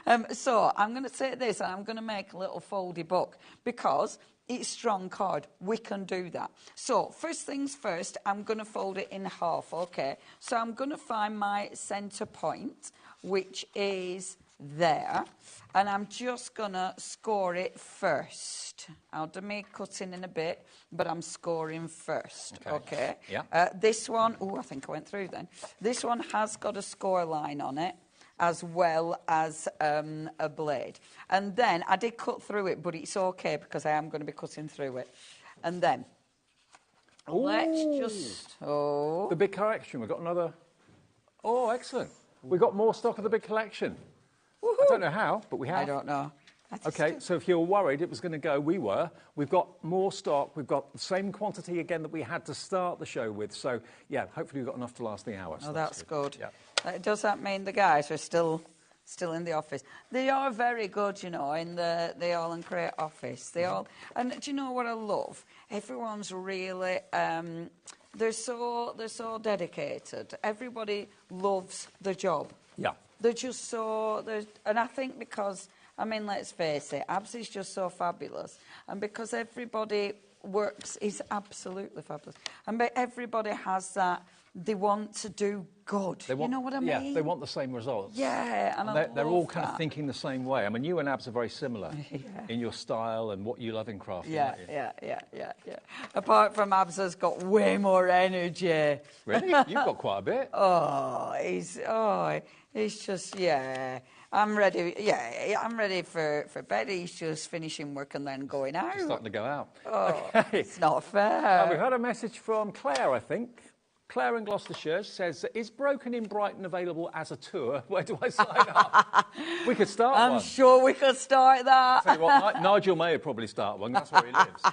it? So, I'm going to take this and I'm going to make a little foldy book because... It's strong card. We can do that. So, first things first, I'm going to fold it in half, OK? So, I'm going to find my centre point, which is there, and I'm just going to score it first. I'll do my cutting in a bit, but I'm scoring first, OK? Yeah. This one, oh, I think I went through then. This one has got a score line on it, as well as a blade. And then I did cut through it, but it's OK because I am going to be cutting through it. And then let's just... Oh. The big collection. We've got another... Oh, excellent. We've got more stock of the big collection. I don't know how, but we have. I don't know. OK, so if you were worried it was going to go, we were. We've got more stock. We've got the same quantity again that we had to start the show with. So, yeah, hopefully we've got enough to last the hour. So oh, that's good. Yeah. Does that mean the guys are still in the office? They are very good, you know, in the All and Create office. They all... And do you know what I love? Everyone's really... they're so dedicated. Everybody loves the job. Yeah. They're just so... And I think because... I mean, let's face it, Abs is just so fabulous. And because everybody works, is absolutely fabulous. And everybody has that, they want to do good. You know what I mean? Yeah, they want the same results. Yeah, and they're all kind of thinking the same way. I mean, you and Abs are very similar in your style and what you love in crafting. Yeah. Apart from Abs has got way more energy. Really? You've got quite a bit. He's just, I'm ready. Yeah, I'm ready for bed. He's just finishing work and then going out. He's starting to go out. Oh, okay. It's not fair. We've had a message from Claire, I think. Claire in Gloucestershire says, is Broken in Brighton available as a tour? Where do I sign up? We could start one. I'm sure we could start that. Tell you what, Nigel may probably start one. That's where he lives.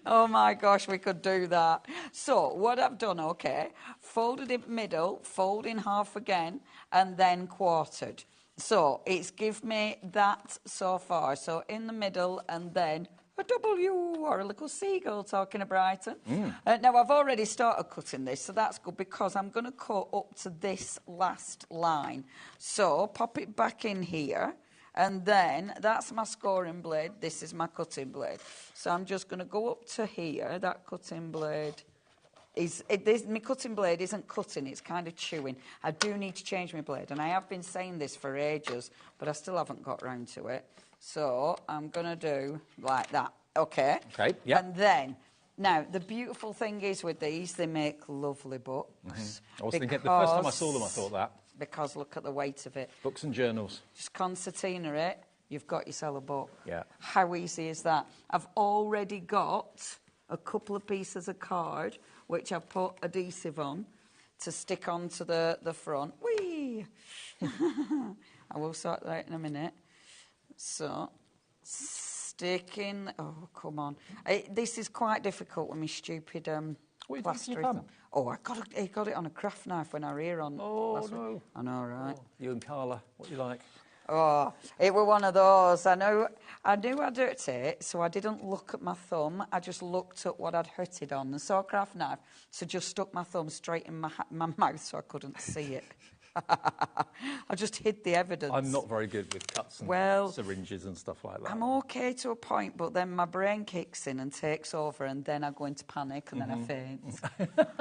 Oh, my gosh, we could do that. So, what I've done, OK, folded in middle, fold in half again, and then quartered. So, it's give me that so far. So, in the middle, and then... a W or a little seagull talking of Brighton. Now, I've already started cutting this, so that's good because I'm going to cut up to this last line. So, pop it back in here, and then that's my scoring blade. This is my cutting blade. So, I'm just going to go up to here. That cutting blade my cutting blade isn't cutting, it's kind of chewing. I do need to change my blade, and I have been saying this for ages, but I still haven't got round to it. So I'm going to do like that, OK? OK, yeah. And then, now, the beautiful thing is with these, they make lovely books. I was thinking, the first time I saw them, I thought that. Because look at the weight of it. Books and journals. Just concertina it, you've got yourself a book. Yeah. How easy is that? I've already got a couple of pieces of card, which I've put adhesive on to stick onto the front. Whee! I will sort that out in a minute. So, sticking... Oh, come on. This is quite difficult with my stupid plaster. Oh, I got it on a craft knife when I were here on... Oh, no. I know, right? Oh, you and Carla, what do you like? Oh, it were one of those. I knew I'd hurt it, so I didn't look at my thumb. I just looked at what I'd hurt it on and saw a craft knife, so just stuck my thumb straight in my mouth so I couldn't see it. I just hid the evidence. I'm not very good with cuts and syringes and stuff like that. I'm okay to a point, but then my brain kicks in and takes over, and then I go into panic, and then I faint.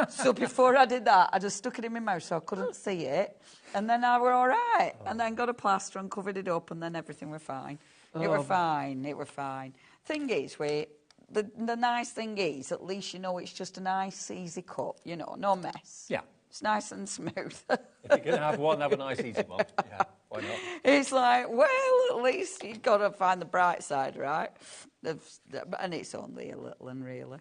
So before I did that, I just stuck it in my mouth so I couldn't see it, and then I were all right. And then got a plaster and covered it up, and then everything were fine. It were fine. It were fine. Thing is, the nice thing is, at least you know it's just a nice, easy cut. You know, no mess. Yeah. It's nice and smooth. If you're going to have one, have a nice, easy one. Yeah, why not? It's like, well, at least you've got to find the bright side, right? And it's only a little one, really.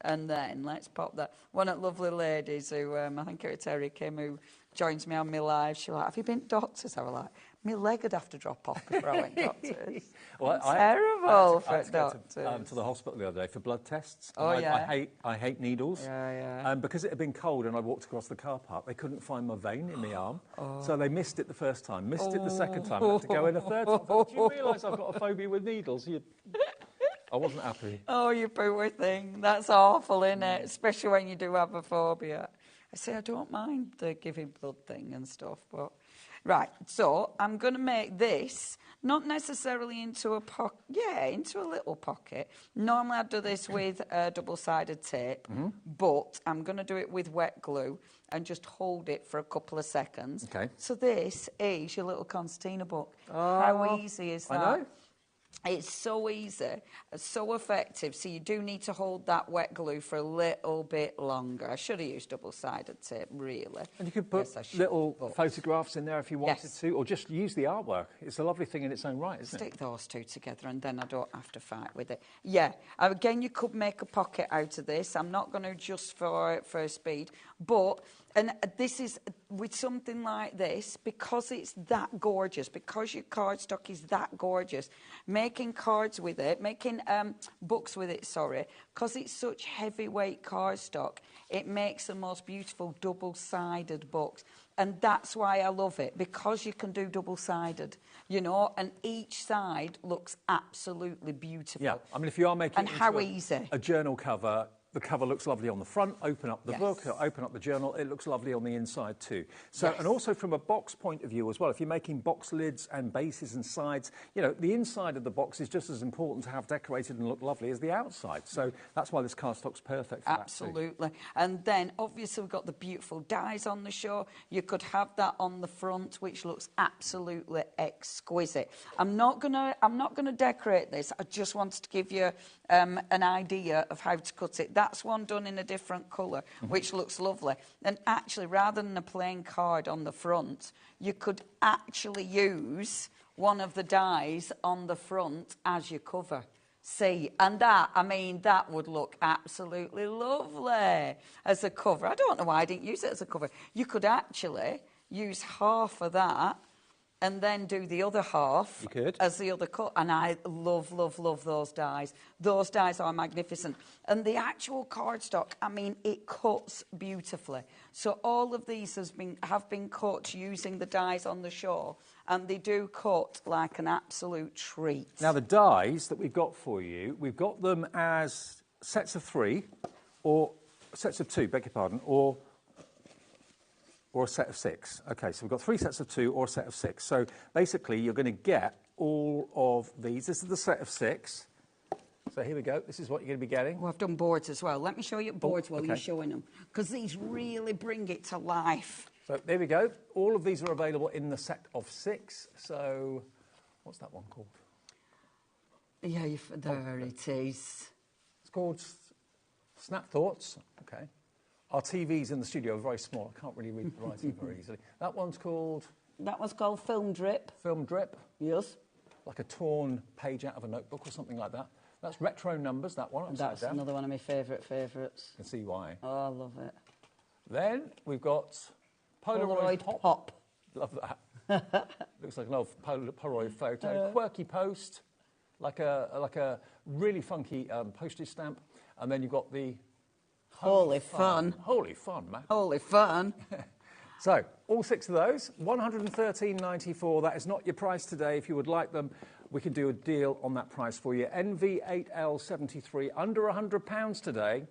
And then let's pop that. One of the lovely ladies who, I think it was Terry Kim, who joins me on my live, she was like, have you been to doctors? I was like, my leg would have to drop off before I went to doctors. Well, terrible I had for to doctors. go to the hospital the other day for blood tests. Oh, yeah. I hate needles. Yeah. Because it had been cold and I walked across the car park, they couldn't find my vein in my arm. So they missed it the first time, missed it the second time, had to go in a third time. Do you realise I've got a phobia with needles? I wasn't happy. Oh, you poor thing. That's awful, isn't it? Especially when you do have a phobia. I say I don't mind the giving blood thing and stuff, but... Right, so I'm going to make this, not necessarily into a pocket, into a little pocket. Normally I'd do this with double-sided tape, but I'm going to do it with wet glue and just hold it for a couple of seconds. Okay. So this is your little concertina book. How easy is that? I know. It's so easy, so effective, so you do need to hold that wet glue for a little bit longer. I should have used double-sided tape, really. And you could put little photographs in there if you wanted to, or just use the artwork. It's a lovely thing in its own right, isn't it? Stick those two together and then I don't have to fight with it. Yeah, again, you could make a pocket out of this. I'm not going to just for speed, but... And this is, with something like this, because it's that gorgeous, because your cardstock is that gorgeous, making cards with it, making books with it, sorry, because it's such heavyweight cardstock, it makes the most beautiful double-sided books. And that's why I love it, because you can do double-sided, you know, and each side looks absolutely beautiful. Yeah, I mean, if you are making a journal cover, the cover looks lovely on the front. Open up the book, open up the journal. It looks lovely on the inside too. So, and also from a box point of view as well, if you're making box lids and bases and sides, you know, the inside of the box is just as important to have decorated and look lovely as the outside. So that's why this cardstock's perfect for Absolutely. And then obviously we've got the beautiful dies on the show. You could have that on the front, which looks absolutely exquisite. I'm not gonna decorate this. I just wanted to give you an idea of how to cut it. That's one done in a different colour, which looks lovely. And actually, rather than a plain card on the front, you could actually use one of the dies on the front as your cover. See, and that, I mean, that would look absolutely lovely as a cover. I don't know why I didn't use it as a cover. You could actually use half of that and then do the other half as the other cut. And I love, love, love those dies. Those dies are magnificent. And the actual cardstock, I mean, it cuts beautifully. So all of these have been cut using the dies on the show, and they do cut like an absolute treat. Now, the dies that we've got for you, we've got them as sets of 3, or sets of 2, beg your pardon, or a set of 6. Okay, so we've got 3 sets of 2 or a set of 6. So basically, you're going to get all of these. This is the set of 6. So here we go. This is what you're going to be getting. Well, I've done boards as well. Let me show you boards while you're showing them, because these really bring it to life. So there we go. All of these are available in the set of 6. So what's that one called? Yeah, there it is. It's called Snap Thoughts. Okay. Our TVs in the studio are very small. I can't really read the writing very easily. That one's called... That one's called Film Drip. Film Drip. Yes. Like a torn page out of a notebook or something like that. That's Retro Numbers, that one. That's another one of my favourites. You can see why. Oh, I love it. Then we've got Polaroid Pop. Love that. Looks like an old Polaroid photo. Quirky post, like a really funky postage stamp. And then you've got the... Holy fun. Holy fun, man. Holy fun. So, all 6 of those, £113.94. That is not your price today. If you would like them, we can do a deal on that price for you. NV8L73, under £100 today.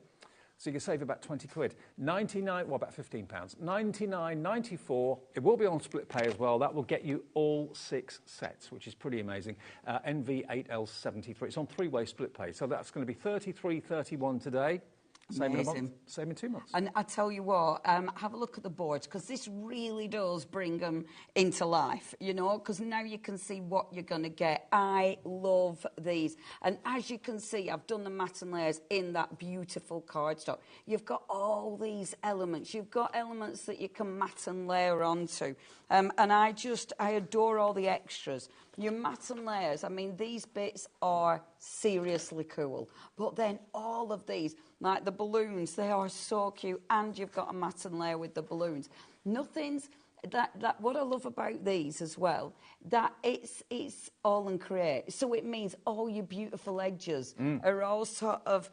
So you can save about 20 quid. About £15. £99.94. It will be on split pay as well. That will get you all 6 sets, which is pretty amazing. NV8L73. It's on 3-way split pay. So that's going to be £33.31 today. Same in a month, same in 2 months. And I tell you what, have a look at the boards, because this really does bring them into life, you know, because now you can see what you're going to get. I love these. And as you can see, I've done the matte and layers in that beautiful cardstock. You've got all these elements. You've got elements that you can matte and layer onto. And I adore all the extras. Your matte and layers, I mean, these bits are seriously cool. But then all of these, like the balloons, they are so cute. And you've got a matte and layer with the balloons. Nothing's... what I love about these as well, that it's all and create. So it means all your beautiful edges are all sort of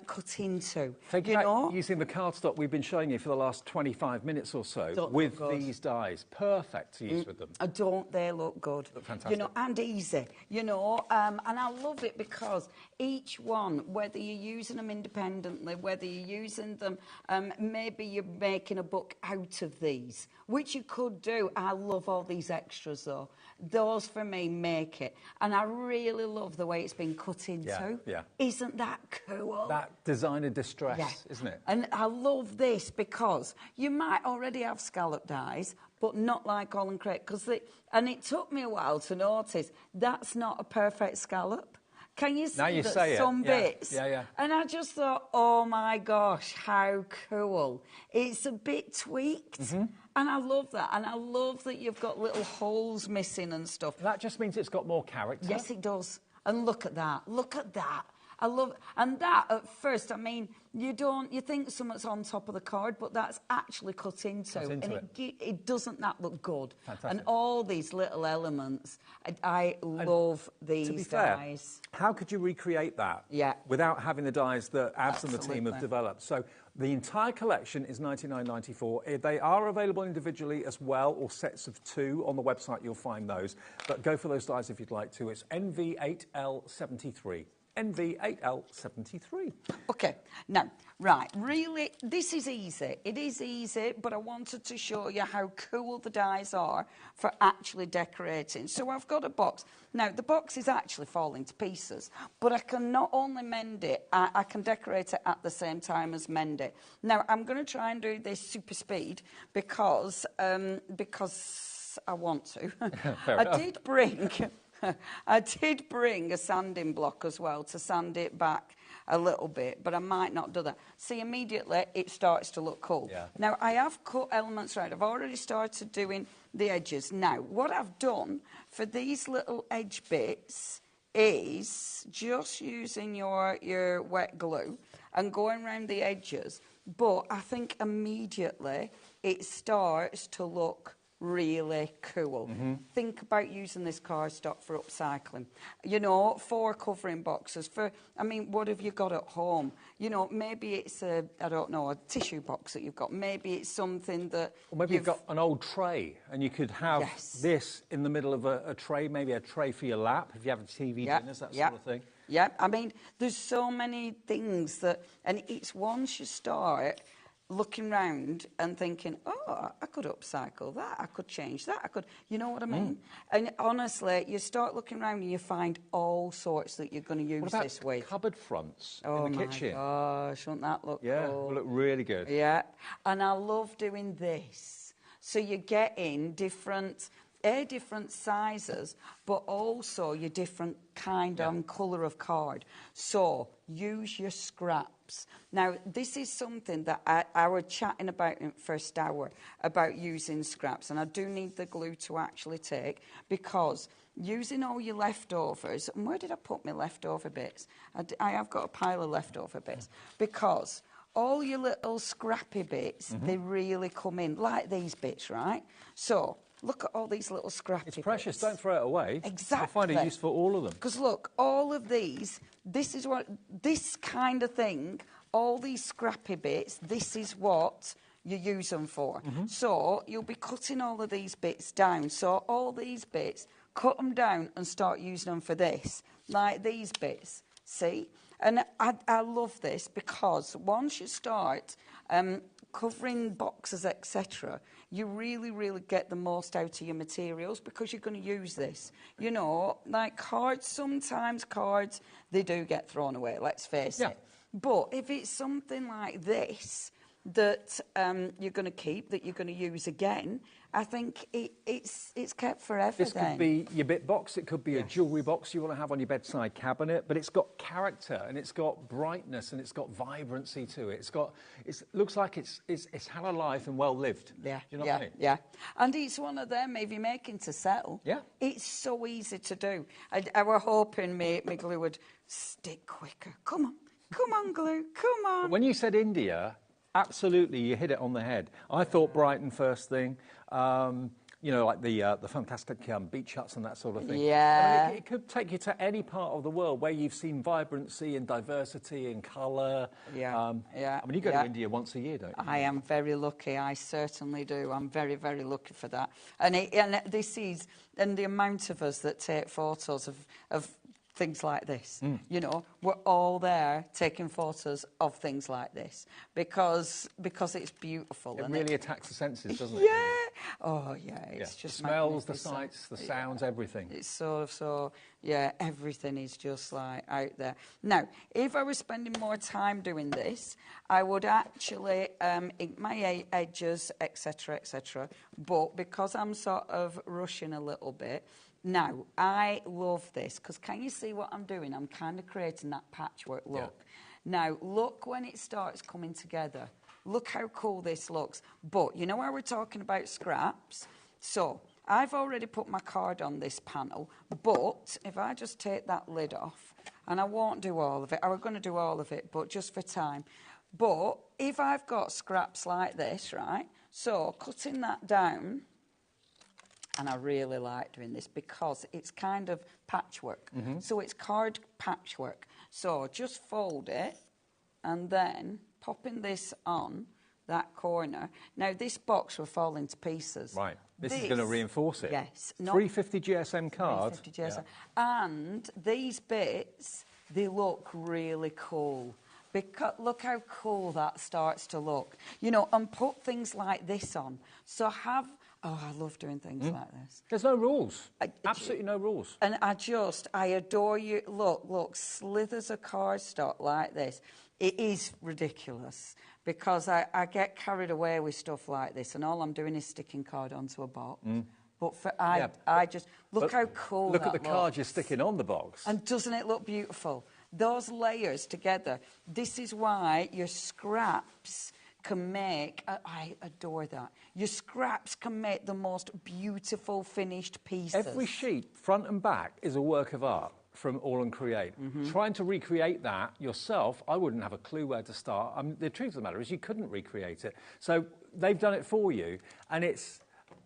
cut into. Think about using the cardstock we've been showing you for the last 25 minutes or so with these dies. Perfect to use with them. Don't they look good? Look fantastic. You know, and easy, you know. And I love it because each one, whether you're using them independently, whether you're using them, maybe you're making a book out of these, which you could do. I love all these extras though. Those for me make it. And I really love the way it's been cut into. Yeah. Isn't that cool? That designer distress, isn't it? And I love this because you might already have scallop dies, but not like all and create. And it took me a while to notice that's not a perfect scallop. Can you see that some bits? Yeah. And I just thought, oh my gosh, how cool. It's a bit tweaked. And I love that. And I love that you've got little holes missing and stuff. That just means it's got more character. Yes, it does. And look at that. Look at that. I love, and that at first, I mean, you think something's on top of the card, but that's actually cut into it doesn't that look good? Fantastic. And all these little elements, I love these to be dies. Fair, how could you recreate that without having the dies that Abs and the team have developed? So the entire collection is $99.94. They are available individually as well, or sets of 2 on the website. You'll find those, but go for those dies if you'd like to. It's NV8L73. NV8L73. Okay, now, right, really, this is easy. It is easy, but I wanted to show you how cool the dies are for actually decorating. So I've got a box. Now, the box is actually falling to pieces, but I can not only mend it, I can decorate it at the same time as mend it. Now, I'm going to try and do this super speed because I want to. I did bring a sanding block as well to sand it back a little bit, but I might not do that. See, immediately it starts to look cool. Now, I have cut elements right. I've already started doing the edges. Now, what I've done for these little edge bits is just using your wet glue and going around the edges, but I think immediately it starts to look really cool. Think about using this cardstock for upcycling. You know, for covering boxes, I mean, what have you got at home? You know, maybe it's a tissue box that you've got. Maybe it's something that... Or maybe you've got an old tray, and you could have this in the middle of a tray, maybe a tray for your lap, if you have a TV dinners, that sort of thing. Yeah, I mean, there's so many things that... And it's once you start looking round and thinking, oh, I could upcycle that, I could change that, I could, you know what I mean? And honestly, you start looking around and you find all sorts that you're going to use this with. Cupboard fronts in the kitchen? Oh my gosh, wouldn't that look cool? It'll look really good. Yeah, and I love doing this. So you're getting different sizes, but also your different kind and colour of card. So use your scraps. Now, this is something that I was chatting about in first hour, about using scraps, and I do need the glue to actually take, because using all your leftovers, and where did I put my leftover bits? I have got a pile of leftover bits, because all your little scrappy bits, they really come in, like these bits, right? So Look at all these little scrappy It's precious. bits. Don't throw it away. Exactly. I find a use for all of them. Because look, all of these, this kind of thing, all these scrappy bits, this is what you use them for. So you'll be cutting all of these bits down. So all these bits, cut them down and start using them for this, like these bits. See? And I love this because once you start covering boxes, etc., you really, really get the most out of your materials because you're going to use this. You know, like cards, sometimes cards, they do get thrown away, let's face it. But if it's something like this that you're going to keep, that you're going to use again, I think it's kept forever. This could be your bit box, it could be a jewellery box you want to have on your bedside cabinet, but it's got character and it's got brightness and it's got vibrancy to it. It looks like it's had a life and well lived. Yeah, you know what I mean? Yeah. And it's one of them, if you're making to sell, it's so easy to do. I were hoping my glue would stick quicker. Come on, glue, come on. But when you said India, absolutely, you hit it on the head. I thought Brighton first thing, you know, like the fantastic beach huts and that sort of thing. Yeah. I mean, it could take you to any part of the world where you've seen vibrancy and diversity and colour. Yeah. I mean, you go to India once a year, don't you? I am very lucky. I certainly do. I'm very, very lucky for that. And the amount of us that take photos of things like this, you know, we're all there taking photos of things like this because it's beautiful. It really attacks the senses, doesn't it? Yeah. Oh, yeah. It's just the smells, the sights, the sounds, everything. It's so, yeah, everything is just like out there. Now, if I was spending more time doing this, I would actually ink my edges, etc., etc. But because I'm sort of rushing a little bit, now, I love this because can you see what I'm doing? I'm kind of creating that patchwork look. Now, look when it starts coming together. Look how cool this looks. But you know how we're talking about scraps? So, I've already put my card on this panel, but if I just take that lid off, and I won't do all of it, I was going to do all of it, but just for time. But if I've got scraps like this, right, so cutting that down, and I really like doing this because it's kind of patchwork. So it's card patchwork. So just fold it and then popping this on that corner. Now, this box will fall into pieces. Right. This is going to reinforce it. Yes. 350 GSM card. 350 GSM. Yeah. And these bits, they look really cool. Because look how cool that starts to look. You know, and put things like this on. So oh, I love doing things like this. There's no rules. Absolutely no rules. And I adore you. Look, slithers of cardstock like this. It is ridiculous because I get carried away with stuff like this and all I'm doing is sticking card onto a box. But I just, look how cool Look that at the card you're sticking on the box. And doesn't it look beautiful? Those layers together. This is why your scraps can make, I adore that. Your scraps can make the most beautiful finished pieces. Every sheet, front and back, is a work of art from All and Create. Trying to recreate that yourself, I wouldn't have a clue where to start. I mean, the truth of the matter is you couldn't recreate it. So they've done it for you, and it's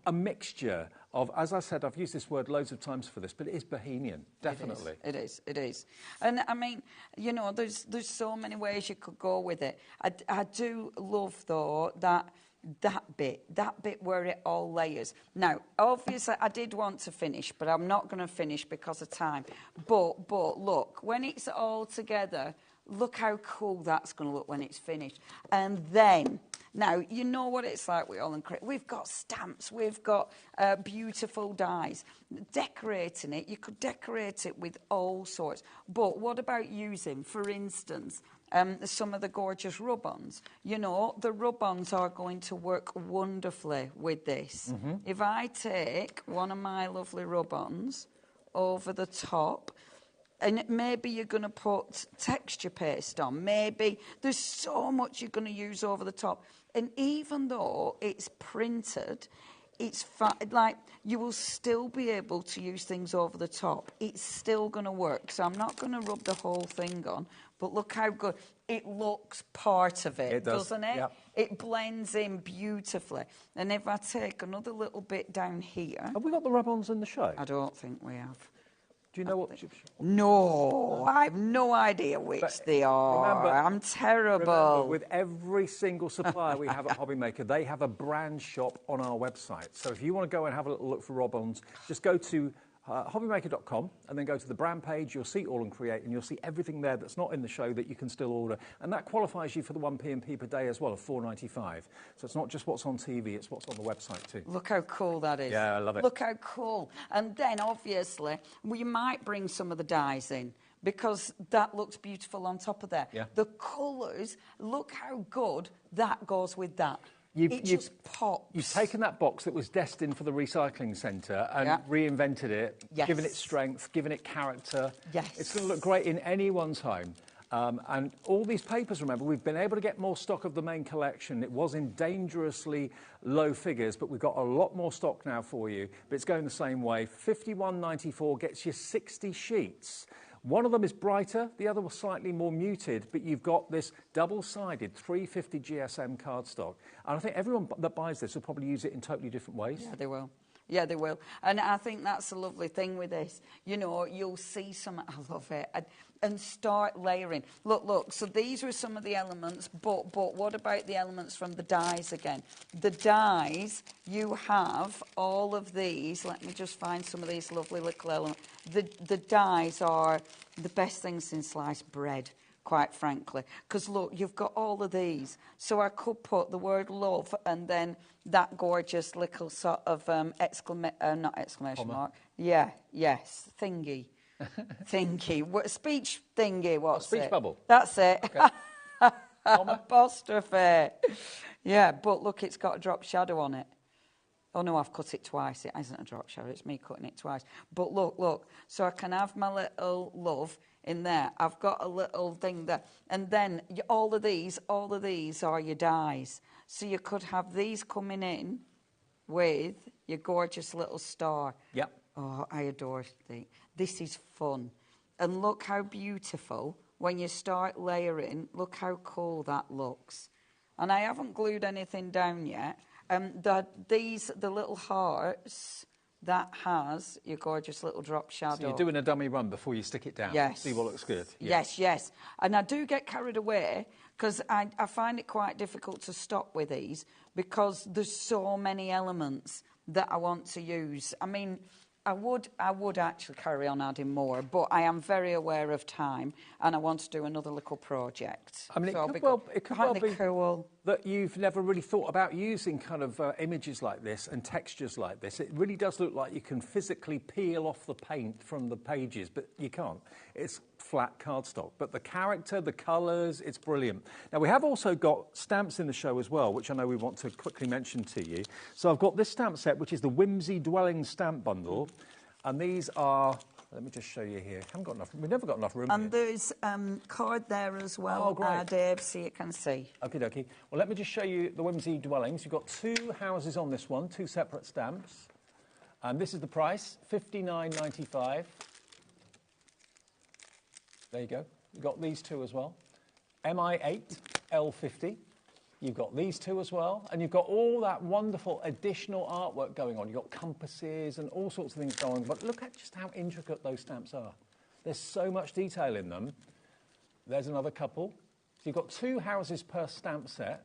a mixture of, as I said, I've used this word loads of times for this, but it is bohemian, definitely. It is. And I mean, you know, there's so many ways you could go with it. I do love, though, that bit where it all layers. Now, obviously, I did want to finish, but I'm not going to finish because of time. But look, when it's all together, look how cool that's going to look when it's finished. And then, now, you know what it's like with All and Create. We've got stamps, we've got beautiful dies. Decorating it, you could decorate it with all sorts. But what about using, for instance, some of the gorgeous rub-ons? You know, the rub-ons are going to work wonderfully with this. If I take one of my lovely rub-ons over the top, and maybe you're going to put texture paste on. Maybe there's so much you're going to use over the top. And even though it's printed, it's like you will still be able to use things over the top. It's still going to work. So I'm not going to rub the whole thing on, but look how good it looks. Part of it, doesn't it? Yep. It blends in beautifully. And if I take another little bit down here, have we got the rub-ons in the show? I don't think we have. Do you know what? No, I have no idea which they are. Remember, I'm terrible. Remember, with every single supplier we have at HobbyMaker, they have a brand shop on our website. So if you want to go and have a little look for rub-ons, just go to hobbymaker.com and then go to the brand page. You'll see All and Create, and you'll see everything there that's not in the show that you can still order. And that qualifies you for the 1 P&P per day as well of $4.95. So it's not just what's on TV, it's what's on the website too. Look how cool that is. Yeah, I love it. Look how cool. And then, obviously, we might bring some of the dyes in because that looks beautiful on top of there. Yeah. The colours, look how good that goes with that. It just pops. You've taken that box that was destined for the recycling centre and reinvented it, given it strength, given it character. Yes. It's going to look great in anyone's home. And all these papers, remember, we've been able to get more stock of the main collection. It was in dangerously low figures, but we've got a lot more stock now for you. But it's going the same way. $51.94 gets you 60 sheets. One of them is brighter, the other was slightly more muted, but you've got this double-sided 350 GSM cardstock. And I think everyone that buys this will probably use it in totally different ways. Yeah, they will. Yeah, they will. And I think that's the lovely thing with this. You know, you'll see some... I love it. And start layering. Look, so these were some of the elements, but what about the elements from the dies again? The dies, you have all of these. Let me just find some of these lovely little elements. The dies are the best things since sliced bread, quite frankly. Because, look, you've got all of these. So I could put the word love and then that gorgeous little sort of not exclamation mark. Yeah, yes, thingy. Speech thingy, what's speech it? Bubble. That's it. Okay. Apostrophe. Yeah, but look, it's got a drop shadow on it. Oh, no, I've cut it twice. It isn't a drop shadow. It's me cutting it twice. But look. So I can have my little love in there. I've got a little thing there. And then all of these are your dies. So you could have these coming in with your gorgeous little star. Yep. Oh, I adore it. This is fun. And look how beautiful, when you start layering, look how cool that looks. And I haven't glued anything down yet. The little hearts, that has your gorgeous little drop shadow. So you're doing a dummy run before you stick it down. Yes. See what looks good. Yes. And I do get carried away because I find it quite difficult to stop with these because there's so many elements that I want to use. I mean, I would actually carry on adding more, but I am very aware of time and I want to do another little project. I mean, so it could well be cool that you've never really thought about using kind of images like this and textures like this. It really does look like you can physically peel off the paint from the pages, but you can't. It's flat cardstock. But the character, the colours, it's brilliant. Now, we have also got stamps in the show as well, which I know we want to quickly mention to you. So I've got this stamp set, which is the Whimsy Dwelling Stamp Bundle. And these are... Let me just show you here. We've never got enough room and here. There's card there as well, Dave, so you can see. Okie dokie. Well, let me just show you the Whimsy Dwellings. You've got 2 houses on this one, 2 separate stamps. And this is the price, $59.95. There you go. You've got these 2 as well. MI8, L50. You've got these 2 as well. And you've got all that wonderful additional artwork going on. You've got compasses and all sorts of things going on. But look at just how intricate those stamps are. There's so much detail in them. There's another couple. So you've got 2 houses per stamp set.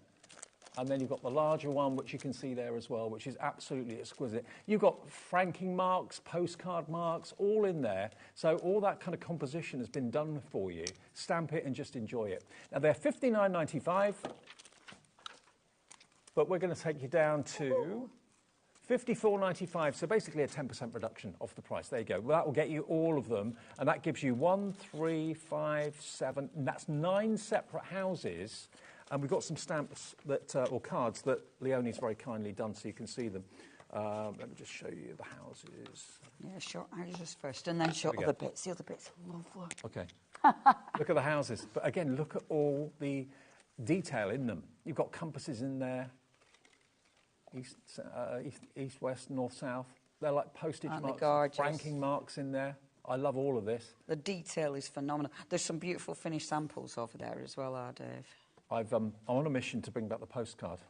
And then you've got the larger one, which you can see there as well, which is absolutely exquisite. You've got franking marks, postcard marks, all in there. So all that kind of composition has been done for you. Stamp it and just enjoy it. Now, they're $59.95. But we're going to take you down to $54.95, so basically a 10% reduction off the price. There you go. Well, that will get you all of them, and that gives you 1, 3, 5, 7, and that's 9 separate houses. And we've got some stamps that, or cards that Leonie's very kindly done, so you can see them. Let me just show you the houses. Yeah, show houses first, and then show other bits. The other bits are lovely. Okay. Look at the houses. But again, look at all the detail in them. You've got compasses in there. east, west, north, south. They're like postage marks, gorgeous? ranking marks in there. I love all of this. The detail is phenomenal. There's some beautiful finished samples over there as well, Dave. I'm on a mission to bring back the postcard.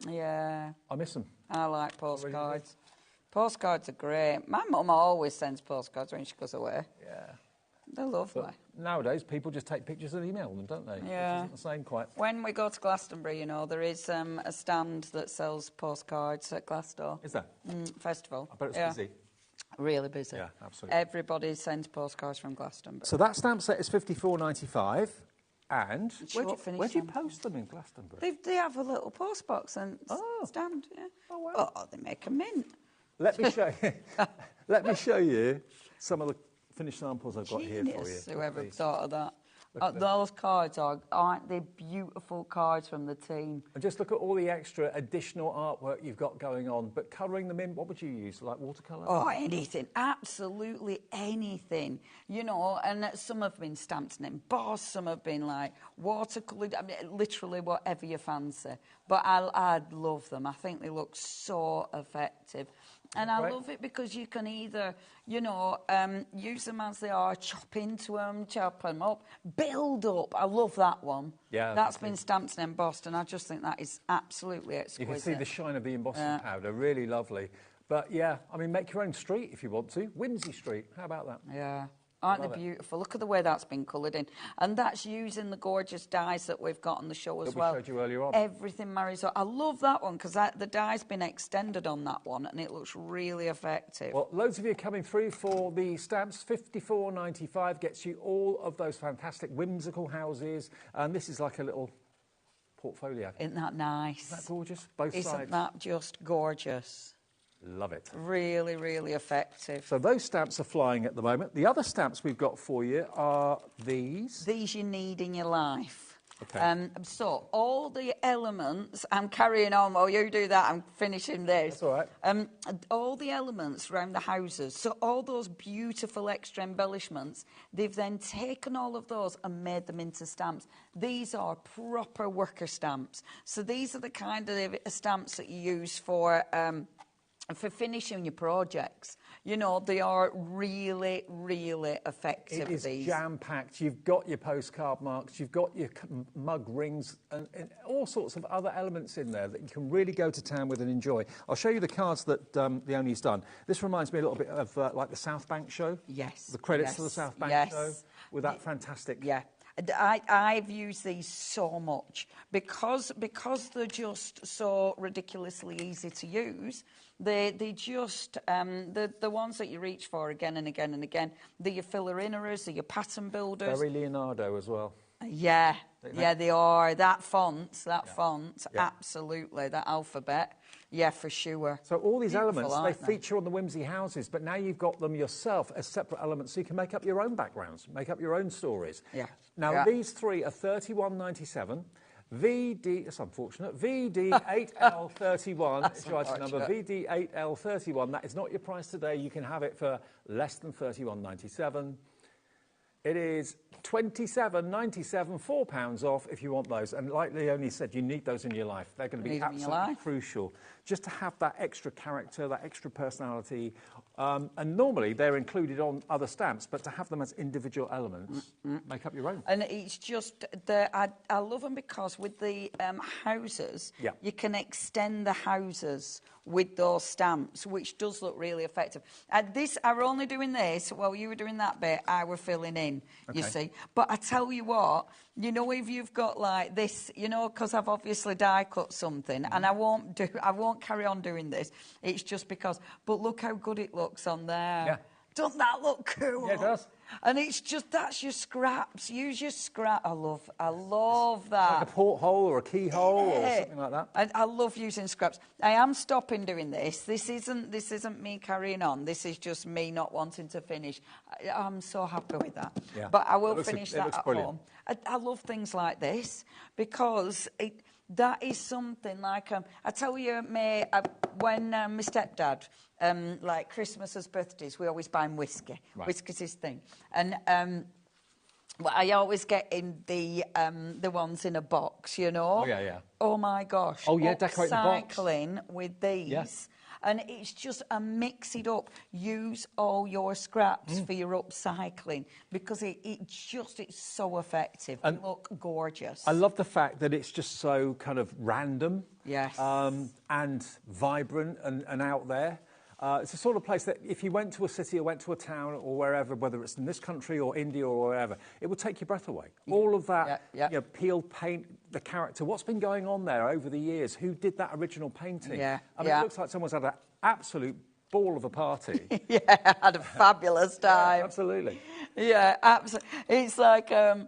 Yeah. I miss them. I like postcards. Postcards are great. My mum always sends postcards when she goes away. Yeah. They're lovely. But nowadays, people just take pictures and email them, don't they? Yeah. Which isn't the same quite. When we go to Glastonbury, you know, there is a stand that sells postcards at Glasgow. Is there? Festival. I bet it's busy. Really busy. Yeah, absolutely. Everybody sends postcards from Glastonbury. So that stamp set is $54.95. And where do you stamp. post them in Glastonbury? They have a little post box and stand. Yeah. Oh, wow. Oh, they make a mint. Let me show you. Let me show you some of the finished samples I've got here for you. Whoever thought of that. Those cards aren't they beautiful cards from the team? And just look at all the extra additional artwork you've got going on. But colouring them in, what would you use? Like watercolour? Oh, anything. Absolutely anything. You know, and some have been stamped and embossed. Some have been like watercoloured. I mean, literally whatever you fancy. But I love them. I think they look so effective. And I love it because you can either, you know, use them as they are, chop into them, chop them up, build up. I love that one. Yeah. That's been stamped and embossed, and I just think that is absolutely exquisite. You can see the shine of the embossing powder, really lovely. But, yeah, I mean, make your own street if you want to. Whimsy Street, how about that? Yeah. Aren't they beautiful? Look at the way that's been coloured in. And that's using the gorgeous dyes that we've got on the show as well. That we showed you earlier on. Everything marries up. I love that one because the dye's been extended on that one and it looks really effective. Well, loads of you are coming through for the stamps. $54.95 gets you all of those fantastic whimsical houses. And this is like a little portfolio. Isn't that nice? Isn't that gorgeous? Both sides. Isn't that just gorgeous? Love it. Really, really effective. So those stamps are flying at the moment. The other stamps we've got for you are these. These you need in your life. Okay. So all the elements, I'm carrying on while you do that, I'm finishing this. That's all right. All the elements around the houses, so all those beautiful extra embellishments, they've then taken all of those and made them into stamps. These are proper worker stamps. So these are the kind of stamps that you use for finishing your projects. You know, they are really, really effective. It is jam-packed. You've got your postcard marks, you've got your mug rings, and all sorts of other elements in there that you can really go to town with and enjoy. I'll show you the cards that the owner's done. This reminds me a little bit of like the South Bank show. Yes. The credits to the South Bank show with that fantastic... Yeah. I've used these so much because they're just so ridiculously easy to use. They just the ones that you reach for again and again and again. They're your filler innerers, they're your pattern builders. Very Leonardo as well. Yeah, they are. That font, absolutely. That alphabet, yeah, for sure. So all these Beautiful, elements, they feature on the Whimsy houses, but now you've got them yourself as separate elements, so you can make up your own backgrounds, make up your own stories. Yeah. Now, these three are $31.97. VD, it's unfortunate, VD8L31 is your item number, VD8L31. That is not your price today. You can have it for less than $31.97. It is $27.97, £4 off if you want those. And like Leonie said, you need those in your life. They're going to be absolutely crucial just to have that extra character, that extra personality. And normally they're included on other stamps, but to have them as individual elements, make up your own. And it's just, I love them because with the houses, you can extend the houses with those stamps, which does look really effective. I were only doing this while you were doing that bit. I were filling in, you see. But I tell you what, you know, if you've got like this, you know, because I've obviously die cut something, and I won't carry on doing this. It's just because. But look how good it looks on there. Yeah. Doesn't that look cool? Yeah, it does. And it's just, that's your scraps. Use your scrap. I love that. Like a porthole or a keyhole or something like that. I love using scraps. I am stopping doing this. This isn't me carrying on. This is just me not wanting to finish. I'm so happy with that. Yeah. But I will finish that at home. I love things like this because that is something like, I tell you, when my stepdad, like Christmas as birthdays, we always buy him whiskey. Right. Whiskey's his thing. And Well, I always get in the ones in a box, you know. Oh, yeah, yeah. Oh, my gosh. Oh, yeah, decorate the box. Upcycling with these. Yeah. And it's just a mix it up. Use all your scraps for your upcycling because it's so effective. And look gorgeous. I love the fact that it's just so kind of random. Yes. And vibrant and out there. It's the sort of place that if you went to a city or went to a town or wherever, whether it's in this country or India or wherever, it would take your breath away. All of that, you know, peeled paint, the character, what's been going on there over the years? Who did that original painting? Yeah. I mean, it looks like someone's had an absolute ball of a party. Yeah, had a fabulous time. Yeah, absolutely. Yeah, absolutely. It's like, do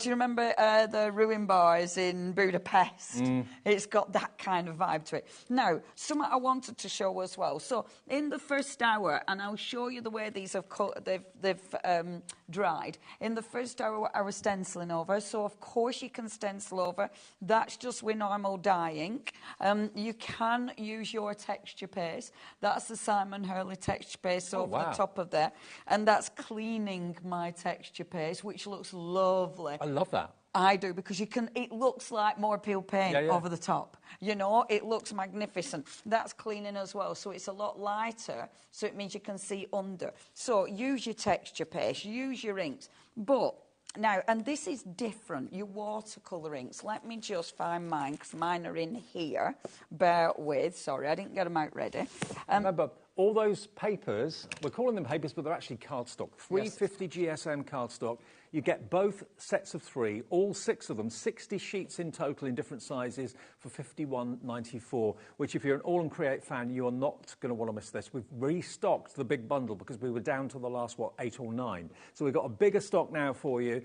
you remember the Ruin Bars in Budapest? It's got that kind of vibe to it. Now, something I wanted to show as well. So, in the first hour, and I'll show you the way these have they've dried. In the first hour, I was stenciling over. So, of course, you can stencil over. That's just with normal dye ink. You can use your texture paste. That's the Simon Hurley texture paste over the top of there. And that's cleaning my texture paste, which looks lovely. I love that. I do, because it looks like more peel paint over the top. You know, it looks magnificent. That's cleaning as well, so it's a lot lighter, so it means you can see under. So use your texture paste, use your inks. But now, and this is different, your watercolour inks. Let me just find mine, because mine are in here. Bear with, sorry, I didn't get them out ready. Remember, all those papers, we're calling them papers, but they're actually cardstock. 350 GSM cardstock. You get both sets of 3, all 6 of them, 60 sheets in total in different sizes for $51.94, which if you're an All and Create fan, you are not going to want to miss this. We've restocked the big bundle because we were down to the last, 8 or 9. So we've got a bigger stock now for you,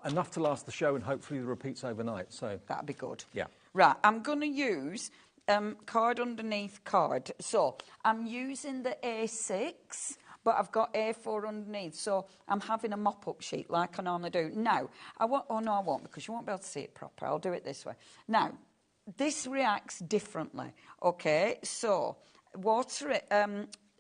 enough to last the show and hopefully the repeats overnight. So that'd be good. Yeah. Right, I'm going to use card underneath card. So I'm using the A6, but I've got A4 underneath, so I'm having a mop-up sheet like I normally do. Now, I won't, because you won't be able to see it proper. I'll do it this way. Now, this reacts differently, okay? So, water it,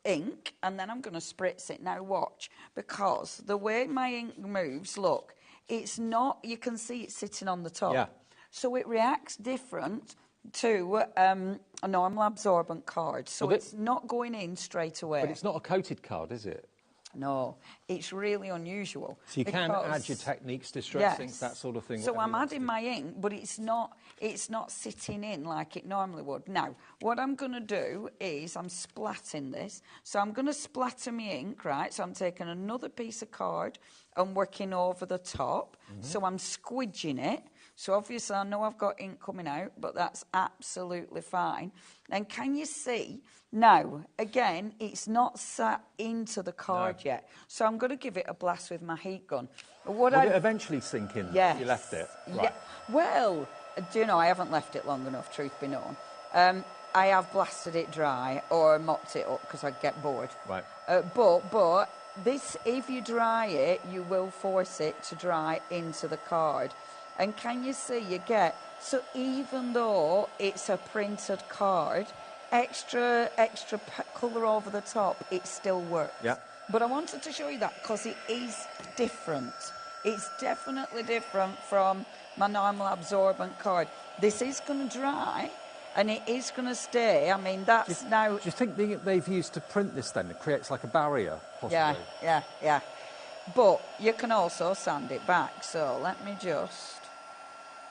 ink, and then I'm going to spritz it. Now, watch, because the way my ink moves, look, it's not, you can see it sitting on the top. Yeah. So it reacts different to a normal absorbent card. So it's not going in straight away. But it's not a coated card, is it? No, it's really unusual. So you can add your techniques, distress inks, that sort of thing. So I'm adding my ink, but it's not sitting in like it normally would. Now, what I'm going to do is I'm splatting this. So I'm going to splatter my ink, right? So I'm taking another piece of card and working over the top. So I'm squidging it. So obviously I know I've got ink coming out, but that's absolutely fine. And can you see? Now, again, it's not sat into the card yet. So I'm going to give it a blast with my heat gun. Would it eventually sink in if you left it? Right. Yeah. Well, do you know, I haven't left it long enough, truth be known. I have blasted it dry or mopped it up because I get bored. Right. But this, if you dry it, you will force it to dry into the card. And can you see, you get, so even though it's a printed card, extra colour over the top, it still works. Yeah. But I wanted to show you that because it is different. It's definitely different from my normal absorbent card. This is going to dry and it is going to stay. I mean, that's now... Do you think they've used to print this then? It creates like a barrier, possibly? Yeah. But you can also sand it back. So let me just...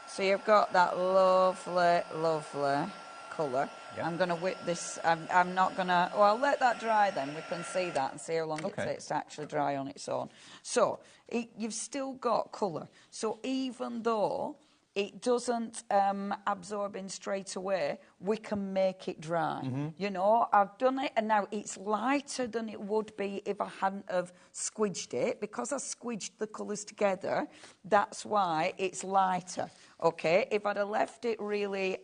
So you've got that lovely, lovely colour. Yep. I'm going to whip this. I'm not going to... Well, I'll let that dry then. We can see that and see how long it takes to actually dry on its own. So you've still got colour. So even though it doesn't absorb in straight away, we can make it dry. You know, I've done it, and now it's lighter than it would be if I hadn't have squidged it. Because I squidged the colours together, that's why it's lighter. Okay, if I'd have left it really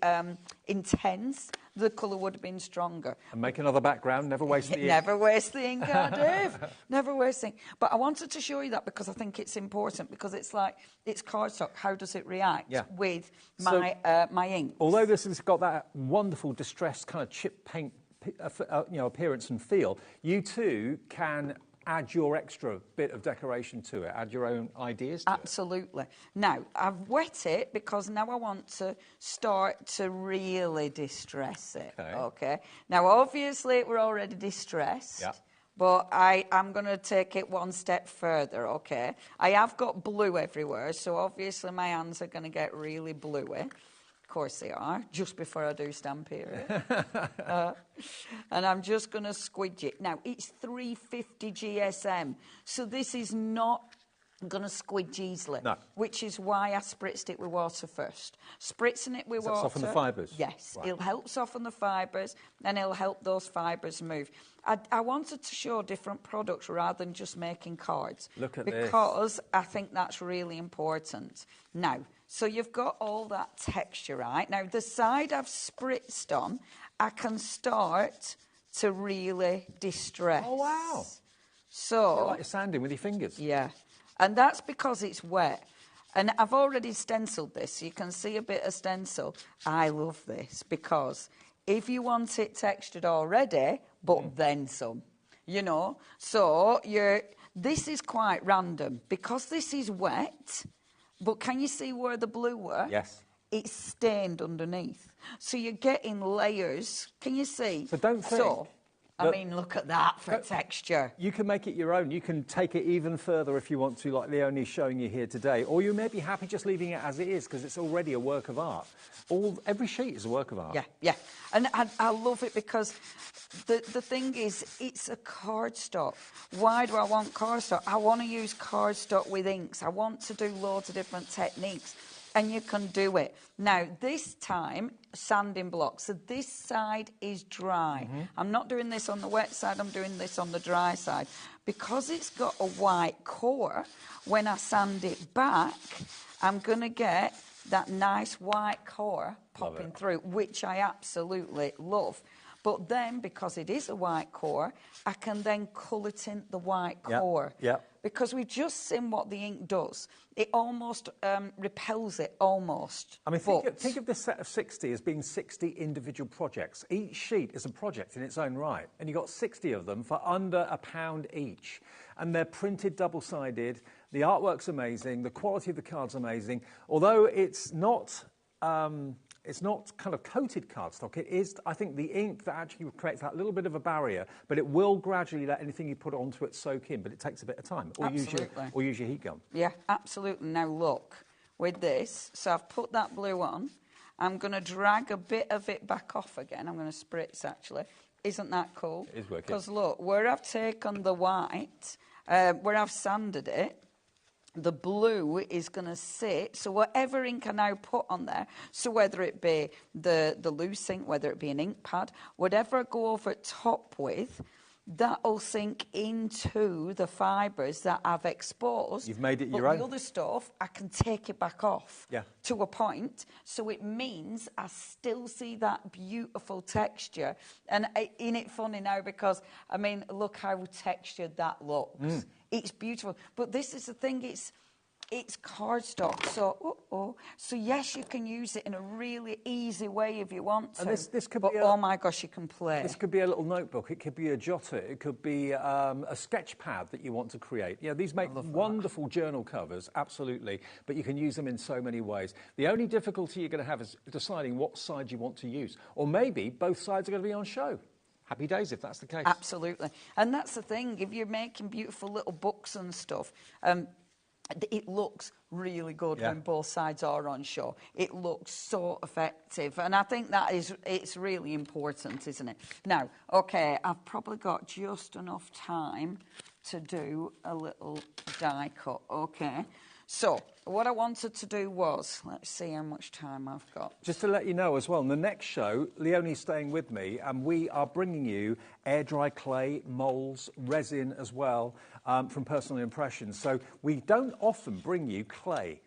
intense, the colour would have been stronger. And make another background, never waste the ink. Never waste the ink, Dave. Never waste the ink. But I wanted to show you that because I think it's important, because it's like, it's cardstock, how does it react with my my ink? Although this has got that wonderful distressed kind of chip paint appearance and feel, you too can add your extra bit of decoration to it, add your own ideas to it. Absolutely. Now, I've wet it because now I want to start to really distress it. Okay. Now, obviously, we're already distressed. Yeah. But I'm going to take it one step further, okay? I have got blue everywhere, so obviously my hands are going to get really bluey. Of course they are, just before I do Stamperia. And I'm just going to squidge it. Now, it's 350 GSM, so this is not going to squidge easily, which is why I spritzed it with water first. Spritzing it with water... soften the fibres? Yes, Right. it'll help soften the fibres and it'll help those fibres move. I wanted to show different products rather than just making cards. Look at this. Because I think that's really important. Now, so you've got all that texture, right? Now, the side I've spritzed on, I can start to really distress. Oh, wow. So... You're like you're sanding with your fingers. Yeah. And that's because it's wet. And I've already stenciled this. You can see a bit of stencil. I love this because if you want it textured already, but then some, you know. So this is quite random because this is wet, but can you see where the blue were? Yes. It's stained underneath. So you're getting layers. Can you see? So don't think... I mean, look at that for texture. You can make it your own. You can take it even further if you want to, like Leonie's showing you here today. Or you may be happy just leaving it as it is because it's already a work of art. Every sheet is a work of art. Yeah, yeah. And I love it because the thing is, it's a cardstock. Why do I want cardstock? I want to use cardstock with inks. I want to do loads of different techniques. And you can do it. Now, this time, sanding blocks. So this side is dry. I'm not doing this on the wet side, I'm doing this on the dry side. Because it's got a white core, when I sand it back, I'm going to get that nice white core popping through, which I absolutely love. But then, because it is a white core, I can then colour tint the white core. Yeah. Because we've just seen what the ink does. It almost repels it, almost. I mean, think of this set of 60 as being 60 individual projects. Each sheet is a project in its own right, and you've got 60 of them for under £1 each. And they're printed double-sided. The artwork's amazing. The quality of the card's amazing. Although it's not kind of coated cardstock. It is, I think, the ink that actually creates that little bit of a barrier, but it will gradually let anything you put onto it soak in, but it takes a bit of time. Or use your heat gun. Yeah, absolutely. Now look, with this, so I've put that blue on. I'm going to drag a bit of it back off again. I'm going to spritz, actually. Isn't that cool? It is working. Because look, where I've taken the white, where I've sanded it, the blue is going to sit, so whatever ink I now put on there, so whether it be the loose ink, whether it be an ink pad, whatever I go over top with, that'll sink into the fibres that I've exposed. You've made it your own. own. The other stuff, I can take it back off to a point, so it means I still see that beautiful texture. And isn't it funny now, because, I mean, look how textured that looks. It's beautiful. But this is the thing, it's cardstock, so so yes, you can use it in a really easy way if you want to. And this could be oh my gosh, you can play. This could be a little notebook. It could be a jotter. It could be a sketch pad that you want to create. You know, these make wonderful journal covers, absolutely. But you can use them in so many ways. The only difficulty you're going to have is deciding what side you want to use, or maybe both sides are going to be on show. Happy days if that's the case. Absolutely. And that's the thing, if you're making beautiful little books and stuff, it looks really good when both sides are on show. It looks so effective. And I think it's really important, isn't it? Now, okay, I've probably got just enough time to do a little die cut, okay? So, what I wanted to do was, let's see how much time I've got. Just to let you know as well, in the next show, Leonie's staying with me, and we are bringing you air-dry clay, moulds, resin as well, from Personal Impressions. So we don't often bring you clay.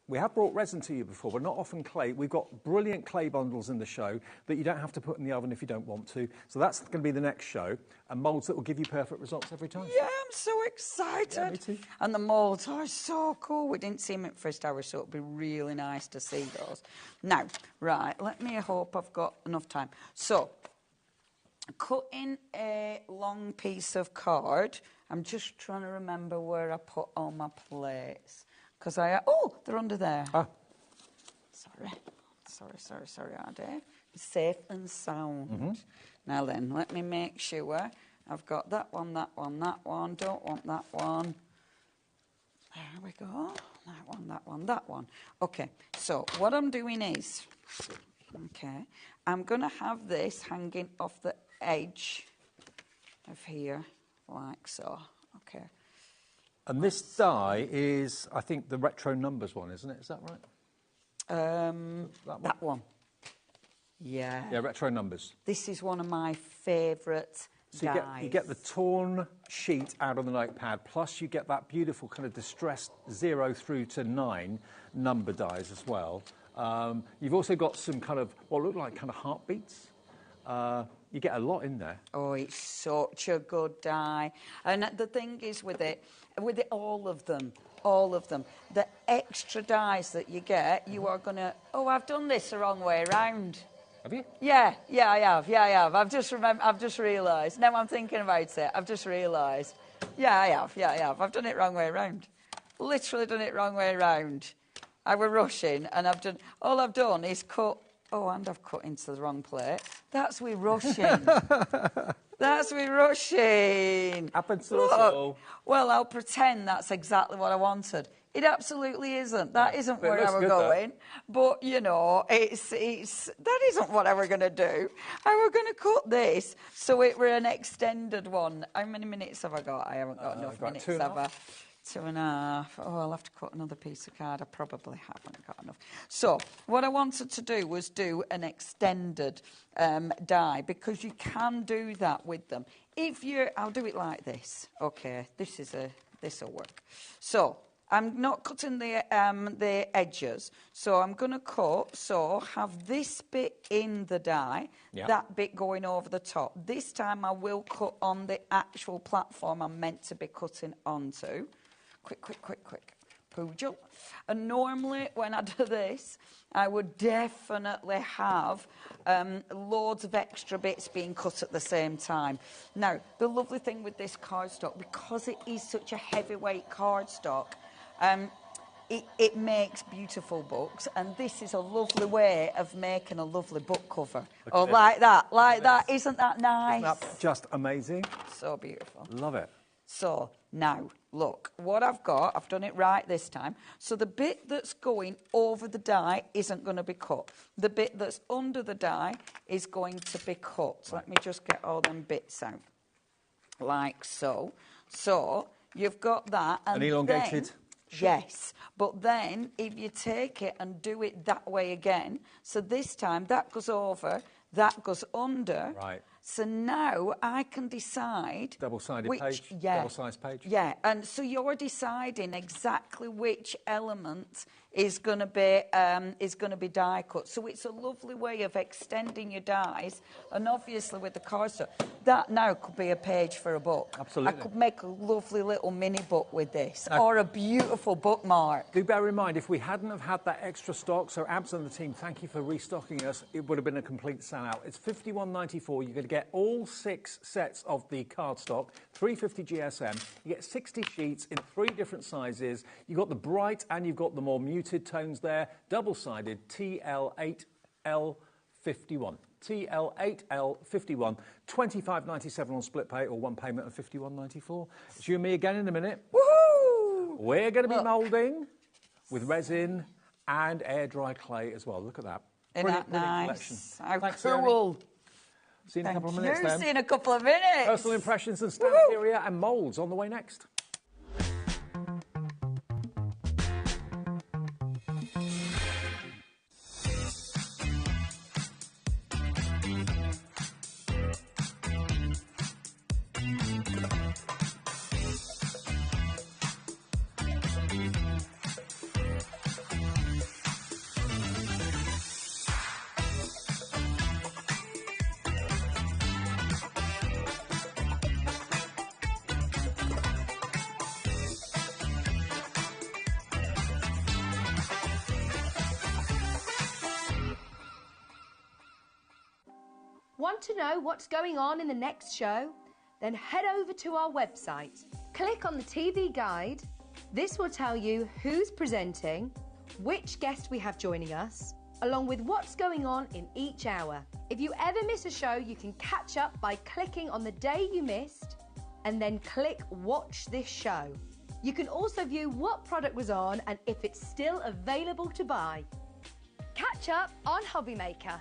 We have brought resin to you before, but not often clay. We've got brilliant clay bundles in the show that you don't have to put in the oven if you don't want to. So that's going to be the next show. And moulds that will give you perfect results every time. Yeah, I'm so excited. Yeah, me too. And the moulds are so cool. We didn't see them at first hour, so it'll be really nice to see those. Now, right, let me hope I've got enough time. So, cutting a long piece of card, I'm just trying to remember where I put all my plates. Because they're under there. Ah. Sorry, Adi. Safe and sound. Now then, let me make sure I've got that one, that one, that one. Don't want that one. There we go. That one, that one, that one. Okay, so what I'm doing is, I'm going to have this hanging off the edge of here, like so. Okay. And this die is, I think, the retro numbers one, isn't it? Is that right? That one. Yeah. Yeah, retro numbers. This is one of my favourite dies. You get the torn sheet out of the notepad, plus you get that beautiful kind of distressed 0 through to 9 number dies as well. You've also got some kind of, what look like kind of heartbeats. You get a lot in there. Oh, it's such a good die. And the thing is with it, all of them, the extra dies that you get, you are going to, I've done this the wrong way around. Have you? Yeah, I have. I've just realised. Now I'm thinking about it. I've just realised. Yeah, I have. I've done it wrong way around. Literally done it wrong way around. I were rushing, and all I've done is cut. Oh, and I've cut into the wrong plate. That's we rushing. That's we rushing. Happens to us all. Well, I'll pretend that's exactly what I wanted. It absolutely isn't. That isn't where I were going. But, you know, that isn't what I were going to do. I were going to cut this so it were an extended one. How many minutes have I got? I haven't got enough minutes, have I? 2.5. Oh, I'll have to cut another piece of card. I probably haven't got enough. So what I wanted to do was do an extended die, because you can do that with them. I'll do it like this. Okay, this will work. So I'm not cutting the edges, so I'm going to cut, so have this bit in the die, that bit going over the top. This time I will cut on the actual platform I'm meant to be cutting onto. Quick. Poojle. And normally when I do this, I would definitely have loads of extra bits being cut at the same time. Now, the lovely thing with this cardstock, because it is such a heavyweight cardstock, it makes beautiful books, and this is a lovely way of making a lovely book cover. Like that. Isn't that nice? Isn't that just amazing? So beautiful. Love it. So now, look, what I've got, I've done it right this time. So the bit that's going over the die isn't going to be cut. The bit that's under the die is going to be cut. Let me just get all them bits out. Like so. So you've got that. And elongated. Yes, but then if you take it and do it that way again, so this time that goes over, that goes under. Right. So now I can decide... Double-sided page, double-sized page. Yeah, and so you're deciding exactly which element is going to be die cut. So it's a lovely way of extending your dies, and obviously with the cardstock, that now could be a page for a book. Absolutely. I could make a lovely little mini book with this, or a beautiful bookmark. Do bear in mind, if we hadn't have had that extra stock, so Abs and the team, thank you for restocking us, it would have been a complete sellout. It's $51.94. You're going to get all 6 sets of the cardstock, 350 GSM. You get 60 sheets in 3 different sizes. You've got the bright and you've got the more muted tones there. Double-sided TL8L51. TL8L51, $25.97 on split pay, or one payment of $51.94. It's you and me again in a minute. Woohoo! We're going to be moulding with resin and air dry clay as well. Look at that. Isn't that nice? Collection. How Thanks, cool. See you in a couple of minutes then. See you in a couple of minutes. Personal impressions and Stamperia and moulds on the way next. Want to know what's going on in the next show? Then head over to our website, Click on the TV guide. This will tell you who's presenting, which guest we have joining us, along with what's going on in each hour. If you ever miss a show, you can catch up by clicking on the day you missed and then click Watch This Show. You can also view what product was on and if it's still available to buy. Catch up on HobbyMaker.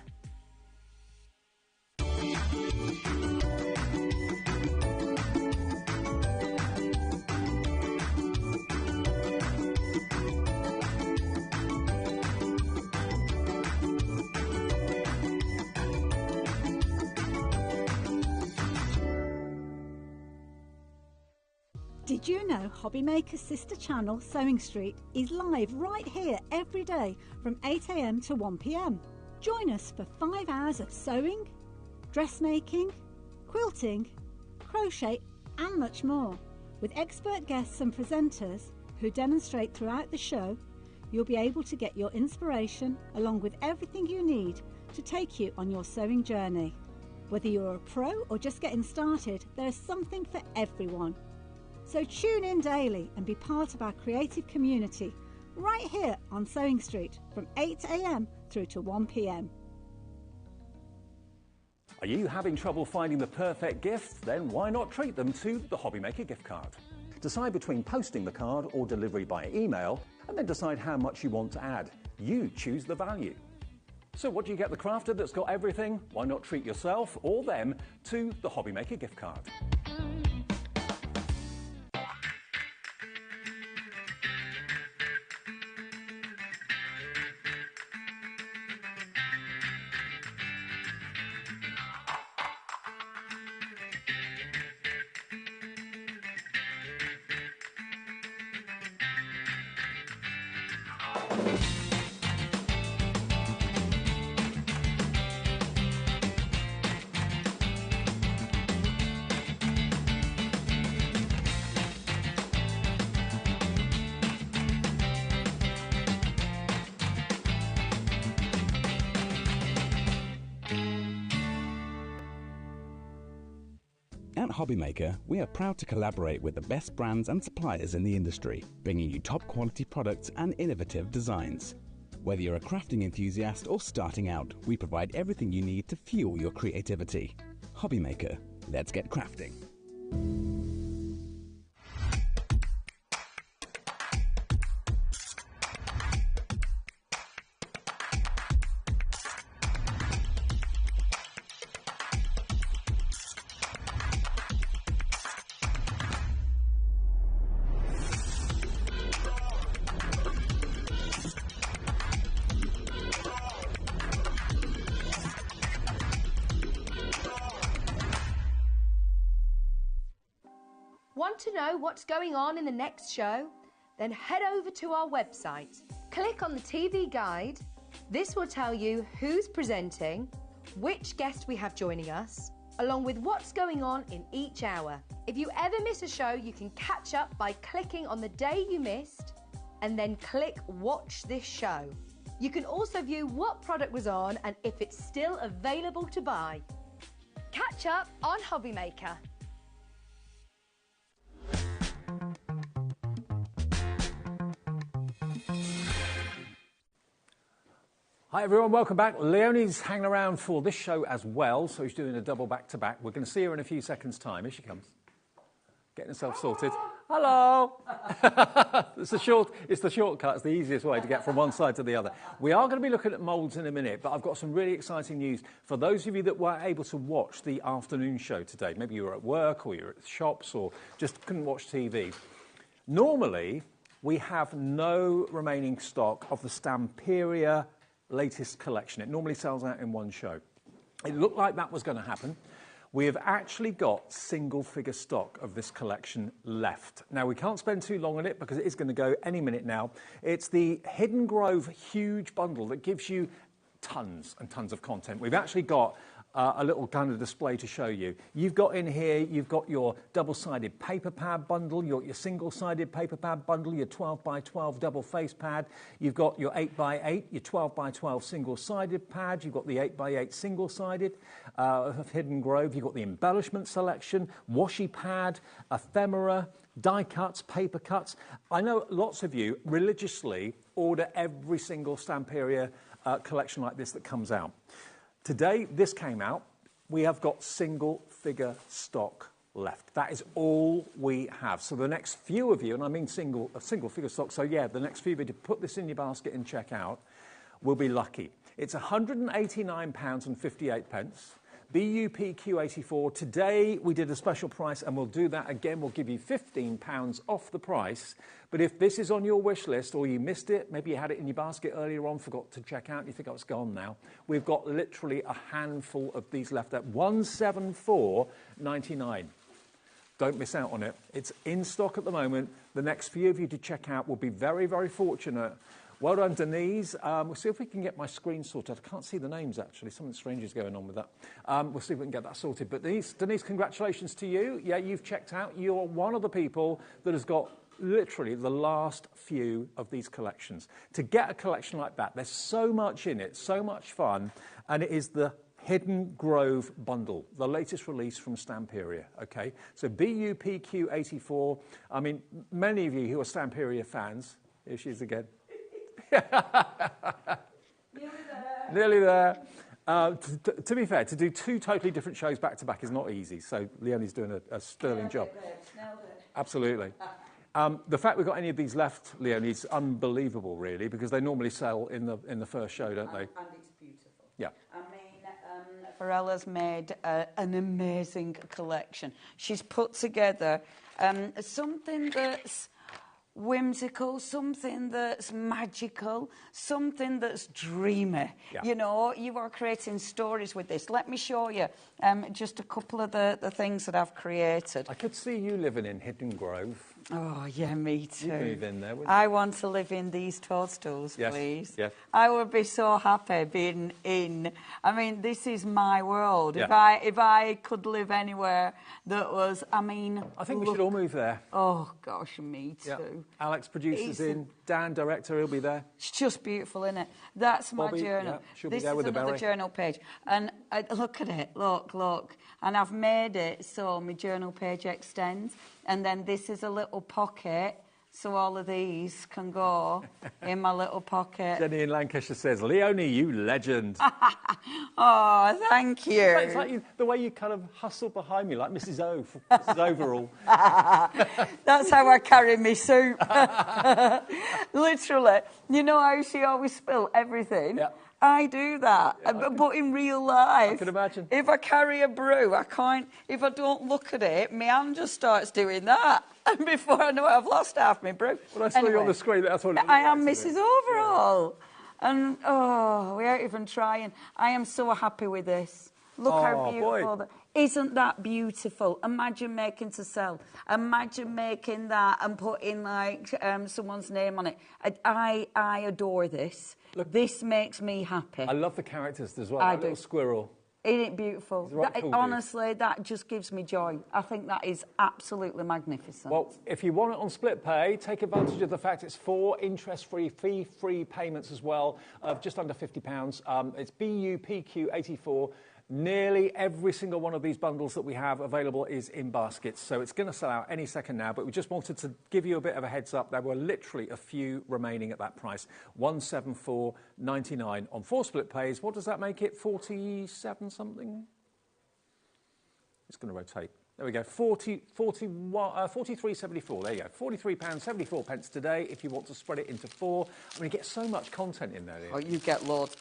Did you know HobbyMaker's sister channel, Sewing Street, is live right here every day from 8 AM to 1 PM? Join us for 5 hours of sewing, dressmaking, quilting, crochet and much more. With expert guests and presenters who demonstrate throughout the show, you'll be able to get your inspiration along with everything you need to take you on your sewing journey. Whether you're a pro or just getting started, there's something for everyone. So tune in daily and be part of our creative community right here on Sewing Street from 8 AM through to 1 PM. Are you having trouble finding the perfect gift? Then why not treat them to the HobbyMaker gift card? Decide between posting the card or delivery by email and then decide how much you want to add. You choose the value. So what do you get the crafter that's got everything? Why not treat yourself or them to the HobbyMaker gift card? At HobbyMaker, we are proud to collaborate with the best brands and suppliers in the industry, bringing you top quality products and innovative designs. Whether you're a crafting enthusiast or starting out, we provide everything you need to fuel your creativity. HobbyMaker, let's get crafting. Want to know what's going on in the next show? Then head over to our website. Click on the TV guide. This will tell you who's presenting, which guest we have joining us, along with what's going on in each hour. If you ever miss a show, you can catch up by clicking on the day you missed and then click Watch This Show. You can also view what product was on and if it's still available to buy. Catch up on HobbyMaker. Hi everyone, welcome back. Leonie's hanging around for this show as well, so he's doing a double back-to-back. We're going to see her in a few seconds' time. Here she comes. Getting herself sorted. Hello! It's the shortcut. It's the easiest way to get from one side to the other. We are going to be looking at moulds in a minute, but I've got some really exciting news for those of you that were able to watch the afternoon show today. Maybe you were at work or you're at the shops or just couldn't watch TV. Normally, we have no remaining stock of the Stamperia latest collection. It normally sells out in one show. It looked like that was going to happen. We have actually got single figure stock of this collection left. Now we can't spend too long on it because it is going to go any minute now. It's the Hidden Grove huge bundle that gives you tons and tons of content. We've actually got a little kind of display to show you. You've got in here, you've got your double-sided paper pad bundle, your single-sided paper pad bundle, your 12x12 double face pad. You've got your 8x8, your 12x12 single-sided pad. You've got the 8x8 single-sided of Hidden Grove. You've got the embellishment selection, washi pad, ephemera, die cuts, paper cuts. I know lots of you religiously order every single Stamperia collection like this that comes out. Today, this came out. We have got single figure stock left. That is all we have. So the next few of you, and I mean single figure stock, so yeah, the next few of you to put this in your basket and check out will be lucky. It's £189.58. BUPQ84. Today we did a special price and we'll do that again. We'll give you £15 off the price. But if this is on your wish list or you missed it, maybe you had it in your basket earlier on, forgot to check out, you think, oh, it's gone now. We've got literally a handful of these left at £174.99. Don't miss out on it. It's in stock at the moment. The next few of you to check out will be very, very fortunate. Well done, Denise. We'll see if we can get my screen sorted. I can't see the names, actually. Something strange is going on with that. We'll see if we can get that sorted. But Denise, congratulations to you. Yeah, you've checked out. You're one of the people that has got literally the last few of these collections. To get a collection like that, there's so much in it, so much fun, and it is the Hidden Grove bundle, the latest release from Stamperia, okay? So BUPQ84, I mean, many of you who are Stamperia fans, here she is again. Nearly there. To be fair, to do two totally different shows back to back is not easy. So Leonie's doing a sterling job. Absolutely. The fact we've got any of these left, Leonie, is unbelievable, really, because they normally sell in the first show, don't they? And it's beautiful. Yeah. I mean, Farella's made an amazing collection. She's put together something that's whimsical, something that's magical, something that's dreamy. Yeah. You know, you are creating stories with this. Let me show you just a couple of the things that I've created. I could see you living in Hidden Grove. Oh, yeah, me too. You'd move in there, wouldn't you? I want to live in these toadstools, yes. please. Yes. I would be so happy being in. I mean, this is my world. Yeah. If I could live anywhere that was, I mean... I think we should all move there. Oh, gosh, me too. Yeah. Alex, producer's in. Dan, director, he'll be there. It's just beautiful, isn't it? That's my Bobby, journal. Yeah, she'll be there with the berry. This is another journal page. And look at it. Look. And I've made it so my journal page extends. And then this is a little pocket, so all of these can go in my little pocket. Jenny in Lancashire says, Leonie, you legend. Oh, thank you. It's like the way you kind of hustle behind me, like Mrs. O, Mrs. Overall. That's how I carry my soup. Literally. You know how she always spill everything? Yeah. I do that, but in real life. I can imagine. If I carry a brew, I can't, if I don't look at it, my hand just starts doing that. And before I know it, I've lost half my brew. When I saw you on the screen, that's what it I am Mrs. Overall. And, we aren't even trying. I am so happy with this. Look how beautiful. Isn't that beautiful? Imagine making to sell. Imagine making that and putting, like, someone's name on it. I adore this. Look, this makes me happy. I love the characters as well. That little squirrel. Isn't it beautiful? Right, cool, honestly, that just gives me joy. I think that is absolutely magnificent. Well, if you want it on split pay, take advantage of the fact it's 4 interest-free, fee-free payments as well of just under £50. It's BUPQ84. Nearly every single one of these bundles that we have available is in baskets, so it's going to sell out any second now, but we just wanted to give you a bit of a heads up. There were literally a few remaining at that price, £174.99 on 4 split pays. What does that make it, 47 something? It's going to rotate. There we go, 43.74. There you go, £43.74 today if you want to spread it into 4. I mean, you get so much content in there. Oh, you get loads.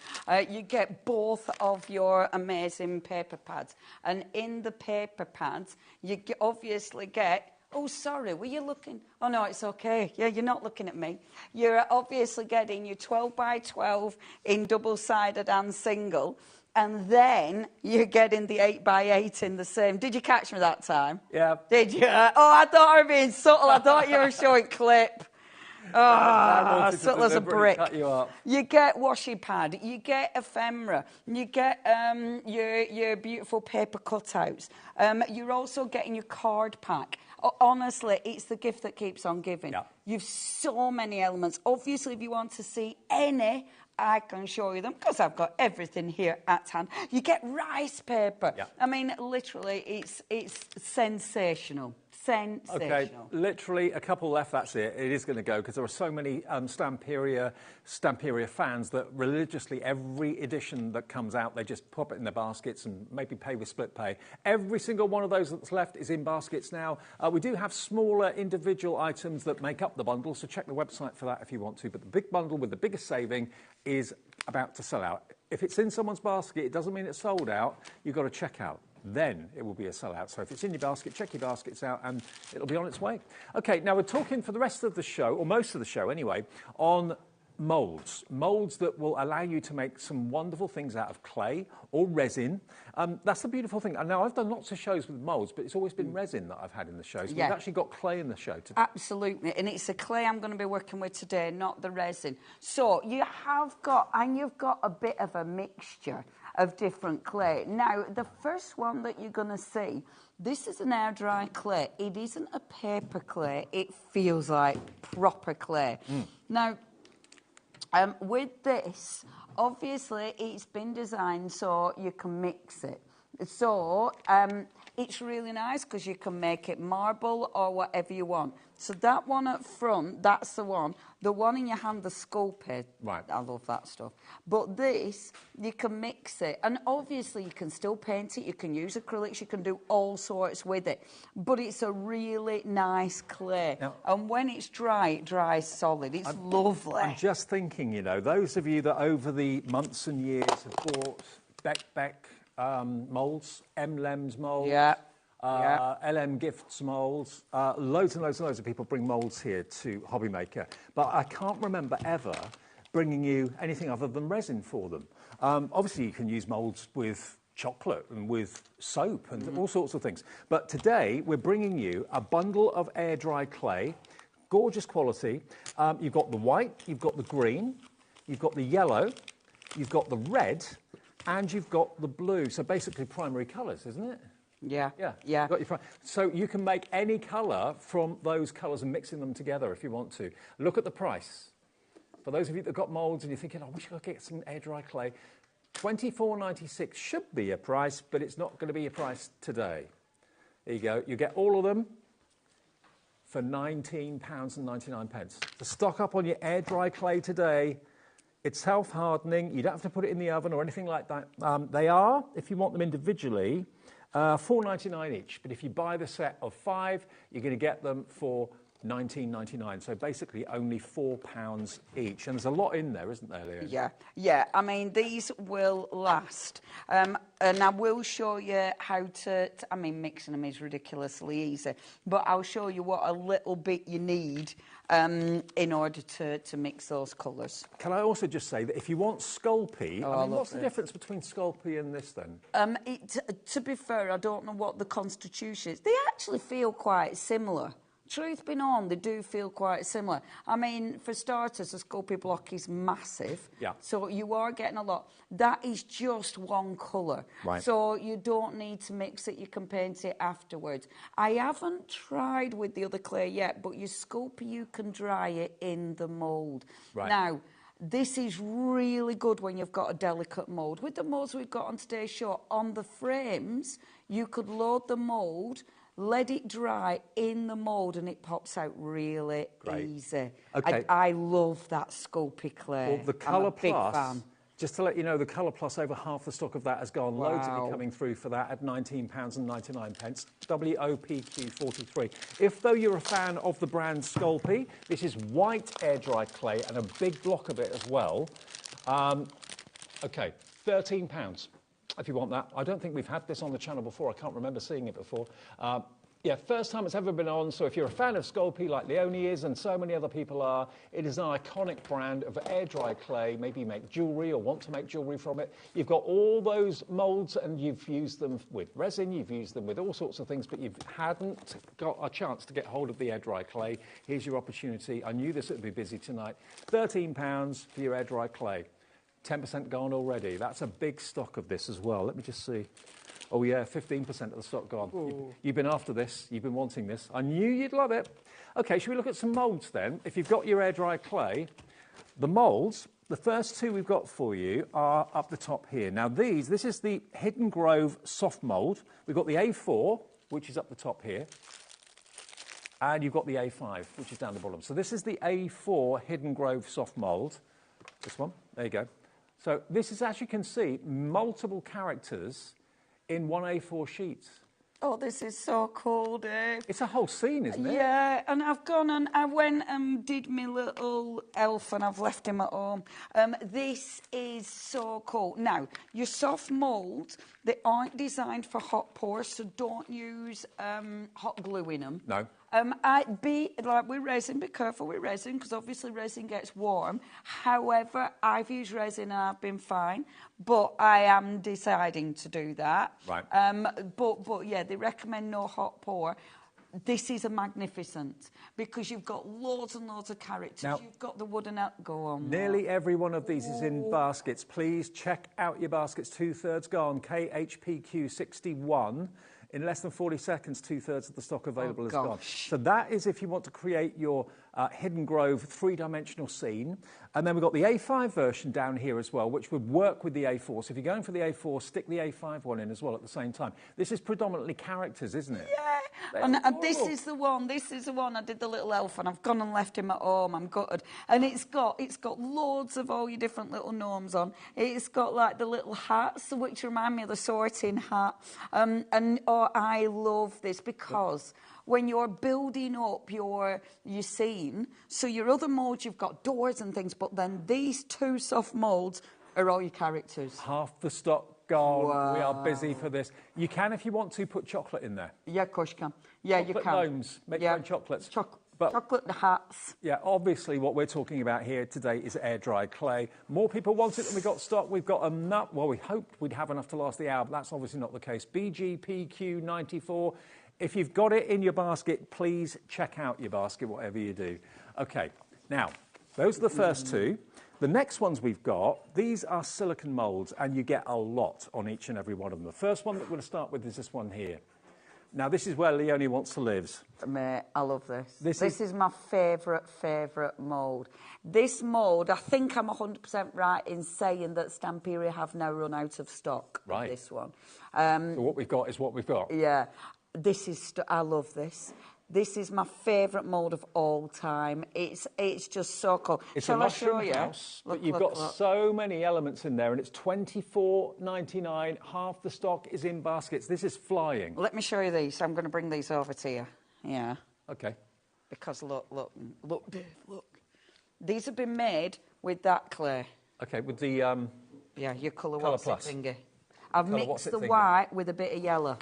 You get both of your amazing paper pads. And in the paper pads, you obviously get... Oh, sorry, were you looking? Oh, no, it's okay. Yeah, you're not looking at me. You're obviously getting your 12x12 in double-sided and single. And then you're getting the 8x8 in the same. Did you catch me that time? Yeah. Did you? Oh, I thought I was being subtle. I thought you were showing clip. subtle as a brick. You get washi pad, you get ephemera, you get your beautiful paper cutouts. You're also getting your card pack. Honestly, it's the gift that keeps on giving. You've so many elements. Obviously, if you want to see any, I can show you them because I've got everything here at hand. You get rice paper. I mean, literally, it's sensational. Sensational. Okay, literally a couple left, that's it. It is going to go because there are so many Stamperia fans that religiously every edition that comes out, they just pop it in their baskets and maybe pay with split pay. Every single one of those that's left is in baskets now. We do have smaller individual items that make up the bundle, so check the website for that if you want to. But the big bundle with the biggest saving is about to sell out. If it's in someone's basket, it doesn't mean it's sold out. You've got to check out. Then it will be a sellout. So if it's in your basket, check your baskets out and it'll be on its way. Okay, now we're talking for the rest of the show, or most of the show anyway, on moulds. Moulds that will allow you to make some wonderful things out of clay or resin. That's the beautiful thing. And now I've done lots of shows with moulds, but it's always been resin that I've had in the shows. We've actually got clay in the show today. Absolutely, and it's the clay I'm going to be working with today, not the resin. So you've got a bit of a mixture of different clay. Now, the first one that you're going to see, this is an air dry clay. It isn't a paper clay. It feels like proper clay. Now, with this, obviously, it's been designed so you can mix it. So it's really nice because you can make it marble or whatever you want. So that one up front, that's the one. The one in your hand, the sculpted. Right. I love that stuff. But this, you can mix it. And obviously, you can still paint it. You can use acrylics. You can do all sorts with it. But it's a really nice clay. Now, and when it's dry, it dries solid. It's lovely. I'm just thinking, you know, those of you that over the months and years have bought Beck moulds, M-Lems moulds, LM Gifts moulds, loads and loads and loads of people bring moulds here to HobbyMaker, but I can't remember ever bringing you anything other than resin for them. Obviously, you can use moulds with chocolate and with soap and all sorts of things, but today we're bringing you a bundle of air-dry clay, gorgeous quality. You've got the white, you've got the green, you've got the yellow, you've got the red, and you've got the blue. So basically primary colours, isn't it? Yeah. So you can make any colour from those colours and mixing them together if you want to. Look at the price. For those of you that got moulds and you're thinking, I wish I could get some air-dry clay, $24.96 should be a price, but it's not going to be a price today. There you go. You get all of them for £19.99. To stock up on your air-dry clay today, it's self-hardening. You don't have to put it in the oven or anything like that. They are, if you want them individually, $4.99 each. But if you buy the set of 5, you're going to get them for $19.99. So basically only £4 each. And there's a lot in there, isn't there, Leanne? Yeah. I mean, these will last. And I will show you how to... I mean, mixing them is ridiculously easy. But I'll show you what a little bit you need in order to mix those colours. Can I also just say that if you want Sculpey, what's the difference between Sculpey and this then? To be fair, I don't know what the constitution is. They actually feel quite similar. Truth be known, they do feel quite similar. I mean, for starters, the Sculpey block is massive. So you are getting a lot. That is just one colour. Right. So you don't need to mix it. You can paint it afterwards. I haven't tried with the other clay yet, but your Sculpey, you can dry it in the mould. Right. Now, this is really good when you've got a delicate mould. With the moulds we've got on today's show, on the frames, you could load the mould, let it dry in the mould and it pops out really easy. Okay. I love that Sculpey clay. Well, the Colour Plus, just to let you know, the Colour Plus, over half the stock of that has gone. Loads of it coming through for that at £19.99. WOPQ43. If, though, you're a fan of the brand Sculpey, this is white air-dry clay and a big block of it as well. Okay, £13. If you want that. I don't think we've had this on the channel before. I can't remember seeing it before. Yeah, first time it's ever been on, so if you're a fan of Sculpey like Leonie is and so many other people are, it is an iconic brand of air-dry clay. Maybe you make jewellery or want to make jewellery from it. You've got all those moulds and you've used them with resin, you've used them with all sorts of things, but you hadn't got a chance to get hold of the air-dry clay. Here's your opportunity. I knew this would be busy tonight. £13 for your air-dry clay. 10% gone already. That's a big stock of this as well. Let me just see. Oh, yeah, 15% of the stock gone. You've been after this. You've been wanting this. I knew you'd love it. OK, should we look at some moulds then? If you've got your air-dry clay, the moulds, the first two we've got for you are up the top here. Now, this is the Hidden Grove soft mould. We've got the A4, which is up the top here. And you've got the A5, which is down the bottom. So this is the A4 Hidden Grove soft mould. This one. There you go. So this is, as you can see, multiple characters in one A4 sheet. Oh, this is so cool, Dave. It's a whole scene, isn't it? Yeah, and I've gone and I went and did my little elf and I've left him at home. This is so cool. Now, your soft moulds, they aren't designed for hot pour, so don't use hot glue in them. No. Be like with resin, be careful with resin because obviously resin gets warm. However, I've used resin and I've been fine, but I am deciding to do that. Right. But yeah, they recommend no hot pour. This is a magnificent because you've got loads and loads of characters. Now, you've got the wooden go on. Nearly every one of these is in baskets. Please check out your baskets. 2/3 gone. KHPQ 61. In less than 40 seconds, 2/3 of the stock available is gone. So that is if you want to create your Hidden Grove three-dimensional scene. And then we've got the A5 version down here as well, which would work with the A4. So if you're going for the A4, stick the A5 one in as well at the same time. This is predominantly characters, isn't it? Yeah. And this is the one. This is the one. I did the little elf, and I've gone and left him at home. I'm gutted. And it's got loads of all your different little gnomes on. It's got like the little hats, which remind me of the sorting hat. I love this because when you're building up your scene, so your other moulds, you've got doors and things, but then these two soft moulds are all your characters. Half the stock gone. Wow. We are busy for this. You can, if you want to, put chocolate in there. Yeah, of course you can. Yeah, chocolate you can. Gnomes. Make your own chocolates. Chocolate hats. Yeah, obviously what we're talking about here today is air-dry clay. More people want it than we got stock. We've got enough. Well, we hoped we'd have enough to last the hour, but that's obviously not the case. BGPQ94. If you've got it in your basket, please check out your basket, whatever you do. OK, now, those are the first two. The next ones we've got, these are silicone moulds, and you get a lot on each and every one of them. The first one that we're going to start with is this one here. Now, this is where Leonie wants to live. Mate, I love this. This is my favourite mould. This mould, I think I'm 100% right in saying that Stamperia have now run out of stock. Right. Of this one. So what we've got is what we've got. Yeah. This is, I love this. This is my favourite mould of all time. It's just so cool. It's Shall a I show mushroom you? house, Look, but you've got so many elements in there, and it's $24.99. Half the stock is in baskets. This is flying. Let me show you these. I'm going to bring these over to you. Yeah. OK. Because look, Dave, look. These have been made with that clay. OK, with the... yeah, your colour Plus. thingy. I've mixed the white with a bit of yellow.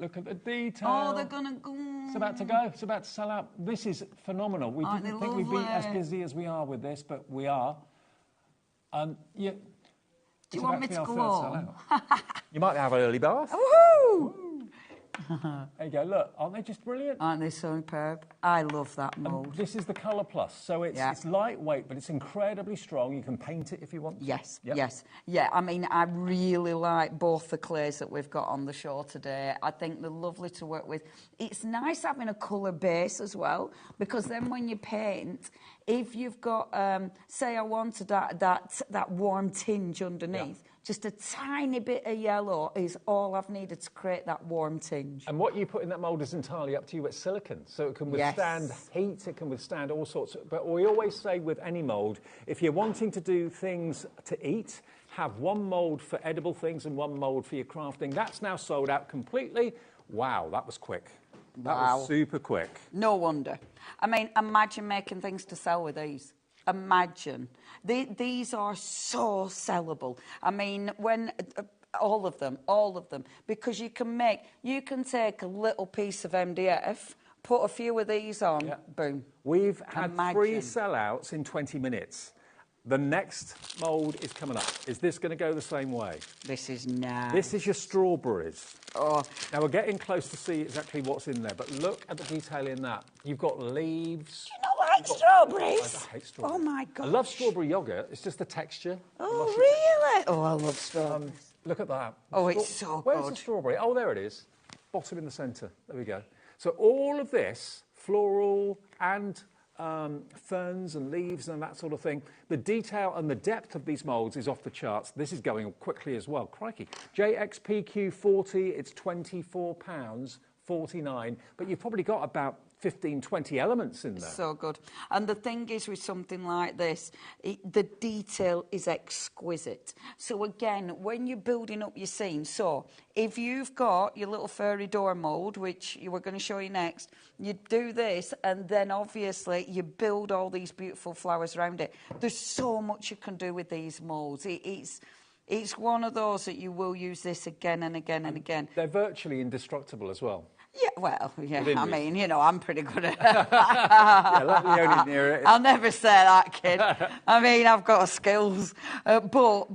Look at the detail. Oh, they're going to go. It's about to go. It's about to sell out. This is phenomenal. We didn't think we'd be as busy as we are with this, but we are. Yeah, do you want me to go on? You might have an early bath. Woohoo! There you go. Look, aren't they just brilliant? Aren't they so superb? I love that mould. This is the Colour Plus, so it's lightweight, but it's incredibly strong. You can paint it if you want to. Yes, yes. Yeah, I mean, I really like both the clays that we've got on the show today. I think they're lovely to work with. It's nice having a colour base as well, because then when you paint, if you've got, say I wanted that warm tinge underneath, just a tiny bit of yellow is all I've needed to create that warm tinge. And what you put in that mould is entirely up to you. It's silicone, so it can withstand heat, it can withstand all sorts of... But we always say with any mould, if you're wanting to do things to eat, have one mould for edible things and one mould for your crafting. That's now sold out completely. Wow, that was quick. That was super quick. No wonder. I mean, imagine making things to sell with these. Imagine. These are so sellable. I mean, when All of them, because you can take a little piece of MDF, put a few of these on, boom. We've had 3 sellouts in 20 minutes. The next mould is coming up. Is this going to go the same way? This is nice. This is your strawberries. Oh. Now, we're getting close to see exactly what's in there, but look at the detail in that. You've got leaves. Do you not like strawberries? I hate strawberries. Oh, my God. I love strawberry yoghurt. It's just the texture. Oh, really? Oh, I love strawberries. Look at that. Oh, it's so good. Where's the strawberry? Oh, there it is. Bottom in the centre. There we go. So all of this, floral and ferns and leaves and that sort of thing, the detail and the depth of these moulds is off the charts. This is going quickly as well. Crikey. JXPQ40, it's £24.49, but you've probably got about 15, 20 elements in there. So good. And the thing is with something like this, the detail is exquisite. So again, when you're building up your scene, so if you've got your little fairy door mould, which we're going to show you next, you do this and then obviously you build all these beautiful flowers around it. There's so much you can do with these moulds. It's one of those that you will use this again and again and again. They're virtually indestructible as well. Yeah, well, yeah, I mean, you know, I'm pretty good at yeah, let Leonie near it. I'll never say that, kid. I mean, I've got skills. But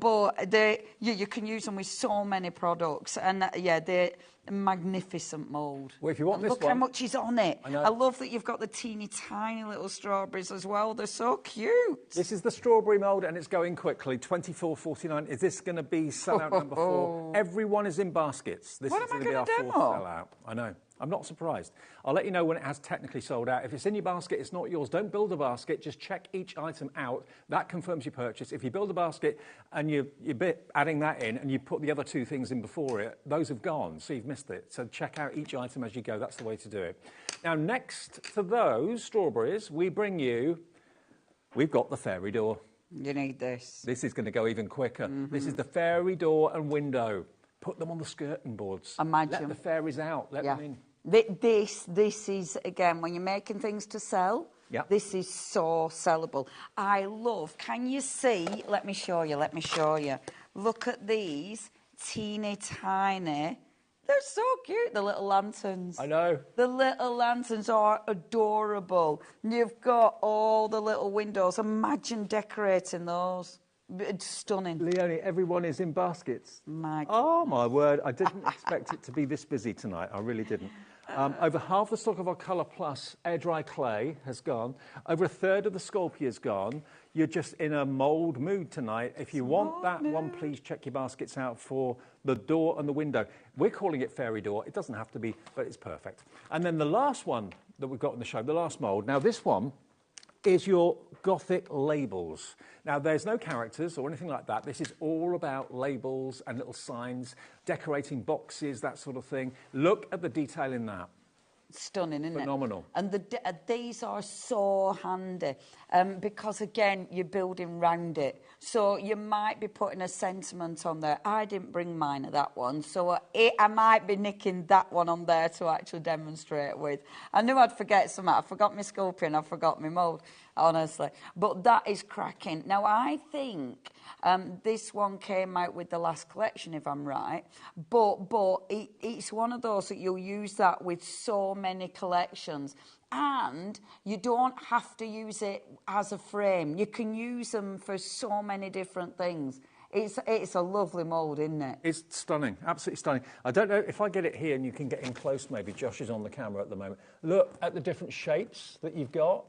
you can use them with so many products. And, yeah, they're magnificent mould. Well, if you want this look one... how much is on it. I know. I love that you've got the teeny tiny little strawberries as well. They're so cute. This is the strawberry mould and it's going quickly. £24.49. Is this going to be sellout number 4? Everyone is in baskets. This What is am I going to be our gonna 4th demo? sellout. I know. I'm not surprised. I'll let you know when it has technically sold out. If it's in your basket, it's not yours. Don't build a basket. Just check each item out. That confirms your purchase. If you build a basket and you're adding that in and you put the other 2 things in before it, those have gone, so you've missed it. So check out each item as you go. That's the way to do it. Now, next to those strawberries, we've got the fairy door. You need this. This is going to go even quicker. This is the fairy door and window. Put them on the skirting boards. Imagine. Let the fairies out. Let them in. This is, again, when you're making things to sell, this is so sellable. I love, can you see? Let me show you. Look at these teeny tiny. They're so cute, the little lanterns. I know. The little lanterns are adorable. You've got all the little windows. Imagine decorating those. It's stunning. Leonie, everyone is in baskets. My oh, my word. I didn't expect it to be this busy tonight. I really didn't. Over half the stock of our Colour Plus air dry clay has gone. Over 1/3 of the Sculpey is gone. You're just in a mould mood tonight. If you want that one, please check your baskets out for the door and the window. We're calling it fairy door. It doesn't have to be, but it's perfect. And then the last one that we've got in the show, the last mould. Now, this one is your Gothic labels. Now, there's no characters or anything like that. This is all about labels and little signs, decorating boxes, that sort of thing. Look at the detail in that. Stunning, isn't Phenomenal. it? And these are so handy because, again, you're building round it. So you might be putting a sentiment on there. I didn't bring mine at that one, so I might be nicking that one on there to actually demonstrate with. I knew I'd forget something. I forgot my Sculpey and I forgot my mould, honestly. But that is cracking. Now, I think this one came out with the last collection, if I'm right. But it's one of those that you'll use that with so many collections. And you don't have to use it as a frame. You can use them for so many different things. It's a lovely mould, isn't it? It's stunning, absolutely stunning. I don't know if I get it here and you can get in close maybe. Josh is on the camera at the moment. Look at the different shapes that you've got.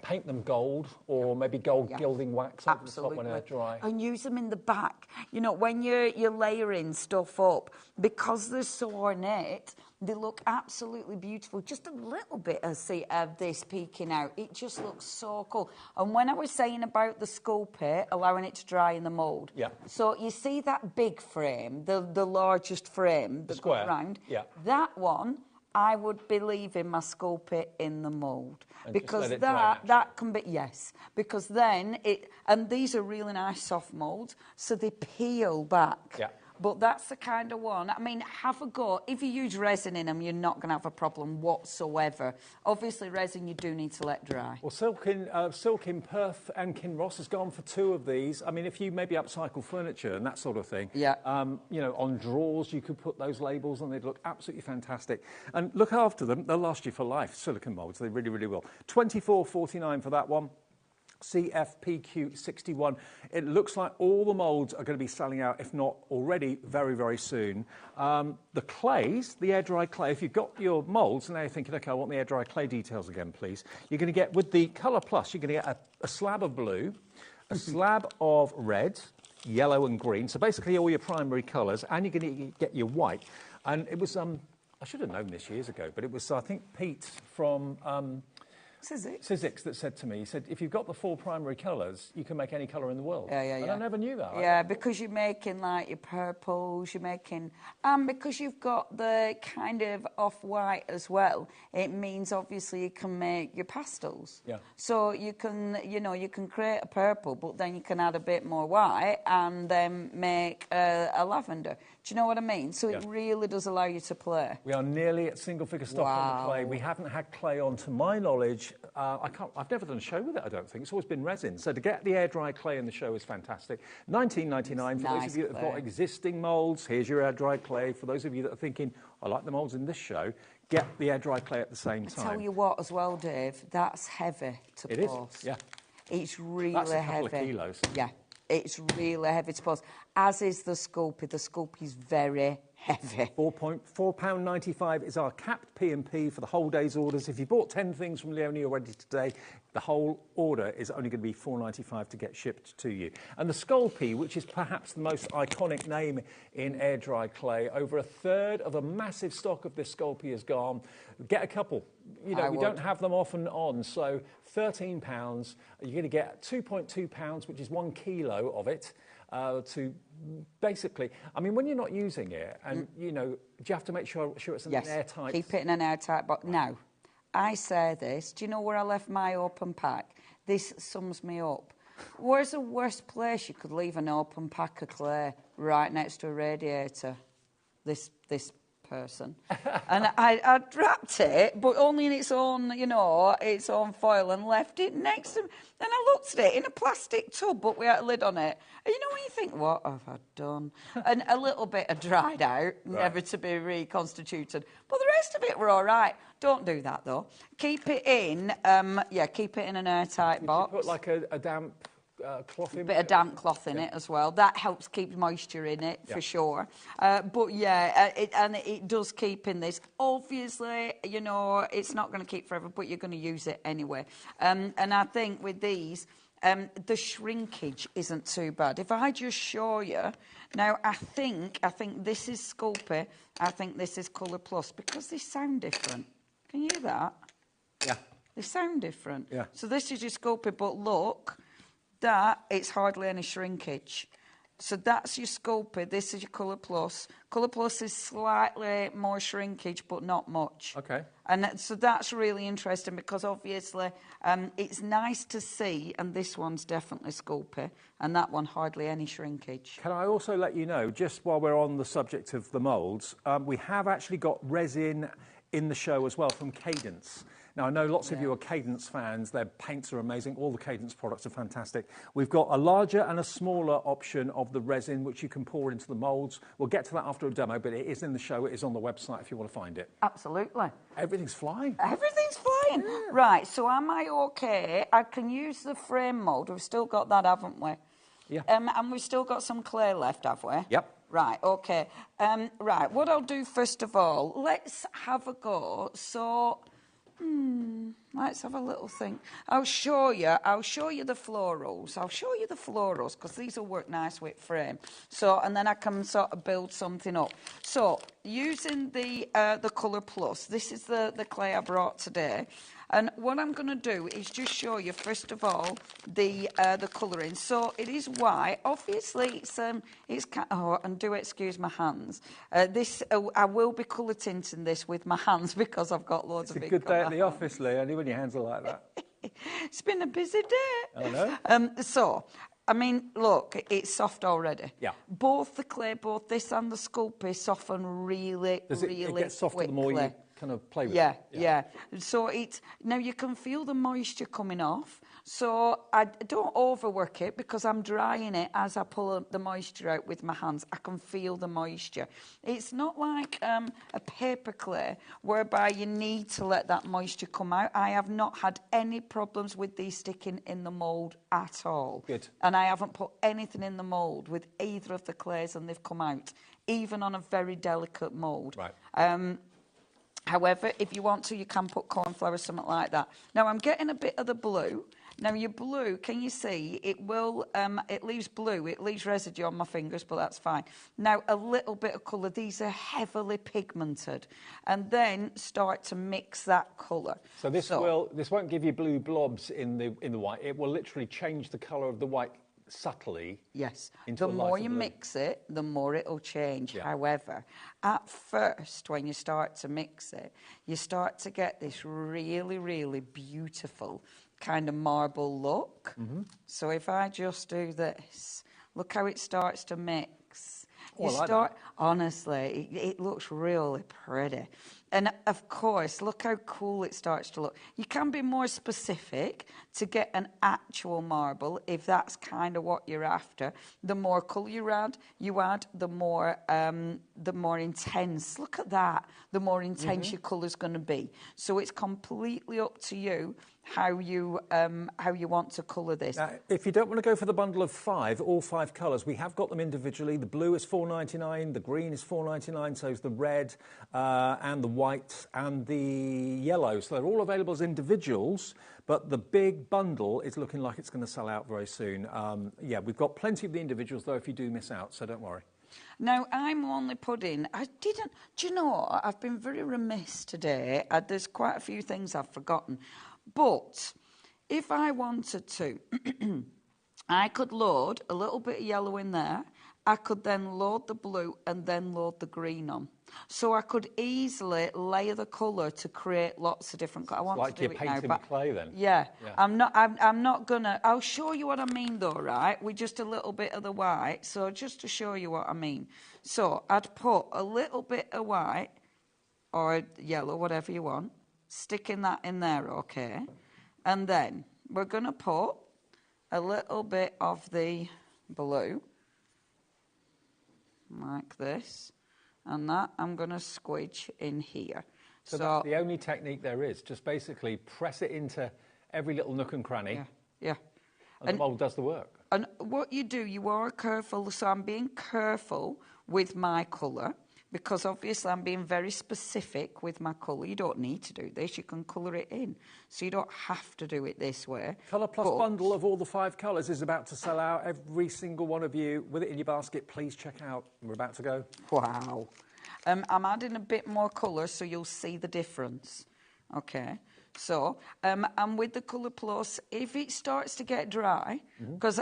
Paint them gold or maybe gold gilding wax over the top when they're dry. And use them in the back. You know, when you're layering stuff up, because they're so ornate, they look absolutely beautiful. Just a little bit of this peeking out. It just looks so cool. And when I was saying about the Sculpey, allowing it to dry in the mould. Yeah. So you see that big frame, the largest frame, the square round. Yeah. That one, I would be leaving my Sculpey in the mould. And because just let it dry that can be, yes, because then and these are really nice soft moulds, so they peel back. Yeah. But that's the kind of one. I mean, have a go. If you use resin in them, you're not going to have a problem whatsoever. Obviously, resin you do need to let dry. Well, Silkin Perth and Kinross has gone for 2 of these. I mean, if you maybe upcycle furniture and that sort of thing, you know, on drawers you could put those labels and they'd look absolutely fantastic. And look after them; they'll last you for life. Silicone moulds, they really, really will. $24.49 for that one. CFPQ61. It looks like all the moulds are going to be selling out, if not already, very, very soon. The clays, the air-dry clay, if you've got your moulds, and now you're thinking, OK, I want the air-dry clay details again, please. You're going to get, with the Colour Plus, you're going to get a slab of blue, a slab of red, yellow and green, so basically all your primary colours, and you're going to get your white. And it was, I should have known this years ago, but it was, I think, Pete from... Sizzix that said to me, he said, if you've got the 4 primary colours, you can make any colour in the world. And I never knew that. Yeah, because you're making, like, your purples, you're making... And because you've got the kind of off-white as well, it means, obviously, you can make your pastels. Yeah. So you can, you know, you can create a purple, but then you can add a bit more white and then make a lavender. Do you know what I mean? So it really does allow you to play. We are nearly at single-figure stock on the clay. We haven't had clay on, to my knowledge. I've never done a show with it, I don't think. It's always been resin. So to get the air-dry clay in the show is fantastic. $19.99 for those of you that have got existing moulds. Here's your air-dry clay. For those of you that are thinking, I like the moulds in this show, get the air-dry clay at the same time. I tell you what as well, Dave, that's heavy to post. It is, yeah. It's really that's a heavy. couple of kilos. Yeah, it's really heavy to post, as is the Sculpey. The Sculpey's very heavy. £4.95 is our capped P&P for the whole day's orders. If you bought 10 things from Leonie already today, the whole order is only going to be $4.95 to get shipped to you. And the Sculpey, which is perhaps the most iconic name in air-dry clay, over 1/3 of a massive stock of this Sculpey is gone. Get a couple. You know, we don't have them off and on, so £13. You're going to get £2.2, which is 1 kilo of it. To basically, I mean, when you're not using it, and you know, do you have to make sure it's an airtight? Keep it in an airtight box. Now, I say this. Do you know where I left my open pack? This sums me up. Where's the worst place you could leave an open pack of clay? Right next to a radiator. This person. And I wrapped it, but only in its own, you know, its own foil, and left it next to me. Then I looked at it in a plastic tub, but we had a lid on it. And you know when you think, what have I done? And a little bit had dried out, never to be reconstituted. But the rest of it were all right. Don't do that, though. Keep it in, keep it in an airtight box. Put like a damp... cloth in a bit of damp cloth in it as well. That helps keep moisture in it for sure. But yeah, it does keep in this. Obviously, you know, it's not going to keep forever, but you're going to use it anyway. And I think with these, the shrinkage isn't too bad. If I just show you, now I think this is Sculpey, I think this is Colour Plus, because they sound different. Can you hear that? Yeah. They sound different. Yeah. So this is your Sculpey, but look, that, it's hardly any shrinkage. So that's your Sculpey, this is your Colour Plus. Colour Plus is slightly more shrinkage, but not much. Okay. And so that's really interesting, because obviously it's nice to see, and this one's definitely Sculpey, and that one hardly any shrinkage. Can I also let you know, just while we're on the subject of the moulds, we have actually got resin in the show as well from Cadence. Now, I know lots of you are Cadence fans. Their paints are amazing. All the Cadence products are fantastic. We've got a larger and a smaller option of the resin, which you can pour into the moulds. We'll get to that after a demo, but it is in the show. It is on the website if you want to find it. Absolutely. Everything's flying. Everything's flying. Yeah. Right, so am I OK? I can use the frame mould. We've still got that, haven't we? Yeah. And we've still got some clay left, have we? Yep. Right, OK. Right, what I'll do first of all, let's have a go. So... let's have a little think. I'll show you the florals. Because these will work nice with frame. So, and then I can sort of build something up. So, using the Colour Plus, this is the clay I brought today. And what I'm going to do is just show you, first of all, the colouring. So it is white. Obviously, and do excuse my hands. I will be colour tinting this with my hands because I've got loads of big. It's a good day at the office, Lee, only when your hands are like that. It's been a busy day. I know. So I mean, look, it's soft already. Yeah. Both the clay, both this and the Sculpey soften really, really it gets softer quickly. the more you kind of play with it. it? Yeah. So now you can feel the moisture coming off. So I don't overwork it because I'm drying it as I pull the moisture out with my hands. I can feel the moisture. It's not like a paper clay whereby you need to let that moisture come out. I have not had any problems with these sticking in the mould at all. Good. And I haven't put anything in the mould with either of the clays and they've come out, even on a very delicate mould. Right. However, if you want to, you can put cornflower or something like that. Now, I'm getting a bit of the blue. Now, your blue, can you see, it will, it leaves blue, it leaves residue on my fingers, but that's fine. Now, a little bit of colour. These are heavily pigmented. And then start to mix that colour. So this won't give you blue blobs in the white. It will literally change the colour of the white subtly. Yes. Into the more you mix it, the more it'll change. Yeah. However, at first, when you start to mix it, you start to get this really, really beautiful kind of marble look. So if I just do this, look how it starts to mix. Oh, I like that. Honestly, it looks really pretty. And of course, look how cool it starts to look. You can be more specific to get an actual marble if that's kind of what you're after. The more colour you add, the more intense. Look at that. The more intense your colour's going to be. So it's completely up to you how you want to colour this. Now, if you don't want to go for the bundle of 5, all 5 colours, we have got them individually. The blue is $4.99, the green is $4.99, so is the red and the white and the yellow. So they're all available as individuals, but the big bundle is looking like it's going to sell out very soon. Yeah, we've got plenty of the individuals, though, if you do miss out, so don't worry. Now, I'm only putting... do you know what? I've been very remiss today. There's quite a few things I've forgotten. But if I wanted to, I could load a little bit of yellow in there. I could then load the blue and then load the green on. So I could easily layer the colour to create lots of different colours. I want like to do you're it now, painting but with clay then? Yeah. I'm not gonna... I'll show you what I mean though, right? With just a little bit of the white. So just to show you what I mean. So I'd put a little bit of white or yellow, whatever you want. Sticking that in there, okay? And then we're going to put a little bit of the blue, like this, and that I'm going to squidge in here. So that's the only technique there is. Just basically press it into every little nook and cranny. Yeah. And the mould does the work. And what you do, you are careful. So I'm being careful with my colour. Because obviously I'm being very specific with my colour. You don't need to do this. You can colour it in. So you don't have to do it this way. Colour Plus bundle of all the 5 colours is about to sell out. Every single one of you with it in your basket, please check out. We're about to go. Wow. I'm adding a bit more colour so you'll see the difference. Okay. So, and with the Colour Plus, if it starts to get dry, because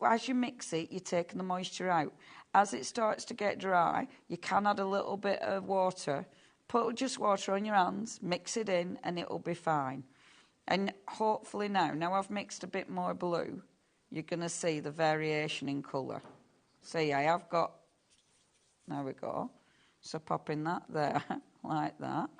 as you mix it, you're taking the moisture out. As it starts to get dry, you can add a little bit of water. Put just water on your hands, mix it in, and it'll be fine. And hopefully now I've mixed a bit more blue, you're going to see the variation in colour. See, I have got, there we go. So popping that there, like that.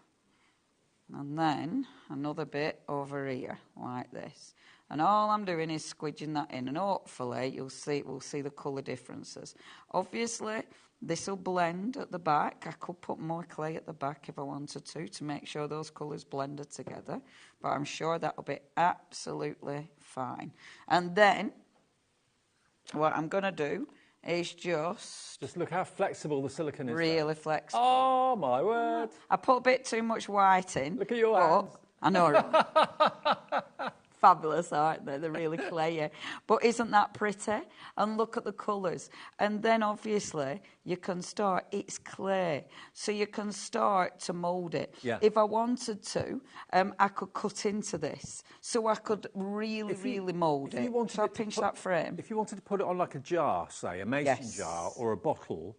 And then another bit over here, like this. And all I'm doing is squidging that in, and hopefully we'll see the colour differences. Obviously, this will blend at the back. I could put more clay at the back if I wanted to make sure those colours blended together. But I'm sure that'll be absolutely fine. And then, what I'm going to do is just look how flexible the silicone is. Really flexible. Oh, my word. I put a bit too much white in. Look at your hands. I know, right? Fabulous, aren't they? They're really clayy. But isn't that pretty? And look at the colours. And then, obviously, you can start... It's clay, so you can start to mould it. Yeah. If I wanted to, I could cut into this. So I could really mould it. So I pinch that frame. If you wanted to put it on like a jar, say, a mason jar or a bottle...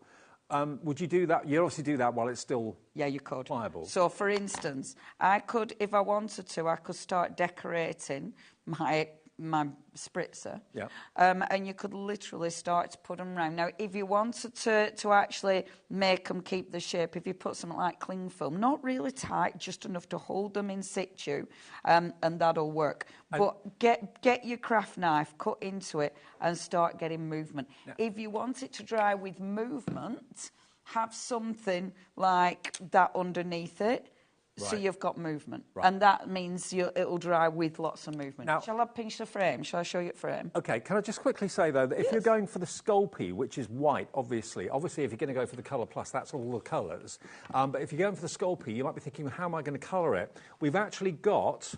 would you do that? You obviously do that while it's still you could. pliable. So, for instance, I could, if I wanted to, I could start decorating my my spritzer. Yeah. And you could literally start to put them around. Now, if you wanted to actually make them keep the shape, if you put something like cling film, not really tight, just enough to hold them in situ, and that'll work. But get your craft knife, cut into it, and start getting movement. Yeah. If you want it to dry with movement, have something like that underneath it. So you've got movement, and that means it'll dry with lots of movement. Now, shall I pinch the frame? Shall I show you the frame? Okay, can I just quickly say, though, that if you're going for the Sculpey, which is white, obviously if you're going to go for the Colour Plus, that's all the colours. But if you're going for the Sculpey, you might be thinking, how am I going to colour it? We've actually got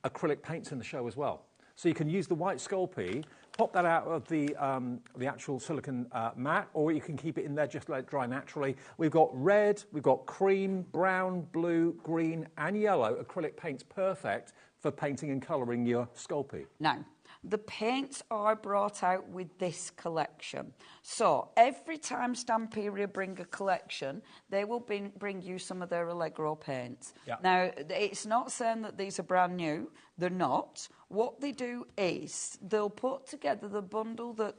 acrylic paints in the show as well. So you can use the white Sculpey, pop that out of the actual silicone mat, or you can keep it in there, just let it dry naturally. We've got red, we've got cream, brown, blue, green and yellow acrylic paints, perfect for painting and colouring your Sculpey. Now, the paints are brought out with this collection. So every time Stamperia bring a collection, they will bring you some of their Allegro paints. Yeah. Now, it's not saying that these are brand new. They're not. What they do is they'll put together the bundle that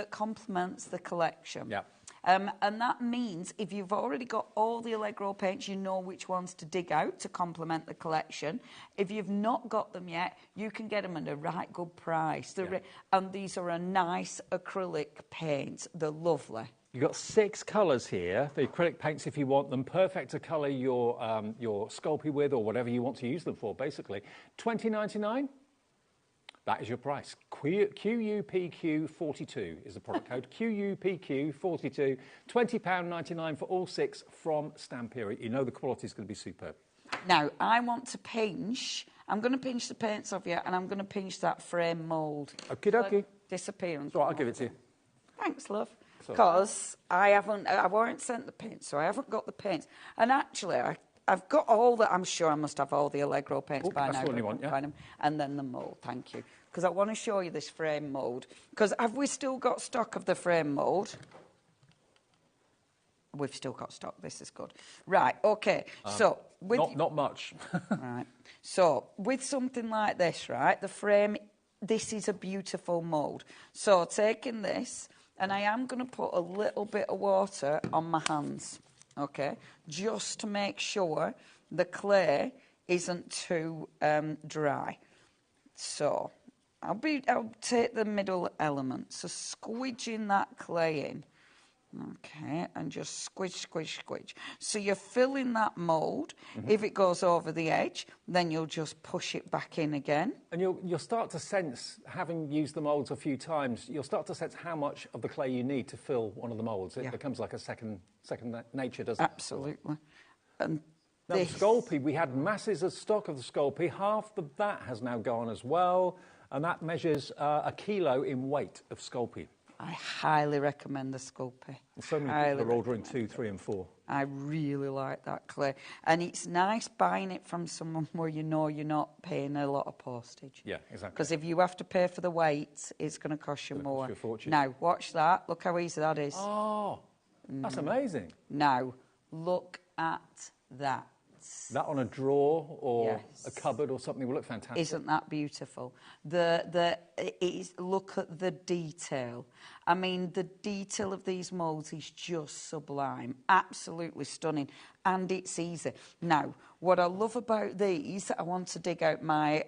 complements the collection. Yeah. And that means if you've already got all the Allegro paints, you know which ones to dig out to complement the collection. If you've not got them yet, you can get them at a right good price. And these are a nice acrylic paint. They're lovely. You've got 6 colours here, the acrylic paints if you want them, perfect to colour your Sculpey with or whatever you want to use them for, basically. $20.99? That is your price. QUPQ42 is the product code. QUPQ42, £20.99 for all 6 from Stamperia. You know the quality is going to be superb. Now, I want to pinch. I'm going to pinch the paints off you, and I'm going to pinch that frame mould. Okie dokie. Disappearance. Right, I'll give it to you. Thanks, love. Because I weren't sent the paints, so I haven't got the paints. And actually, I've got all the. I'm sure I must have all the Allegro paints by now. That's the one you want, yeah. And then the mould. Thank you. Because I want to show you this frame mould. Because have we still got stock of the frame mould? We've still got stock. This is good. Right, okay. So not much. Right. So with something like this, right, the frame, this is a beautiful mould. So taking this, and I am going to put a little bit of water on my hands, okay, just to make sure the clay isn't too dry. So I'll take the middle element, so squidging that clay in. Okay, and just squidge. So you're filling that mould. Mm-hmm. If it goes over the edge, then you'll just push it back in again. And you'll start to sense, having used the moulds a few times, you'll start to sense how much of the clay you need to fill one of the moulds. It becomes like a second nature, doesn't it? Absolutely. And now, the Sculpey, we had masses of stock of the Sculpey. Half of that has now gone as well, and that measures a kilo in weight of Sculpey. I highly recommend the Sculpey. So many people are ordering 2, 3 and 4. I really like that clay. And it's nice buying it from someone where you know you're not paying a lot of postage. Yeah, exactly. Because if you have to pay for the weight, it's going to cost you more. Cost you a fortune. Now, watch that. Look how easy that is. Oh, that's amazing. Now, look at that. That on a drawer or a cupboard or something will look fantastic. Isn't that beautiful? Look at the detail. I mean, the detail of these moulds is just sublime. Absolutely stunning. And it's easy. Now, what I love about these, I want to dig out my...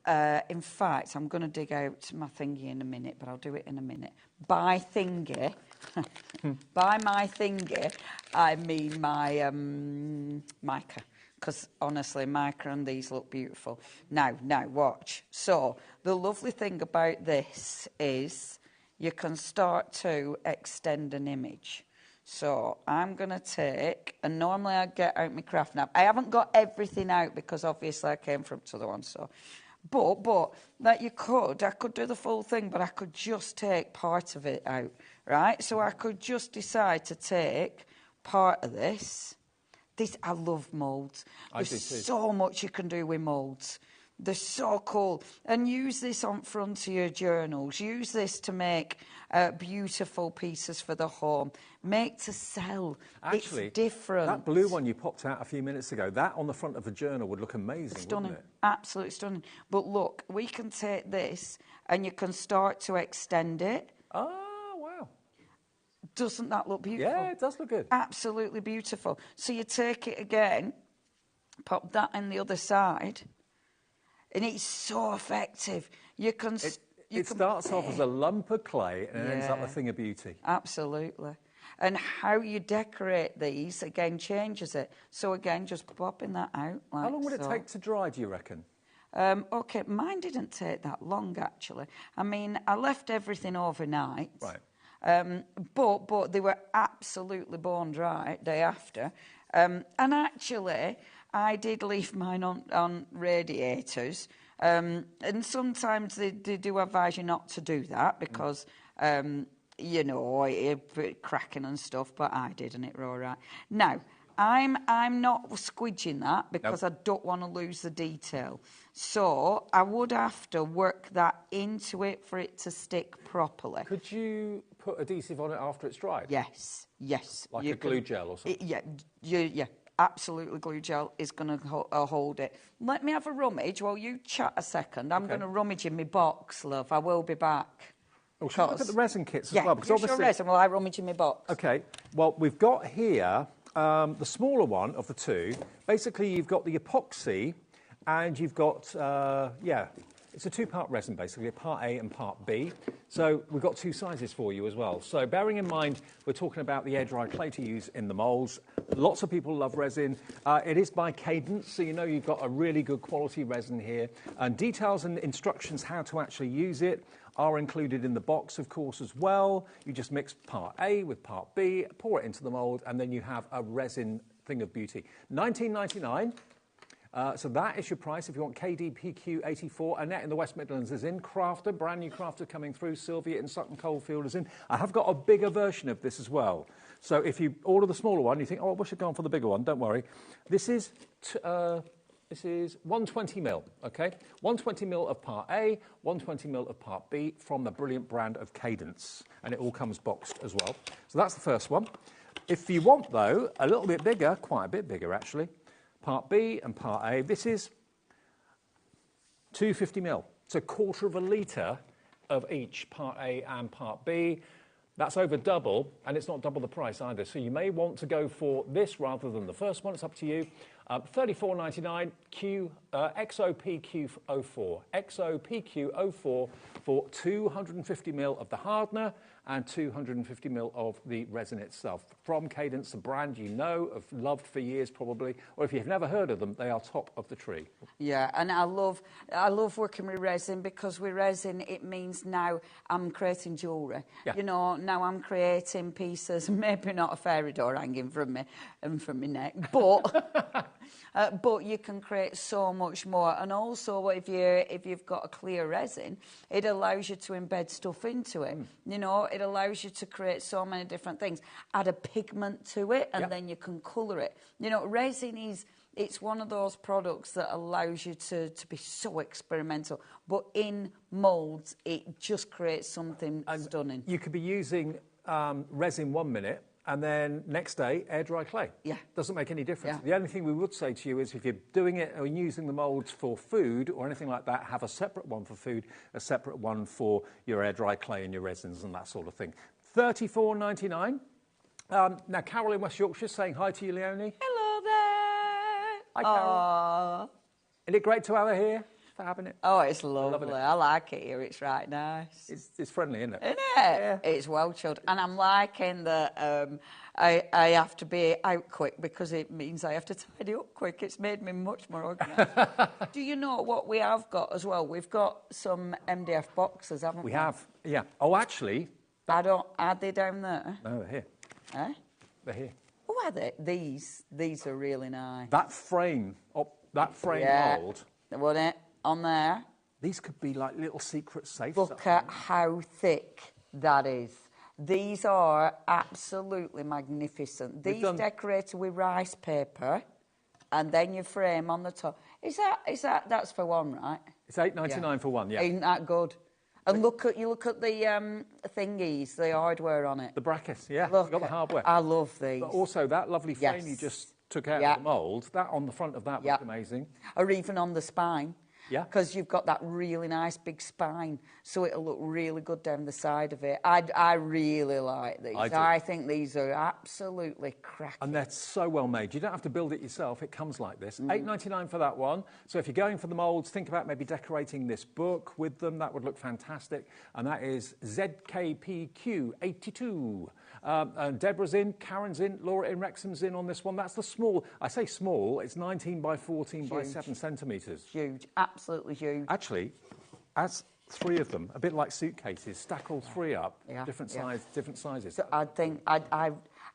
in fact, I'm going to dig out my thingy in a minute, but I'll do it in a minute. By thingy... By my thingy, I mean my mica, because honestly, mica and these look beautiful. Now, watch. So, the lovely thing about this is you can start to extend an image. So, I'm going to take, and normally I get out my craft knife. I haven't got everything out because obviously I came from the other one, so... But that I could do the full thing, but I could just take part of it out, right? So I could just decide to take part of this. I love moulds. There's so much you can do with moulds. They're so cool. And use this on front of your journals. Use this to make beautiful pieces for the home. Make to sell. Actually, it's different. That blue one you popped out a few minutes ago, that on the front of a journal would look amazing, Stunning. wouldn't it? Absolutely stunning. But look, we can take this and you can start to extend it. Oh, wow. Doesn't that look beautiful? Yeah, it does look good. Absolutely beautiful. So you take it again, pop that in the other side, and it's so effective. You can... It starts off as a lump of clay and ends up a thing of beauty. Absolutely. And how you decorate these, again, changes it. So, again, just popping that out like How long would it so. take to dry, do you reckon? OK, mine didn't take that long, actually. I mean, I left everything overnight. Right. But they were absolutely bone dry day after. And actually, I did leave mine on radiators. And sometimes they do advise you not to do that because, you know, it cracking and stuff, but I did and it were all right. Now, I'm not squidging that because I don't want to lose the detail. So I would have to work that into it for it to stick properly. Could you put adhesive on it after it's dried? Yes, yes. Like a glue gel or something? Yeah, absolutely. Glue gel is going to hold it. Let me have a rummage while you chat a second. I'm going to rummage in my box, love. I will be back. Oh, should we look at the resin kits as well? Because use your resin while I rummage in my box. OK, well, we've got here the smaller one of the two. Basically, you've got the epoxy and you've got, it's a two-part resin, basically, a part A and part B. So we've got two sizes for you as well. So bearing in mind, we're talking about the air-dry clay to use in the moulds. Lots of people love resin. It is by Cadence, so you know you've got a really good quality resin here. And details and instructions how to actually use it are included in the box, of course, as well. You just mix part A with part B, pour it into the mould, and then you have a resin thing of beauty. $19.99. So that is your price if you want KDPQ84. Annette in the West Midlands is in. Crafter, brand new Crafter coming through. Sylvia in Sutton Coldfield is in. I have got a bigger version of this as well. So if you order the smaller one, you think, oh, I should go on for the bigger one. Don't worry. This is 120ml, okay? 120ml of part A, 120ml of part B from the brilliant brand of Cadence. And it all comes boxed as well. So that's the first one. If you want, though, a little bit bigger, quite a bit bigger, actually, part B and part A, this is 250ml. It's a quarter of a litre of each, part A and part B. That's over double, and it's not double the price either. So you may want to go for this rather than the first one. It's up to you. $34.99 XOPQ04. XOPQ04 for 250ml of the hardener and 250ml of the resin itself. From Cadence, a brand you know, have loved for years probably, or if you've never heard of them, they are top of the tree. Yeah, and I love working with resin because with resin it means now I'm creating jewellery. Yeah. You know, now I'm creating pieces, maybe not a fairy door hanging from me and from my neck, but but you can create so much more. And also, if you've got a clear resin, it allows you to embed stuff into it. You know, it allows you to create so many different things. Add a pigment to it, and then you can colour it. You know, resin it's one of those products that allows you to be so experimental. But in moulds, it just creates something stunning. You could be using resin 1 minute, and then next day, air-dry clay. Yeah. Doesn't make any difference. Yeah. The only thing we would say to you is if you're doing it or using the moulds for food or anything like that, have a separate one for food, a separate one for your air-dry clay and your resins and that sort of thing. $34.99. Now, Carol in West Yorkshire saying hi to you, Leonie. Hello there. Hi, Carol. Isn't it great to have her here? For having it. Oh, it's lovely. I like it here. It's right nice. It's friendly, isn't it? Isn't it? Yeah. It's well chilled. And I'm liking that I have to be out quick because it means I have to tidy up quick. It's made me much more organised. Do you know what we have got as well? We've got some MDF boxes, haven't we? We have, yeah. Oh, actually... Are they down there? No, they're here. Eh? They're here. Oh, are they? These are really nice. That frame mould... Wasn't it? On there. These could be like little secret safes. Look at how thick that is. These are absolutely magnificent. These decorated with rice paper, and then you frame on the top. That's for one, right? It's $8.99 for one, yeah. Ain't that good? And look at the thingies, the hardware on it. The brackets, yeah. You've got the hardware. I love these. But also that lovely frame you just took out of the mould, that on the front of that looked amazing. Or even on the spine. Yeah. Because you've got that really nice big spine, so it'll look really good down the side of it. I really like these. I think these are absolutely cracking. And they're so well made. You don't have to build it yourself. It comes like this. $8.99 for that one. So if you're going for the moulds, think about maybe decorating this book with them. That would look fantastic. And that is ZKPQ82. And Deborah's in, Karen's in, Laura in, Wrexham's in on this one. That's the small. I say small. It's 19 by 14 by 7 centimetres. Huge. Absolutely huge. Actually, as 3 of them, a bit like suitcases, stack all 3 up, different sizes. So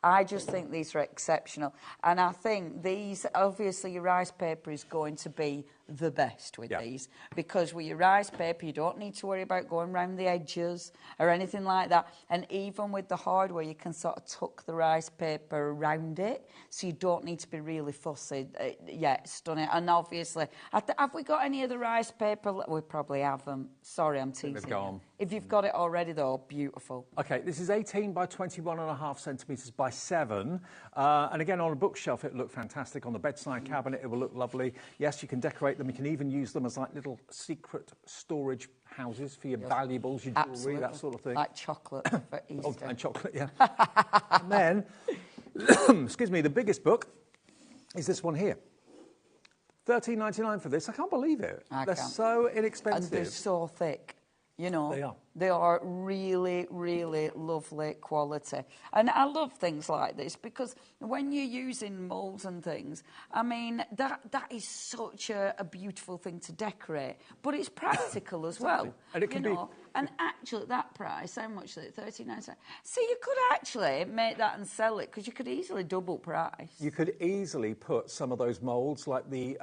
I just think these are exceptional. And I think these, obviously your rice paper is going to be the best with these, because with your rice paper you don't need to worry about going around the edges or anything like that. And even with the hardware you can sort of tuck the rice paper around it, so you don't need to be really fussy. Stunning. And obviously, have we got any of the rice paper? We probably haven't. Sorry, I'm teasing. They've gone. If you've got it already though, beautiful. Okay, this is 18 by 21.5 centimetres by 7. And again, on a bookshelf it will look fantastic. On the bedside cabinet it will look lovely. Yes, you can decorate them. You can even use them as like little secret storage houses for your valuables, your jewellery, that sort of thing. Like chocolate for Easter. And chocolate, yeah. And then, excuse me, the biggest book is this one here. $13.99 for this. I can't believe it. They're so inexpensive. And they're so thick. You know, they are. They are really, really lovely quality. And I love things like this because when you're using moulds and things, I mean, that is such a beautiful thing to decorate. But it's practical as well. And it can be... And actually, at that price, how much is it? $13.99. So you could actually make that and sell it because you could easily double price. You could easily put some of those moulds, like the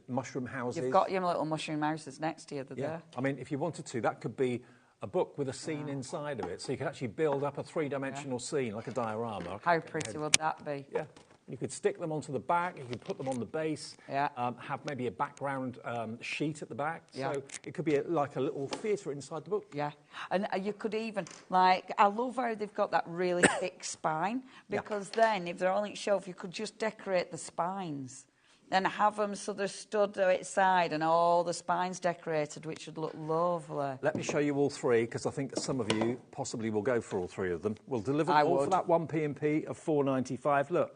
mushroom houses. You've got your little mushroom houses next to you. There. I mean, if you wanted to, that could be a book with a scene inside of it. So you could actually build up a 3-dimensional scene, like a diorama. How pretty would that be? Yeah. You could stick them onto the back, you could put them on the base, have maybe a background sheet at the back. So it could be like a little theatre inside the book. Yeah, and you could even, like, I love how they've got that really thick spine, because then if they're on each shelf, you could just decorate the spines and have them so they're stood to its side and all the spines decorated, which would look lovely. Let me show you all 3, because I think some of you possibly will go for all 3 of them. We'll deliver them all for that one P&P of $4.95. Look.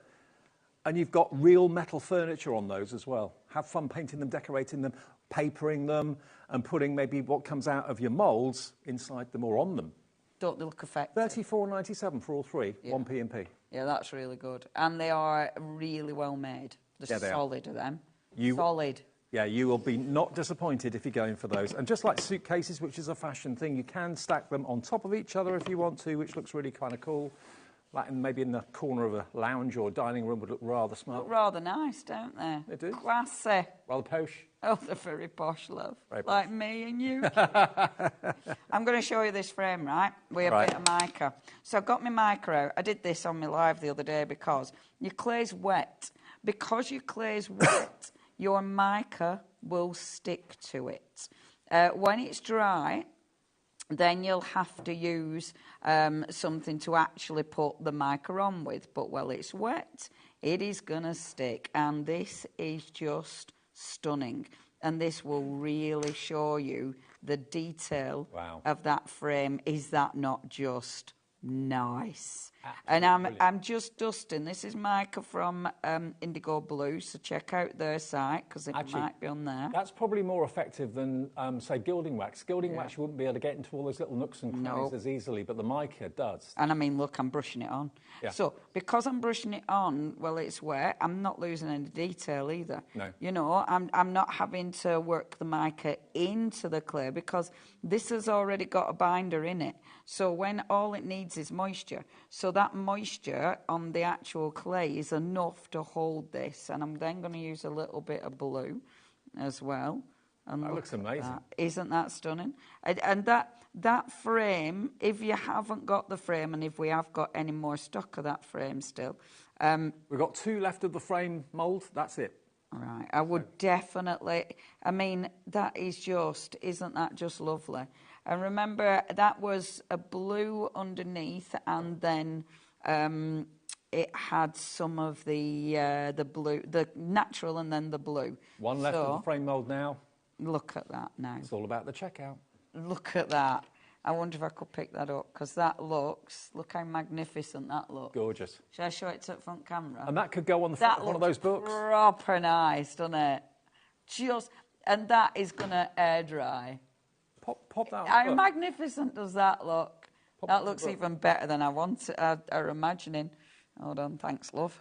And you've got real metal furniture on those as well. Have fun painting them, decorating them, papering them, and putting maybe what comes out of your moulds inside them or on them. Don't they look effective? $34.97 for all 3, one P&P. Yeah, that's really good. And they are really well made. They're solid, are them. Solid. Yeah, you will be not disappointed if you're going for those. And just like suitcases, which is a fashion thing, you can stack them on top of each other if you want to, which looks really kind of cool. Like maybe in the corner of a lounge or dining room would look rather smart. Look rather nice, don't they? They do. Classy. Rather posh. Oh, they're very posh, love. Very posh. Like me and you. I'm going to show you this frame, right? With a bit of mica. So I've got my mica out. I did this on my live the other day because your clay's wet. Because your clay's wet, your mica will stick to it. When it's dry, then you'll have to use something to actually put the mica on with. But while it's wet, it is going to stick. And this is just stunning. And this will really show you the detail of that frame. Is that not just nice? Absolutely. And I'm just dusting. This is mica from Indigo Blue, so check out their site because it might be on there. That's probably more effective than, say, gilding wax. Gilding wax, you wouldn't be able to get into all those little nooks and crannies as easily, but the mica does. And I mean, look, I'm brushing it on. Yeah. So because I'm brushing it on while it's wet, I'm not losing any detail either. No. You know, I'm not having to work the mica into the clay because this has already got a binder in it. So when all it needs is moisture. So that moisture on the actual clay is enough to hold this. And I'm then going to use a little bit of blue as well. And that looks amazing. Isn't that stunning? And that frame, if you haven't got the frame, and if we have got any more stock of that frame still. We've got 2 left of the frame mould. That's it. Right, I would definitely, I mean, that is just, isn't that just lovely? And remember, that was a blue underneath, and then it had some of the blue, the natural and then the blue. One left of the frame mould now. Look at that now. It's all about the checkout. Look at that. I wonder if I could pick that up, because that looks, look how magnificent that looks. Gorgeous. Shall I show it to the front camera? And that could go on the front of one of those books. Proper nice, doesn't it? Just, and that is going to air dry. Pop that on. How magnificent does that look? That looks even better than I imagining. Hold on, thanks, love.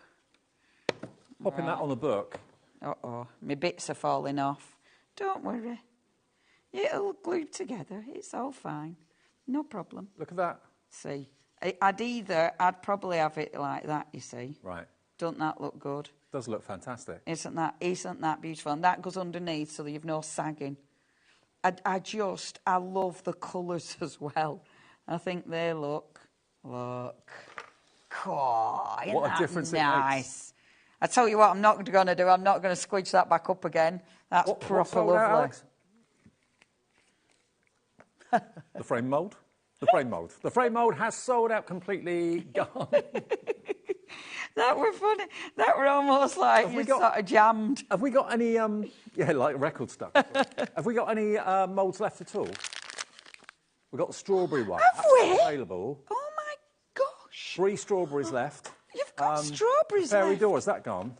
Popping that on the book. Uh-oh, my bits are falling off. Don't worry. It'll glue together. It's all fine. No problem. Look at that. See, I'd probably have it like that, you see. Right. Don't that look good? Does look fantastic. Isn't that beautiful? And that goes underneath so that you've no sagging. I love the colours as well. I think they look. Oh, what a difference nice. It makes. I tell you what I'm not going to do. I'm not going to squidge that back up again. That's proper lovely. The frame mould. The frame mould. The frame mould has sold out completely. Gone. That were funny. That were almost like you sort of jammed. Have we got any, like record stuff? Have we got any moulds left at all? We've got the strawberry one. Have we? Available. Oh, my gosh. 3 strawberries left. You've got strawberries fairy left. door, is that gone?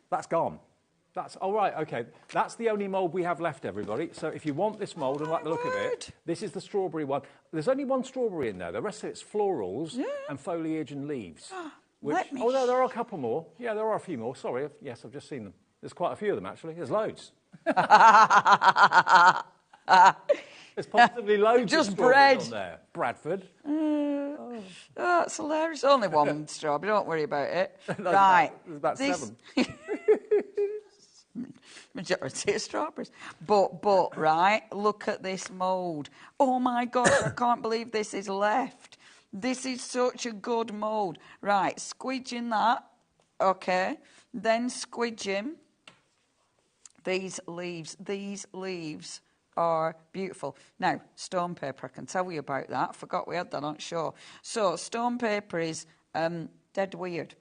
That's gone. That's, all right, OK. That's the only mould we have left, everybody. So if you want this mould and like the look of it, this is the strawberry one. There's only 1 strawberry in there. The rest of it's florals and foliage and leaves. No, there are a couple more. Yeah, there are a few more. Sorry. Yes, I've just seen them. There's quite a few of them, actually. There's loads. There's possibly loads just of bread on there. Bradford. Oh, that's hilarious. Only 1 strawberry. Don't worry about it. Right. There's about 7. Majority of strawberries. But, right, look at this mould. Oh, my God, I can't believe this is left. This is such a good mould. Right, squidging that. Okay. Then squidging these leaves are beautiful. Now, stone paper, I can tell you about that. I forgot we had that on show. So, stone paper is dead weird.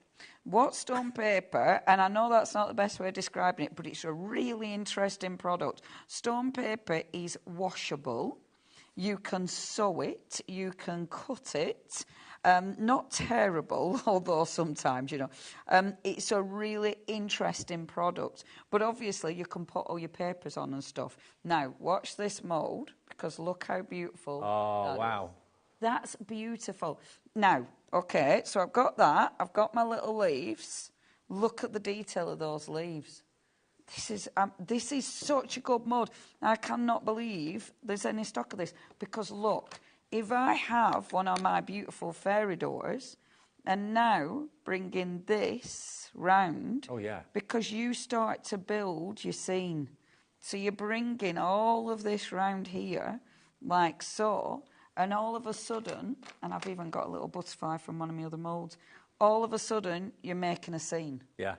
What stone paper, and I know that's not the best way of describing it, but it's a really interesting product. Stone paper is washable. You can sew it, you can cut it. Not terrible, although sometimes, it's a really interesting product. But obviously, you can put all your papers on and stuff. Now, watch this mould, because look how beautiful. Oh, wow. That's beautiful. Now, okay, so I've got that. I've got my little leaves. Look at the detail of those leaves. This is such a good mould. I cannot believe there's any stock of this, because look, if I have one of my beautiful fairy doors and now bringing this round, because you start to build your scene. So you're bringing all of this round here, like so, and all of a sudden, and I've even got a little butterfly from one of my other moulds, all of a sudden, you're making a scene. Yeah.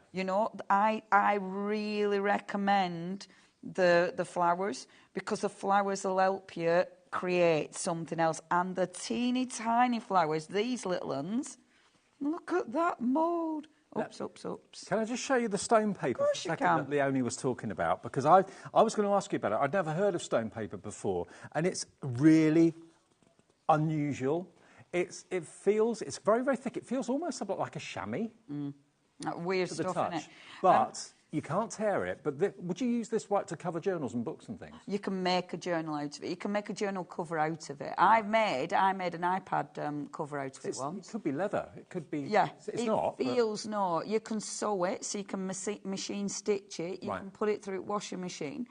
I really recommend the flowers, because the flowers will help you create something else. And the teeny tiny flowers, these little ones, look at that mould. Oops. Can I just show you the stone paper that Leonie was talking about? Because I was going to ask you about it. I'd never heard of stone paper before, and it's really unusual. It's very, very thick. It feels almost like a chamois. Weird stuff, isn't it? But you can't tear it. But would you use this to cover journals and books and things? You can make a journal out of it. You can make a journal cover out of it. I made an iPad cover out of it once. It could be leather. It could be. Yeah, it's not. No. You can sew it, so you can machine stitch it. You can put it through a washing machine.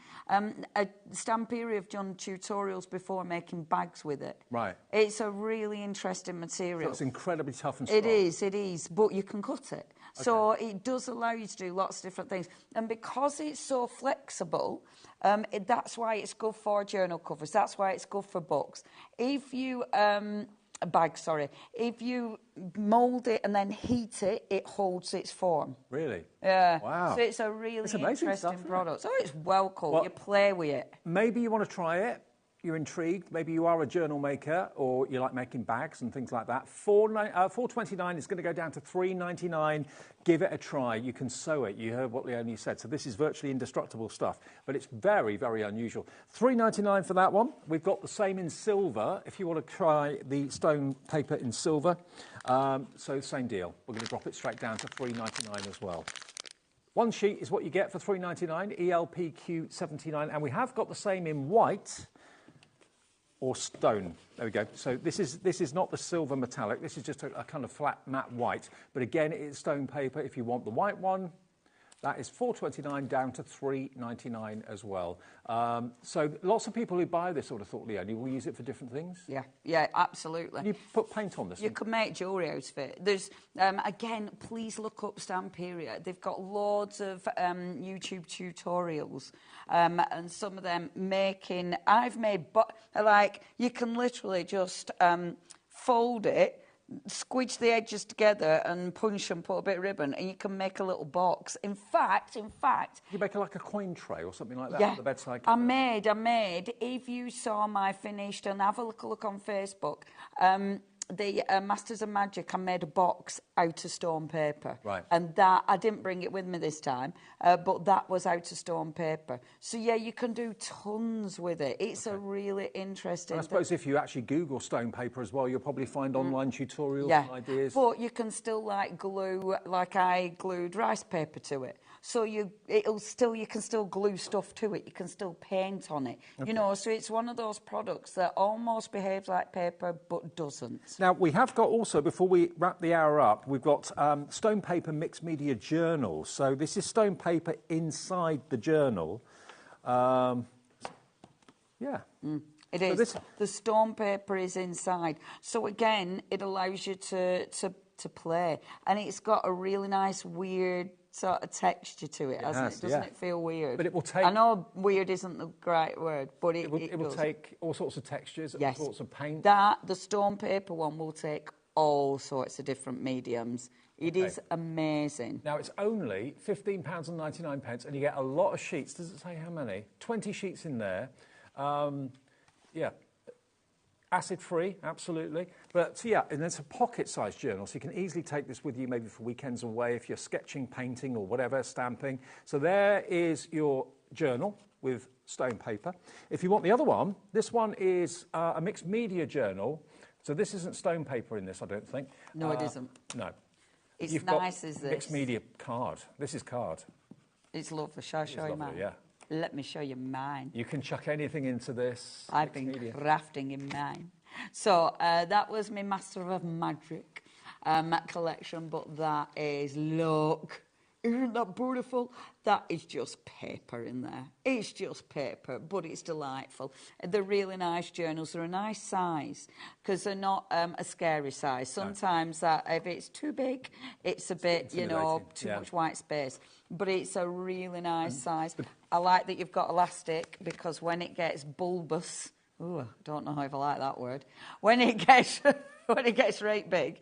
Stamperia have done tutorials before making bags with it. Right. It's a really interesting material. So it's incredibly tough and strong. It is, but you can cut it. Okay. So it does allow you to do lots of different things. And because it's so flexible, that's why it's good for journal covers. That's why it's good for books. If you bag, sorry. If you mould it and then heat it, it holds its form. Really? Yeah. Wow. So it's a really interesting stuff, product. So it's well cool. Well, you play with it. Maybe you want to try it. You're intrigued. Maybe you are a journal maker or you like making bags and things like that. $4.29 is going to go down to $3.99. Give it a try. You can sew it. You heard what Leonie said. So this is virtually indestructible stuff, but it's very, very unusual. $3.99 for that one. We've got the same in silver if you want to try the stone paper in silver. So same deal. We're going to drop it straight down to $3.99 as well. One sheet is what you get for $3.99, ELPQ79, and we have got the same in white or stone. There we go. So this is not the silver metallic. This is just a kind of flat matte white. But again, it is stone paper. If you want the white one, that is $4.29 down to $3.99 as well. So lots of people who buy this sort of thought, Leonie, will use it for different things. Yeah, absolutely. Can you put paint on this? You could make jewellery out of it. There's, again, please look up Stamperia. They've got loads of YouTube tutorials, and some of them making. I've made, like, you can literally just fold it, squidge the edges together and punch and put a bit of ribbon, and you can make a little box. In fact, you make like a coin tray or something like that. Yeah, for the bedside. I made. If you saw my finished, and have a look on Facebook, the Masters of Magic, I made a box out of stone paper. Right. And that, I didn't bring it with me this time, but that was out of stone paper. So, yeah, you can do tons with it. It's a really interesting I suppose if you actually Google stone paper as well, you'll probably find online tutorials and ideas. But you can still, like, glue, like I glued rice paper to it. So you can still glue stuff to it. You can still paint on it. Okay. You know, so it's one of those products that almost behaves like paper but doesn't. Now, we have got also, before we wrap the hour up, we've got stone paper mixed media journal. So this is stone paper inside the journal. It is. The stone paper is inside. So again, it allows you to play. And it's got a really nice, weird sort of texture to it, hasn't it? Doesn't it feel weird? But it will take... I know weird isn't the right word, but it will take all sorts of textures, all sorts of paint. The stone paper one will take all sorts of different mediums. It is amazing. Now, it's only £15.99, and you get a lot of sheets. Does it say how many? 20 sheets in there. Acid-free, absolutely. But, and it's a pocket-sized journal, so you can easily take this with you maybe for weekends away if you're sketching, painting, or whatever, stamping. So there is your journal with stone paper. If you want the other one, this one is a mixed media journal. So this isn't stone paper in this, I don't think. No, it isn't. No. It's You've nice got as this. Mixed media card. This is card. It's lovely. Shall I show you mine? Yeah. Let me show you mine. You can chuck anything into this. I've been crafting in mine. So that was my Master of Magic collection, but that is, look, isn't that beautiful? That is just paper in there. It's just paper, but it's delightful. They're really nice journals. They're a nice size because they're not a scary size. Sometimes if it's too big, it's a bit, too much white space. But it's a really nice size. I like that you've got elastic because when it gets bulbous, I don't know if I like that word. When it gets right big,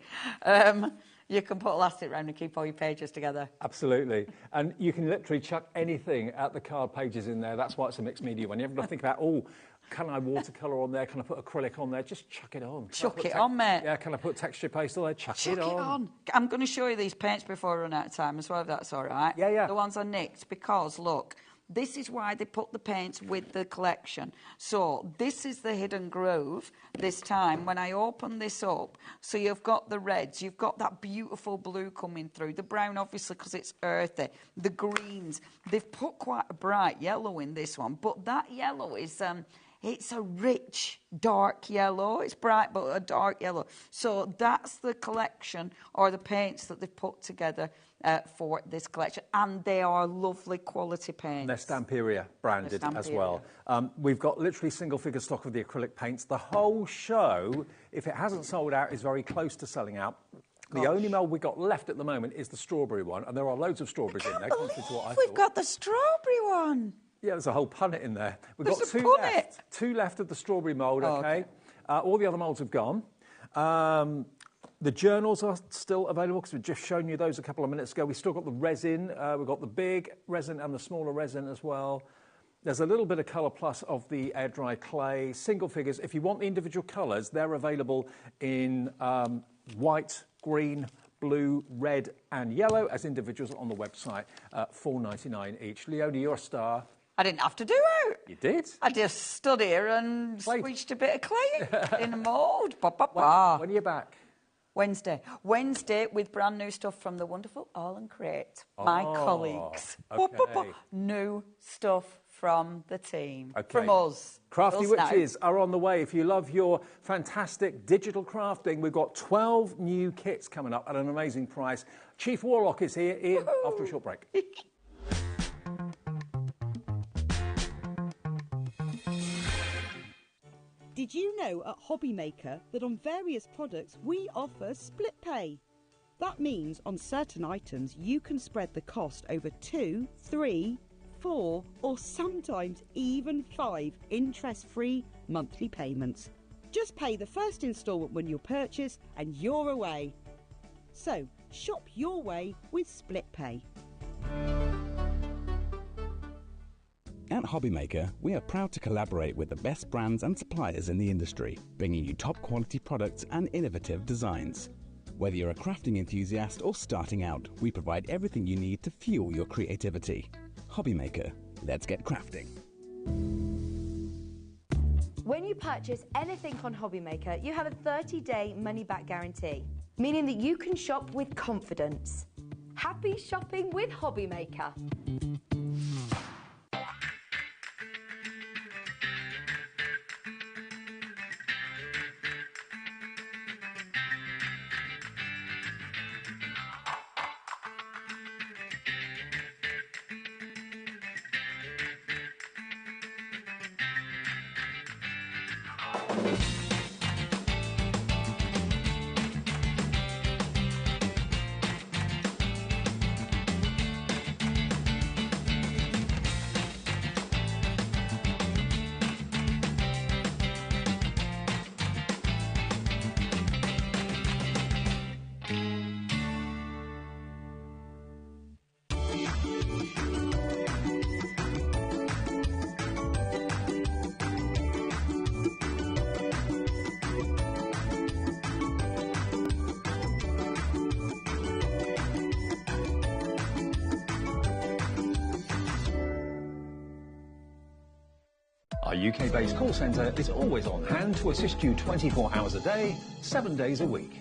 you can put elastic around and keep all your pages together. Absolutely. And you can literally chuck anything at the card pages in there. That's why it's a mixed media one. You ever think about, can I watercolour on there? Can I put acrylic on there? Just chuck it on. Chuck it on, mate. Yeah, can I put texture paste on there? Chuck it on. I'm going to show you these paints before I run out of time as well, if that's all right. Yeah. The ones I nicked, because, look, this is why they put the paints with the collection. So this is the Hidden Grove this time. When I open this up, so you've got the reds, you've got that beautiful blue coming through, the brown obviously because it's earthy, the greens. They've put quite a bright yellow in this one, but that yellow is... it's a rich, dark yellow. It's bright, but a dark yellow. So that's the collection, or the paints that they've put together for this collection. And they are lovely quality paints. They're Stamperia branded as well. We've got literally single-figure stock of the acrylic paints. The whole show, if it hasn't sold out, is very close to selling out. The only mould we've got left at the moment is the strawberry one, and there are loads of strawberries in there. We've got the strawberry one. Yeah, there's a whole punnet in there. We've got two left. Two left of the strawberry mould, okay? All the other moulds have gone. The journals are still available because we've just shown you those a couple of minutes ago. We've still got the resin. We've got the big resin and the smaller resin as well. There's a little bit of Colour Plus of the air dry clay, single figures. If you want the individual colours, they're available in white, green, blue, red and yellow as individuals on the website, $4.99 each. Leonie, you're a star. I didn't have to do it. You did? I just stood here and switched a bit of clay in a mould. When are you back? Wednesday. Wednesday with brand new stuff from the wonderful All and Crate, my colleagues. Okay. New stuff from the team, from us. Crafty Witches are on the way. If you love your fantastic digital crafting, we've got 12 new kits coming up at an amazing price. Chief Warlock is here, Ian, after a short break. Did you know at HobbyMaker that on various products we offer split pay? That means on certain items you can spread the cost over 2, 3, 4 or sometimes even 5 interest-free monthly payments. Just pay the first instalment when you purchase and you're away. So shop your way with split pay. At HobbyMaker, we are proud to collaborate with the best brands and suppliers in the industry, bringing you top quality products and innovative designs. Whether you're a crafting enthusiast or starting out, we provide everything you need to fuel your creativity. HobbyMaker, let's get crafting. When you purchase anything on HobbyMaker, you have a 30-day money-back guarantee, meaning that you can shop with confidence. Happy shopping with HobbyMaker. Our UK-based call centre is always on hand to assist you 24 hours a day, 7 days a week.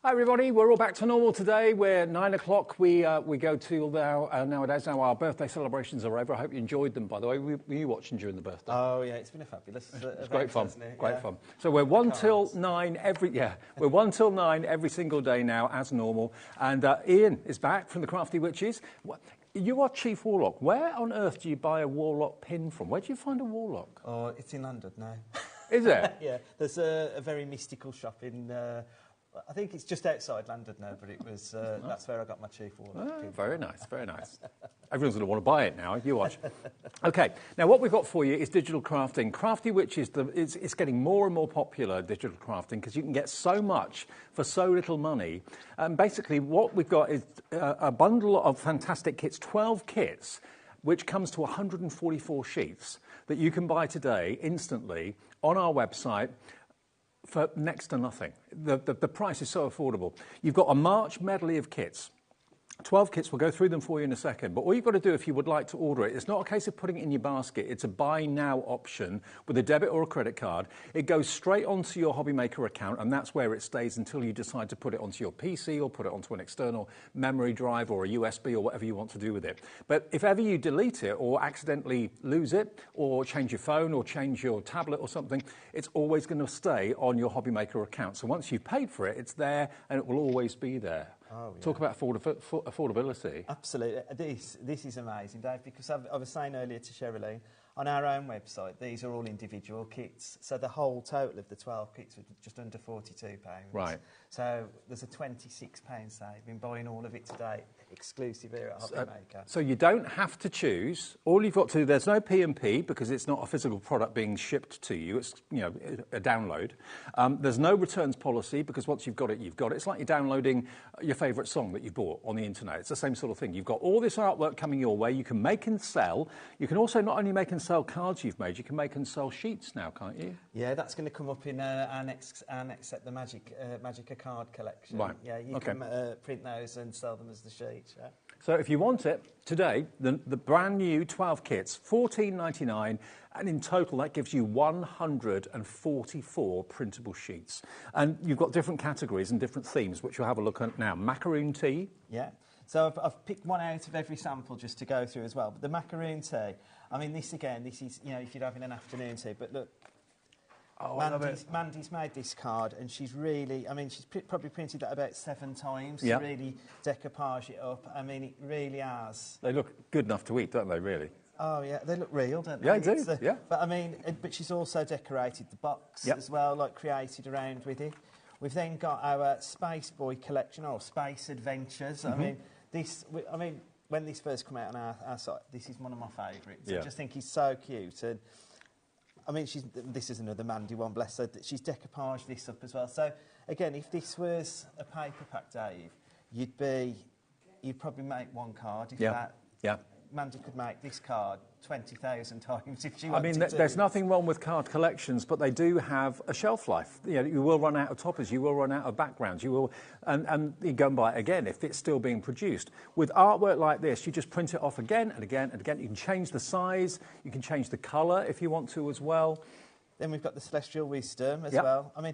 Hi everybody, we're all back to normal today. We're 9 o'clock. We go till nowadays. Now our birthday celebrations are over. I hope you enjoyed them, by the way. Were you watching during the birthday? Oh yeah, it's been a fabulous it's great fun. Great fun. So we're 1 till 9 we're 1 till 9 every single day now, as normal. And Ian is back from the Crafty Witches. You are Chief Warlock. Where on earth do you buy a Warlock pin from? Where do you find a Warlock? Oh, it's in London now. Is it? Yeah, there's a very mystical shop in I think it's just outside London now, but it was that's where I got my chief order. Oh, very nice, very nice. Everyone's going to want to buy it now. You watch. Okay, now what we've got for you is digital crafting. Crafty, which is it's getting more and more popular, digital crafting, because you can get so much for so little money. Basically, what we've got is a bundle of fantastic kits, 12 kits, which comes to 144 sheets that you can buy today instantly on our website for next to nothing. The price is so affordable. You've got a March medley of kits. 12 kits, we'll go through them for you in a second, but all you've got to do if you would like to order it, it's not a case of putting it in your basket, it's a buy now option with a debit or a credit card. It goes straight onto your HobbyMaker account, and that's where it stays until you decide to put it onto your PC or put it onto an external memory drive or a USB or whatever you want to do with it. But if ever you delete it or accidentally lose it or change your phone or change your tablet or something, it's always going to stay on your HobbyMaker account. So once you've paid for it, it's there and it will always be there. Oh, yeah. Talk about affordability. Absolutely. This is amazing, Dave, because I was saying earlier to Sherilyn, on our own website, these are all individual kits. So the whole total of the 12 kits was just under £42. Right. So there's a £26 saving buying all of it today, exclusive here at HobbyMaker. So you don't have to choose. All you've got to do, there's no P&P because it's not a physical product being shipped to you. It's a download. There's no returns policy because once you've got it, you've got it. It's like you're downloading your favourite song that you bought on the internet. It's the same sort of thing. You've got all this artwork coming your way. You can make and sell. You can also not only make and sell cards you've made, you can make and sell sheets now, can't you? Yeah, that's going to come up in our next set, the Magic Card Collection. Right. Yeah, you can print those and sell them as the sheets. Yeah. So if you want it today, the brand new 12 kits, $14.99, and in total that gives you 144 printable sheets. And you've got different categories and different themes, which we'll have a look at now. Macaroon tea. Yeah. So I've picked one out of every sample just to go through as well. But the macaroon tea, I mean, this is, if you're having an afternoon tea, but look, Mandy's made this card, and she's really, she's probably printed that about 7 times to really decoupage it up. I mean, it really has. They look good enough to eat, don't they, really? Oh, yeah, they look real, don't they? Yeah, they do, yeah. But, but she's also decorated the box as well, like created around with it. We've then got our Space Boy collection, or Space Adventures. Mm-hmm. When this first came out on our site, this is one of my favourites. Yeah. I just think he's so cute. And this is another Mandy one, bless her. She's decoupaged this up as well. So, again, if this was a paper pack, Dave, you'd probably make one card. Mandy could make this card 20,000 times if she wanted to. There's nothing wrong with card collections, but they do have a shelf life. You will run out of toppers, you will run out of backgrounds, you will, and you go and buy it again if it's still being produced. With artwork like this, you just print it off again and again and again. You can change the size, you can change the colour if you want to as well. Then we've got the Celestial Wisdom as well. We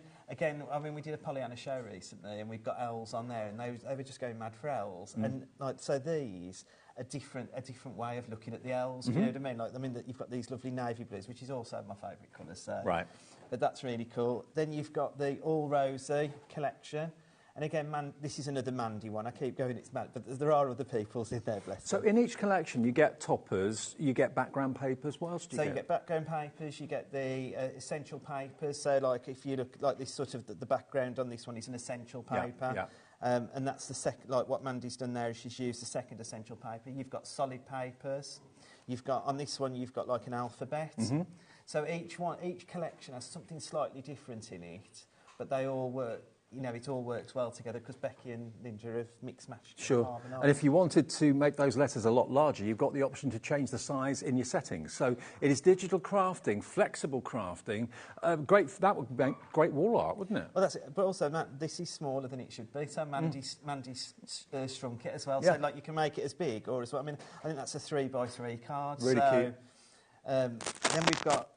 did a Pollyanna show recently, and we've got owls on there, and they were just going mad for owls. And so these a different way of looking at the elves. Mm-hmm. You know what I mean? You've got these lovely navy blues, which is also my favourite colour. So. Right. But that's really cool. Then you've got the All Rosy collection. And again, this is another Mandy one. I keep going, it's Mandy, but there are other people's in there, bless them. So in each collection, you get toppers, you get background papers. What else do you get? So you get background papers, you get the essential papers. So, like, if you look like this sort of the background on this one is an essential paper. Yeah. And that's the second, like what Mandy's done there is she's used the second essential paper. You've got solid papers. You've got, on this one, you've got like an alphabet. Mm-hmm. So each collection has something slightly different in it, but they all work. It all works well together because Becky and Ninja have mix-matched. Sure. And if you wanted to make those letters a lot larger, you've got the option to change the size in your settings. So it is digital crafting, flexible crafting. Great. That would make great wall art, wouldn't it? Well, that's it. But also, this is smaller than it should be. So Mandy's shrunk it as well. Yeah. So like you can make it as big or as well. I think that's a 3x3 card. Really cute. Then we've got.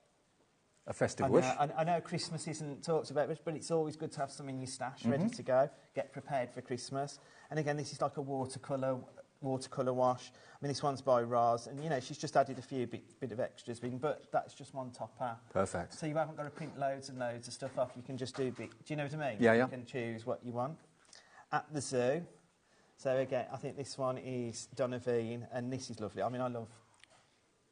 A festive wish. I know Christmas isn't talked about, but it's always good to have some in your stash ready to go. Get prepared for Christmas. And again, this is like a watercolour wash. This one's by Roz, and she's just added a few bit of extras in, but that's just one topper. Perfect. So you haven't got to print loads and loads of stuff off. You can just do bit. Do you know what I mean? Yeah. You can choose what you want. At the zoo. So again, I think this one is Donavine, and this is lovely. I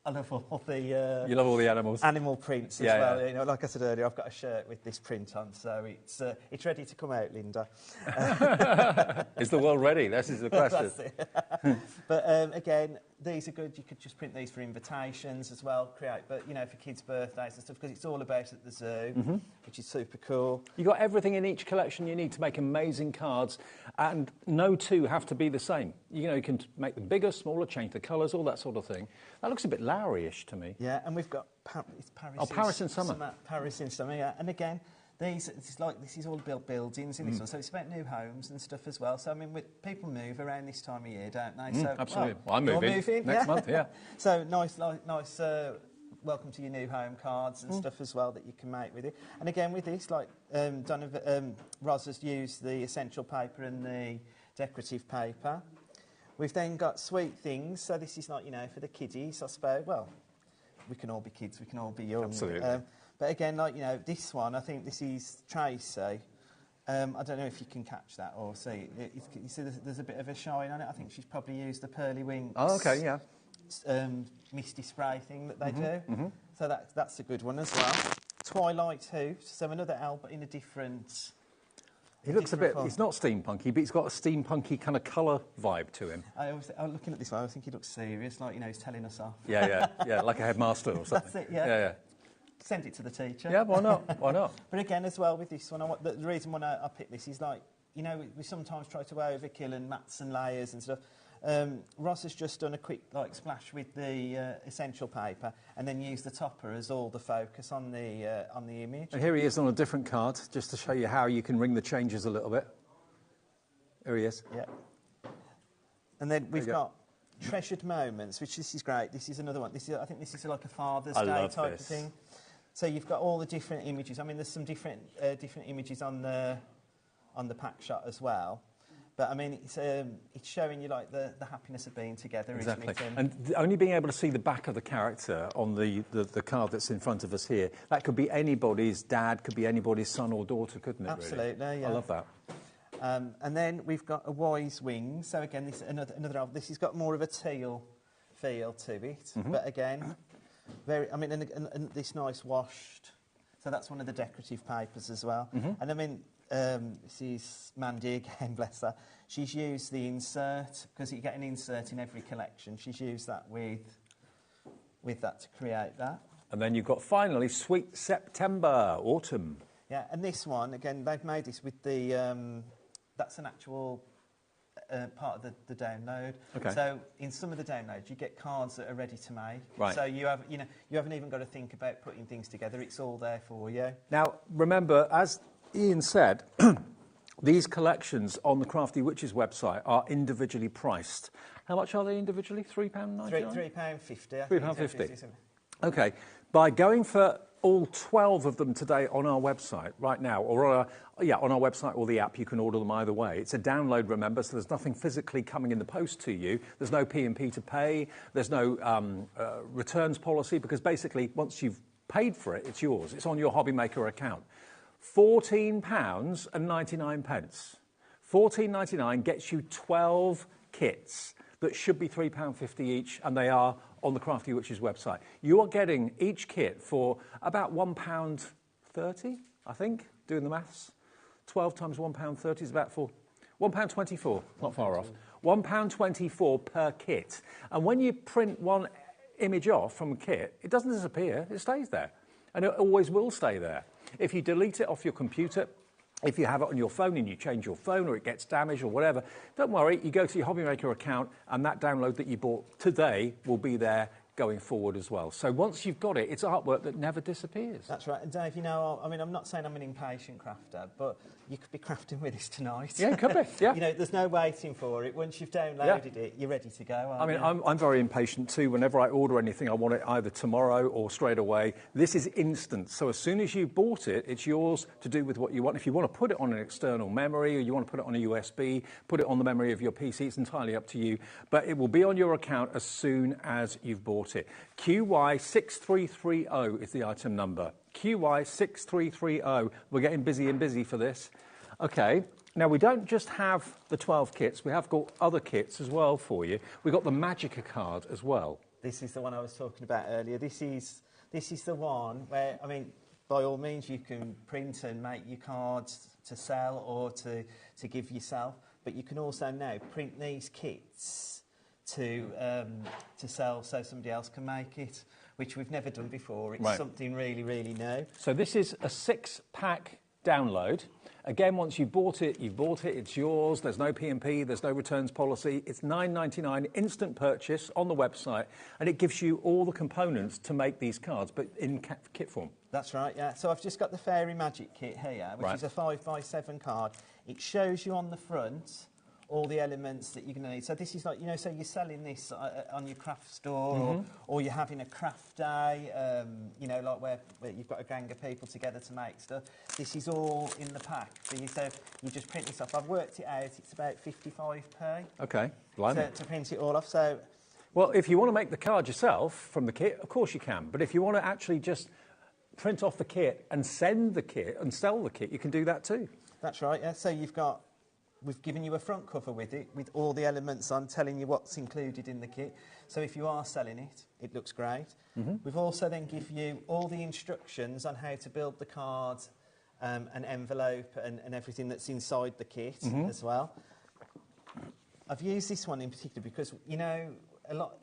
I love all the... you love all the animals. Animal prints as Yeah, well. yeah. You know, like I said earlier, I've got a shirt with this print on, so it's ready to come out, Linda. Is the world ready? This is the question. That's it. But again, these are good. You could just print these for invitations as well, but, you know, for kids' birthdays and stuff, because it's all about at the zoo, which is super cool. You've got everything in each collection you need to make amazing cards, and no two have to be the same. You know, you can make them bigger, smaller, change the colours, all that sort of thing. That looks a bit Lowry-ish to me. Yeah, and we've got it's Paris. Oh, Paris in summer. Paris in summer, yeah. And again, this is all built buildings in this one, so it's about new homes and stuff as well. So I mean, people move around this time of year, don't they? So, absolutely. Well, I'm moving next month. Yeah. So nice. Welcome to your new home cards and stuff as well that you can make with it. And again, with this, like Roz has used the essential paper and the decorative paper. We've then got sweet things. So this is not, you know, for the kiddies, I suppose. Well, we can all be kids. We can all be young. Absolutely. But again, like, you know, this one, I think this is Tracy. I don't know if you can catch that or see. You see there's a bit of a shine on it. I think she's probably used the Pearly Winks. Oh, okay, yeah. Misty spray thing that they do. So that's a good one as well. Twilight Hoot, so another L, but in a different... He looks a bit... He's not steampunky, but he's got a steampunky kind of colour vibe to him. I'm looking at this one, I think he looks serious, like, you know, he's telling us off. Yeah, like a headmaster or something. That's it, yeah. Send it to the teacher. Yeah, why not? Why not? But again, as well, with this one, the reason why I picked this is, like, you know, we sometimes try to overkill and mats and layers and stuff. Ross has just done a quick splash with the essential paper and then used the topper as all the focus on the image. And here he is on a different card, just to show you how you can ring the changes a little bit. Here he is. Yeah. And then we've got Treasured Moments, which this is great. This is another one. I think this is like a Father's Day type of thing. So you've got all the different images. I mean, there's some different images on the pack shot as well. But I mean, it's showing you like the happiness of being together. Exactly. And only being able to see the back of the character on the card that's in front of us here, that could be anybody's dad, could be anybody's son or daughter, couldn't it? Absolutely, really? yeah. I love that. And then we've got a Wise Wing. So again, this another. This has got more of a teal feel to it. But again, and this nice washed. So that's one of the decorative papers as well. And I mean. This is Mandy again, bless her. She's used the insert, because you get an insert in every collection. She's used that with that to create that. And then you've got finally Sweet September, autumn. Yeah, and this one, again, they've made this with the, that's an actual part of the download. Okay. So in some of the downloads, you get cards that are ready to make. Right. So you haven't even got to think about putting things together. It's all there for you. Now, remember, as Ian said, these collections on the Crafty Witches website are individually priced. How much are they individually? £3.99? £3.50. £3.50. Okay. By going for all 12 of them today on our website right now, or on our website or the app, you can order them either way. It's a download, remember, so there's nothing physically coming in the post to you. There's no P&P to pay. There's no returns policy, because basically once you've paid for it, it's yours. It's on your HobbyMaker account. £14.99. £14.99 gets you 12 kits that should be £3.50 each, and they are on the Crafty Witches website. You are getting each kit for about £1.30, I think, doing the maths. 12 times £1.30 is about £1.24, not far off. £1.24 per kit. And when you print one image off from a kit, it doesn't disappear, it stays there. And it always will stay there. If you delete it off your computer, if you have it on your phone and you change your phone or it gets damaged or whatever, don't worry, you go to your HobbyMaker account and that download that you bought today will be there going forward as well. So once you've got it, it's artwork that never disappears. That's right. And Dave, you know, I mean, I'm not saying I'm an impatient crafter, but you could be crafting with this tonight. Yeah, it could be, yeah. You know, there's no waiting for it. Once you've downloaded it, you're ready to go, aren't you? I'm very impatient too. Whenever I order anything, I want it either tomorrow or straight away. This is instant. So as soon as you bought it, it's yours to do with what you want. If you want to put it on an external memory or you want to put it on a USB, put it on the memory of your PC, it's entirely up to you. But it will be on your account as soon as you've bought it. QY6330 is the item number. QY6330. We're getting busy for this. Okay, now we don't just have the 12 kits, we have got other kits as well for you. We've got the Magica card as well. This is the one I was talking about earlier. This is the one where, I mean, by all means, you can print and make your cards to sell or to give yourself, but you can also now print these kits to sell so somebody else can make it, which we've never done before. It's something really, really new. So this is a 6-pack download. Again, once you've bought it, it's yours. There's no P&P, there's no returns policy. It's $9.99 instant purchase on the website, and it gives you all the components to make these cards, but in kit form. That's right, yeah. So I've just got the Fairy Magic kit here, which is a 5x7 card. It shows you on the front all the elements that you're going to need. So this is like, you know, so you're selling this on your craft store, or you're having a craft day, you know, like where you've got a gang of people together to make stuff. This is all in the pack for you, so you just print this off. I've worked it out, it's about 55p. Okay, blimey. To print it all off, so... Well, if you want to make the card yourself from the kit, of course you can, but if you want to actually just print off the kit and send the kit and sell the kit, you can do that too. That's right, yeah. So we've given you a front cover with it, with all the elements on, telling you what's included in the kit. So if you are selling it, it looks great. We've also then given you all the instructions on how to build the card, an envelope and everything that's inside the kit as well. I've used this one in particular because, you know,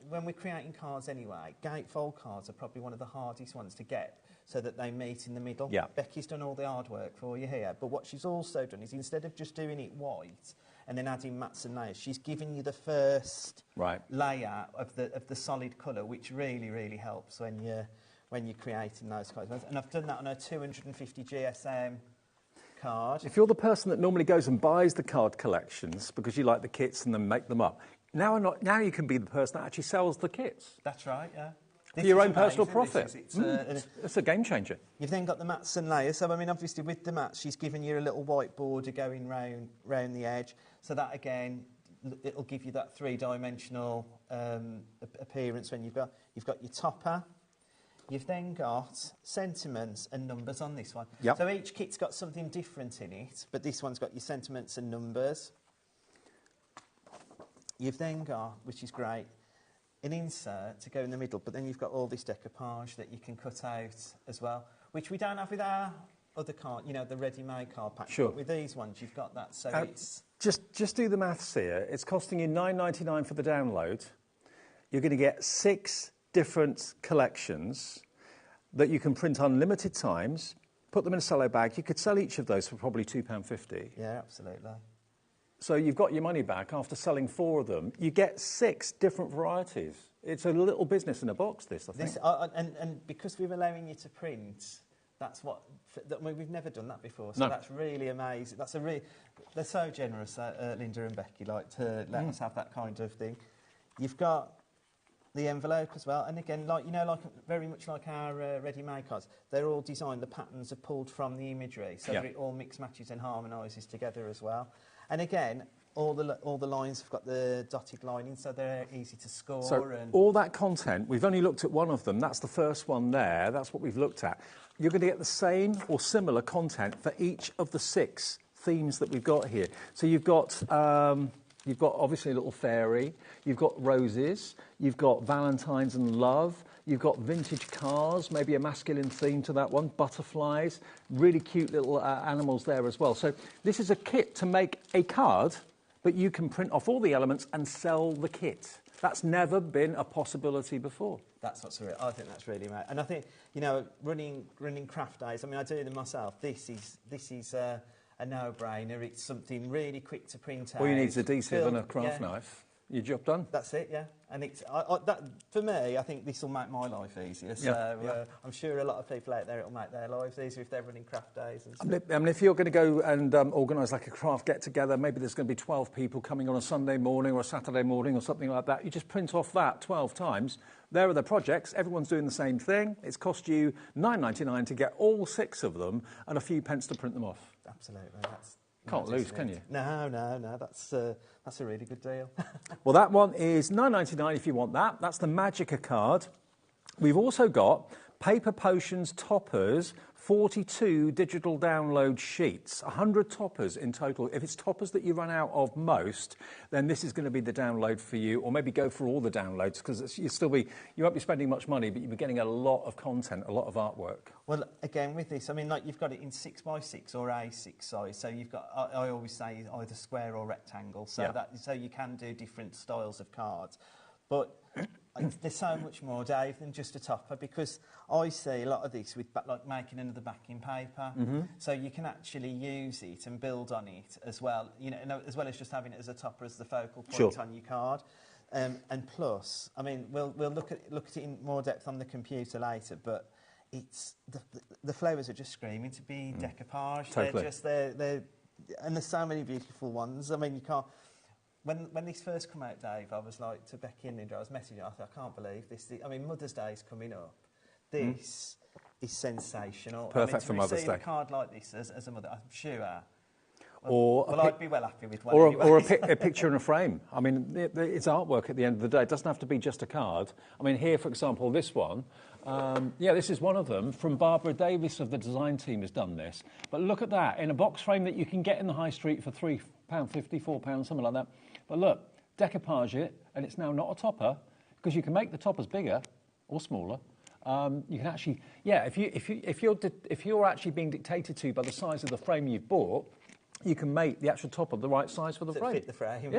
when we're creating cards anyway, gatefold cards are probably one of the hardest ones to get so that they meet in the middle. Yeah. Becky's done all the hard work for you here, but what she's also done is instead of just doing it white and then adding mats and layers, she's given you the first layer of the solid colour, which really, really helps when you're creating those cards. And I've done that on a 250 GSM card. If you're the person that normally goes and buys the card collections because you like the kits and then make them up, now you can be the person that actually sells the kits. That's right, yeah. For your own personal profit. It's a game changer. You've then got the mats and layers. So, I mean, obviously with the mats, she's given you a little white border going round the edge. So that, again, it'll give you that three-dimensional appearance when you've got your topper. You've then got sentiments and numbers on this one. Yep. So each kit's got something different in it, but this one's got your sentiments and numbers. You've then got, which is great, an insert to go in the middle, but then you've got all this decoupage that you can cut out as well, which we don't have with our other card, you know, the ready-made card pack. Sure. But with these ones, you've got that, so it's... Just do the maths here. It's costing you $9.99 for the download. You're going to get 6 different collections that you can print unlimited times, put them in a cello bag. You could sell each of those for probably £2.50. Yeah, absolutely. So you've got your money back after selling 4 of them. You get 6 different varieties. It's a little business in a box, this, I think. And because we're allowing you to print, that's what... we've never done that before, so that's really amazing. They're so generous, Linda and Becky, like to let us have that kind of thing. You've got the envelope as well, and again, like, you know, like very much like our ready-made cards, they're all designed, the patterns are pulled from the imagery, so that it all mix, matches and harmonises together as well. And again, all the lines have got the dotted lining, so they're easy to score. So all that content, we've only looked at one of them. That's the first one there. That's what we've looked at. You're going to get the same or similar content for each of the 6 themes that we've got here. So you've got obviously a little fairy. You've got roses. You've got Valentine's and love. You've got vintage cars, maybe a masculine theme to that one, butterflies, really cute little animals there as well. So this is a kit to make a card, but you can print off all the elements and sell the kit. That's never been a possibility before. That's what's real. I think that's really amazing. And I think, you know, running craft days, I mean, I do them myself. This is a no-brainer. It's something really quick to print out. All you need is adhesive and a craft knife. Your job done. That's it, yeah. And it's for me, I think this will make my life easier. So I'm sure a lot of people out there, it'll make their lives easier if they're running craft days and stuff. I mean, if you're going to go and organise like a craft get-together, maybe there's going to be 12 people coming on a Sunday morning or a Saturday morning or something like that. You just print off that 12 times. There are the projects. Everyone's doing the same thing. It's cost you $9.99 to get all 6 of them and a few pence to print them off. Absolutely. Can't lose, can you? No. That's a really good deal. Well, that one is $9.99 if you want that. That's the Magica card. We've also got Paper Potions toppers 42 digital download sheets, 100 toppers in total. If it's toppers that you run out of most, then this is going to be the download for you, or maybe go for all the downloads, because you won't be spending much money, but you'll be getting a lot of content, a lot of artwork. Well, again, with this, I mean, like you've got it in 6x6 or A6 size, so you've got, I always say either square or rectangle, so so you can do different styles of cards. But there's so much more, Dave, than just a topper, because I see a lot of this with like making another backing paper. So you can actually use it and build on it as well, you know, as well as just having it as a topper as the focal point on your card. And plus, I mean, we'll look at it in more depth on the computer later, but it's the flowers are just screaming to be decoupage. Totally. And there's so many beautiful ones. I mean, you can't. When this first came out, Dave, I was like to Becky and Linda, I was messaging, I thought, I can't believe this. I mean, Mother's Day is coming up. This is sensational. Perfect for Mother's Day. To receive a card like this as a mother, I'm sure. I'd be well happy with one. Or a picture in a frame. I mean, it's artwork at the end of the day. It doesn't have to be just a card. I mean, here, for example, this one. This is one of them from Barbara Davis of the design team has done this. But look at that, in a box frame that you can get in the high street for £3.50, £4, something like that. But look, decoupage it, and it's now not a topper, because you can make the toppers bigger or smaller. You can actually, if you're actually being dictated to by the size of the frame you've bought, you can make the actual topper the right size for the frame. Fit the frame,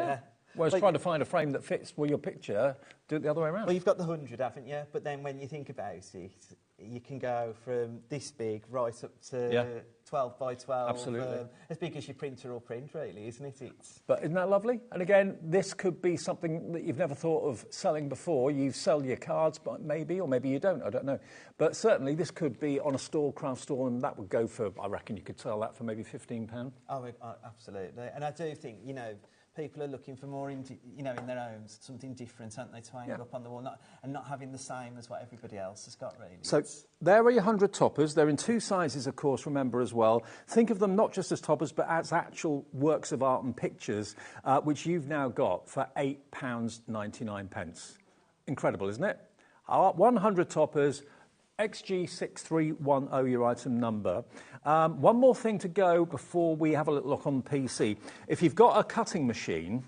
Whereas trying to find a frame that fits your picture, do it the other way around. Well, you've got the 100, haven't you? But then when you think about it, you can go from this big right up to 12 by 12. Absolutely. As big as your printer will print, really, isn't it? But isn't that lovely? And again, this could be something that you've never thought of selling before. You sell your cards, but maybe, or maybe you don't, I don't know. But certainly this could be on a stall, craft stall, and that would go for, I reckon you could sell that for maybe £15. Oh, absolutely. And I do think, you know, people are looking for more, in their homes, something different, aren't they, to hang up on the wall, and not having the same as what everybody else has got, really. So there are your 100 toppers. They're in two sizes, of course, remember, as well. Think of them not just as toppers, but as actual works of art and pictures, which you've now got for £8.99. Incredible, isn't it? 100 toppers, XG6310, your item number. One more thing to go before we have a little look on the PC. If you've got a cutting machine,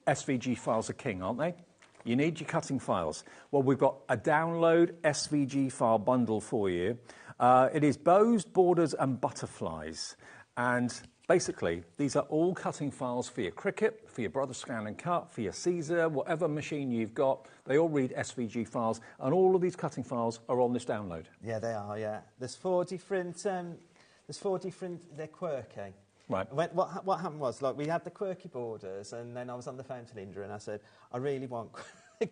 SVG files are king, aren't they? You need your cutting files. Well, we've got a download SVG file bundle for you. It is bows, borders and butterflies. And basically, these are all cutting files for your Cricut, for your Brother Scan and Cut, for your Caesar, whatever machine you've got. They all read SVG files, and all of these cutting files are on this download. Yeah, they are, yeah. There's four different, they're quirky. Right. What happened was, like, we had the quirky borders, and then I was on the phone to Linda, and I said, I really want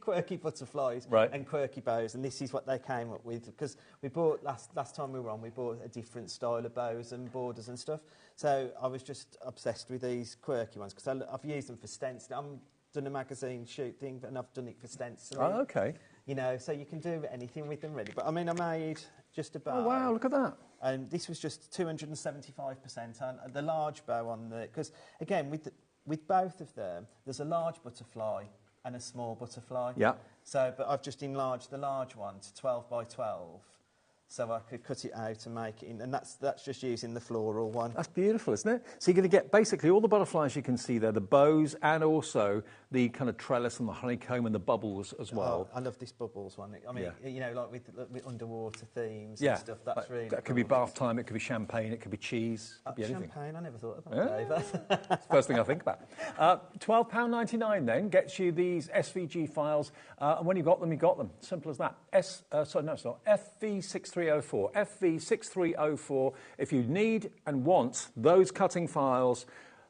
quirky butterflies and quirky bows, and this is what they came up with, because we bought, last time we were on, we bought a different style of bows and borders and stuff, so I was just obsessed with these quirky ones, because I've used them for stenciling. I've done a magazine shoot thing, and I've done it for stenciling. Oh, okay. You know, so you can do anything with them, really. But, I mean, I made just a bow. Oh, wow, look at that. And this was just 275% on the large bow on the... Because, again, with both of them, there's a large butterfly and a small butterfly. Yeah. So, but I've just enlarged the large one to 12 by 12, so I could cut it out and make it in, and that's just using the floral one. That's beautiful, isn't it? So you're going to get basically all the butterflies you can see there, the bows, and also the kind of trellis and the honeycomb and the bubbles as well. Oh, I love this bubbles one. I mean, you know, like with underwater themes and stuff. That's really that could be bath time. It could be champagne. It could be cheese. It could be anything. Champagne. I never thought of that. Dave. That's the first thing I think about. £12.99 then gets you these SVG files, and when you got them, you got them. Simple as that. Sorry, no, it's not. FV6304. FV6304. If you need and want those cutting files,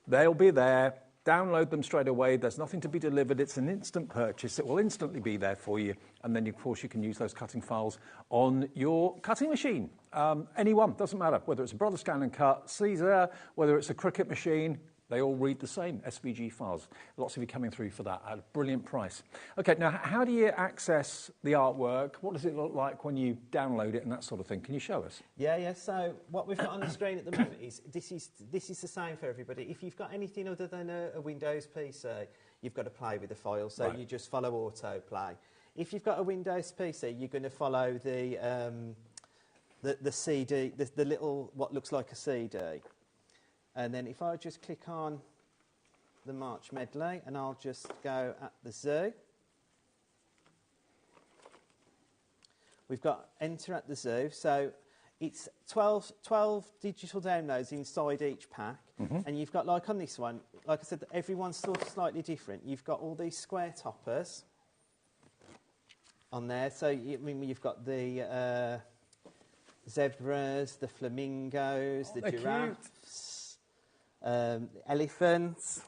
they'll be there. Download them straight away. There's nothing to be delivered. It's an instant purchase. It will instantly be there for you. And then, of course, you can use those cutting files on your cutting machine. Any one, doesn't matter. Whether it's a Brother Scan and Cut, Caesar, whether it's a Cricut machine, they all read the same, SVG files. Lots of you coming through for that at a brilliant price. OK, now, how do you access the artwork? What does it look like when you download it and that sort of thing? Can you show us? Yeah, so what we've got on the screen at the moment is this is the same for everybody. If you've got anything other than a Windows PC, you've got to play with the file, so you just follow autoplay. If you've got a Windows PC, you're going to follow the the CD, the little, what looks like a CD. And then if I just click on the March Medley, and I'll just go at the zoo. We've got enter at the zoo, so it's 12 digital downloads inside each pack, and you've got, like on this one, like I said, everyone's sort of slightly different. You've got all these square toppers on there, so you've got the zebras, the flamingos, the giraffes, elephants,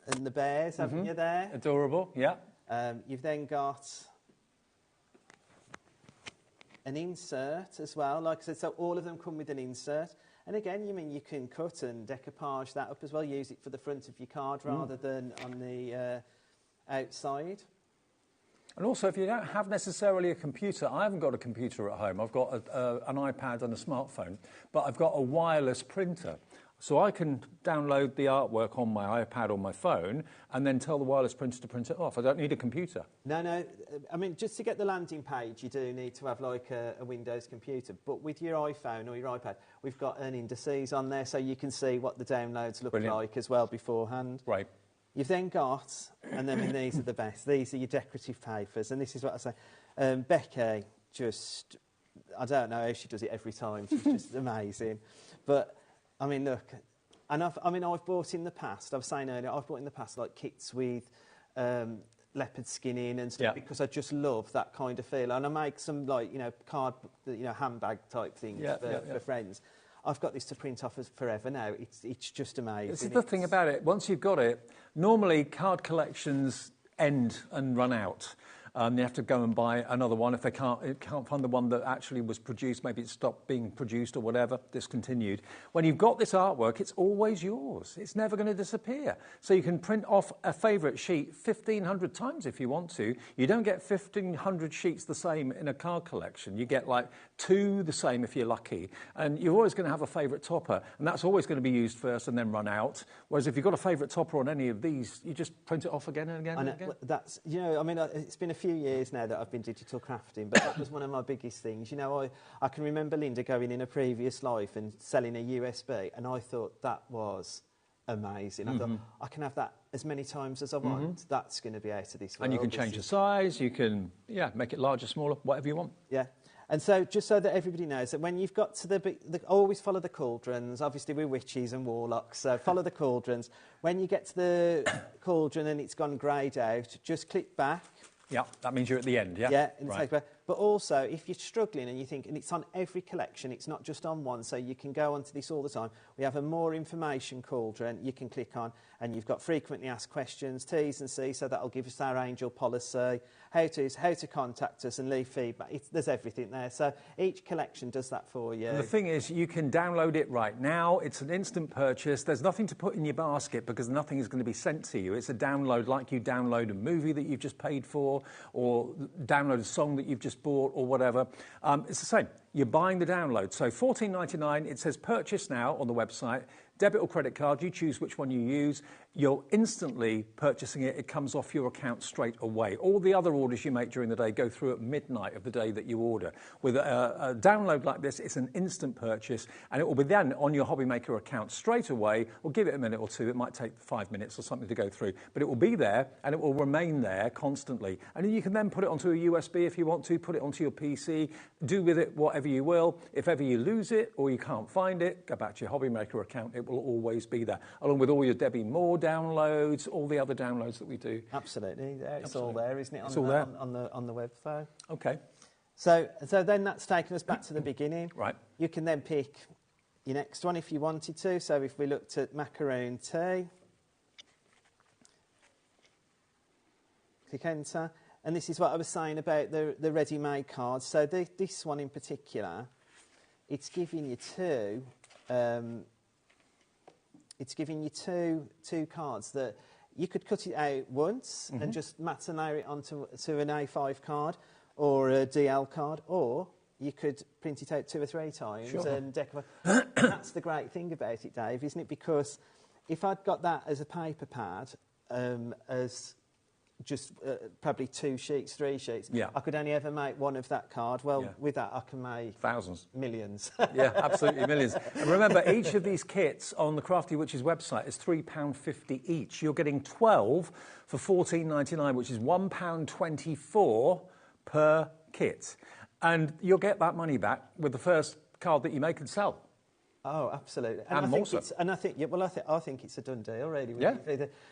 and the bears, haven't you there? Adorable, yeah. You've then got an insert as well, like I said, so all of them come with an insert. And again, you can cut and decoupage that up as well, use it for the front of your card rather than on the outside. And also, if you don't have necessarily a computer, I haven't got a computer at home. I've got an iPad and a smartphone, but I've got a wireless printer. So I can download the artwork on my iPad or my phone and then tell the wireless printer to print it off. I don't need a computer. No. I mean, just to get the landing page, you do need to have like a Windows computer. But with your iPhone or your iPad, we've got an indices on there so you can see what the downloads look like as well beforehand. Right. You've then got, and then these are the best, these are your decorative papers. And this is what I say. Becky just, I don't know how she does it every time. She's just amazing. But I mean, look, and I've bought in the past, I was saying earlier, I've bought in the past like kits with leopard skin in and stuff because I just love that kind of feel. And I make some like, card, handbag type things for friends. I've got this to print off forever now. It's just amazing. This is the thing about it. Once you've got it, normally card collections end and run out. They have to go and buy another one if they can't find the one that actually was produced. Maybe it stopped being produced or whatever, discontinued. When you've got this artwork, it's always yours. It's never going to disappear. So you can print off a favourite sheet 1,500 times if you want to. You don't get 1,500 sheets the same in a card collection. You get like 2 the same if you're lucky. And you're always going to have a favourite topper, and that's always going to be used first and then run out. Whereas if you've got a favourite topper on any of these, you just print it off again and again and again. That's, it's been a few years now that I've been digital crafting, but that was one of my biggest things. I can remember Linda going in a previous life and selling a USB, and I thought that was amazing. I thought, I can have that as many times as I want. That's going to be out of this world. And you can change the size, you can, make it larger, smaller, whatever you want. Yeah. And so, just so that everybody knows that when you've got to always follow the cauldrons. Obviously, we're witches and warlocks, so follow the cauldrons. When you get to the cauldron and it's gone greyed out, just click back. Yeah, that means you're at the end, yeah? Yeah, right. But also, if you're struggling and you think, and it's on every collection, it's not just on one, so you can go onto this all the time. We have a more information cauldron you can click on, and you've got frequently asked questions, T's and C's, so that'll give us our angel policy, how to contact us and leave feedback. There's everything there. So each collection does that for you. And the thing is, you can download it right now. It's an instant purchase. There's nothing to put in your basket because nothing is going to be sent to you. It's a download like you download a movie that you've just paid for or download a song that you've just bought or whatever. It's the same. You're buying the download. So $14.99, it says purchase now on the website. Debit or credit card, you choose which one you use. You're instantly purchasing it. It comes off your account straight away. All the other orders you make during the day go through at midnight of the day that you order. With a download like this, it's an instant purchase, and it will be then on your HobbyMaker account straight away. We'll give it a minute or two. It might take 5 minutes or something to go through, but it will be there, and it will remain there constantly. And you can then put it onto a USB if you want to, put it onto your PC, do with it whatever you will. If ever you lose it or you can't find it, go back to your HobbyMaker account. It will always be there, along with all your Debbie Moore downloads, all the other downloads that we do. Absolutely, it's all there, isn't it? It's all there on the website. Okay. So then that's taken us back to the beginning. Right. You can then pick your next one if you wanted to. So if we looked at macaroon tea, click enter, and this is what I was saying about the ready-made cards. So this one in particular, it's giving you two. It's giving you two cards that you could cut it out once and just layer it onto an A5 card or a DL card, or you could print it out 2 or 3 times and decorate. That's the great thing about it, Dave, isn't it? Because if I'd got that as a paper pad, as just probably 2 sheets, 3 sheets. Yeah. I could only ever make one of that card. Well, with that, I can make thousands, millions. Yeah, absolutely millions. And remember, each of these kits on the Crafty Witches website is £3.50 each. You're getting 12 for £14.99, which is £1.24 per kit, and you'll get that money back with the first card that you make and sell. Oh, absolutely. And more so. I think it's a done deal, really. Yeah.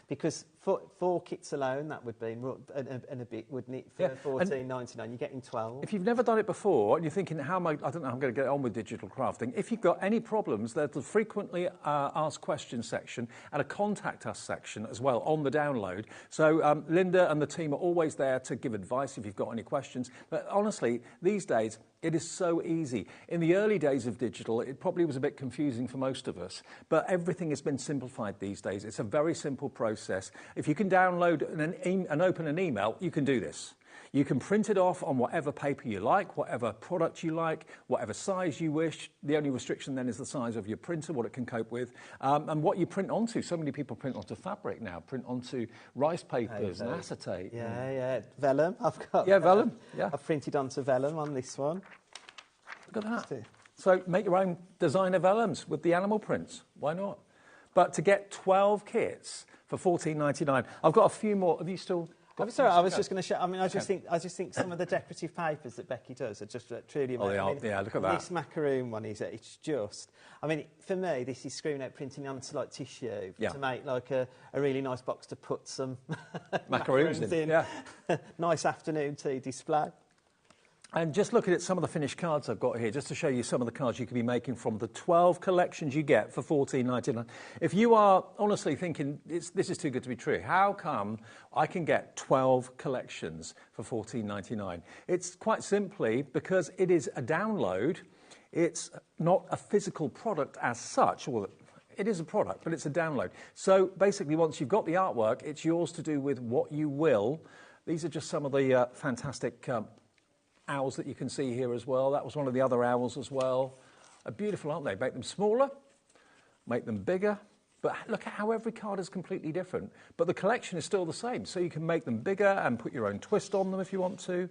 Because for 4 kits alone, that would be and a bit, wouldn't it? For £14.99, you're getting 12. If you've never done it before and you're thinking, I don't know how I'm going to get on with digital crafting, if you've got any problems, there's a frequently asked questions section and a contact us section as well on the download. So Linda and the team are always there to give advice if you've got any questions. But honestly, these days, it is so easy. In the early days of digital, it probably was a bit confusing for most of us, but everything has been simplified these days. It's a very simple process. If you can download and open an email, you can do this. You can print it off on whatever paper you like, whatever product you like, whatever size you wish. The only restriction then is the size of your printer, what it can cope with, and what you print onto. So many people print onto fabric now, print onto rice papers and acetate. Yeah. Vellum, I've got. Yeah, vellum. Yeah. I've printed onto vellum on this one. Look at that. So make your own designer vellums with the animal prints. Why not? But to get 12 kits for £14.99, I've got a few more. Have you still? Sorry, I was just going to show. I mean, I just think some of the decorative papers that Becky does are just truly amazing. Oh, they are. Yeah, look at that. This macaroon one it's just. I mean, for me, this is screwing out printing onto like tissue to make like a really nice box to put some macaroons in. Yeah. Nice afternoon tea display. And just looking at some of the finished cards I've got here, just to show you some of the cards you can be making from the 12 collections you get for £14.99. If you are honestly thinking, this is too good to be true, how come I can get 12 collections for £14.99? It's quite simply because it is a download. It's not a physical product as such. Well, it is a product, but it's a download. So basically, once you've got the artwork, it's yours to do with what you will. These are just some of the fantastic owls that you can see here as well. That was one of the other owls as well. Beautiful, aren't they? Make them smaller, make them bigger. But look at how every card is completely different. But the collection is still the same. So you can make them bigger and put your own twist on them if you want to.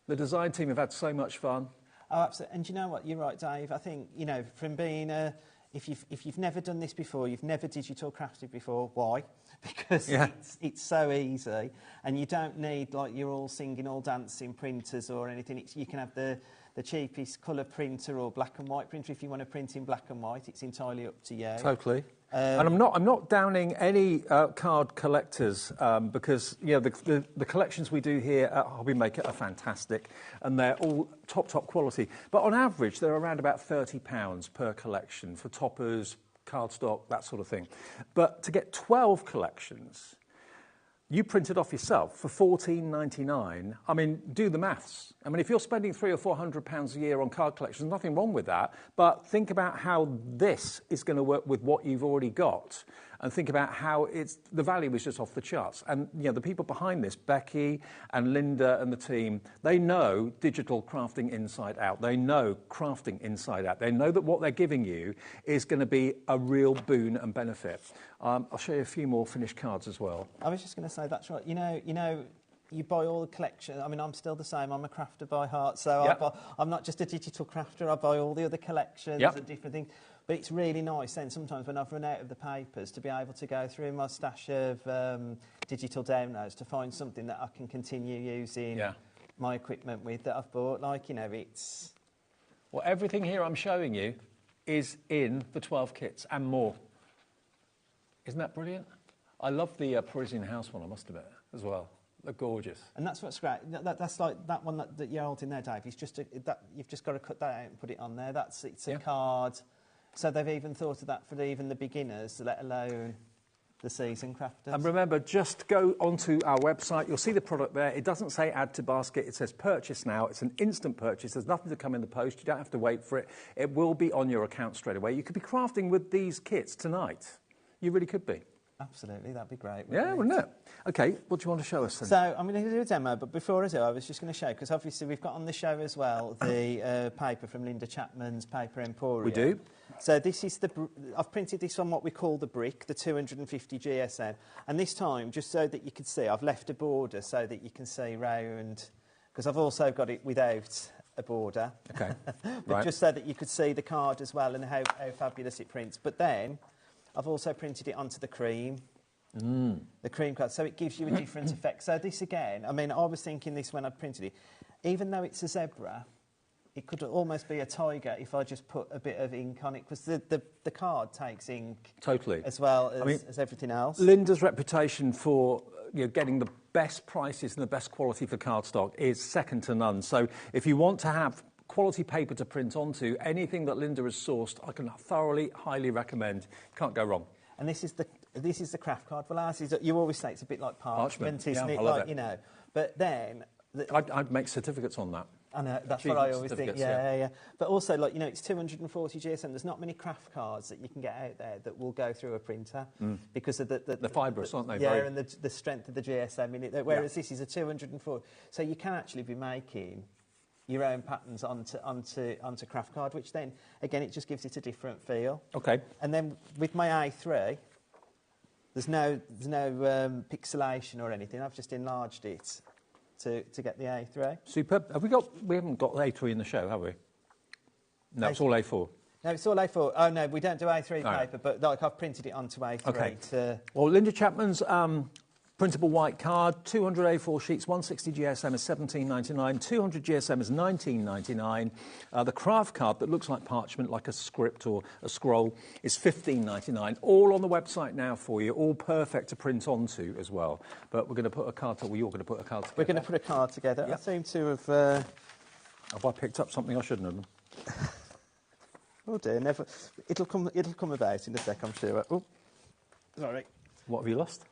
The design team have had so much fun. Oh, absolutely. And do you know what? You're right, Dave. I think, you know, from being if you've never done this before, you've never digital crafted before, why? Because it's so easy, and you don't need like you're all singing, all dancing printers or anything. You can have the cheapest colour printer or black and white printer if you want to print in black and white. It's entirely up to you. Totally. And I'm not downing any card collectors because the collections we do here at HobbyMaker are fantastic and they're all top quality. But on average, they're around about £30 per collection for toppers, cardstock, that sort of thing. But to get 12 collections, you print it off yourself for £14.99. I mean, do the maths. I mean, if you're spending £300 or £400 a year on card collections, nothing wrong with that. But think about how this is going to work with what you've already got, and think about how the value is just off the charts. And the people behind this, Becky and Linda and the team, they know digital crafting inside out. They know crafting inside out. They know that what they're giving you is going to be a real boon and benefit. I'll show you a few more finished cards as well. I was just going to say, that's right. You buy all the collection. I mean, I'm still the same. I'm a crafter by heart, so I'm not just a digital crafter. I buy all the other collections and different things. But it's really nice then sometimes when I've run out of the papers to be able to go through my stash of digital downloads to find something that I can continue using my equipment with that I've bought. It's... Well, everything here I'm showing you is in the 12 kits and more. Isn't that brilliant? I love the Parisian house one, I must admit, as well. They're gorgeous. And that's what's great. That's like that one that you're holding there, Dave. You've just got to cut that out and put it on there. It's a card. So they've even thought of that for even the beginners, let alone the seasoned crafters. And remember, just go onto our website. You'll see the product there. It doesn't say add to basket. It says purchase now. It's an instant purchase. There's nothing to come in the post. You don't have to wait for it. It will be on your account straight away. You could be crafting with these kits tonight. You really could be. Absolutely, that'd be great. Wouldn't it? OK, what do you want to show us then? So I'm going to do a demo, but before I do, I was just going to show, because obviously we've got on the show as well the paper from Linda Chapman's Paper Emporium. We do. So this is I've printed this on what we call the brick, the 250 GSM. And this time, just so that you can see, I've left a border so that you can see round, because I've also got it without a border. Okay, but right. just so that you could see the card as well and how fabulous it prints. But then, I've also printed it onto the cream. The cream card, so it gives you a different effect. So this again, I mean, I was thinking this when I printed it, even though it's a zebra, it could almost be a tiger if I just put a bit of ink on it, because the card takes ink totally as well as everything else. Linda's reputation for getting the best prices and the best quality for cardstock is second to none. So if you want to have quality paper to print onto, anything that Linda has sourced, I can thoroughly, highly recommend. Can't go wrong. And this is the craft card. Well, ours is, you always say it's a bit like parchment, isn't it? I love it? You know. But then I'd make certificates on that. I know, that's what I always think. Yeah. But also, like, you know, it's 240 GSM. There's not many craft cards that you can get out there that will go through a printer because of the fibrous, aren't they? Yeah, and the strength of the GSM in it. Whereas this is a 240. So you can actually be making your own patterns onto craft card, which then, again, it just gives it a different feel. Okay. And then with my A3, there's no pixelation or anything. I've just enlarged it to get the A3. Superb. We haven't got A3 in the show, have we? No, it's all A4. No, it's all A4. Oh, no, we don't do A3 paper, but like I've printed it onto A3. Okay. Well, Linda Chapman's printable white card, 200 A4 sheets, 160 GSM is $17.99, 200 GSM is $19.99. The craft card that looks like parchment, like a script or a scroll, is $15.99. All on the website now for you, all perfect to print onto as well. But we're going to put a card together. You're going to put a card together. We're going to put a card together. Yep. I seem to have... Have I picked up something I shouldn't have? Oh dear, never. It'll come about in a sec, I'm sure. Oh, sorry. What have you lost?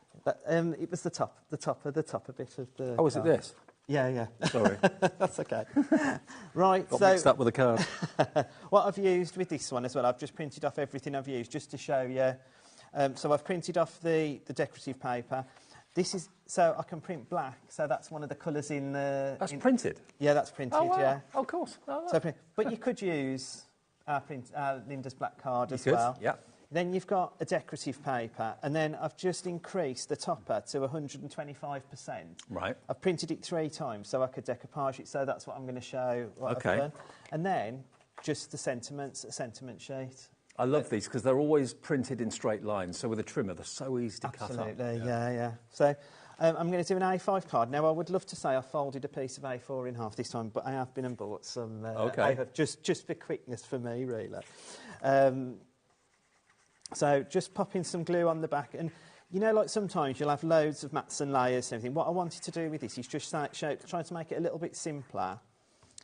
It was the top a bit of the. Oh, is it this? Yeah. Sorry. That's okay. Right, Got mixed up with a card. What I've used with this one as well, I've just printed off everything I've used just to show you. So I've printed off the decorative paper. This is so I can print black. So that's one of the colours in the. That's printed. Yeah, that's printed. Oh, wow. Yeah. Oh, of course. Oh, but you could use our Linda's black card as could, well. Yeah. Then you've got a decorative paper, and then I've just increased the topper to 125%. Right. I've printed it 3 times so I could decoupage it, so that's what I'm going to show. What I've done. And then just the sentiments, a sentiment sheet. I love these because they're always printed in straight lines, so with a trimmer they're so easy to cut up. Absolutely, yeah. So I'm going to do an A5 card. Now, I would love to say I folded a piece of A4 in half this time, but I have been and bought some A5, just for quickness for me, really. So just popping some glue on the back. And, you know, like sometimes you'll have loads of mats and layers and everything. What I wanted to do with this is just try to make it a little bit simpler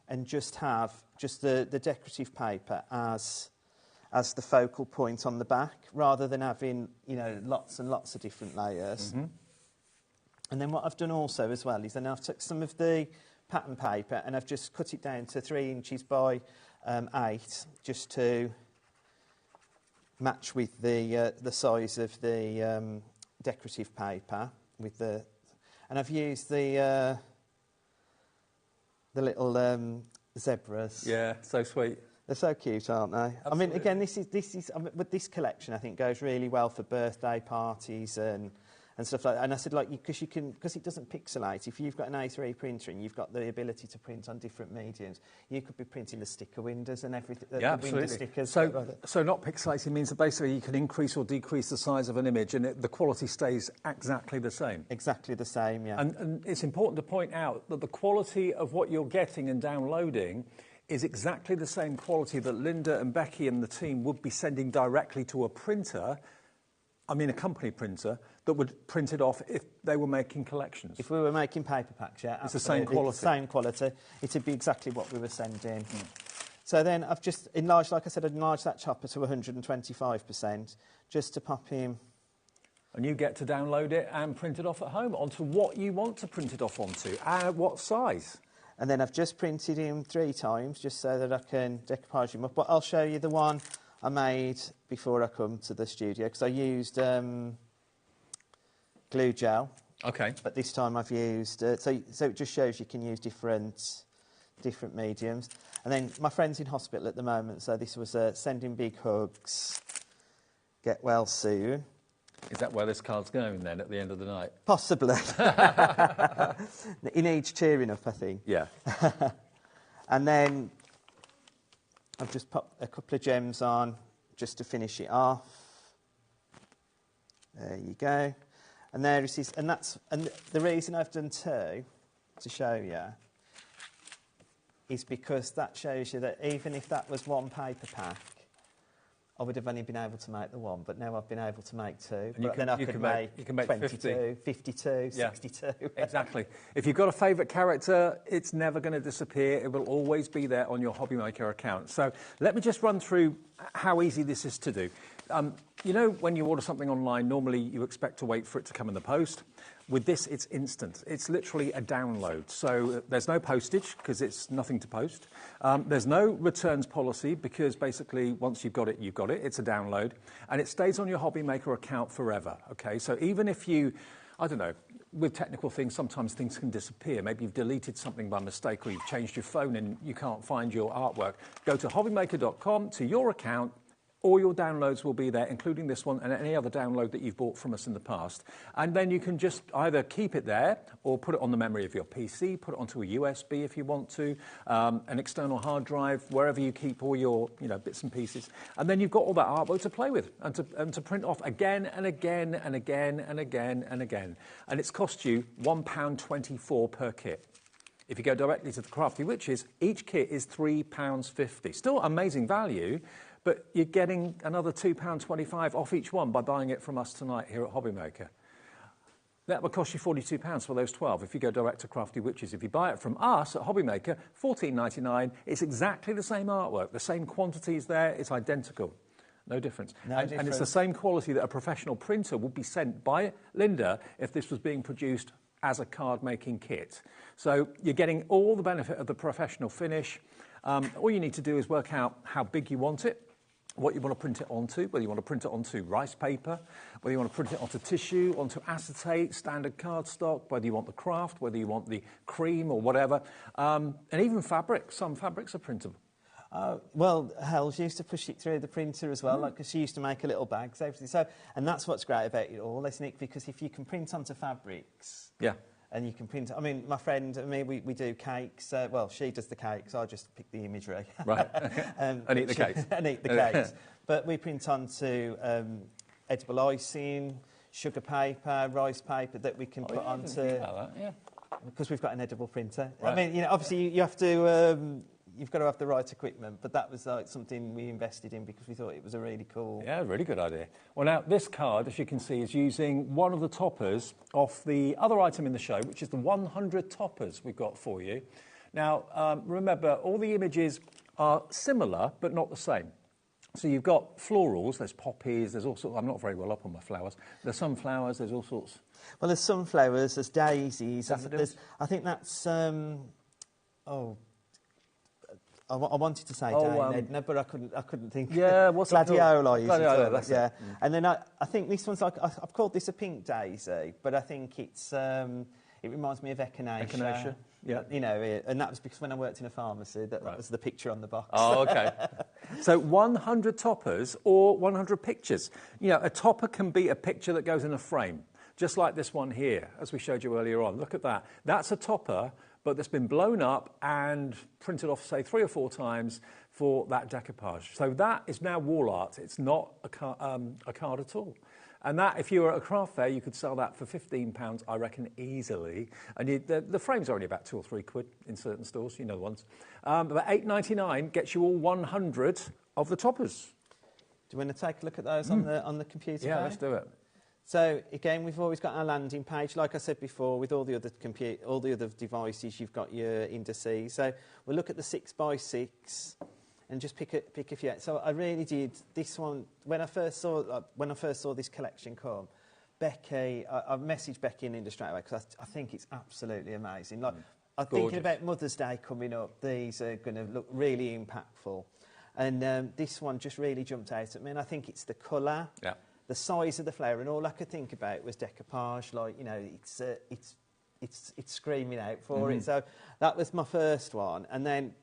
and just have the decorative paper as the focal point on the back, rather than having, you know, lots and lots of different layers. Mm-hmm. And then what I've done also as well is then I've took some of the pattern paper and I've just cut it down to 3 inches by 8, just to match with the size of the decorative paper and I've used the little zebras. Yeah, so sweet. They're so cute, aren't they? Absolutely. I mean, again, this is with this collection, I think goes really well for birthday parties and stuff like that. And I said, like, because it doesn't pixelate. If you've got an A3 printer and you've got the ability to print on different mediums, you could be printing the sticker windows and everything. Yeah, absolutely. Stickers. So not pixelating means that basically you can increase or decrease the size of an image and the quality stays exactly the same. Exactly the same, yeah. And it's important to point out that the quality of what you're getting and downloading is exactly the same quality that Linda and Becky and the team would be sending directly to a printer, I mean a company printer, that would print it off if they were making collections. If we were making paper packs, yeah. It's the same quality. It's the same quality. It would be exactly what we were sending. So then I've just enlarged, like I said, I've enlarged that chopper to 125% just to pop in. And you get to download it and print it off at home onto what you want to print it off onto, what size. And then I've just printed him 3 times just so that I can decoupage him up. But I'll show you the one I made before I come to the studio, because I used glue gel. Okay. But this time I've used... so it just shows you can use different different mediums. And then my friend's in hospital at the moment, so this was sending big hugs, get well soon. Is that where this card's going then at the end of the night? Possibly. He needs cheering up, I think. Yeah. And then I've just popped a couple of gems on just to finish it off. There you go. And there it is. And the reason I've done two, to show you, is because that shows you that even if that was one paper pack, I would have only been able to make the one, but now I've been able to make two. And then I could make 22, 52, Yeah. 62. Exactly. If you've got a favourite character, it's never going to disappear. It will always be there on your HobbyMaker account. So let me just run through how easy this is to do. You know, when you order something online, normally you expect to wait for it to come in the post. With this, it's instant. It's literally a download. So there's no postage because it's nothing to post. There's no returns policy because basically once you've got it, you've got it. It's a download. And it stays on your HobbyMaker account forever, okay? So even if you, I don't know, with technical things, sometimes things can disappear. Maybe you've deleted something by mistake or you've changed your phone and you can't find your artwork. Go to hobbymaker.com to your account. All your downloads will be there, including this one and any other download that you've bought from us in the past. And then you can just either keep it there or put it on the memory of your PC, put it onto a USB if you want to, an external hard drive, wherever you keep all your bits and pieces. And then you've got all that artwork to play with and to print off again and again and again and again and again. And it's cost you £1.24 per kit. If you go directly to the Crafty Witches, each kit is £3.50. Still amazing value. But you're getting another £2.25 off each one by buying it from us tonight here at HobbyMaker. That would cost you £42 for those 12 if you go direct to Crafty Witches. If you buy it from us at HobbyMaker, $14.99. It's exactly the same artwork. The same quantities there. It's identical. No difference. And it's the same quality that a professional printer would be sent by Linda if this was being produced as a card-making kit. So you're getting all the benefit of the professional finish. All you need to do is work out how big you want it, what you want to print it onto, whether you want to print it onto rice paper, whether you want to print it onto tissue, onto acetate, standard cardstock, whether you want the craft, whether you want the cream or whatever, and even fabric. Some fabrics are printable. Well, Hells used to push it through the printer as well, because she used to make a little bag. So, and that's what's great about it all, isn't it? Because if you can print onto fabrics... Yeah. And you can print... I mean, my friend and me, we do cakes. Well, she does the cakes. I just pick the imagery. Right. And eat the cakes. And eat the cakes. But we print onto edible icing, sugar paper, rice paper that we can put onto... That, yeah. Because we've got an edible printer. Right. I mean, obviously you have to... You've got to have the right equipment, but that was something we invested in because we thought it was a really cool... Yeah, really good idea. Well, now, this card, as you can see, is using one of the toppers off the other item in the show, which is the 100 toppers we've got for you. Now, remember, all the images are similar, but not the same. So you've got florals, there's poppies, there's all sorts... I'm not very well up on my flowers. There's sunflowers, there's all sorts... Well, there's sunflowers, there's daisies. Daffodils? I think that's... I wanted to say Edna, but I couldn't think. Yeah, what's Gladioli? Gladioli, that's yeah. it. Mm. And then I think this one's like I've called this a pink daisy, but I think it's it reminds me of echinacea. Echinacea, yeah. And that was because when I worked in a pharmacy, that was the picture on the box. Oh, okay. So 100 toppers or 100 pictures. A topper can be a picture that goes in a frame, just like this one here, as we showed you earlier on. Look at that. That's a topper, but that's been blown up and printed off, say, 3 or 4 times for that decoupage. So that is now wall art. It's not a card at all. And that, if you were at a craft fair, you could sell that for £15, I reckon, easily. And the frames are only about £2 or £3 in certain stores, you know the ones. But £8.99 gets you all 100 of the toppers. Do you want to take a look at those on the computer? Yeah, let's do it. So again, we've always got our landing page. Like I said before, with all the other devices, you've got your indices. So we'll look at the 6x6 and just pick a few. So I really did this one when I first saw this collection come. Becky, I messaged Becky in Linda straight away because I think it's absolutely amazing. Like I'm thinking about Mother's Day coming up. These are going to look really impactful, and this one just really jumped out at me. And I think it's the colour. Yeah. The size of the flower, and all I could think about was decoupage. Like, it's it's screaming out for it. So that was my first one. And then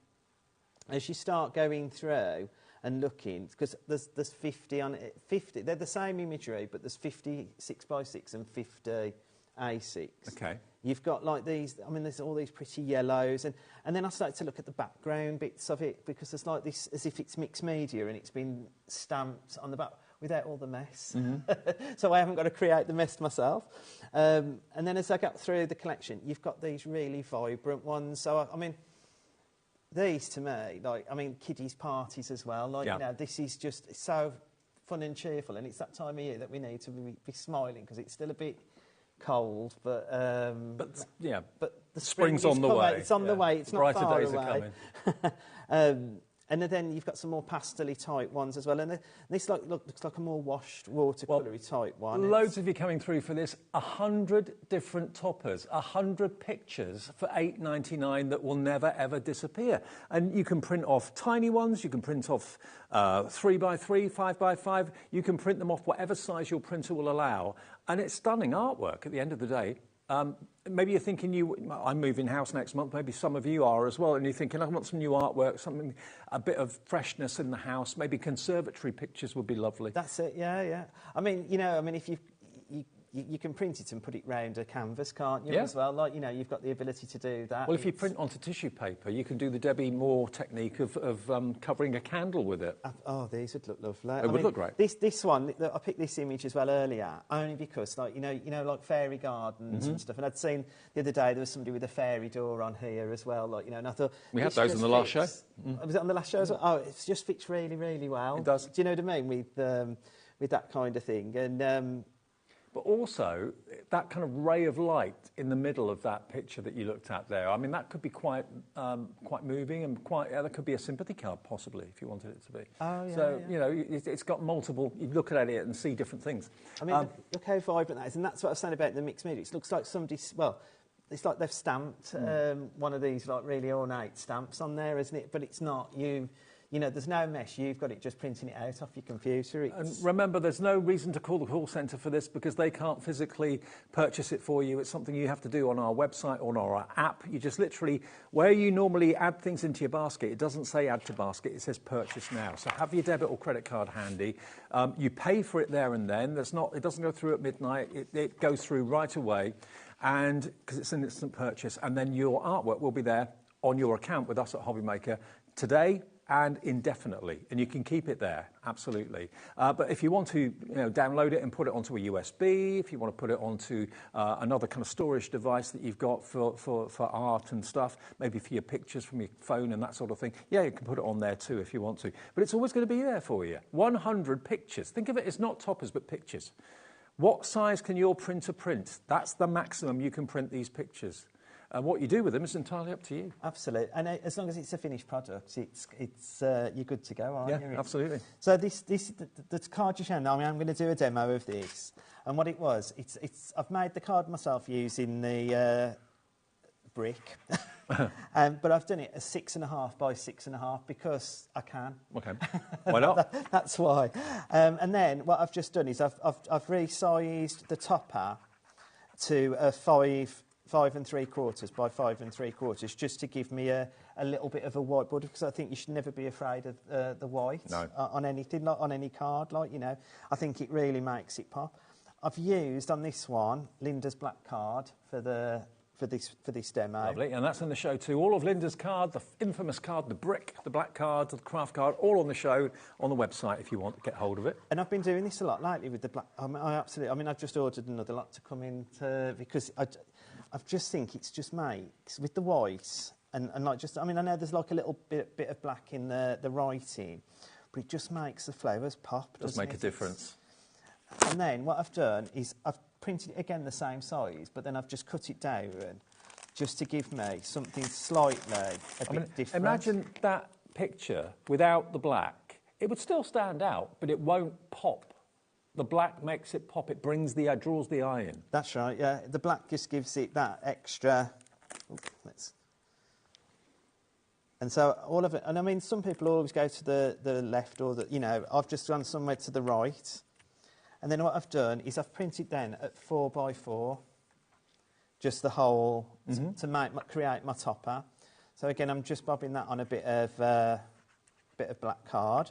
as you start going through and looking, because there's 50 on it, 50, they're the same imagery, but there's 50 6x6 and 50 A6. Okay. You've got like these, I mean, there's all these pretty yellows, and then I started to look at the background bits of it, because there's like this, as if it's mixed media and it's been stamped on the back without all the mess. So I haven't got to create the mess myself. And then as I got through the collection, you've got these really vibrant ones. So, I mean, these to me, like, I mean, kiddies' parties as well. Like, you know, this is just so fun and cheerful, and it's that time of year that we need to be smiling, because it's still a bit cold, but the spring's on the way. It's on the way. It's not brighter far days away. are coming. And then you've got some more pastel-y type ones as well. And this looks like a more washed, watercolour-y type one. Loads of you coming through for this. 100 different toppers, 100 pictures for $8.99 that will never, ever disappear. And you can print off tiny ones. You can print off 3x3, 5x5. You can print them off whatever size your printer will allow. And it's stunning artwork at the end of the day. Maybe you're thinking, I'm moving house next month, maybe some of you are as well, and you're thinking, I want some new artwork, something, a bit of freshness in the house, maybe conservatory pictures would be lovely. That's it, yeah. I mean, you know, if you can print it and put it round a canvas, can't you, as well? Like, you know, you've got the ability to do that. Well, if you print onto tissue paper, you can do the Debbie Moore technique of covering a candle with it. Oh, these would look lovely. It would look great. This one, I picked this image as well earlier, only because, like, you know, like fairy gardens and stuff. And I'd seen the other day there was somebody with a fairy door on here as well, like, you know, and I thought... We had those in the last show. Was it on the last show as well? Oh, it just fits really, really well. It does. Do you know what I mean, with that kind of thing? And... But also, that kind of ray of light in the middle of that picture that you looked at there, I mean, that could be quite moving, and that could be a sympathy card, possibly, if you wanted it to be. Oh, yeah. So, you know, it's got multiple, you look at it and see different things. I mean, look how vibrant that is, and that's what I was saying about the mixed media. It looks like somebody's, well, it's like they've stamped one of these, like, really ornate stamps on there, isn't it? But it's not, you know, there's no mess. You've got it just printing it out off your computer. And remember, there's no reason to call the call centre for this, because they can't physically purchase it for you. It's something you have to do on our website or on our app. You just literally, where you normally add things into your basket, it doesn't say add to basket, it says purchase now. So have your debit or credit card handy. You pay for it there and then. It doesn't go through at midnight. It goes through right away, and because it's an instant purchase, and then your artwork will be there on your account with us at HobbyMaker today and indefinitely, and you can keep it there, absolutely. But if you want to, download it and put it onto a USB, if you want to put it onto another kind of storage device that you've got for art and stuff, maybe for your pictures from your phone and that sort of thing, yeah, you can put it on there too if you want to. But it's always going to be there for you. 100 pictures. Think of it as not toppers, but pictures. What size can your printer print? That's the maximum you can print these pictures. And what you do with them is entirely up to you. Absolutely, and as long as it's a finished product, you're good to go, aren't you? Yeah, absolutely. So the card you're showing now, I'm going to do a demo of this, and what it was, I've made the card myself using the brick, but I've done it as 6.5 by 6.5 because I can. Okay, why not? That's why. And then what I've just done is I've resized the topper to a 5 3/4 by 5 3/4, just to give me a little bit of a white border, because I think you should never be afraid of the white on anything, like on any card, like, you know. I think it really makes it pop. I've used on this one Linda's black card for this demo. Lovely, and that's in the show too. All of Linda's card, the infamous card, the brick, the black card, the craft card, all on the show on the website if you want to get hold of it. And I've been doing this a lot lately with the black. I've just ordered another lot to come in because I just think it's just makes with the white and like just. I mean, I know there's like a little bit of black in the writing, but it just makes the flowers pop. It does make a difference. And then what I've done is I've printed it again the same size, but then I've just cut it down just to give me something slightly a bit different. Imagine that picture without the black. It would still stand out, but it won't pop. The black makes it pop. It draws the eye in. That's right, yeah. The black just gives it that extra... And so all of it... And I mean, some people always go to the left or the... You know, I've just gone somewhere to the right. And then what I've done is I've printed then at 4 by 4 just the hole to create my topper. So again, I'm just bobbing that on a bit of black card.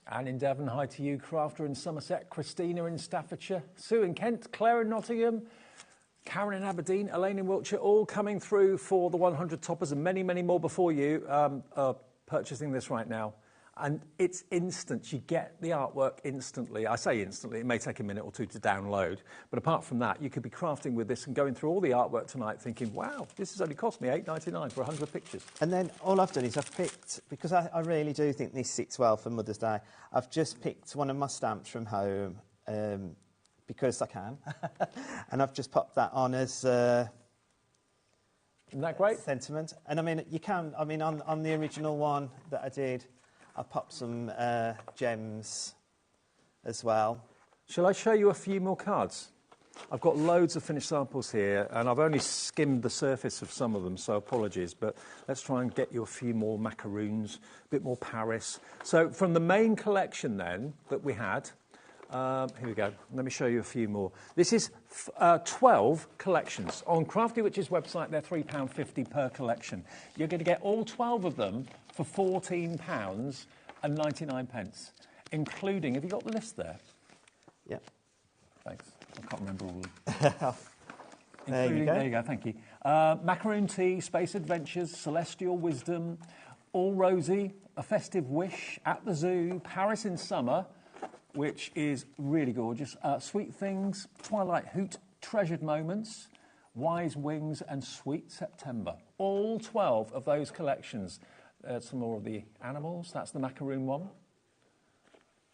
Anne in Devon, hi to you. Crafter in Somerset, Christina in Staffordshire, Sue in Kent, Claire in Nottingham, Karen in Aberdeen, Elaine in Wiltshire, all coming through for the 100 toppers, and many, many more before you are purchasing this right now. And it's instant. You get the artwork instantly. I say instantly. It may take a minute or two to download. But apart from that, you could be crafting with this and going through all the artwork tonight thinking, wow, this has only cost me $8.99 for 100 pictures. And then all I've done is I've picked, because I really do think this sits well for Mother's Day, I've just picked one of my stamps from home because I can. And I've just popped that on as... Isn't that great? Sentiment. And I mean, you can, I mean, on the original one that I did, I popped some gems as well. Shall I show you a few more cards? I've got loads of finished samples here, and I've only skimmed the surface of some of them, so apologies, but let's try and get you a few more macaroons, a bit more Paris. So from the main collection then that we had, here we go. Let me show you a few more. This is 12 collections. On Crafty Witch's website, they're £3.50 per collection. You're going to get all 12 of them for £14.99, including, have you got the list there? Yeah. Thanks. I can't remember all of them. There you go. There you go, thank you. Macaroon Tea, Space Adventures, Celestial Wisdom, All Rosy, A Festive Wish, At the Zoo, Paris in Summer, which is really gorgeous, Sweet Things, Twilight Hoot, Treasured Moments, Wise Wings, and Sweet September. All 12 of those collections. Some more of the animals. That's the macaroon one.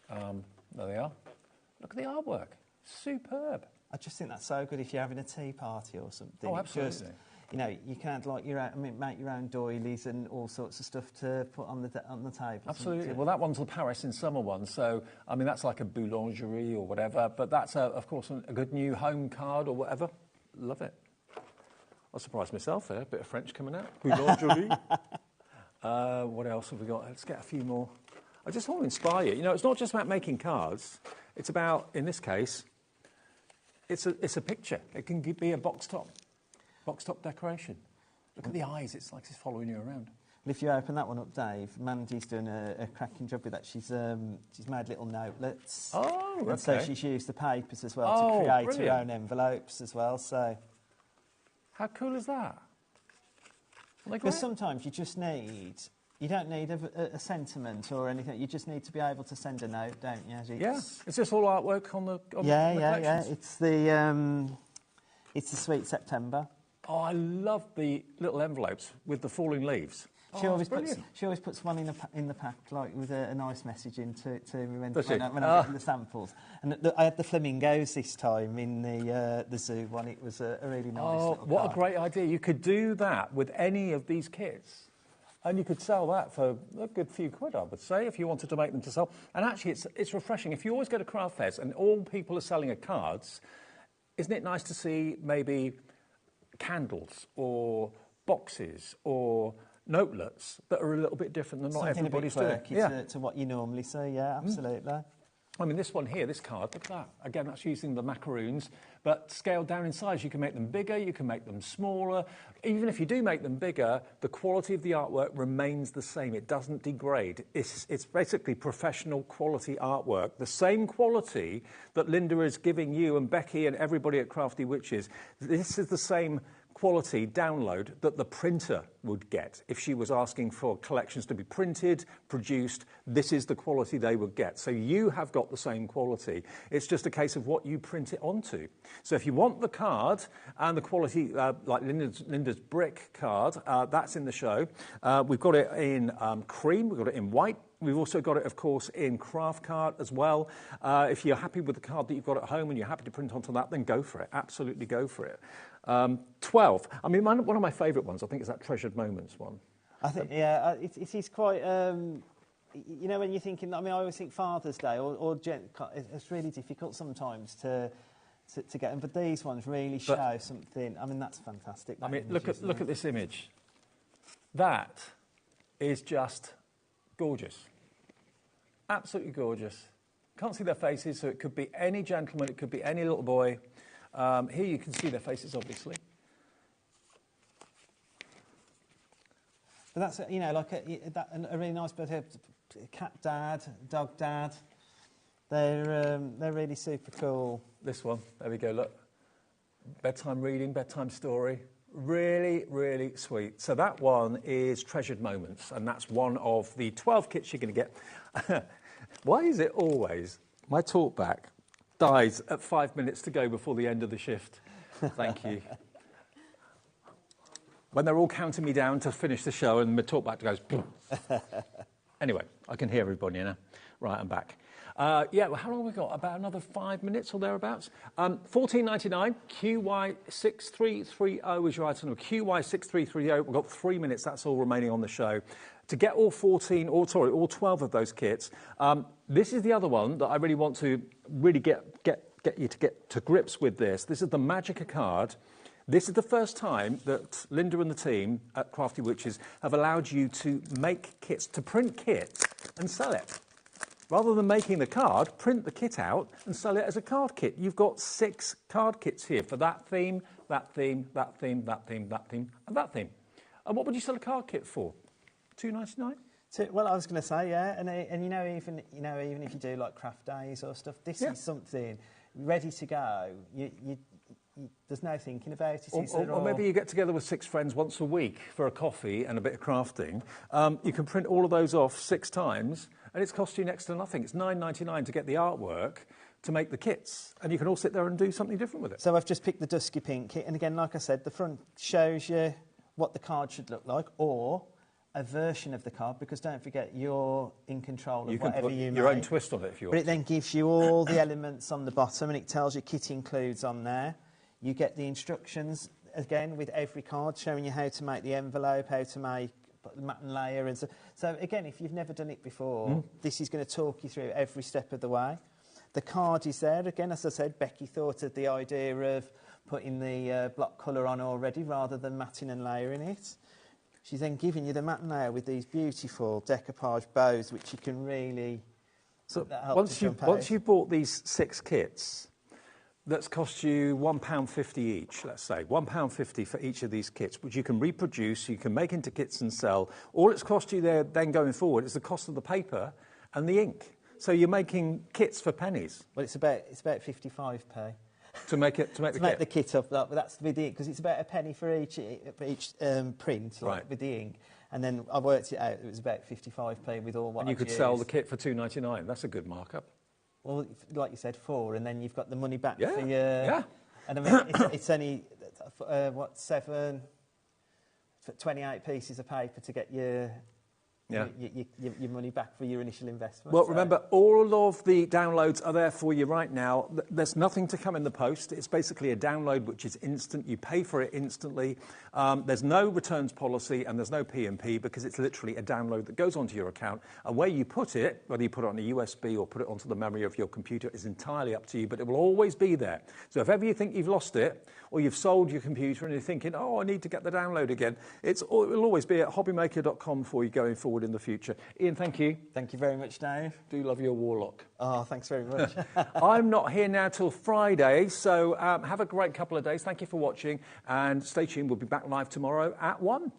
There they are. Look at the artwork. Superb. I just think that's so good if you're having a tea party or something. Oh, absolutely. Just, you know, you can add like make your own doilies and all sorts of stuff to put on the table. Absolutely. Well, that one's the Paris in Summer one. So, I mean, that's like a boulangerie or whatever. But that's, of course, a good new home card or whatever. Love it. I surprised myself there. A bit of French coming out. Boulangerie. What else have we got? Let's get a few more. I just want to inspire you. You know, it's not just about making cards. It's about, in this case, it's a picture. It can be a box top decoration. Look at the eyes. It's like it's following you around. And if you open that one up, Dave, Mandy's doing a cracking job with that. She's made little notelets. Oh, okay. And so she's used the papers as well to create her own envelopes as well. So, how cool is that? Because sometimes you just need... You don't need a sentiment or anything. You just need to be able to send a note, don't you? It's just all artwork on the collections. It's the Sweet September. Oh, I love the little envelopes with the falling leaves. She always puts one in the pack, like with a nice message into me when I'm getting the samples. And I had the flamingos this time in the zoo one. It was a really nice. Oh, what a great idea! You could do that with any of these kits. And you could sell that for a good few quid, I would say, if you wanted to make them to sell. And actually, it's refreshing. If you always go to craft fairs and all people are selling are cards, isn't it nice to see maybe candles or boxes or notelets that are a little bit different than not everybody's doing? To what you normally see, absolutely. I mean, this one here, this card, look at that. Again, that's using the macaroons, but scaled down in size. You can make them bigger, you can make them smaller. Even if you do make them bigger, the quality of the artwork remains the same. It doesn't degrade. It's basically professional quality artwork. The same quality that Linda is giving you and Becky and everybody at Crafty Witches. This is the same quality download that the printer would get. If she was asking for collections to be printed, produced, this is the quality they would get. So you have got the same quality. It's just a case of what you print it onto. So if you want the card and the quality, like Linda's brick card, that's in the show. We've got it in cream, we've got it in white. We've also got it, of course, in craft card as well. If you're happy with the card that you've got at home and you're happy to print onto that, then go for it. Absolutely go for it. 12. I mean, one of my favourite ones, I think, is that Treasured Moments one. I think, it is quite... you know, when you're thinking... I mean, I always think Father's Day or it's really difficult sometimes to get them. But these ones really show something. I mean, that's fantastic. I mean, look at this image. That is just gorgeous. Absolutely gorgeous. Can't see their faces, so it could be any gentleman, it could be any little boy. Here you can see their faces, obviously. But that's, you know, like a really nice bird. Cat dad, dog dad. They're really super cool. This one, there we go, look. Bedtime reading, bedtime story. Really, really sweet. So that one is Treasured Moments, and that's one of the 12 kits you're going to get. Why is it always my talkback dies at 5 minutes to go before the end of the shift? Thank you. When they're all counting me down to finish the show and my talkback goes boom. Anyway, I can hear everybody now. Right, I'm back. Yeah, well, how long have we got? About another 5 minutes or thereabouts. $14.99, QY6330 is your item number. QY6330, we've got 3 minutes, that's all remaining on the show. To get all 12 of those kits, this is the other one that I really want to really get you to get to grips with this. This is the Magica card. This is the first time that Linda and the team at Crafty Witches have allowed you to make kits, to print kits and sell it. Rather than making the card, print the kit out and sell it as a card kit. You've got 6 card kits here for that theme, that theme, that theme, that theme, that theme, and that theme. And what would you sell a card kit for? $2.99? Well, I was going to say, yeah, and even if you do like craft days or stuff, this is something ready to go. There's no thinking about it. Or maybe you get together with 6 friends once a week for a coffee and a bit of crafting. You can print all of those off 6 times, and it's cost you next to nothing. It's $9.99 to get the artwork to make the kits, and you can all sit there and do something different with it. So I've just picked the Dusky Pink kit, and again, like I said, the front shows you what the card should look like, or a version of the card, because don't forget, you're in control of whatever you make. Your own twist on it if you want. But it then gives you all the elements on the bottom, and it tells you kit includes on there. You get the instructions, again, with every card, showing you how to make the envelope, how to make the mat and layer. And so again, if you've never done it before, this is going to talk you through every step of the way. The card is there. Again, as I said, Becky thought of the idea of putting the block colour on already rather than matting and layering it. She's then giving you the mat and layer with these beautiful decoupage bows, which you can really... So once you've bought these 6 kits, that's cost you £1.50 each, let's say, £1.50 for each of these kits, which you can reproduce, you can make into kits and sell. All it's cost you there then going forward is the cost of the paper and the ink. So you're making kits for pennies. Well, it's about 55p. To make the kit up, but that's with the ink, because it's about a penny for each print, right, with the ink. And then I worked it out, it was about 55p with all what And you could sell the kit for $2.99. That's a good markup. Well, like you said, 4, and then you've got the money back for your... Yeah. And I mean, it's only, 28 pieces of paper to get your money back for your initial investment. Well, remember, all of the downloads are there for you right now. There's nothing to come in the post. It's basically a download which is instant. You pay for it instantly. There's no returns policy and there's no P&P, because it's literally a download that goes onto your account. And where you put it, whether you put it on a USB or put it onto the memory of your computer, is entirely up to you, but it will always be there. So if ever you think you've lost it, or you've sold your computer and you're thinking, oh, I need to get the download again, it will always be at hobbymaker.com for you going forward in the future. Ian, thank you. Thank you very much, Dave. Do love your Warlock. Oh, thanks very much. I'm not here now till Friday, so have a great couple of days. Thank you for watching, and stay tuned. We'll be back live tomorrow at 1.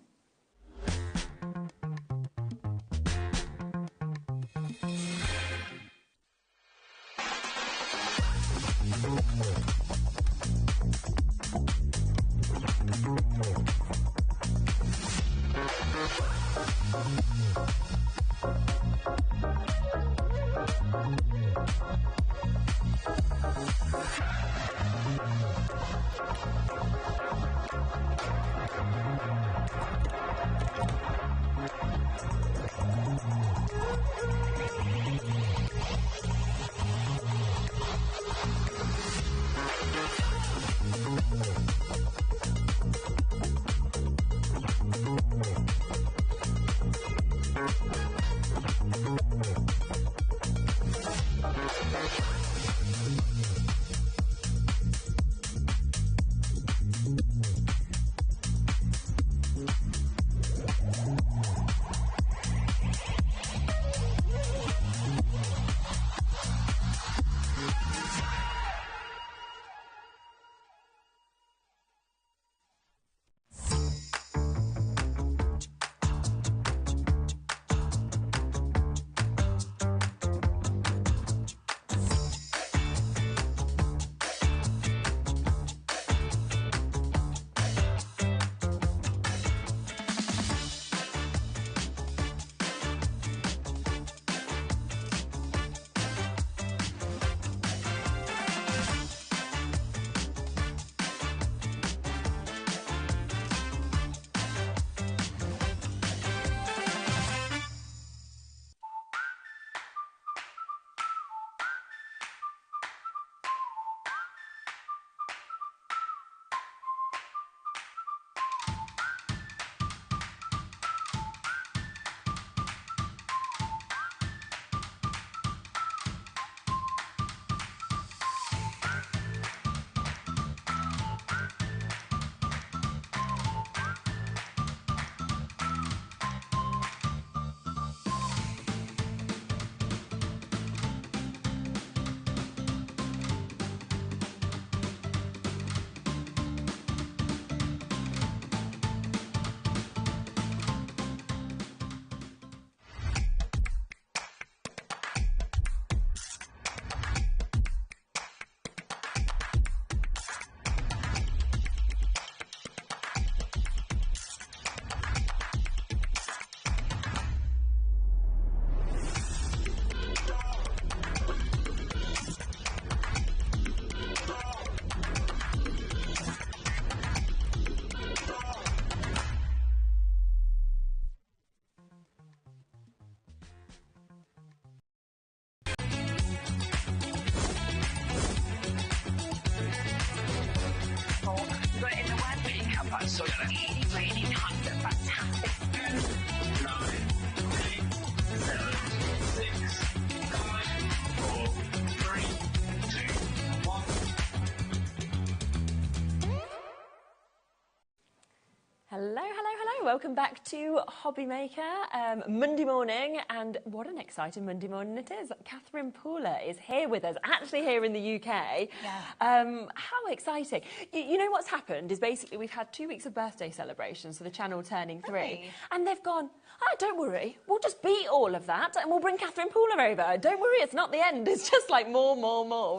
Hello, hello, hello. Welcome back to HobbyMaker, Monday morning, and what an exciting Monday morning it is. Katherine Pooler is here with us, actually here in the UK. Yeah. How exciting. You know what's happened is basically we've had 2 weeks of birthday celebrations for the channel turning 3, and they've gone, oh, don't worry, we'll just beat all of that and we'll bring Katherine Pooler over. Don't worry, it's not the end. It's just like more,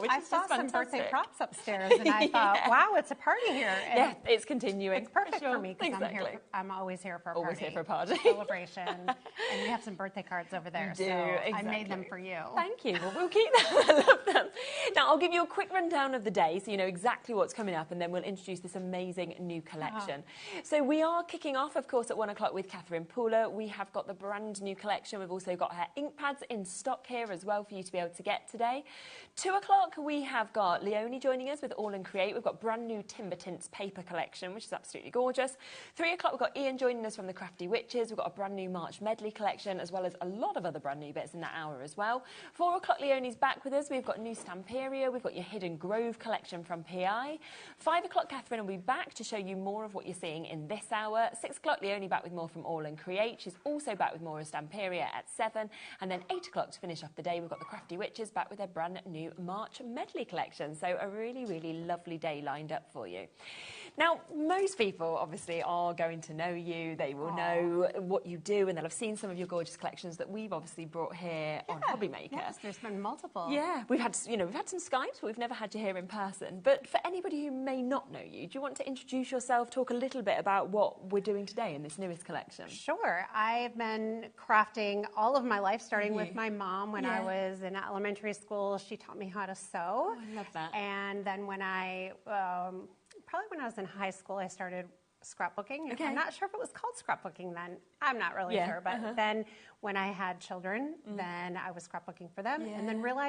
which I is saw just some fantastic. birthday props upstairs, and I thought, wow, it's a party here. And yeah, it's continuing. it's perfect for me because Exactly. I'm always here for a Always party. here for a party. Celebration. And we have some birthday cards over there, You do, so I made them for you. Thank you. Well, we'll keep them. I love them. Now, I'll give you a quick rundown of the day so you know exactly what's coming up, and then we'll introduce this amazing new collection. So we are kicking off, of course, at 1 o'clock with Katherine Pooler. We have got the brand new collection. We've also got her ink pads in stock here as well for you to be able to get today. 2 o'clock, we have got Leonie joining us with All and Create. We've got brand new Timber Tints paper collection, which is absolutely gorgeous. 3 o'clock, we've got Ian joining us from the Crafty Witches. We've got a brand new March Medley collection, as well as a lot of other brand new bits in that hour as well. 4 o'clock, Leonie's back with us. We've got new Stamperia. We've got your Hidden Grove collection from PI. 5 o'clock, Katherine will be back to show you more of what you're seeing in this hour. 6 o'clock, Leonie back with more from All and Create. She's also back with more of Stamperia at 7. And then 8 o'clock to finish off the day, we've got the Crafty Witches back with their brand new March Medley collection. So a really, really lovely day lined up for you. Now, most people obviously are going to know you. They will know what you do, and they'll have seen some of your gorgeous collections that we've obviously brought here on HobbyMaker. Yes, there's been multiple. Yeah, we've had some Skypes, but we've never had you here in person. But for anybody who may not know you, do you want to introduce yourself, talk a little bit about what we're doing today in this newest collection? Sure. I've been crafting all of my life, starting with my mom when I was in elementary school. She taught me how to sew. Oh, I love that. And then when I, probably when I was in high school, I started scrapbooking. Okay. I'm not sure if it was called scrapbooking then. I'm not really sure. But then when I had children, then I was scrapbooking for them, and then realized